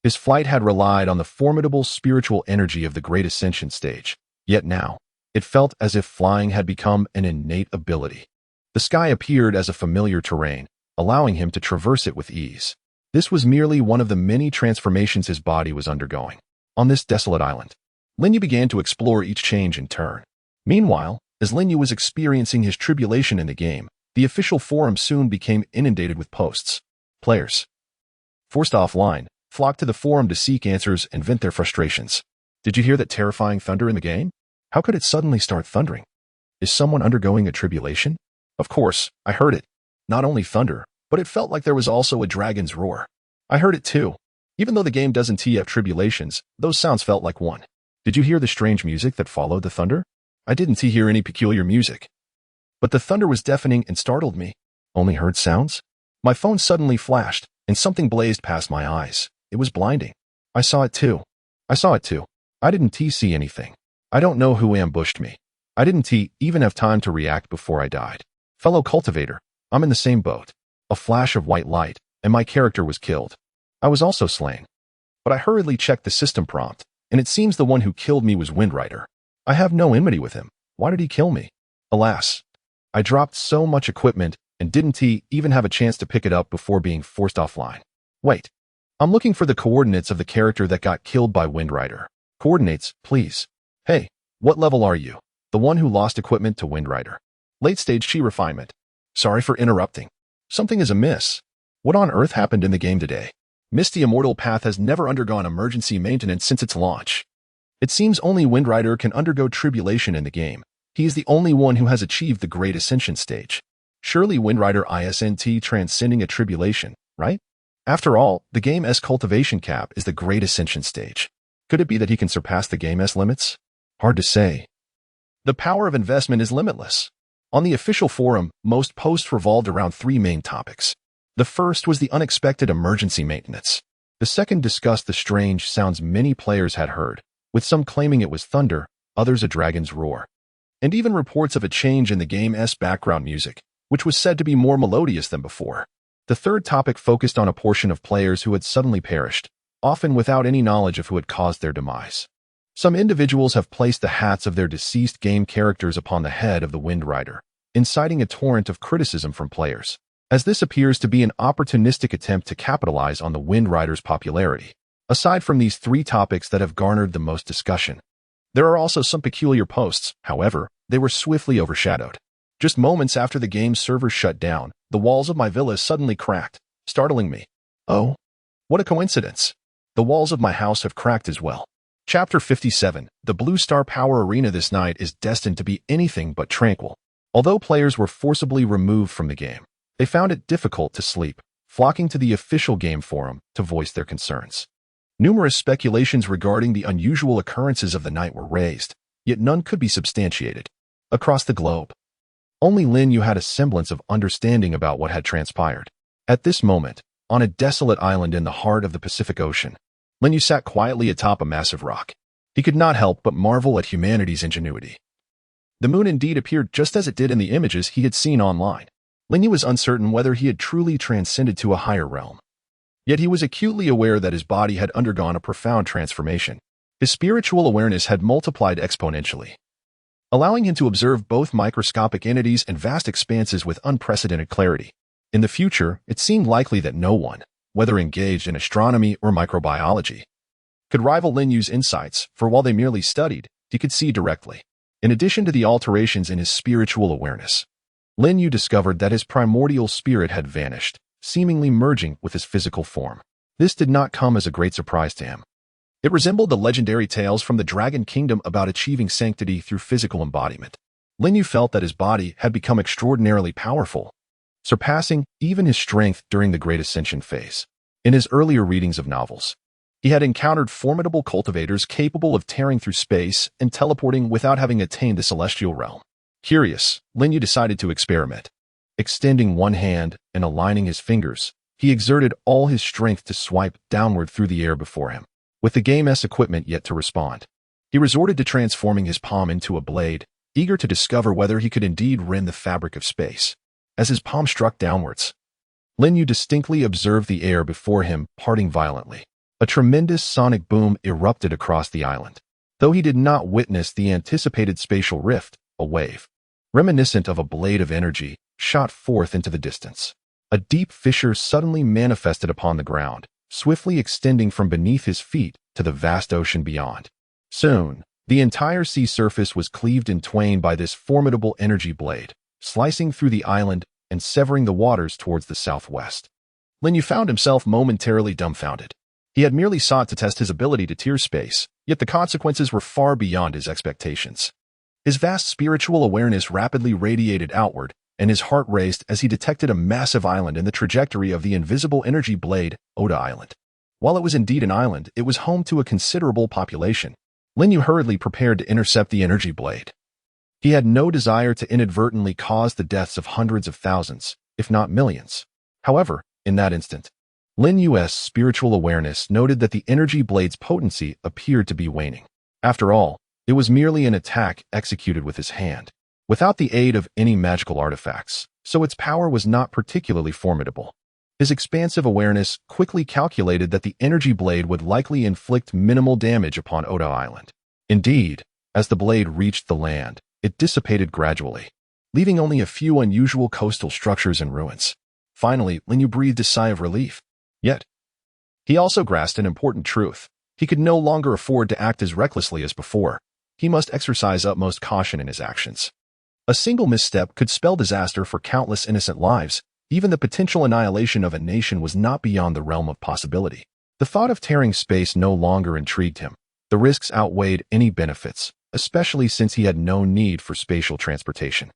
his flight had relied on the formidable spiritual energy of the Great Ascension stage, yet now, it felt as if flying had become an innate ability. The sky appeared as a familiar terrain, allowing him to traverse it with ease. This was merely one of the many transformations his body was undergoing. On this desolate island, Lin Yu began to explore each change in turn. Meanwhile, as Lin Yu was experiencing his tribulation in the game, the official forum soon became inundated with posts. Players, forced offline, flocked to the forum to seek answers and vent their frustrations. Did you hear that terrifying thunder in the game? How could it suddenly start thundering? Is someone undergoing a tribulation? Of course, I heard it. Not only thunder, but it felt like there was also a dragon's roar. I heard it too. Even though the game doesn't TF tribulations, those sounds felt like one. Did you hear the strange music that followed the thunder? I didn't hear any peculiar music. But the thunder was deafening and startled me. Only heard sounds? My phone suddenly flashed, and something blazed past my eyes. It was blinding. I saw it too. I didn't see anything. I don't know who ambushed me. I didn't even have time to react before I died. Fellow cultivator, I'm in the same boat. A flash of white light, and my character was killed. I was also slain. But I hurriedly checked the system prompt, and it seems the one who killed me was Windrider. I have no enmity with him. Why did he kill me? Alas, I dropped so much equipment and didn't even have a chance to pick it up before being forced offline. Wait, I'm looking for the coordinates of the character that got killed by Windrider. Coordinates, please. Hey, what level are you? The one who lost equipment to Windrider. Late stage chi refinement. Sorry for interrupting. Something is amiss. What on earth happened in the game today? The Immortal Path has never undergone emergency maintenance since its launch. It seems only Windrider can undergo tribulation in the game. He is the only one who has achieved the Great Ascension stage. Surely Windrider isn't transcending a tribulation, right? After all, the game's cultivation cap is the Great Ascension stage. Could it be that he can surpass the game's limits? Hard to say. The power of investment is limitless. On the official forum, most posts revolved around three main topics. The first was the unexpected emergency maintenance. The second discussed the strange sounds many players had heard, with some claiming it was thunder, others a dragon's roar, and even reports of a change in the game's background music, which was said to be more melodious than before. The third topic focused on a portion of players who had suddenly perished, often without any knowledge of who had caused their demise. Some individuals have placed the hats of their deceased game characters upon the head of the Windrider, inciting a torrent of criticism from players, as this appears to be an opportunistic attempt to capitalize on the Windrider's popularity. Aside from these three topics that have garnered the most discussion, there are also some peculiar posts. However, they were swiftly overshadowed. Just moments after the game's servers shut down, the walls of my villa suddenly cracked, startling me. Oh, what a coincidence. The walls of my house have cracked as well. Chapter 57. The Blue Star Power Arena this night is destined to be anything but tranquil. Although players were forcibly removed from the game, they found it difficult to sleep, flocking to the official game forum to voice their concerns. Numerous speculations regarding the unusual occurrences of the night were raised, yet none could be substantiated. Across the globe, only Lin Yu had a semblance of understanding about what had transpired. At this moment, on a desolate island in the heart of the Pacific Ocean, Lin Yu sat quietly atop a massive rock. He could not help but marvel at humanity's ingenuity. The moon indeed appeared just as it did in the images he had seen online. Lin Yu was uncertain whether he had truly transcended to a higher realm. Yet he was acutely aware that his body had undergone a profound transformation. His spiritual awareness had multiplied exponentially, allowing him to observe both microscopic entities and vast expanses with unprecedented clarity. In the future, it seemed likely that no one, whether engaged in astronomy or microbiology, could rival Lin Yu's insights, for while they merely studied, he could see directly. In addition to the alterations in his spiritual awareness, Lin Yu discovered that his primordial spirit had vanished, seemingly merging with his physical form. This did not come as a great surprise to him. It resembled the legendary tales from the Dragon Kingdom about achieving sanctity through physical embodiment. Lin Yu felt that his body had become extraordinarily powerful, surpassing even his strength during the Great Ascension phase. In his earlier readings of novels, he had encountered formidable cultivators capable of tearing through space and teleporting without having attained the celestial realm. Curious, Lin Yu decided to experiment. Extending one hand and aligning his fingers, he exerted all his strength to swipe downward through the air before him. With the game's equipment yet to respond, he resorted to transforming his palm into a blade, eager to discover whether he could indeed rend the fabric of space. As his palm struck downwards, Lin Yu distinctly observed the air before him parting violently. A tremendous sonic boom erupted across the island. Though he did not witness the anticipated spatial rift, a wave, reminiscent of a blade of energy, shot forth into the distance. A deep fissure suddenly manifested upon the ground, swiftly extending from beneath his feet to the vast ocean beyond. Soon, the entire sea surface was cleaved in twain by this formidable energy blade, slicing through the island and severing the waters towards the southwest. Lin Yu found himself momentarily dumbfounded. He had merely sought to test his ability to tear space, yet the consequences were far beyond his expectations. His vast spiritual awareness rapidly radiated outward, and his heart raced as he detected a massive island in the trajectory of the invisible energy blade, Oda Island. While it was indeed an island, it was home to a considerable population. Lin Yu hurriedly prepared to intercept the energy blade. He had no desire to inadvertently cause the deaths of hundreds of thousands, if not millions. However, in that instant, Lin Yu's spiritual awareness noted that the energy blade's potency appeared to be waning. After all, it was merely an attack executed with his hand, without the aid of any magical artifacts, so its power was not particularly formidable. His expansive awareness quickly calculated that the energy blade would likely inflict minimal damage upon Oda Island. Indeed, as the blade reached the land, it dissipated gradually, leaving only a few unusual coastal structures in ruins. Finally, Lin Yu breathed a sigh of relief. Yet, he also grasped an important truth. He could no longer afford to act as recklessly as before. He must exercise utmost caution in his actions. A single misstep could spell disaster for countless innocent lives. Even the potential annihilation of a nation was not beyond the realm of possibility. The thought of tearing space no longer intrigued him. The risks outweighed any benefits, especially since he had no need for spatial transportation.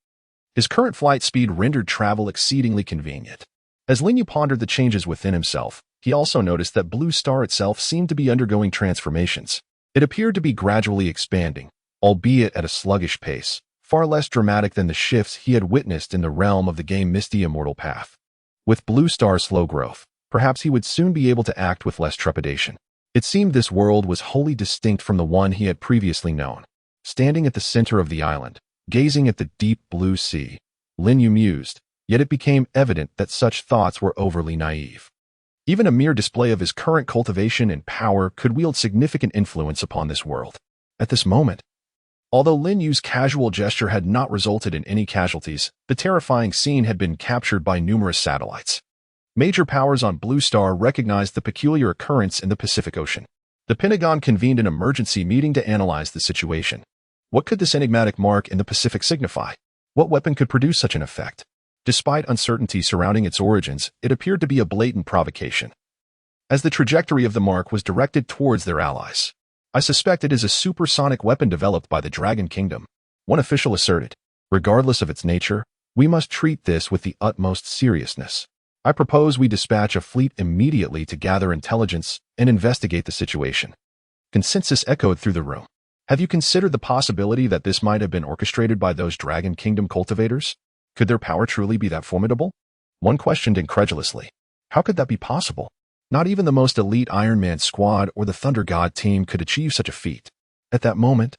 His current flight speed rendered travel exceedingly convenient. As Lin Yu pondered the changes within himself, he also noticed that Blue Star itself seemed to be undergoing transformations. It appeared to be gradually expanding, albeit at a sluggish pace, far less dramatic than the shifts he had witnessed in the realm of the game Misty Immortal Path. With Blue Star's slow growth, perhaps he would soon be able to act with less trepidation. It seemed this world was wholly distinct from the one he had previously known. Standing at the center of the island, gazing at the deep blue sea, Lin Yu mused, yet it became evident that such thoughts were overly naive. Even a mere display of his current cultivation and power could wield significant influence upon this world. At this moment, although Lin Yu's casual gesture had not resulted in any casualties, the terrifying scene had been captured by numerous satellites. Major powers on Blue Star recognized the peculiar occurrence in the Pacific Ocean. The Pentagon convened an emergency meeting to analyze the situation. What could this enigmatic mark in the Pacific signify? What weapon could produce such an effect? Despite uncertainty surrounding its origins, it appeared to be a blatant provocation, as the trajectory of the mark was directed towards their allies. I suspect it is a supersonic weapon developed by the Dragon Kingdom, one official asserted. Regardless of its nature, we must treat this with the utmost seriousness. I propose we dispatch a fleet immediately to gather intelligence and investigate the situation. Consensus echoed through the room. Have you considered the possibility that this might have been orchestrated by those Dragon Kingdom cultivators? Could their power truly be that formidable? One questioned incredulously. How could that be possible? Not even the most elite Iron Man squad or the Thunder God team could achieve such a feat. At that moment,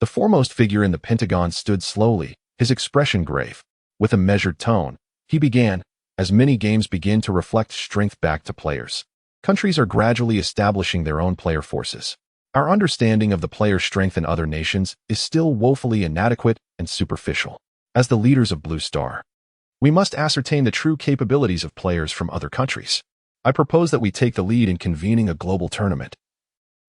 the foremost figure in the Pentagon stood slowly, his expression grave. With a measured tone, he began, as many games begin to reflect strength back to players. Countries are gradually establishing their own player forces. Our understanding of the player strength in other nations is still woefully inadequate and superficial. As the leaders of Blue Star, we must ascertain the true capabilities of players from other countries. I propose that we take the lead in convening a global tournament,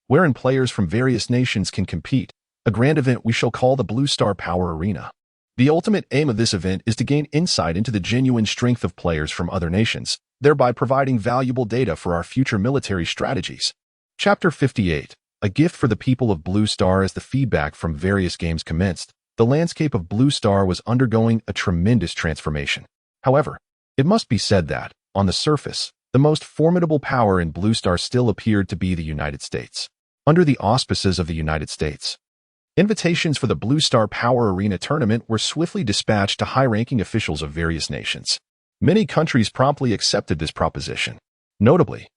wherein players from various nations can compete, a grand event we shall call the Blue Star Power Arena. The ultimate aim of this event is to gain insight into the genuine strength of players from other nations, thereby providing valuable data for our future military strategies. Chapter 58. A gift for the people of Blue Star. As the feedback from various games commenced, the landscape of Blue Star was undergoing a tremendous transformation. However, it must be said that, on the surface, the most formidable power in Blue Star still appeared to be the United States. Under the auspices of the United States, invitations for the Blue Star Power Arena tournament were swiftly dispatched to high-ranking officials of various nations. Many countries promptly accepted this proposition. Notably,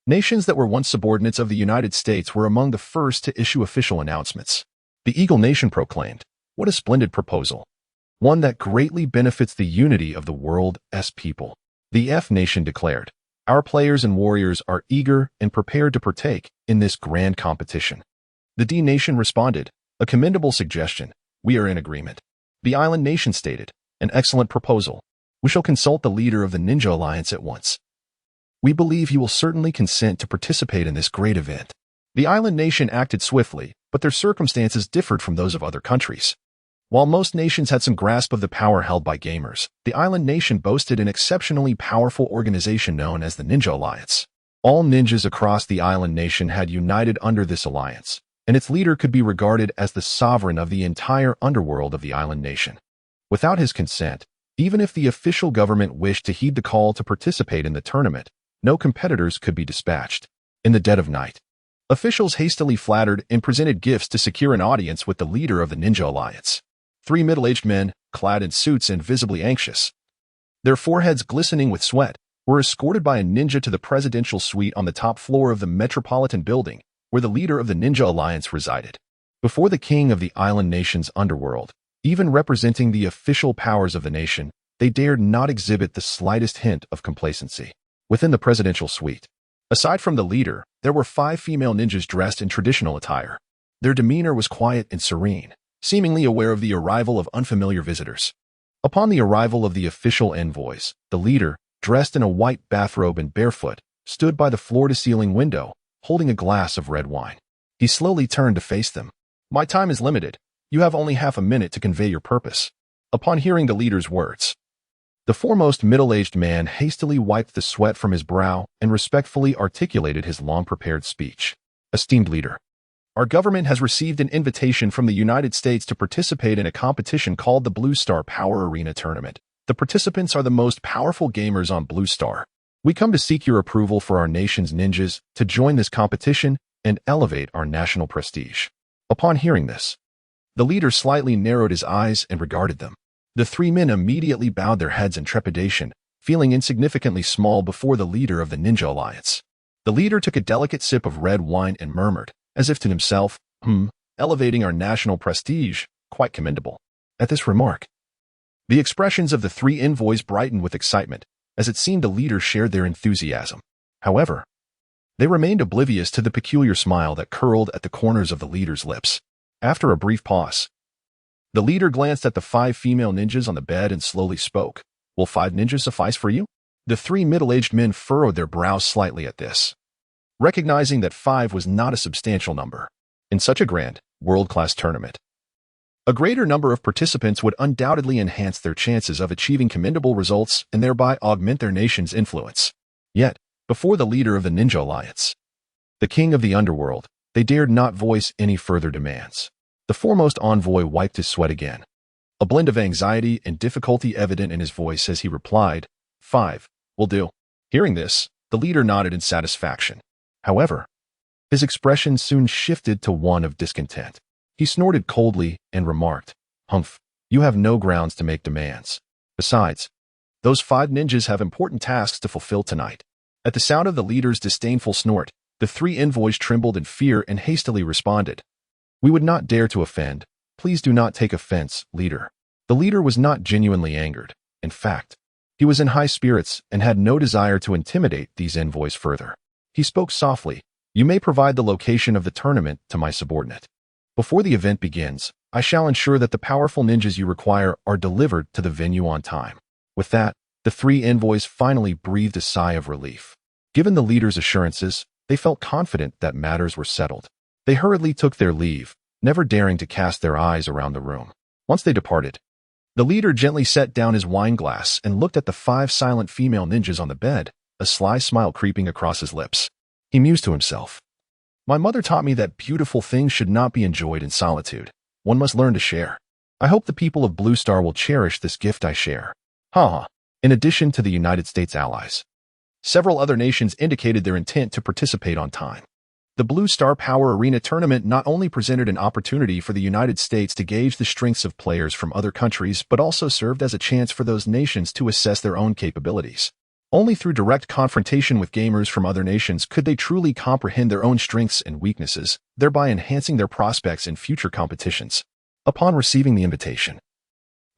nations that were once subordinates of the United States were among the first to issue official announcements. The Eagle Nation proclaimed, "What a splendid proposal! One that greatly benefits the unity of the world's people." The F Nation declared, "Our players and warriors are eager and prepared to partake in this grand competition." The D Nation responded, "A commendable suggestion. We are in agreement." The Island Nation stated, "An excellent proposal. We shall consult the leader of the Ninja Alliance at once. We believe he will certainly consent to participate in this great event." The Island Nation acted swiftly, but their circumstances differed from those of other countries. While most nations had some grasp of the power held by gamers, the Island Nation boasted an exceptionally powerful organization known as the Ninja Alliance. All ninjas across the Island Nation had united under this alliance, and its leader could be regarded as the sovereign of the entire underworld of the Island Nation. Without his consent, even if the official government wished to heed the call to participate in the tournament, no competitors could be dispatched. In the dead of night, officials hastily flattered and presented gifts to secure an audience with the leader of the Ninja Alliance. 3 middle-aged men, clad in suits and visibly anxious, their foreheads glistening with sweat, were escorted by a ninja to the presidential suite on the top floor of the Metropolitan Building, where the leader of the Ninja Alliance resided. Before the king of the Island Nation's underworld, even representing the official powers of the nation, they dared not exhibit the slightest hint of complacency. Within the presidential suite, aside from the leader, there were 5 female ninjas dressed in traditional attire. Their demeanor was quiet and serene, seemingly aware of the arrival of unfamiliar visitors. Upon the arrival of the official envoys, the leader, dressed in a white bathrobe and barefoot, stood by the floor-to-ceiling window, holding a glass of red wine. He slowly turned to face them. "My time is limited. You have only half a minute to convey your purpose." Upon hearing the leader's words, the foremost middle-aged man hastily wiped the sweat from his brow and respectfully articulated his long-prepared speech. "Esteemed leader, our government has received an invitation from the United States to participate in a competition called the Blue Star Power Arena Tournament. The participants are the most powerful gamers on Blue Star. We come to seek your approval for our nation's ninjas to join this competition and elevate our national prestige." Upon hearing this, the leader slightly narrowed his eyes and regarded them. The 3 men immediately bowed their heads in trepidation, feeling insignificantly small before the leader of the Ninja Alliance. The leader took a delicate sip of red wine and murmured, as if to himself, "Elevating our national prestige, quite commendable." At this remark, the expressions of the 3 envoys brightened with excitement, as it seemed the leader shared their enthusiasm. However, they remained oblivious to the peculiar smile that curled at the corners of the leader's lips. After a brief pause, the leader glanced at the 5 female ninjas on the bed and slowly spoke. "Will 5 ninjas suffice for you?" The 3 middle-aged men furrowed their brows slightly at this, recognizing that 5 was not a substantial number. In such a grand, world-class tournament, a greater number of participants would undoubtedly enhance their chances of achieving commendable results and thereby augment their nation's influence. Yet, before the leader of the Ninja Alliance, the king of the underworld, they dared not voice any further demands. The foremost envoy wiped his sweat again, a blend of anxiety and difficulty evident in his voice as he replied, "5 will do." Hearing this, the leader nodded in satisfaction. However, his expression soon shifted to one of discontent. He snorted coldly and remarked, "Humph, you have no grounds to make demands. Besides, those 5 ninjas have important tasks to fulfill tonight." At the sound of the leader's disdainful snort, the 3 envoys trembled in fear and hastily responded, "We would not dare to offend. Please do not take offense, leader." The leader was not genuinely angered. In fact, he was in high spirits and had no desire to intimidate these envoys further. He spoke softly, "You may provide the location of the tournament to my subordinate. Before the event begins, I shall ensure that the powerful ninjas you require are delivered to the venue on time." With that, the 3 envoys finally breathed a sigh of relief. Given the leader's assurances, they felt confident that matters were settled. They hurriedly took their leave, never daring to cast their eyes around the room. Once they departed, The leader gently set down his wine glass and looked at the 5 silent female ninjas on the bed, a sly smile creeping across his lips. He mused to himself. My mother taught me that beautiful things should not be enjoyed in solitude. One must learn to share. I hope the people of Blue Star will cherish this gift I share. In addition to the United States allies, several other nations indicated their intent to participate on time. The Blue Star Power Arena tournament not only presented an opportunity for the United States to gauge the strengths of players from other countries, but also served as a chance for those nations to assess their own capabilities. Only through direct confrontation with gamers from other nations could they truly comprehend their own strengths and weaknesses, thereby enhancing their prospects in future competitions. Upon receiving the invitation,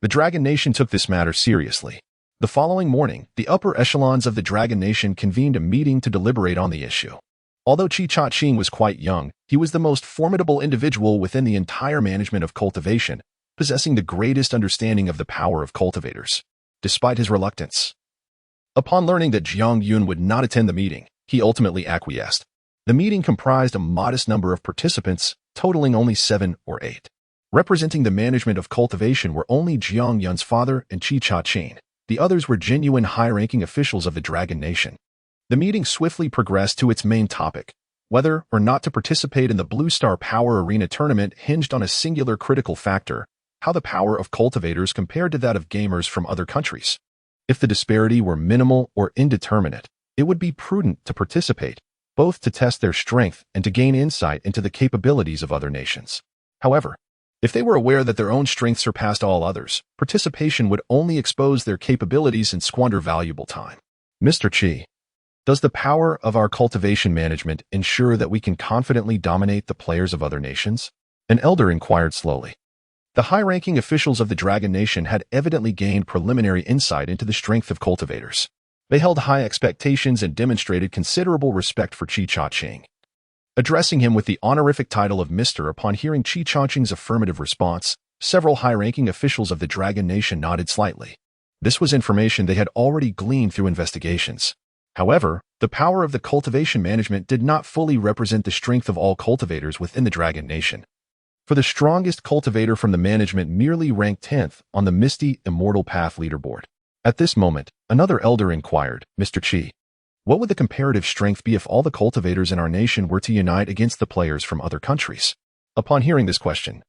the Dragon Nation took this matter seriously. The following morning, the upper echelons of the Dragon Nation convened a meeting to deliberate on the issue. Although Chi Cha-ching was quite young, he was the most formidable individual within the entire management of cultivation, possessing the greatest understanding of the power of cultivators. Despite his reluctance, upon learning that Jiang Yun would not attend the meeting, he ultimately acquiesced. The meeting comprised a modest number of participants, totaling only 7 or 8. Representing the management of cultivation were only Jiang Yun's father and Chi Cha-ching. The others were genuine high-ranking officials of the Dragon Nation. The meeting swiftly progressed to its main topic. Whether or not to participate in the Blue Star Power Arena tournament hinged on a singular critical factor: how the power of cultivators compared to that of gamers from other countries. If the disparity were minimal or indeterminate, it would be prudent to participate, both to test their strength and to gain insight into the capabilities of other nations. However, if they were aware that their own strength surpassed all others, participation would only expose their capabilities and squander valuable time. Mr. Chi, does the power of our cultivation management ensure that we can confidently dominate the players of other nations? An elder inquired slowly. The high-ranking officials of the Dragon Nation had evidently gained preliminary insight into the strength of cultivators. They held high expectations and demonstrated considerable respect for Chi Cha-ching. Addressing him with the honorific title of Mr. upon hearing Chi Cha-ching's affirmative response, several high-ranking officials of the Dragon Nation nodded slightly. This was information they had already gleaned through investigations. However, the power of the cultivation management did not fully represent the strength of all cultivators within the Dragon Nation. For the strongest cultivator from the management merely ranked 10th on the misty Immortal Path leaderboard. At this moment, another elder inquired, Mr. Chi, what would the comparative strength be if all the cultivators in our nation were to unite against the players from other countries? Upon hearing this question,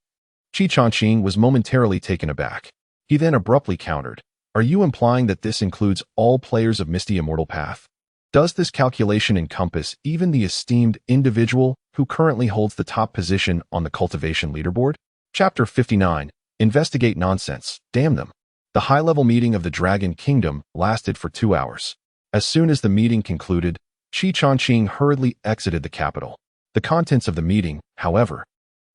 Chi Cha-ching was momentarily taken aback. He then abruptly countered, are you implying that this includes all players of Misty Immortal Path? Does this calculation encompass even the esteemed individual who currently holds the top position on the cultivation leaderboard? Chapter 59. Investigate nonsense. Damn them. The high-level meeting of the Dragon Kingdom lasted for 2 hours. As soon as the meeting concluded, Chi Cha-ching hurriedly exited the capital. The contents of the meeting, however,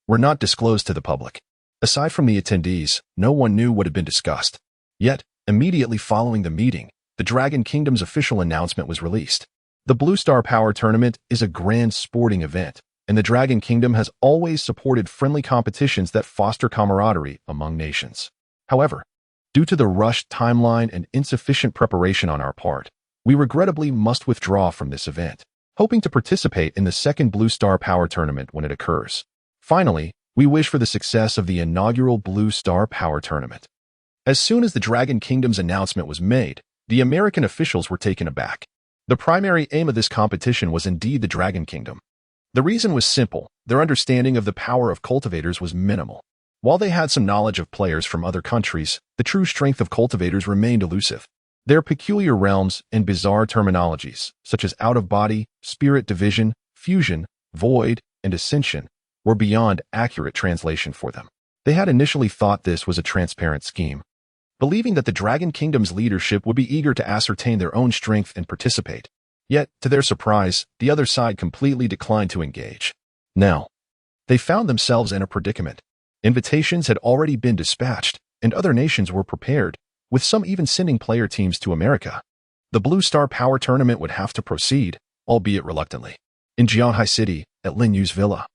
were not disclosed to the public. Aside from the attendees, no one knew what had been discussed. Yet, immediately following the meeting, the Dragon Kingdom's official announcement was released. The Blue Star Power Tournament is a grand sporting event, and the Dragon Kingdom has always supported friendly competitions that foster camaraderie among nations. However, due to the rushed timeline and insufficient preparation on our part, we regrettably must withdraw from this event, hoping to participate in the second Blue Star Power Tournament when it occurs. Finally, we wish for the success of the inaugural Blue Star Power Tournament. As soon as the Dragon Kingdom's announcement was made, the American officials were taken aback. The primary aim of this competition was indeed the Dragon Kingdom. The reason was simple: their understanding of the power of cultivators was minimal. While they had some knowledge of players from other countries, the true strength of cultivators remained elusive. Their peculiar realms and bizarre terminologies, such as out-of-body, spirit division, fusion, void, and ascension, were beyond accurate translation for them. They had initially thought this was a transparent scheme, believing that the Dragon Kingdom's leadership would be eager to ascertain their own strength and participate. Yet, to their surprise, the other side completely declined to engage. Now, they found themselves in a predicament. Invitations had already been dispatched, and other nations were prepared, with some even sending player teams to America. The Blue Star Power Tournament would have to proceed, albeit reluctantly, in Jianhai City, at Lin Yu's villa.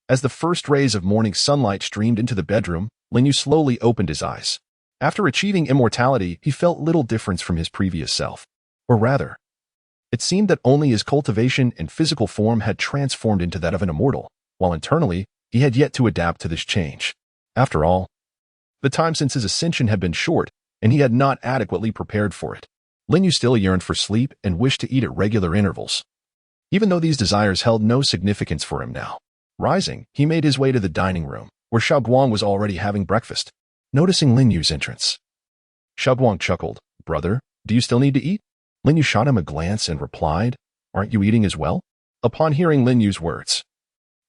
As the first rays of morning sunlight streamed into the bedroom, Lin Yu slowly opened his eyes. After achieving immortality, he felt little difference from his previous self. Or rather, it seemed that only his cultivation and physical form had transformed into that of an immortal, while internally, he had yet to adapt to this change. After all, The time since his ascension had been short, and he had not adequately prepared for it. Lin Yu still yearned for sleep and wished to eat at regular intervals, even though these desires held no significance for him now. Rising, he made his way to the dining room, where Xiaoguang was already having breakfast. Noticing Lin Yu's entrance, Xiaoguang chuckled. "Brother, do you still need to eat?" Lin Yu shot him a glance and replied, "Aren't you eating as well?" Upon hearing Lin Yu's words,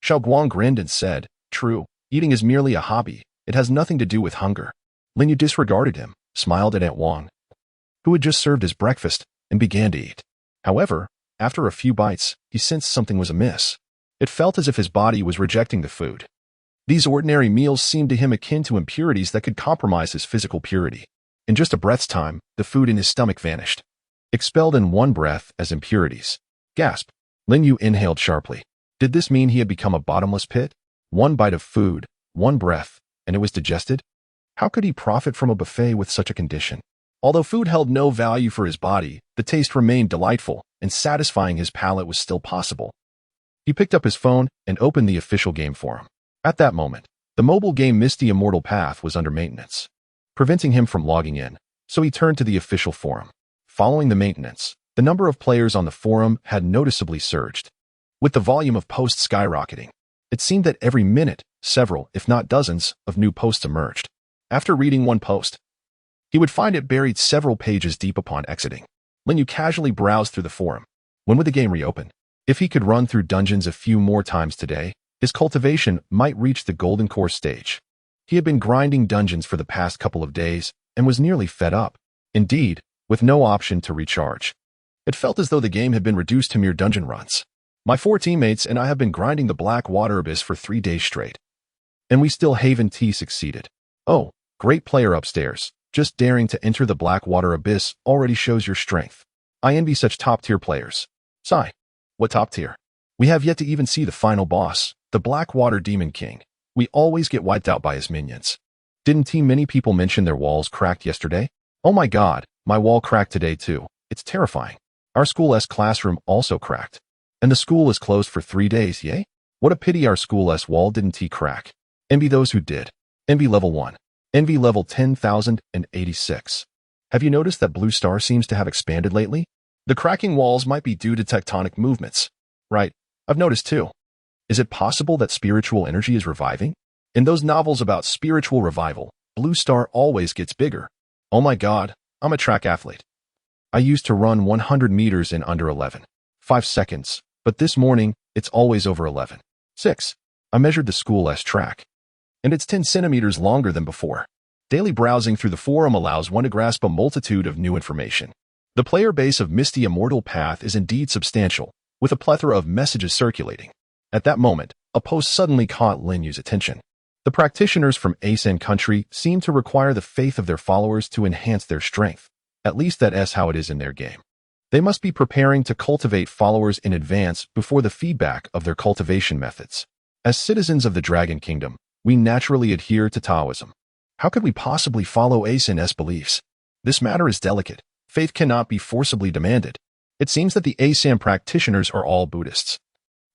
Xiaoguang grinned and said, "True, eating is merely a hobby. It has nothing to do with hunger." Lin Yu disregarded him, smiled at Aunt Wang, who had just served his breakfast, and began to eat. However, after a few bites, he sensed something was amiss. It felt as if his body was rejecting the food. These ordinary meals seemed to him akin to impurities that could compromise his physical purity. In just a breath's time, the food in his stomach vanished, expelled in one breath as impurities. Gasp! Lin Yu inhaled sharply. Did this mean he had become a bottomless pit? One bite of food, one breath, and it was digested? How could he profit from a buffet with such a condition? Although food held no value for his body, the taste remained delightful, and satisfying his palate was still possible. He picked up his phone and opened the official game forum. At that moment, the mobile game Immortal Path was under maintenance, preventing him from logging in, so he turned to the official forum. Following the maintenance, the number of players on the forum had noticeably surged, with the volume of posts skyrocketing. It seemed that every minute, several, if not dozens, of new posts emerged. After reading one post, he would find it buried several pages deep upon exiting. Lin Yu casually browsed through the forum. When would the game reopen? If he could run through dungeons a few more times today, his cultivation might reach the golden core stage. He had been grinding dungeons for the past couple of days and was nearly fed up. Indeed, with no option to recharge. It felt as though the game had been reduced to mere dungeon runs. My 4 teammates and I have been grinding the black water abyss for 3 days straight, and we still haven't succeeded. Oh, great player upstairs. Just daring to enter the black water abyss already shows your strength. I envy such top-tier players. Sigh. What top tier? We have yet to even see the final boss, the Blackwater Demon King. We always get wiped out by his minions. Didn't too many people mention their walls cracked yesterday? Oh my god, my wall cracked today too. It's terrifying. Our school's classroom also cracked. And the school is closed for 3 days, yay? What a pity our school's wall didn't crack. Envy those who did. Envy level 1. Envy level 10,086. Have you noticed that Blue Star seems to have expanded lately? The cracking walls might be due to tectonic movements. Right, I've noticed too. Is it possible that spiritual energy is reviving? In those novels about spiritual revival, Blue Star always gets bigger. Oh my god, I'm a track athlete. I used to run 100 meters in under 11.5 seconds, but this morning, it's always over 11.6. I measured the school's track, and it's 10 centimeters longer than before. Daily browsing through the forum allows one to grasp a multitude of new information. The player base of Immortal Path is indeed substantial, with a plethora of messages circulating. At that moment, a post suddenly caught Lin Yu's attention. The practitioners from Asen country seem to require the faith of their followers to enhance their strength. At least that's how it is in their game. They must be preparing to cultivate followers in advance before the feedback of their cultivation methods. As citizens of the Dragon Kingdom, we naturally adhere to Taoism. How could we possibly follow Asen's beliefs? This matter is delicate. Faith cannot be forcibly demanded. It seems that the Asen practitioners are all Buddhists,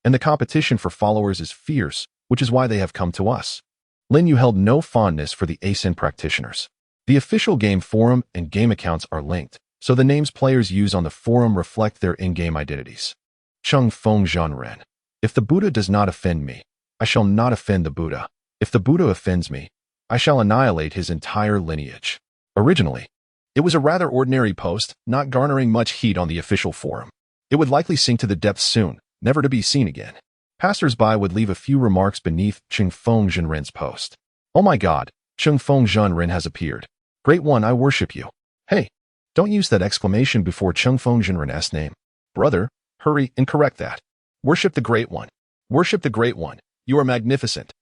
and the competition for followers is fierce, which is why they have come to us. Lin Yu held no fondness for the Asen practitioners. The official game forum and game accounts are linked, so the names players use on the forum reflect their in-game identities. Chung Feng Zhenren. If the Buddha does not offend me, I shall not offend the Buddha. If the Buddha offends me, I shall annihilate his entire lineage. Originally, it was a rather ordinary post, not garnering much heat on the official forum. It would likely sink to the depths soon, never to be seen again. Passers-by would leave a few remarks beneath Chung Feng Zhenren's post. Oh my god, Chung Feng Zhenren has appeared. Great one, I worship you. Hey, don't use that exclamation before Chung Feng Zhenren's name. Brother, hurry and correct that. Worship the Great One. Worship the Great One. You are magnificent.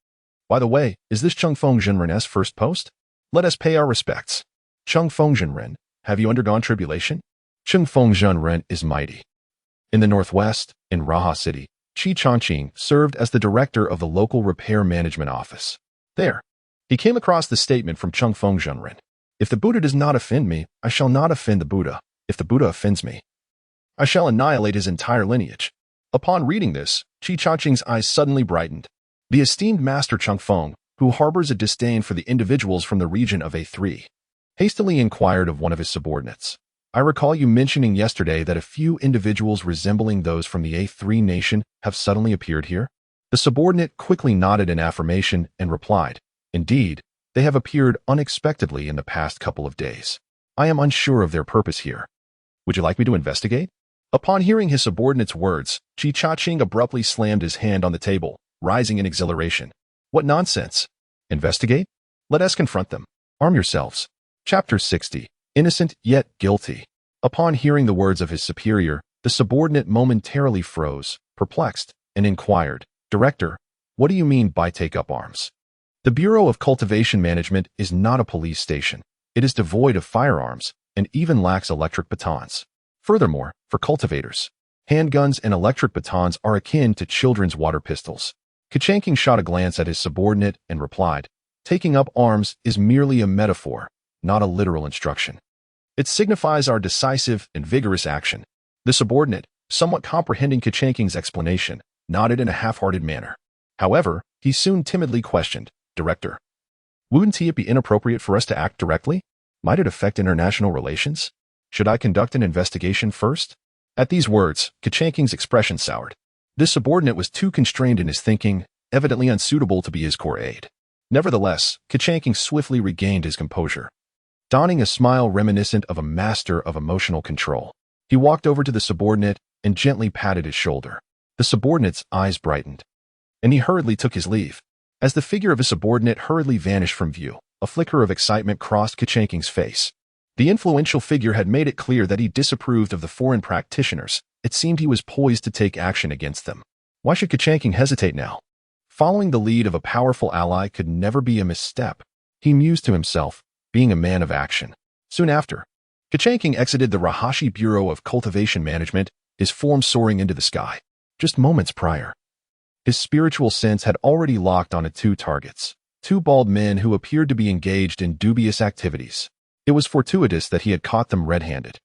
By the way, is this Chung Feng Zhenren's first post? Let us pay our respects. Chung Feng Zhenren, have you undergone tribulation? Chung Feng Zhenren is mighty. In the northwest, in Raha City, Qi Changqing served as the director of the local repair management office. There, he came across the statement from Chung Feng Zhenren. If the Buddha does not offend me, I shall not offend the Buddha. If the Buddha offends me, I shall annihilate his entire lineage. Upon reading this, Qi Changqing's eyes suddenly brightened. The esteemed Master Chung Feng who harbors a disdain for the individuals from the region of A3, hastily inquired of one of his subordinates. I recall you mentioning yesterday that a few individuals resembling those from the A3 nation have suddenly appeared here. The subordinate quickly nodded in affirmation and replied, Indeed, they have appeared unexpectedly in the past couple of days. I am unsure of their purpose here. Would you like me to investigate? Upon hearing his subordinate's words, Chi Cha-ching abruptly slammed his hand on the table, rising in exhilaration. What nonsense! Investigate? Let us confront them. Arm yourselves. Chapter 60. Innocent yet guilty. Upon hearing the words of his superior, the subordinate momentarily froze, perplexed, and inquired, Director, what do you mean by take up arms? The Bureau of Cultivation Management is not a police station. It is devoid of firearms and even lacks electric batons. Furthermore, for cultivators, handguns and electric batons are akin to children's water pistols. Kachanking shot a glance at his subordinate and replied, Taking up arms is merely a metaphor, not a literal instruction. It signifies our decisive and vigorous action. The subordinate, somewhat comprehending Kachanking's explanation, nodded in a half-hearted manner. However, he soon timidly questioned, Director, wouldn't it be inappropriate for us to act directly? Might it affect international relations? Should I conduct an investigation first? At these words, Kachanking's expression soured. This subordinate was too constrained in his thinking, evidently unsuitable to be his core aide. Nevertheless, Kachanking swiftly regained his composure. Donning a smile reminiscent of a master of emotional control, he walked over to the subordinate and gently patted his shoulder. The subordinate's eyes brightened, and he hurriedly took his leave. As the figure of his subordinate hurriedly vanished from view, a flicker of excitement crossed Kachanking's face. The influential figure had made it clear that he disapproved of the foreign practitioners. It seemed he was poised to take action against them. Why should Kachanking hesitate now? Following the lead of a powerful ally could never be a misstep. He mused to himself, being a man of action. Soon after, Kachanking exited the Rahashi Bureau of Cultivation Management, his form soaring into the sky. Just moments prior, his spiritual sense had already locked onto two targets, two bald men who appeared to be engaged in dubious activities. It was fortuitous that he had caught them red-handed.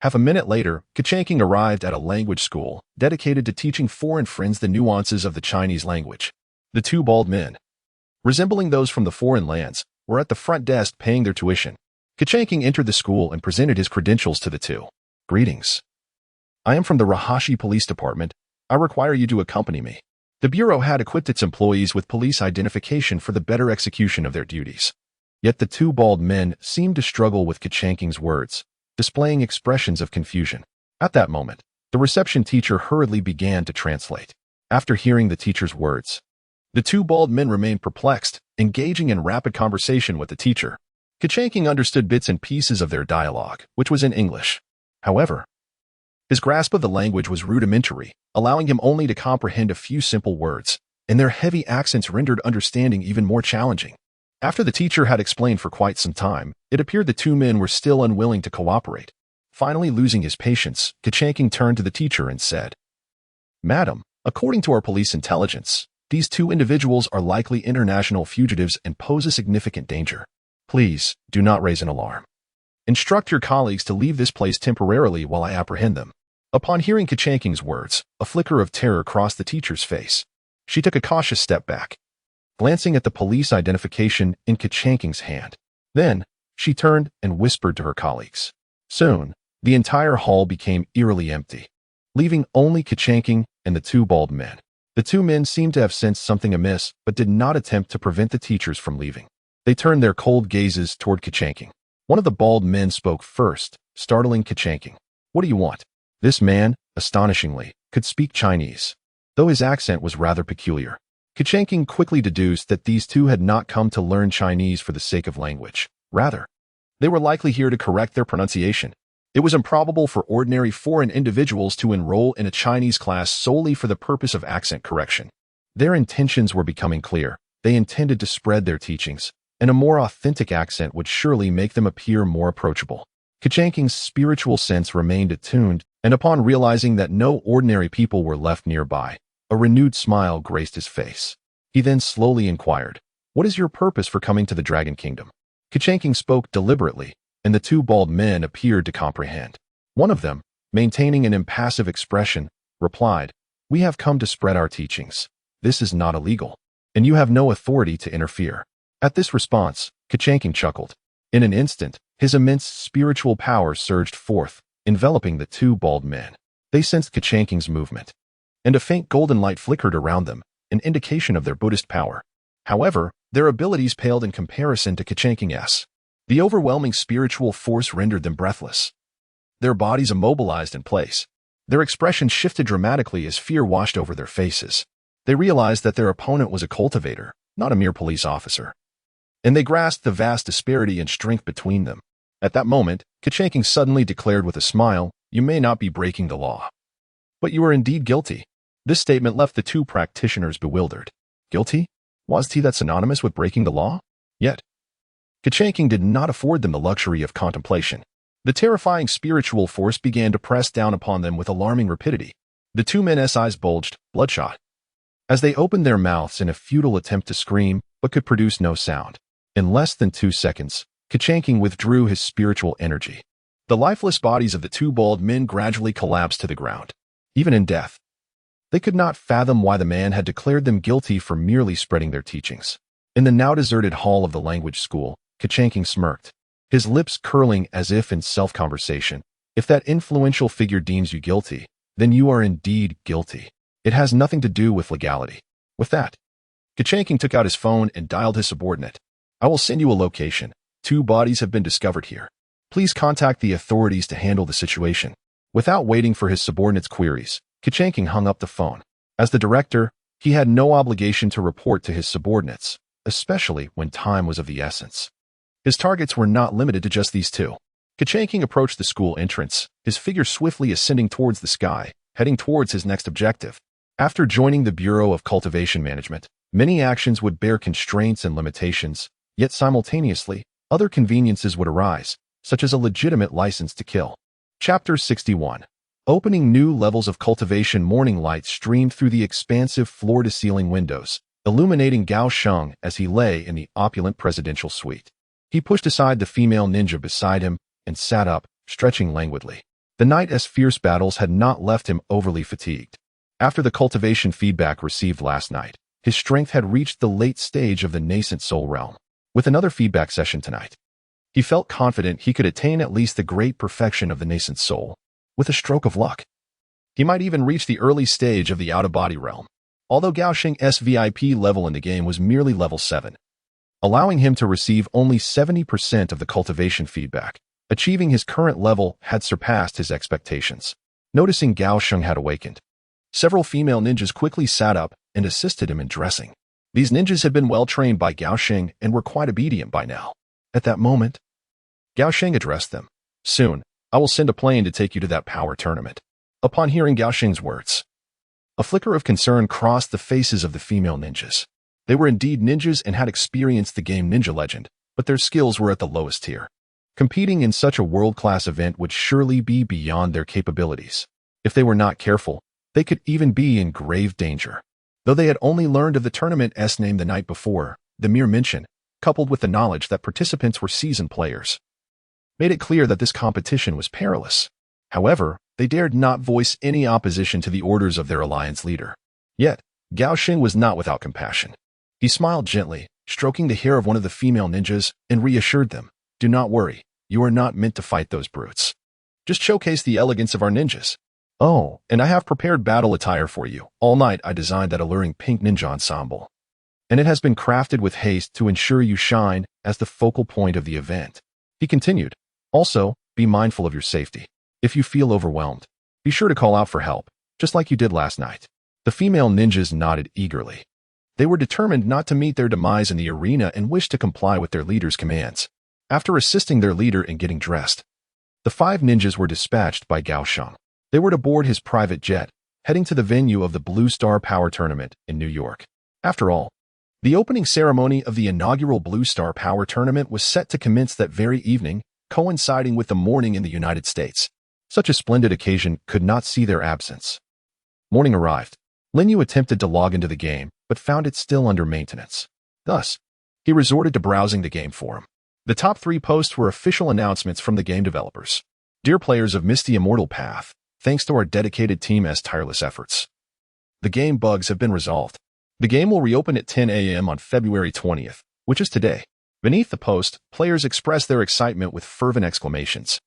Half a minute later, Kachanking arrived at a language school dedicated to teaching foreign friends the nuances of the Chinese language. The two bald men, resembling those from the foreign lands, were at the front desk paying their tuition. Kachanking entered the school and presented his credentials to the two. Greetings. I am from the Rahashi Police Department. I require you to accompany me. The Bureau had equipped its employees with police identification for the better execution of their duties. Yet the two bald men seemed to struggle with Kachanking's words, displaying expressions of confusion. At that moment, the reception teacher hurriedly began to translate. After hearing the teacher's words, the two bald men remained perplexed, engaging in rapid conversation with the teacher. Kachanking understood bits and pieces of their dialogue, which was in English. However, his grasp of the language was rudimentary, allowing him only to comprehend a few simple words, and their heavy accents rendered understanding even more challenging. After the teacher had explained for quite some time, it appeared the two men were still unwilling to cooperate. Finally losing his patience, Kachanking turned to the teacher and said, Madam, according to our police intelligence, these two individuals are likely international fugitives and pose a significant danger. Please, do not raise an alarm. Instruct your colleagues to leave this place temporarily while I apprehend them. Upon hearing Kachanking's words, a flicker of terror crossed the teacher's face. She took a cautious step back, glancing at the police identification in Kachanking's hand. Then, she turned and whispered to her colleagues. Soon, the entire hall became eerily empty, leaving only Kachanking and the two bald men. The two men seemed to have sensed something amiss, but did not attempt to prevent the teachers from leaving. They turned their cold gazes toward Kachanking. One of the bald men spoke first, startling Kachanking. What do you want? This man, astonishingly, could speak Chinese, though his accent was rather peculiar. Kachanking quickly deduced that these two had not come to learn Chinese for the sake of language. Rather, they were likely here to correct their pronunciation. It was improbable for ordinary foreign individuals to enroll in a Chinese class solely for the purpose of accent correction. Their intentions were becoming clear. They intended to spread their teachings, and a more authentic accent would surely make them appear more approachable. Kachanking's spiritual sense remained attuned, and upon realizing that no ordinary people were left nearby, a renewed smile graced his face. He then slowly inquired, What is your purpose for coming to the Dragon Kingdom? Kachanking spoke deliberately, and the two bald men appeared to comprehend. One of them, maintaining an impassive expression, replied, We have come to spread our teachings. This is not illegal. and you have no authority to interfere." At this response, Kachanking chuckled. In an instant, his immense spiritual power surged forth, enveloping the two bald men. They sensed Kachanking's movement, and a faint golden light flickered around them, an indication of their Buddhist power. However, their abilities paled in comparison to Kachanking's. The overwhelming spiritual force rendered them breathless. Their bodies immobilized in place. Their expressions shifted dramatically as fear washed over their faces. They realized that their opponent was a cultivator, not a mere police officer. And they grasped the vast disparity in strength between them. At that moment, Kachanking suddenly declared with a smile, "You may not be breaking the law, but you are indeed guilty." This statement left the two practitioners bewildered. Guilty? Was he that synonymous with breaking the law? Yet, Kachanking did not afford them the luxury of contemplation. The terrifying spiritual force began to press down upon them with alarming rapidity. The two men's eyes bulged, bloodshot, as they opened their mouths in a futile attempt to scream, but could produce no sound. In less than 2 seconds, Kachanking withdrew his spiritual energy. The lifeless bodies of the two bald men gradually collapsed to the ground. Even in death, they could not fathom why the man had declared them guilty for merely spreading their teachings. In the now deserted hall of the language school, Kachanking smirked, his lips curling as if in self-conversation. "If that influential figure deems you guilty, then you are indeed guilty. It has nothing to do with legality." With that, Kachanking took out his phone and dialed his subordinate. "I will send you a location. 2 bodies have been discovered here. Please contact the authorities to handle the situation." Without waiting for his subordinate's queries, Kachanking hung up the phone. As the director, he had no obligation to report to his subordinates, especially when time was of the essence. His targets were not limited to just these 2. Kachanking approached the school entrance, his figure swiftly ascending towards the sky, heading towards his next objective. After joining the Bureau of Cultivation Management, many actions would bear constraints and limitations, yet simultaneously, other conveniences would arise, such as a legitimate license to kill. Chapter 61. Opening new levels of cultivation. Morning light streamed through the expansive floor-to-ceiling windows, illuminating Gao Sheng as he lay in the opulent presidential suite. He pushed aside the female ninja beside him and sat up, stretching languidly. The night's fierce battles had not left him overly fatigued. After the cultivation feedback received last night, his strength had reached the late stage of the nascent soul realm. With another feedback session tonight, he felt confident he could attain at least the great perfection of the nascent soul. With a stroke of luck, he might even reach the early stage of the out-of-body realm. Although Gao Sheng's VIP level in the game was merely level 7, allowing him to receive only 70% of the cultivation feedback, achieving his current level had surpassed his expectations. Noticing Gao Sheng had awakened, several female ninjas quickly sat up and assisted him in dressing. These ninjas had been well trained by Gao Sheng and were quite obedient by now. At that moment, Gao Sheng addressed them. "Soon, I will send a plane to take you to that power tournament." Upon hearing Gao Sheng's words, a flicker of concern crossed the faces of the female ninjas. They were indeed ninjas and had experienced the game Ninja Legend, but their skills were at the lowest tier. Competing in such a world-class event would surely be beyond their capabilities. If they were not careful, they could even be in grave danger. Though they had only learned of the tournament's name the night before, the mere mention, coupled with the knowledge that participants were seasoned players, made it clear that this competition was perilous. However, they dared not voice any opposition to the orders of their alliance leader. Yet, Gao Sheng was not without compassion. He smiled gently, stroking the hair of one of the female ninjas, and reassured them, "Do not worry, you are not meant to fight those brutes. Just showcase the elegance of our ninjas. Oh, and I have prepared battle attire for you. All night I designed that alluring pink ninja ensemble, and it has been crafted with haste to ensure you shine as the focal point of the event." He continued, "Also, be mindful of your safety. If you feel overwhelmed, be sure to call out for help, just like you did last night." The female ninjas nodded eagerly. They were determined not to meet their demise in the arena and wished to comply with their leader's commands. After assisting their leader in getting dressed, the 5 ninjas were dispatched by Gao Sheng. They were to board his private jet, heading to the venue of the Blue Star Power Tournament in New York. After all, the opening ceremony of the inaugural Blue Star Power Tournament was set to commence that very evening, coinciding with the morning in the United States. Such a splendid occasion could not see their absence. Morning arrived. Lin Yu attempted to log into the game, but found it still under maintenance. Thus, he resorted to browsing the game forum. The top 3 posts were official announcements from the game developers. "Dear players of the Immortal Path, thanks to our dedicated team's tireless efforts, the game bugs have been resolved. The game will reopen at 10 a.m. on February 20th, which is today. Beneath the post, players expressed their excitement with fervent exclamations.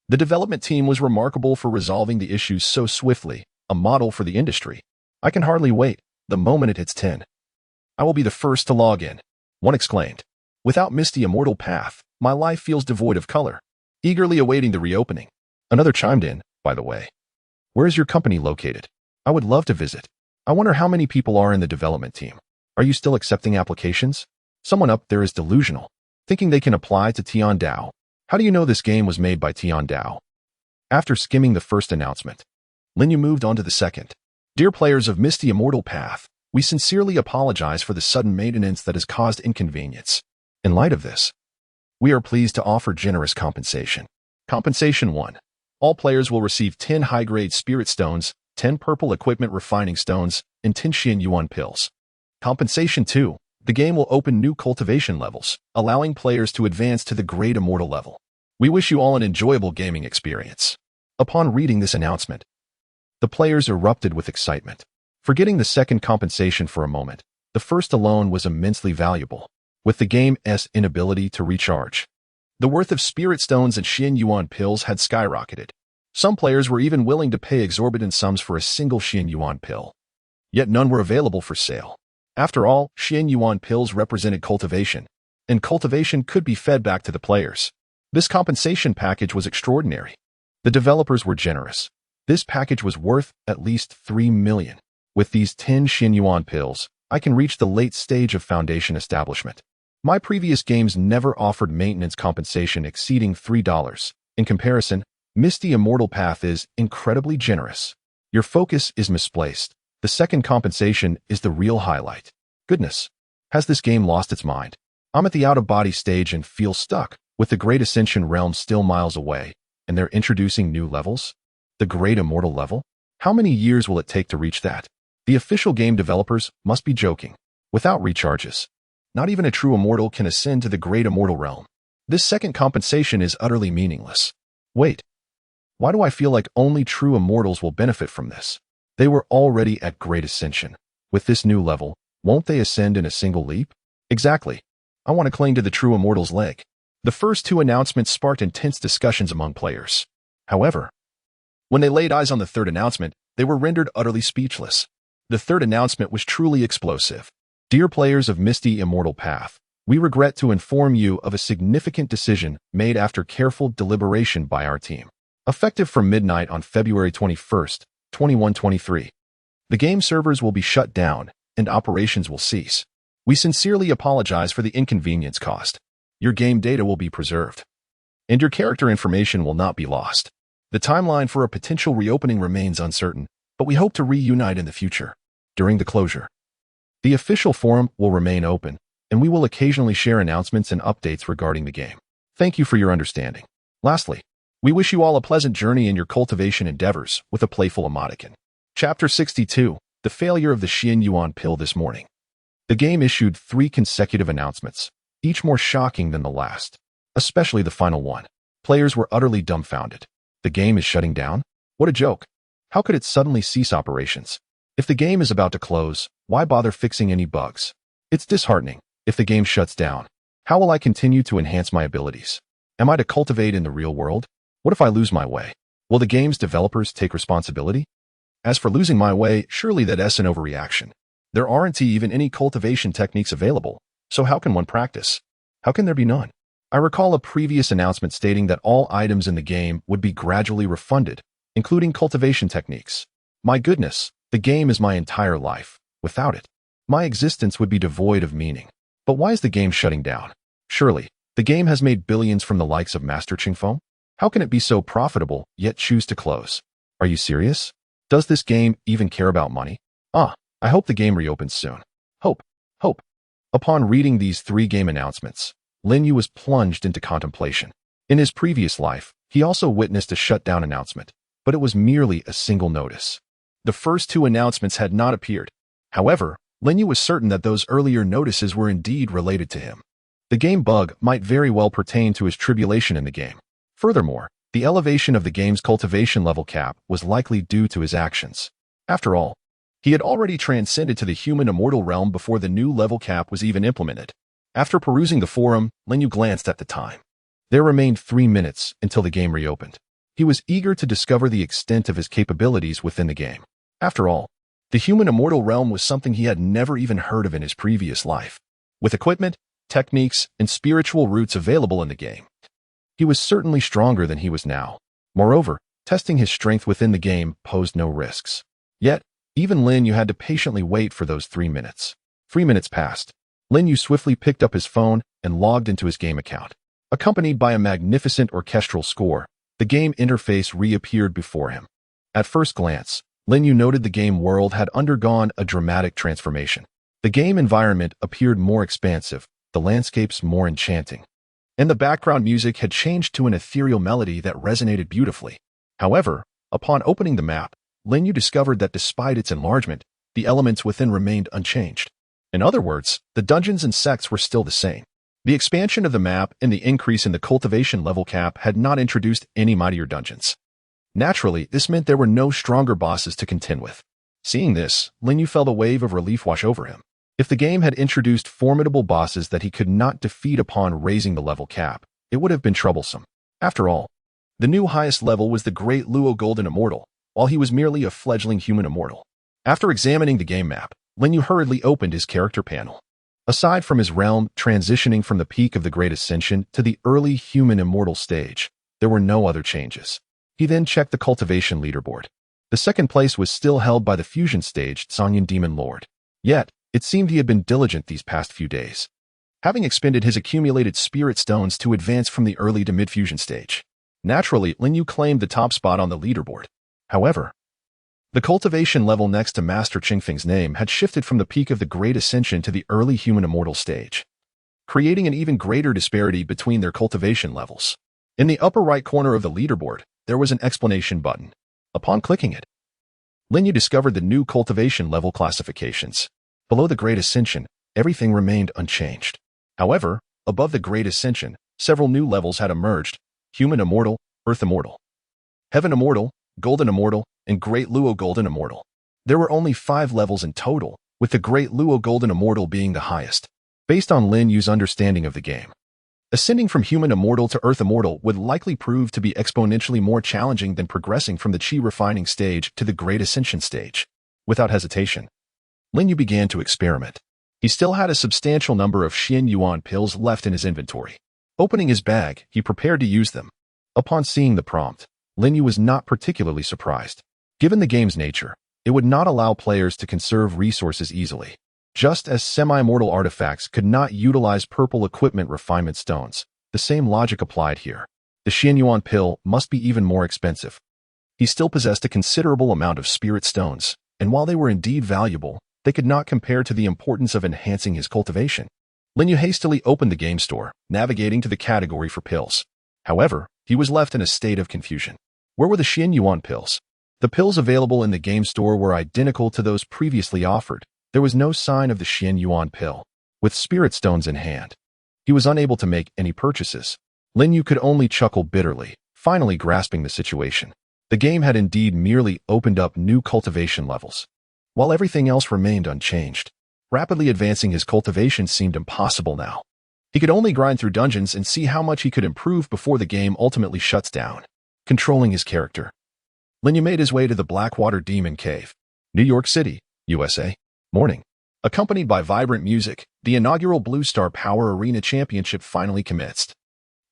The development team was remarkable for resolving the issues so swiftly, a model for the industry. I can hardly wait. The moment it hits 10. I will be the first to log in, one exclaimed. Without Misty Immortal Path, my life feels devoid of color. Eagerly awaiting the reopening. Another chimed in, by the way. Where is your company located? I would love to visit. I wonder how many people are in the development team. Are you still accepting applications? Someone up there is delusional, thinking they can apply to Tian Dao. How do you know this game was made by Tian Dao? After skimming the first announcement, Lin Yu moved on to the second. Dear players of Misty Immortal Path, we sincerely apologize for the sudden maintenance that has caused inconvenience. In light of this, we are pleased to offer generous compensation. Compensation 1. All players will receive 10 high-grade spirit stones, 10 purple equipment refining stones, and 10 yuan pills. Compensation 2. The game will open new cultivation levels, allowing players to advance to the Great Immortal level. We wish you all an enjoyable gaming experience. Upon reading this announcement, the players erupted with excitement. Forgetting the second compensation for a moment, the first alone was immensely valuable, with the game's inability to recharge. The worth of spirit stones and yuan pills had skyrocketed. Some players were even willing to pay exorbitant sums for a single yuan pill. Yet none were available for sale. After all, yuan pills represented cultivation, and cultivation could be fed back to the players. This compensation package was extraordinary. The developers were generous. This package was worth at least 3 million. With these 10 yuan pills, I can reach the late stage of foundation establishment. My previous games never offered maintenance compensation exceeding $3. In comparison, Misty Immortal Path is incredibly generous. Your focus is misplaced. The second compensation is the real highlight. Goodness, has this game lost its mind? I'm at the out-of-body stage and feel stuck, with the Great Ascension realm still miles away, and they're introducing new levels? The Great Immortal level? How many years will it take to reach that? The official game developers must be joking. Without recharges, not even a true immortal can ascend to the Great Immortal realm. This second compensation is utterly meaningless. Wait, why do I feel like only true immortals will benefit from this? They were already at Great Ascension. With this new level, won't they ascend in a single leap? Exactly. I want to cling to the true immortal's leg. The first two announcements sparked intense discussions among players. However, when they laid eyes on the third announcement, they were rendered utterly speechless. The third announcement was truly explosive. Dear players of Misty Immortal Path, we regret to inform you of a significant decision made after careful deliberation by our team. Effective from midnight on February 21st, 2123. The game servers will be shut down and operations will cease. We sincerely apologize for the inconvenience caused. Your game data will be preserved, and your character information will not be lost. The timeline for a potential reopening remains uncertain, but we hope to reunite in the future. During the closure, the official forum will remain open, and we will occasionally share announcements and updates regarding the game. Thank you for your understanding. Lastly, we wish you all a pleasant journey in your cultivation endeavors with a playful emoticon. Chapter 62, The Failure of the yuan pill this morning. The game issued 3 consecutive announcements, each more shocking than the last, especially the final one. Players were utterly dumbfounded. The game is shutting down? What a joke. How could it suddenly cease operations? If the game is about to close, why bother fixing any bugs? It's disheartening. If the game shuts down, how will I continue to enhance my abilities? Am I to cultivate in the real world? What if I lose my way? Will the game's developers take responsibility? As for losing my way, surely that's an overreaction. There aren't even any cultivation techniques available, so how can one practice? How can there be none? I recall a previous announcement stating that all items in the game would be gradually refunded, including cultivation techniques. My goodness, the game is my entire life. Without it, my existence would be devoid of meaning. But why is the game shutting down? Surely, the game has made billions from the likes of Master Chingfeng? How can it be so profitable, yet choose to close? Are you serious? Does this game even care about money? I hope the game reopens soon. Hope. Upon reading these 3 game announcements, Lin Yu was plunged into contemplation. In his previous life, he also witnessed a shutdown announcement, but it was merely a single notice. The first 2 announcements had not appeared. However, Lin Yu was certain that those earlier notices were indeed related to him. The game bug might very well pertain to his tribulation in the game. Furthermore, the elevation of the game's cultivation level cap was likely due to his actions. After all, He had already transcended to the human immortal realm before the new level cap was even implemented. After perusing the forum, Lin Yu glanced at the time. There remained 3 minutes until the game reopened. He was eager to discover the extent of his capabilities within the game. After all, the human immortal realm was something he had never even heard of in his previous life. With equipment, techniques, and spiritual roots available in the game, he was certainly stronger than he was now. Moreover, testing his strength within the game posed no risks. Yet, even Lin Yu had to patiently wait for those 3 minutes. 3 minutes passed. Lin Yu swiftly picked up his phone and logged into his game account. Accompanied by a magnificent orchestral score, the game interface reappeared before him. At first glance, Lin Yu noted the game world had undergone a dramatic transformation. The game environment appeared more expansive, the landscapes more enchanting, and the background music had changed to an ethereal melody that resonated beautifully. However, upon opening the map, Lin Yu discovered that despite its enlargement, the elements within remained unchanged. In other words, the dungeons and sects were still the same. The expansion of the map and the increase in the cultivation level cap had not introduced any mightier dungeons. Naturally, this meant there were no stronger bosses to contend with. Seeing this, Lin Yu felt a wave of relief wash over him. If the game had introduced formidable bosses that he could not defeat upon raising the level cap, it would have been troublesome. After all, the new highest level was the Great Luo Golden Immortal, while he was merely a fledgling human immortal. After examining the game map, Lin Yu hurriedly opened his character panel. Aside from his realm transitioning from the peak of the Great Ascension to the early human immortal stage, there were no other changes. He then checked the cultivation leaderboard. The second place was still held by the fusion stage Songyun Demon Lord. Yet, it seemed he had been diligent these past few days, having expended his accumulated spirit stones to advance from the early to mid-fusion stage. Naturally, Lin Yu claimed the top spot on the leaderboard. However, the cultivation level next to Master Qingfeng's name had shifted from the peak of the Great Ascension to the early human immortal stage, creating an even greater disparity between their cultivation levels. In the upper right corner of the leaderboard, there was an explanation button. Upon clicking it, Lin Yu discovered the new cultivation level classifications. Below the Great Ascension, everything remained unchanged. However, above the Great Ascension, several new levels had emerged: Human Immortal, Earth Immortal, Heaven Immortal, Golden Immortal, and Great Luo Golden Immortal. There were only 5 levels in total, with the Great Luo Golden Immortal being the highest. Based on Lin Yu's understanding of the game, ascending from Human Immortal to Earth Immortal would likely prove to be exponentially more challenging than progressing from the Qi refining stage to the Great Ascension stage. Without hesitation, Lin Yu began to experiment. He still had a substantial number of Xian Yuan pills left in his inventory. Opening his bag, he prepared to use them. Upon seeing the prompt, Lin Yu was not particularly surprised. Given the game's nature, it would not allow players to conserve resources easily. Just as semi-immortal artifacts could not utilize purple equipment refinement stones, the same logic applied here. The Xian Yuan pill must be even more expensive. He still possessed a considerable amount of spirit stones, and while they were indeed valuable, they could not compare to the importance of enhancing his cultivation. Lin Yu hastily opened the game store, navigating to the category for pills. However, he was left in a state of confusion. Where were the Xian Yuan pills? The pills available in the game store were identical to those previously offered. There was no sign of the Xian Yuan pill. With spirit stones in hand, he was unable to make any purchases. Lin Yu could only chuckle bitterly, finally grasping the situation. The game had indeed merely opened up new cultivation levels, while everything else remained unchanged. Rapidly advancing his cultivation seemed impossible now. He could only grind through dungeons and see how much he could improve before the game ultimately shuts down. Controlling his character, Lin Yu made his way to the Blackwater Demon Cave, New York City, USA. Morning. Accompanied by vibrant music, the inaugural Blue Star Power Arena Championship finally commenced.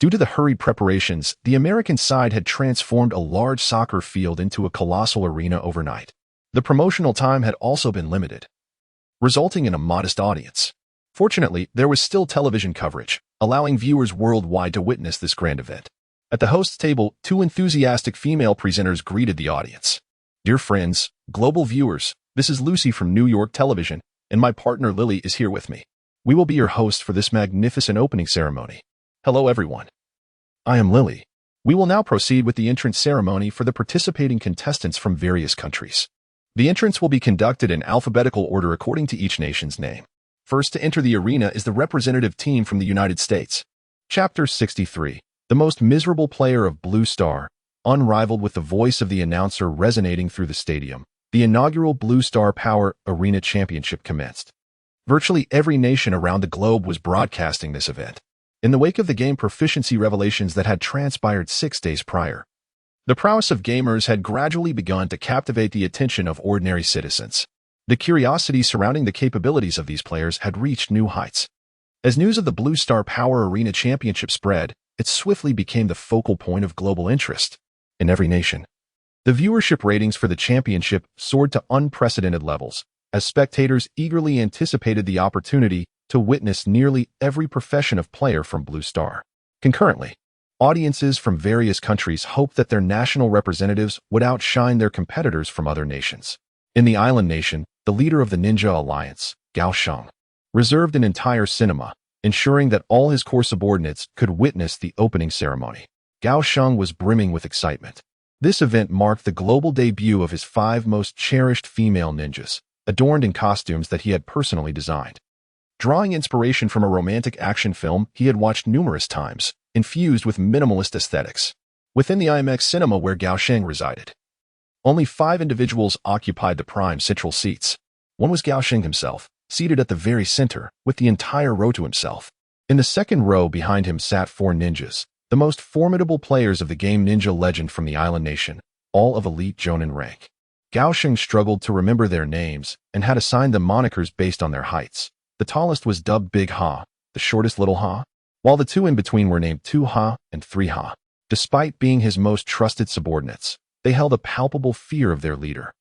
Due to the hurried preparations, the American side had transformed a large soccer field into a colossal arena overnight. The promotional time had also been limited, resulting in a modest audience. Fortunately, there was still television coverage, allowing viewers worldwide to witness this grand event. At the host's table, 2 enthusiastic female presenters greeted the audience. Dear friends, global viewers, this is Lucy from New York Television, and my partner Lily is here with me. We will be your host for this magnificent opening ceremony. Hello everyone. I am Lily. We will now proceed with the entrance ceremony for the participating contestants from various countries. The entrance will be conducted in alphabetical order according to each nation's name. First to enter the arena is the representative team from the United States. Chapter 63. The most miserable player of Blue Star, unrivaled with the voice of the announcer resonating through the stadium. the inaugural Blue Star Power Arena Championship commenced. Virtually every nation around the globe was broadcasting this event, in the wake of the game proficiency revelations that had transpired 6 days prior. The prowess of gamers had gradually begun to captivate the attention of ordinary citizens. The curiosity surrounding the capabilities of these players had reached new heights. As news of the Blue Star Power Arena Championship spread, it swiftly became the focal point of global interest. In every nation, the viewership ratings for the championship soared to unprecedented levels, as spectators eagerly anticipated the opportunity to witness nearly every profession of player from Blue Star. Concurrently, audiences from various countries hoped that their national representatives would outshine their competitors from other nations. In the island nation, the leader of the Ninja Alliance, Gao Sheng, reserved an entire cinema, ensuring that all his core subordinates could witness the opening ceremony. Gao Sheng was brimming with excitement. This event marked the global debut of his 5 most cherished female ninjas, adorned in costumes that he had personally designed. Drawing inspiration from a romantic action film he had watched numerous times, infused with minimalist aesthetics. Within the IMAX cinema where Gao Sheng resided, only 5 individuals occupied the prime central seats. One was Gao Sheng himself, seated at the very center, with the entire row to himself. In the second row behind him sat 4 ninjas, the most formidable players of the game Ninja Legend from the island nation, all of elite Jonin rank. Gao Sheng struggled to remember their names and had assigned them monikers based on their heights. The tallest was dubbed Big Ha, the shortest Little Ha, while the 2 in between were named 2 Ha and 3 Ha. Despite being his most trusted subordinates, they held a palpable fear of their leader,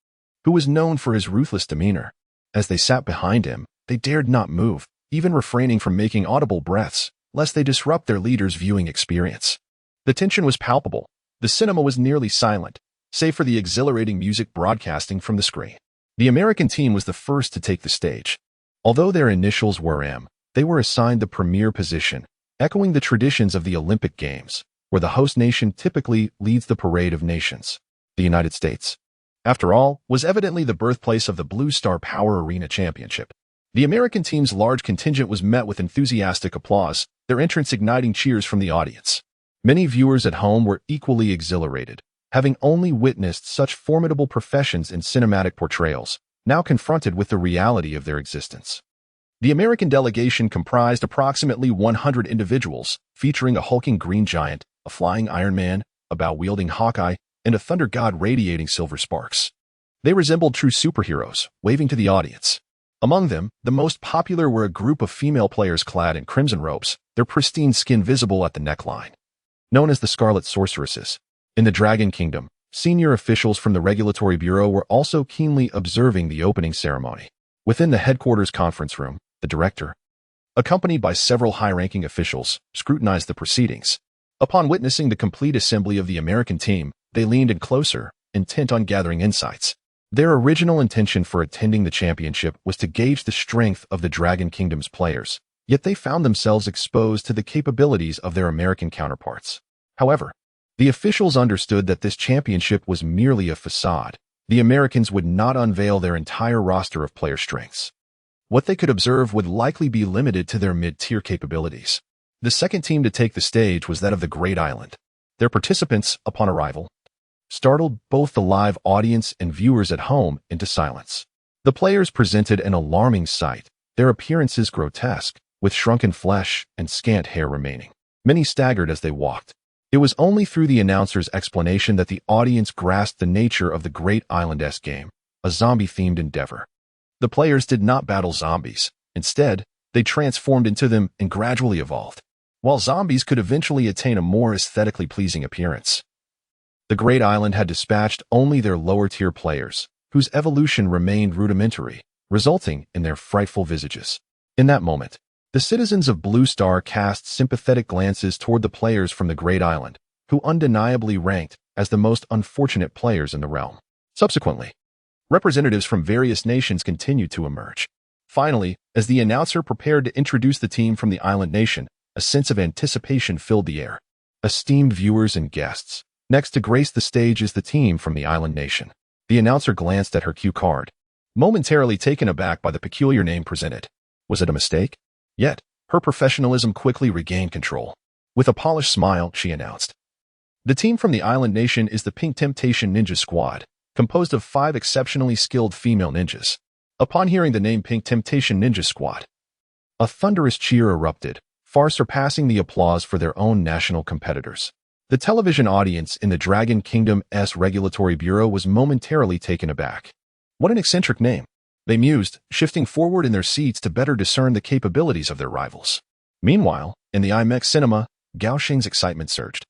who was known for his ruthless demeanor. As they sat behind him, they dared not move, even refraining from making audible breaths, lest they disrupt their leader's viewing experience. The tension was palpable. The cinema was nearly silent, save for the exhilarating music broadcasting from the screen. The American team was the first to take the stage. Although their initials were M, they were assigned the premier position, echoing the traditions of the Olympic Games, where the host nation typically leads the parade of nations. The United States, after all, was evidently the birthplace of the Blue Star Power Arena Championship. The American team's large contingent was met with enthusiastic applause, their entrance igniting cheers from the audience. Many viewers at home were equally exhilarated, having only witnessed such formidable professions in cinematic portrayals, now confronted with the reality of their existence. The American delegation comprised approximately 100 individuals, featuring a hulking green giant, a flying Iron Man, a bow-wielding Hawkeye, and a thunder god radiating silver sparks. They resembled true superheroes, waving to the audience. Among them, the most popular were a group of female players clad in crimson robes, their pristine skin visible at the neckline. Known as the Scarlet Sorceresses. In the Dragon Kingdom, senior officials from the Regulatory Bureau were also keenly observing the opening ceremony. Within the headquarters conference room, the director, accompanied by several high-ranking officials, scrutinized the proceedings. Upon witnessing the complete assembly of the American team, they leaned in closer, intent on gathering insights. Their original intention for attending the championship was to gauge the strength of the Dragon Kingdom's players, yet they found themselves exposed to the capabilities of their American counterparts. However, the officials understood that this championship was merely a facade. The Americans would not unveil their entire roster of player strengths. What they could observe would likely be limited to their mid-tier capabilities. The second team to take the stage was that of the Great Island. Their participants, upon arrival, startled both the live audience and viewers at home into silence. The players presented an alarming sight, their appearances grotesque, with shrunken flesh and scant hair remaining. Many staggered as they walked. It was only through the announcer's explanation that the audience grasped the nature of the Great Island-esque game, a zombie-themed endeavor. The players did not battle zombies. Instead, they transformed into them and gradually evolved. While zombies could eventually attain a more aesthetically pleasing appearance, the Great Island had dispatched only their lower-tier players, whose evolution remained rudimentary, resulting in their frightful visages. In that moment, the citizens of Blue Star cast sympathetic glances toward the players from the Great Island, who undeniably ranked as the most unfortunate players in the realm. Subsequently, representatives from various nations continued to emerge. Finally, as the announcer prepared to introduce the team from the island nation, a sense of anticipation filled the air. Esteemed viewers and guests, next to grace the stage is the team from the island nation. The announcer glanced at her cue card, momentarily taken aback by the peculiar name presented. Was it a mistake? Yet, her professionalism quickly regained control. With a polished smile, she announced, "The team from the island nation is the Pink Temptation Ninja Squad, composed of 5 exceptionally skilled female ninjas. Upon hearing the name Pink Temptation Ninja Squad, a thunderous cheer erupted, far surpassing the applause for their own national competitors. The television audience in the Dragon Kingdom's Regulatory Bureau was momentarily taken aback. What an eccentric name, they mused, shifting forward in their seats to better discern the capabilities of their rivals. Meanwhile, in the IMEX cinema, Gao Xing's excitement surged.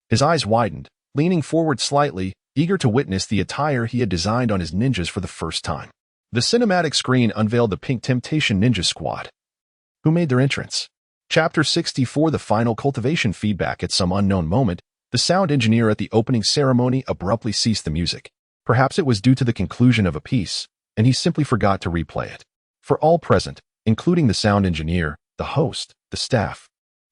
His eyes widened, leaning forward slightly, eager to witness the attire he had designed on his ninjas for the first time. The cinematic screen unveiled the Pink Temptation Ninja Squad, who made their entrance. Chapter 64 The Final Cultivation Feedback. At some unknown moment, the sound engineer at the opening ceremony abruptly ceased the music. Perhaps it was due to the conclusion of a piece, and he simply forgot to replay it. For all present, including the sound engineer, the host, the staff,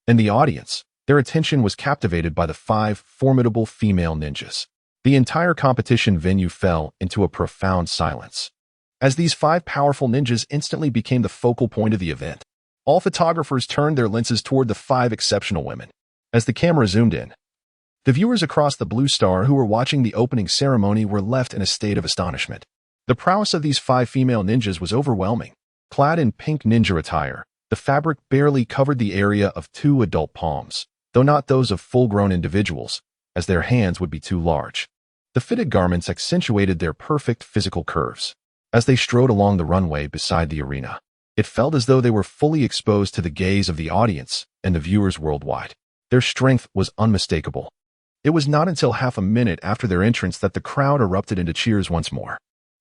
and the audience, their attention was captivated by the 5 formidable female ninjas. The entire competition venue fell into a profound silence, as these 5 powerful ninjas instantly became the focal point of the event. All photographers turned their lenses toward the 5 exceptional women. As the camera zoomed in, the viewers across the Blue Star who were watching the opening ceremony were left in a state of astonishment. The prowess of these 5 female ninjas was overwhelming. Clad in pink ninja attire, the fabric barely covered the area of 2 adult palms, though not those of full-grown individuals, as their hands would be too large. The fitted garments accentuated their perfect physical curves. As they strode along the runway beside the arena, it felt as though they were fully exposed to the gaze of the audience and the viewers worldwide. Their strength was unmistakable. It was not until half a minute after their entrance that the crowd erupted into cheers once more.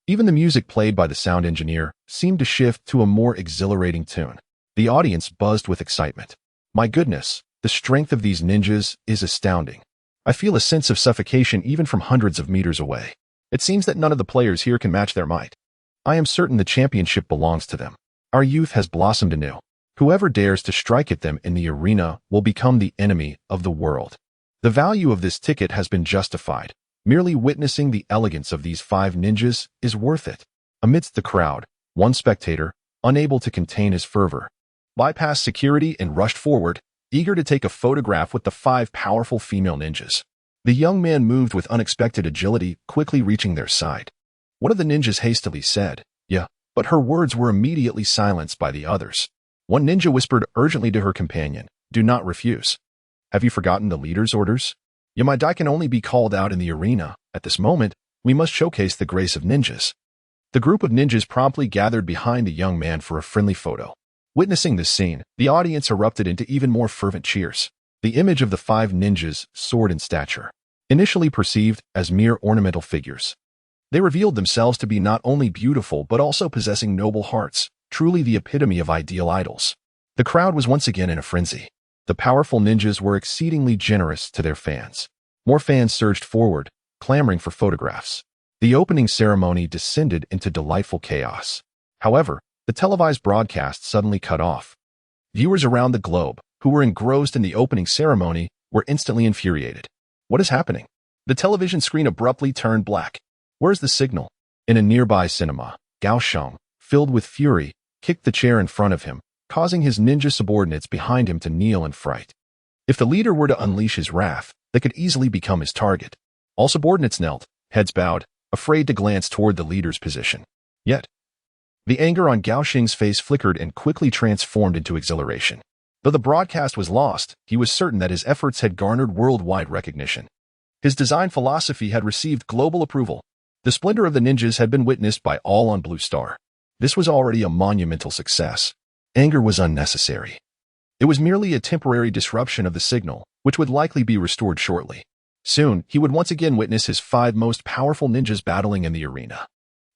Even the music played by the sound engineer seemed to shift to a more exhilarating tune. The audience buzzed with excitement. My goodness, the strength of these ninjas is astounding. I feel a sense of suffocation even from hundreds of meters away. It seems that none of the players here can match their might. I am certain the championship belongs to them. Our youth has blossomed anew. Whoever dares to strike at them in the arena will become the enemy of the world. The value of this ticket has been justified. Merely witnessing the elegance of these 5 ninjas is worth it. Amidst the crowd, one spectator, unable to contain his fervor, bypassed security and rushed forward, eager to take a photograph with the 5 powerful female ninjas. The young man moved with unexpected agility, quickly reaching their side. One of the ninjas hastily said, "Yeah," but her words were immediately silenced by the others. One ninja whispered urgently to her companion, "Do not refuse. Have you forgotten the leader's orders? Yamadai can only be called out in the arena. At this moment, we must showcase the grace of ninjas." The group of ninjas promptly gathered behind the young man for a friendly photo. Witnessing this scene, the audience erupted into even more fervent cheers. The image of the 5 ninjas soared in stature. Initially perceived as mere ornamental figures, they revealed themselves to be not only beautiful but also possessing noble hearts, truly the epitome of ideal idols. The crowd was once again in a frenzy. The powerful ninjas were exceedingly generous to their fans. More fans surged forward, clamoring for photographs. The opening ceremony descended into delightful chaos. However, the televised broadcast suddenly cut off. Viewers around the globe, who were engrossed in the opening ceremony, were instantly infuriated. What is happening? The television screen abruptly turned black. Where's the signal? In a nearby cinema, Gao Sheng, filled with fury, kicked the chair in front of him, causing his ninja subordinates behind him to kneel in fright. If the leader were to unleash his wrath, they could easily become his target. All subordinates knelt, heads bowed, afraid to glance toward the leader's position. Yet, the anger on Gao Xing's face flickered and quickly transformed into exhilaration. Though the broadcast was lost, he was certain that his efforts had garnered worldwide recognition. His design philosophy had received global approval. The splendor of the ninjas had been witnessed by all on Blue Star. This was already a monumental success. Anger was unnecessary. It was merely a temporary disruption of the signal, which would likely be restored shortly. Soon, he would once again witness his 5 most powerful ninjas battling in the arena.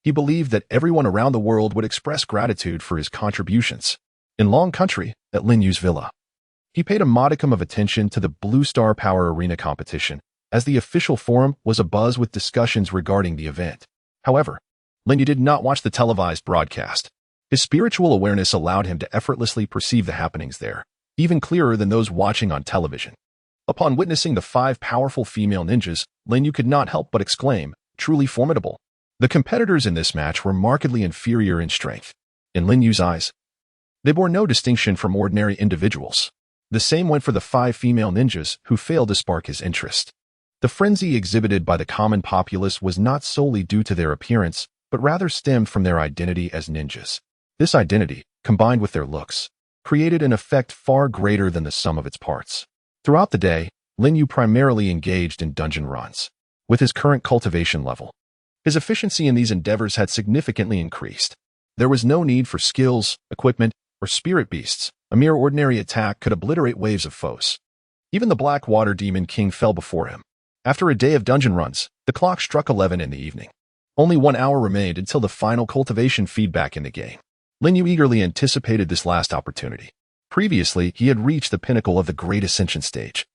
He believed that everyone around the world would express gratitude for his contributions. In Long Country, at Lin Yu's villa, he paid a modicum of attention to the Blue Star Power Arena competition, as the official forum was abuzz with discussions regarding the event. However, Lin Yu did not watch the televised broadcast. His spiritual awareness allowed him to effortlessly perceive the happenings there, even clearer than those watching on television. Upon witnessing the 5 powerful female ninjas, Lin Yu could not help but exclaim, "Truly formidable." The competitors in this match were markedly inferior in strength. In Lin Yu's eyes, they bore no distinction from ordinary individuals. The same went for the 5 female ninjas who failed to spark his interest. The frenzy exhibited by the common populace was not solely due to their appearance, but rather stemmed from their identity as ninjas. This identity, combined with their looks, created an effect far greater than the sum of its parts. Throughout the day, Lin Yu primarily engaged in dungeon runs. With his current cultivation level, his efficiency in these endeavors had significantly increased. There was no need for skills, equipment, or spirit beasts. A mere ordinary attack could obliterate waves of foes. Even the Black Water Demon King fell before him. After a day of dungeon runs, the clock struck 11 in the evening. Only 1 hour remained until the final cultivation feedback in the game. Lin Yu eagerly anticipated this last opportunity. Previously, he had reached the pinnacle of the Great Ascension stage.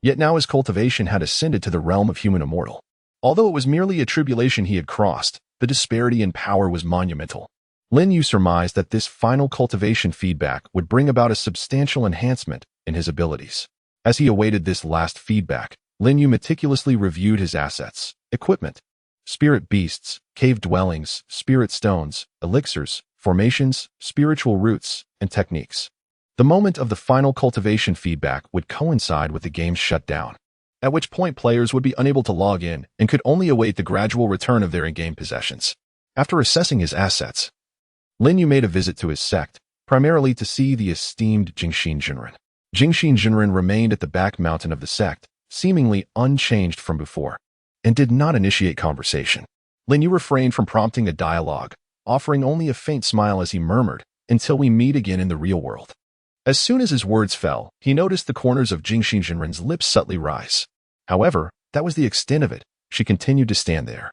Yet now his cultivation had ascended to the realm of human immortal. Although it was merely a tribulation he had crossed, the disparity in power was monumental. Lin Yu surmised that this final cultivation feedback would bring about a substantial enhancement in his abilities. As he awaited this last feedback, Lin Yu meticulously reviewed his assets, equipment, spirit beasts, cave dwellings, spirit stones, elixirs, formations, spiritual roots, and techniques. The moment of the final cultivation feedback would coincide with the game's shutdown, at which point players would be unable to log in and could only await the gradual return of their in-game possessions. After assessing his assets, Lin Yu made a visit to his sect, primarily to see the esteemed Jingxin Jinren. Jingxin Jinren remained at the back mountain of the sect, seemingly unchanged from before, and did not initiate conversation. Lin Yu refrained from prompting a dialogue, offering only a faint smile as he murmured, "Until we meet again in the real world." As soon as his words fell, he noticed the corners of Jingxin Jinren's lips subtly rise. However, that was the extent of it. She continued to stand there,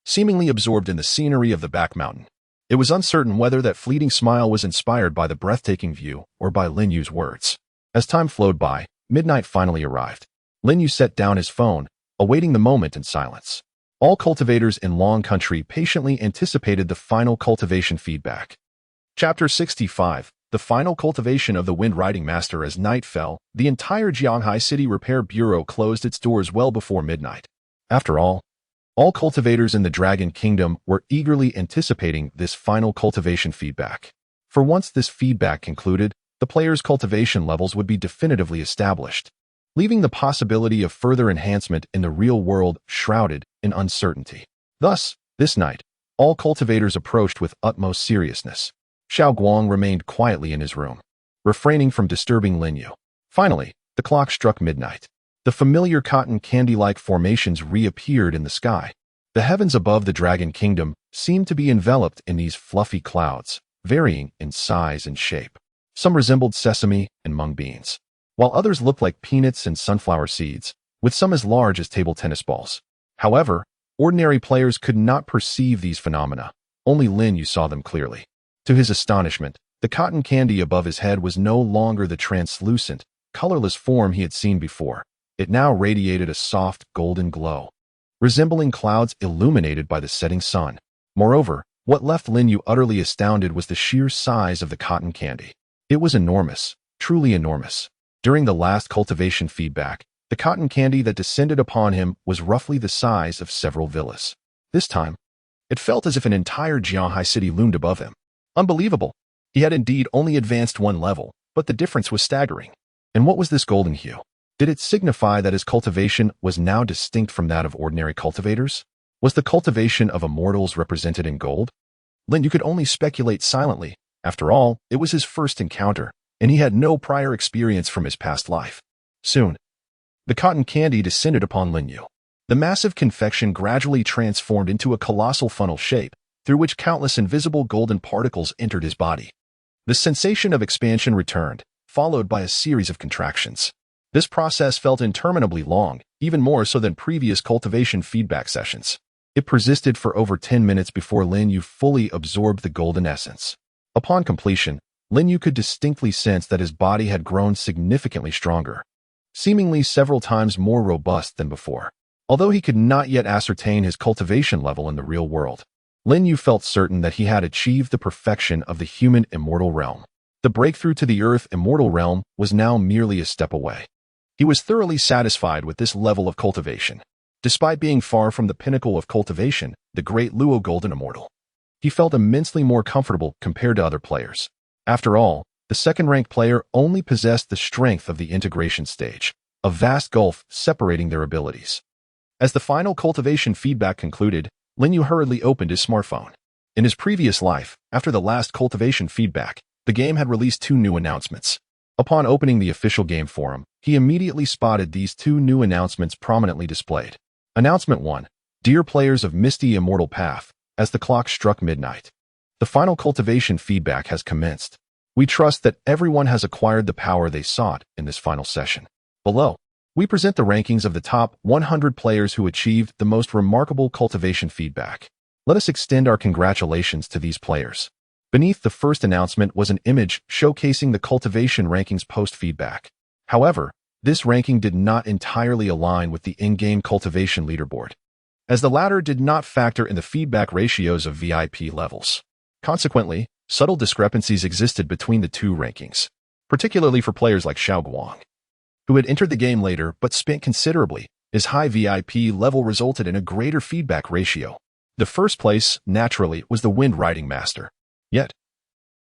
seemingly absorbed in the scenery of the back mountain. It was uncertain whether that fleeting smile was inspired by the breathtaking view or by Lin Yu's words. As time flowed by, midnight finally arrived. Lin Yu set down his phone, awaiting the moment in silence. All cultivators in Long Country patiently anticipated the final cultivation feedback. Chapter 65. The final cultivation of the Wind Riding Master. As night fell, the entire Jianghai City Repair Bureau closed its doors well before midnight. After all cultivators in the Dragon Kingdom were eagerly anticipating this final cultivation feedback. For once this feedback concluded, the players' cultivation levels would be definitively established, leaving the possibility of further enhancement in the real world shrouded in uncertainty. Thus, this night, all cultivators approached with utmost seriousness. Xiao Guang remained quietly in his room, refraining from disturbing Lin Yu. Finally, the clock struck midnight. The familiar cotton candy-like formations reappeared in the sky. The heavens above the Dragon Kingdom seemed to be enveloped in these fluffy clouds, varying in size and shape. Some resembled sesame and mung beans, while others looked like peanuts and sunflower seeds, with some as large as table tennis balls. However, ordinary players could not perceive these phenomena. Only Lin Yu saw them clearly. To his astonishment, the cotton candy above his head was no longer the translucent, colorless form he had seen before. It now radiated a soft, golden glow, resembling clouds illuminated by the setting sun. Moreover, what left Lin Yu utterly astounded was the sheer size of the cotton candy. It was enormous, truly enormous. During the last cultivation feedback, the cotton candy that descended upon him was roughly the size of several villas. This time, it felt as if an entire Jianghai city loomed above him. Unbelievable. He had indeed only advanced one level, but the difference was staggering. And what was this golden hue? Did it signify that his cultivation was now distinct from that of ordinary cultivators? Was the cultivation of immortals represented in gold? Lin Yu could only speculate silently. After all, it was his first encounter, and he had no prior experience from his past life. Soon, the cotton candy descended upon Lin Yu. The massive confection gradually transformed into a colossal funnel shape, through which countless invisible golden particles entered his body. The sensation of expansion returned, followed by a series of contractions. This process felt interminably long, even more so than previous cultivation feedback sessions. It persisted for over 10 minutes before Lin Yu fully absorbed the golden essence. Upon completion, Lin Yu could distinctly sense that his body had grown significantly stronger, seemingly several times more robust than before. Although he could not yet ascertain his cultivation level in the real world, Lin Yu felt certain that he had achieved the perfection of the human immortal realm. The breakthrough to the earth immortal realm was now merely a step away. He was thoroughly satisfied with this level of cultivation. Despite being far from the pinnacle of cultivation, the great Luo Golden Immortal, he felt immensely more comfortable compared to other players. After all, the second-ranked player only possessed the strength of the integration stage, a vast gulf separating their abilities. As the final cultivation feedback concluded, Lin Yu hurriedly opened his smartphone. In his previous life, after the last cultivation feedback, the game had released 2 new announcements. Upon opening the official game forum, he immediately spotted these 2 new announcements prominently displayed. Announcement 1. Dear players of Misty Immortal Path, as the clock struck midnight, the final cultivation feedback has commenced. We trust that everyone has acquired the power they sought in this final session. Below, we present the rankings of the top 100 players who achieved the most remarkable cultivation feedback. Let us extend our congratulations to these players. Beneath the first announcement was an image showcasing the cultivation rankings post-feedback. However, this ranking did not entirely align with the in-game cultivation leaderboard, as the latter did not factor in the feedback ratios of VIP levels. Consequently, subtle discrepancies existed between the 2 rankings, particularly for players like Xiao Guang, who had entered the game later but spent considerably. His high VIP level resulted in a greater feedback ratio. The first place, naturally, was the Wind Riding Master. Yet,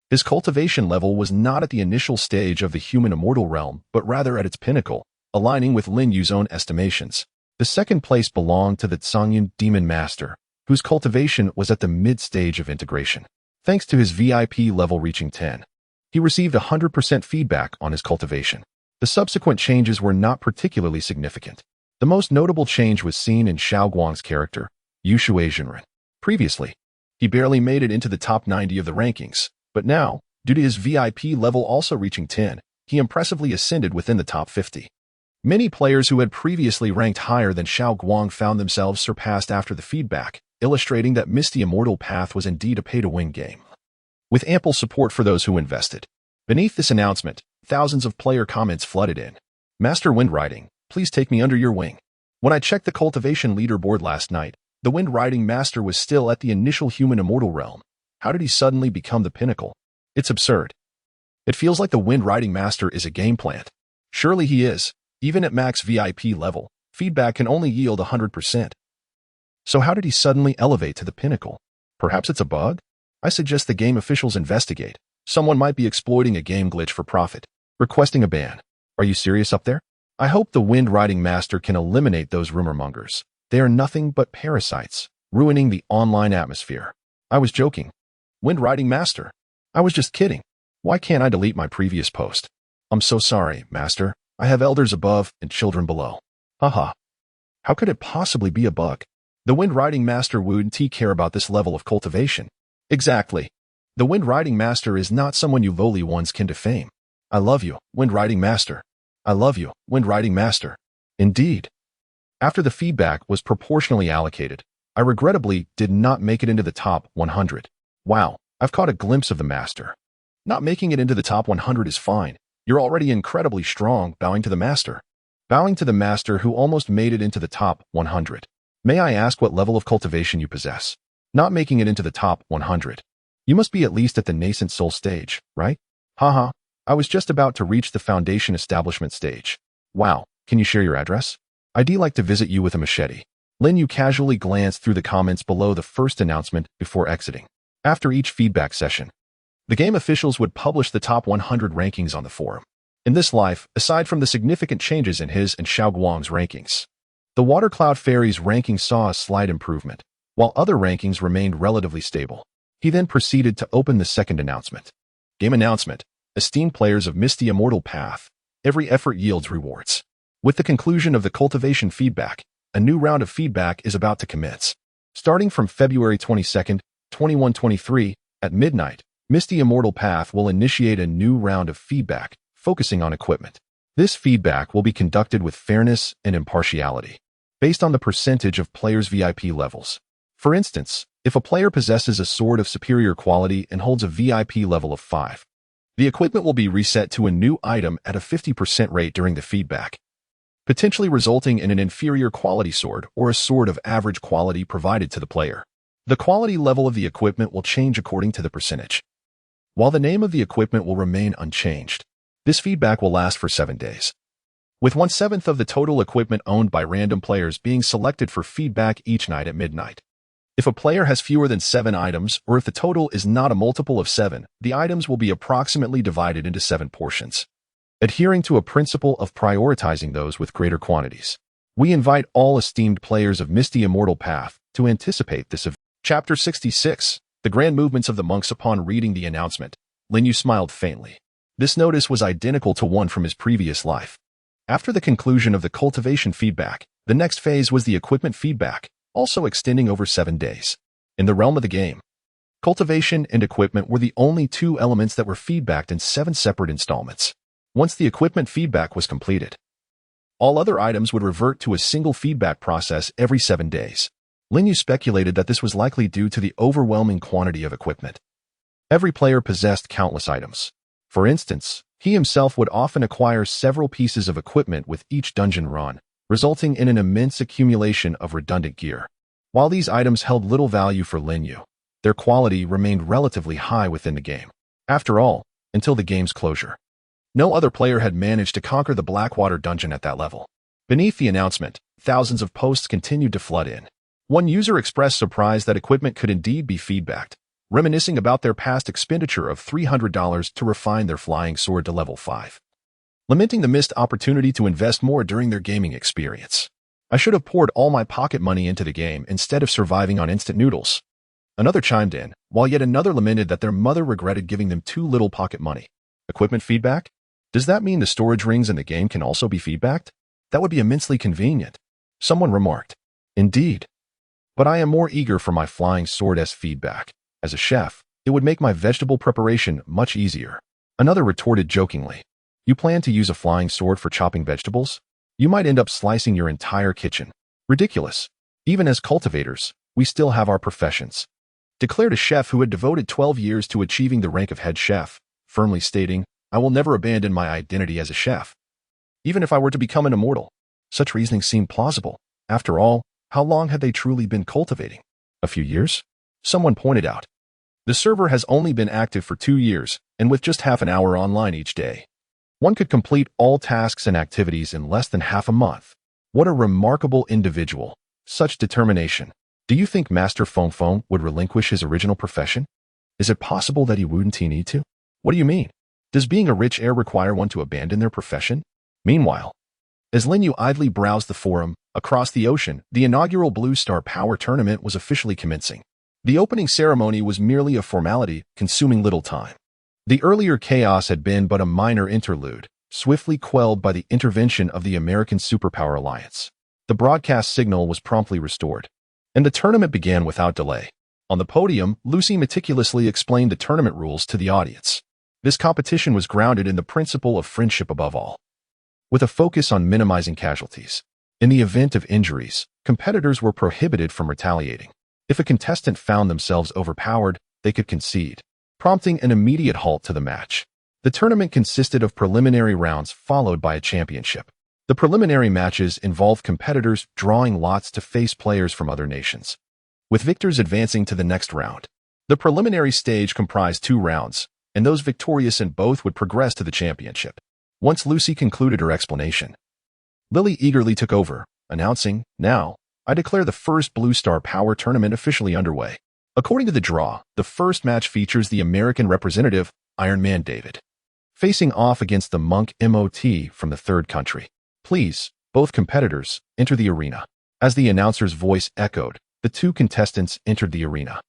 his cultivation level was not at the initial stage of the human immortal realm, but rather at its pinnacle, aligning with Lin Yu's own estimations. The second place belonged to the Zhongyun Demon Master, whose cultivation was at the mid-stage of integration. Thanks to his VIP level reaching 10, he received 100% feedback on his cultivation. The subsequent changes were not particularly significant. The most notable change was seen in Xiao Guang's character, Yu Shuizhenren. Previously, he barely made it into the top 90 of the rankings, but now, due to his VIP level also reaching 10, he impressively ascended within the top 50. Many players who had previously ranked higher than Xiao Guang found themselves surpassed after the feedback, illustrating that Misty Immortal Path was indeed a pay-to-win game, with ample support for those who invested. Beneath this announcement, thousands of player comments flooded in. Master Wind Riding, please take me under your wing. When I checked the cultivation leaderboard last night, the Wind Riding Master was still at the initial human immortal realm. How did he suddenly become the pinnacle? It's absurd. It feels like the Wind Riding Master is a game plant. Surely he is. Even at max VIP level, feedback can only yield 100%. So how did he suddenly elevate to the pinnacle? Perhaps it's a bug? I suggest the game officials investigate. Someone might be exploiting a game glitch for profit, requesting a ban. Are you serious up there? I hope the Wind Riding Master can eliminate those rumor mongers. They are nothing but parasites, ruining the online atmosphere. I was joking. Wind Riding Master. I was just kidding. Why can't I delete my previous post? I'm so sorry, Master. I have elders above and children below. Haha. How could it possibly be a bug? The Wind Riding Master wouldn't care about this level of cultivation. Exactly. The Wind Riding Master is not someone you lowly ones can defame. I love you, Wind Riding Master. I love you, Wind Riding Master. Indeed. After the feedback was proportionally allocated, I regrettably did not make it into the top 100. Wow, I've caught a glimpse of the Master. Not making it into the top 100 is fine. You're already incredibly strong, bowing to the Master. Bowing to the Master who almost made it into the top 100. May I ask what level of cultivation you possess? Not making it into the top 100. You must be at least at the nascent soul stage, right? Haha, I was just about to reach the foundation establishment stage. Wow, can you share your address? I'd like to visit you with a machete. Lin Yu casually glanced through the comments below the first announcement before exiting. After each feedback session, the game officials would publish the top 100 rankings on the forum. In this life, aside from the significant changes in his and Xiao Guang's rankings, the Water Cloud Fairy's ranking saw a slight improvement, while other rankings remained relatively stable. He then proceeded to open the second announcement. Game announcement. Esteemed players of Misty Immortal Path, every effort yields rewards. With the conclusion of the cultivation feedback, a new round of feedback is about to commence. Starting from February 22nd, 2123, at midnight, Misty Immortal Path will initiate a new round of feedback, focusing on equipment. This feedback will be conducted with fairness and impartiality, based on the percentage of players' VIP levels. For instance, if a player possesses a sword of superior quality and holds a VIP level of 5, the equipment will be reset to a new item at a 50% rate during the feedback, potentially resulting in an inferior quality sword or a sword of average quality provided to the player. The quality level of the equipment will change according to the percentage, while the name of the equipment will remain unchanged. This feedback will last for 7 days, with 1/7 of the total equipment owned by random players being selected for feedback each night at midnight. If a player has fewer than 7 items, or if the total is not a multiple of 7, the items will be approximately divided into 7 portions. adhering to a principle of prioritizing those with greater quantities. We invite all esteemed players of Misty Immortal Path to anticipate this event. Chapter 66. The Grand Movements of the Monks. Upon reading the announcement, Lin Yu smiled faintly. This notice was identical to one from his previous life. After the conclusion of the cultivation feedback, the next phase was the equipment feedback, also extending over 7 days. In the realm of the game, cultivation and equipment were the only two elements that were feedbacked in 7 separate installments. Once the equipment feedback was completed, all other items would revert to a single feedback process every 7 days. Lin Yu speculated that this was likely due to the overwhelming quantity of equipment. Every player possessed countless items. For instance, he himself would often acquire several pieces of equipment with each dungeon run, resulting in an immense accumulation of redundant gear. While these items held little value for Lin Yu, their quality remained relatively high within the game. After all, until the game's closure, no other player had managed to conquer the Blackwater dungeon at that level. Beneath the announcement, thousands of posts continued to flood in. One user expressed surprise that equipment could indeed be feedbacked, reminiscing about their past expenditure of $300 to refine their flying sword to level 5. Lamenting the missed opportunity to invest more during their gaming experience. I should have poured all my pocket money into the game instead of surviving on instant noodles. Another chimed in, while yet another lamented that their mother regretted giving them too little pocket money. Equipment feedback? Does that mean the storage rings in the game can also be feedbacked? That would be immensely convenient. Someone remarked. Indeed. But I am more eager for my flying sword-esque feedback. As a chef, it would make my vegetable preparation much easier. Another retorted jokingly. You plan to use a flying sword for chopping vegetables? You might end up slicing your entire kitchen. Ridiculous. Even as cultivators, we still have our professions. Declared a chef who had devoted 12 years to achieving the rank of head chef, firmly stating, I will never abandon my identity as a chef. Even if I were to become an immortal. Such reasoning seemed plausible. After all, how long had they truly been cultivating? A few years? Someone pointed out. The server has only been active for 2 years, and with just half an hour online each day. One could complete all tasks and activities in less than half a month. What a remarkable individual. Such determination. Do you think Master Feng Feng would relinquish his original profession? Is it possible that he wouldn't need to? What do you mean? Does being a rich heir require one to abandon their profession? Meanwhile, as Lin Yu idly browsed the forum, across the ocean, the inaugural Blue Star Power Tournament was officially commencing. The opening ceremony was merely a formality, consuming little time. The earlier chaos had been but a minor interlude, swiftly quelled by the intervention of the American Superpower Alliance. The broadcast signal was promptly restored, and the tournament began without delay. On the podium, Lucy meticulously explained the tournament rules to the audience. This competition was grounded in the principle of friendship above all, with a focus on minimizing casualties. In the event of injuries, competitors were prohibited from retaliating. If a contestant found themselves overpowered, they could concede, prompting an immediate halt to the match. The tournament consisted of preliminary rounds followed by a championship. The preliminary matches involved competitors drawing lots to face players from other nations, with victors advancing to the next round. The preliminary stage comprised 2 rounds, and those victorious in both would progress to the championship. Once Lucy concluded her explanation, Lily eagerly took over, announcing, Now, I declare the first Blue Star Power Tournament officially underway. According to the draw, the first match features the American representative, Iron Man David, facing off against the monk MOT from the third country. Please, both competitors, enter the arena. As the announcer's voice echoed, the 2 contestants entered the arena.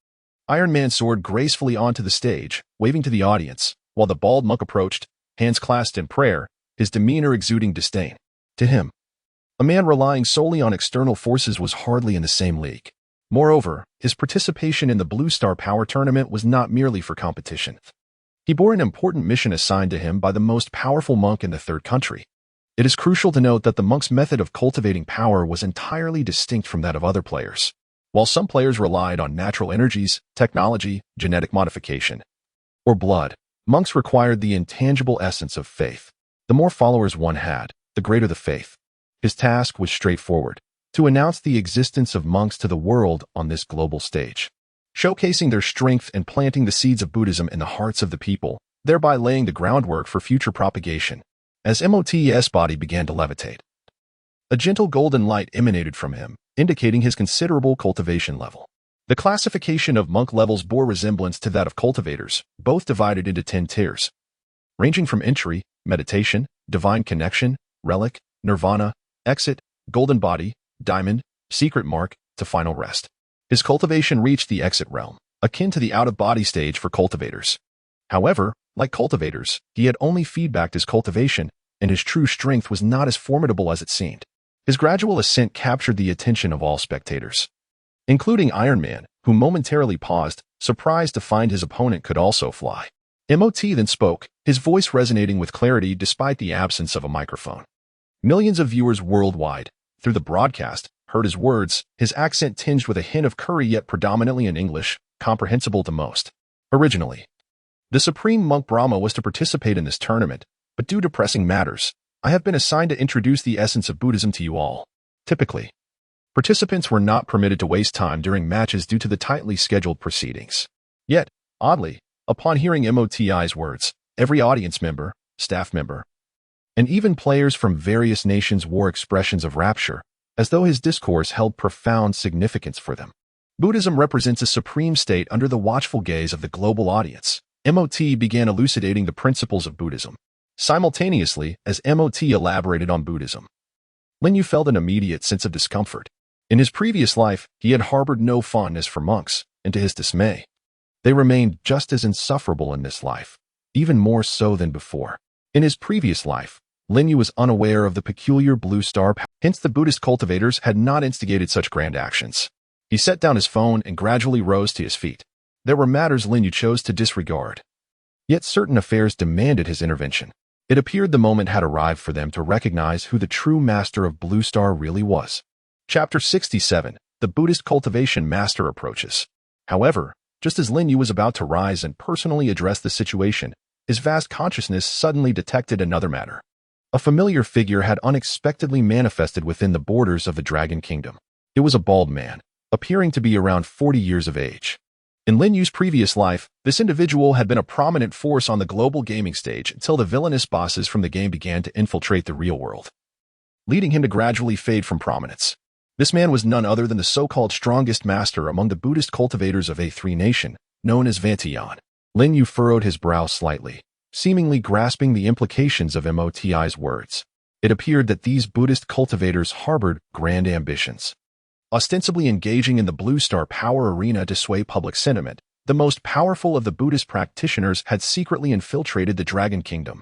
Iron Man soared gracefully onto the stage, waving to the audience, while the bald monk approached, hands clasped in prayer, his demeanor exuding disdain. To him, a man relying solely on external forces was hardly in the same league. Moreover, his participation in the Blue Star Power Tournament was not merely for competition. He bore an important mission assigned to him by the most powerful monk in the third country. It is crucial to note that the monk's method of cultivating power was entirely distinct from that of other players. While some players relied on natural energies, technology, genetic modification, or blood, monks required the intangible essence of faith. The more followers one had, the greater the faith. His task was straightforward: to announce the existence of monks to the world on this global stage, showcasing their strength and planting the seeds of Buddhism in the hearts of the people, thereby laying the groundwork for future propagation. As MOT's body began to levitate, a gentle golden light emanated from him, indicating his considerable cultivation level. The classification of monk levels bore resemblance to that of cultivators, both divided into 10 tiers. ranging from entry, meditation, divine connection, relic, nirvana, exit, golden body, diamond, secret mark, to final rest. His cultivation reached the exit realm, akin to the out-of-body stage for cultivators. However, like cultivators, he had only feedbacked his cultivation, and his true strength was not as formidable as it seemed. His gradual ascent captured the attention of all spectators, including Iron Man, who momentarily paused, surprised to find his opponent could also fly. MOT then spoke, his voice resonating with clarity despite the absence of a microphone. Millions of viewers worldwide, through the broadcast, heard his words, his accent tinged with a hint of curry yet predominantly in English, comprehensible to most. Originally, the Supreme Monk Brahma was to participate in this tournament, but due to pressing matters, I have been assigned to introduce the essence of Buddhism to you all. Typically, participants were not permitted to waste time during matches due to the tightly scheduled proceedings. Yet, oddly, upon hearing MOTI's words, every audience member, staff member, and even players from various nations wore expressions of rapture, as though his discourse held profound significance for them. Buddhism represents a supreme state under the watchful gaze of the global audience. MOT began elucidating the principles of Buddhism. Simultaneously, as MOT elaborated on Buddhism, Lin Yu felt an immediate sense of discomfort. In his previous life, he had harbored no fondness for monks, and to his dismay, they remained just as insufferable in this life, even more so than before. In his previous life, Lin Yu was unaware of the peculiar blue star power. Hence the Buddhist cultivators had not instigated such grand actions. He set down his phone and gradually rose to his feet. There were matters Lin Yu chose to disregard. Yet certain affairs demanded his intervention. It appeared the moment had arrived for them to recognize who the true master of Blue Star really was. Chapter 67, The Buddhist Cultivation Master Approaches. However, just as Lin Yu was about to rise and personally address the situation, his vast consciousness suddenly detected another matter. A familiar figure had unexpectedly manifested within the borders of the Dragon Kingdom. It was a bald man, appearing to be around 40 years of age. In Lin Yu's previous life, this individual had been a prominent force on the global gaming stage until the villainous bosses from the game began to infiltrate the real world, leading him to gradually fade from prominence. This man was none other than the so-called strongest master among the Buddhist cultivators of A3 Nation, known as Vantian. Lin Yu furrowed his brow slightly, seemingly grasping the implications of MOTI's words. It appeared that these Buddhist cultivators harbored grand ambitions. Ostensibly engaging in the Blue Star power arena to sway public sentiment, the most powerful of the Buddhist practitioners had secretly infiltrated the Dragon Kingdom.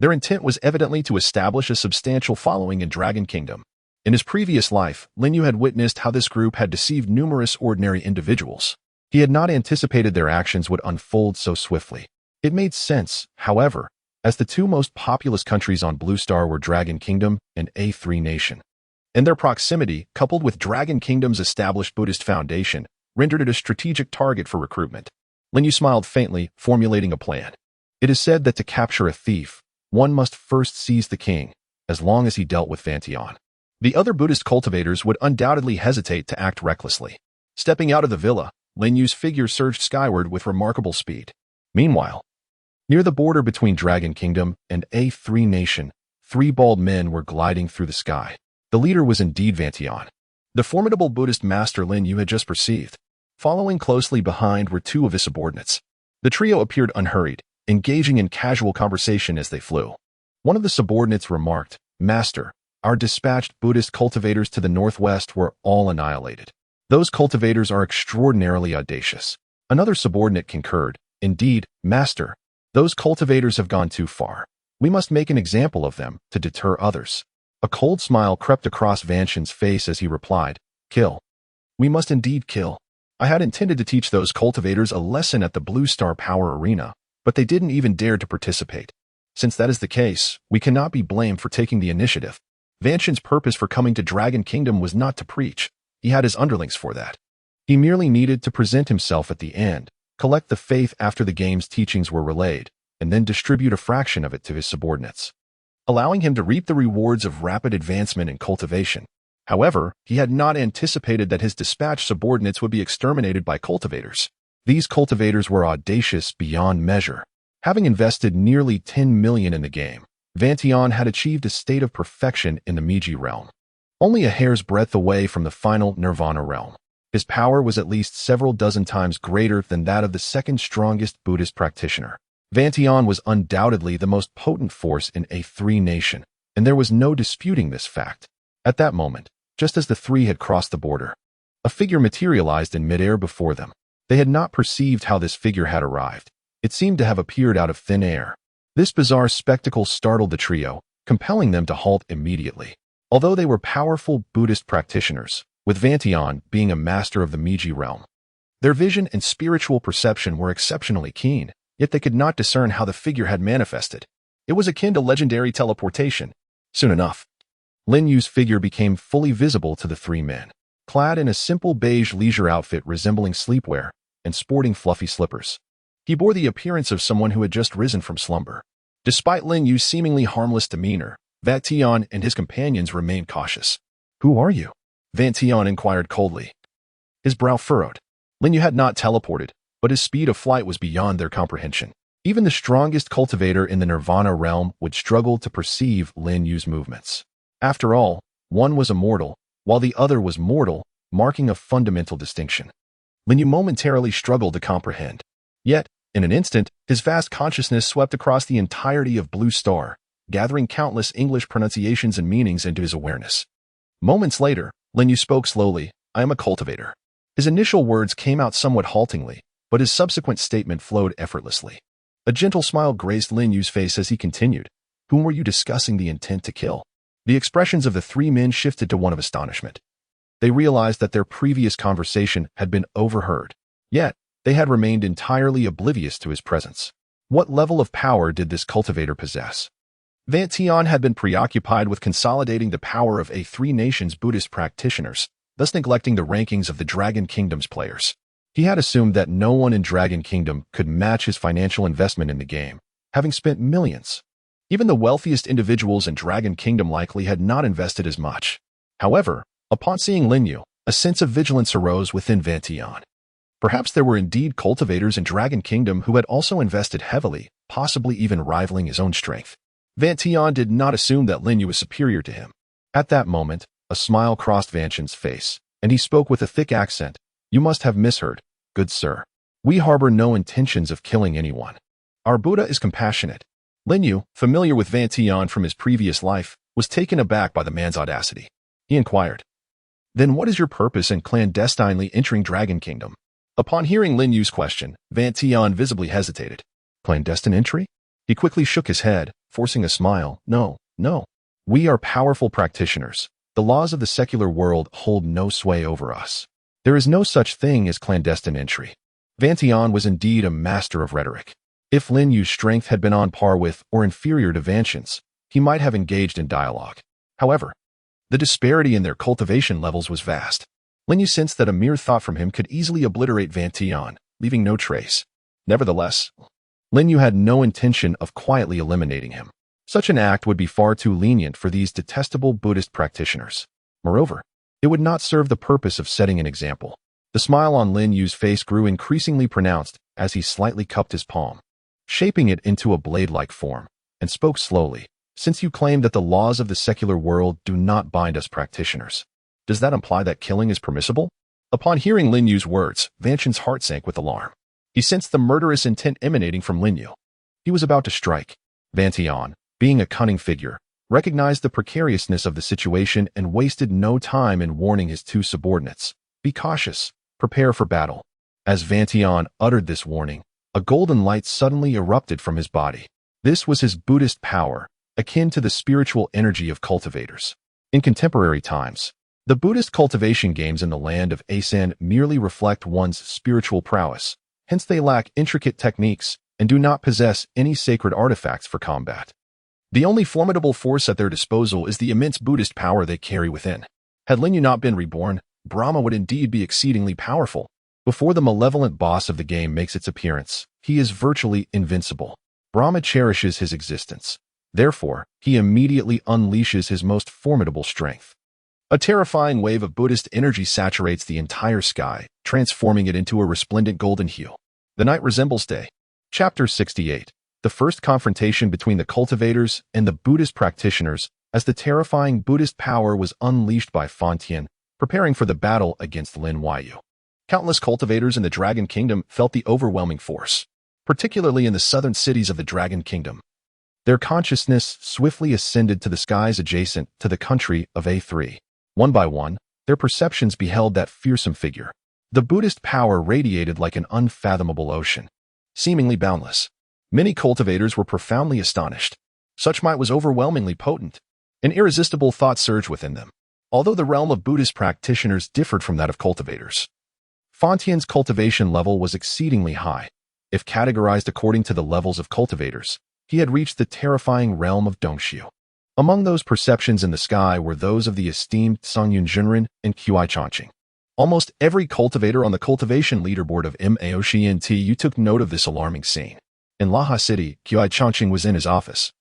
Their intent was evidently to establish a substantial following in Dragon Kingdom. In his previous life, Lin Yu had witnessed how this group had deceived numerous ordinary individuals. He had not anticipated their actions would unfold so swiftly. It made sense, however, as the two most populous countries on Blue Star were Dragon Kingdom and A3 Nation. And their proximity, coupled with Dragon Kingdom's established Buddhist foundation, rendered it a strategic target for recruitment. Lin Yu smiled faintly, formulating a plan. It is said that to capture a thief, one must first seize the king, as long as he dealt with Vantian. The other Buddhist cultivators would undoubtedly hesitate to act recklessly. Stepping out of the villa, Lin Yu's figure surged skyward with remarkable speed. Meanwhile, near the border between Dragon Kingdom and A3 Nation, three bald men were gliding through the sky. The leader was indeed Vantian, the formidable Buddhist master Lin Yu had just perceived. Following closely behind were two of his subordinates. The trio appeared unhurried, engaging in casual conversation as they flew. One of the subordinates remarked, "Master, our dispatched Buddhist cultivators to the northwest were all annihilated. Those cultivators are extraordinarily audacious." Another subordinate concurred, "Indeed, Master, those cultivators have gone too far. We must make an example of them to deter others." A cold smile crept across Vantian's face as he replied, "Kill. We must indeed kill. I had intended to teach those cultivators a lesson at the Blue Star Power Arena, but they didn't even dare to participate. Since that is the case, we cannot be blamed for taking the initiative." Vantian's purpose for coming to Dragon Kingdom was not to preach. He had his underlings for that. He merely needed to present himself at the end, collect the faith after the game's teachings were relayed, and then distribute a fraction of it to his subordinates, allowing him to reap the rewards of rapid advancement in cultivation. However, he had not anticipated that his dispatched subordinates would be exterminated by cultivators. These cultivators were audacious beyond measure. Having invested nearly 10 million in the game, Vantian had achieved a state of perfection in the Meiji realm, only a hair's breadth away from the final Nirvana realm. His power was at least several dozen times greater than that of the second strongest Buddhist practitioner. Vantion was undoubtedly the most potent force in A3 nation, and there was no disputing this fact. At that moment, just as the three had crossed the border, a figure materialized in midair before them. They had not perceived how this figure had arrived. It seemed to have appeared out of thin air. This bizarre spectacle startled the trio, compelling them to halt immediately. Although they were powerful Buddhist practitioners, with Vantion being a master of the Meiji realm, their vision and spiritual perception were exceptionally keen, yet they could not discern how the figure had manifested. It was akin to legendary teleportation. Soon enough, Lin Yu's figure became fully visible to the three men, clad in a simple beige leisure outfit resembling sleepwear and sporting fluffy slippers. He bore the appearance of someone who had just risen from slumber. Despite Lin Yu's seemingly harmless demeanor, Vantion and his companions remained cautious. "Who are you?" Vantion inquired coldly. His brow furrowed. Lin Yu had not teleported, but his speed of flight was beyond their comprehension. Even the strongest cultivator in the Nirvana realm would struggle to perceive Lin Yu's movements. After all, one was immortal, while the other was mortal, marking a fundamental distinction. Lin Yu momentarily struggled to comprehend. Yet, in an instant, his vast consciousness swept across the entirety of Blue Star, gathering countless English pronunciations and meanings into his awareness. Moments later, Lin Yu spoke slowly, "I am a cultivator." His initial words came out somewhat haltingly, but his subsequent statement flowed effortlessly. A gentle smile graced Lin Yu's face as he continued, "Whom were you discussing the intent to kill?" The expressions of the three men shifted to one of astonishment. They realized that their previous conversation had been overheard, yet they had remained entirely oblivious to his presence. What level of power did this cultivator possess? Vantion had been preoccupied with consolidating the power of A3 nation's Buddhist practitioners, thus neglecting the rankings of the Dragon Kingdom's players. He had assumed that no one in Dragon Kingdom could match his financial investment in the game, having spent millions. Even the wealthiest individuals in Dragon Kingdom likely had not invested as much. However, upon seeing Lin Yu, a sense of vigilance arose within Vantion. Perhaps there were indeed cultivators in Dragon Kingdom who had also invested heavily, possibly even rivaling his own strength. Vantion did not assume that Lin Yu was superior to him. At that moment, a smile crossed Vantion's face, and he spoke with a thick accent. "You must have misheard, good sir. We harbor no intentions of killing anyone. Our Buddha is compassionate." Lin Yu, familiar with Vantion from his previous life, was taken aback by the man's audacity. He inquired, "Then what is your purpose in clandestinely entering Dragon Kingdom?" Upon hearing Lin Yu's question, Vantion visibly hesitated. "Clandestine entry?" He quickly shook his head, forcing a smile. No. We are powerful practitioners. The laws of the secular world hold no sway over us. There is no such thing as clandestine entry." Vantion was indeed a master of rhetoric. If Lin Yu's strength had been on par with or inferior to Vantion's, he might have engaged in dialogue. However, the disparity in their cultivation levels was vast. Lin Yu sensed that a mere thought from him could easily obliterate Vantion, leaving no trace. Nevertheless, Lin Yu had no intention of quietly eliminating him. Such an act would be far too lenient for these detestable Buddhist practitioners. Moreover, it would not serve the purpose of setting an example. The smile on Lin Yu's face grew increasingly pronounced as he slightly cupped his palm, shaping it into a blade-like form, and spoke slowly. "Since you claim that the laws of the secular world do not bind us practitioners, does that imply that killing is permissible?" Upon hearing Lin Yu's words, Vantion's heart sank with alarm. He sensed the murderous intent emanating from Lin Yu. He was about to strike. Vantion, being a cunning figure, recognized the precariousness of the situation and wasted no time in warning his two subordinates. "Be cautious. Prepare for battle." As Vantion uttered this warning, a golden light suddenly erupted from his body. This was his Buddhist power, akin to the spiritual energy of cultivators. In contemporary times, the Buddhist cultivation games in the land of Asan merely reflect one's spiritual prowess, hence they lack intricate techniques and do not possess any sacred artifacts for combat. The only formidable force at their disposal is the immense Buddhist power they carry within. Had Lin Yu not been reborn, Brahma would indeed be exceedingly powerful. Before the malevolent boss of the game makes its appearance, he is virtually invincible. Brahma cherishes his existence. Therefore, he immediately unleashes his most formidable strength. A terrifying wave of Buddhist energy saturates the entire sky, transforming it into a resplendent golden hue. The night resembles day. Chapter 68. The first confrontation between the cultivators and the Buddhist practitioners as the terrifying Buddhist power was unleashed by Vantion, preparing for the battle against Lin Yu. Countless cultivators in the Dragon Kingdom felt the overwhelming force. particularly in the southern cities of the Dragon Kingdom. Their consciousness swiftly ascended to the skies adjacent to the country of A3. One by one, their perceptions beheld that fearsome figure. The Buddhist power radiated like an unfathomable ocean, seemingly boundless. Many cultivators were profoundly astonished. Such might was overwhelmingly potent. An irresistible thought surged within them. Although the realm of Buddhist practitioners differed from that of cultivators, Fontien's cultivation level was exceedingly high. If categorized according to the levels of cultivators, he had reached the terrifying realm of Dongxiu. Among those perceptions in the sky were those of the esteemed Songyun Junren and Qi Changqing. Almost every cultivator on the cultivation leaderboard of MAOXNTU took note of this alarming scene. In Laha City, Qi Changqing was in his office,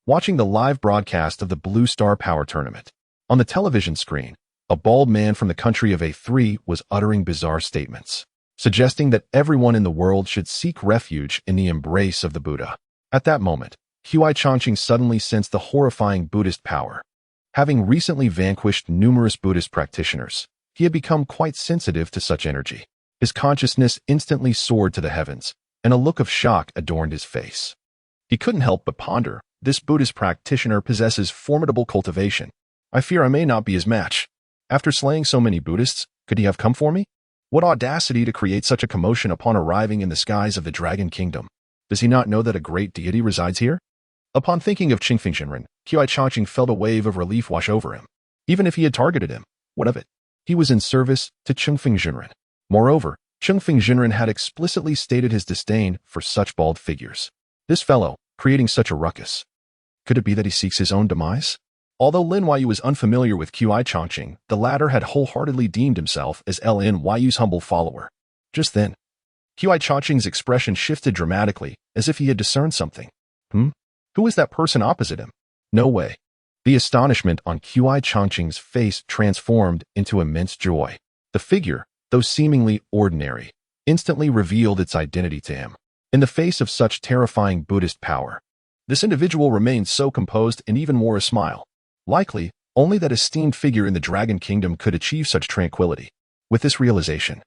watching the live broadcast of the Blue Star Power Tournament. On the television screen, a bald man from the country of A3 was uttering bizarre statements, suggesting that everyone in the world should seek refuge in the embrace of the Buddha. At that moment, Qi Changqing suddenly sensed the horrifying Buddhist power. Having recently vanquished numerous Buddhist practitioners, he had become quite sensitive to such energy. His consciousness instantly soared to the heavens, and a look of shock adorned his face. He couldn't help but ponder, this Buddhist practitioner possesses formidable cultivation. I fear I may not be his match. After slaying so many Buddhists, could he have come for me? What audacity to create such a commotion upon arriving in the skies of the Dragon Kingdom. Does he not know that a great deity resides here? Upon thinking of Qingfeng Jinren, Qi Changqing felt a wave of relief wash over him. Even if he had targeted him, what of it? He was in service to Qingfeng Jinren. Moreover, Qingfeng Jinren had explicitly stated his disdain for such bald figures. This fellow, creating such a ruckus. Could it be that he seeks his own demise? Although Lin Yu was unfamiliar with Qi Changqing, the latter had wholeheartedly deemed himself as Lin Yu's humble follower. Just then, Qi Changqing's expression shifted dramatically, as if he had discerned something. Who is that person opposite him? No way. The astonishment on Qi Changqing's face transformed into immense joy. The figure, though seemingly ordinary, instantly revealed its identity to him. In the face of such terrifying Buddhist power, this individual remained so composed and even wore a smile. Likely, only that esteemed figure in the Dragon Kingdom could achieve such tranquility. With this realization,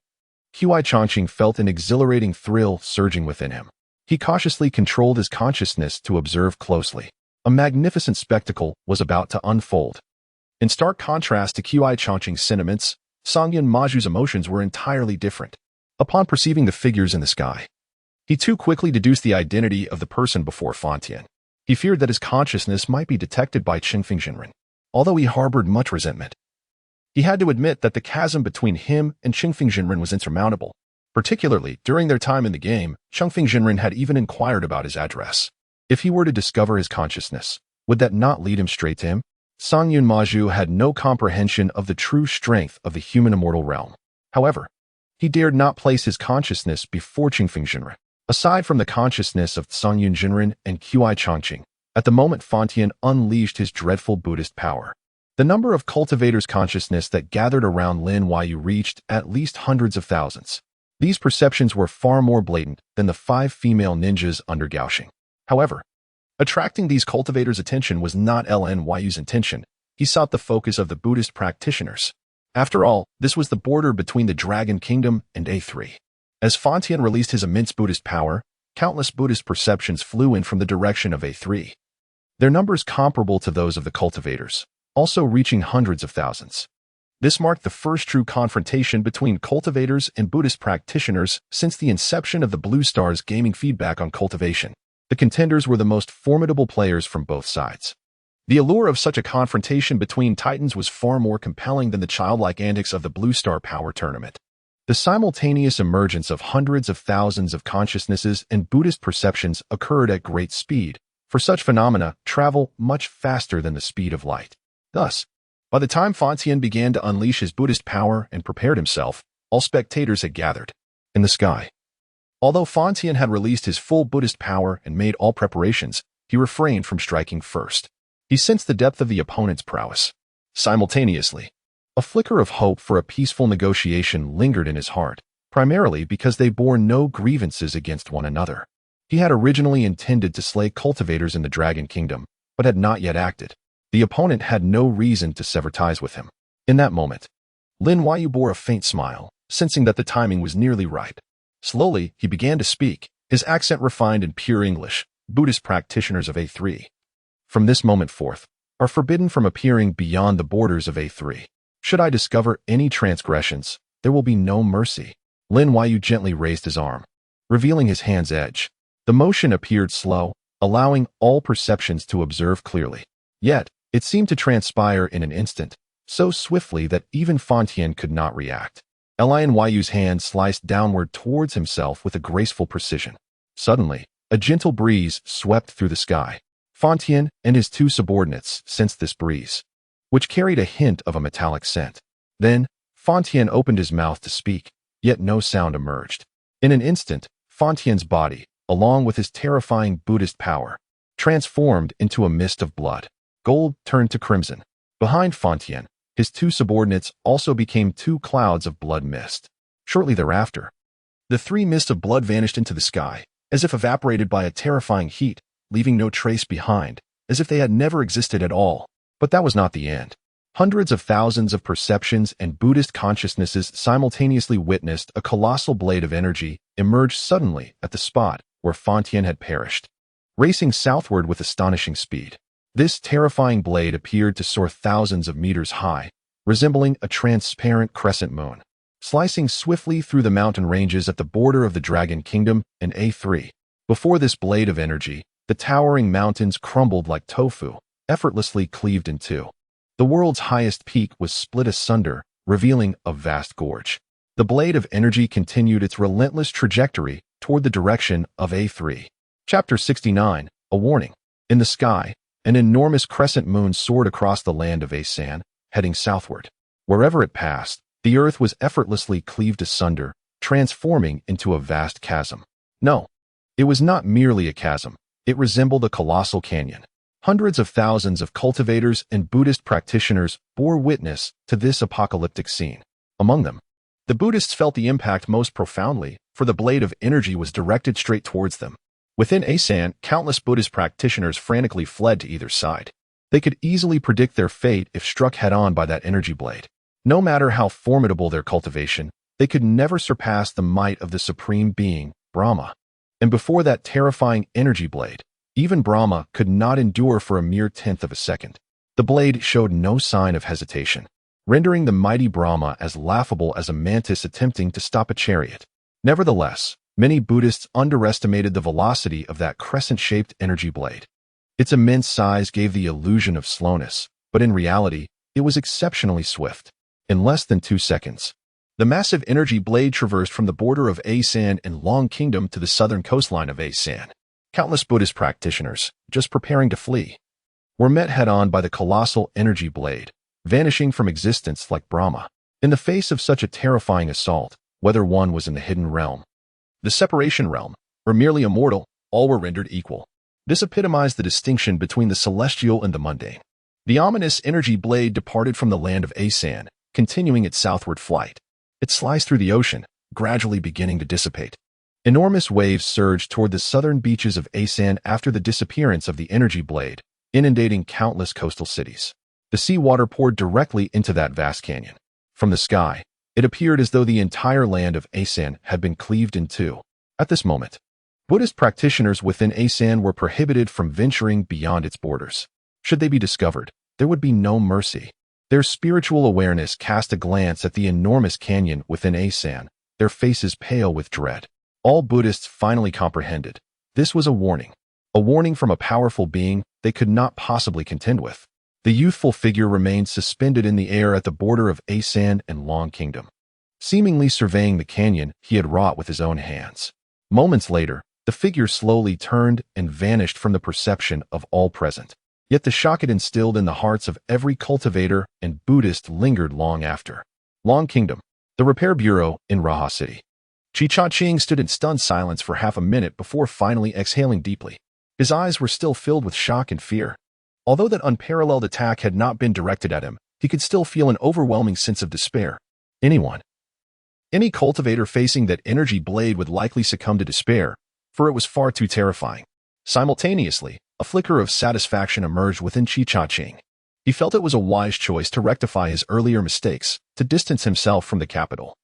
Qi Changqing felt an exhilarating thrill surging within him. He cautiously controlled his consciousness to observe closely. A magnificent spectacle was about to unfold. In stark contrast to Qi Changqing's sentiments, Songyun Maju's emotions were entirely different. Upon perceiving the figures in the sky, he too quickly deduced the identity of the person before Fontien. He feared that his consciousness might be detected by Qingfeng Jinren. Although he harbored much resentment, he had to admit that the chasm between him and Qingfeng Jinren was insurmountable. Particularly, during their time in the game, Qingfeng Jinren had even inquired about his address. If he were to discover his consciousness, would that not lead him straight to him? Songyun Maju had no comprehension of the true strength of the human immortal realm. However, he dared not place his consciousness before Qingfeng Jinren. Aside from the consciousness of Songyun Jinren and Qi Changqing, at the moment Fontien unleashed his dreadful Buddhist power. The number of cultivators' consciousness that gathered around Lin Yu reached at least hundreds of thousands. These perceptions were far more blatant than the 5 female ninjas under Gaoxing. However, attracting these cultivators' attention was not Lin Yu's intention. He sought the focus of the Buddhist practitioners. After all, this was the border between the Dragon Kingdom and A3. As Fontien released his immense Buddhist power, countless Buddhist perceptions flew in from the direction of A3. Their numbers comparable to those of the cultivators, also reaching hundreds of thousands. This marked the first true confrontation between cultivators and Buddhist practitioners since the inception of the Blue Star's gaming feedback on cultivation. The contenders were the most formidable players from both sides. The allure of such a confrontation between titans was far more compelling than the childlike antics of the Blue Star Power Tournament. The simultaneous emergence of hundreds of thousands of consciousnesses and Buddhist perceptions occurred at great speed. For such phenomena, travel much faster than the speed of light. Thus, by the time Fontien began to unleash his Buddhist power and prepared himself, all spectators had gathered in the sky. Although Fontien had released his full Buddhist power and made all preparations, he refrained from striking first. He sensed the depth of the opponent's prowess. Simultaneously, a flicker of hope for a peaceful negotiation lingered in his heart, primarily because they bore no grievances against one another. He had originally intended to slay cultivators in the Dragon Kingdom, but had not yet acted. The opponent had no reason to sever ties with him. In that moment, Lin Yu bore a faint smile, sensing that the timing was nearly right. Slowly, he began to speak, his accent refined in pure English. Buddhist practitioners of A3, from this moment forth, are forbidden from appearing beyond the borders of A3. Should I discover any transgressions, there will be no mercy. Lin Yu gently raised his arm, revealing his hand's edge. The motion appeared slow, allowing all perceptions to observe clearly. Yet, it seemed to transpire in an instant, so swiftly that even Fontaine could not react. Lin Yu's hand sliced downward towards himself with a graceful precision. Suddenly, a gentle breeze swept through the sky. Fontaine and his two subordinates sensed this breeze, which carried a hint of a metallic scent. Then, Fontaine opened his mouth to speak, yet no sound emerged. In an instant, Fontaine's body, along with his terrifying Buddhist power, transformed into a mist of blood. Gold turned to crimson. Behind Fontaine, his two subordinates also became two clouds of blood mist. Shortly thereafter, the three mists of blood vanished into the sky, as if evaporated by a terrifying heat, leaving no trace behind, as if they had never existed at all. But that was not the end. Hundreds of thousands of perceptions and Buddhist consciousnesses simultaneously witnessed a colossal blade of energy emerge suddenly at the spot where Fontaine had perished, racing southward with astonishing speed. This terrifying blade appeared to soar thousands of meters high, resembling a transparent crescent moon, slicing swiftly through the mountain ranges at the border of the Dragon Kingdom and A3. Before this blade of energy, the towering mountains crumbled like tofu, effortlessly cleaved in two. The world's highest peak was split asunder, revealing a vast gorge. The blade of energy continued its relentless trajectory toward the direction of A3. Chapter 69, A Warning. In the sky, an enormous crescent moon soared across the land of Asan, heading southward. Wherever it passed, the earth was effortlessly cleaved asunder, transforming into a vast chasm. No, it was not merely a chasm. It resembled a colossal canyon. Hundreds of thousands of cultivators and Buddhist practitioners bore witness to this apocalyptic scene. Among them, the Buddhists felt the impact most profoundly, for the blade of energy was directed straight towards them. Within Asan, countless Buddhist practitioners frantically fled to either side. They could easily predict their fate if struck head-on by that energy blade. No matter how formidable their cultivation, they could never surpass the might of the Supreme Being, Brahma. And before that terrifying energy blade, even Brahma could not endure for a mere tenth of a second. The blade showed no sign of hesitation, rendering the mighty Brahma as laughable as a mantis attempting to stop a chariot. Nevertheless, many Buddhists underestimated the velocity of that crescent-shaped energy blade. Its immense size gave the illusion of slowness, but in reality, it was exceptionally swift. In less than 2 seconds, the massive energy blade traversed from the border of Asan and Long Kingdom to the southern coastline of Asan. Countless Buddhist practitioners, just preparing to flee, were met head-on by the colossal energy blade, vanishing from existence like Brahma. In the face of such a terrifying assault, whether one was in the hidden realm, the separation realm, or merely immortal, all were rendered equal. This epitomized the distinction between the celestial and the mundane. The ominous energy blade departed from the land of Asan, continuing its southward flight. It sliced through the ocean, gradually beginning to dissipate. Enormous waves surged toward the southern beaches of Asan after the disappearance of the energy blade, inundating countless coastal cities. The seawater poured directly into that vast canyon. From the sky, it appeared as though the entire land of Asan had been cleaved in two. At this moment, Buddhist practitioners within Asan were prohibited from venturing beyond its borders. Should they be discovered, there would be no mercy. Their spiritual awareness cast a glance at the enormous canyon within Asan, their faces pale with dread. All Buddhists finally comprehended. This was a warning from a powerful being they could not possibly contend with. The youthful figure remained suspended in the air at the border of Asan and Long Kingdom, seemingly surveying the canyon he had wrought with his own hands. Moments later, the figure slowly turned and vanished from the perception of all present. Yet the shock it instilled in the hearts of every cultivator and Buddhist lingered long after. Long Kingdom, the repair bureau in Raha City. Chi-Cha-Ching stood in stunned silence for half a minute before finally exhaling deeply. His eyes were still filled with shock and fear. Although that unparalleled attack had not been directed at him, he could still feel an overwhelming sense of despair. Any cultivator facing that energy blade would likely succumb to despair, for it was far too terrifying. Simultaneously, a flicker of satisfaction emerged within Chi-Cha-Ching. He felt it was a wise choice to rectify his earlier mistakes, to distance himself from the capital,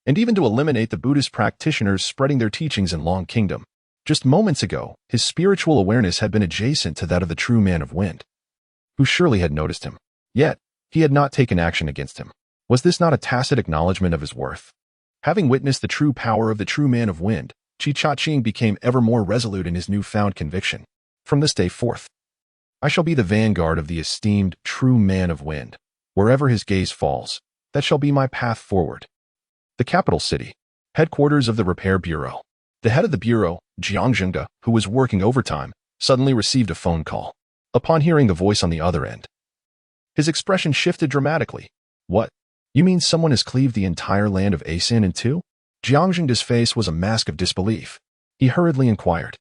and even to eliminate the Buddhist practitioners spreading their teachings in Long Kingdom. Just moments ago, his spiritual awareness had been adjacent to that of the true man of wind, who surely had noticed him. Yet, he had not taken action against him. Was this not a tacit acknowledgement of his worth? Having witnessed the true power of the true man of wind, Qi became ever more resolute in his newfound conviction. From this day forth, I shall be the vanguard of the esteemed true man of wind. Wherever his gaze falls, that shall be my path forward. The capital city, headquarters of the Repair Bureau. The head of the bureau, Jiang Zhengde, who was working overtime, suddenly received a phone call. Upon hearing the voice on the other end, his expression shifted dramatically. What? You mean someone has cleaved the entire land of Asan in two? Jiang Zhengde's face was a mask of disbelief. He hurriedly inquired,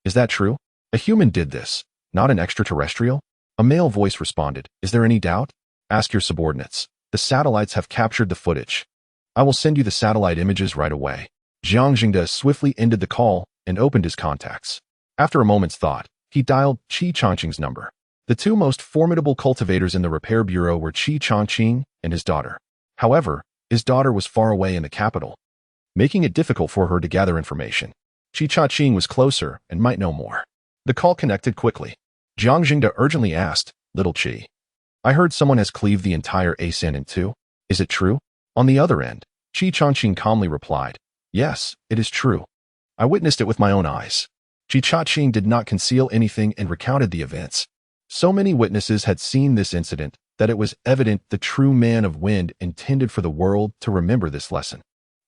Is that true? A human did this, not an extraterrestrial? A male voice responded, Is there any doubt? Ask your subordinates. The satellites have captured the footage. I will send you the satellite images right away. Jiang Zhengde swiftly ended the call and opened his contacts. After a moment's thought, he dialed Qi Changqing's number. The two most formidable cultivators in the Repair Bureau were Qi Changqing and his daughter. However, his daughter was far away in the capital, making it difficult for her to gather information. Qi Changqing was closer and might know more. The call connected quickly. Jiang Zhengde urgently asked, Little Qi, I heard someone has cleaved the entire Asan in two. Is it true? On the other end, Qi Changqing calmly replied, Yes, it is true. I witnessed it with my own eyes. Qi Changqing did not conceal anything and recounted the events. So many witnesses had seen this incident that it was evident the true man of wind intended for the world to remember this lesson,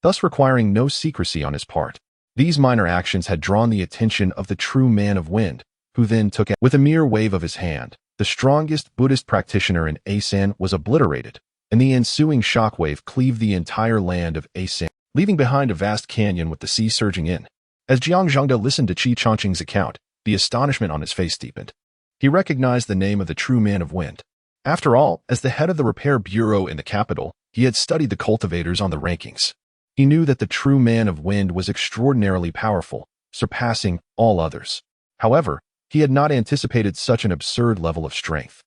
thus requiring no secrecy on his part. These minor actions had drawn the attention of the true man of wind, who then took it with a mere wave of his hand. The strongest Buddhist practitioner in Asan was obliterated, and the ensuing shockwave cleaved the entire land of Asan, leaving behind a vast canyon with the sea surging in. As Jiang Zhengde listened to Qi Changqing's account, the astonishment on his face deepened. He recognized the name of the true man of wind. After all, as the head of the Repair Bureau in the capital, he had studied the cultivators on the rankings. He knew that the true man of wind was extraordinarily powerful, surpassing all others. However, he had not anticipated such an absurd level of strength.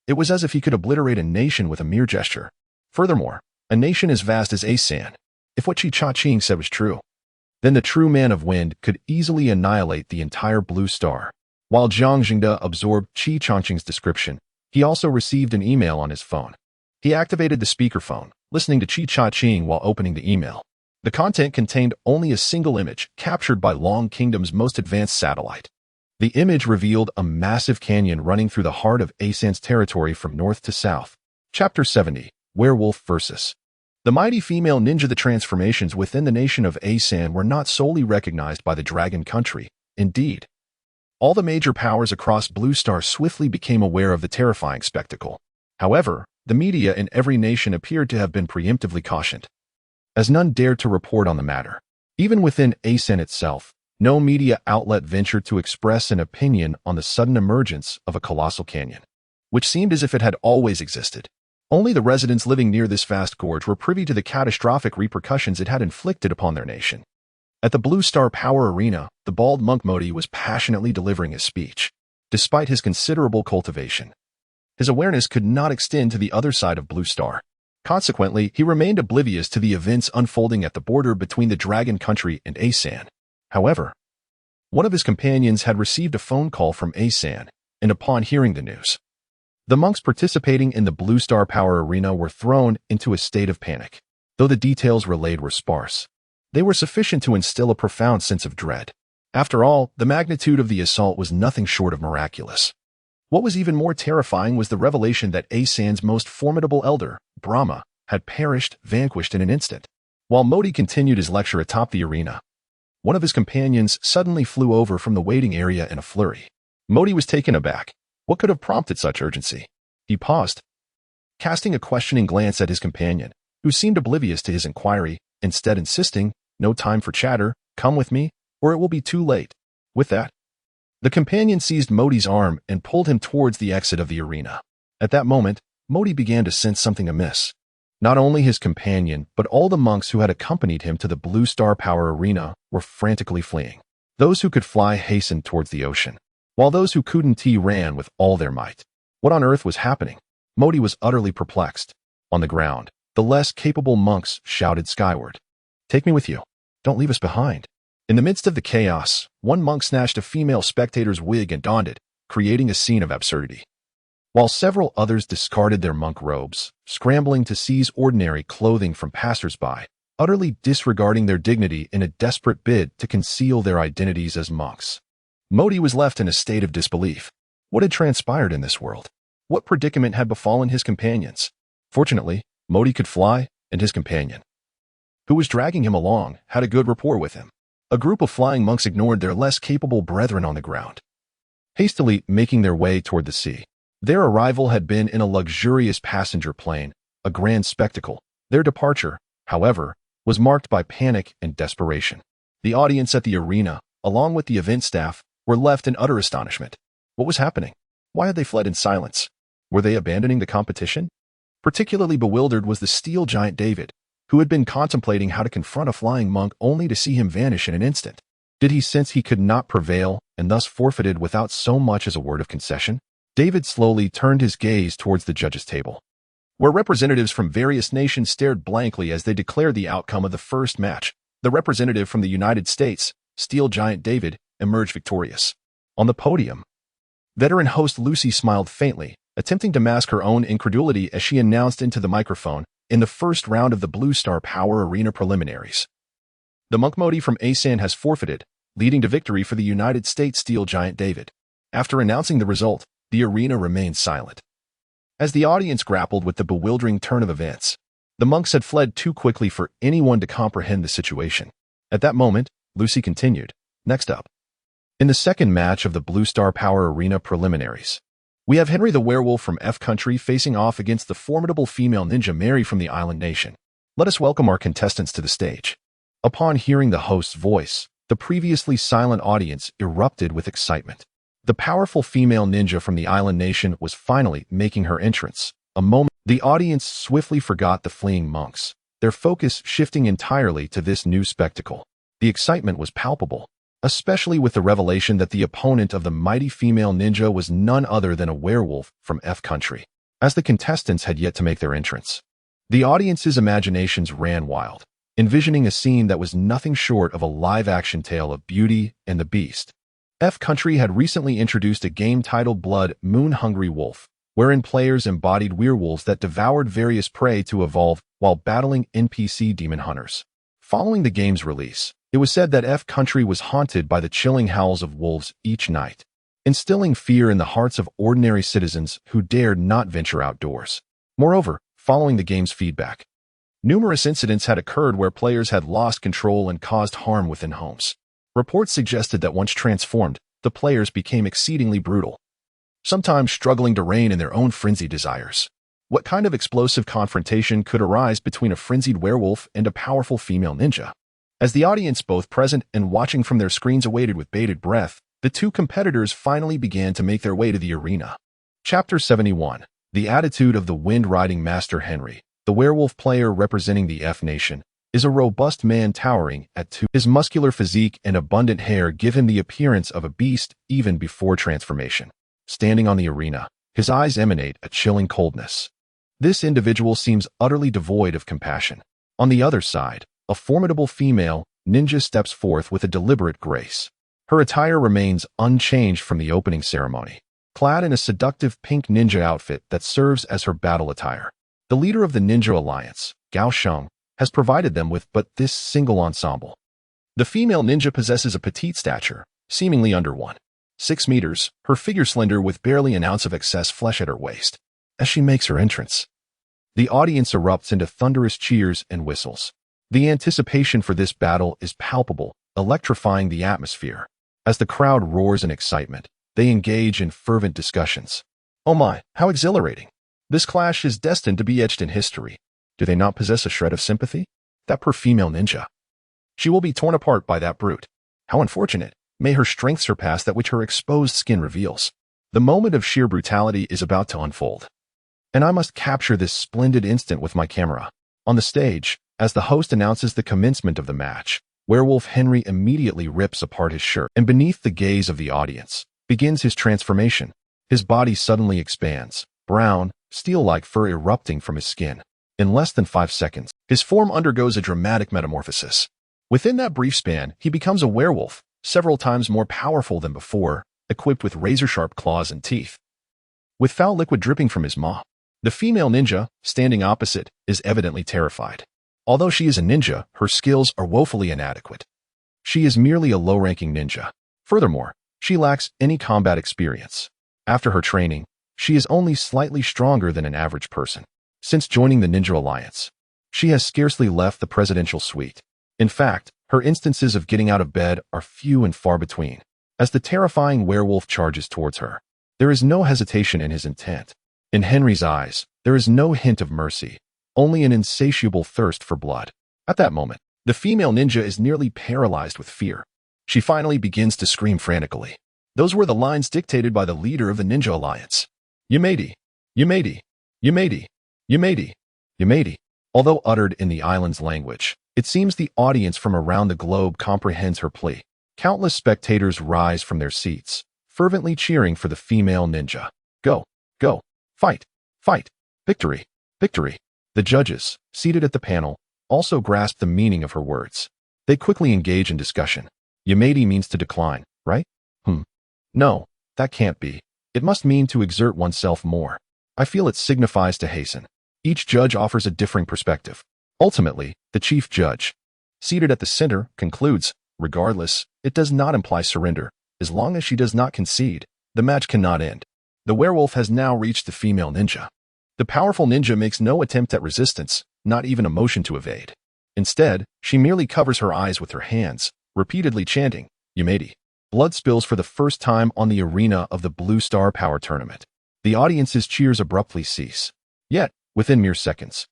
It was as if he could obliterate a nation with a mere gesture. Furthermore, a nation as vast as Asan. If what Qi Changqing said was true, then the true man of wind could easily annihilate the entire blue star. While Jiang Zhengde absorbed Qi Changqing's description, he also received an email on his phone. He activated the speakerphone, listening to Qi Changqing while opening the email. The content contained only a single image captured by Long Kingdom's most advanced satellite. The image revealed a massive canyon running through the heart of Asan's territory from north to south. Chapter 70, Werewolf versus. The mighty female ninja. The transformations within the nation of Asan were not solely recognized by the Dragon Country. Indeed, all the major powers across Blue Star swiftly became aware of the terrifying spectacle. However, the media in every nation appeared to have been preemptively cautioned, as none dared to report on the matter. Even within Asan itself, no media outlet ventured to express an opinion on the sudden emergence of a colossal canyon, which seemed as if it had always existed. Only the residents living near this vast gorge were privy to the catastrophic repercussions it had inflicted upon their nation. At the Blue Star Power Arena, the bald monk Modi was passionately delivering his speech. Despite his considerable cultivation, his awareness could not extend to the other side of Blue Star. Consequently, he remained oblivious to the events unfolding at the border between the Dragon Country and Asan. However, one of his companions had received a phone call from Asan, and upon hearing the news, the monks participating in the Blue Star Power Arena were thrown into a state of panic. Though the details relayed were sparse, they were sufficient to instill a profound sense of dread. After all, the magnitude of the assault was nothing short of miraculous. What was even more terrifying was the revelation that Asan's most formidable elder, Brahma, had perished, vanquished in an instant. While Modi continued his lecture atop the arena, one of his companions suddenly flew over from the waiting area in a flurry. Modi was taken aback. What could have prompted such urgency? He paused, casting a questioning glance at his companion, who seemed oblivious to his inquiry, instead insisting, No time for chatter, come with me, or it will be too late. With that, the companion seized Modi's arm and pulled him towards the exit of the arena. At that moment, Modi began to sense something amiss. Not only his companion, but all the monks who had accompanied him to the Blue Star Power Arena were frantically fleeing. Those who could fly hastened towards the ocean, while those who couldn't ran with all their might. What on earth was happening? Modi was utterly perplexed. On the ground, the less capable monks shouted skyward, Take me with you. Don't leave us behind. In the midst of the chaos, one monk snatched a female spectator's wig and donned it, creating a scene of absurdity. While several others discarded their monk robes, scrambling to seize ordinary clothing from passers-by, utterly disregarding their dignity in a desperate bid to conceal their identities as monks. Modi was left in a state of disbelief. What had transpired in this world? What predicament had befallen his companions? Fortunately, Modi could fly, and his companion, who was dragging him along, had a good rapport with him. A group of flying monks ignored their less capable brethren on the ground, hastily making their way toward the sea. Their arrival had been in a luxurious passenger plane, a grand spectacle. Their departure, however, was marked by panic and desperation. The audience at the arena, along with the event staff, were left in utter astonishment. What was happening? Why had they fled in silence? Were they abandoning the competition? Particularly bewildered was the steel giant David, who had been contemplating how to confront a flying monk only to see him vanish in an instant. Did he sense he could not prevail and thus forfeited without so much as a word of concession? David slowly turned his gaze towards the judges' table, where representatives from various nations stared blankly as they declared the outcome of the first match. The representative from the United States, steel giant David, emerged victorious. On the podium, veteran host Lucy smiled faintly, attempting to mask her own incredulity as she announced into the microphone, in the first round of the Blue Star Power Arena preliminaries, the monk Modi from Asan has forfeited, leading to victory for the United States steel giant David. After announcing the result, the arena remained silent. As the audience grappled with the bewildering turn of events, the monks had fled too quickly for anyone to comprehend the situation. At that moment, Lucy continued, "Next up, in the second match of the Blue Star Power Arena preliminaries, we have Henry the Werewolf from F Country facing off against the formidable female ninja Mary from the island nation. Let us welcome our contestants to the stage." Upon hearing the host's voice, the previously silent audience erupted with excitement. The powerful female ninja from the island nation was finally making her entrance. A moment, the audience swiftly forgot the fleeing monks, their focus shifting entirely to this new spectacle. The excitement was palpable, especially with the revelation that the opponent of the mighty female ninja was none other than a werewolf from F Country. As the contestants had yet to make their entrance, the audience's imaginations ran wild, envisioning a scene that was nothing short of a live-action tale of Beauty and the Beast. F Country had recently introduced a game titled Blood Moon Hungry Wolf, wherein players embodied werewolves that devoured various prey to evolve while battling NPC demon hunters. Following the game's release, it was said that F Country was haunted by the chilling howls of wolves each night, instilling fear in the hearts of ordinary citizens who dared not venture outdoors. Moreover, following the game's feedback, numerous incidents had occurred where players had lost control and caused harm within homes. Reports suggested that once transformed, the players became exceedingly brutal, sometimes struggling to rein in their own frenzied desires. What kind of explosive confrontation could arise between a frenzied werewolf and a powerful female ninja? As the audience, both present and watching from their screens, awaited with bated breath, the two competitors finally began to make their way to the arena. Chapter 71. The Attitude of the Wind-Riding Master Henry, the werewolf player representing the F Nation, is a robust man towering at 2. His muscular physique and abundant hair give him the appearance of a beast even before transformation. Standing on the arena, his eyes emanate a chilling coldness. This individual seems utterly devoid of compassion. On the other side, a formidable female ninja steps forth with a deliberate grace. Her attire remains unchanged from the opening ceremony, clad in a seductive pink ninja outfit that serves as her battle attire. The leader of the Ninja Alliance, Gao Sheng, has provided them with but this single ensemble. The female ninja possesses a petite stature, seemingly under 1.6 meters, her figure slender with barely an ounce of excess flesh at her waist. As she makes her entrance, the audience erupts into thunderous cheers and whistles. The anticipation for this battle is palpable, electrifying the atmosphere. As the crowd roars in excitement, they engage in fervent discussions. Oh my, how exhilarating! This clash is destined to be etched in history. Do they not possess a shred of sympathy? That poor female ninja. She will be torn apart by that brute. How unfortunate. May her strength surpass that which her exposed skin reveals. The moment of sheer brutality is about to unfold, and I must capture this splendid instant with my camera. On the stage, as the host announces the commencement of the match, Werewolf Henry immediately rips apart his shirt, and beneath the gaze of the audience, begins his transformation. His body suddenly expands, brown, steel-like fur erupting from his skin. In less than 5 seconds, his form undergoes a dramatic metamorphosis. Within that brief span, he becomes a werewolf, several times more powerful than before, equipped with razor-sharp claws and teeth. With foul liquid dripping from his maw, the female ninja, standing opposite, is evidently terrified. Although she is a ninja, her skills are woefully inadequate. She is merely a low-ranking ninja. Furthermore, she lacks any combat experience. After her training, she is only slightly stronger than an average person. Since joining the Ninja Alliance, she has scarcely left the presidential suite. In fact, her instances of getting out of bed are few and far between. As the terrifying werewolf charges towards her, there is no hesitation in his intent. In Henry's eyes, there is no hint of mercy, only an insatiable thirst for blood. At that moment, the female ninja is nearly paralyzed with fear. She finally begins to scream frantically. Those were the lines dictated by the leader of the Ninja Alliance. Yumedi, Yumedi, Yumedi, Yumedi, Yumedi. Although uttered in the island's language, it seems the audience from around the globe comprehends her plea. Countless spectators rise from their seats, fervently cheering for the female ninja. Go, go, fight, fight, victory, victory. The judges, seated at the panel, also grasp the meaning of her words. They quickly engage in discussion. Yumedi means to decline, right? No, that can't be. It must mean to exert oneself more. I feel it signifies to hasten. Each judge offers a differing perspective. Ultimately, the chief judge, seated at the center, concludes, regardless, it does not imply surrender. As long as she does not concede, the match cannot end. The werewolf has now reached the female ninja. The powerful ninja makes no attempt at resistance, not even a motion to evade. Instead, she merely covers her eyes with her hands, repeatedly chanting, Yumedi. Blood spills for the first time on the arena of the Blue Star Power Tournament. The audience's cheers abruptly cease. Yet, within mere seconds,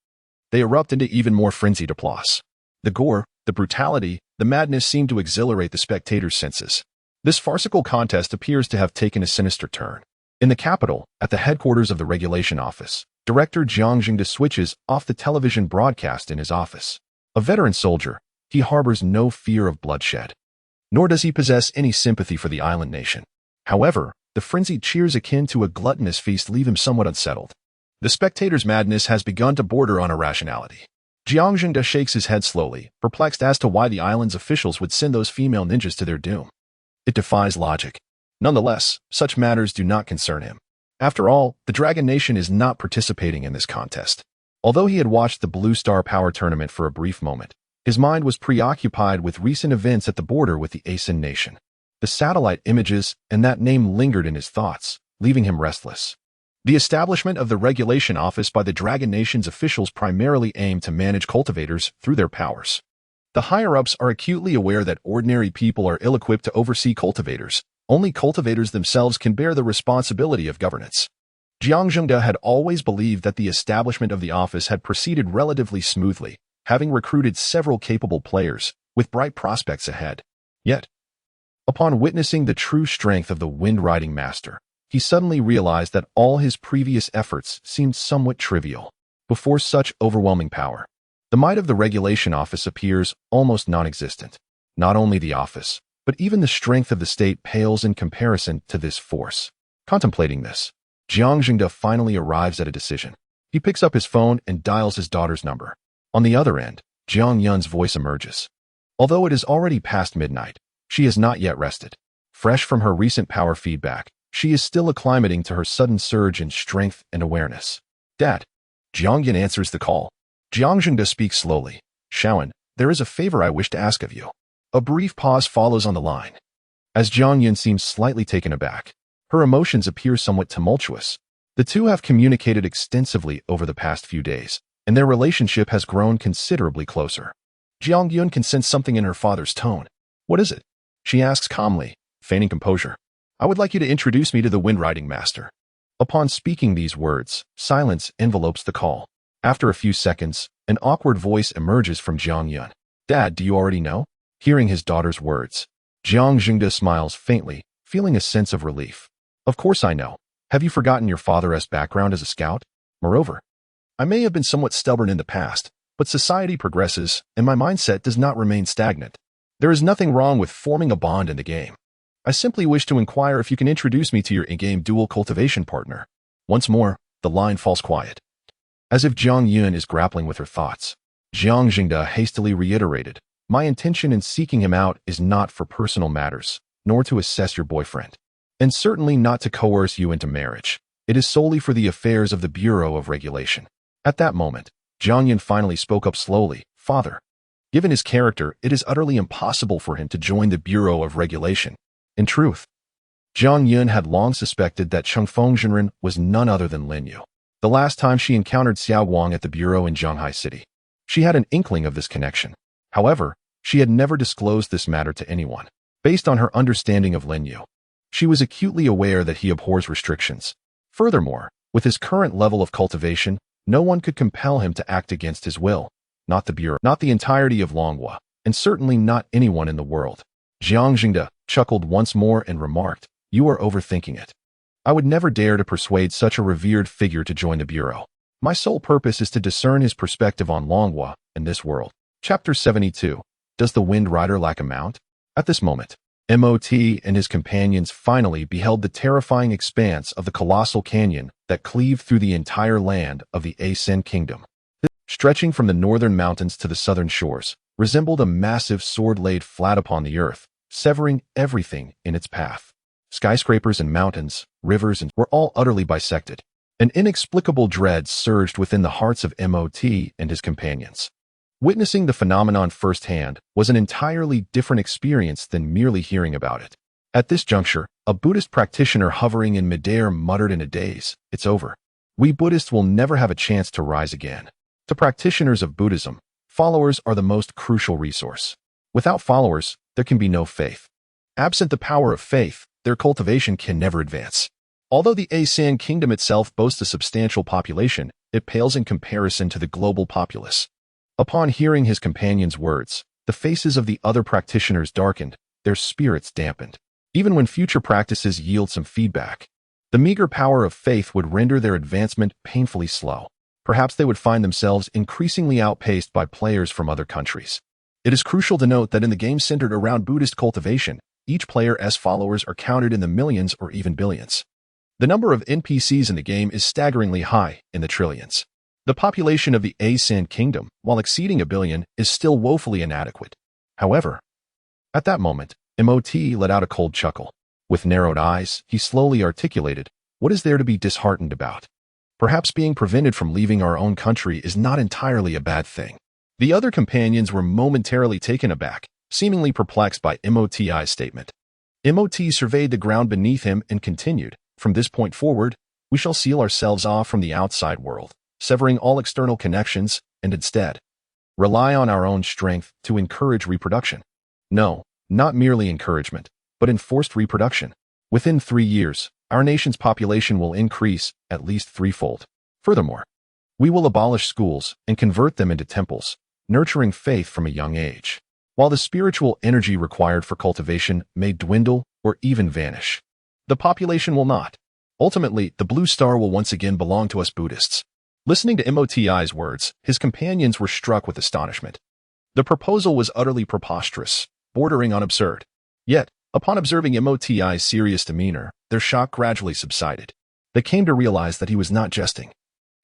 they erupt into even more frenzied applause. The gore, the brutality, the madness seem to exhilarate the spectators' senses. This farcical contest appears to have taken a sinister turn. In the capital, at the headquarters of the regulation office, Director Jiang Jingde switches off the television broadcast in his office. A veteran soldier, he harbors no fear of bloodshed. Nor does he possess any sympathy for the island nation. However, the frenzied cheers akin to a gluttonous feast leave him somewhat unsettled. The spectator's madness has begun to border on irrationality. Jiang Jingde shakes his head slowly, perplexed as to why the island's officials would send those female ninjas to their doom. It defies logic. Nonetheless, such matters do not concern him. After all, the Dragon Nation is not participating in this contest. Although he had watched the Blue Star Power Tournament for a brief moment, his mind was preoccupied with recent events at the border with the Asin Nation. The satellite images and that name lingered in his thoughts, leaving him restless. The establishment of the regulation office by the Dragon Nation's officials primarily aimed to manage cultivators through their powers. The higher-ups are acutely aware that ordinary people are ill-equipped to oversee cultivators. Only cultivators themselves can bear the responsibility of governance. Jiang Jingde had always believed that the establishment of the office had proceeded relatively smoothly, having recruited several capable players, with bright prospects ahead. Yet, upon witnessing the true strength of the wind-riding master, he suddenly realized that all his previous efforts seemed somewhat trivial. Before such overwhelming power, the might of the regulation office appears almost non-existent. Not only the office, but even the strength of the state pales in comparison to this force. Contemplating this, Jiang Jingde finally arrives at a decision. He picks up his phone and dials his daughter's number. On the other end, Jiang Yun's voice emerges. Although it is already past midnight, she has not yet rested. Fresh from her recent power feedback, she is still acclimating to her sudden surge in strength and awareness. Dad. Jiang Yun answers the call. Jiang Jingde speaks slowly. Shaoan, there is a favor I wish to ask of you. A brief pause follows on the line. As Jiang Yun seems slightly taken aback, her emotions appear somewhat tumultuous. The two have communicated extensively over the past few days, and their relationship has grown considerably closer. Jiang Yun can sense something in her father's tone. What is it? She asks calmly, feigning composure. I would like you to introduce me to the wind-riding master. Upon speaking these words, silence envelopes the call. After a few seconds, an awkward voice emerges from Jiang Yun. Dad, do you already know? Hearing his daughter's words, Jiang Jingde smiles faintly, feeling a sense of relief. Of course I know. Have you forgotten your father's background as a scout? Moreover, I may have been somewhat stubborn in the past, but society progresses, and my mindset does not remain stagnant. There is nothing wrong with forming a bond in the game. I simply wish to inquire if you can introduce me to your in-game dual cultivation partner. Once more, the line falls quiet. As if Jiang Yun is grappling with her thoughts, Jiang Jingde hastily reiterated, My intention in seeking him out is not for personal matters, nor to assess your boyfriend, and certainly not to coerce you into marriage. It is solely for the affairs of the Bureau of Regulation." At that moment, Jiang Yan finally spoke up slowly. "Father, given his character, it is utterly impossible for him to join the Bureau of Regulation." In truth, Jiang Yan had long suspected that Chengfeng Zhenren was none other than Lin Yu. The last time she encountered Xiao Guang at the bureau in Zhanghai City, she had an inkling of this connection. However, she had never disclosed this matter to anyone. Based on her understanding of Lin Yu, she was acutely aware that he abhors restrictions. Furthermore, with his current level of cultivation, no one could compel him to act against his will. Not the bureau, not the entirety of Longhua, and certainly not anyone in the world. Jiang Jingde chuckled once more and remarked, "You are overthinking it. I would never dare to persuade such a revered figure to join the bureau. My sole purpose is to discern his perspective on Longhua and this world." Chapter 72. Does the Wind Rider lack a mount? At this moment, MOT and his companions finally beheld the terrifying expanse of the colossal canyon that cleaved through the entire land of the Asen Kingdom. Stretching from the northern mountains to the southern shores, resembled a massive sword laid flat upon the earth, severing everything in its path. Skyscrapers and mountains, rivers and were all utterly bisected. An inexplicable dread surged within the hearts of MOT and his companions. Witnessing the phenomenon firsthand was an entirely different experience than merely hearing about it. At this juncture, a Buddhist practitioner hovering in midair muttered in a daze, "It's over. We Buddhists will never have a chance to rise again." To practitioners of Buddhism, followers are the most crucial resource. Without followers, there can be no faith. Absent the power of faith, their cultivation can never advance. Although the Asan Kingdom itself boasts a substantial population, it pales in comparison to the global populace. Upon hearing his companion's words, the faces of the other practitioners darkened, their spirits dampened. Even when future practices yield some feedback, the meager power of faith would render their advancement painfully slow. Perhaps they would find themselves increasingly outpaced by players from other countries. It is crucial to note that in the game centered around Buddhist cultivation, each player's followers are counted in the millions or even billions. The number of NPCs in the game is staggeringly high, in the trillions. The population of the Asan Kingdom, while exceeding 1 billion, is still woefully inadequate. However, at that moment, MOT let out a cold chuckle. With narrowed eyes, he slowly articulated, "What is there to be disheartened about? Perhaps being prevented from leaving our own country is not entirely a bad thing." The other companions were momentarily taken aback, seemingly perplexed by MOTI's statement. MOT surveyed the ground beneath him and continued, "From this point forward, we shall seal ourselves off from the outside world, severing all external connections, and instead rely on our own strength to encourage reproduction. No, not merely encouragement, but enforced reproduction. Within 3 years, our nation's population will increase at least 3-fold. Furthermore, we will abolish schools and convert them into temples, nurturing faith from a young age. While the spiritual energy required for cultivation may dwindle or even vanish, the population will not. Ultimately, the blue star will once again belong to us Buddhists." Listening to MOTI's words, his companions were struck with astonishment. The proposal was utterly preposterous, bordering on absurd. Yet, upon observing MOTI's serious demeanor, their shock gradually subsided. They came to realize that he was not jesting.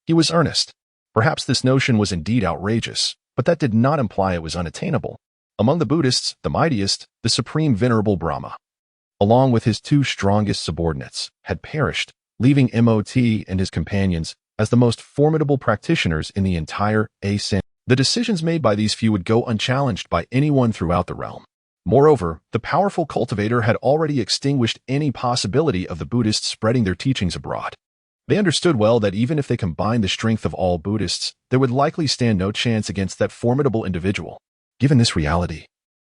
He was earnest. Perhaps this notion was indeed outrageous, but that did not imply it was unattainable. Among the Buddhists, the mightiest, the supreme venerable Brahma, along with his 2 strongest subordinates, had perished, leaving MOT and his companions as the most formidable practitioners in the entire Asan. The decisions made by these few would go unchallenged by anyone throughout the realm. Moreover, the powerful cultivator had already extinguished any possibility of the Buddhists spreading their teachings abroad. They understood well that even if they combined the strength of all Buddhists, there would likely stand no chance against that formidable individual. Given this reality,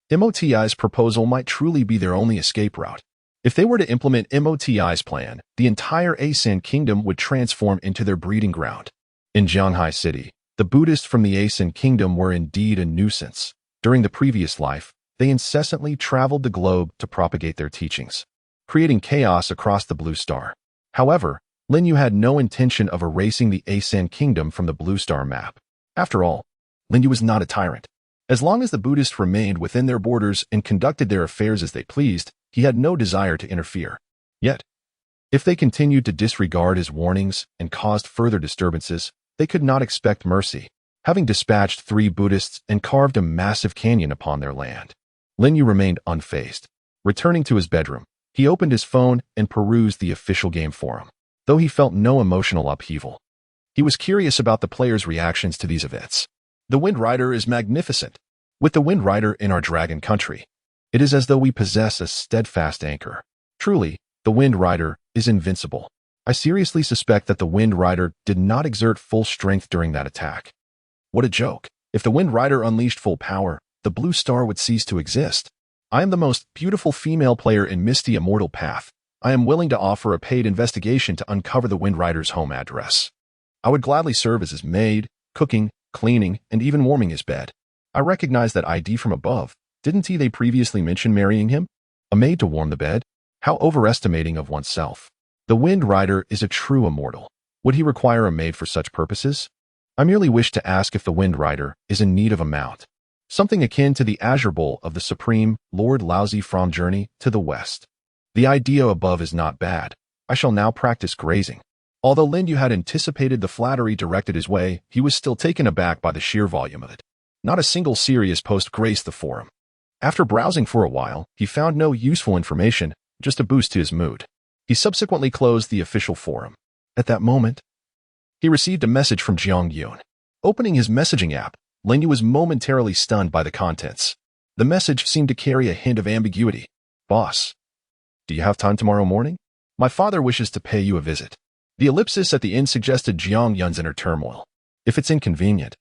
MOTI's proposal might truly be their only escape route. If they were to implement MOTI's plan, the entire Asan Kingdom would transform into their breeding ground. In Zhanghai City, the Buddhists from the Asan Kingdom were indeed a nuisance. During the previous life, they incessantly traveled the globe to propagate their teachings, creating chaos across the Blue Star. However, Lin Yu had no intention of erasing the Asan Kingdom from the Blue Star map. After all, Lin Yu was not a tyrant. As long as the Buddhists remained within their borders and conducted their affairs as they pleased, he had no desire to interfere. Yet, if they continued to disregard his warnings and caused further disturbances, they could not expect mercy. having dispatched 3 Buddhists and carved a massive canyon upon their land. Lin Yu remained unfazed. Returning to his bedroom, he opened his phone and perused the official game forum. Though he felt no emotional upheaval, he was curious about the players' reactions to these events. The Wind Rider is magnificent. With the Wind Rider in our dragon country, it is as though we possess a steadfast anchor. Truly, the Wind Rider is invincible. I seriously suspect that the Wind Rider did not exert full strength during that attack. What a joke. If the Wind Rider unleashed full power, the blue star would cease to exist. I am the most beautiful female player in Misty Immortal Path. I am willing to offer a paid investigation to uncover the Wind Rider's home address. I would gladly serve as his maid, cooking, cleaning, and even warming his bed. I recognize that ID from above. Didn't they previously mention marrying him? A maid to warm the bed? How overestimating of oneself. The Wind Rider is a true immortal. Would he require a maid for such purposes? I merely wish to ask if the Wind Rider is in need of a mount. Something akin to the Azure Bowl of the Supreme Lord Laozi from Journey to the West. The idea above is not bad. I shall now practice grazing. Although Lin Yu had anticipated the flattery directed his way, he was still taken aback by the sheer volume of it. Not a single serious post graced the forum. After browsing for a while, he found no useful information, just a boost to his mood. He subsequently closed the official forum. At that moment, he received a message from Jiang Yun. Opening his messaging app, Lin Yu was momentarily stunned by the contents. The message seemed to carry a hint of ambiguity. Boss, do you have time tomorrow morning? My father wishes to pay you a visit. The ellipsis at the end suggested Jiang Yun's inner turmoil. If it's inconvenient,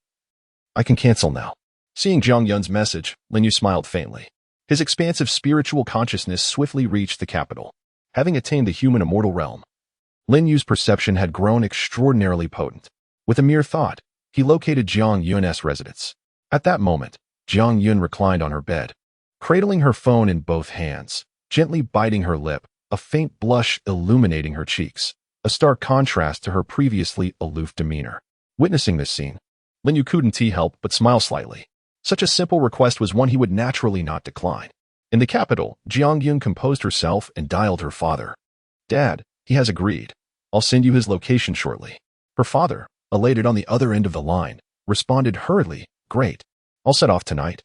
I can cancel now. Seeing Jiang Yun's message, Lin Yu smiled faintly. His expansive spiritual consciousness swiftly reached the capital. Having attained the human immortal realm, Lin Yu's perception had grown extraordinarily potent. With a mere thought, he located Jiang Yun's residence. At that moment, Jiang Yun reclined on her bed, cradling her phone in both hands, gently biting her lip, a faint blush illuminating her cheeks, a stark contrast to her previously aloof demeanor. Witnessing this scene, Lin Yu couldn't help but smile slightly. Such a simple request was one he would naturally not decline. In the capital, Jiang Yun composed herself and dialed her father. Dad, he has agreed. I'll send you his location shortly. Her father, elated on the other end of the line, responded hurriedly, great. I'll set off tonight.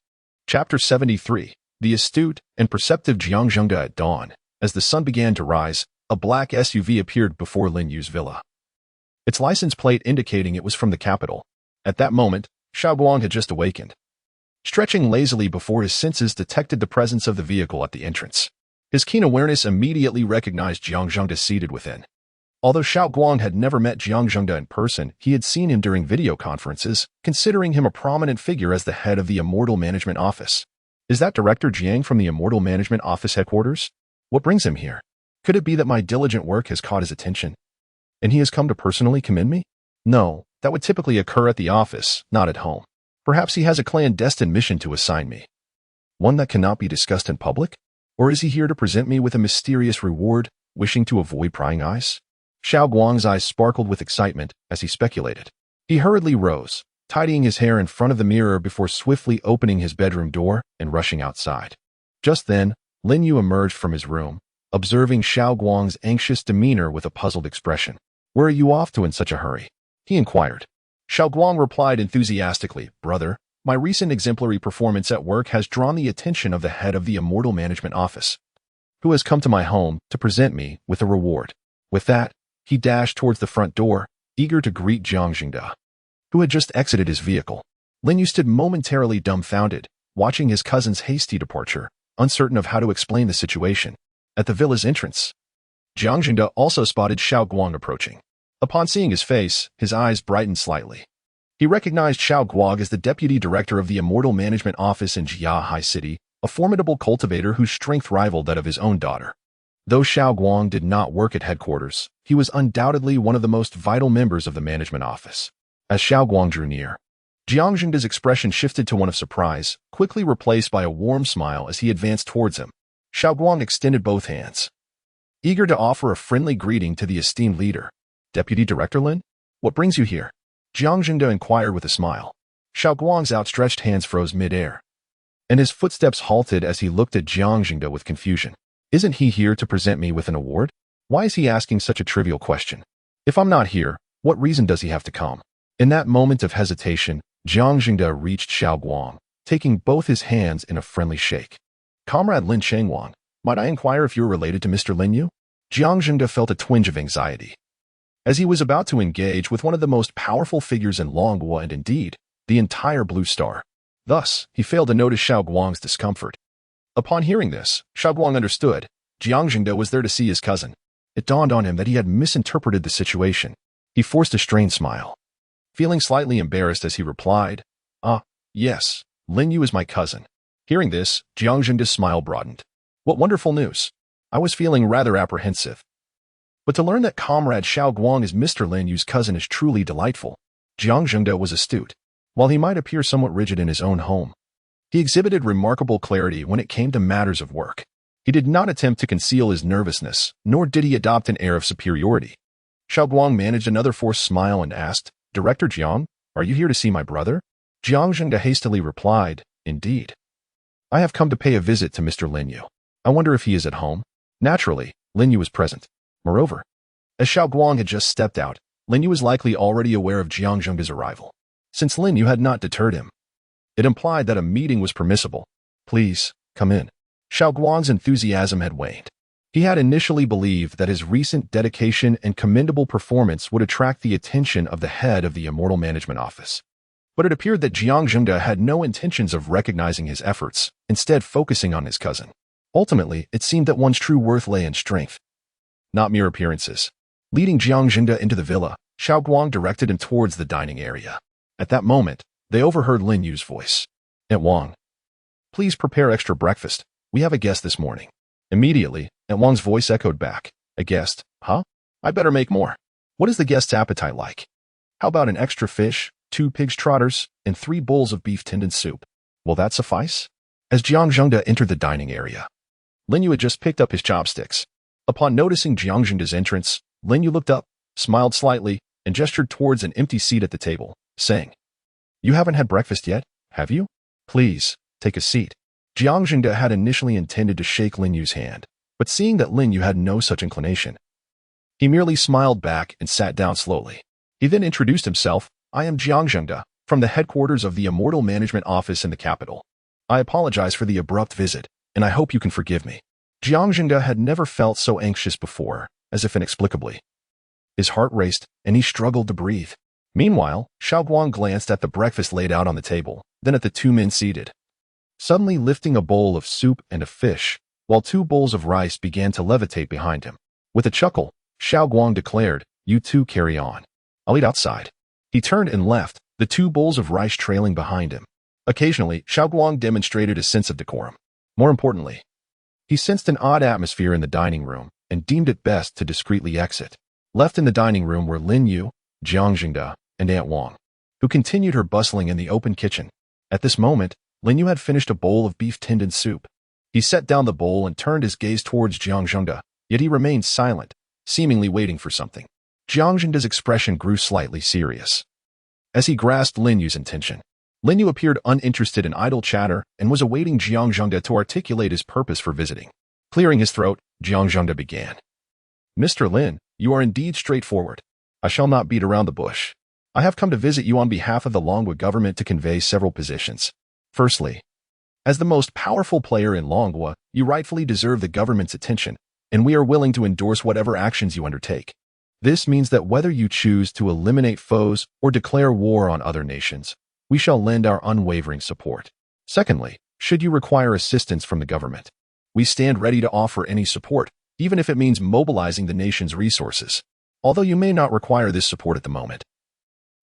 Chapter 73. The astute and perceptive Jiang Zhengde at dawn. As the sun began to rise, a black SUV appeared before Lin Yu's villa. Its license plate indicating it was from the capital. At that moment, Xiaoguang had just awakened. Stretching lazily before his senses detected the presence of the vehicle at the entrance. His keen awareness immediately recognized Jiang Zhengde seated within. Although Xiaoguang had never met Jiang Zhengde in person, he had seen him during video conferences, considering him a prominent figure as the head of the Immortal Management Office. Is that Director Jiang from the Immortal Management Office headquarters? What brings him here? Could it be that my diligent work has caught his attention, and he has come to personally commend me? No, that would typically occur at the office, not at home. Perhaps he has a clandestine mission to assign me. One that cannot be discussed in public? Or is he here to present me with a mysterious reward, wishing to avoid prying eyes? Xiaoguang's eyes sparkled with excitement as he speculated. He hurriedly rose, tidying his hair in front of the mirror before swiftly opening his bedroom door and rushing outside. Just then, Lin Yu emerged from his room, observing Xiaoguang's anxious demeanor with a puzzled expression. Where are you off to in such a hurry? He inquired. Xiaoguang replied enthusiastically, Brother, my recent exemplary performance at work has drawn the attention of the head of the Immortal Management Office, who has come to my home to present me with a reward. With that, he dashed towards the front door, eager to greet Jiang Zhengde, who had just exited his vehicle. Lin Yu stood momentarily dumbfounded, watching his cousin's hasty departure, uncertain of how to explain the situation. At the villa's entrance, Jiang Zhengde also spotted Xiaoguang approaching. Upon seeing his face, his eyes brightened slightly. He recognized Xiaoguang as the deputy director of the Immortal Management Office in Jia High City, a formidable cultivator whose strength rivaled that of his own daughter. Though Xiaoguang did not work at headquarters, he was undoubtedly one of the most vital members of the management office. As Xiaoguang drew near, Jiang Zhengde's expression shifted to one of surprise, quickly replaced by a warm smile as he advanced towards him. Xiaoguang extended both hands, eager to offer a friendly greeting to the esteemed leader. Deputy Director Lin, what brings you here? Jiang Zhengde inquired with a smile. Xiaoguang's outstretched hands froze mid-air, and his footsteps halted as he looked at Jiang Zhengde with confusion. Isn't he here to present me with an award? Why is he asking such a trivial question? If I'm not here, what reason does he have to come? In that moment of hesitation, Jiang Jingde reached Xiao Guang, taking both his hands in a friendly shake. Comrade Lin Chengwang, might I inquire if you're related to Mr. Lin Yu? Jiang Jingde felt a twinge of anxiety, as he was about to engage with one of the most powerful figures in Longguo and indeed, the entire Blue Star. Thus, he failed to notice Xiao Guang's discomfort. Upon hearing this, Xiao Guang understood. Jiang Jingde was there to see his cousin. It dawned on him that he had misinterpreted the situation. He forced a strained smile, feeling slightly embarrassed as he replied, yes, Lin Yu is my cousin. Hearing this, Jiang Jingde's smile broadened. What wonderful news. I was feeling rather apprehensive. But to learn that Comrade Xiao Guang is Mr. Lin Yu's cousin is truly delightful. Jiang Jingde was astute. While he might appear somewhat rigid in his own home, he exhibited remarkable clarity when it came to matters of work. He did not attempt to conceal his nervousness, nor did he adopt an air of superiority. Xiao Guang managed another forced smile and asked, Director Jiang, are you here to see my brother? Jiang Jingde hastily replied, Indeed. I have come to pay a visit to Mr. Lin Yu. I wonder if he is at home. Naturally, Lin Yu was present. Moreover, as Xiao Guang had just stepped out, Lin Yu was likely already aware of Jiang Jingde's arrival. Since Lin Yu had not deterred him, it implied that a meeting was permissible. Please, come in. Xiao Guang's enthusiasm had waned. He had initially believed that his recent dedication and commendable performance would attract the attention of the head of the Immortal Management Office. But it appeared that Jiang Jingde had no intentions of recognizing his efforts, instead focusing on his cousin. Ultimately, it seemed that one's true worth lay in strength, not mere appearances. Leading Jiang Jingde into the villa, Xiao Guang directed him towards the dining area. At that moment, they overheard Lin Yu's voice. Aunt Wang, please prepare extra breakfast. We have a guest this morning. Immediately, Aunt Wang's voice echoed back. A guest? Huh? I better make more. What is the guest's appetite like? How about an extra fish, 2 pig's trotters, and 3 bowls of beef tendon soup? Will that suffice? As Jiang Jingde entered the dining area, Lin Yu had just picked up his chopsticks. Upon noticing Jiang Jingde's entrance, Lin Yu looked up, smiled slightly, and gestured towards an empty seat at the table, saying, You haven't had breakfast yet, have you? Please, take a seat. Jiang Jingde had initially intended to shake Lin Yu's hand, but seeing that Lin Yu had no such inclination, he merely smiled back and sat down slowly. He then introduced himself. I am Jiang Jingde, from the headquarters of the Immortal Management Office in the capital. I apologize for the abrupt visit, and I hope you can forgive me. Jiang Jingde had never felt so anxious before, as if inexplicably. His heart raced, and he struggled to breathe. Meanwhile, Xiao Guang glanced at the breakfast laid out on the table, then at the 2 men seated, suddenly lifting a bowl of soup and a fish, while 2 bowls of rice began to levitate behind him. With a chuckle, Xiao Guang declared, You two carry on. I'll eat outside. He turned and left, the 2 bowls of rice trailing behind him. Occasionally, Xiao Guang demonstrated a sense of decorum. More importantly, he sensed an odd atmosphere in the dining room and deemed it best to discreetly exit. Left in the dining room were Lin Yu, Jiang Jingde, and Aunt Wang, who continued her bustling in the open kitchen. At this moment, Lin Yu had finished a bowl of beef tendon soup. He set down the bowl and turned his gaze towards Jiang Jingde, yet he remained silent, seemingly waiting for something. Jiang Jingde's expression grew slightly serious. As he grasped Lin Yu's intention, Lin Yu appeared uninterested in idle chatter and was awaiting Jiang Jingde to articulate his purpose for visiting. Clearing his throat, Jiang Jingde began. Mr. Lin, you are indeed straightforward. I shall not beat around the bush. I have come to visit you on behalf of the Longguo government to convey several positions. Firstly, as the most powerful player in Longguo, you rightfully deserve the government's attention, and we are willing to endorse whatever actions you undertake. This means that whether you choose to eliminate foes or declare war on other nations, we shall lend our unwavering support. Secondly, should you require assistance from the government, we stand ready to offer any support, even if it means mobilizing the nation's resources, although you may not require this support at the moment.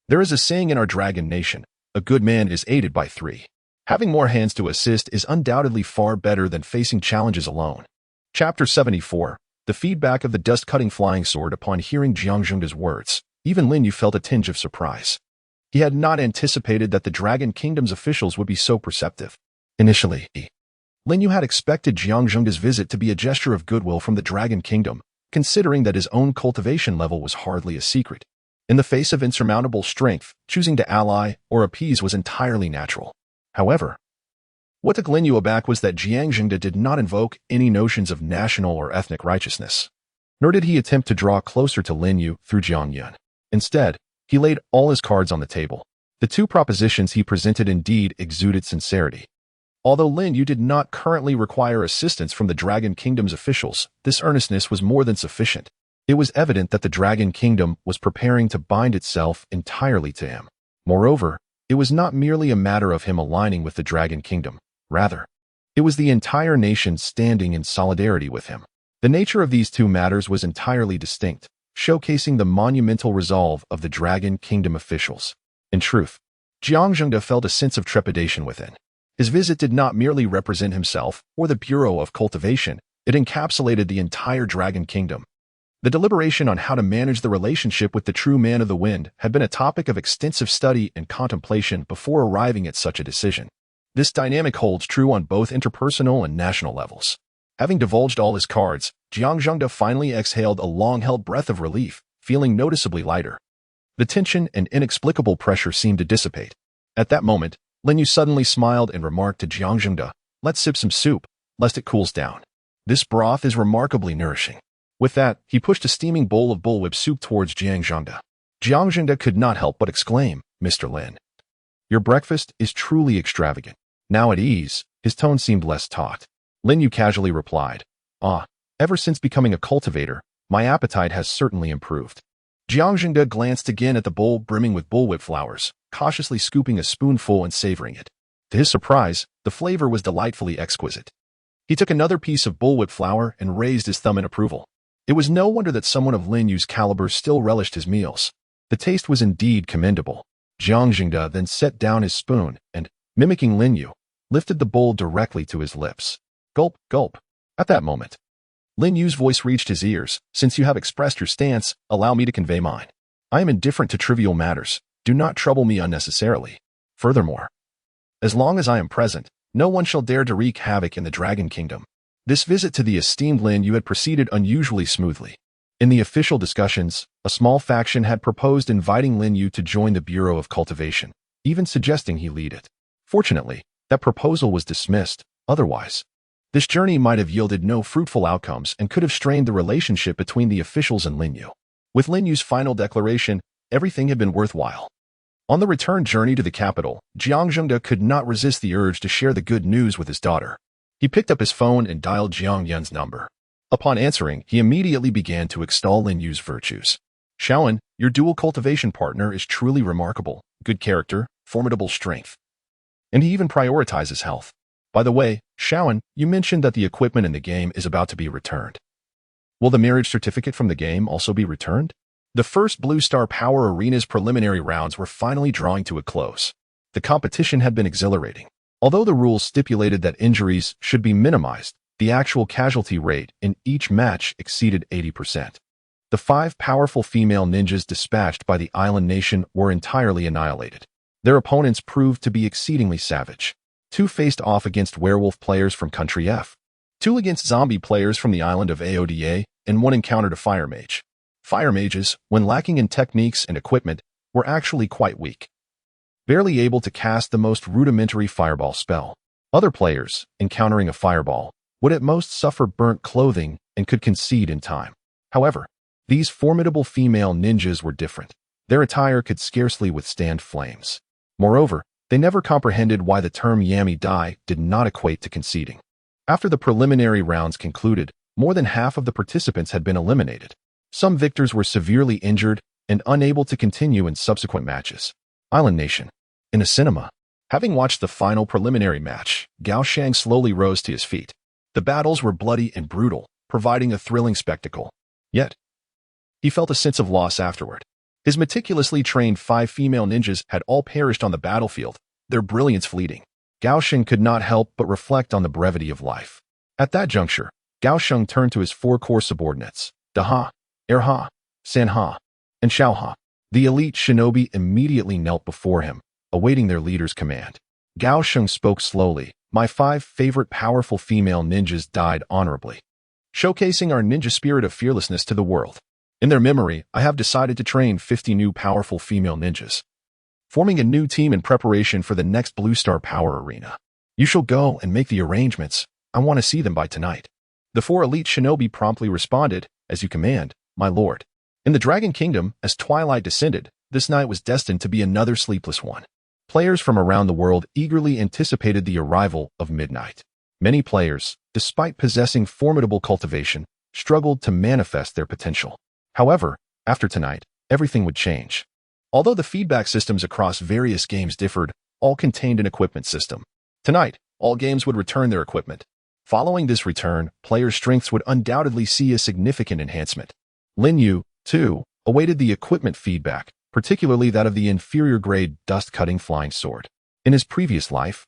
There is a saying in our dragon nation, a good man is aided by 3. Having more hands to assist is undoubtedly far better than facing challenges alone. Chapter 74, The Feedback of the Dust-Cutting Flying Sword. Upon hearing Jiang Jingde's words, even Lin Yu felt a tinge of surprise. He had not anticipated that the Dragon Kingdom's officials would be so perceptive. Initially, Lin Yu had expected Jiang Jingde's visit to be a gesture of goodwill from the Dragon Kingdom, considering that his own cultivation level was hardly a secret. In the face of insurmountable strength, choosing to ally or appease was entirely natural. However, what took Lin Yu aback was that Jiang Jingde did not invoke any notions of national or ethnic righteousness, nor did he attempt to draw closer to Lin Yu through Jiang Yun. Instead, he laid all his cards on the table. The two propositions he presented indeed exuded sincerity. Although Lin Yu did not currently require assistance from the Dragon Kingdom's officials, this earnestness was more than sufficient. It was evident that the Dragon Kingdom was preparing to bind itself entirely to him. Moreover, it was not merely a matter of him aligning with the Dragon Kingdom. Rather, it was the entire nation standing in solidarity with him. The nature of these two matters was entirely distinct, showcasing the monumental resolve of the Dragon Kingdom officials. In truth, Jiang Zhengde felt a sense of trepidation within. His visit did not merely represent himself or the Bureau of Cultivation, it encapsulated the entire Dragon Kingdom. The deliberation on how to manage the relationship with the true man of the wind had been a topic of extensive study and contemplation before arriving at such a decision. This dynamic holds true on both interpersonal and national levels. Having divulged all his cards, Jiang Zhengde finally exhaled a long-held breath of relief, feeling noticeably lighter. The tension and inexplicable pressure seemed to dissipate. At that moment, Lin Yu suddenly smiled and remarked to Jiang Zhengde, "Let's sip some soup, lest it cools down. This broth is remarkably nourishing." With that, he pushed a steaming bowl of bullwhip soup towards Jiang Zhengde. Jiang Zhengde could not help but exclaim, "Mr. Lin, your breakfast is truly extravagant." Now at ease, his tone seemed less taut. Lin Yu casually replied, Ever since becoming a cultivator, my appetite has certainly improved." Jiang Zhengde glanced again at the bowl brimming with bullwhip flowers, cautiously scooping a spoonful and savoring it. To his surprise, the flavor was delightfully exquisite. He took another piece of bullwhip flower and raised his thumb in approval. It was no wonder that someone of Lin Yu's caliber still relished his meals. The taste was indeed commendable. Jiang Zhengde then set down his spoon and, mimicking Lin Yu, lifted the bowl directly to his lips. Gulp, gulp. At that moment, Lin Yu's voice reached his ears. "Since you have expressed your stance, allow me to convey mine. I am indifferent to trivial matters. Do not trouble me unnecessarily. Furthermore, as long as I am present, no one shall dare to wreak havoc in the Dragon Kingdom." This visit to the esteemed Lin Yu had proceeded unusually smoothly. In the official discussions, a small faction had proposed inviting Lin Yu to join the Bureau of Cultivation, even suggesting he lead it. Fortunately, that proposal was dismissed. Otherwise, this journey might have yielded no fruitful outcomes and could have strained the relationship between the officials and Lin Yu. With Lin Yu's final declaration, everything had been worthwhile. On the return journey to the capital, Jiang Zhengde could not resist the urge to share the good news with his daughter. He picked up his phone and dialed Jiang Yun's number. Upon answering, he immediately began to extol Lin Yu's virtues. "Xiaowen, your dual cultivation partner is truly remarkable. Good character, formidable strength. And he even prioritizes health. By the way, Xiaowen, you mentioned that the equipment in the game is about to be returned. Will the marriage certificate from the game also be returned?" The first Blue Star Power Arena's preliminary rounds were finally drawing to a close. The competition had been exhilarating. Although the rules stipulated that injuries should be minimized, the actual casualty rate in each match exceeded 80%. The 5 powerful female ninjas dispatched by the island nation were entirely annihilated. Their opponents proved to be exceedingly savage. 2 faced off against werewolf players from Country F, 2 against zombie players from the island of Aoda, and 1 encountered a fire mage. Fire mages, when lacking in techniques and equipment, were actually quite weak, barely able to cast the most rudimentary fireball spell. Other players, encountering a fireball, would at most suffer burnt clothing and could concede in time. However, these formidable female ninjas were different. Their attire could scarcely withstand flames. Moreover, they never comprehended why the term Yami Dai did not equate to conceding. After the preliminary rounds concluded, more than half of the participants had been eliminated. Some victors were severely injured and unable to continue in subsequent matches. Island Nation. In a cinema. Having watched the final preliminary match, Gao Shang slowly rose to his feet. The battles were bloody and brutal, providing a thrilling spectacle. Yet, he felt a sense of loss afterward. His meticulously trained 5 female ninjas had all perished on the battlefield, their brilliance fleeting. Gao Sheng could not help but reflect on the brevity of life. At that juncture, Gao Sheng turned to his 4 core subordinates, Daha, Erha, Sanha, and Xiaoha. The elite shinobi immediately knelt before him, awaiting their leader's command. Gao Sheng spoke slowly. "My 5 favorite powerful female ninjas died honorably, showcasing our ninja spirit of fearlessness to the world. In their memory, I have decided to train 50 new powerful female ninjas, forming a new team in preparation for the next Blue Star Power Arena. You shall go and make the arrangements. I want to see them by tonight." The 4 elite shinobi promptly responded, "As you command, my lord." In the Dragon Kingdom, as twilight descended, this night was destined to be another sleepless one. Players from around the world eagerly anticipated the arrival of midnight. Many players, despite possessing formidable cultivation, struggled to manifest their potential. However, after tonight, everything would change. Although the feedback systems across various games differed, all contained an equipment system. Tonight, all games would return their equipment. Following this return, players' strengths would undoubtedly see a significant enhancement. Lin Yu, too, awaited the equipment feedback, particularly that of the inferior-grade dust-cutting flying sword. In his previous life,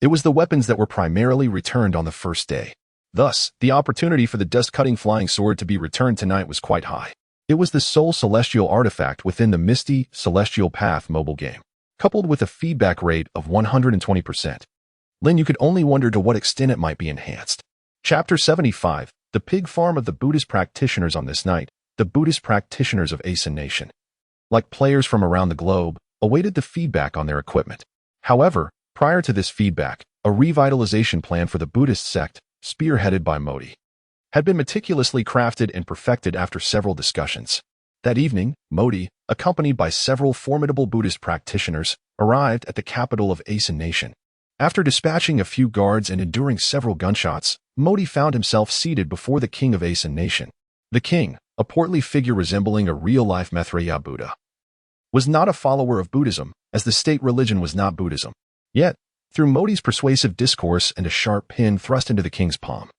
it was the weapons that were primarily returned on the first day. Thus, the opportunity for the dust-cutting flying sword to be returned tonight was quite high. It was the sole celestial artifact within the Misty Celestial Path mobile game, coupled with a feedback rate of 120%. Lin Yu could only wonder to what extent it might be enhanced. Chapter 75, The Pig Farm of the Buddhist Practitioners. On this night, the Buddhist practitioners of Asen Nation, like players from around the globe, awaited the feedback on their equipment. However, prior to this feedback, a revitalization plan for the Buddhist sect, spearheaded by Modi, had been meticulously crafted and perfected after several discussions. That evening, Modi, accompanied by several formidable Buddhist practitioners, arrived at the capital of Asen Nation. After dispatching a few guards and enduring several gunshots, Modi found himself seated before the king of Asen Nation. The king, a portly figure resembling a real-life Maitreya Buddha, was not a follower of Buddhism, as the state religion was not Buddhism. Yet, through Modi's persuasive discourse and a sharp pin thrust into the king's palm,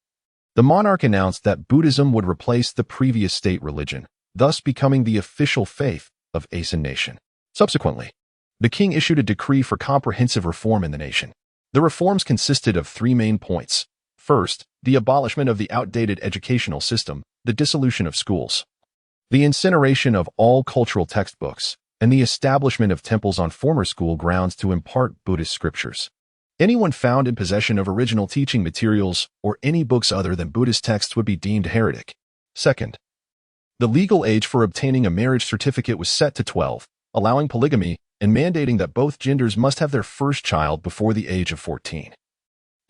the monarch announced that Buddhism would replace the previous state religion, thus becoming the official faith of Asen Nation. Subsequently, the king issued a decree for comprehensive reform in the nation. The reforms consisted of three main points. First, the abolishment of the outdated educational system, the dissolution of schools, the incineration of all cultural textbooks, and the establishment of temples on former school grounds to impart Buddhist scriptures. Anyone found in possession of original teaching materials or any books other than Buddhist texts would be deemed heretic. Second, the legal age for obtaining a marriage certificate was set to 12, allowing polygamy and mandating that both genders must have their first child before the age of 14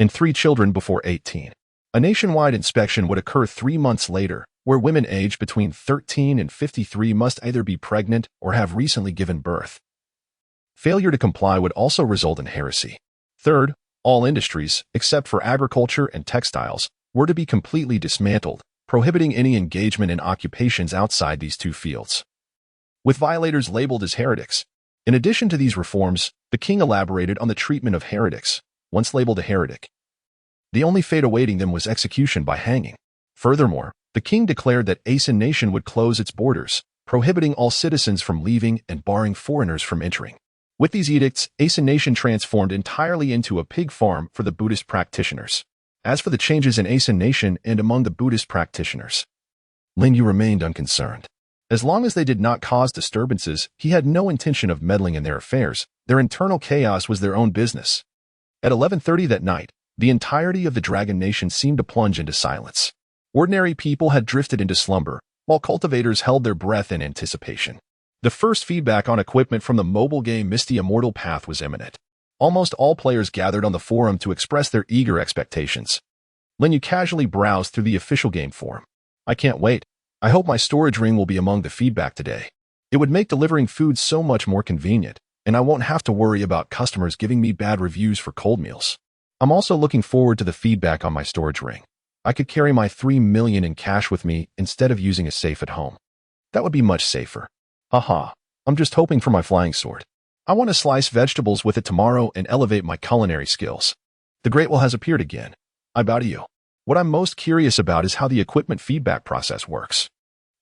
and 3 children before 18. A nationwide inspection would occur 3 months later, where women aged between 13 and 53 must either be pregnant or have recently given birth. Failure to comply would also result in heresy. Third, all industries, except for agriculture and textiles, were to be completely dismantled, prohibiting any engagement in occupations outside these two fields, with violators labeled as heretics. In addition to these reforms, the king elaborated on the treatment of heretics. Once labeled a heretic, the only fate awaiting them was execution by hanging. Furthermore, the king declared that Asen Nation would close its borders, prohibiting all citizens from leaving and barring foreigners from entering. With these edicts, Asen Nation transformed entirely into a pig farm for the Buddhist practitioners. As for the changes in Asen Nation and among the Buddhist practitioners, Lin Yu remained unconcerned. As long as they did not cause disturbances, he had no intention of meddling in their affairs. Their internal chaos was their own business. At 11:30 that night, the entirety of the Dragon Nation seemed to plunge into silence. Ordinary people had drifted into slumber, while cultivators held their breath in anticipation. The first feedback on equipment from the mobile game Misty Immortal Path was imminent. Almost all players gathered on the forum to express their eager expectations. Lin Yu casually browsed through the official game forum. I can't wait. I hope my storage ring will be among the feedback today. It would make delivering food so much more convenient, and I won't have to worry about customers giving me bad reviews for cold meals. I'm also looking forward to the feedback on my storage ring. I could carry my 3 million in cash with me instead of using a safe at home. That would be much safer. Haha, I'm just hoping for my flying sword. I want to slice vegetables with it tomorrow and elevate my culinary skills. The Great Wall has appeared again. I bow to you. What I'm most curious about is how the equipment feedback process works.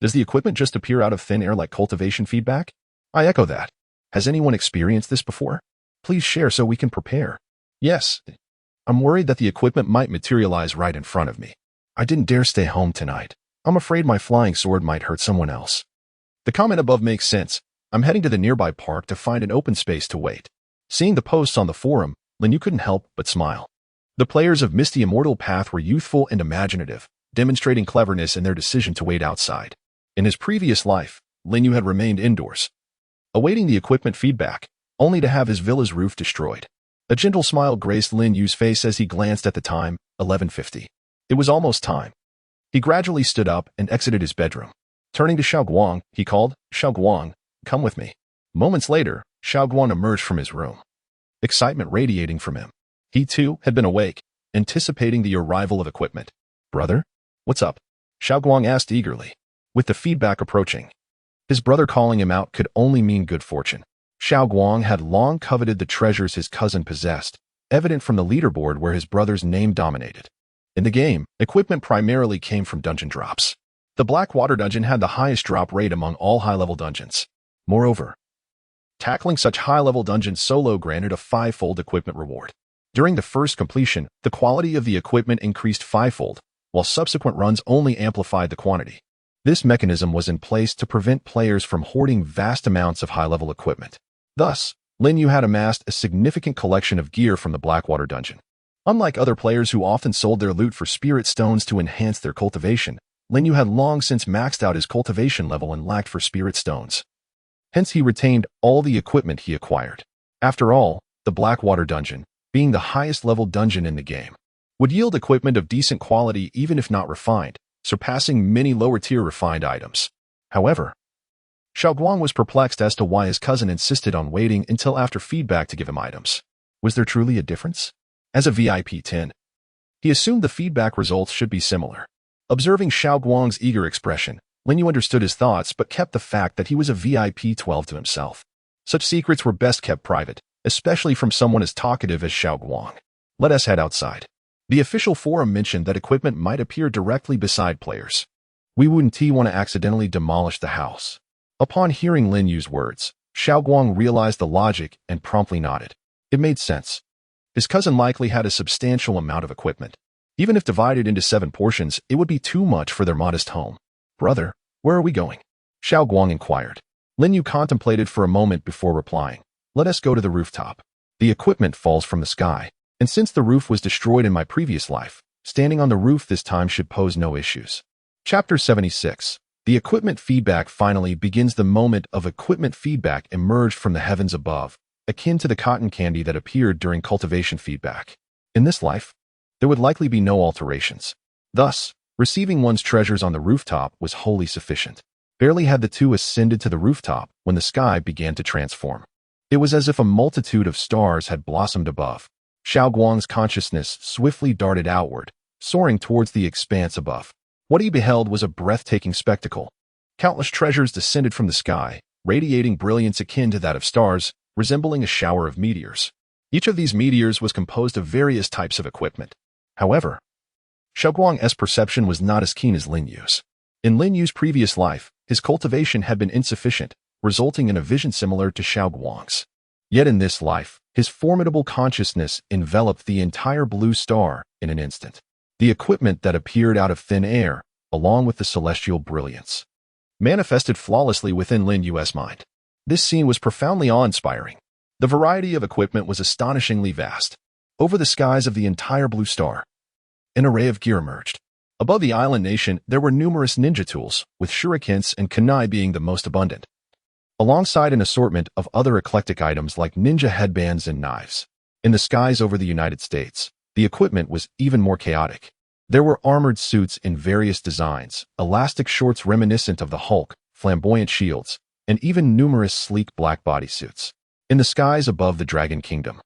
Does the equipment just appear out of thin air like cultivation feedback? I echo that. Has anyone experienced this before? Please share so we can prepare. Yes. I'm worried that the equipment might materialize right in front of me. I didn't dare stay home tonight. I'm afraid my flying sword might hurt someone else. The comment above makes sense. I'm heading to the nearby park to find an open space to wait. Seeing the posts on the forum, Lin Yu couldn't help but smile. The players of Misty Immortal Path were youthful and imaginative, demonstrating cleverness in their decision to wait outside. In his previous life, Lin Yu had remained indoors, awaiting the equipment feedback, only to have his villa's roof destroyed. A gentle smile graced Lin Yu's face as he glanced at the time, 11:50. It was almost time. He gradually stood up and exited his bedroom. Turning to Xiao Guang, he called, "Xiao Guang, come with me." Moments later, Xiaoguang emerged from his room, excitement radiating from him. He too had been awake, anticipating the arrival of equipment. "Brother, what's up?" Xiaoguang asked eagerly. With the feedback approaching, his brother calling him out could only mean good fortune. Xiaoguang had long coveted the treasures his cousin possessed, evident from the leaderboard where his brother's name dominated. In the game, equipment primarily came from dungeon drops. The Blackwater dungeon had the highest drop rate among all high-level dungeons. Moreover, tackling such high-level dungeons solo granted a 5-fold equipment reward. During the first completion, the quality of the equipment increased 5-fold, while subsequent runs only amplified the quantity. This mechanism was in place to prevent players from hoarding vast amounts of high-level equipment. Thus, Lin Yu had amassed a significant collection of gear from the Blackwater dungeon. Unlike other players who often sold their loot for spirit stones to enhance their cultivation, Lin Yu had long since maxed out his cultivation level and lacked for spirit stones. Hence he retained all the equipment he acquired. After all, the Blackwater dungeon, being the highest level dungeon in the game, would yield equipment of decent quality even if not refined, surpassing many lower-tier refined items. However, Xiaoguang was perplexed as to why his cousin insisted on waiting until after feedback to give him items. Was there truly a difference? As a VIP 10, he assumed the feedback results should be similar. Observing Xiaoguang's eager expression, Lin Yu understood his thoughts but kept the fact that he was a VIP 12 to himself. Such secrets were best kept private, especially from someone as talkative as Xiaoguang. Let us head outside. The official forum mentioned that equipment might appear directly beside players. We wouldn't want to accidentally demolish the house. Upon hearing Lin Yu's words, Xiaoguang realized the logic and promptly nodded. It made sense. His cousin likely had a substantial amount of equipment. Even if divided into 7 portions, it would be too much for their modest home. "Brother, where are we going?" Xiaoguang inquired. Lin Yu contemplated for a moment before replying. "Let us go to the rooftop. The equipment falls from the sky, and since the roof was destroyed in my previous life, standing on the roof this time should pose no issues." Chapter 76. The equipment feedback finally begins. The moment of equipment feedback emerged from the heavens above, akin to the cotton candy that appeared during cultivation feedback. In this life, there would likely be no alterations. Thus, receiving one's treasures on the rooftop was wholly sufficient. Barely had the two ascended to the rooftop when the sky began to transform. It was as if a multitude of stars had blossomed above. Xiaoguang's consciousness swiftly darted outward, soaring towards the expanse above. What he beheld was a breathtaking spectacle. Countless treasures descended from the sky, radiating brilliance akin to that of stars, resembling a shower of meteors. Each of these meteors was composed of various types of equipment. However, Xiaoguang's perception was not as keen as Lin Yu's. In Lin Yu's previous life, his cultivation had been insufficient, resulting in a vision similar to Xiaoguang's. Yet in this life, his formidable consciousness enveloped the entire blue star in an instant. The equipment that appeared out of thin air, along with the celestial brilliance, manifested flawlessly within Lin Yu's mind. This scene was profoundly awe-inspiring. The variety of equipment was astonishingly vast. Over the skies of the entire blue star, an array of gear emerged. Above the island nation, there were numerous ninja tools, with shurikens and kunai being the most abundant, alongside an assortment of other eclectic items like ninja headbands and knives. In the skies over the United States, the equipment was even more chaotic. There were armored suits in various designs, elastic shorts reminiscent of the Hulk, flamboyant shields, and even numerous sleek black bodysuits. In the skies above the Dragon Kingdom,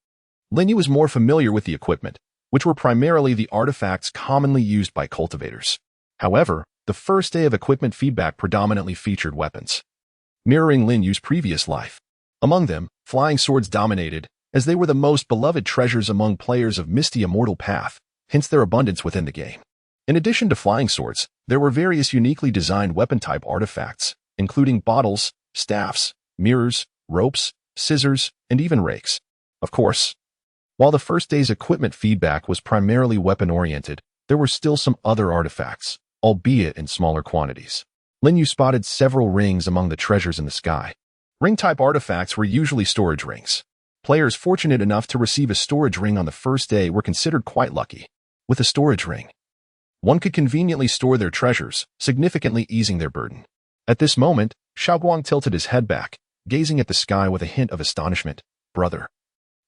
Lin Yu was more familiar with the equipment, which were primarily the artifacts commonly used by cultivators. However, the first day of equipment feedback predominantly featured weapons, mirroring Lin Yu's previous life. Among them, flying swords dominated, as they were the most beloved treasures among players of Misty Immortal Path, hence their abundance within the game. In addition to flying swords, there were various uniquely designed weapon-type artifacts, including bottles, staffs, mirrors, ropes, scissors, and even rakes. Of course, while the first day's equipment feedback was primarily weapon-oriented, there were still some other artifacts, albeit in smaller quantities. Lin Yu spotted several rings among the treasures in the sky. Ring-type artifacts were usually storage rings. Players fortunate enough to receive a storage ring on the first day were considered quite lucky. With a storage ring, one could conveniently store their treasures, significantly easing their burden. At this moment, Xiaoguang tilted his head back, gazing at the sky with a hint of astonishment. "Brother,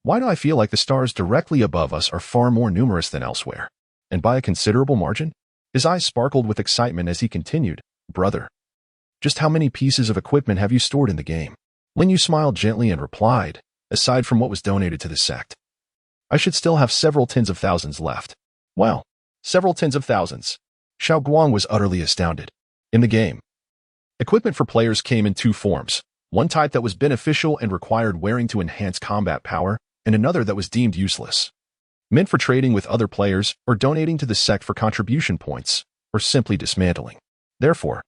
why do I feel like the stars directly above us are far more numerous than elsewhere? And by a considerable margin?" His eyes sparkled with excitement as he continued. "Brother, just how many pieces of equipment have you stored in the game?" Lin Yu smiled gently and replied, aside from what was donated to the sect, I should still have several tens of thousands left. Well, several tens of thousands. Xiao Guang was utterly astounded. In the game, equipment for players came in two forms, one type that was beneficial and required wearing to enhance combat power, and another that was deemed useless, meant for trading with other players or donating to the sect for contribution points, or simply dismantling. Therefore,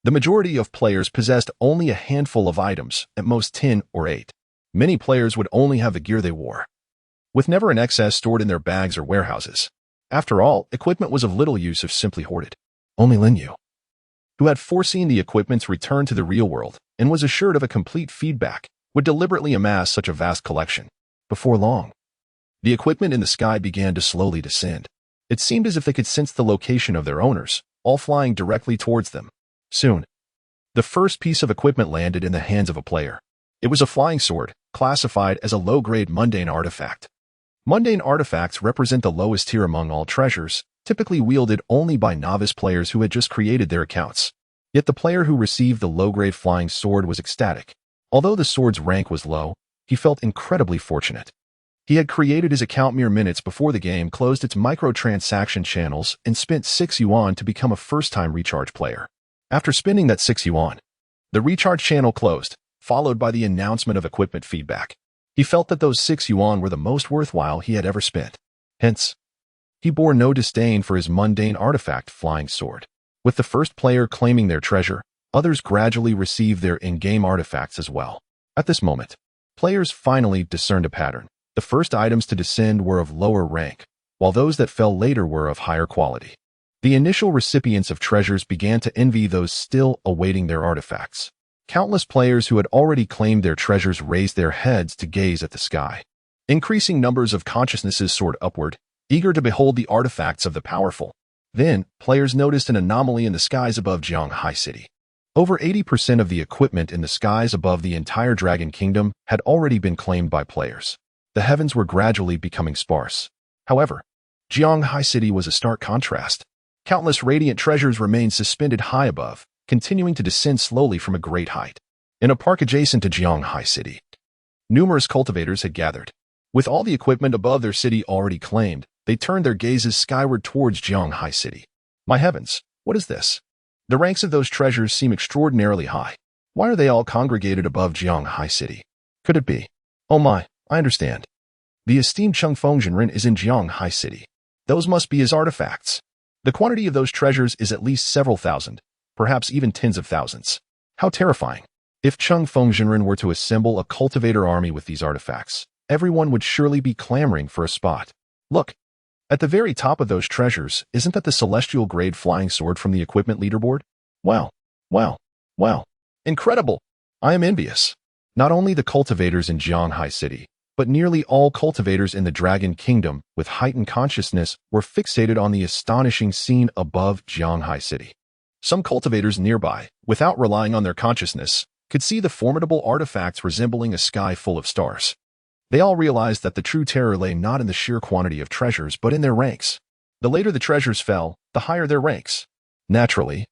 the majority of players possessed only a handful of items, at most 10 or 8. Many players would only have the gear they wore, with never an excess stored in their bags or warehouses. After all, equipment was of little use if simply hoarded. Only Lin Yu, who had foreseen the equipment's return to the real world and was assured of a complete feedback, would deliberately amass such a vast collection. Before long, the equipment in the sky began to slowly descend. It seemed as if they could sense the location of their owners, all flying directly towards them. Soon, the first piece of equipment landed in the hands of a player. It was a flying sword, classified as a low-grade mundane artifact. Mundane artifacts represent the lowest tier among all treasures, typically wielded only by novice players who had just created their accounts. Yet the player who received the low-grade flying sword was ecstatic. Although the sword's rank was low, he felt incredibly fortunate. He had created his account mere minutes before the game closed its microtransaction channels and spent 6 yuan to become a first-time recharge player. After spending that 6 yuan, the recharge channel closed, followed by the announcement of equipment feedback. He felt that those 6 yuan were the most worthwhile he had ever spent. Hence, he bore no disdain for his mundane artifact flying sword. With the first player claiming their treasure, others gradually received their in-game artifacts as well. At this moment, players finally discerned a pattern. The first items to descend were of lower rank, while those that fell later were of higher quality. The initial recipients of treasures began to envy those still awaiting their artifacts. Countless players who had already claimed their treasures raised their heads to gaze at the sky. Increasing numbers of consciousnesses soared upward, eager to behold the artifacts of the powerful. Then, players noticed an anomaly in the skies above Jianghai City. Over 80% of the equipment in the skies above the entire Dragon Kingdom had already been claimed by players. The heavens were gradually becoming sparse. However, Jianghai City was a stark contrast. Countless radiant treasures remained suspended high above, continuing to descend slowly from a great height. In a park adjacent to Jianghai City, numerous cultivators had gathered. With all the equipment above their city already claimed, they turned their gazes skyward towards Jianghai City. My heavens, what is this? The ranks of those treasures seem extraordinarily high. Why are they all congregated above Jianghai City? Could it be? Oh my, I understand. The esteemed Cheng Fengzhenren is in Jianghai City. Those must be his artifacts. The quantity of those treasures is at least several thousand, perhaps even tens of thousands. How terrifying. If Cheng Fengzhenren were to assemble a cultivator army with these artifacts, everyone would surely be clamoring for a spot. Look, at the very top of those treasures, isn't that the celestial-grade flying sword from the equipment leaderboard? Wow, wow, wow. Incredible. I am envious. Not only the cultivators in Jianghai City, but nearly all cultivators in the Dragon Kingdom with heightened consciousness were fixated on the astonishing scene above Jianghai City. Some cultivators nearby, without relying on their consciousness, could see the formidable artifacts resembling a sky full of stars. They all realized that the true terror lay not in the sheer quantity of treasures, but in their ranks. The later the treasures fell, the higher their ranks. Naturally,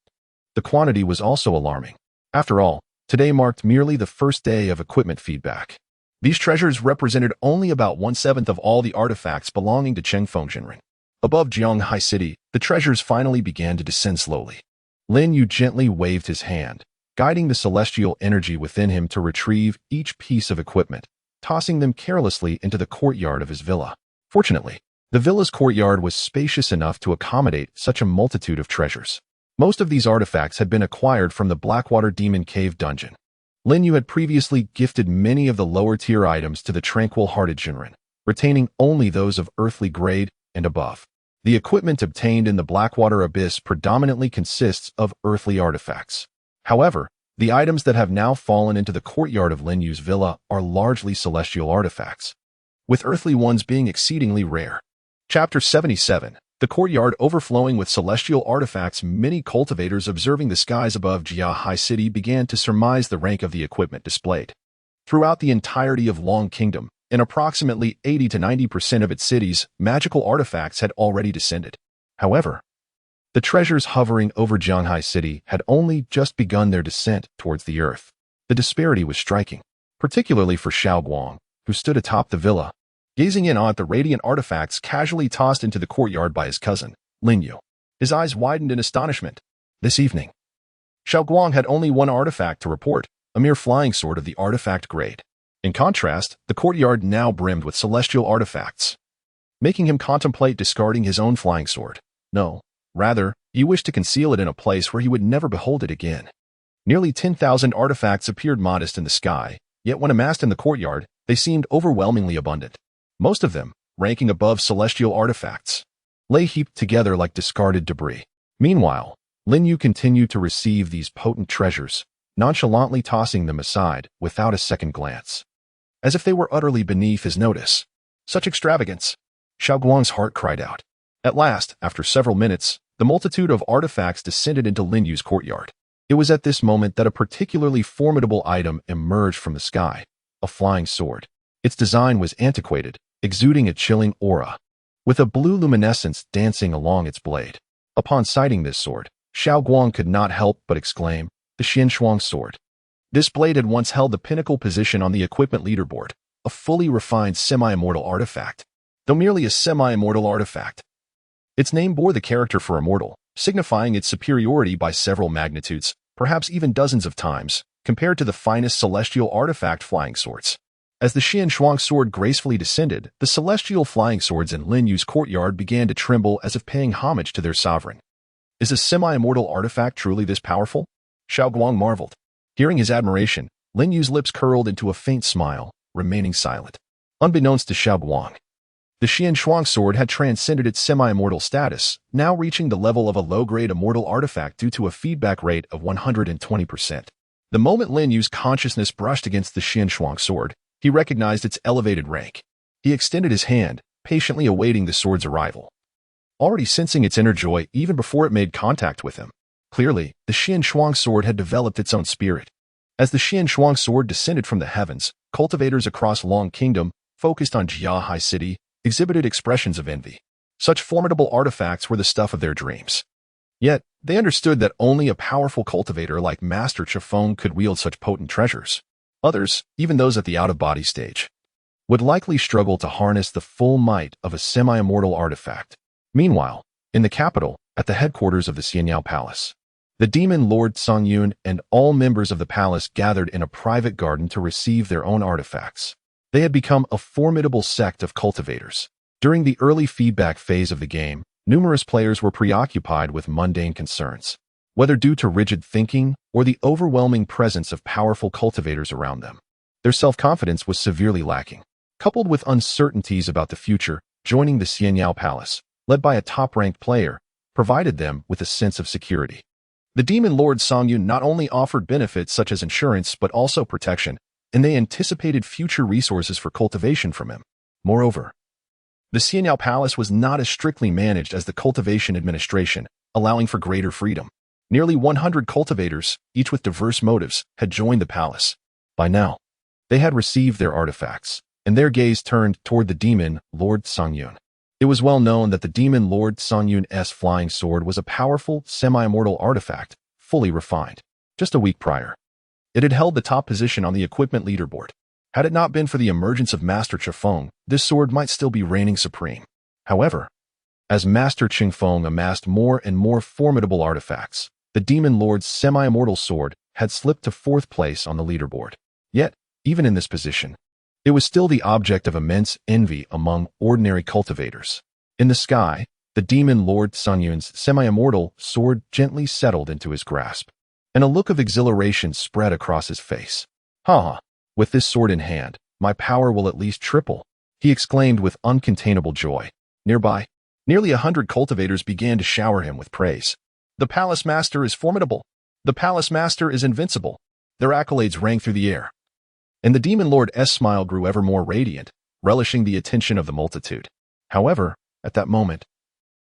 the quantity was also alarming. After all, today marked merely the first day of equipment feedback. These treasures represented only about 1/7 of all the artifacts belonging to Cheng Fengzhenren. Above Jianghai City, the treasures finally began to descend slowly. Lin Yu gently waved his hand, guiding the celestial energy within him to retrieve each piece of equipment, tossing them carelessly into the courtyard of his villa. Fortunately, the villa's courtyard was spacious enough to accommodate such a multitude of treasures. Most of these artifacts had been acquired from the Blackwater Demon Cave dungeon. Lin Yu had previously gifted many of the lower-tier items to the tranquil-hearted Jinren, retaining only those of earthly grade and above. The equipment obtained in the Blackwater Abyss predominantly consists of earthly artifacts. However, the items that have now fallen into the courtyard of Lin Yu's villa are largely celestial artifacts, with earthly ones being exceedingly rare. Chapter 77. The courtyard overflowing with celestial artifacts. Many cultivators observing the skies above Jianghai City began to surmise the rank of the equipment displayed. Throughout the entirety of Long Kingdom, in approximately 80 to 90% of its cities, magical artifacts had already descended. However, the treasures hovering over Jianghai City had only just begun their descent towards the earth. The disparity was striking, particularly for Xiao Guang, who stood atop the villa, gazing in awe at the radiant artifacts casually tossed into the courtyard by his cousin, Lin Yu. His eyes widened in astonishment. This evening, Xiao Guang had only one artifact to report, a mere flying sword of the artifact grade. In contrast, the courtyard now brimmed with celestial artifacts, making him contemplate discarding his own flying sword. No, rather, he wished to conceal it in a place where he would never behold it again. Nearly 10,000 artifacts appeared modest in the sky, yet when amassed in the courtyard, they seemed overwhelmingly abundant. Most of them, ranking above celestial artifacts, lay heaped together like discarded debris. Meanwhile, Lin Yu continued to receive these potent treasures, nonchalantly tossing them aside without a second glance, as if they were utterly beneath his notice. Such extravagance! Xiao Guang's heart cried out. At last, after several minutes, the multitude of artifacts descended into Lin Yu's courtyard. It was at this moment that a particularly formidable item emerged from the sky, a flying sword. Its design was antiquated, exuding a chilling aura, with a blue luminescence dancing along its blade. Upon sighting this sword, Xiao Guang could not help but exclaim, the Xianshuang sword. This blade had once held the pinnacle position on the equipment leaderboard, a fully refined semi-immortal artifact. Though merely a semi-immortal artifact, its name bore the character for immortal, signifying its superiority by several magnitudes, perhaps even dozens of times, compared to the finest celestial artifact flying swords. As the Xianshuang sword gracefully descended, the celestial flying swords in Lin Yu's courtyard began to tremble as if paying homage to their sovereign. Is a semi-immortal artifact truly this powerful? Xiao Guang marveled. Hearing his admiration, Lin Yu's lips curled into a faint smile, remaining silent. Unbeknownst to Xiao Guang, the Xianshuang sword had transcended its semi-immortal status, now reaching the level of a low-grade immortal artifact due to a feedback rate of 120%. The moment Lin Yu's consciousness brushed against the Xianshuang sword, he recognized its elevated rank. He extended his hand, patiently awaiting the sword's arrival, already sensing its inner joy even before it made contact with him. Clearly, the Xianshuang sword had developed its own spirit. As the Xianshuang sword descended from the heavens, cultivators across Long Kingdom, focused on Jiahai City, exhibited expressions of envy. Such formidable artifacts were the stuff of their dreams. Yet, they understood that only a powerful cultivator like Master Chifeng could wield such potent treasures. Others, even those at the out-of-body stage, would likely struggle to harness the full might of a semi-immortal artifact. Meanwhile, in the capital, at the headquarters of the Xianyao Palace, the demon Lord Songyun and all members of the palace gathered in a private garden to receive their own artifacts. They had become a formidable sect of cultivators. During the early feedback phase of the game, numerous players were preoccupied with mundane concerns, whether due to rigid thinking or the overwhelming presence of powerful cultivators around them. Their self-confidence was severely lacking. Coupled with uncertainties about the future, joining the Xianyao Palace, led by a top-ranked player, provided them with a sense of security. The demon Lord Songyun not only offered benefits such as insurance but also protection, and they anticipated future resources for cultivation from him. Moreover, the Xianyao Palace was not as strictly managed as the cultivation administration, allowing for greater freedom. Nearly 100 cultivators, each with diverse motives, had joined the palace. By now, they had received their artifacts, and their gaze turned toward the demon Lord Songyun. It was well known that the demon Lord Songyun's flying sword was a powerful, semi-immortal artifact, fully refined. Just a week prior, it had held the top position on the equipment leaderboard. Had it not been for the emergence of Master Chifeng, this sword might still be reigning supreme. However, as Master Chifeng amassed more and more formidable artifacts, the demon lord's semi-immortal sword had slipped to fourth place on the leaderboard. Yet, even in this position, it was still the object of immense envy among ordinary cultivators. In the sky, the demon Lord Songyun's semi-immortal sword gently settled into his grasp, and a look of exhilaration spread across his face. "Ha! With this sword in hand, my power will at least triple," he exclaimed with uncontainable joy. Nearby, nearly 100 cultivators began to shower him with praise. "The Palace Master is formidable. The Palace Master is invincible." Their accolades rang through the air, and the demon Lord's smile grew ever more radiant, relishing the attention of the multitude. However, at that moment,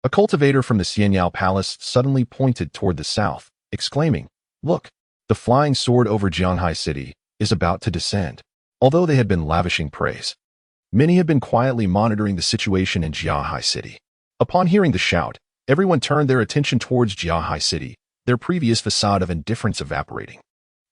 a cultivator from the Xianyao Palace suddenly pointed toward the south, exclaiming, "Look, the flying sword over Jianghai City is about to descend." Although they had been lavishing praise, many had been quietly monitoring the situation in Jiahai City. Upon hearing the shout, everyone turned their attention towards Jiahai City, their previous facade of indifference evaporating.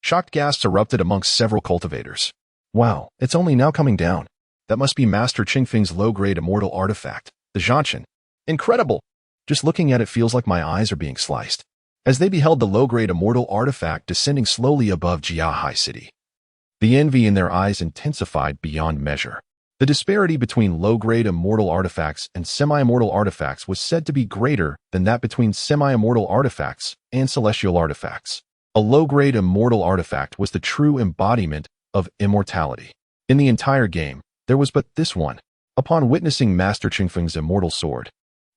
Shocked gasps erupted amongst several cultivators. Wow, it's only now coming down. That must be Master Qingfeng's low-grade immortal artifact, the Juncture. Incredible! Just looking at it feels like my eyes are being sliced. As they beheld the low-grade immortal artifact descending slowly above Jiahai City, the envy in their eyes intensified beyond measure. The disparity between low-grade immortal artifacts and semi-immortal artifacts was said to be greater than that between semi-immortal artifacts and celestial artifacts. A low-grade immortal artifact was the true embodiment of immortality. In the entire game, there was but this one. Upon witnessing Master Qingfeng's immortal sword,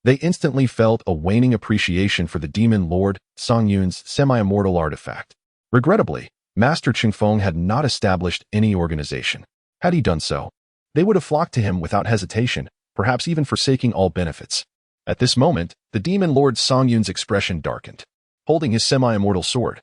they instantly felt a waning appreciation for the demon lord Song Yun's semi-immortal artifact. Regrettably, Master Qingfeng had not established any organization. Had he done so, they would have flocked to him without hesitation, perhaps even forsaking all benefits. At this moment, the demon lord Song Yun's expression darkened. Holding his semi-immortal sword,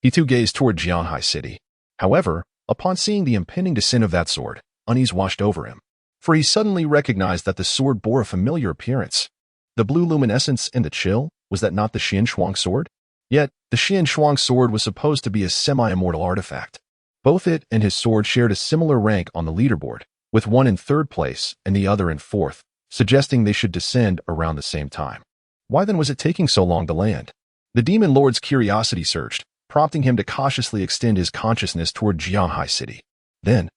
he too gazed toward Jianhai City. However, upon seeing the impending descent of that sword, unease washed over him, for he suddenly recognized that the sword bore a familiar appearance. The blue luminescence and the chill, was that not the Xian Shuang sword? Yet, the Xian Shuang sword was supposed to be a semi-immortal artifact. Both it and his sword shared a similar rank on the leaderboard, with one in third place and the other in fourth, suggesting they should descend around the same time. Why then was it taking so long to land? The demon lord's curiosity surged, prompting him to cautiously extend his consciousness toward Jianhai City. Then,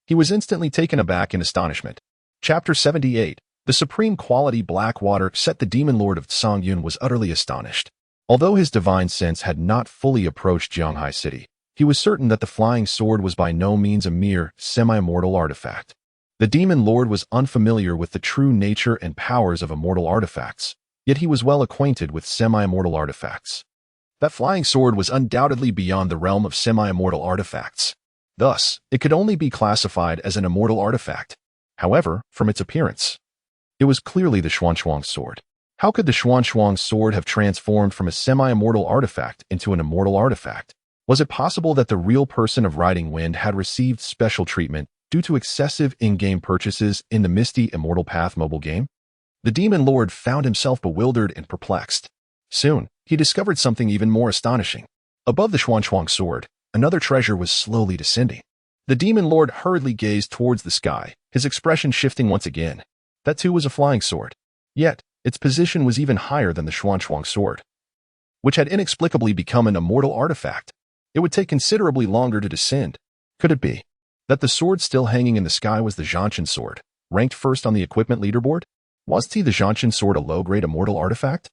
he was instantly taken aback in astonishment. Chapter 78. The supreme quality black water set. The demon lord of Song Yun was utterly astonished. Although his divine sense had not fully approached Jianhai City, he was certain that the flying sword was by no means a mere semi-immortal artifact. The demon lord was unfamiliar with the true nature and powers of immortal artifacts, yet he was well acquainted with semi-immortal artifacts. That flying sword was undoubtedly beyond the realm of semi-immortal artifacts. Thus, it could only be classified as an immortal artifact. However, from its appearance, it was clearly the Xuan sword. How could the Xuan sword have transformed from a semi-immortal artifact into an immortal artifact? Was it possible that the real person of Riding Wind had received special treatment due to excessive in-game purchases in the Misty Immortal Path mobile game? The demon lord found himself bewildered and perplexed. Soon, he discovered something even more astonishing. Above the Xuan sword, another treasure was slowly descending. The demon lord hurriedly gazed towards the sky, his expression shifting once again. That too was a flying sword. Yet, its position was even higher than the Xuan sword, which had inexplicably become an immortal artifact. It would take considerably longer to descend. Could it be that the sword still hanging in the sky was the Juncture sword, ranked first on the equipment leaderboard? Was the Juncture sword a low-grade immortal artifact?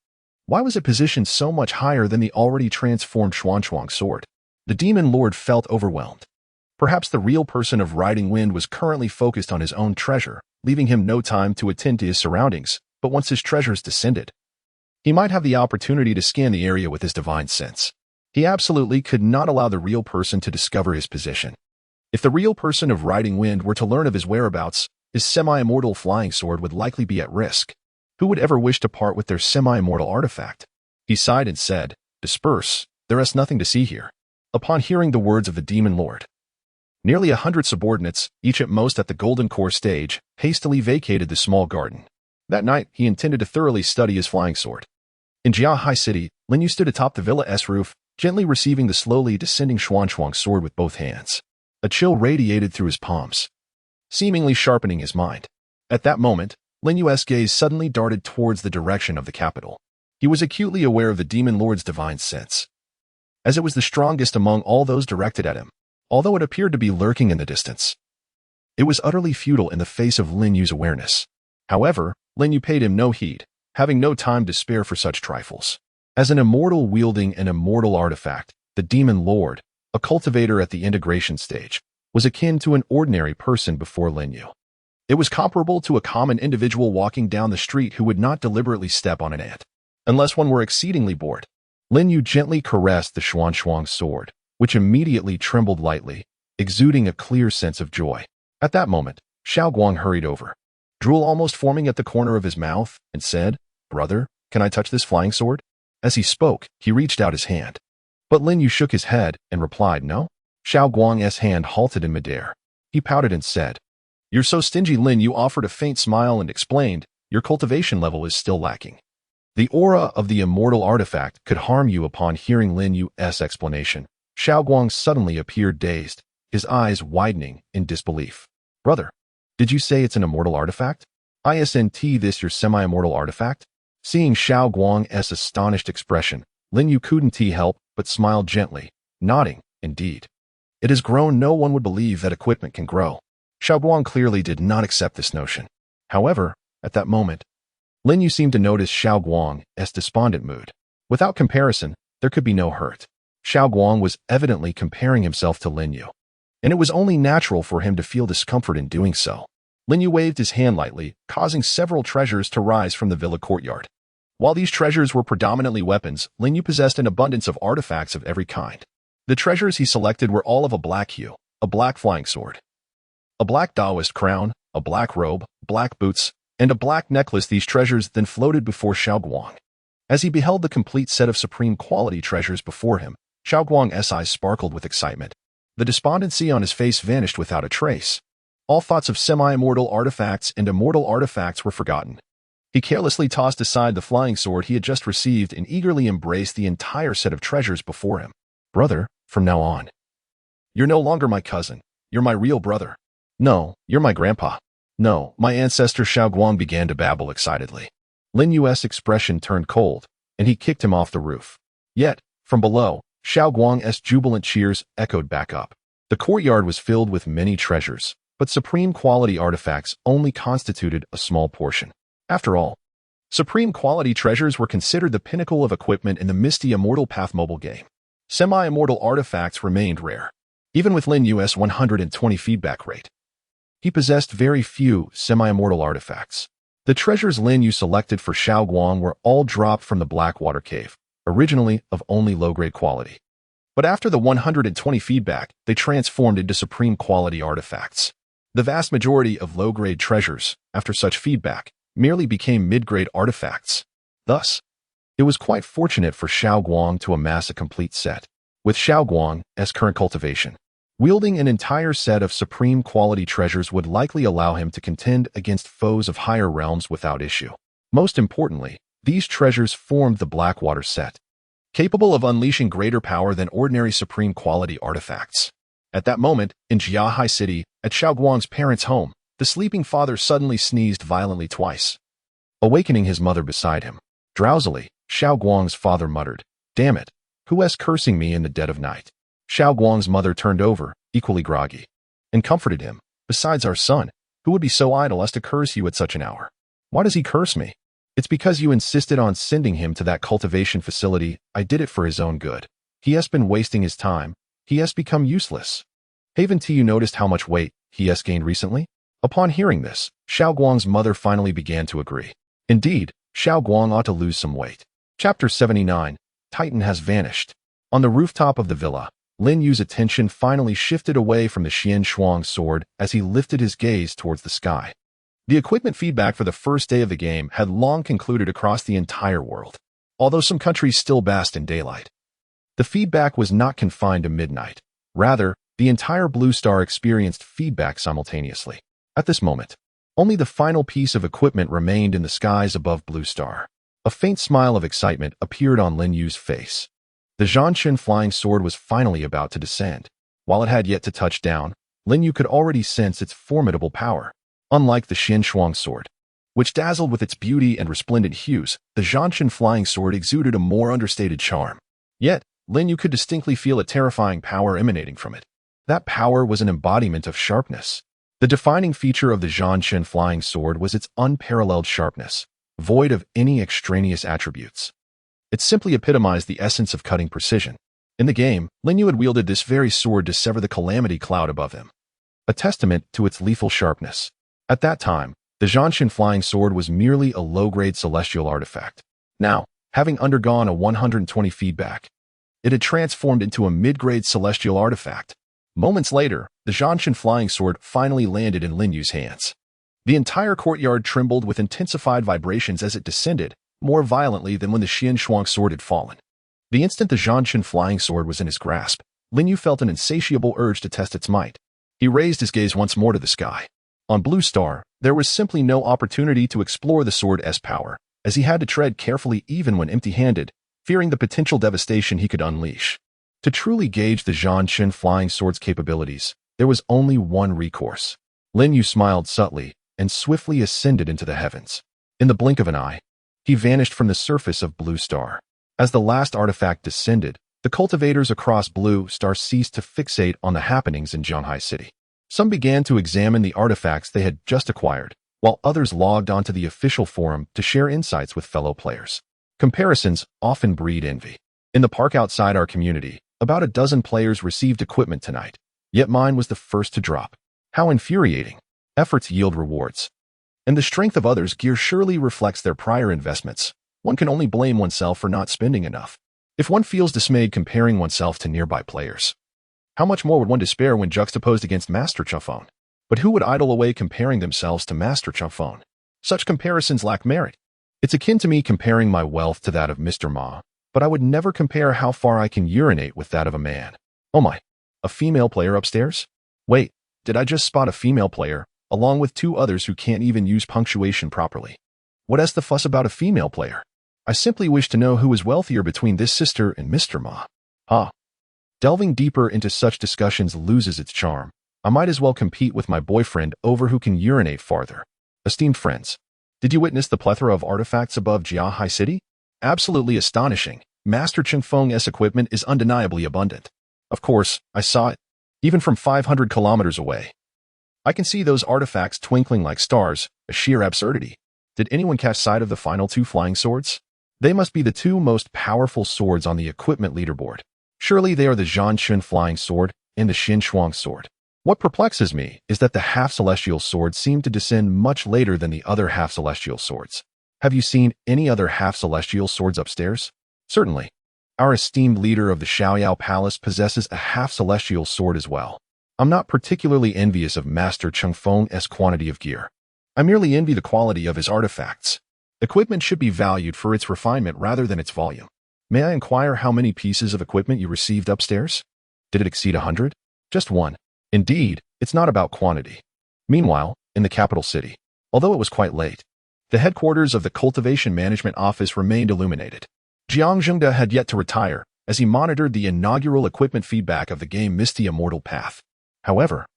Why was it positioned so much higher than the already transformed Xuan sword? The demon lord felt overwhelmed. Perhaps the real person of Riding Wind was currently focused on his own treasure, leaving him no time to attend to his surroundings, but once his treasures descended, he might have the opportunity to scan the area with his divine sense. He absolutely could not allow the real person to discover his position. If the real person of Riding Wind were to learn of his whereabouts, his semi-immortal flying sword would likely be at risk. Who would ever wish to part with their semi-immortal artifact? He sighed and said, "Disperse, there is nothing to see here." Upon hearing the words of the demon lord, nearly 100 subordinates, each at most at the golden core stage, hastily vacated the small garden. That night, he intended to thoroughly study his flying sword. In Jiahai City, Lin Yu stood atop the villa's roof, gently receiving the slowly descending Xuan sword with both hands. A chill radiated through his palms, seemingly sharpening his mind. At that moment, Lin Yu's gaze suddenly darted towards the direction of the capital. He was acutely aware of the demon lord's divine sense, as it was the strongest among all those directed at him, although it appeared to be lurking in the distance. It was utterly futile in the face of Lin Yu's awareness. However, Lin Yu paid him no heed, having no time to spare for such trifles. As an immortal wielding an immortal artifact, the demon lord, a cultivator at the integration stage, was akin to an ordinary person before Lin Yu. It was comparable to a common individual walking down the street who would not deliberately step on an ant, unless one were exceedingly bored. Lin Yu gently caressed the Xuan sword, which immediately trembled lightly, exuding a clear sense of joy. At that moment, Xiao Guang hurried over, drool almost forming at the corner of his mouth, and said, "Brother, can I touch this flying sword?" As he spoke, he reached out his hand. But Lin Yu shook his head and replied, "No." Xiao Guang's hand halted in midair. He pouted and said, "You're so stingy." Lin Yu offered a faint smile and explained, "Your cultivation level is still lacking." The aura of the immortal artifact could harm you. Upon hearing Lin Yu's explanation, Xiaoguang suddenly appeared dazed, his eyes widening in disbelief. Brother, did you say it's an immortal artifact? Isn't this your semi-immortal artifact? Seeing Xiaoguang's astonished expression, Lin Yu couldn't help but smiled gently, nodding, indeed. It has grown. No one would believe that equipment can grow. Xiaoguang clearly did not accept this notion. However, at that moment, Lin Yu seemed to notice Xiaoguang's despondent mood. Without comparison, there could be no hurt. Xiaoguang was evidently comparing himself to Lin Yu, and it was only natural for him to feel discomfort in doing so. Lin Yu waved his hand lightly, causing several treasures to rise from the villa courtyard. While these treasures were predominantly weapons, Lin Yu possessed an abundance of artifacts of every kind. The treasures he selected were all of a black hue: a black flying sword, a black Taoist crown, a black robe, black boots, and a black necklace. These treasures then floated before Xiaoguang. As he beheld the complete set of supreme quality treasures before him, Xiaoguang's eyes sparkled with excitement. The despondency on his face vanished without a trace. All thoughts of semi-immortal artifacts and immortal artifacts were forgotten. He carelessly tossed aside the flying sword he had just received and eagerly embraced the entire set of treasures before him. Brother, from now on, you're no longer my cousin. You're my real brother. No, you're my grandpa. No, my ancestor. Xiaoguang began to babble excitedly. Lin Yu's expression turned cold, and he kicked him off the roof. Yet, from below, Xiaoguang's jubilant cheers echoed back up. The courtyard was filled with many treasures, but supreme quality artifacts only constituted a small portion. After all, supreme quality treasures were considered the pinnacle of equipment in the misty Immortal Path mobile game. Semi-immortal artifacts remained rare, even with Lin Yu's 120 feedback rate. He possessed very few semi-immortal artifacts. The treasures Lin Yu selected for Xiaoguang were all dropped from the Blackwater Cave, originally of only low-grade quality. But after the 120 feedback, they transformed into supreme quality artifacts. The vast majority of low-grade treasures, after such feedback, merely became mid-grade artifacts. Thus, it was quite fortunate for Xiaoguang to amass a complete set. With Xiaoguang's current cultivation, wielding an entire set of supreme quality treasures would likely allow him to contend against foes of higher realms without issue. Most importantly, these treasures formed the Blackwater set, capable of unleashing greater power than ordinary supreme quality artifacts. At that moment, in Jiahai City, at Xiaoguang's parents' home, the sleeping father suddenly sneezed violently twice, awakening his mother beside him. Drowsily, Xiaoguang's father muttered, "Damn it, who's cursing me in the dead of night?" Xiaoguang's mother turned over, equally groggy, and comforted him. "Besides our son, who would be so idle as to curse you at such an hour? Why does he curse me? It's because you insisted on sending him to that cultivation facility. I did it for his own good. He has been wasting his time. He has become useless. Haven't you noticed how much weight he has gained recently?" Upon hearing this, Xiaoguang's mother finally began to agree. Indeed, Xiaoguang ought to lose some weight. Chapter 79, Titan has vanished. On the rooftop of the villa, Lin Yu's attention finally shifted away from the Xian Shuang sword as he lifted his gaze towards the sky. The equipment feedback for the first day of the game had long concluded across the entire world, although some countries still basked in daylight. The feedback was not confined to midnight. Rather, the entire Blue Star experienced feedback simultaneously. At this moment, only the final piece of equipment remained in the skies above Blue Star. A faint smile of excitement appeared on Lin Yu's face. The Zhanshan flying sword was finally about to descend. While it had yet to touch down, Lin Yu could already sense its formidable power. Unlike the Xian Shuang sword, which dazzled with its beauty and resplendent hues, the Zhanshan flying sword exuded a more understated charm. Yet, Lin Yu could distinctly feel a terrifying power emanating from it. That power was an embodiment of sharpness. The defining feature of the Zhanshan flying sword was its unparalleled sharpness, void of any extraneous attributes. It simply epitomized the essence of cutting precision. In the game, Lin Yu had wielded this very sword to sever the calamity cloud above him, a testament to its lethal sharpness. At that time, the Zhanshan flying sword was merely a low-grade celestial artifact. Now, having undergone a 120 feedback, it had transformed into a mid-grade celestial artifact. Moments later, the Zhanshan flying sword finally landed in Lin Yu's hands. The entire courtyard trembled with intensified vibrations as it descended, more violently than when the Xian Shuang sword had fallen. The instant the Zhanshan flying sword was in his grasp, Lin Yu felt an insatiable urge to test its might. He raised his gaze once more to the sky. On Blue Star, there was simply no opportunity to explore the sword's power, as he had to tread carefully even when empty-handed, fearing the potential devastation he could unleash. To truly gauge the Zhanchen flying sword's capabilities, there was only one recourse. Lin Yu smiled subtly and swiftly ascended into the heavens. In the blink of an eye, he vanished from the surface of Blue Star. As the last artifact descended, the cultivators across Blue Star ceased to fixate on the happenings in Zhanghai City. Some began to examine the artifacts they had just acquired, while others logged onto the official forum to share insights with fellow players. Comparisons often breed envy. In the park outside our community, about a dozen players received equipment tonight, yet mine was the first to drop. How infuriating. Efforts yield rewards. And the strength of others' gear surely reflects their prior investments. One can only blame oneself for not spending enough. If one feels dismayed comparing oneself to nearby players, how much more would one despair when juxtaposed against Master Chufone? But who would idle away comparing themselves to Master Chufone? Such comparisons lack merit. It's akin to me comparing my wealth to that of Mr. Ma, but I would never compare how far I can urinate with that of a man. Oh my, a female player upstairs? Wait, did I just spot a female player, along with two others who can't even use punctuation properly? What is the fuss about a female player? I simply wish to know who is wealthier between this sister and Mr. Ma. Delving deeper into such discussions loses its charm. I might as well compete with my boyfriend over who can urinate farther. Esteemed friends, did you witness the plethora of artifacts above Jiahai City? Absolutely astonishing. Master Chengfeng's equipment is undeniably abundant. Of course, I saw it, even from 500 kilometers away. I can see those artifacts twinkling like stars, a sheer absurdity. Did anyone catch sight of the final two flying swords? They must be the two most powerful swords on the equipment leaderboard. Surely they are the Zhanchen flying sword and the Xin Shuang sword. What perplexes me is that the half-celestial swords seem to descend much later than the other half-celestial swords. Have you seen any other half-celestial swords upstairs? Certainly. Our esteemed leader of the Xiaoyao Palace possesses a half-celestial sword as well. I'm not particularly envious of Master Chengfeng's quantity of gear. I merely envy the quality of his artifacts. Equipment should be valued for its refinement rather than its volume. May I inquire how many pieces of equipment you received upstairs? Did it exceed 100? Just one. Indeed, it's not about quantity. Meanwhile, in the capital city, although it was quite late, the headquarters of the Cultivation Management Office remained illuminated. Jiang Zhengde had yet to retire, as he monitored the inaugural equipment feedback of the game Misty Immortal Path. However,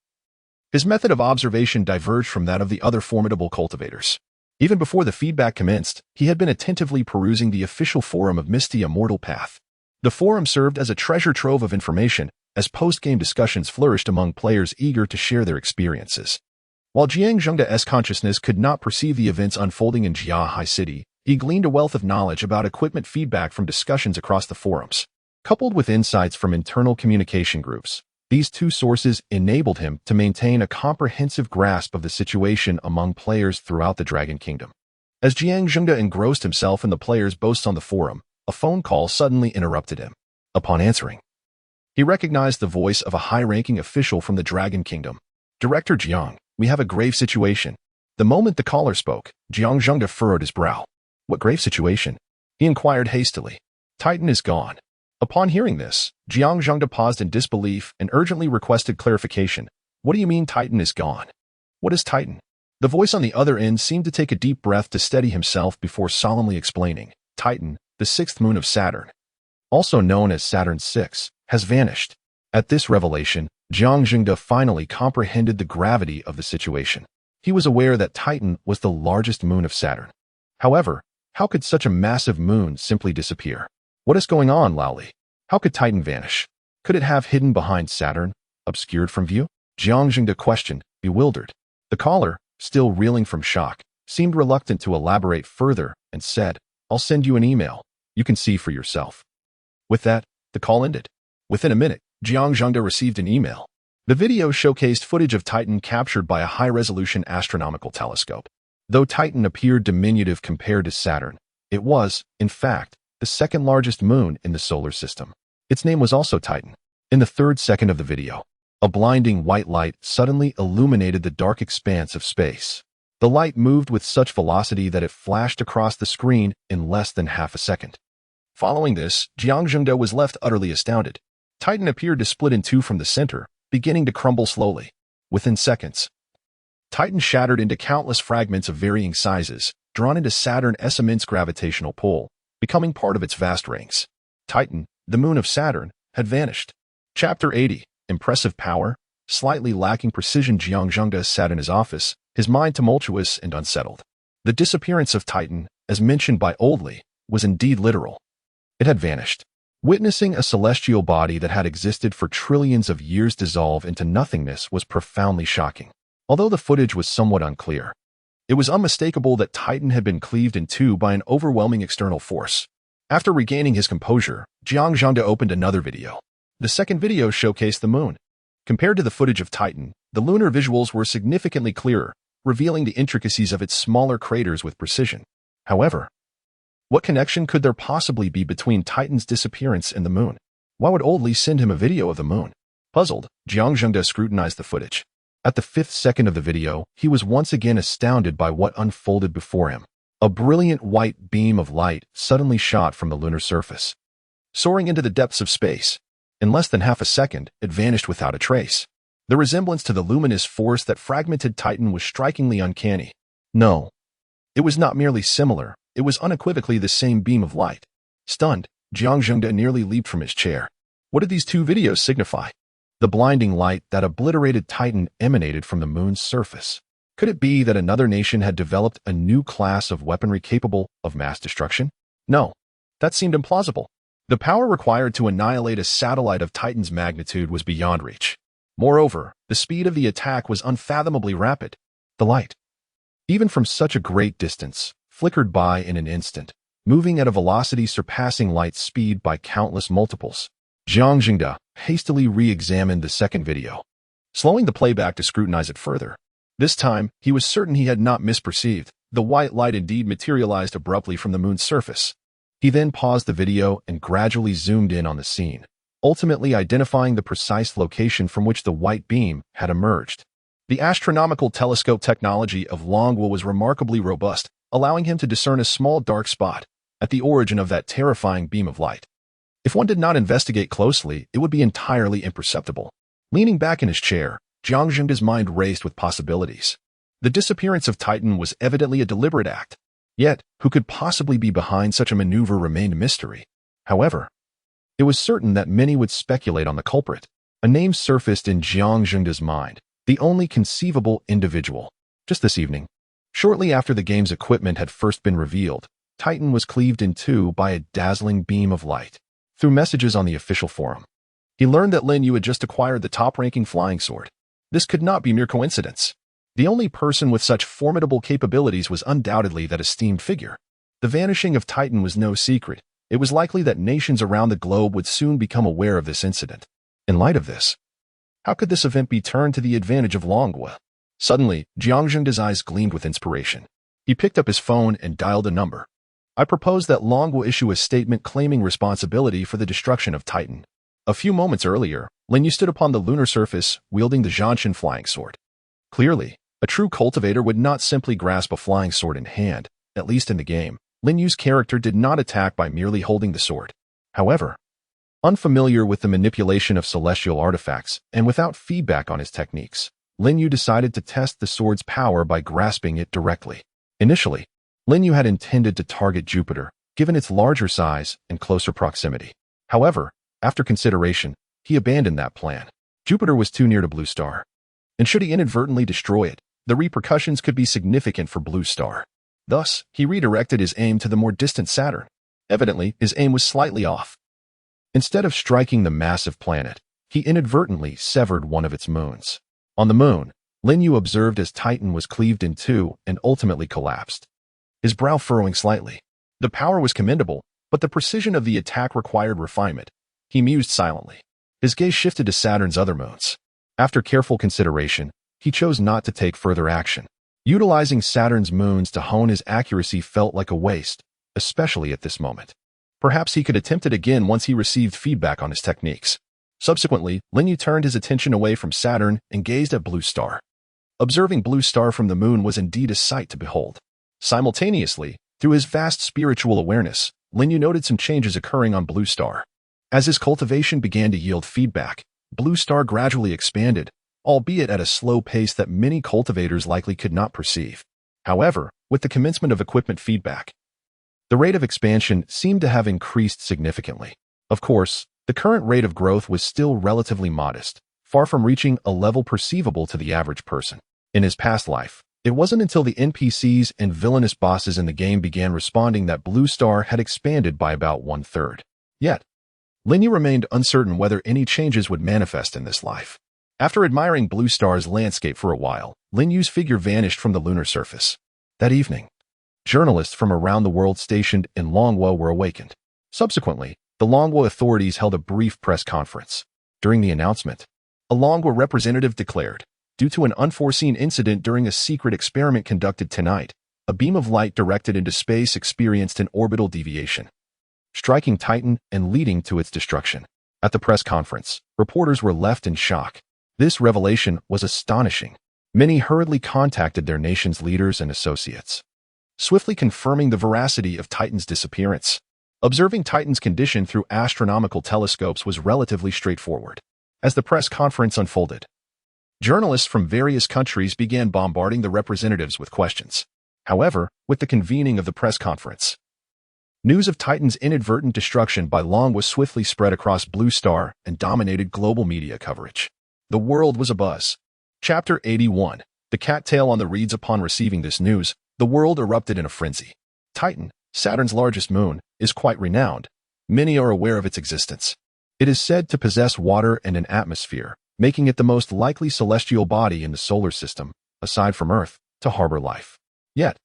his method of observation diverged from that of the other formidable cultivators. Even before the feedback commenced, he had been attentively perusing the official forum of Misty Immortal Path. The forum served as a treasure trove of information, as post-game discussions flourished among players eager to share their experiences. While Jiang Zhengde's consciousness could not perceive the events unfolding in Jiahai City, he gleaned a wealth of knowledge about equipment feedback from discussions across the forums. Coupled with insights from internal communication groups, these two sources enabled him to maintain a comprehensive grasp of the situation among players throughout the Dragon Kingdom. As Jiang Zhengde engrossed himself in the players' boasts on the forum, a phone call suddenly interrupted him. Upon answering, he recognized the voice of a high-ranking official from the Dragon Kingdom. Director Jiang, we have a grave situation. The moment the caller spoke, Jiang Zhengde furrowed his brow. What grave situation? He inquired hastily. Titan is gone. Upon hearing this, Jiang Zhengde paused in disbelief and urgently requested clarification. What do you mean Titan is gone? What is Titan? The voice on the other end seemed to take a deep breath to steady himself before solemnly explaining. Titan, the sixth moon of Saturn, also known as Saturn VI, has vanished. At this revelation, Jiang Zhengde finally comprehended the gravity of the situation. He was aware that Titan was the largest moon of Saturn. However, how could such a massive moon simply disappear? What is going on, Laoli? How could Titan vanish? Could it have hidden behind Saturn, obscured from view? Jiang Zhengde questioned, bewildered. The caller, still reeling from shock, seemed reluctant to elaborate further and said, I'll send you an email. You can see for yourself. With that, the call ended. Within a minute, Jiang Zhengde received an email. The video showcased footage of Titan captured by a high-resolution astronomical telescope. Though Titan appeared diminutive compared to Saturn, it was, in fact, the second largest moon in the solar system. Its name was also Titan. In the third second of the video, a blinding white light suddenly illuminated the dark expanse of space. The light moved with such velocity that it flashed across the screen in less than half a second. Following this, Jiang Zhengde was left utterly astounded. Titan appeared to split in two from the center, beginning to crumble slowly. Within seconds, Titan shattered into countless fragments of varying sizes, drawn into Saturn's immense gravitational pull, becoming part of its vast rings. Titan, the moon of Saturn, had vanished. Chapter 80. Impressive power. Slightly lacking precision, Jiang Zhengde sat in his office, his mind tumultuous and unsettled. The disappearance of Titan, as mentioned by Li, was indeed literal. It had vanished. Witnessing a celestial body that had existed for trillions of years dissolve into nothingness was profoundly shocking. Although the footage was somewhat unclear, it was unmistakable that Titan had been cleaved in two by an overwhelming external force. After regaining his composure, Jiang Zhengde opened another video. The second video showcased the moon. Compared to the footage of Titan, the lunar visuals were significantly clearer, revealing the intricacies of its smaller craters with precision. However, what connection could there possibly be between Titan's disappearance and the moon? Why would Li send him a video of the moon? Puzzled, Jiang Zhengde scrutinized the footage. At the 5th second of the video, he was once again astounded by what unfolded before him. A brilliant white beam of light suddenly shot from the lunar surface, soaring into the depths of space. In less than half a second, it vanished without a trace. The resemblance to the luminous force that fragmented Titan was strikingly uncanny. No, it was not merely similar, it was unequivocally the same beam of light. Stunned, Jiang Zhengde nearly leaped from his chair. What did these two videos signify? The blinding light that obliterated Titan emanated from the moon's surface. Could it be that another nation had developed a new class of weaponry capable of mass destruction? No, that seemed implausible. The power required to annihilate a satellite of Titan's magnitude was beyond reach. Moreover, the speed of the attack was unfathomably rapid. The light, even from such a great distance, flickered by in an instant, moving at a velocity surpassing light speed by countless multiples. Jiang Zhengde hastily re-examined the second video, slowing the playback to scrutinize it further. This time, he was certain he had not misperceived. The white light indeed materialized abruptly from the moon's surface. He then paused the video and gradually zoomed in on the scene, ultimately identifying the precise location from which the white beam had emerged. The astronomical telescope technology of Lin Yu was remarkably robust, allowing him to discern a small dark spot at the origin of that terrifying beam of light. If one did not investigate closely, it would be entirely imperceptible. Leaning back in his chair, Jiang Zhengde's mind raced with possibilities. The disappearance of Titan was evidently a deliberate act. Yet, who could possibly be behind such a maneuver remained a mystery. However, it was certain that many would speculate on the culprit. A name surfaced in Jiang Zhengde's mind, the only conceivable individual. Just this evening, shortly after the game's equipment had first been revealed, Titan was cleaved in two by a dazzling beam of light. Through messages on the official forum, he learned that Lin Yu had just acquired the top-ranking flying sword. This could not be mere coincidence. The only person with such formidable capabilities was undoubtedly that esteemed figure. The vanishing of Titan was no secret. It was likely that nations around the globe would soon become aware of this incident. In light of this, how could this event be turned to the advantage of Lin Yu? Suddenly, Jiang Zhengde's eyes gleamed with inspiration. He picked up his phone and dialed a number. I propose that Lin Yu issue a statement claiming responsibility for the destruction of Titan. A few moments earlier, Lin Yu stood upon the lunar surface, wielding the Zhanshan flying sword. Clearly, a true cultivator would not simply grasp a flying sword in hand. At least in the game, Lin Yu's character did not attack by merely holding the sword. However, unfamiliar with the manipulation of celestial artifacts and without feedback on his techniques, Lin Yu decided to test the sword's power by grasping it directly. Initially, Lin Yu had intended to target Jupiter, given its larger size and closer proximity. However, after consideration, he abandoned that plan. Jupiter was too near to Blue Star, and should he inadvertently destroy it, the repercussions could be significant for Blue Star. Thus, he redirected his aim to the more distant Saturn. Evidently, his aim was slightly off. Instead of striking the massive planet, he inadvertently severed one of its moons. On the moon, Lin Yu observed as Titan was cleaved in two and ultimately collapsed, his brow furrowing slightly. The power was commendable, but the precision of the attack required refinement. He mused silently. His gaze shifted to Saturn's other moons. After careful consideration, he chose not to take further action. Utilizing Saturn's moons to hone his accuracy felt like a waste, especially at this moment. Perhaps he could attempt it again once he received feedback on his techniques. Subsequently, Lin Yu turned his attention away from Saturn and gazed at Blue Star. Observing Blue Star from the moon was indeed a sight to behold. Simultaneously, through his vast spiritual awareness, Lin Yu noted some changes occurring on Blue Star. As his cultivation began to yield feedback, Blue Star gradually expanded, albeit at a slow pace that many cultivators likely could not perceive. However, with the commencement of equipment feedback, the rate of expansion seemed to have increased significantly. Of course, The current rate of growth was still relatively modest, far from reaching a level perceivable to the average person. In his past life, it wasn't until the NPCs and villainous bosses in the game began responding that Blue Star had expanded by about 1/3. Yet, Lin Yu remained uncertain whether any changes would manifest in this life. After admiring Blue Star's landscape for a while, Lin Yu's figure vanished from the lunar surface. That evening, journalists from around the world stationed in Longwo were awakened. Subsequently, the Longwo authorities held a brief press conference. During the announcement, a Longwo representative declared, due to an unforeseen incident during a secret experiment conducted tonight, a beam of light directed into space experienced an orbital deviation, striking Titan and leading to its destruction. At the press conference, reporters were left in shock. This revelation was astonishing. Many hurriedly contacted their nation's leaders and associates, swiftly confirming the veracity of Titan's disappearance. Observing Titan's condition through astronomical telescopes was relatively straightforward. As the press conference unfolded, journalists from various countries began bombarding the representatives with questions. However, with the convening of the press conference, news of Titan's inadvertent destruction by Long was swiftly spread across Blue Star and dominated global media coverage. The world was abuzz. Chapter 81. The cattail on the reeds. Upon receiving this news, the world erupted in a frenzy. Titan, Saturn's largest moon, is quite renowned. Many are aware of its existence. It is said to possess water and an atmosphere, making it the most likely celestial body in the solar system, aside from Earth, to harbor life. Yet,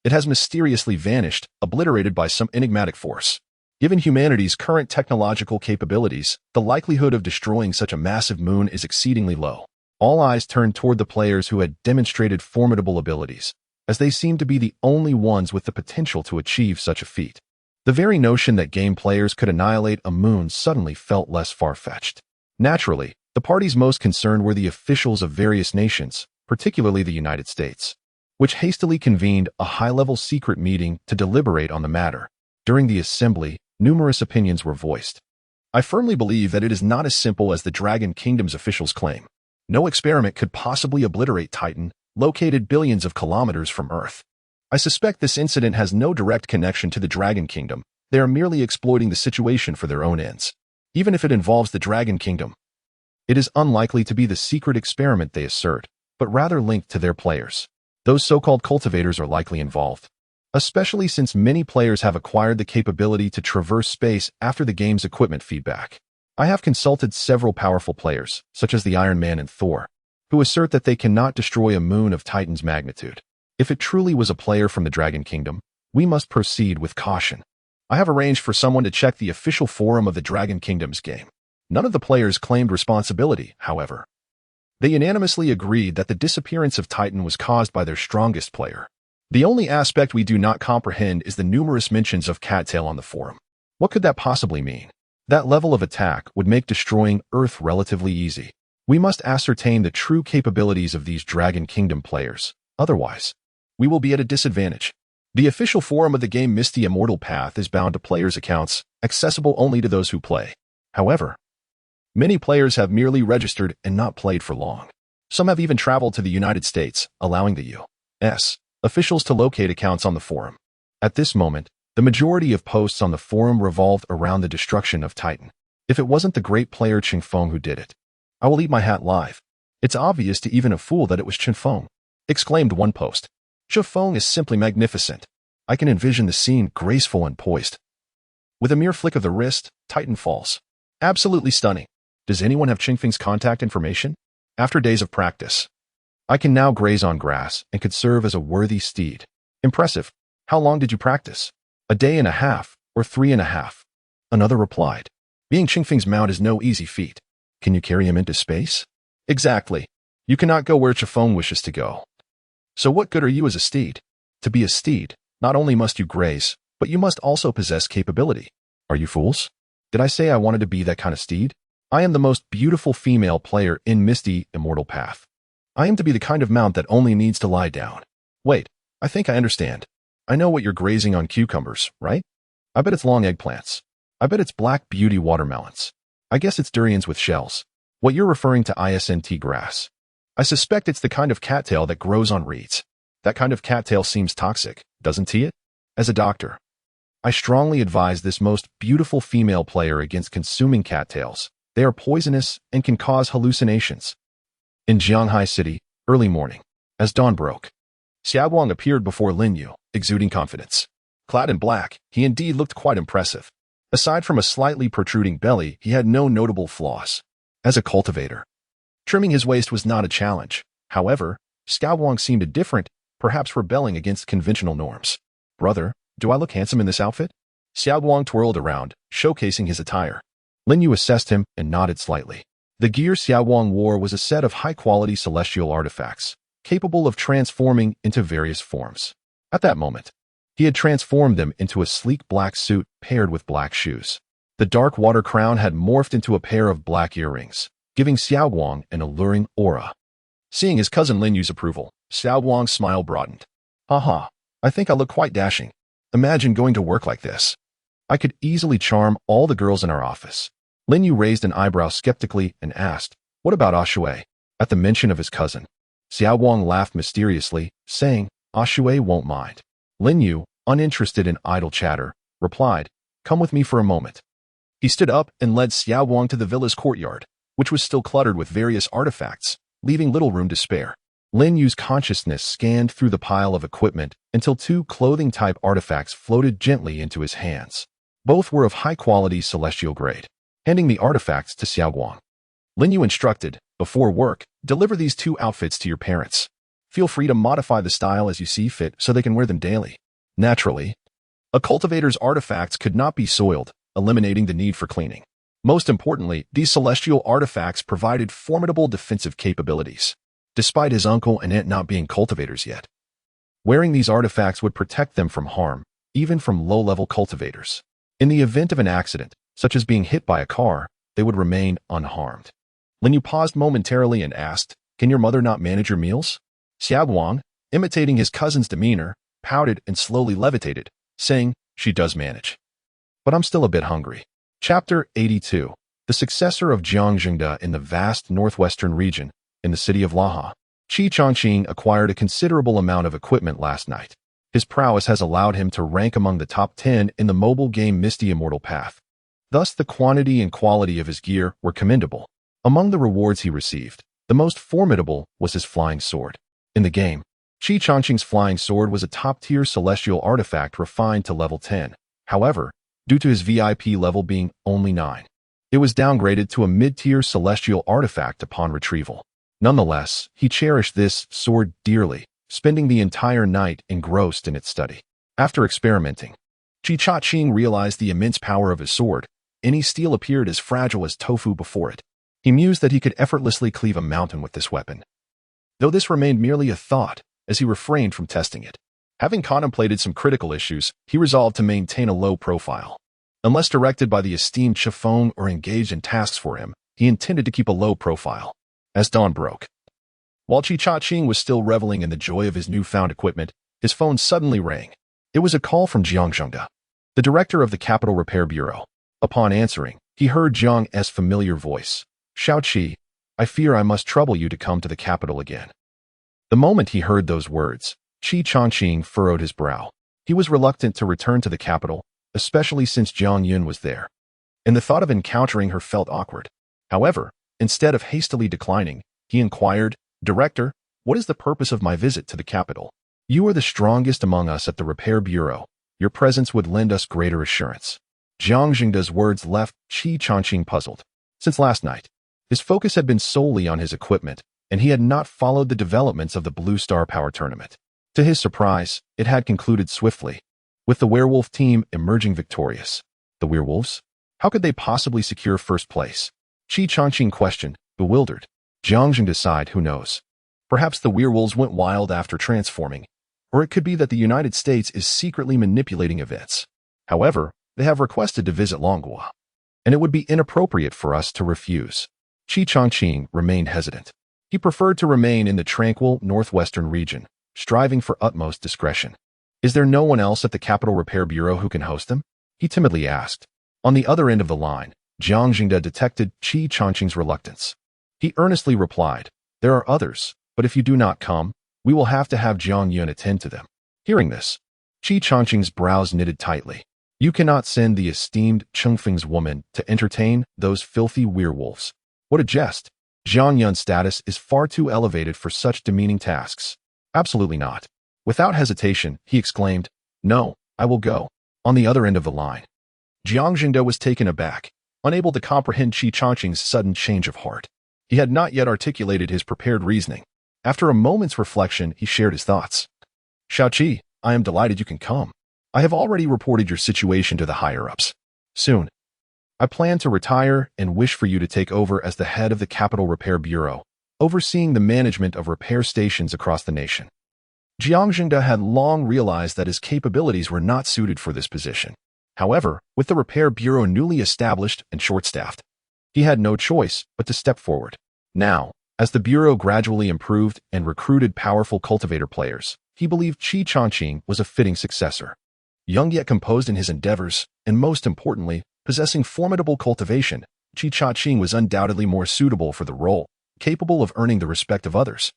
it has mysteriously vanished, obliterated by some enigmatic force. Given humanity's current technological capabilities, the likelihood of destroying such a massive moon is exceedingly low. All eyes turned toward the players who had demonstrated formidable abilities, as they seemed to be the only ones with the potential to achieve such a feat. The very notion that game players could annihilate a moon suddenly felt less far-fetched. Naturally, the parties most concerned were the officials of various nations, particularly the United States, which hastily convened a high-level secret meeting to deliberate on the matter. During the assembly, numerous opinions were voiced. I firmly believe that it is not as simple as the Dragon Kingdom's officials claim. No experiment could possibly obliterate Titan, located billions of kilometers from Earth. I suspect this incident has no direct connection to the Dragon Kingdom. They are merely exploiting the situation for their own ends. Even if it involves the Dragon Kingdom, it is unlikely to be the secret experiment they assert, but rather linked to their players. Those so-called cultivators are likely involved, especially since many players have acquired the capability to traverse space after the game's equipment feedback. I have consulted several powerful players, such as the Iron Man and Thor, who assert that they cannot destroy a moon of Titan's magnitude. If it truly was a player from the Dragon Kingdom, we must proceed with caution. I have arranged for someone to check the official forum of the Dragon Kingdom's game. None of the players claimed responsibility, however. They unanimously agreed that the disappearance of Titan was caused by their strongest player. The only aspect we do not comprehend is the numerous mentions of cattail on the forum. What could that possibly mean? That level of attack would make destroying Earth relatively easy. We must ascertain the true capabilities of these Dragon Kingdom players. Otherwise, we will be at a disadvantage. The official forum of the game Misty Immortal Path is bound to players' accounts, accessible only to those who play. However, many players have merely registered and not played for long. Some have even traveled to the United States, allowing the U.S. officials to locate accounts on the forum. At this moment, the majority of posts on the forum revolved around the destruction of Titan. If it wasn't the great player Qingfeng who did it, I will eat my hat live. It's obvious to even a fool that it was Qingfeng, exclaimed one post. Qingfeng is simply magnificent. I can envision the scene graceful and poised. With a mere flick of the wrist, Titan falls. Absolutely stunning. Does anyone have Qingfeng's contact information? After days of practice, I can now graze on grass and could serve as a worthy steed. Impressive. How long did you practice? A day and a half, or 3.5. Another replied. Being Qingfeng's mount is no easy feat. Can you carry him into space? Exactly. You cannot go where Qingfeng wishes to go. So what good are you as a steed? To be a steed, not only must you graze, but you must also possess capability. Are you fools? Did I say I wanted to be that kind of steed? I am the most beautiful female player in Misty Immortal Path. I am to be the kind of mount that only needs to lie down. Wait, I think I understand. I know what you're grazing on cucumbers, right? I bet it's long eggplants. I bet it's black beauty watermelons. I guess it's durians with shells. What you're referring to isn't grass. I suspect it's the kind of cattail that grows on reeds. That kind of cattail seems toxic, doesn't it? As a doctor, I strongly advise this most beautiful female player against consuming cattails. They are poisonous and can cause hallucinations. In Jianghai City, early morning, as dawn broke, Xiaoguang appeared before Lin Yu, exuding confidence. Clad in black, he indeed looked quite impressive. Aside from a slightly protruding belly, he had no notable flaws. As a cultivator, trimming his waist was not a challenge. However, Xiaoguang seemed different, perhaps rebelling against conventional norms. Brother, do I look handsome in this outfit? Xiaoguang twirled around, showcasing his attire. Lin Yu assessed him and nodded slightly. The gear Xiaoguang wore was a set of high-quality celestial artifacts, capable of transforming into various forms. At that moment, he had transformed them into a sleek black suit paired with black shoes. The dark water crown had morphed into a pair of black earrings, giving Xiaoguang an alluring aura. Seeing his cousin Lin Yu's approval, Xiaoguang's smile broadened. Haha, I think I look quite dashing. Imagine going to work like this. I could easily charm all the girls in our office. Lin Yu raised an eyebrow skeptically and asked, what about Ashui? At the mention of his cousin, Xiaoguang laughed mysteriously, saying, Ashui won't mind. Lin Yu, uninterested in idle chatter, replied, come with me for a moment. He stood up and led Xiaoguang to the villa's courtyard, which was still cluttered with various artifacts, leaving little room to spare. Lin Yu's consciousness scanned through the pile of equipment until two clothing-type artifacts floated gently into his hands. Both were of high-quality celestial grade. Handing the artifacts to Xiaoguang, Lin Yu instructed, before work, deliver these two outfits to your parents. Feel free to modify the style as you see fit so they can wear them daily. Naturally, a cultivator's artifacts could not be soiled, eliminating the need for cleaning. Most importantly, these celestial artifacts provided formidable defensive capabilities, despite his uncle and aunt not being cultivators yet. Wearing these artifacts would protect them from harm, even from low-level cultivators. In the event of an accident, such as being hit by a car, they would remain unharmed. Lin Yu paused momentarily and asked, can your mother not manage your meals? Xiaoguang, imitating his cousin's demeanor, pouted and slowly levitated, saying, she does manage. But I'm still a bit hungry. Chapter 82. The successor of Jiang Zhengde in the vast northwestern region, in the city of Laha. Qi Changqing acquired a considerable amount of equipment last night. His prowess has allowed him to rank among the top 10 in the mobile game Misty Immortal Path. Thus, the quantity and quality of his gear were commendable. Among the rewards he received, the most formidable was his flying sword. In the game, Qi Changqing's flying sword was a top-tier celestial artifact refined to level 10. However, due to his VIP level being only 9, it was downgraded to a mid-tier celestial artifact upon retrieval. Nonetheless, he cherished this sword dearly, spending the entire night engrossed in its study. After experimenting, Qi Changqing realized the immense power of his sword. Any steel appeared as fragile as tofu before it. He mused that he could effortlessly cleave a mountain with this weapon. Though this remained merely a thought, as he refrained from testing it. Having contemplated some critical issues, he resolved to maintain a low profile. Unless directed by the esteemed Chifeng or engaged in tasks for him, he intended to keep a low profile. As dawn broke, while Qi Changqing was still reveling in the joy of his newfound equipment, his phone suddenly rang. It was a call from Jiang Zhengde, the director of the Capital Repair Bureau. Upon answering, he heard Jiang's familiar voice. Shao Qi, I fear I must trouble you to come to the capital again. The moment he heard those words, Qi Changqing furrowed his brow. He was reluctant to return to the capital, especially since Jiang Yun was there, and the thought of encountering her felt awkward. However, instead of hastily declining, he inquired, Director, what is the purpose of my visit to the capital? You are the strongest among us at the Repair Bureau. Your presence would lend us greater assurance. Jiang Zhengde's words left Qi Changqing puzzled. Since last night, his focus had been solely on his equipment, and he had not followed the developments of the Blue Star Power Tournament. To his surprise, it had concluded swiftly, with the werewolf team emerging victorious. The werewolves? How could they possibly secure first place? Qi Changqing questioned, bewildered. Jiang Zhengde sighed, who knows? Perhaps the werewolves went wild after transforming, or it could be that the United States is secretly manipulating events. However, they have requested to visit Longhua, and it would be inappropriate for us to refuse. Qi Changqing remained hesitant. He preferred to remain in the tranquil northwestern region, striving for utmost discretion. Is there no one else at the Capital Repair Bureau who can host them? He timidly asked. On the other end of the line, Jiang Zhengde detected Qi Changqing's reluctance. He earnestly replied, there are others, but if you do not come, we will have to have Jiang Yun attend to them. Hearing this, Qi Changqing's brows knitted tightly. You cannot send the esteemed Chengfeng's woman to entertain those filthy werewolves. What a jest. Jiang Yun's status is far too elevated for such demeaning tasks. Absolutely not. Without hesitation, he exclaimed, "No, I will go." On the other end of the line, Jiang Jingde was taken aback, unable to comprehend Qi Changqing's sudden change of heart. He had not yet articulated his prepared reasoning. After a moment's reflection, he shared his thoughts. "Xiaoqi, I am delighted you can come. I have already reported your situation to the higher-ups. Soon, I plan to retire and wish for you to take over as the head of the Capital Repair Bureau, overseeing the management of repair stations across the nation." Jiang Jingde had long realized that his capabilities were not suited for this position. However, with the repair bureau newly established and short-staffed, he had no choice but to step forward. Now, as the bureau gradually improved and recruited powerful cultivator players, he believed Qi Changqing was a fitting successor. Young yet composed in his endeavors, and most importantly, possessing formidable cultivation, Qi Changqing was undoubtedly more suitable for the role, capable of earning the respect of others.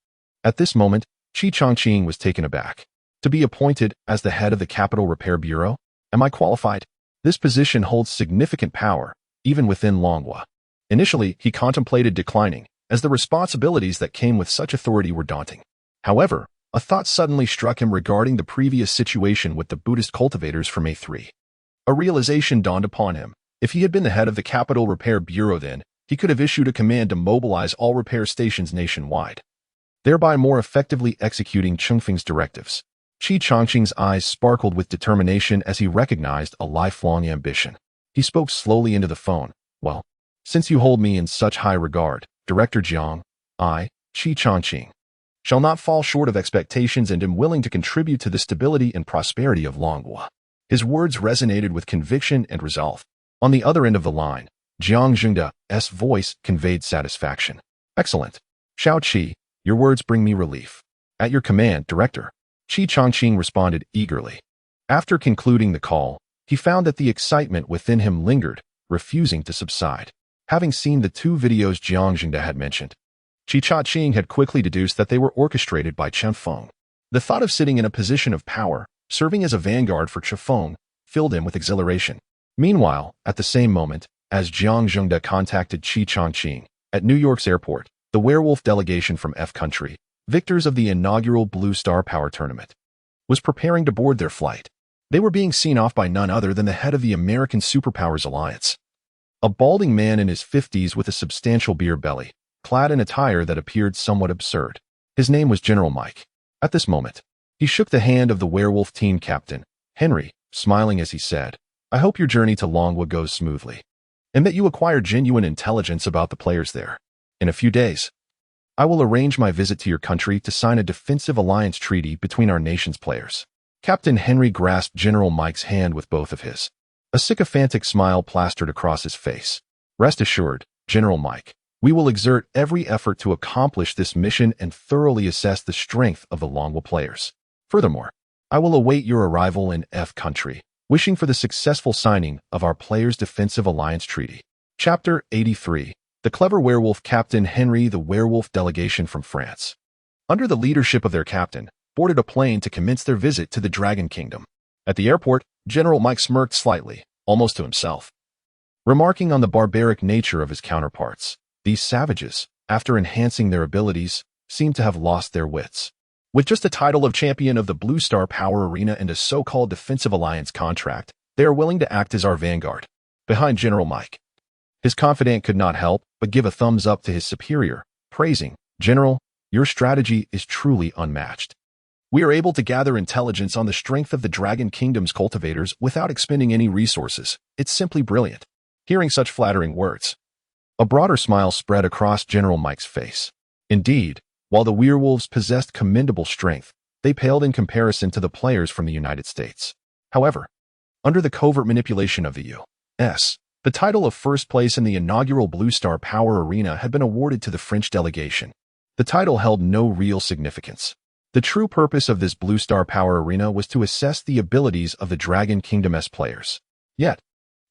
At this moment, Qi Changqing was taken aback. To be appointed as the head of the Capital Repair Bureau? Am I qualified? This position holds significant power, even within Longhua. Initially, he contemplated declining, as the responsibilities that came with such authority were daunting. However, a thought suddenly struck him regarding the previous situation with the Buddhist cultivators from A3. A realization dawned upon him. If he had been the head of the Capital Repair Bureau then, he could have issued a command to mobilize all repair stations nationwide, thereby more effectively executing Chengfeng's directives. Qi Changqing's eyes sparkled with determination as he recognized a lifelong ambition. He spoke slowly into the phone. "Well, since you hold me in such high regard, Director Jiang, I, Qi Changqing, shall not fall short of expectations and am willing to contribute to the stability and prosperity of Longhua." His words resonated with conviction and resolve. On the other end of the line, Jiang Jingde's voice conveyed satisfaction. "Excellent. Xiaoqi, your words bring me relief." "At your command, Director." Qi Changqing responded eagerly. After concluding the call, he found that the excitement within him lingered, refusing to subside. Having seen the two videos Jiang Jingde had mentioned, Qi Changqing had quickly deduced that they were orchestrated by Chen Feng. The thought of sitting in a position of power, serving as a vanguard for Chen Feng, filled him with exhilaration. Meanwhile, at the same moment, as Jiang Jingde contacted Qi Changqing, at New York's airport, the werewolf delegation from F country, victors of the inaugural Blue Star Power Tournament, was preparing to board their flight. They were being seen off by none other than the head of the American Superpowers Alliance, a balding man in his 50s with a substantial beer belly, clad in attire that appeared somewhat absurd. His name was General Mike. At this moment, he shook the hand of the werewolf team captain, Henry, smiling as he said, "I hope your journey to Longhua goes smoothly, and that you acquire genuine intelligence about the players there. In a few days, I will arrange my visit to your country to sign a defensive alliance treaty between our nation's players." Captain Henry grasped General Mike's hand with both of his. A sycophantic smile plastered across his face. "Rest assured, General Mike, we will exert every effort to accomplish this mission and thoroughly assess the strength of the Longhua players. Furthermore, I will await your arrival in F country, wishing for the successful signing of our players' defensive alliance treaty." Chapter 83. The clever werewolf Captain Henry. The werewolf delegation from France, under the leadership of their captain, boarded a plane to commence their visit to the Dragon Kingdom. At the airport, General Mike smirked slightly, almost to himself, remarking on the barbaric nature of his counterparts. These savages, after enhancing their abilities, seemed to have lost their wits. With just the title of champion of the Blue Star Power Arena and a so-called defensive alliance contract, they are willing to act as our vanguard, behind General Mike. His confidant could not help but give a thumbs up to his superior, praising, "General, your strategy is truly unmatched. We are able to gather intelligence on the strength of the Dragon Kingdom's cultivators without expending any resources. It's simply brilliant." Hearing such flattering words, a broader smile spread across General Mike's face. Indeed, while the werewolves possessed commendable strength, they paled in comparison to the players from the United States. However, under the covert manipulation of the U.S., the title of first place in the inaugural Blue Star Power Arena had been awarded to the French delegation. The title held no real significance. The true purpose of this Blue Star Power Arena was to assess the abilities of the Dragon Kingdom's players. Yet,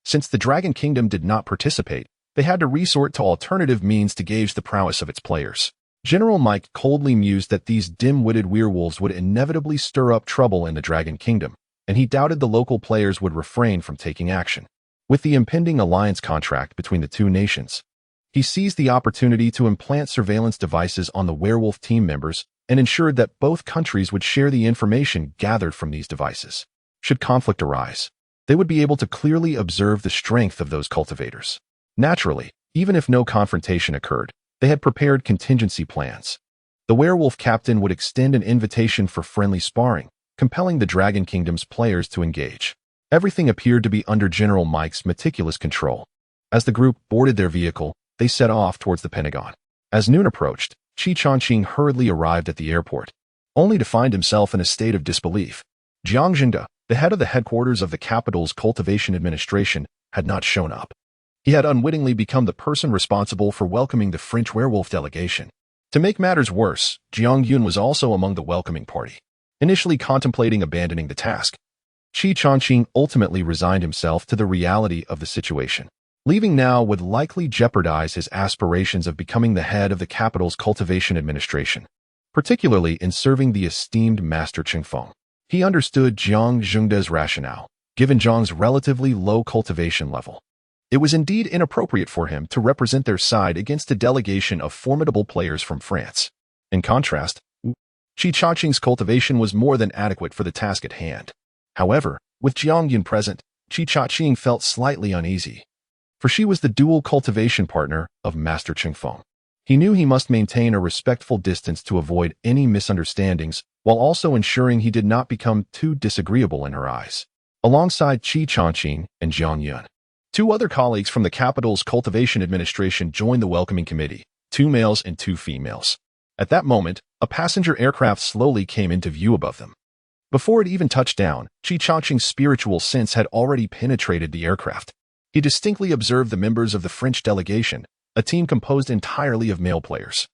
since the Dragon Kingdom did not participate, they had to resort to alternative means to gauge the prowess of its players. General Mike coldly mused that these dim-witted werewolves would inevitably stir up trouble in the Dragon Kingdom. and he doubted the local players would refrain from taking action. With the impending alliance contract between the two nations, he seized the opportunity to implant surveillance devices on the werewolf team members and ensured that both countries would share the information gathered from these devices. Should conflict arise, they would be able to clearly observe the strength of those cultivators. Naturally, even if no confrontation occurred, they had prepared contingency plans. The werewolf captain would extend an invitation for friendly sparring, compelling the Dragon Kingdom's players to engage. Everything appeared to be under General Mike's meticulous control. As the group boarded their vehicle, they set off towards the Pentagon. As noon approached, Qi Changqing hurriedly arrived at the airport, only to find himself in a state of disbelief. Jiang Zhengde, the head of the headquarters of the capital's cultivation administration, had not shown up. He had unwittingly become the person responsible for welcoming the French werewolf delegation. To make matters worse, Jiang Yun was also among the welcoming party, initially contemplating abandoning the task. Qi Changqing ultimately resigned himself to the reality of the situation. Leaving now would likely jeopardize his aspirations of becoming the head of the capital's cultivation administration, particularly in serving the esteemed Master Qingfeng. He understood Jiang Zhengde's rationale, given Jiang's relatively low cultivation level. It was indeed inappropriate for him to represent their side against a delegation of formidable players from France. In contrast, Qi Changqing's cultivation was more than adequate for the task at hand. However, with Jiang Yun present, Qi Changqing felt slightly uneasy, for she was the dual cultivation partner of Master Qingfeng. He knew he must maintain a respectful distance to avoid any misunderstandings, while also ensuring he did not become too disagreeable in her eyes. Alongside Qi Changqing and Jiang Yun, two other colleagues from the capital's cultivation administration joined the welcoming committee, 2 males and 2 females. At that moment, a passenger aircraft slowly came into view above them. Before it even touched down, Qi Changqing's spiritual sense had already penetrated the aircraft. He distinctly observed the members of the French delegation, a team composed entirely of male players.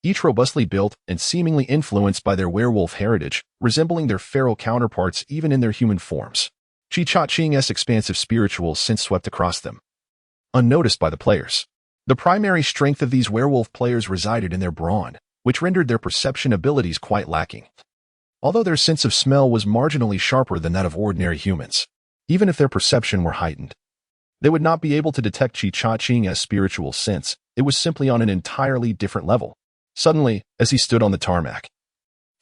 Each robustly built and seemingly influenced by their werewolf heritage, resembling their feral counterparts even in their human forms. Qi Changqing's expansive spiritual sense swept across them, unnoticed by the players. The primary strength of these werewolf players resided in their brawn, which rendered their perception abilities quite lacking. Although their sense of smell was marginally sharper than that of ordinary humans, even if their perception were heightened, they would not be able to detect Qi Changqing's spiritual sense. It was simply on an entirely different level. Suddenly, as he stood on the tarmac,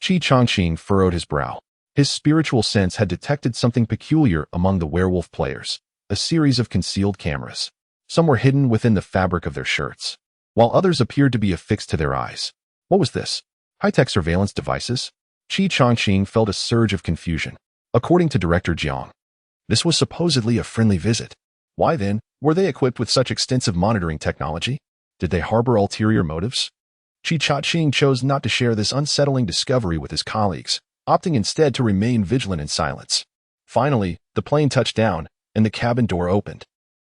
Qi Changqing furrowed his brow. His spiritual sense had detected something peculiar among the werewolf players, a series of concealed cameras. Some were hidden within the fabric of their shirts, while others appeared to be affixed to their eyes. What was this? High-tech surveillance devices? Qi Changqing felt a surge of confusion. According to Director Jiang, this was supposedly a friendly visit. Why then, were they equipped with such extensive monitoring technology? Did they harbor ulterior motives? Qi Changqing chose not to share this unsettling discovery with his colleagues, opting instead to remain vigilant in silence. Finally, the plane touched down, and the cabin door opened.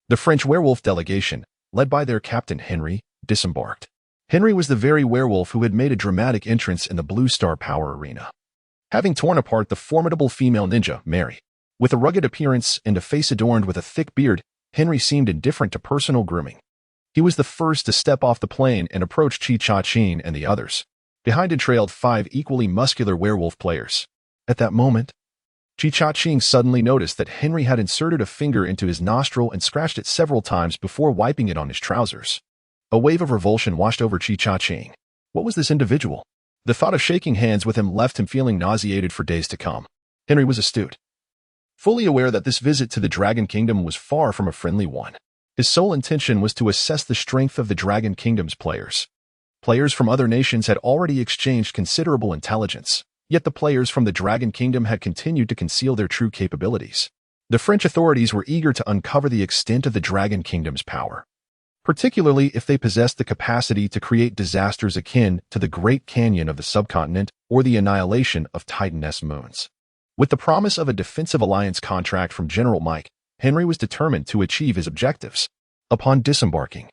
The French werewolf delegation, led by their captain Henry, disembarked. Henry was the very werewolf who had made a dramatic entrance in the Blue Star Power Arena, having torn apart the formidable female ninja, Mary. With a rugged appearance and a face adorned with a thick beard, Henry seemed indifferent to personal grooming. He was the first to step off the plane and approach Qi Changqing and the others. Behind him trailed 5 equally muscular werewolf players. At that moment, Qi Changqing suddenly noticed that Henry had inserted a finger into his nostril and scratched it several times before wiping it on his trousers. A wave of revulsion washed over Qi Changqing. What was this individual? The thought of shaking hands with him left him feeling nauseated for days to come. Henry was astute, fully aware that this visit to the Dragon Kingdom was far from a friendly one. His sole intention was to assess the strength of the Dragon Kingdom's players. Players from other nations had already exchanged considerable intelligence, yet the players from the Dragon Kingdom had continued to conceal their true capabilities. The French authorities were eager to uncover the extent of the Dragon Kingdom's power, particularly if they possessed the capacity to create disasters akin to the Great Canyon of the subcontinent or the annihilation of Titaness moons. With the promise of a defensive alliance contract from General Mike, Henry was determined to achieve his objectives. Upon disembarking,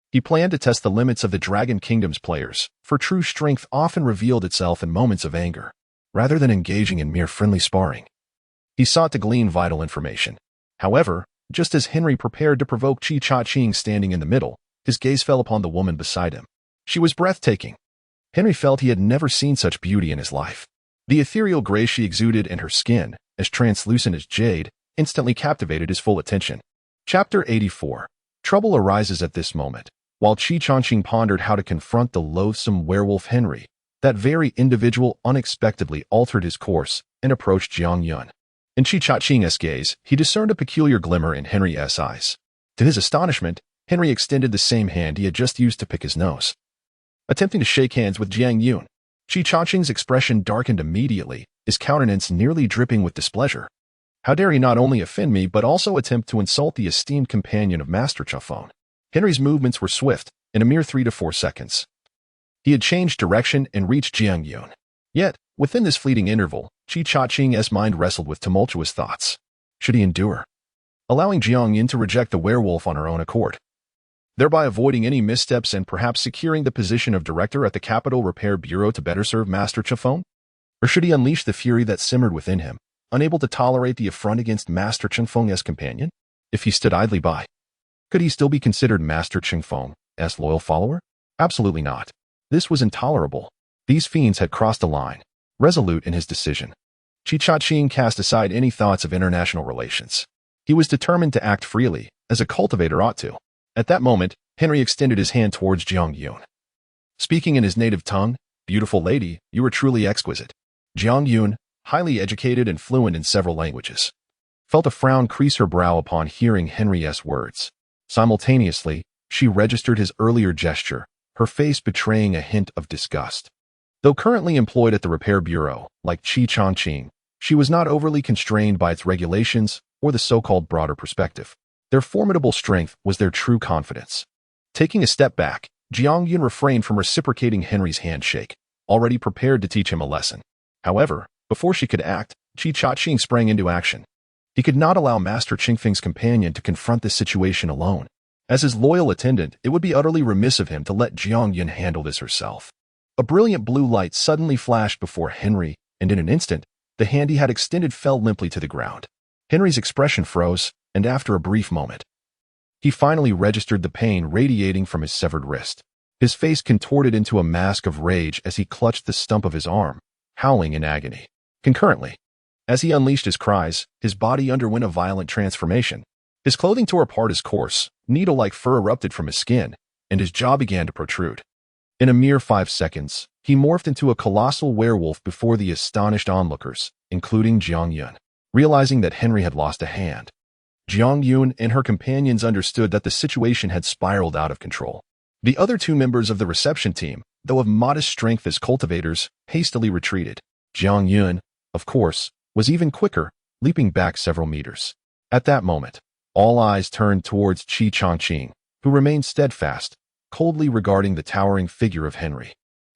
he planned to test the limits of the Dragon Kingdom's players, for true strength often revealed itself in moments of anger, rather than engaging in mere friendly sparring. He sought to glean vital information. However, just as Henry prepared to provoke Qi Changqing standing in the middle, his gaze fell upon the woman beside him. She was breathtaking. Henry felt he had never seen such beauty in his life. The ethereal grace she exuded in her skin as translucent as jade, instantly captivated his full attention. Chapter 84. Trouble arises at this moment. While Qi Changqing pondered how to confront the loathsome werewolf Henry, that very individual unexpectedly altered his course and approached Jiang Yun. In Qi Changqing's gaze, he discerned a peculiar glimmer in Henry's eyes. To his astonishment, Henry extended the same hand he had just used to pick his nose. Attempting to shake hands with Jiang Yun, Qi Changqing's expression darkened immediately, his countenance nearly dripping with displeasure. How dare he not only offend me but also attempt to insult the esteemed companion of Master Chafone? Henry's movements were swift, in a mere 3 to 4 seconds. He had changed direction and reached Jiang Yun. Yet, within this fleeting interval, Qi Changqing's mind wrestled with tumultuous thoughts. Should he endure, allowing Jiang Yun to reject the werewolf on her own accord, thereby avoiding any missteps and perhaps securing the position of director at the Capital Repair Bureau to better serve Master Chafone? Or should he unleash the fury that simmered within him, unable to tolerate the affront against Master Changfeng's companion? If he stood idly by, could he still be considered Master Changfeng's loyal follower? Absolutely not. This was intolerable. These fiends had crossed a line. Resolute in his decision, Qi Changqing cast aside any thoughts of international relations. He was determined to act freely, as a cultivator ought to. At that moment, Henry extended his hand towards Jiang Yun. Speaking in his native tongue, "Beautiful lady, you are truly exquisite." Jiang Yun, highly educated and fluent in several languages, felt a frown crease her brow upon hearing Henry's words. Simultaneously, she registered his earlier gesture, her face betraying a hint of disgust. Though currently employed at the Repair Bureau, like Qi Changqing, she was not overly constrained by its regulations or the so-called broader perspective. Their formidable strength was their true confidence. Taking a step back, Jiang Yun refrained from reciprocating Henry's handshake, already prepared to teach him a lesson. However, before she could act, Qi Changqing sprang into action. He could not allow Master Chingfeng's companion to confront this situation alone. As his loyal attendant, it would be utterly remiss of him to let Jiang Yun handle this herself. A brilliant blue light suddenly flashed before Henry, and in an instant, the hand he had extended fell limply to the ground. Henry's expression froze, and after a brief moment, he finally registered the pain radiating from his severed wrist. His face contorted into a mask of rage as he clutched the stump of his arm, howling in agony. Concurrently, as he unleashed his cries, his body underwent a violent transformation. His clothing tore apart his coarse, needle-like fur erupted from his skin, and his jaw began to protrude. In a mere 5 seconds, he morphed into a colossal werewolf before the astonished onlookers, including Jiang Yun. Realizing that Henry had lost a hand, Jiang Yun and her companions understood that the situation had spiraled out of control. The other 2 members of the reception team, though of modest strength as cultivators, hastily retreated. Jiang Yun, of course, was even quicker, leaping back several meters. At that moment, all eyes turned towards Qi Changqing, who remained steadfast, coldly regarding the towering figure of Henry,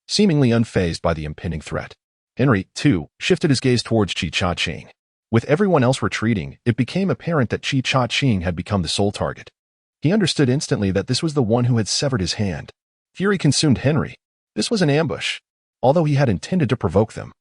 seemingly unfazed by the impending threat. Henry, too, shifted his gaze towards Qi Changqing. With everyone else retreating, it became apparent that Qi Changqing had become the sole target. He understood instantly that this was the one who had severed his hand. Fury consumed Henry. This was an ambush, although he had intended to provoke them.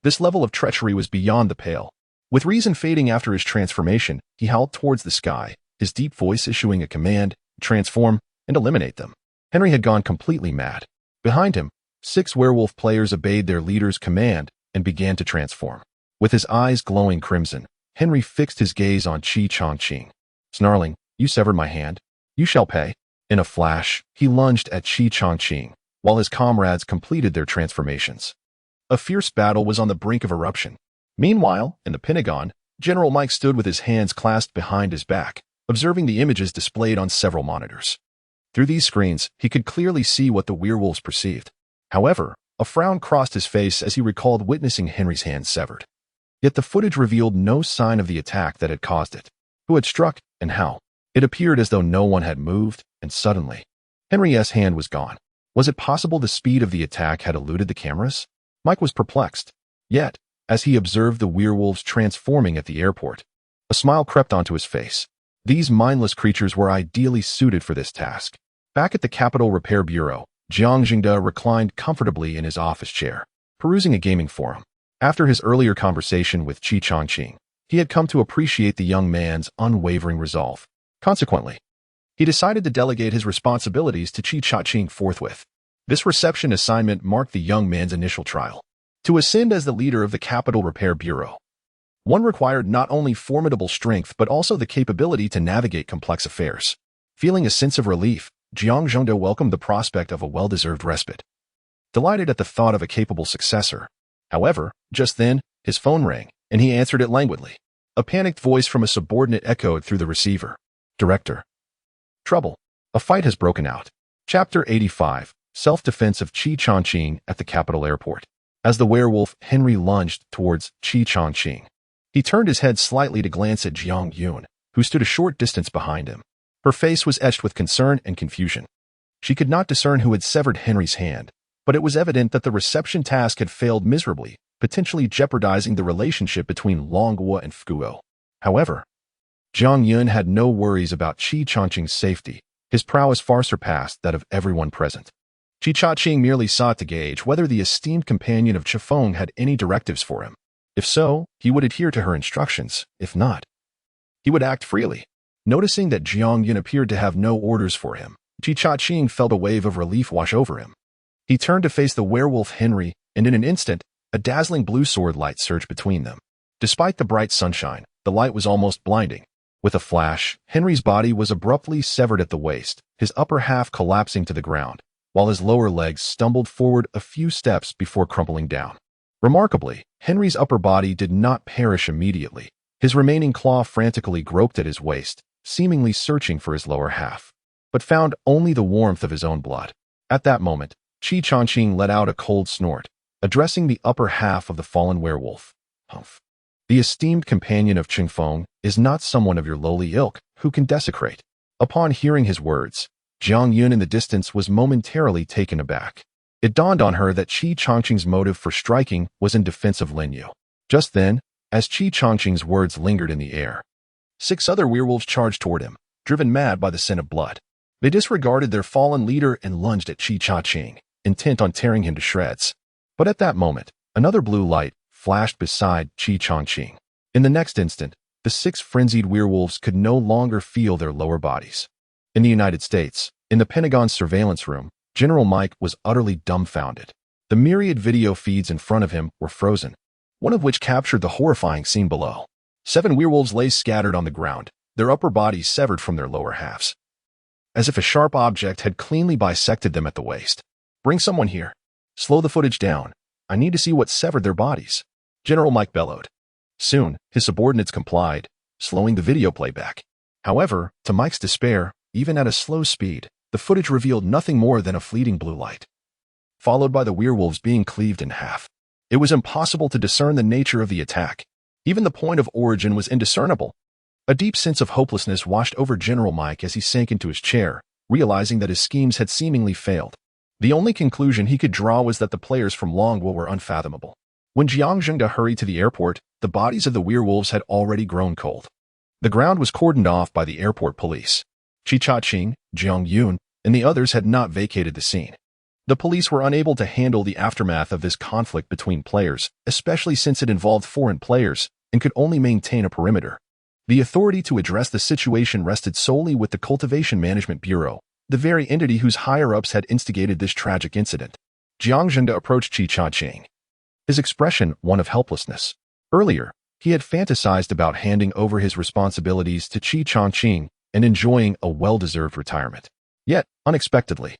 This level of treachery was beyond the pale. With reason fading after his transformation, he howled towards the sky, his deep voice issuing a command, transform, and eliminate them. Henry had gone completely mad. Behind him, 6 werewolf players obeyed their leader's command and began to transform. With his eyes glowing crimson, Henry fixed his gaze on Qi Changqing. Snarling, "You severed my hand. You shall pay." In a flash, he lunged at Qi Changqing, while his comrades completed their transformations. A fierce battle was on the brink of eruption. Meanwhile, in the Pentagon, General Mike stood with his hands clasped behind his back, observing the images displayed on several monitors. Through these screens, he could clearly see what the werewolves perceived. However, a frown crossed his face as he recalled witnessing Henry's hand severed. Yet the footage revealed no sign of the attack that had caused it. Who had struck, and how? It appeared as though no one had moved, and suddenly, Henry's hand was gone. Was it possible the speed of the attack had eluded the cameras? Mike was perplexed. Yet, as he observed the werewolves transforming at the airport, a smile crept onto his face. These mindless creatures were ideally suited for this task. Back at the Capital Repair Bureau, Jiang Jingde reclined comfortably in his office chair, perusing a gaming forum. After his earlier conversation with Qi Changqing, he had come to appreciate the young man's unwavering resolve. Consequently, he decided to delegate his responsibilities to Qi Changqing forthwith. This reception assignment marked the young man's initial trial, to ascend as the leader of the Capital Repair Bureau. One required not only formidable strength but also the capability to navigate complex affairs. Feeling a sense of relief, Jiang Zhengde welcomed the prospect of a well-deserved respite. Delighted at the thought of a capable successor. However, just then, his phone rang, and he answered it languidly. A panicked voice from a subordinate echoed through the receiver. Director. Trouble. A fight has broken out. Chapter 85. Self-defense of Qi Changqing at the capital airport. As the werewolf Henry lunged towards Qi Changqing, he turned his head slightly to glance at Jiang Yun, who stood a short distance behind him. Her face was etched with concern and confusion. She could not discern who had severed Henry's hand, but it was evident that the reception task had failed miserably, potentially jeopardizing the relationship between Longguo and Fuguo. However, Jiang Yun had no worries about Qi Changqing's safety. His prowess far surpassed that of everyone present. Qi Changqing merely sought to gauge whether the esteemed companion of Chifeng had any directives for him. If so, he would adhere to her instructions. If not, he would act freely. Noticing that Jiang Yun appeared to have no orders for him, Qi Changqing felt a wave of relief wash over him. He turned to face the werewolf Henry, and in an instant, a dazzling blue sword light surged between them. Despite the bright sunshine, the light was almost blinding. With a flash, Henry's body was abruptly severed at the waist, his upper half collapsing to the ground, while his lower legs stumbled forward a few steps before crumpling down. Remarkably, Henry's upper body did not perish immediately. His remaining claw frantically groped at his waist, seemingly searching for his lower half, but found only the warmth of his own blood. At that moment, Qi Changqing let out a cold snort, addressing the upper half of the fallen werewolf. Humph. The esteemed companion of Chifeng is not someone of your lowly ilk who can desecrate. Upon hearing his words, Jiang Yun in the distance was momentarily taken aback. It dawned on her that Qi Changqing's motive for striking was in defense of Lin Yu. Just then, as Qi Changqing's words lingered in the air, 6 other werewolves charged toward him, driven mad by the scent of blood. They disregarded their fallen leader and lunged at Qi Changqing, intent on tearing him to shreds. But at that moment, another blue light flashed beside Qi Changqing. In the next instant, the 6 frenzied werewolves could no longer feel their lower bodies. In the United States, in the Pentagon's surveillance room, General Mike was utterly dumbfounded. The myriad video feeds in front of him were frozen, one of which captured the horrifying scene below. 7 werewolves lay scattered on the ground, their upper bodies severed from their lower halves, as if a sharp object had cleanly bisected them at the waist. Bring someone here. Slow the footage down. I need to see what severed their bodies, General Mike bellowed. Soon, his subordinates complied, slowing the video playback. However, to Mike's despair, even at a slow speed, the footage revealed nothing more than a fleeting blue light, followed by the werewolves being cleaved in half. It was impossible to discern the nature of the attack. Even the point of origin was indiscernible. A deep sense of hopelessness washed over General Mike as he sank into his chair, realizing that his schemes had seemingly failed. The only conclusion he could draw was that the players from Longguo were unfathomable. When Jiang Zhengde hurried to the airport, the bodies of the werewolves had already grown cold. The ground was cordoned off by the airport police. Qi Changqing, Jiang Yun, and the others had not vacated the scene. The police were unable to handle the aftermath of this conflict between players, especially since it involved foreign players, and could only maintain a perimeter. The authority to address the situation rested solely with the Cultivation Management Bureau, the very entity whose higher-ups had instigated this tragic incident. Jiang Zhengde approached Qi Changqing, his expression one of helplessness. Earlier, he had fantasized about handing over his responsibilities to Qi Changqing and enjoying a well-deserved retirement. Yet, unexpectedly,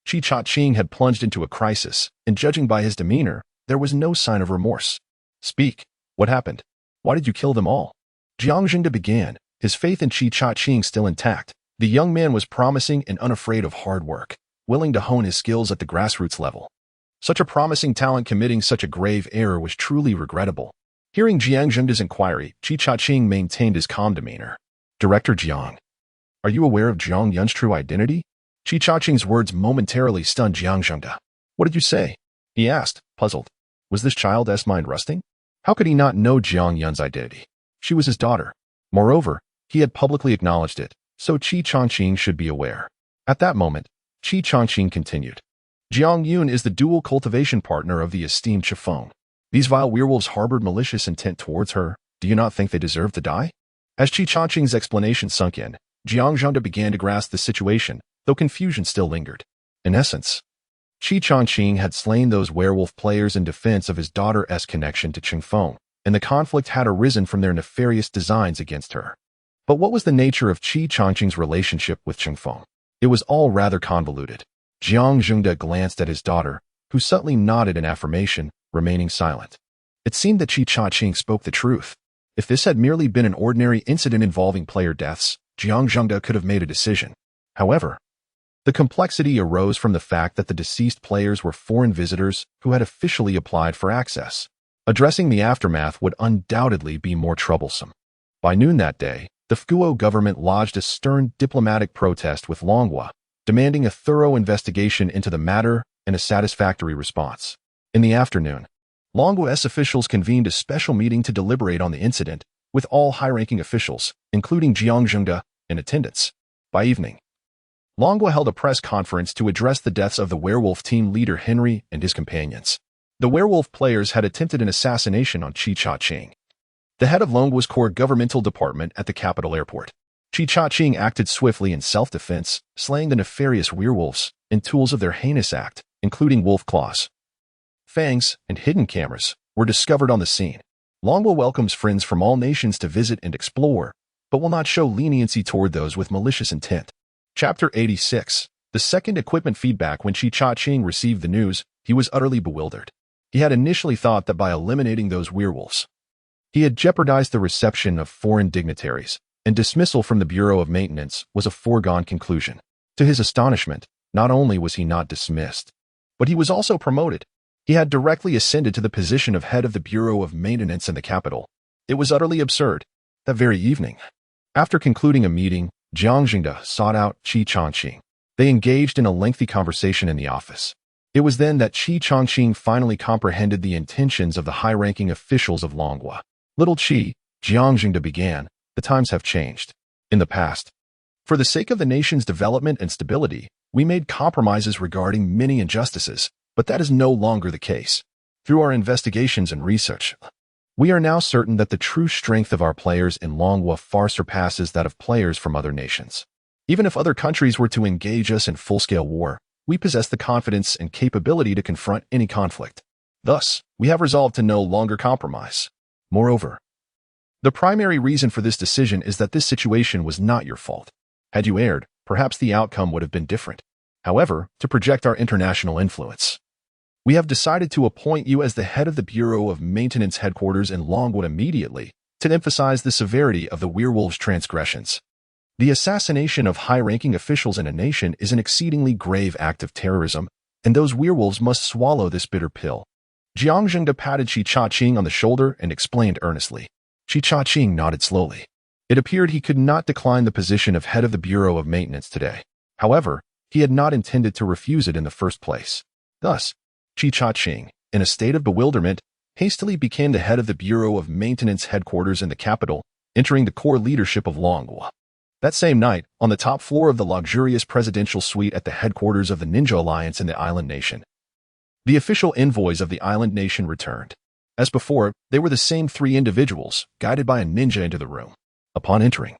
Qi Changqing had plunged into a crisis, and judging by his demeanor, there was no sign of remorse. Speak. What happened? Why did you kill them all? Jiang Zhengde began, his faith in Qi Changqing still intact. The young man was promising and unafraid of hard work, willing to hone his skills at the grassroots level. Such a promising talent committing such a grave error was truly regrettable. Hearing Jiang Zhengde's inquiry, Qi Changqing maintained his calm demeanor. Director Jiang, are you aware of Jiang Yun's true identity? Qi Changqing's words momentarily stunned Jiang Zhengde. What did you say? He asked, puzzled. Was this child's mind rusting? How could he not know Jiang Yun's identity? She was his daughter. Moreover, he had publicly acknowledged it, so Qi Changqing should be aware. At that moment, Qi Changqing continued. Jiang Yun is the dual cultivation partner of the esteemed Chifeng. These vile werewolves harbored malicious intent towards her. Do you not think they deserve to die? As Qi Changqing's explanation sunk in, Jiang Zhengde began to grasp the situation, though confusion still lingered. In essence, Qi Changqing had slain those werewolf players in defense of his daughter's connection to Chifeng, and the conflict had arisen from their nefarious designs against her. But what was the nature of Qi Changqing's relationship with Chengfeng? It was all rather convoluted. Jiang Zhengde glanced at his daughter, who subtly nodded in affirmation, remaining silent. It seemed that Qi Changqing spoke the truth. If this had merely been an ordinary incident involving player deaths, Jiang Zhengde could have made a decision. However, the complexity arose from the fact that the deceased players were foreign visitors who had officially applied for access. Addressing the aftermath would undoubtedly be more troublesome. By noon that day, the Fuguo government lodged a stern diplomatic protest with Longhua, demanding a thorough investigation into the matter and a satisfactory response. In the afternoon, Longhua's officials convened a special meeting to deliberate on the incident, with all high-ranking officials, including Jiang Zhengde, in attendance. By evening, Longhua held a press conference to address the deaths of the werewolf team leader Henry and his companions. The werewolf players had attempted an assassination on Qi Changqing, the head of Longhua's core governmental department at the capital airport. Qi Changqing acted swiftly in self-defense, slaying the nefarious werewolves and tools of their heinous act, including wolf claws, fangs, and hidden cameras, were discovered on the scene. Longhua welcomes friends from all nations to visit and explore, but will not show leniency toward those with malicious intent. Chapter 86. The second equipment feedback. When Qi Changqing received the news, he was utterly bewildered. He had initially thought that by eliminating those werewolves, he had jeopardized the reception of foreign dignitaries, and dismissal from the Bureau of Maintenance was a foregone conclusion. To his astonishment, not only was he not dismissed, but he was also promoted. He had directly ascended to the position of head of the Bureau of Maintenance in the capital. It was utterly absurd. That very evening, after concluding a meeting, Jiang Zhengde sought out Qi Changqing. They engaged in a lengthy conversation in the office. It was then that Qi Changqing finally comprehended the intentions of the high-ranking officials of Longhua. Little Qi, Jiang Zhengde began, the times have changed. In the past, for the sake of the nation's development and stability, we made compromises regarding many injustices, but that is no longer the case. Through our investigations and research, we are now certain that the true strength of our players in Longhua far surpasses that of players from other nations. Even if other countries were to engage us in full-scale war, we possess the confidence and capability to confront any conflict. Thus, we have resolved to no longer compromise. Moreover, the primary reason for this decision is that this situation was not your fault. Had you erred, perhaps the outcome would have been different. However, to project our international influence, we have decided to appoint you as the head of the Bureau of Maintenance headquarters in Longwood immediately to emphasize the severity of the werewolves' transgressions. The assassination of high-ranking officials in a nation is an exceedingly grave act of terrorism, and those werewolves must swallow this bitter pill. Jiang Zhengde patted Qi Changqing on the shoulder and explained earnestly. Qi Changqing nodded slowly. It appeared he could not decline the position of head of the Bureau of Maintenance today. However, he had not intended to refuse it in the first place. Thus, Qi Changqing, in a state of bewilderment, hastily became the head of the Bureau of Maintenance headquarters in the capital, entering the core leadership of Longhua. That same night, on the top floor of the luxurious presidential suite at the headquarters of the Ninja Alliance in the island nation, the official envoys of the island nation returned. As before, they were the same three individuals, guided by a ninja into the room. Upon entering,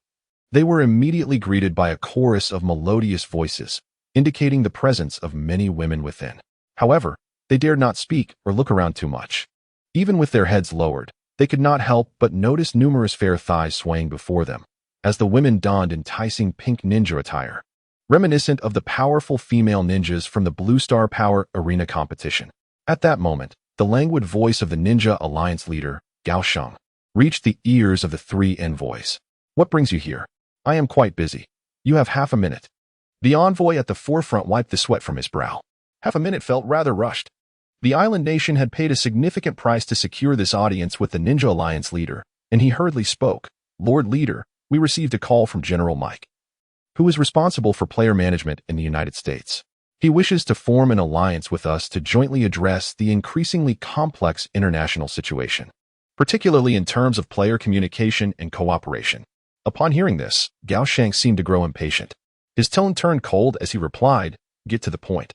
they were immediately greeted by a chorus of melodious voices, indicating the presence of many women within. However, they dared not speak or look around too much. Even with their heads lowered, they could not help but notice numerous fair thighs swaying before them, as the women donned enticing pink ninja attire, reminiscent of the powerful female ninjas from the Blue Star Power Arena competition. At that moment, the languid voice of the Ninja Alliance leader, Gao Sheng, reached the ears of the three envoys. "What brings you here? I am quite busy. You have half a minute." The envoy at the forefront wiped the sweat from his brow. Half a minute felt rather rushed. The island nation had paid a significant price to secure this audience with the Ninja Alliance leader, and he hurriedly spoke. "Lord Leader, we received a call from General Mike, who is responsible for player management in the United States. He wishes to form an alliance with us to jointly address the increasingly complex international situation, particularly in terms of player communication and cooperation." Upon hearing this, Gao Sheng seemed to grow impatient. His tone turned cold as he replied, "Get to the point.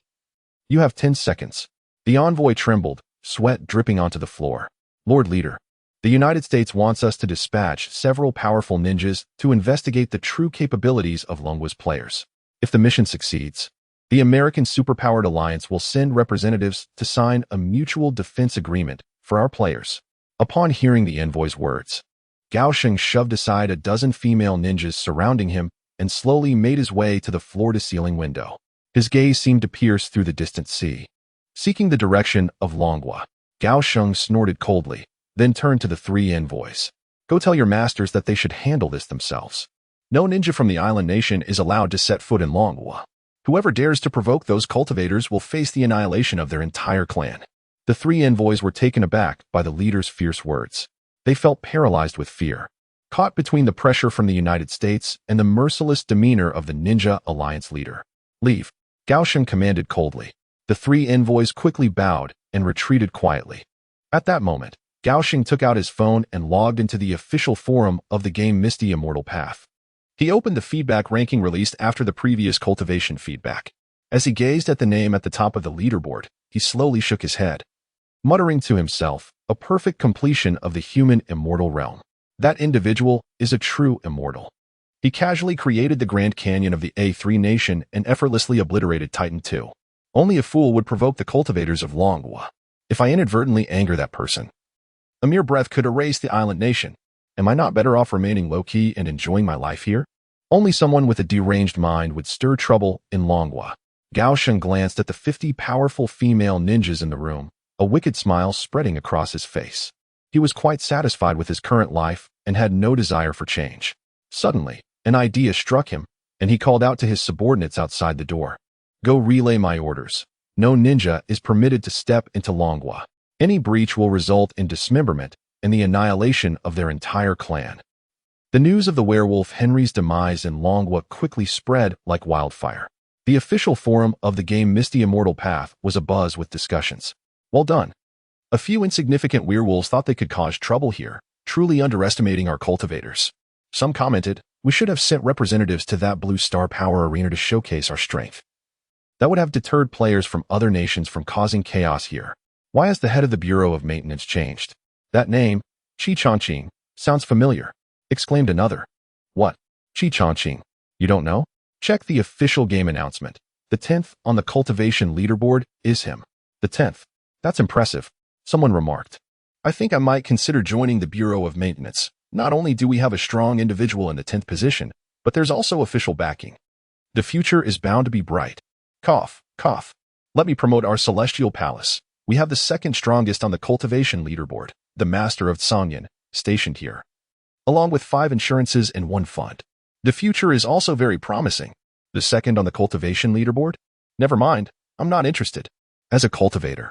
You have 10 seconds. The envoy trembled, sweat dripping onto the floor. "Lord Leader, the United States wants us to dispatch several powerful ninjas to investigate the true capabilities of Longhua's players. If the mission succeeds, the American superpowered alliance will send representatives to sign a mutual defense agreement for our players. Upon hearing the envoy's words, Gao Sheng shoved aside a dozen female ninjas surrounding him and slowly made his way to the floor-to-ceiling window. His gaze seemed to pierce through the distant sea. Seeking the direction of Longhua, Gao Sheng snorted coldly, then turned to the three envoys. Go tell your masters that they should handle this themselves. No ninja from the island nation is allowed to set foot in Longhua. Whoever dares to provoke those cultivators will face the annihilation of their entire clan. The three envoys were taken aback by the leader's fierce words. They felt paralyzed with fear, caught between the pressure from the United States and the merciless demeanor of the Ninja Alliance leader. Leave, Gao Sheng commanded coldly. The three envoys quickly bowed and retreated quietly. At that moment, Gao Sheng took out his phone and logged into the official forum of the game Misty Immortal Path. He opened the feedback ranking released after the previous cultivation feedback. As he gazed at the name at the top of the leaderboard, he slowly shook his head, muttering to himself, a perfect completion of the human immortal realm. That individual is a true immortal. He casually created the Grand Canyon of the A3 nation and effortlessly obliterated Titan 2. Only a fool would provoke the cultivators of Longhua. If I inadvertently anger that person, a mere breath could erase the island nation. Am I not better off remaining low-key and enjoying my life here? Only someone with a deranged mind would stir trouble in Longhua. Gao Sheng glanced at the 50 powerful female ninjas in the room, a wicked smile spreading across his face. He was quite satisfied with his current life and had no desire for change. Suddenly, an idea struck him, and he called out to his subordinates outside the door. Go relay my orders. No ninja is permitted to step into Longhua. Any breach will result in dismemberment and the annihilation of their entire clan. The news of the werewolf Henry's demise in Longhua quickly spread like wildfire. The official forum of the game Misty Immortal Path was abuzz with discussions. Well done. A few insignificant werewolves thought they could cause trouble here, truly underestimating our cultivators. Some commented, we should have sent representatives to that Blue Star Power Arena to showcase our strength. That would have deterred players from other nations from causing chaos here. Why has the head of the Bureau of Maintenance changed? That name, Chi Chongqing, sounds familiar, exclaimed another. What? Chi Chongqing? You don't know? Check the official game announcement. The 10th on the cultivation leaderboard is him. The 10th. That's impressive, someone remarked. I think I might consider joining the Bureau of Maintenance. Not only do we have a strong individual in the 10th position, but there's also official backing. The future is bound to be bright. Cough, cough. Let me promote our celestial palace. We have the second strongest on the cultivation leaderboard, the Master of Tsangyan, stationed here, along with 5 insurances and 1 fund. The future is also very promising. The second on the cultivation leaderboard? Never mind, I'm not interested. As a cultivator,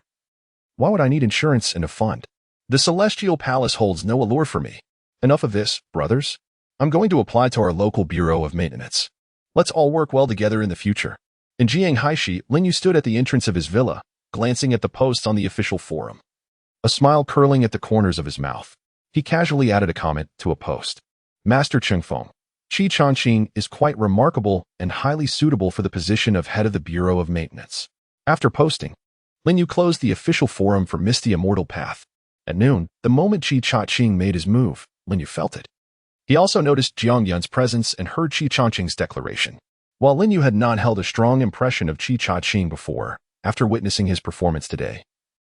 why would I need insurance and a fund? The celestial palace holds no allure for me. Enough of this, brothers. I'm going to apply to our local Bureau of Maintenance. Let's all work well together in the future. In Jianghaishi, Lin Yu stood at the entrance of his villa, glancing at the posts on the official forum. A smile curling at the corners of his mouth. He casually added a comment to a post. Master Chengfeng, Chi Chongqing is quite remarkable and highly suitable for the position of head of the Bureau of Maintenance. After posting, Lin Yu closed the official forum for Misty Immortal Path. At noon, the moment Chi Chongqing made his move, Lin Yu felt it. He also noticed Jiang Yun's presence and heard Chi Chongqing's declaration. While Lin Yu had not held a strong impression of Chi Chongqing before, after witnessing his performance today,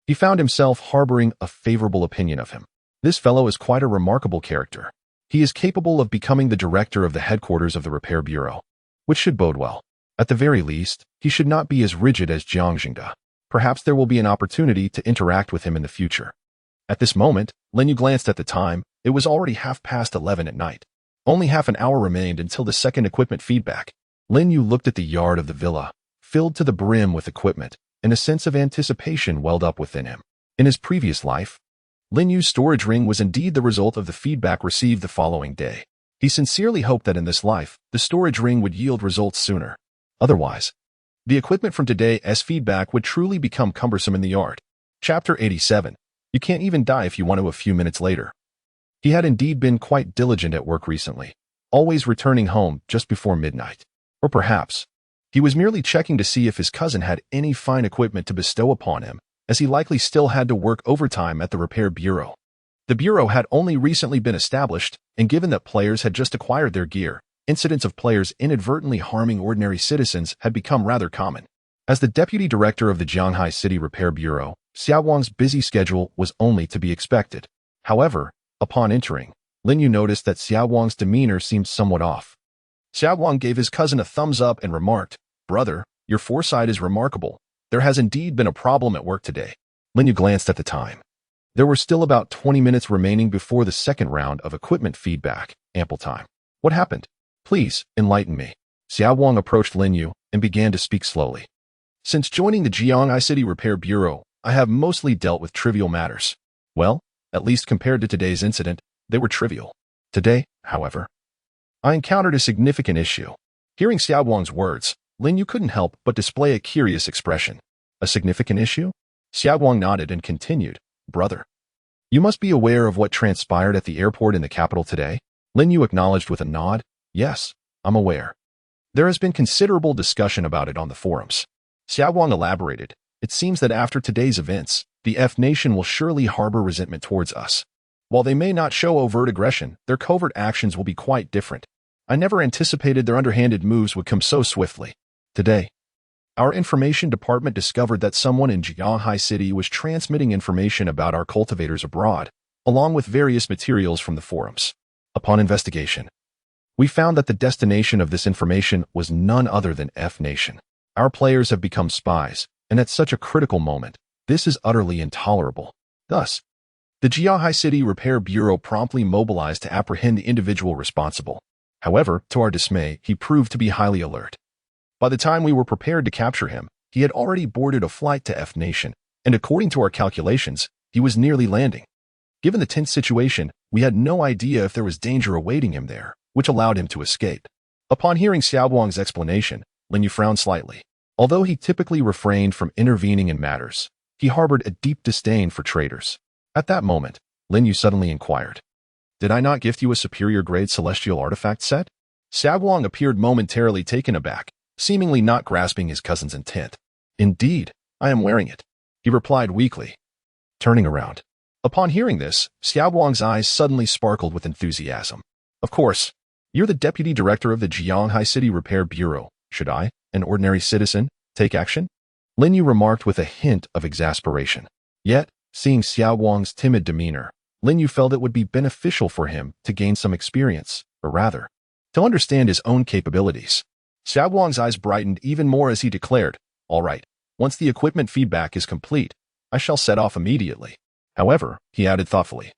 he found himself harboring a favorable opinion of him. This fellow is quite a remarkable character. He is capable of becoming the director of the headquarters of the Repair Bureau, which should bode well. At the very least, he should not be as rigid as Jiang Jingda. Perhaps there will be an opportunity to interact with him in the future. At this moment, Lin Yu glanced at the time. It was already 11:30 at night. Only half an hour remained until the second equipment feedback. Lin Yu looked at the yard of the villa, filled to the brim with equipment, and a sense of anticipation welled up within him. In his previous life, Lin Yu's storage ring was indeed the result of the feedback received the following day. He sincerely hoped that in this life, the storage ring would yield results sooner. Otherwise, the equipment from today's feedback would truly become cumbersome in the yard. Chapter 87. You can't even die if you want to a few minutes later. He had indeed been quite diligent at work recently, always returning home just before midnight. Or perhaps, he was merely checking to see if his cousin had any fine equipment to bestow upon him, as he likely still had to work overtime at the Repair Bureau. The Bureau had only recently been established, and given that players had just acquired their gear, incidents of players inadvertently harming ordinary citizens had become rather common. As the deputy director of the Jianghai City Repair Bureau, Xiao Guang's busy schedule was only to be expected. However, upon entering, Lin Yu noticed that Xiao Wang's demeanor seemed somewhat off. Xiao Wang gave his cousin a thumbs up and remarked, "Brother, your foresight is remarkable. There has indeed been a problem at work today." Lin Yu glanced at the time. There were still about 20 minutes remaining before the second round of equipment feedback, ample time. What happened? Please, enlighten me. Xiao Wang approached Lin Yu and began to speak slowly. Since joining the Jianghe City Repair Bureau, I have mostly dealt with trivial matters. Well, at least compared to today's incident, they were trivial. Today, however, I encountered a significant issue. Hearing Xiao Wang's words, Lin Yu couldn't help but display a curious expression. A significant issue? Xiao Wang nodded and continued, "Brother, you must be aware of what transpired at the airport in the capital today?" Lin Yu acknowledged with a nod. "Yes, I'm aware. There has been considerable discussion about it on the forums." Xiao Wang elaborated, "It seems that after today's events, the F Nation will surely harbor resentment towards us. While they may not show overt aggression, their covert actions will be quite different. I never anticipated their underhanded moves would come so swiftly. Today, our information department discovered that someone in Jianghe City was transmitting information about our cultivators abroad, along with various materials from the forums. Upon investigation, we found that the destination of this information was none other than F Nation. Our players have become spies, and at such a critical moment, this is utterly intolerable. Thus, the Jianghe City Repair Bureau promptly mobilized to apprehend the individual responsible. However, to our dismay, he proved to be highly alert. By the time we were prepared to capture him, he had already boarded a flight to F Nation, and according to our calculations, he was nearly landing. Given the tense situation, we had no idea if there was danger awaiting him there, which allowed him to escape." Upon hearing Xiao Wang's explanation, Lin Yu frowned slightly. Although he typically refrained from intervening in matters, he harbored a deep disdain for traitors. At that moment, Lin Yu suddenly inquired, "Did I not gift you a superior-grade celestial artifact set?" Xiao Wang appeared momentarily taken aback, seemingly not grasping his cousin's intent. "Indeed, I am wearing it," he replied weakly, turning around. Upon hearing this, Xiao Wang's eyes suddenly sparkled with enthusiasm. "Of course, you're the deputy director of the Jianghe City Repair Bureau. Should I, an ordinary citizen, take action?" Lin Yu remarked with a hint of exasperation. Yet, seeing Xiao Wang's timid demeanor, Lin Yu felt it would be beneficial for him to gain some experience, or rather, to understand his own capabilities. Xiao Wang's eyes brightened even more as he declared, "All right, once the equipment feedback is complete, I shall set off immediately." However, he added thoughtfully,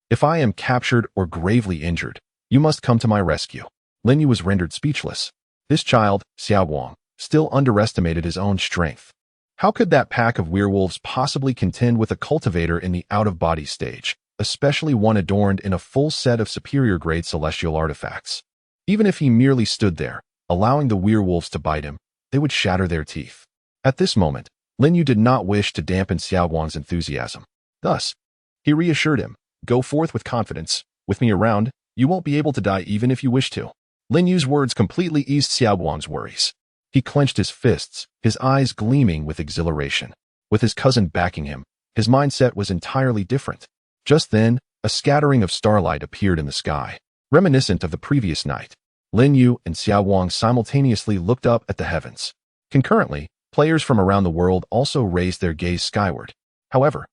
"If I am captured or gravely injured, you must come to my rescue." Lin Yu was rendered speechless. This child, Xiao Wang, still underestimated his own strength. How could that pack of werewolves possibly contend with a cultivator in the out-of-body stage, especially one adorned in a full set of superior-grade celestial artifacts? Even if he merely stood there, allowing the werewolves to bite him, they would shatter their teeth. At this moment, Lin Yu did not wish to dampen Xiao Wang's enthusiasm. Thus, he reassured him, "Go forth with confidence. With me around, you won't be able to die even if you wish to." Lin Yu's words completely eased Xiao Wang's worries. He clenched his fists, his eyes gleaming with exhilaration. With his cousin backing him, his mindset was entirely different. Just then, a scattering of starlight appeared in the sky, reminiscent of the previous night. Lin Yu and Xiao Wang simultaneously looked up at the heavens. Concurrently, players from around the world also raised their gaze skyward. However,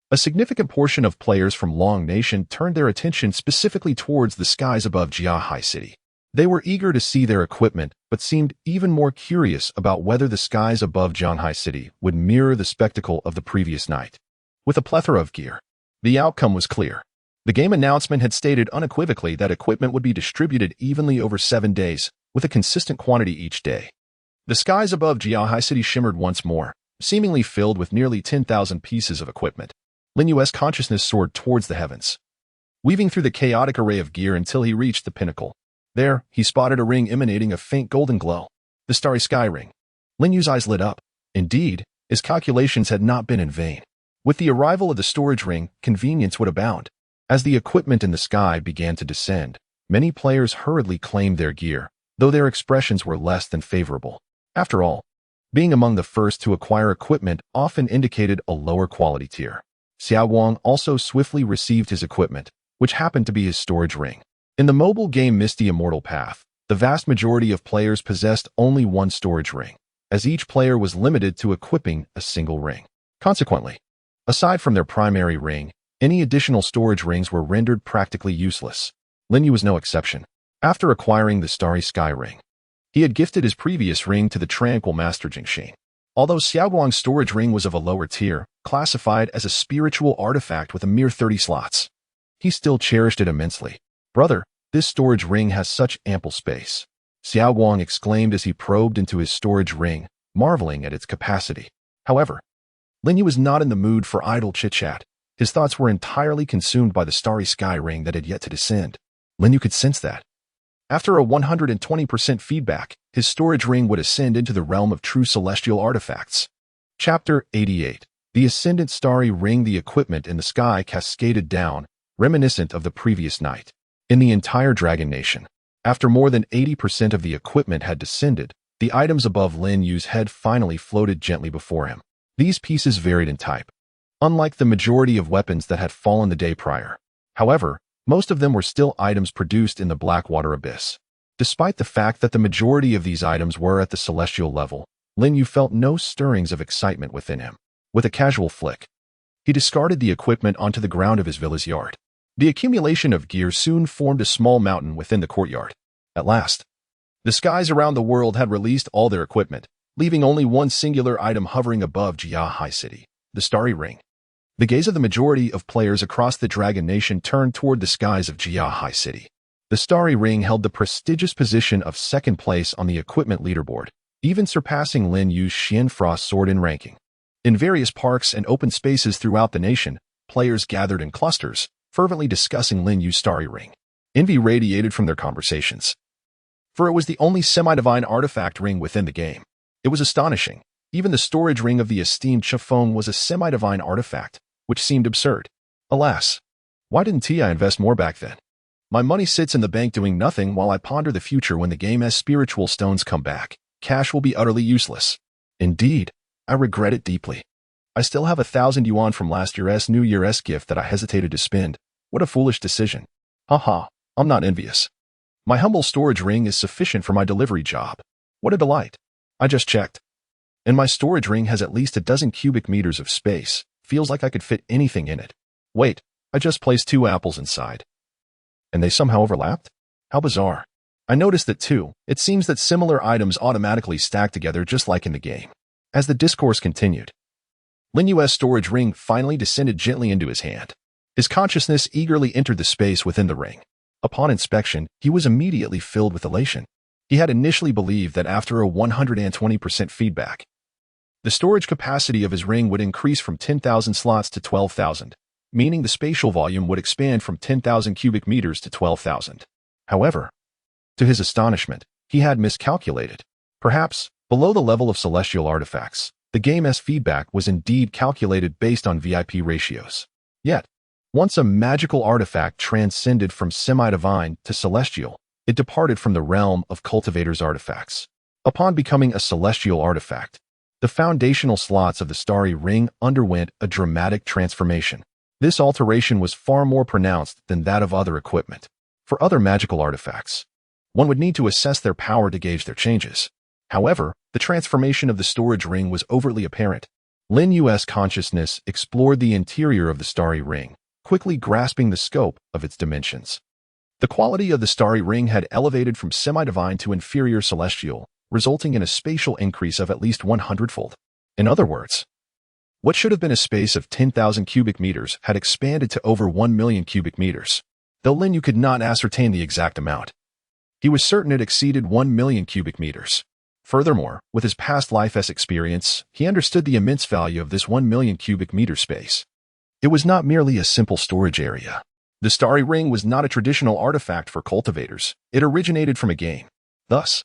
a significant portion of players from Long Nation turned their attention specifically towards the skies above Jianghe City. They were eager to see their equipment, but seemed even more curious about whether the skies above Jianghe City would mirror the spectacle of the previous night. With a plethora of gear, the outcome was clear. The game announcement had stated unequivocally that equipment would be distributed evenly over 7 days, with a consistent quantity each day. The skies above Jianghe City shimmered once more, seemingly filled with nearly 10,000 pieces of equipment. Lin Yu's consciousness soared towards the heavens, weaving through the chaotic array of gear until he reached the pinnacle. There, he spotted a ring emanating a faint golden glow, the starry sky ring. Lin Yu's eyes lit up. Indeed, his calculations had not been in vain. With the arrival of the storage ring, convenience would abound. As the equipment in the sky began to descend, many players hurriedly claimed their gear, though their expressions were less than favorable. After all, being among the first to acquire equipment often indicated a lower quality tier. Xiao Wang also swiftly received his equipment, which happened to be his storage ring. In the mobile game Misty Immortal Path, the vast majority of players possessed only one storage ring, as each player was limited to equipping a single ring. Consequently, aside from their primary ring, Any additional storage rings were rendered practically useless. Lin Yu was no exception. After acquiring the Starry Sky Ring, he had gifted his previous ring to the Tranquil Master Jingxing. Although Xiaoguang's storage ring was of a lower tier, classified as a spiritual artifact with a mere 30 slots, he still cherished it immensely. "Brother, this storage ring has such ample space," Xiaoguang exclaimed as he probed into his storage ring, marveling at its capacity. However, Lin Yu was not in the mood for idle chit-chat. His thoughts were entirely consumed by the Starry Sky Ring that had yet to descend. Lin Yu could sense that. After a 120% feedback, his storage ring would ascend into the realm of true celestial artifacts. Chapter 88. The Ascendant Starry Ring. The equipment in the sky cascaded down, reminiscent of the previous night. In the entire Dragon Nation, after more than 80% of the equipment had descended, the items above Lin Yu's head finally floated gently before him. These pieces varied in type, unlike the majority of weapons that had fallen the day prior. However, most of them were still items produced in the Blackwater Abyss. Despite the fact that the majority of these items were at the celestial level, Lin Yu felt no stirrings of excitement within him. With a casual flick, he discarded the equipment onto the ground of his villa's yard. The accumulation of gear soon formed a small mountain within the courtyard. At last, the skies around the world had released all their equipment, leaving only one singular item hovering above Jia High City, the Starry Ring. The gaze of the majority of players across the Dragon Nation turned toward the skies of Jia High City. The Starry Ring held the prestigious position of second place on the equipment leaderboard, even surpassing Lin Yu's Xianfrost sword in ranking. In various parks and open spaces throughout the nation, players gathered in clusters, fervently discussing Lin Yu's Starry Ring. Envy radiated from their conversations, for it was the only semi-divine artifact ring within the game. It was astonishing. Even the storage ring of the esteemed Chifeng was a semi-divine artifact, which seemed absurd. Alas, why didn't I invest more back then? My money sits in the bank doing nothing while I ponder the future. When the game's spiritual stones come back, cash will be utterly useless. Indeed, I regret it deeply. I still have 1,000 yuan from last year's New Year's gift that I hesitated to spend. What a foolish decision. Haha, I'm not envious. My humble storage ring is sufficient for my delivery job. What a delight. I just checked, and my storage ring has at least a dozen cubic meters of space. Feels like I could fit anything in it. Wait, I just placed 2 apples inside, and they somehow overlapped? How bizarre. I noticed that too. It seems that similar items automatically stack together just like in the game. As the discourse continued, Lin Yu's storage ring finally descended gently into his hand. His consciousness eagerly entered the space within the ring. Upon inspection, he was immediately filled with elation. He had initially believed that after a 120% feedback, the storage capacity of his ring would increase from 10,000 slots to 12,000, meaning the spatial volume would expand from 10,000 cubic meters to 12,000. However, to his astonishment, he had miscalculated. Perhaps, below the level of celestial artifacts, the game's feedback was indeed calculated based on VIP ratios. Yet, once a magical artifact transcended from semi-divine to celestial, it departed from the realm of cultivators' artifacts. Upon becoming a celestial artifact, the foundational slots of the Starry Ring underwent a dramatic transformation. This alteration was far more pronounced than that of other equipment. For other magical artifacts, one would need to assess their power to gauge their changes. However, the transformation of the storage ring was overtly apparent. Lin Yu's consciousness explored the interior of the Starry Ring, quickly grasping the scope of its dimensions. The quality of the Starry Ring had elevated from semi-divine to inferior celestial, resulting in a spatial increase of at least 100-fold. In other words, what should have been a space of 10,000 cubic meters had expanded to over 1 million cubic meters. Though Lin Yu could not ascertain the exact amount, he was certain it exceeded 1 million cubic meters. Furthermore, with his past life's experience, he understood the immense value of this 1 million cubic meter space. It was not merely a simple storage area. The Starry Ring was not a traditional artifact for cultivators. It originated from a game. Thus,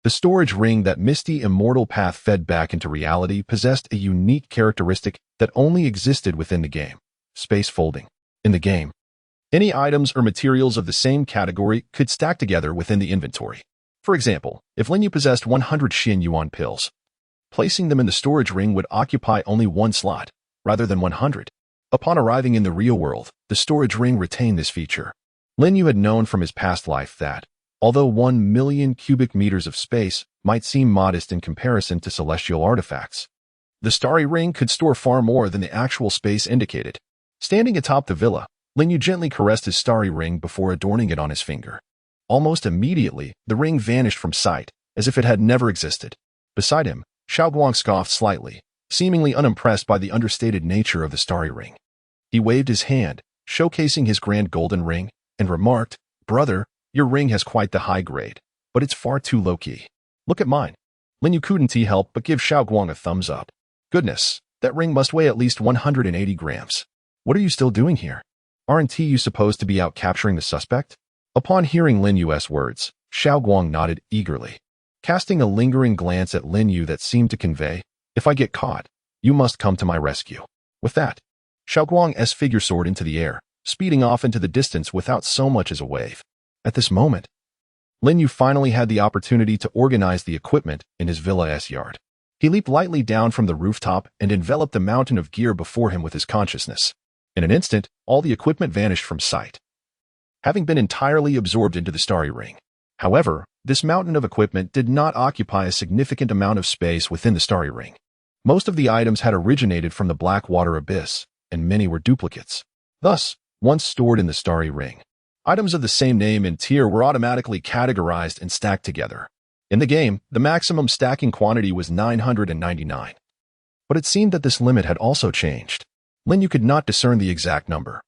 the storage ring that misty immortal path fed back into reality possessed a unique characteristic that only existed within the game: space folding. In the game, any items or materials of the same category could stack together within the inventory. For example, if Lin Yu possessed 100 Xin Yuan pills, placing them in the storage ring would occupy only 1 slot, rather than 100. Upon arriving in the real world, the storage ring retained this feature. Lin Yu had known from his past life that, although 1 million cubic meters of space might seem modest in comparison to celestial artifacts, the Starry Ring could store far more than the actual space indicated. Standing atop the villa, Lin Yu gently caressed his starry ring before adorning it on his finger. Almost immediately, the ring vanished from sight, as if it had never existed. Beside him, Xiaoguang scoffed slightly, seemingly unimpressed by the understated nature of the starry ring. He waved his hand, showcasing his grand golden ring, and remarked, "Brother, your ring has quite the high grade, but it's far too low-key. Look at mine." Lin Yu couldn't help but give Xiaoguang a thumbs up. "Goodness, that ring must weigh at least 180 grams. What are you still doing here? Aren't you supposed to be out capturing the suspect?" Upon hearing Lin Yu's words, Xiaoguang nodded eagerly, casting a lingering glance at Lin Yu that seemed to convey, "If I get caught, you must come to my rescue." With that, Xiaoguang's figure soared into the air, speeding off into the distance without so much as a wave. At this moment, Lin Yu finally had the opportunity to organize the equipment in his villa's yard. He leaped lightly down from the rooftop and enveloped the mountain of gear before him with his consciousness. In an instant, all the equipment vanished from sight, having been entirely absorbed into the starry ring. However, this mountain of equipment did not occupy a significant amount of space within the starry ring. Most of the items had originated from the black water abyss, and many were duplicates. Thus, once stored in the starry ring, items of the same name and tier were automatically categorized and stacked together. In the game, the maximum stacking quantity was 999. But it seemed that this limit had also changed. Lin Yu could not discern the exact number,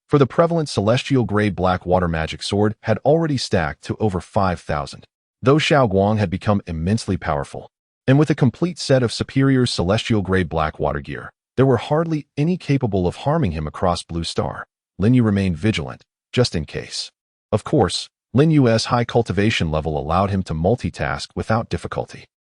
for the prevalent celestial-grade black water magic sword had already stacked to over 5,000. Though Xiaoguang had become immensely powerful, and with a complete set of superior celestial-grade black water gear, there were hardly any capable of harming him across Blue Star. Lin Yu remained vigilant, just in case. Of course, Lin Yu's high cultivation level allowed him to multitask without difficulty.